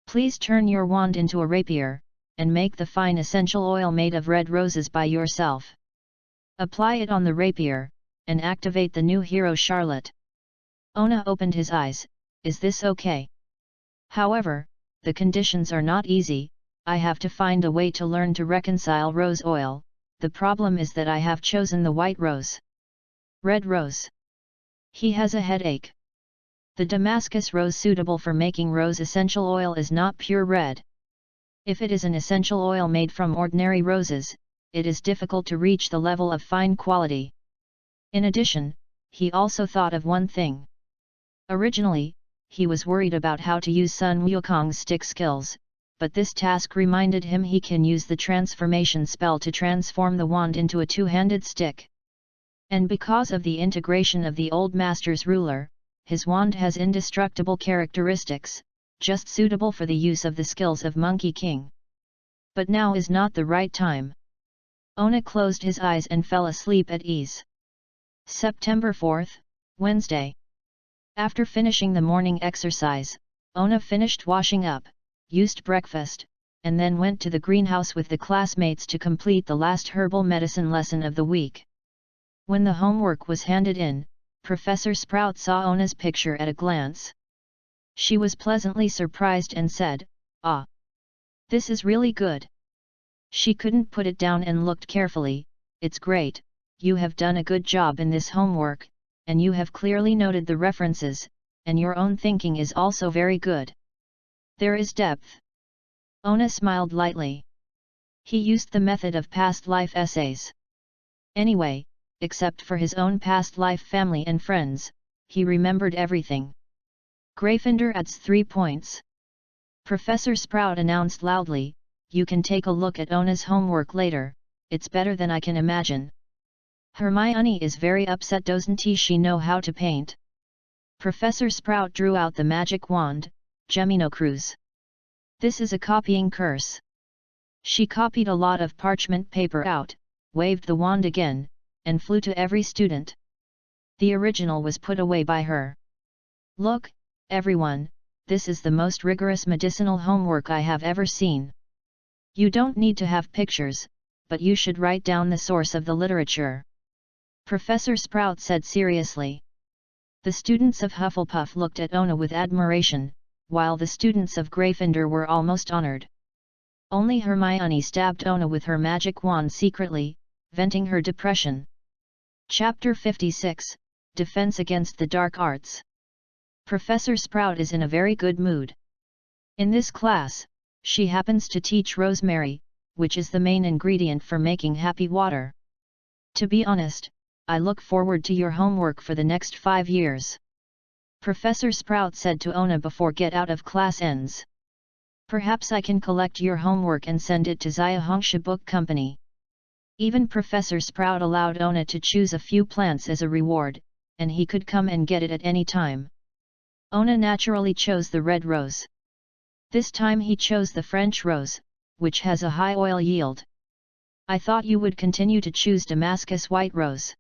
A: Please turn your wand into a rapier, and make the fine essential oil made of red roses by yourself. Apply it on the rapier, and activate the new hero Charlotte. Ona opened his eyes. Is this okay? However, the conditions are not easy. I have to find a way to learn to reconcile rose oil. The problem is that I have chosen the white rose. Red rose. He has a headache. The Damascus rose suitable for making rose essential oil is not pure red. If it is an essential oil made from ordinary roses, it is difficult to reach the level of fine quality. In addition, he also thought of one thing. Originally, he was worried about how to use Sun Wukong's stick skills, but this task reminded him he can use the transformation spell to transform the wand into a two-handed stick. And because of the integration of the Old Master's ruler, his wand has indestructible characteristics, just suitable for the use of the skills of Monkey King. But now is not the right time. Ona closed his eyes and fell asleep at ease. September 4th, Wednesday. After finishing the morning exercise, Ona finished washing up, used breakfast, and then went to the greenhouse with the classmates to complete the last herbal medicine lesson of the week. When the homework was handed in, Professor Sprout saw Ona's picture at a glance. She was pleasantly surprised and said, "Ah! This is really good." She couldn't put it down and looked carefully. "It's great, you have done a good job in this homework, and you have clearly noted the references, and your own thinking is also very good. There is depth." Ona smiled lightly. He used the method of past life essays. Anyway, except for his own past life family and friends, he remembered everything. Gryffindor adds 3 points. Professor Sprout announced loudly, "You can take a look at Ona's homework later, it's better than I can imagine." Hermione is very upset, doesn't she know how to paint? Professor Sprout drew out the magic wand, Gemino Cruz. This is a copying curse. She copied a lot of parchment paper out, waved the wand again, and flew to every student. The original was put away by her. "Look, everyone, this is the most rigorous medicinal homework I have ever seen. You don't need to have pictures, but you should write down the source of the literature," Professor Sprout said seriously. The students of Hufflepuff looked at Ona with admiration, while the students of Gryffindor were almost honored. Only Hermione stabbed Ona with her magic wand secretly, venting her depression. Chapter 56, Defense Against the Dark Arts. Professor Sprout is in a very good mood. In this class, she happens to teach rosemary, which is the main ingredient for making happy water. "To be honest, I look forward to your homework for the next 5 years," Professor Sprout said to Ona before get out of class ends. "Perhaps I can collect your homework and send it to Xiahongsha Book Company." Even Professor Sprout allowed Ona to choose a few plants as a reward, and he could come and get it at any time. Ona naturally chose the red rose. This time he chose the French rose, which has a high oil yield. "I thought you would continue to choose Damascus white rose,"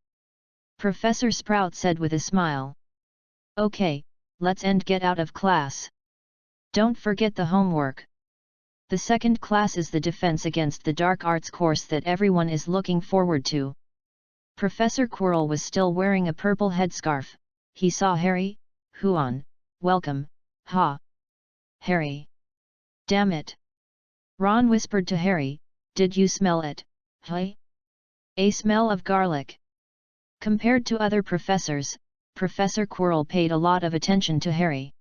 A: Professor Sprout said with a smile. "Okay, let's get out of class. Don't forget the homework." The second class is the Defense Against the Dark Arts course that everyone is looking forward to. Professor Quirrell was still wearing a purple headscarf. He saw Harry. "Huon, welcome, ha! Harry! Damn it!" Ron whispered to Harry, "Did you smell it, hey? A smell of garlic." Compared to other professors, Professor Quirrell paid a lot of attention to Harry.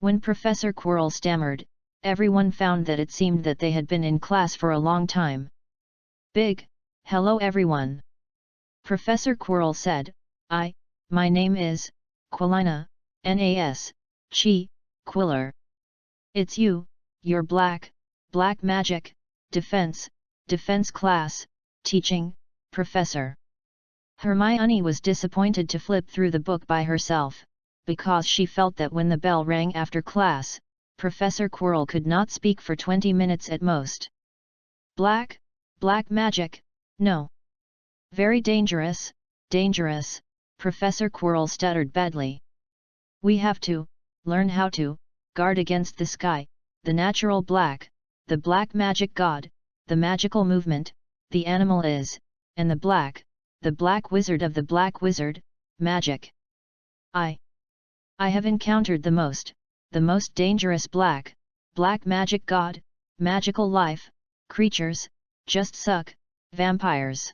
A: When Professor Quirrell stammered, everyone found that it seemed that they had been in class for a long time. "Big, hello everyone," Professor Quirrell said. My name is, Quillina, Nas, Chi, Quiller. It's you, your black magic, defense class, teaching, professor." Hermione was disappointed to flip through the book by herself, because she felt that when the bell rang after class, Professor Quirrell could not speak for 20 minutes at most. Black magic, no. Very dangerous, Professor Quirrell stuttered badly. "We have to learn how to guard against the sky, the natural black, the black magic god, the magical movement, the animal is, and the black wizard of the black wizard, magic. I have encountered the most dangerous black magic god, magical life, creatures, just suck, vampires."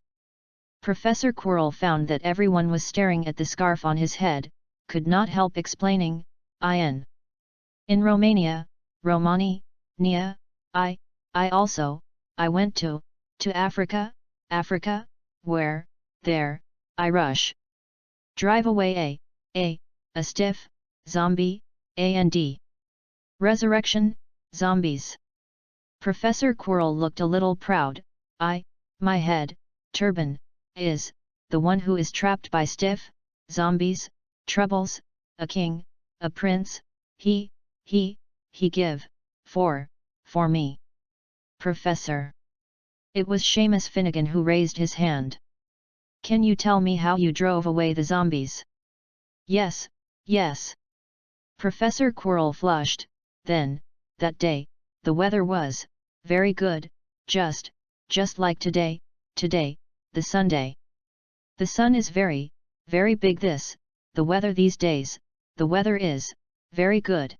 A: Professor Quirrell found that everyone was staring at the scarf on his head, could not help explaining, In Romania, Nia, I went to Africa, where, there, I rush. Drive away a stiff, zombie, and resurrection, zombies. Professor Quirrell looked a little proud. My head, turban, is, the one who is trapped by stiff, zombies, troubles, a king, a prince, he give, for me. Professor. It was Seamus Finnegan who raised his hand. "Can you tell me how you drove away the zombies?" Yes. Professor Quirrell flushed. Then, that day, the weather was very good, just like today, the Sunday. The sun is very big the weather these days, the weather is very good.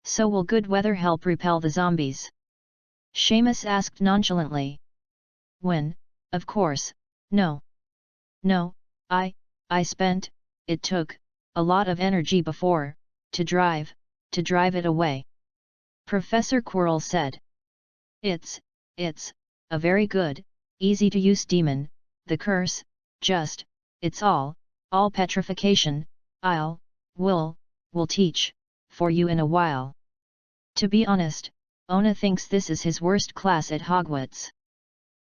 A: So will good weather help repel the zombies? Seamus asked nonchalantly. When, of course, no, I spent, it took, a lot of energy before, to drive it away. Professor Quirrell said. It's a very good, easy to use demon, the curse, it's all petrification, will teach, for you in a while. To be honest, Ona thinks this is his worst class at Hogwarts.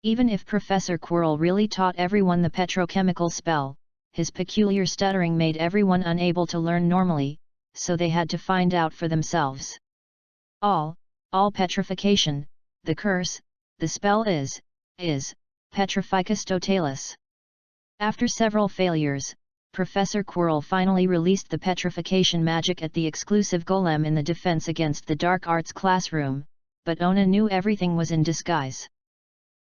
A: Even if Professor Quirrell really taught everyone the petrochemical spell, his peculiar stuttering made everyone unable to learn normally, so they had to find out for themselves. All petrification, the curse, the spell is Petrificus totalis. After several failures, Professor Quirrell finally released the petrification magic at the exclusive golem in the Defense Against the Dark Arts classroom, but Ona knew everything was in disguise.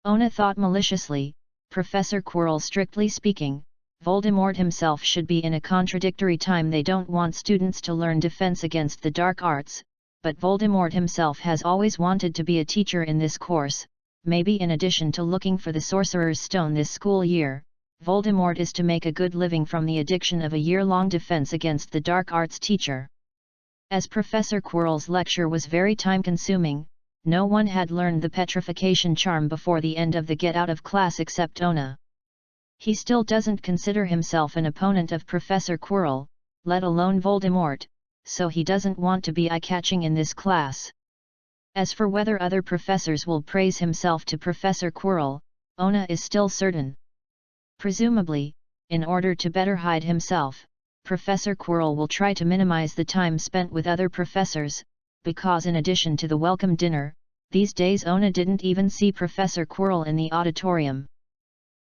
A: Ona thought maliciously, Professor Quirrell, strictly speaking, Voldemort himself should be in a contradictory time. They don't want students to learn defense against the dark arts, but Voldemort himself has always wanted to be a teacher in this course. Maybe in addition to looking for the Sorcerer's Stone this school year, Voldemort is to make a good living from the addiction of a year-long defense against the dark arts teacher. As Professor Quirrell's lecture was very time-consuming, no one had learned the petrification charm before the end of the get out of class except Ona. He still doesn't consider himself an opponent of Professor Quirrell, let alone Voldemort, so he doesn't want to be eye-catching in this class. As for whether other professors will praise himself to Professor Quirrell, Ona is still certain. Presumably, in order to better hide himself, Professor Quirrell will try to minimize the time spent with other professors, because in addition to the welcome dinner, these days Ona didn't even see Professor Quirrell in the auditorium.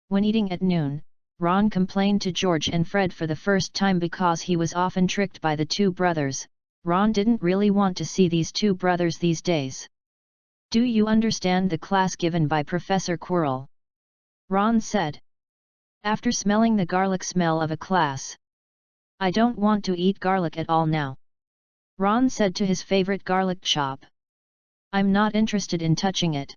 A: When eating at noon, Ron complained to George and Fred for the first time because he was often tricked by the two brothers. Ron didn't really want to see these two brothers these days. "Do you understand the class given by Professor Quirrell?" Ron said, after smelling the garlic smell of a class. "I don't want to eat garlic at all now," Ron said to his favorite garlic chop. "I'm not interested in touching it."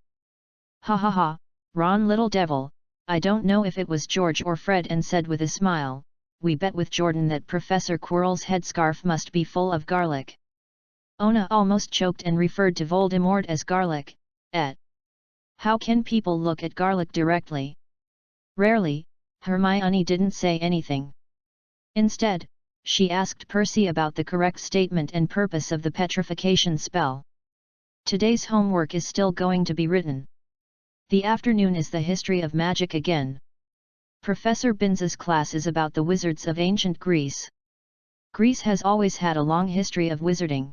A: "Ha ha ha, Ron little devil, I don't know if it was George or Fred and said with a smile, we bet with Jordan that Professor Quirrell's headscarf must be full of garlic." Ona almost choked and referred to Voldemort as garlic. How can people look at garlic directly? Rarely. Hermione didn't say anything. Instead, she asked Percy about the correct statement and purpose of the petrification spell. "Today's homework is still going to be written. The afternoon is the history of magic again. Professor Binns's class is about the wizards of ancient Greece. Greece has always had a long history of wizarding.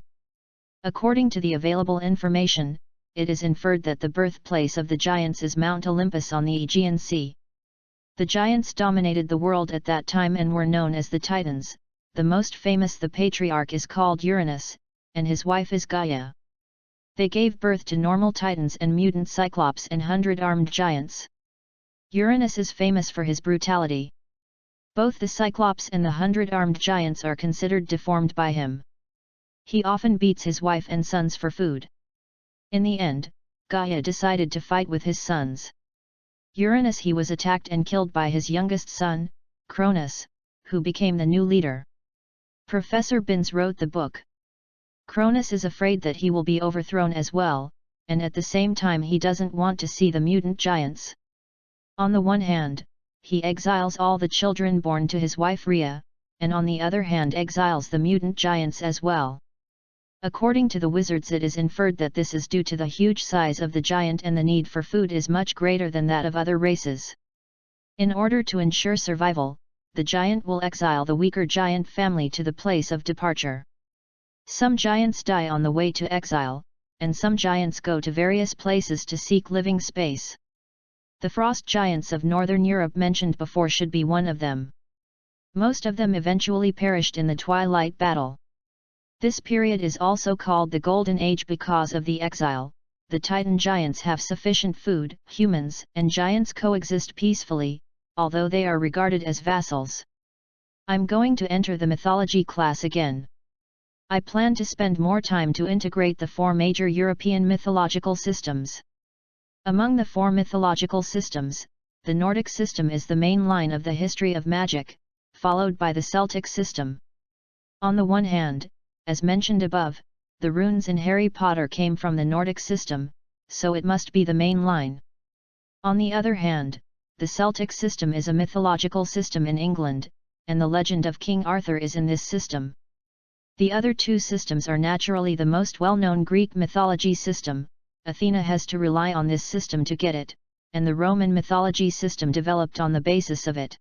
A: According to the available information, it is inferred that the birthplace of the giants is Mount Olympus on the Aegean Sea. The giants dominated the world at that time and were known as the Titans. The most famous, the patriarch, is called Uranus, and his wife is Gaia. They gave birth to normal Titans and mutant Cyclops and 100-armed giants. Uranus is famous for his brutality. Both the Cyclops and the 100-armed giants are considered deformed by him. He often beats his wife and sons for food. In the end, Gaia decided to fight with his sons. Uranus he was attacked and killed by his youngest son, Cronus, who became the new leader. Professor Binns wrote the book. Cronus is afraid that he will be overthrown as well, and at the same time he doesn't want to see the mutant giants. On the one hand, he exiles all the children born to his wife Rhea, and on the other hand exiles the mutant giants as well. According to the wizards, it is inferred that this is due to the huge size of the giant, and the need for food is much greater than that of other races. In order to ensure survival, the giant will exile the weaker giant family to the place of departure. Some giants die on the way to exile, and some giants go to various places to seek living space. The frost giants of Northern Europe mentioned before should be one of them. Most of them eventually perished in the Twilight Battle. This period is also called the Golden Age because of the exile. The Titan giants have sufficient food. Humans and giants coexist peacefully, although they are regarded as vassals. I'm going to enter the mythology class again. I plan to spend more time to integrate the four major European mythological systems. Among the four mythological systems, the Nordic system is the main line of the history of magic, followed by the Celtic system. On the one hand, as mentioned above, the runes in Harry Potter came from the Nordic system, so it must be the main line. On the other hand, the Celtic system is a mythological system in England, and the legend of King Arthur is in this system. The other two systems are naturally the most well-known Greek mythology system. Athena has to rely on this system to get it, and the Roman mythology system developed on the basis of it.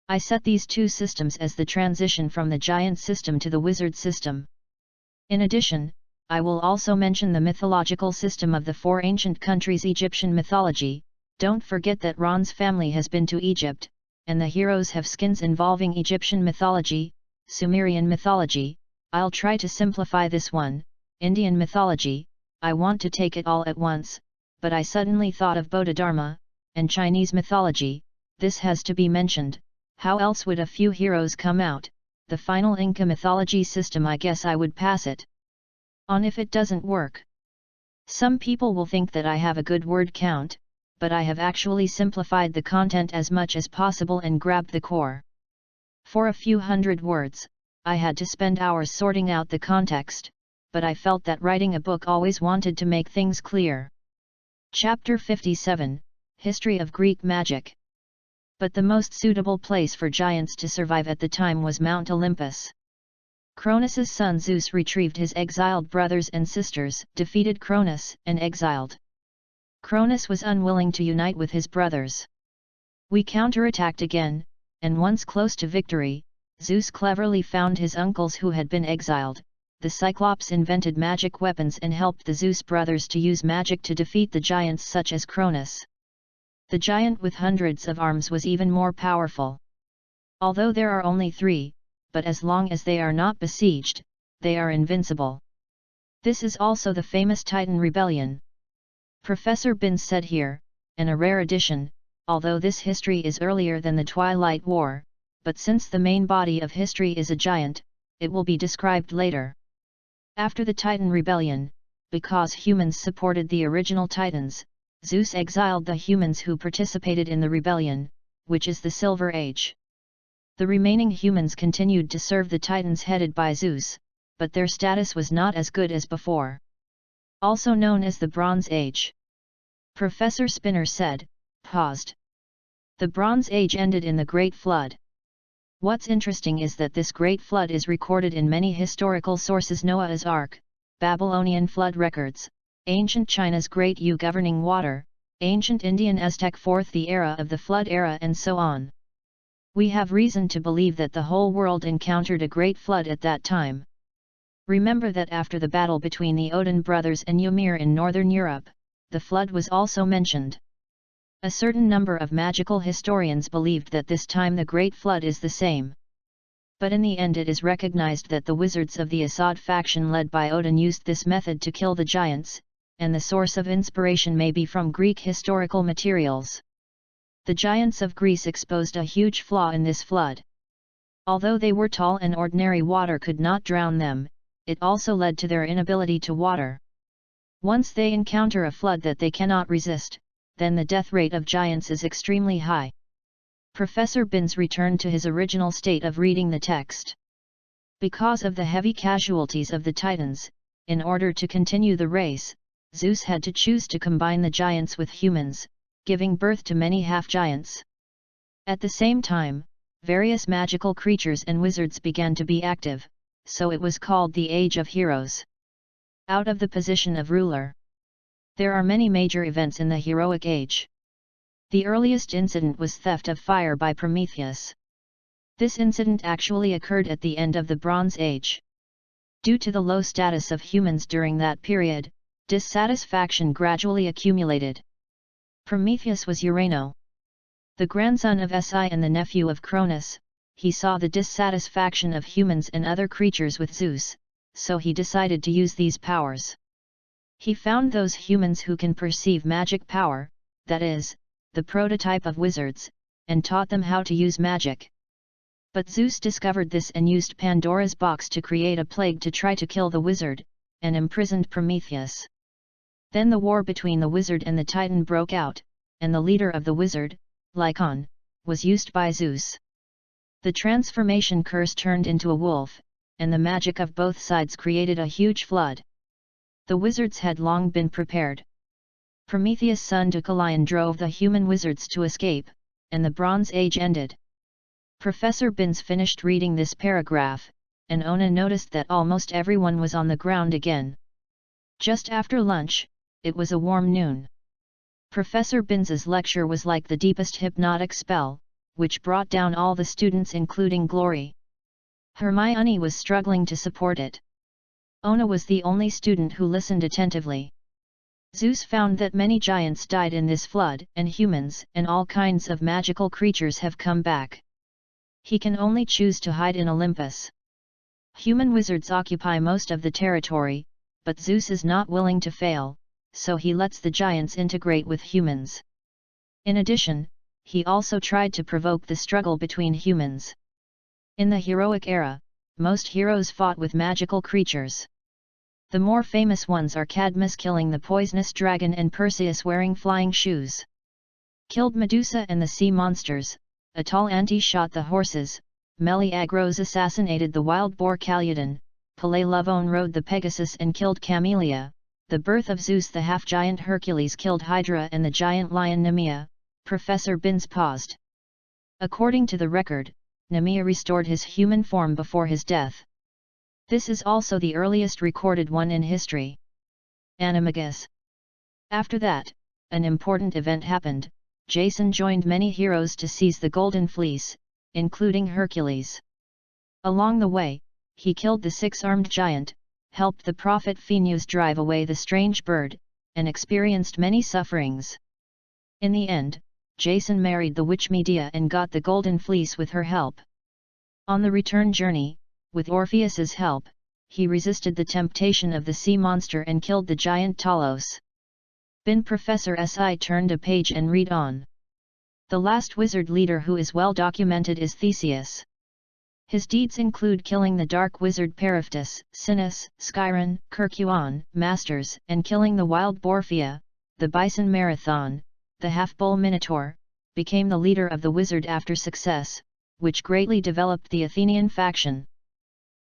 A: I set these two systems as the transition from the giant system to the wizard system. In addition, I will also mention the mythological system of the four ancient countries: Egyptian mythology, Don't forget that Ron's family has been to Egypt, and the heroes have skins involving Egyptian mythology, Sumerian mythology. I'll try to simplify this one, Indian mythology. I want to take it all at once, but I suddenly thought of Bodhidharma, and Chinese mythology. This has to be mentioned. How else would a few heroes come out? The final Inca mythology system, I guess I would pass it on if it doesn't work. Some people will think that I have a good word count, but I have actually simplified the content as much as possible and grabbed the core. For a few hundred words, I had to spend hours sorting out the context, but I felt that writing a book always wanted to make things clear. Chapter 57, History of Greek Magic. But the most suitable place for giants to survive at the time was Mount Olympus. Cronus' son Zeus retrieved his exiled brothers and sisters, defeated Cronus, and exiled. Cronus was unwilling to unite with his brothers. We counterattacked again, and once close to victory, Zeus cleverly found his uncles who had been exiled. The Cyclops invented magic weapons and helped the Zeus brothers to use magic to defeat the giants such as Cronus. The giant with hundreds of arms was even more powerful. Although there are only 3, but as long as they are not besieged, they are invincible. This is also the famous Titan Rebellion. Professor Binns said here, and a rare addition, although this history is earlier than the Twilight War, but since the main body of history is a giant, it will be described later. After the Titan Rebellion, because humans supported the original Titans, Zeus exiled the humans who participated in the rebellion, which is the Silver Age. The remaining humans continued to serve the Titans headed by Zeus, but their status was not as good as before. Also known as the Bronze Age. Professor Spinner said, paused. The Bronze Age ended in the Great Flood. What's interesting is that this Great Flood is recorded in many historical sources: Noah's Ark, Babylonian flood records, ancient China's Great U governing water, ancient Indian Aztec Fourth the era of the flood era, and so on. We have reason to believe that the whole world encountered a great flood at that time. Remember that after the battle between the Odin brothers and Ymir in northern Europe, the flood was also mentioned. A certain number of magical historians believed that this time the Great Flood is the same. But in the end it is recognized that the wizards of the Asad faction led by Odin used this method to kill the giants, and the source of inspiration may be from Greek historical materials. The giants of Greece exposed a huge flaw in this flood. Although they were tall and ordinary water could not drown them, it also led to their inability to water. Once they encounter a flood that they cannot resist, then the death rate of giants is extremely high. Professor Binns returned to his original state of reading the text. Because of the heavy casualties of the Titans, in order to continue the race, Zeus had to choose to combine the giants with humans, giving birth to many half-giants. At the same time, various magical creatures and wizards began to be active, so it was called the Age of Heroes. Out of the position of ruler. There are many major events in the heroic age. The earliest incident was theft of fire by Prometheus. This incident actually occurred at the end of the Bronze Age. Due to the low status of humans during that period, dissatisfaction gradually accumulated. Prometheus was Urano, the grandson of Si and the nephew of Cronus. He saw the dissatisfaction of humans and other creatures with Zeus, so he decided to use these powers. He found those humans who can perceive magic power, that is, the prototype of wizards, and taught them how to use magic. But Zeus discovered this and used Pandora's box to create a plague to try to kill the wizard, and imprisoned Prometheus. Then the war between the wizard and the Titan broke out, and the leader of the wizard, Lycaon, was used by Zeus. The transformation curse turned into a wolf, and the magic of both sides created a huge flood. The wizards had long been prepared. Prometheus' son Deucalion drove the human wizards to escape, and the Bronze Age ended. Professor Binns finished reading this paragraph, and Ona noticed that almost everyone was on the ground again. Just after lunch, it was a warm noon. Professor Binns's lecture was like the deepest hypnotic spell, which brought down all the students including Glory. Hermione was struggling to support it. Ona was the only student who listened attentively. Zeus found that many giants died in this flood, and humans and all kinds of magical creatures have come back. He can only choose to hide in Olympus. Human wizards occupy most of the territory, but Zeus is not willing to fail, so he lets the giants integrate with humans. In addition, he also tried to provoke the struggle between humans. In the heroic era, most heroes fought with magical creatures. The more famous ones are Cadmus killing the poisonous dragon and Perseus wearing flying shoes. Killed Medusa and the sea monsters, Atalante shot the horses, Meleagros assassinated the wild boar Calydon, Pelelavon rode the Pegasus and killed Camellia, the birth of Zeus the half-giant Hercules killed Hydra and the giant lion Nemea. Professor Binns paused. According to the record, Nemea restored his human form before his death. This is also the earliest recorded one in history. Animagus. After that, an important event happened. Jason joined many heroes to seize the Golden Fleece, including Hercules. Along the way, he killed the six-armed giant, helped the prophet Phaneus drive away the strange bird, and experienced many sufferings. In the end, Jason married the witch Medea and got the Golden Fleece with her help. On the return journey, with Orpheus's help, he resisted the temptation of the sea monster and killed the giant Talos. Bin Professor Si turned a page and read on. The last wizard leader who is well documented is Theseus. His deeds include killing the dark wizard Periphas, Sinis, Skyron, Kerkuon, Masters, and killing the wild Borphia, the bison Marathon, the half-bull Minotaur, became the leader of the wizard after success, which greatly developed the Athenian faction.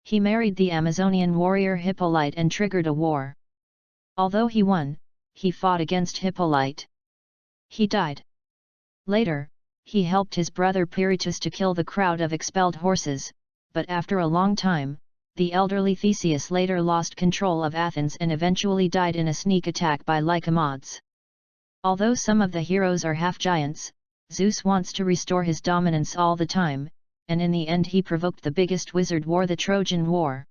A: He married the Amazonian warrior Hippolyte and triggered a war. Although he won, he fought against Hippolyte. He died. Later, he helped his brother Pirithous to kill the crowd of expelled horses, but after a long time, the elderly Theseus later lost control of Athens and eventually died in a sneak attack by Lycomedes. Although some of the heroes are half-giants, Zeus wants to restore his dominance all the time, and in the end he provoked the biggest wizard war, the Trojan War.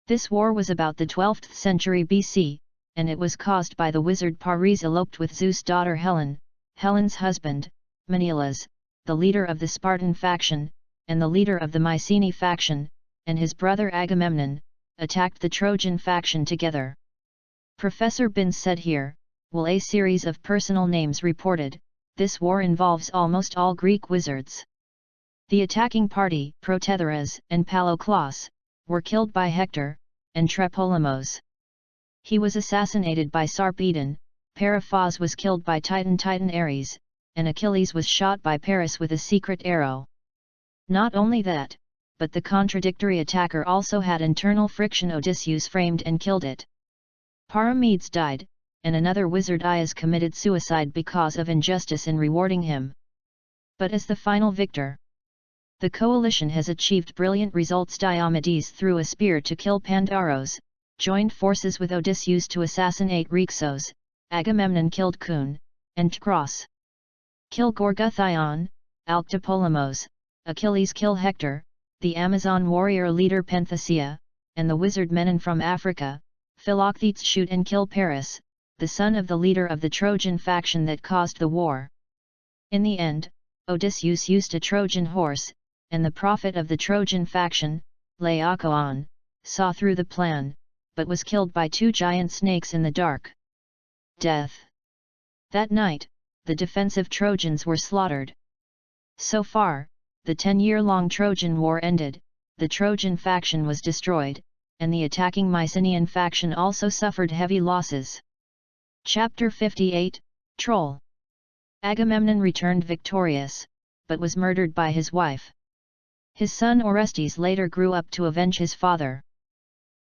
A: This war was about the 12th century BC, and it was caused by the wizard Paris eloped with Zeus' daughter Helen, Helen's husband, Menelaus, the leader of the Spartan faction, and the leader of the Mycenae faction, and his brother Agamemnon, attacked the Trojan faction together. Professor Binns said here, will a series of personal names reported, this war involves almost all Greek wizards. The attacking party, Protatheres and Paloclos, were killed by Hector, and Trepolemos. He was assassinated by Sarpedon, Periphas was killed by Titan Ares, and Achilles was shot by Paris with a secret arrow. Not only that, but the contradictory attacker also had internal friction. Odysseus framed and killed it. Paramedes died, and another wizard Aias committed suicide because of injustice in rewarding him. But as the final victor, the coalition has achieved brilliant results. Diomedes threw a spear to kill Pandaros, joined forces with Odysseus to assassinate Rhexos, Agamemnon killed Kun, and Tcros. Kill Gorgothion, Alctopolemos, Achilles kill Hector, the Amazon warrior leader Penthesia, and the wizard Menon from Africa, Philoctetes shoot and kill Paris, the son of the leader of the Trojan faction that caused the war. In the end, Odysseus used a Trojan horse, and the prophet of the Trojan faction, Laocoon, saw through the plan, but was killed by two giant snakes in the dark. Death. That night, the defensive Trojans were slaughtered. So far, the 10-year-long Trojan War ended, the Trojan faction was destroyed, and the attacking Mycenaean faction also suffered heavy losses. Chapter 58, Troll. Agamemnon returned victorious, but was murdered by his wife. His son Orestes later grew up to avenge his father.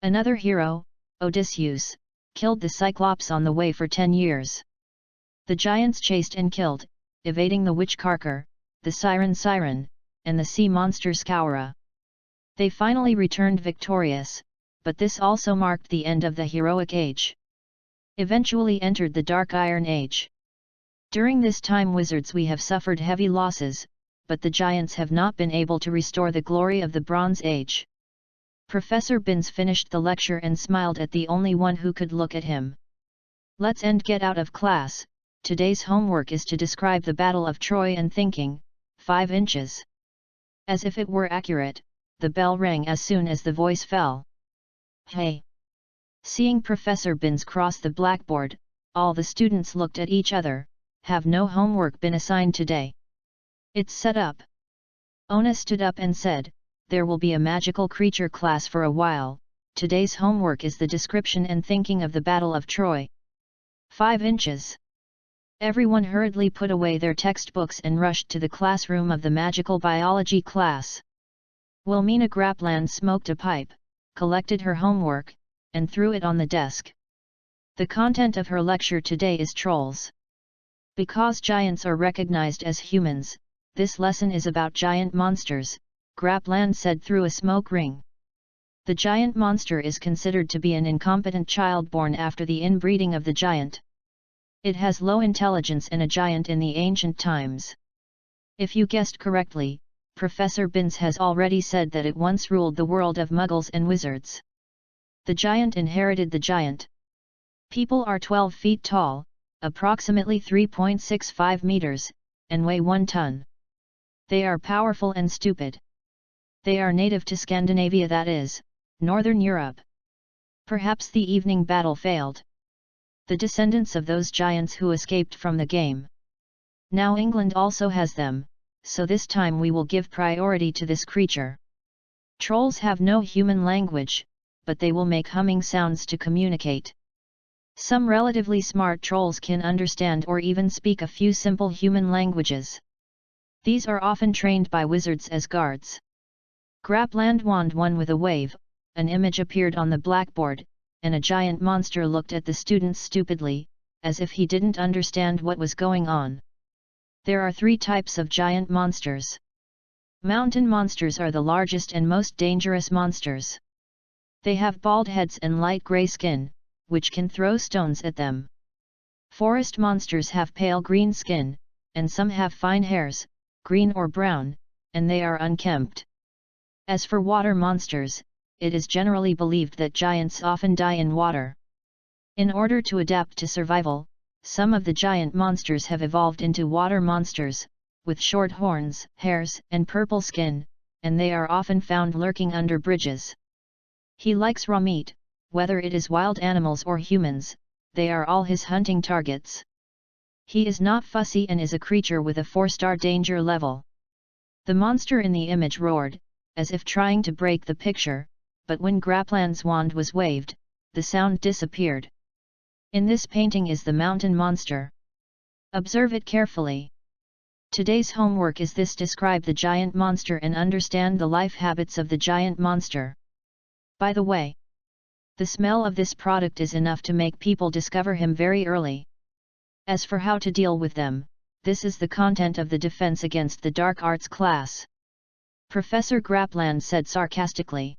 A: Another hero, Odysseus, killed the Cyclops on the way for 10 years. The giants chased and killed, evading the witch Carker, the Siren, and the sea monster Scaura. They finally returned victorious, but this also marked the end of the heroic age. Eventually entered the Dark Iron Age. During this time we have suffered heavy losses, but the giants have not been able to restore the glory of the Bronze Age. Professor Binns finished the lecture and smiled at the only one who could look at him. Let's get out of class. Today's homework is to describe the Battle of Troy and thinking, 5 inches. As if it were accurate, the bell rang as soon as the voice fell. Hey! Seeing Professor Binns cross the blackboard, all the students looked at each other. Have no homework been assigned today? It's set up. Ona stood up and said, there will be a magical creature class for a while. Today's homework is the description and thinking of the Battle of Troy. 5 inches. Everyone hurriedly put away their textbooks and rushed to the classroom of the magical biology class. Wilmina Grapland smoked a pipe, collected her homework, and threw it on the desk. The content of her lecture today is trolls. Because giants are recognized as humans, this lesson is about giant monsters, Grapland said through a smoke ring. The giant monster is considered to be an incompetent child born after the inbreeding of the giant. It has low intelligence and a giant in the ancient times. If you guessed correctly, Professor Binns has already said that it once ruled the world of muggles and wizards. The giant inherited the giant. People are 12 feet tall, approximately 3.65 meters, and weigh 1 ton. They are powerful and stupid. They are native to Scandinavia, that is, Northern Europe. Perhaps the evening battle failed. The descendants of those giants who escaped from the game. Now England also has them, so this time we will give priority to this creature. Trolls have no human language, but they will make humming sounds to communicate. Some relatively smart trolls can understand or even speak a few simple human languages. These are often trained by wizards as guards. Grapland wand one with a wave, an image appeared on the blackboard, and a giant monster looked at the students stupidly, as if he didn't understand what was going on. There are 3 types of giant monsters. Mountain monsters are the largest and most dangerous monsters. They have bald heads and light gray skin, which can throw stones at them. Forest monsters have pale green skin, and some have fine hairs, green or brown, and they are unkempt. As for water monsters, it is generally believed that giants often die in water. In order to adapt to survival, some of the giant monsters have evolved into water monsters, with short horns, hairs, and purple skin, and they are often found lurking under bridges. He likes raw meat, whether it is wild animals or humans, they are all his hunting targets. He is not fussy and is a creature with a 4-star danger level. The monster in the image roared, as if trying to break the picture, but when Grapland's wand was waved, the sound disappeared. In this painting is the mountain monster. Observe it carefully. Today's homework is this: describe the giant monster and understand the life habits of the giant monster. By the way, the smell of this product is enough to make people discover him very early. As for how to deal with them, this is the content of the Defense Against the Dark Arts class. Professor Grapland said sarcastically.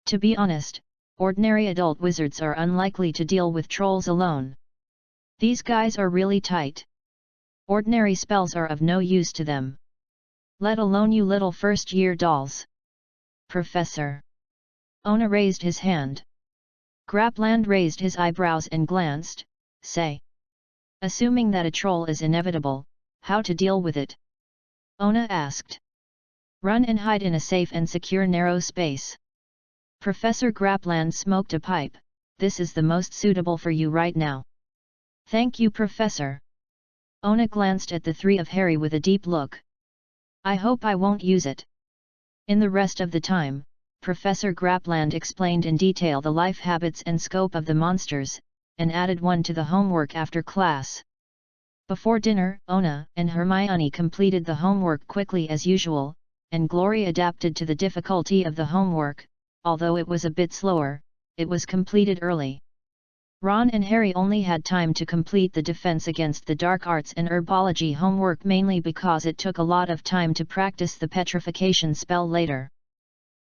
A: To be honest, ordinary adult wizards are unlikely to deal with trolls alone. These guys are really tight. Ordinary spells are of no use to them. Let alone you little first-year dolls. Professor. Ona raised his hand. Grapland raised his eyebrows and glanced, say. Assuming that a troll is inevitable, how to deal with it? Ona asked. Run and hide in a safe and secure narrow space. Professor Grapland smoked a pipe. This is the most suitable for you right now. Thank you, Professor. Ona glanced at the 3 of Harry with a deep look. I hope I won't use it. In the rest of the time, Professor Grapland explained in detail the life habits and scope of the monsters, and added one to the homework after class. Before dinner, Ona and Hermione completed the homework quickly as usual, and Glory adapted to the difficulty of the homework. Although it was a bit slower, it was completed early. Ron and Harry only had time to complete the Defense Against the Dark Arts and Herbology homework mainly because it took a lot of time to practice the petrification spell later.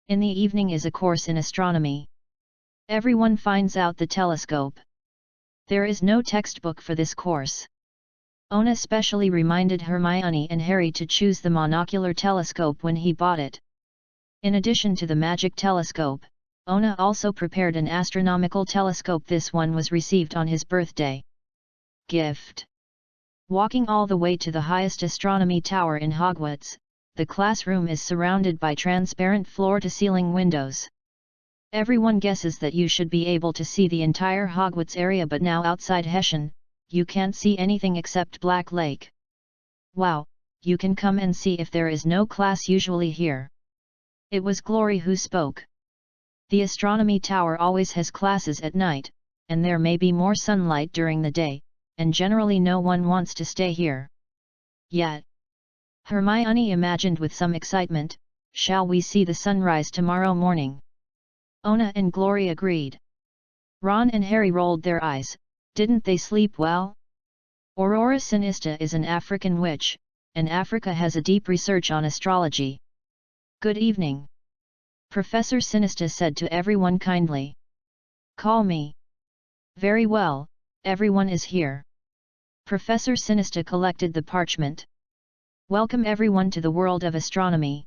A: In the evening is a course in astronomy. Everyone finds out the telescope. There is no textbook for this course. Ona specially reminded Hermione and Harry to choose the monocular telescope when he bought it. In addition to the magic telescope, Ona also prepared an astronomical telescope. This one was received on his birthday. gift. Walking all the way to the highest astronomy tower in Hogwarts, the classroom is surrounded by transparent floor-to-ceiling windows. Everyone guesses that you should be able to see the entire Hogwarts area, but now outside Hessian, you can't see anything except Black Lake. Wow, you can come and see if there is no class usually here. It was Glory who spoke. The astronomy tower always has classes at night, and there may be more sunlight during the day, and generally no one wants to stay here. Yet, Hermione imagined with some excitement, shall we see the sunrise tomorrow morning? Ona and Glory agreed. Ron and Harry rolled their eyes, didn't they sleep well? Aurora Sinista is an African witch, and Africa has a deep research on astrology. Good evening. Professor Sinista said to everyone kindly. Call me. Very well, everyone is here. Professor Sinista collected the parchment. Welcome everyone to the world of astronomy.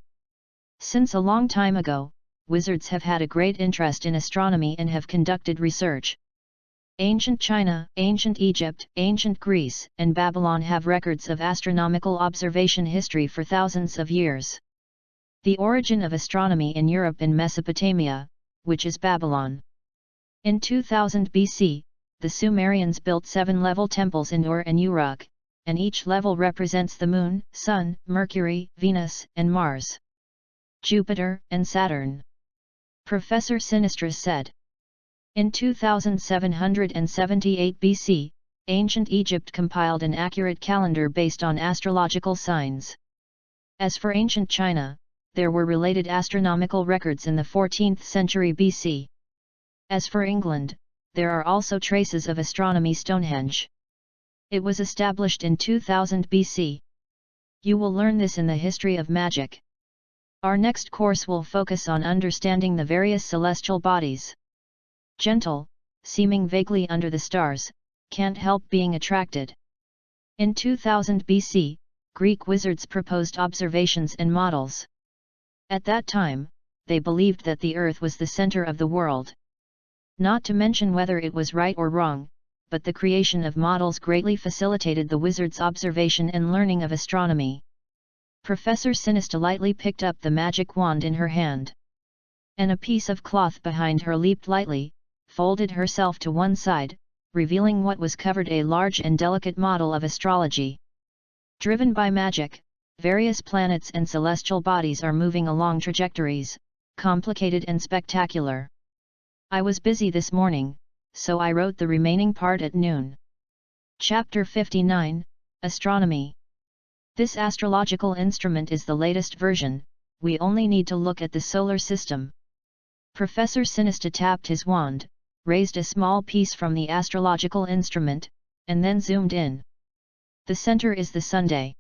A: Since a long time ago, wizards have had a great interest in astronomy and have conducted research. Ancient China, ancient Egypt, ancient Greece, and Babylon have records of astronomical observation history for thousands of years. The origin of astronomy in Europe in Mesopotamia, which is Babylon. In 2000 BC, the Sumerians built 7-level temples in Ur and Uruk, and each level represents the Moon, Sun, Mercury, Venus, and Mars. Jupiter, and Saturn. Professor Sinistras said. In 2778 BC, ancient Egypt compiled an accurate calendar based on astrological signs. As for ancient China, there were related astronomical records in the 14th century BC. As for England, there are also traces of astronomy Stonehenge. It was established in 2000 BC. You will learn this in the history of magic. Our next course will focus on understanding the various celestial bodies. Gentle, seeming vaguely under the stars, can't help being attracted. In 2000 BC, Greek wizards proposed observations and models. At that time, they believed that the Earth was the center of the world. Not to mention whether it was right or wrong, but the creation of models greatly facilitated the wizard's observation and learning of astronomy. Professor Sinista lightly picked up the magic wand in her hand. And a piece of cloth behind her leaped lightly, folded herself to one side, revealing what was covered a large and delicate model of astrology. Driven by magic, various planets and celestial bodies are moving along trajectories, complicated and spectacular. I was busy this morning, so I wrote the remaining part at noon. Chapter 59, Astronomy. This astrological instrument is the latest version, we only need to look at the solar system. Professor Sinista tapped his wand, raised a small piece from the astrological instrument, and then zoomed in. The center is the Sunday.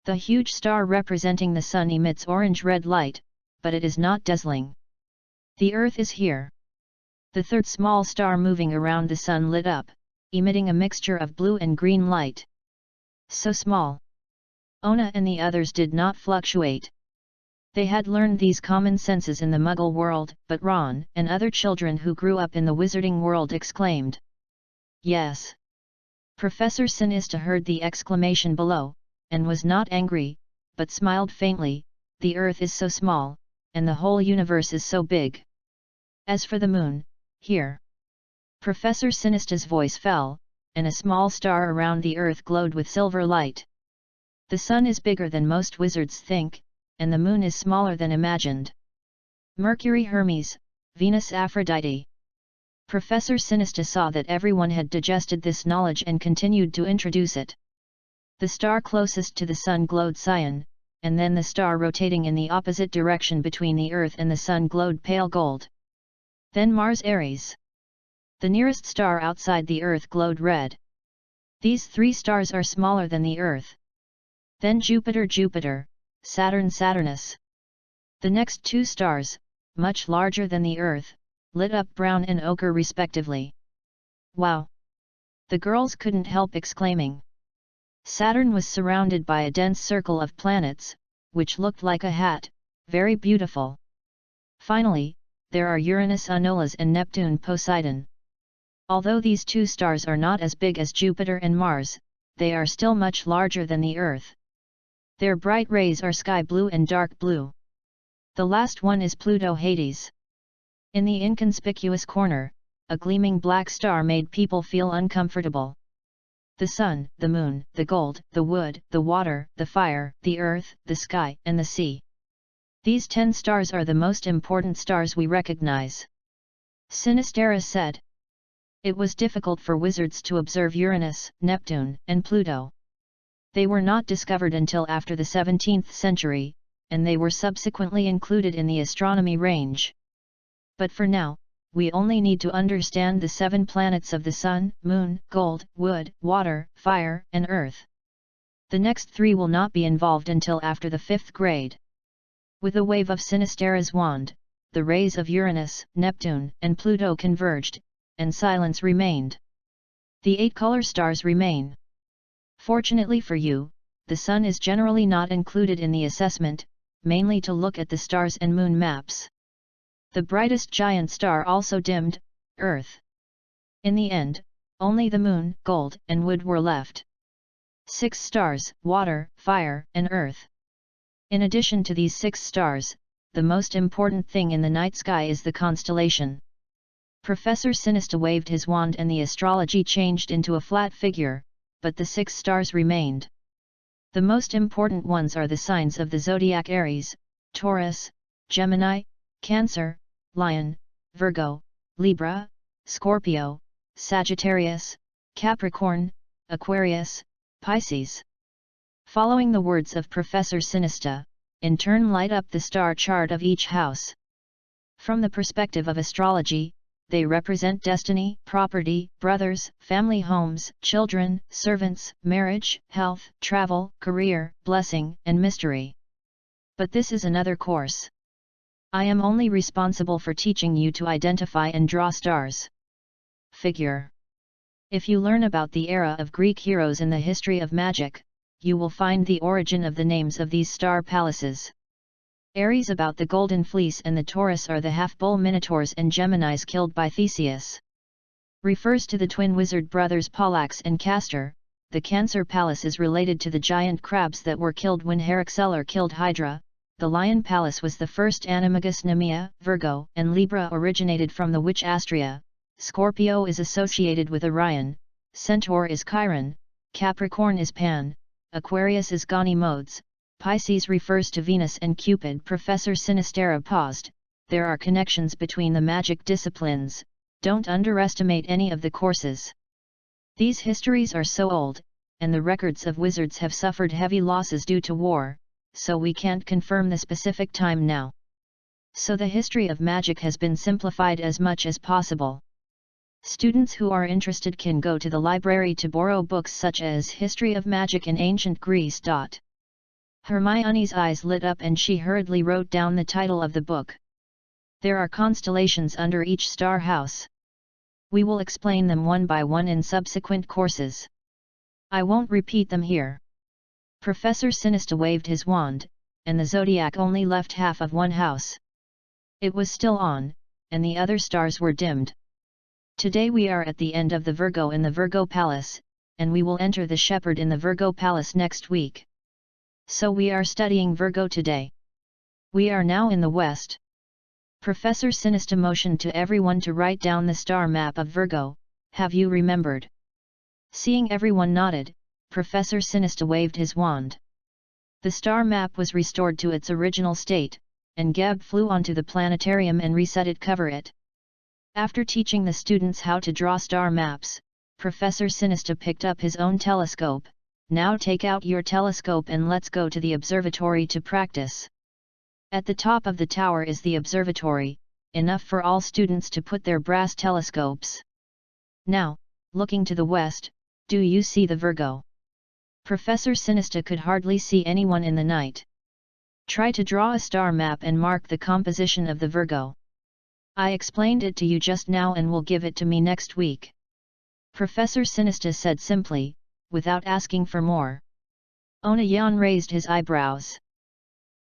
A: The huge star representing the Sun emits orange-red light, but it is not dazzling. The Earth is here. The third small star moving around the Sun lit up, emitting a mixture of blue and green light. So small. Ona and the others did not fluctuate. They had learned these common senses in the Muggle world, but Ron and other children who grew up in the wizarding world exclaimed. Yes. Professor Sinista heard the exclamation below, and was not angry, but smiled faintly. The Earth is so small, and the whole universe is so big. As for the Moon, here. Professor Sinista's voice fell, and a small star around the Earth glowed with silver light. The Sun is bigger than most wizards think, and the Moon is smaller than imagined. Mercury Hermes, Venus Aphrodite. Professor Sinista saw that everyone had digested this knowledge and continued to introduce it. The star closest to the Sun glowed cyan, and then the star rotating in the opposite direction between the Earth and the Sun glowed pale gold. Then Mars Aries. The nearest star outside the Earth glowed red. These three stars are smaller than the Earth. Then Jupiter Jupiter, Saturn Saturnus. The next two stars, much larger than the Earth, lit up brown and ochre respectively. Wow! The girls couldn't help exclaiming. Saturn was surrounded by a dense circle of planets, which looked like a hat, very beautiful. Finally, there are Uranus Anolas and Neptune Poseidon. Although these two stars are not as big as Jupiter and Mars, they are still much larger than the Earth. Their bright rays are sky blue and dark blue. The last one is Pluto Hades. In the inconspicuous corner, a gleaming black star made people feel uncomfortable. The sun, the moon, the gold, the wood, the water, the fire, the earth, the sky, and the sea. These 10 stars are the most important stars we recognize. Sinistera said. It was difficult for wizards to observe Uranus, Neptune, and Pluto. They were not discovered until after the 17th century, and they were subsequently included in the astronomy range. But for now, we only need to understand the 7 planets of the Sun, Moon, Gold, Wood, Water, Fire, and Earth. The next 3 will not be involved until after the 5th grade. With a wave of Sinistera's wand, the rays of Uranus, Neptune, and Pluto converged, and silence remained. The 8 color stars remain. Fortunately for you, the Sun is generally not included in the assessment, mainly to look at the stars and moon maps. The brightest giant star also dimmed, Earth. In the end, only the Moon, Gold, and Wood were left. 6 stars, Water, Fire, and Earth. In addition to these 6 stars, the most important thing in the night sky is the constellation. Professor Sinista waved his wand and the astrology changed into a flat figure, but the 6 stars remained. The most important ones are the signs of the zodiac: Aries, Taurus, Gemini, Cancer, Lion, Virgo, Libra, Scorpio, Sagittarius, Capricorn, Aquarius, Pisces. Following the words of Professor Sinista, in turn light up the star chart of each house. From the perspective of astrology, they represent destiny, property, brothers, family, homes, children, servants, marriage, health, travel, career, blessing, and mystery. But this is another course. I am only responsible for teaching you to identify and draw stars. Figure. If you learn about the era of Greek heroes in the history of magic, you will find the origin of the names of these star palaces. Aries about the golden fleece and the Taurus are the half-bull minotaurs and Geminis killed by Theseus. Refers to the twin wizard brothers Pollux and Castor. The Cancer Palace is related to the giant crabs that were killed when Heracleus killed Hydra. The Lion Palace was the first animagus Nemea. Virgo and Libra originated from the witch Astrea. Scorpio is associated with Orion. Centaur is Chiron. Capricorn is Pan. Aquarius is Ganymedes. Pisces refers to Venus and Cupid. Professor Sinistera paused. There are connections between the magic disciplines, don't underestimate any of the courses. These histories are so old, and the records of wizards have suffered heavy losses due to war, so we can't confirm the specific time now. So the history of magic has been simplified as much as possible. Students who are interested can go to the library to borrow books such as History of Magic in Ancient Greece. Hermione's eyes lit up and she hurriedly wrote down the title of the book. There are constellations under each star house. We will explain them one by one in subsequent courses. I won't repeat them here. Professor Sinista waved his wand, and the zodiac only left half of one house. It was still on, and the other stars were dimmed. Today we are at the end of the Virgo in the Virgo Palace, and we will enter the Shepherd in the Virgo Palace next week. So we are studying Virgo today. We are now in the West. Professor Sinista motioned to everyone to write down the star map of Virgo. Have you remembered? Seeing everyone nodded, Professor Sinista waved his wand. The star map was restored to its original state, and Geb flew onto the planetarium and reset it. Cover it. After teaching the students how to draw star maps, Professor Sinista picked up his own telescope. Now take out your telescope and let's go to the observatory to practice. At the top of the tower is the observatory, enough for all students to put their brass telescopes. Now, looking to the west, do you see the Virgo? Professor Sinista could hardly see anyone in the night. Try to draw a star map and mark the composition of the Virgo. I explained it to you just now and will give it to me next week. Professor Sinista said simply, without asking for more. Onayan raised his eyebrows.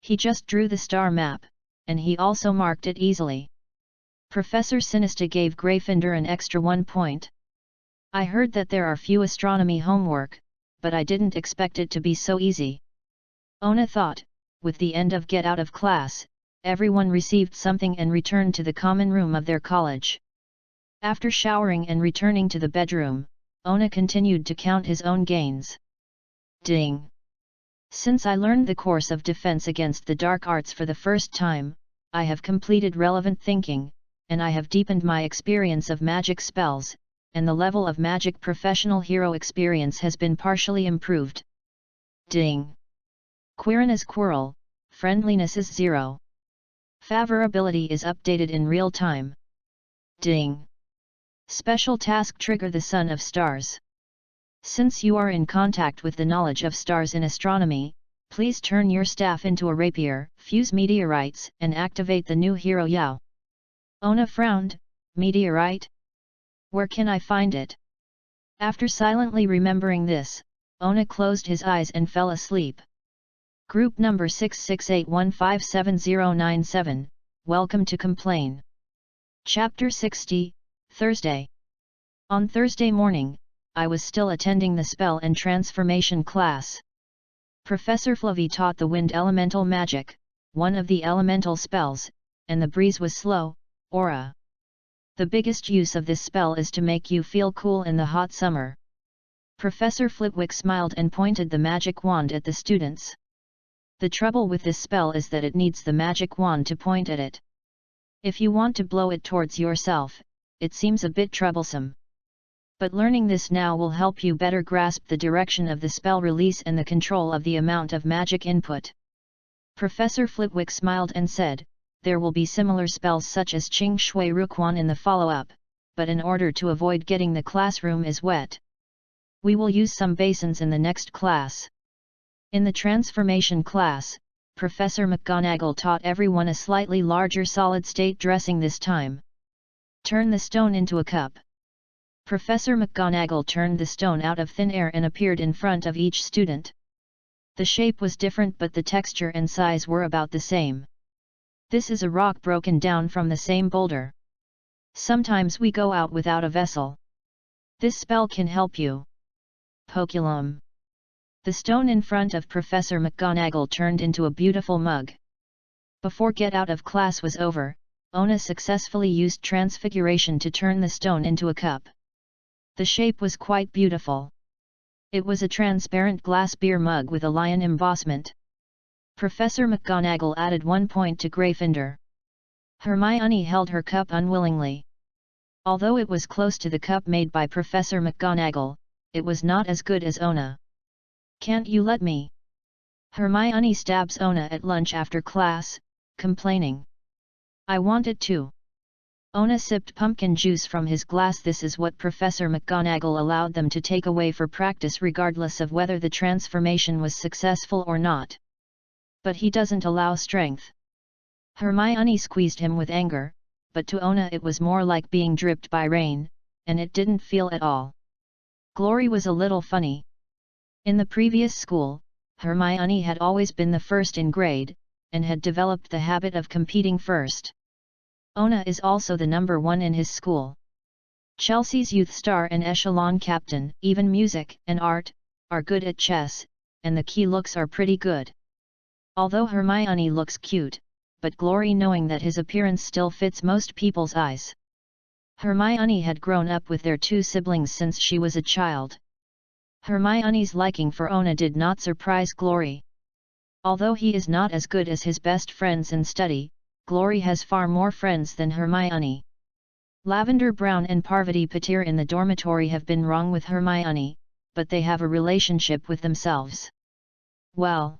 A: He just drew the star map, and he also marked it easily. Professor Sinista gave Gryffindor an extra 1 point. I heard that there are few astronomy homework, but I didn't expect it to be so easy. Ona thought. With the end of get out of class, everyone received something and returned to the common room of their college. After showering and returning to the bedroom, Ona continued to count his own gains. Ding! Since I learned the course of defense against the dark arts for the first time, I have completed relevant thinking, and I have deepened my experience of magic spells, and the level of magic professional hero experience has been partially improved. Ding! Quirina's Quirrell, friendliness is 0. Favorability is updated in real time. Ding! Special task trigger the Sun of Stars. Since you are in contact with the knowledge of stars in astronomy, please turn your staff into a rapier, fuse meteorites, and activate the new hero Yao. Ona frowned. Meteorite? Where can I find it? After silently remembering this, Ona closed his eyes and fell asleep. Group number 668157097, welcome to Complain. Chapter 60, Thursday. On Thursday morning, I was still attending the spell and transformation class. Professor Flavie taught the wind elemental magic, one of the elemental spells, and the breeze was slow, aura. The biggest use of this spell is to make you feel cool in the hot summer. Professor Flitwick smiled and pointed the magic wand at the students. The trouble with this spell is that it needs the magic wand to point at it. If you want to blow it towards yourself, it seems a bit troublesome. But learning this now will help you better grasp the direction of the spell release and the control of the amount of magic input. Professor Flitwick smiled and said, there will be similar spells such as Qing Shui Ruquan in the follow-up, but in order to avoid getting the classroom is wet, we will use some basins in the next class. In the transformation class, Professor McGonagall taught everyone a slightly larger solid-state dressing this time. Turn the stone into a cup. Professor McGonagall turned the stone out of thin air and appeared in front of each student. The shape was different but the texture and size were about the same. This is a rock broken down from the same boulder. Sometimes we go out without a vessel. This spell can help you. Poculum. The stone in front of Professor McGonagall turned into a beautiful mug. Before get out of class was over, Ona successfully used transfiguration to turn the stone into a cup. The shape was quite beautiful. It was a transparent glass beer mug with a lion embossment. Professor McGonagall added 1 point to Gryffindor. Hermione held her cup unwillingly. Although it was close to the cup made by Professor McGonagall, it was not as good as Ona. Can't you let me? Hermione stabs Ona at lunch after class, complaining. I want it too. Ona sipped pumpkin juice from his glass. This is what Professor McGonagall allowed them to take away for practice regardless of whether the transformation was successful or not. But he doesn't allow strength. Hermione squeezed him with anger, but to Ona it was more like being dripped by rain, and it didn't feel at all. Glory was a little funny. In the previous school, Hermione had always been the first in grade, and had developed the habit of competing first. Ona is also the number 1 in his school. Chelsea's youth star and echelon captain, even music and art, are good at chess, and the key looks are pretty good. Although Hermione looks cute, but Glory knowing that his appearance still fits most people's eyes. Hermione had grown up with their 2 siblings since she was a child. Hermione's liking for Ona did not surprise Glory. Although he is not as good as his best friends in study, Glory has far more friends than Hermione. Lavender Brown and Parvati Patir in the dormitory have been wrong with Hermione, but they have a relationship with themselves. Well,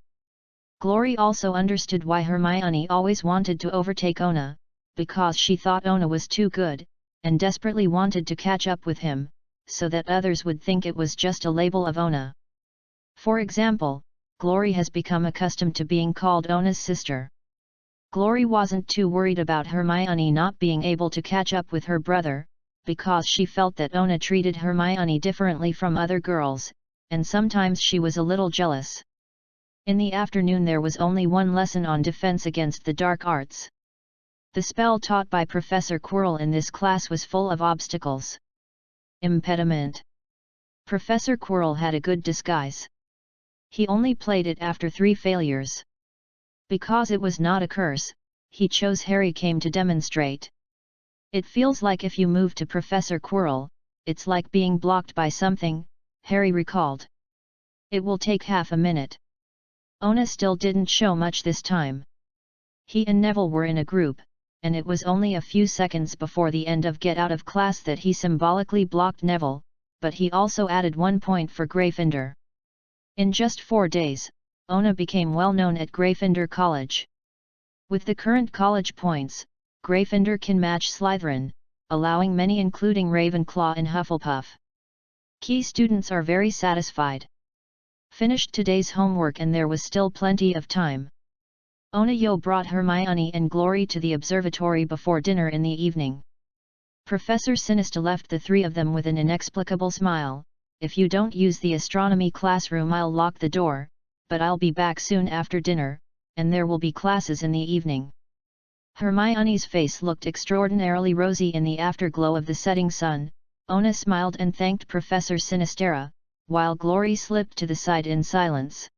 A: Glory also understood why Hermione always wanted to overtake Ona, because she thought Ona was too good, and desperately wanted to catch up with him, so that others would think it was just a label of Ona. For example, Glory has become accustomed to being called Ona's sister. Glory wasn't too worried about Hermione not being able to catch up with her brother, because she felt that Ona treated Hermione differently from other girls, and sometimes she was a little jealous. In the afternoon there was only 1 lesson on defense against the dark arts. The spell taught by Professor Quirrell in this class was full of obstacles. Impediment. Professor Quirrell had a good disguise. He only played it after 3 failures. Because it was not a curse, he chose Harry came to demonstrate. It feels like if you move to Professor Quirrell, it's like being blocked by something, Harry recalled. It will take half a minute. Ona still didn't show much this time. He and Neville were in a group, and it was only a few seconds before the end of Get Out of Class that he symbolically blocked Neville, but he also added 1 point for Gryffindor. In just 4 days, Ona became well known at Gryffindor College. With the current college points, Gryffindor can match Slytherin, allowing many including Ravenclaw and Hufflepuff. Key students are very satisfied. Finished today's homework and there was still plenty of time. Onayo brought Hermione and Glory to the observatory before dinner in the evening. Professor Sinister left the 3 of them with an inexplicable smile. If you don't use the astronomy classroom I'll lock the door, but I'll be back soon after dinner, and there will be classes in the evening. Hermione's face looked extraordinarily rosy in the afterglow of the setting sun. Ona smiled and thanked Professor Sinistera, while Glory slipped to the side in silence.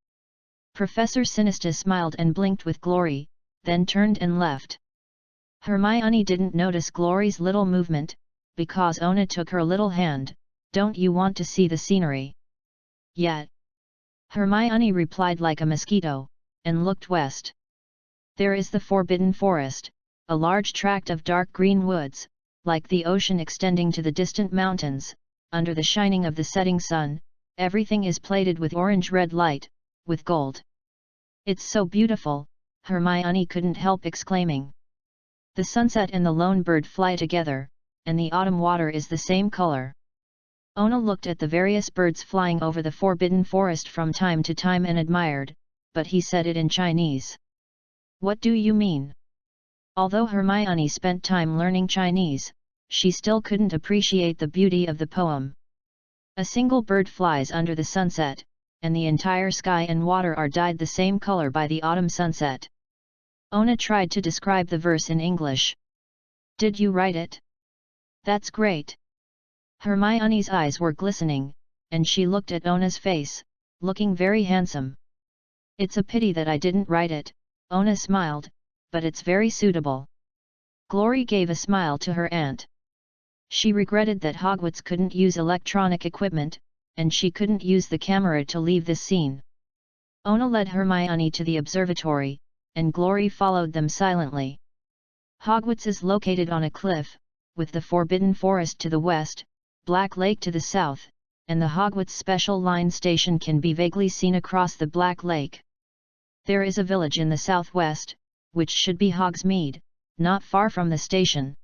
A: Professor Sinister smiled and blinked with Glory, then turned and left. Hermione didn't notice Glory's little movement, because Ona took her little hand. Don't you want to see the scenery? Yet. Hermione replied like a mosquito, and looked west. There is the Forbidden Forest, a large tract of dark green woods, like the ocean extending to the distant mountains. Under the shining of the setting sun, everything is plated with orange-red light, with gold. It's so beautiful, Hermione couldn't help exclaiming. The sunset and the lone bird fly together, and the autumn water is the same color. Ona looked at the various birds flying over the Forbidden Forest from time to time and admired, but he said it in Chinese. What do you mean? Although Hermione spent time learning Chinese, she still couldn't appreciate the beauty of the poem. A single bird flies under the sunset, and the entire sky and water are dyed the same color by the autumn sunset. Ona tried to describe the verse in English. Did you write it? That's great. Hermione's eyes were glistening, and she looked at Ona's face, looking very handsome. It's a pity that I didn't write it, Ona smiled, but it's very suitable. Glory gave a smile to her aunt. She regretted that Hogwarts couldn't use electronic equipment, and she couldn't use the camera to leave this scene. Ona led Hermione to the observatory, and Glory followed them silently. Hogwarts is located on a cliff, with the Forbidden Forest to the west, Black Lake to the south, and the Hogwarts Special Line station can be vaguely seen across the Black Lake. There is a village in the southwest, which should be Hogsmeade, not far from the station.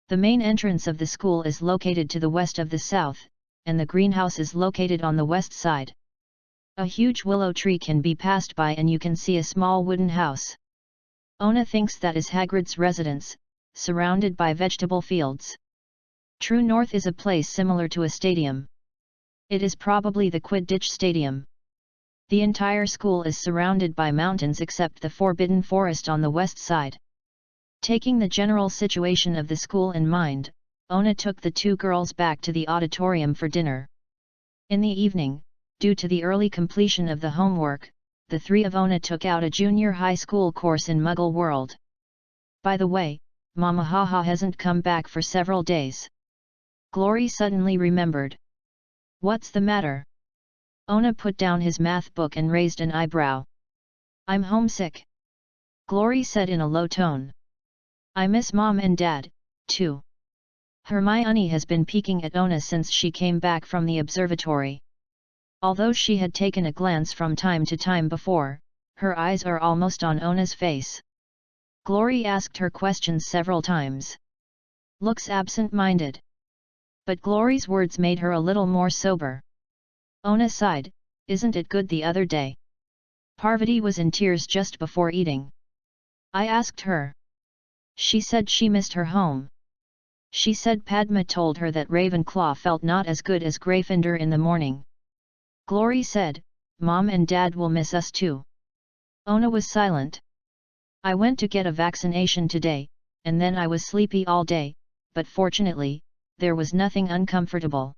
A: The main entrance of the school is located to the west of the south, and the greenhouse is located on the west side. A huge willow tree can be passed by and you can see a small wooden house. Ona thinks that is Hagrid's residence, surrounded by vegetable fields. True North is a place similar to a stadium. It is probably the Quidditch Stadium. The entire school is surrounded by mountains except the Forbidden Forest on the west side. Taking the general situation of the school in mind, Ona took the 2 girls back to the auditorium for dinner. In the evening, due to the early completion of the homework, the 3 of Ona took out a junior high school course in Muggle World. By the way, Mama Haha hasn't come back for several days. Glory suddenly remembered. What's the matter? Ona put down his math book and raised an eyebrow. I'm homesick. Glory said in a low tone. I miss Mom and Dad, too. Hermione has been peeking at Ona since she came back from the observatory. Although she had taken a glance from time to time before, her eyes are almost on Ona's face. Glory asked her questions several times. Looks absent-minded. But Glory's words made her a little more sober. Ona sighed, isn't it good the other day? Parvati was in tears just before eating. I asked her. She said she missed her home. She said Padma told her that Ravenclaw felt not as good as Gryffindor in the morning. Glory said, Mom and Dad will miss us too. Ona was silent. I went to get a vaccination today, and then I was sleepy all day, but fortunately, there was nothing uncomfortable.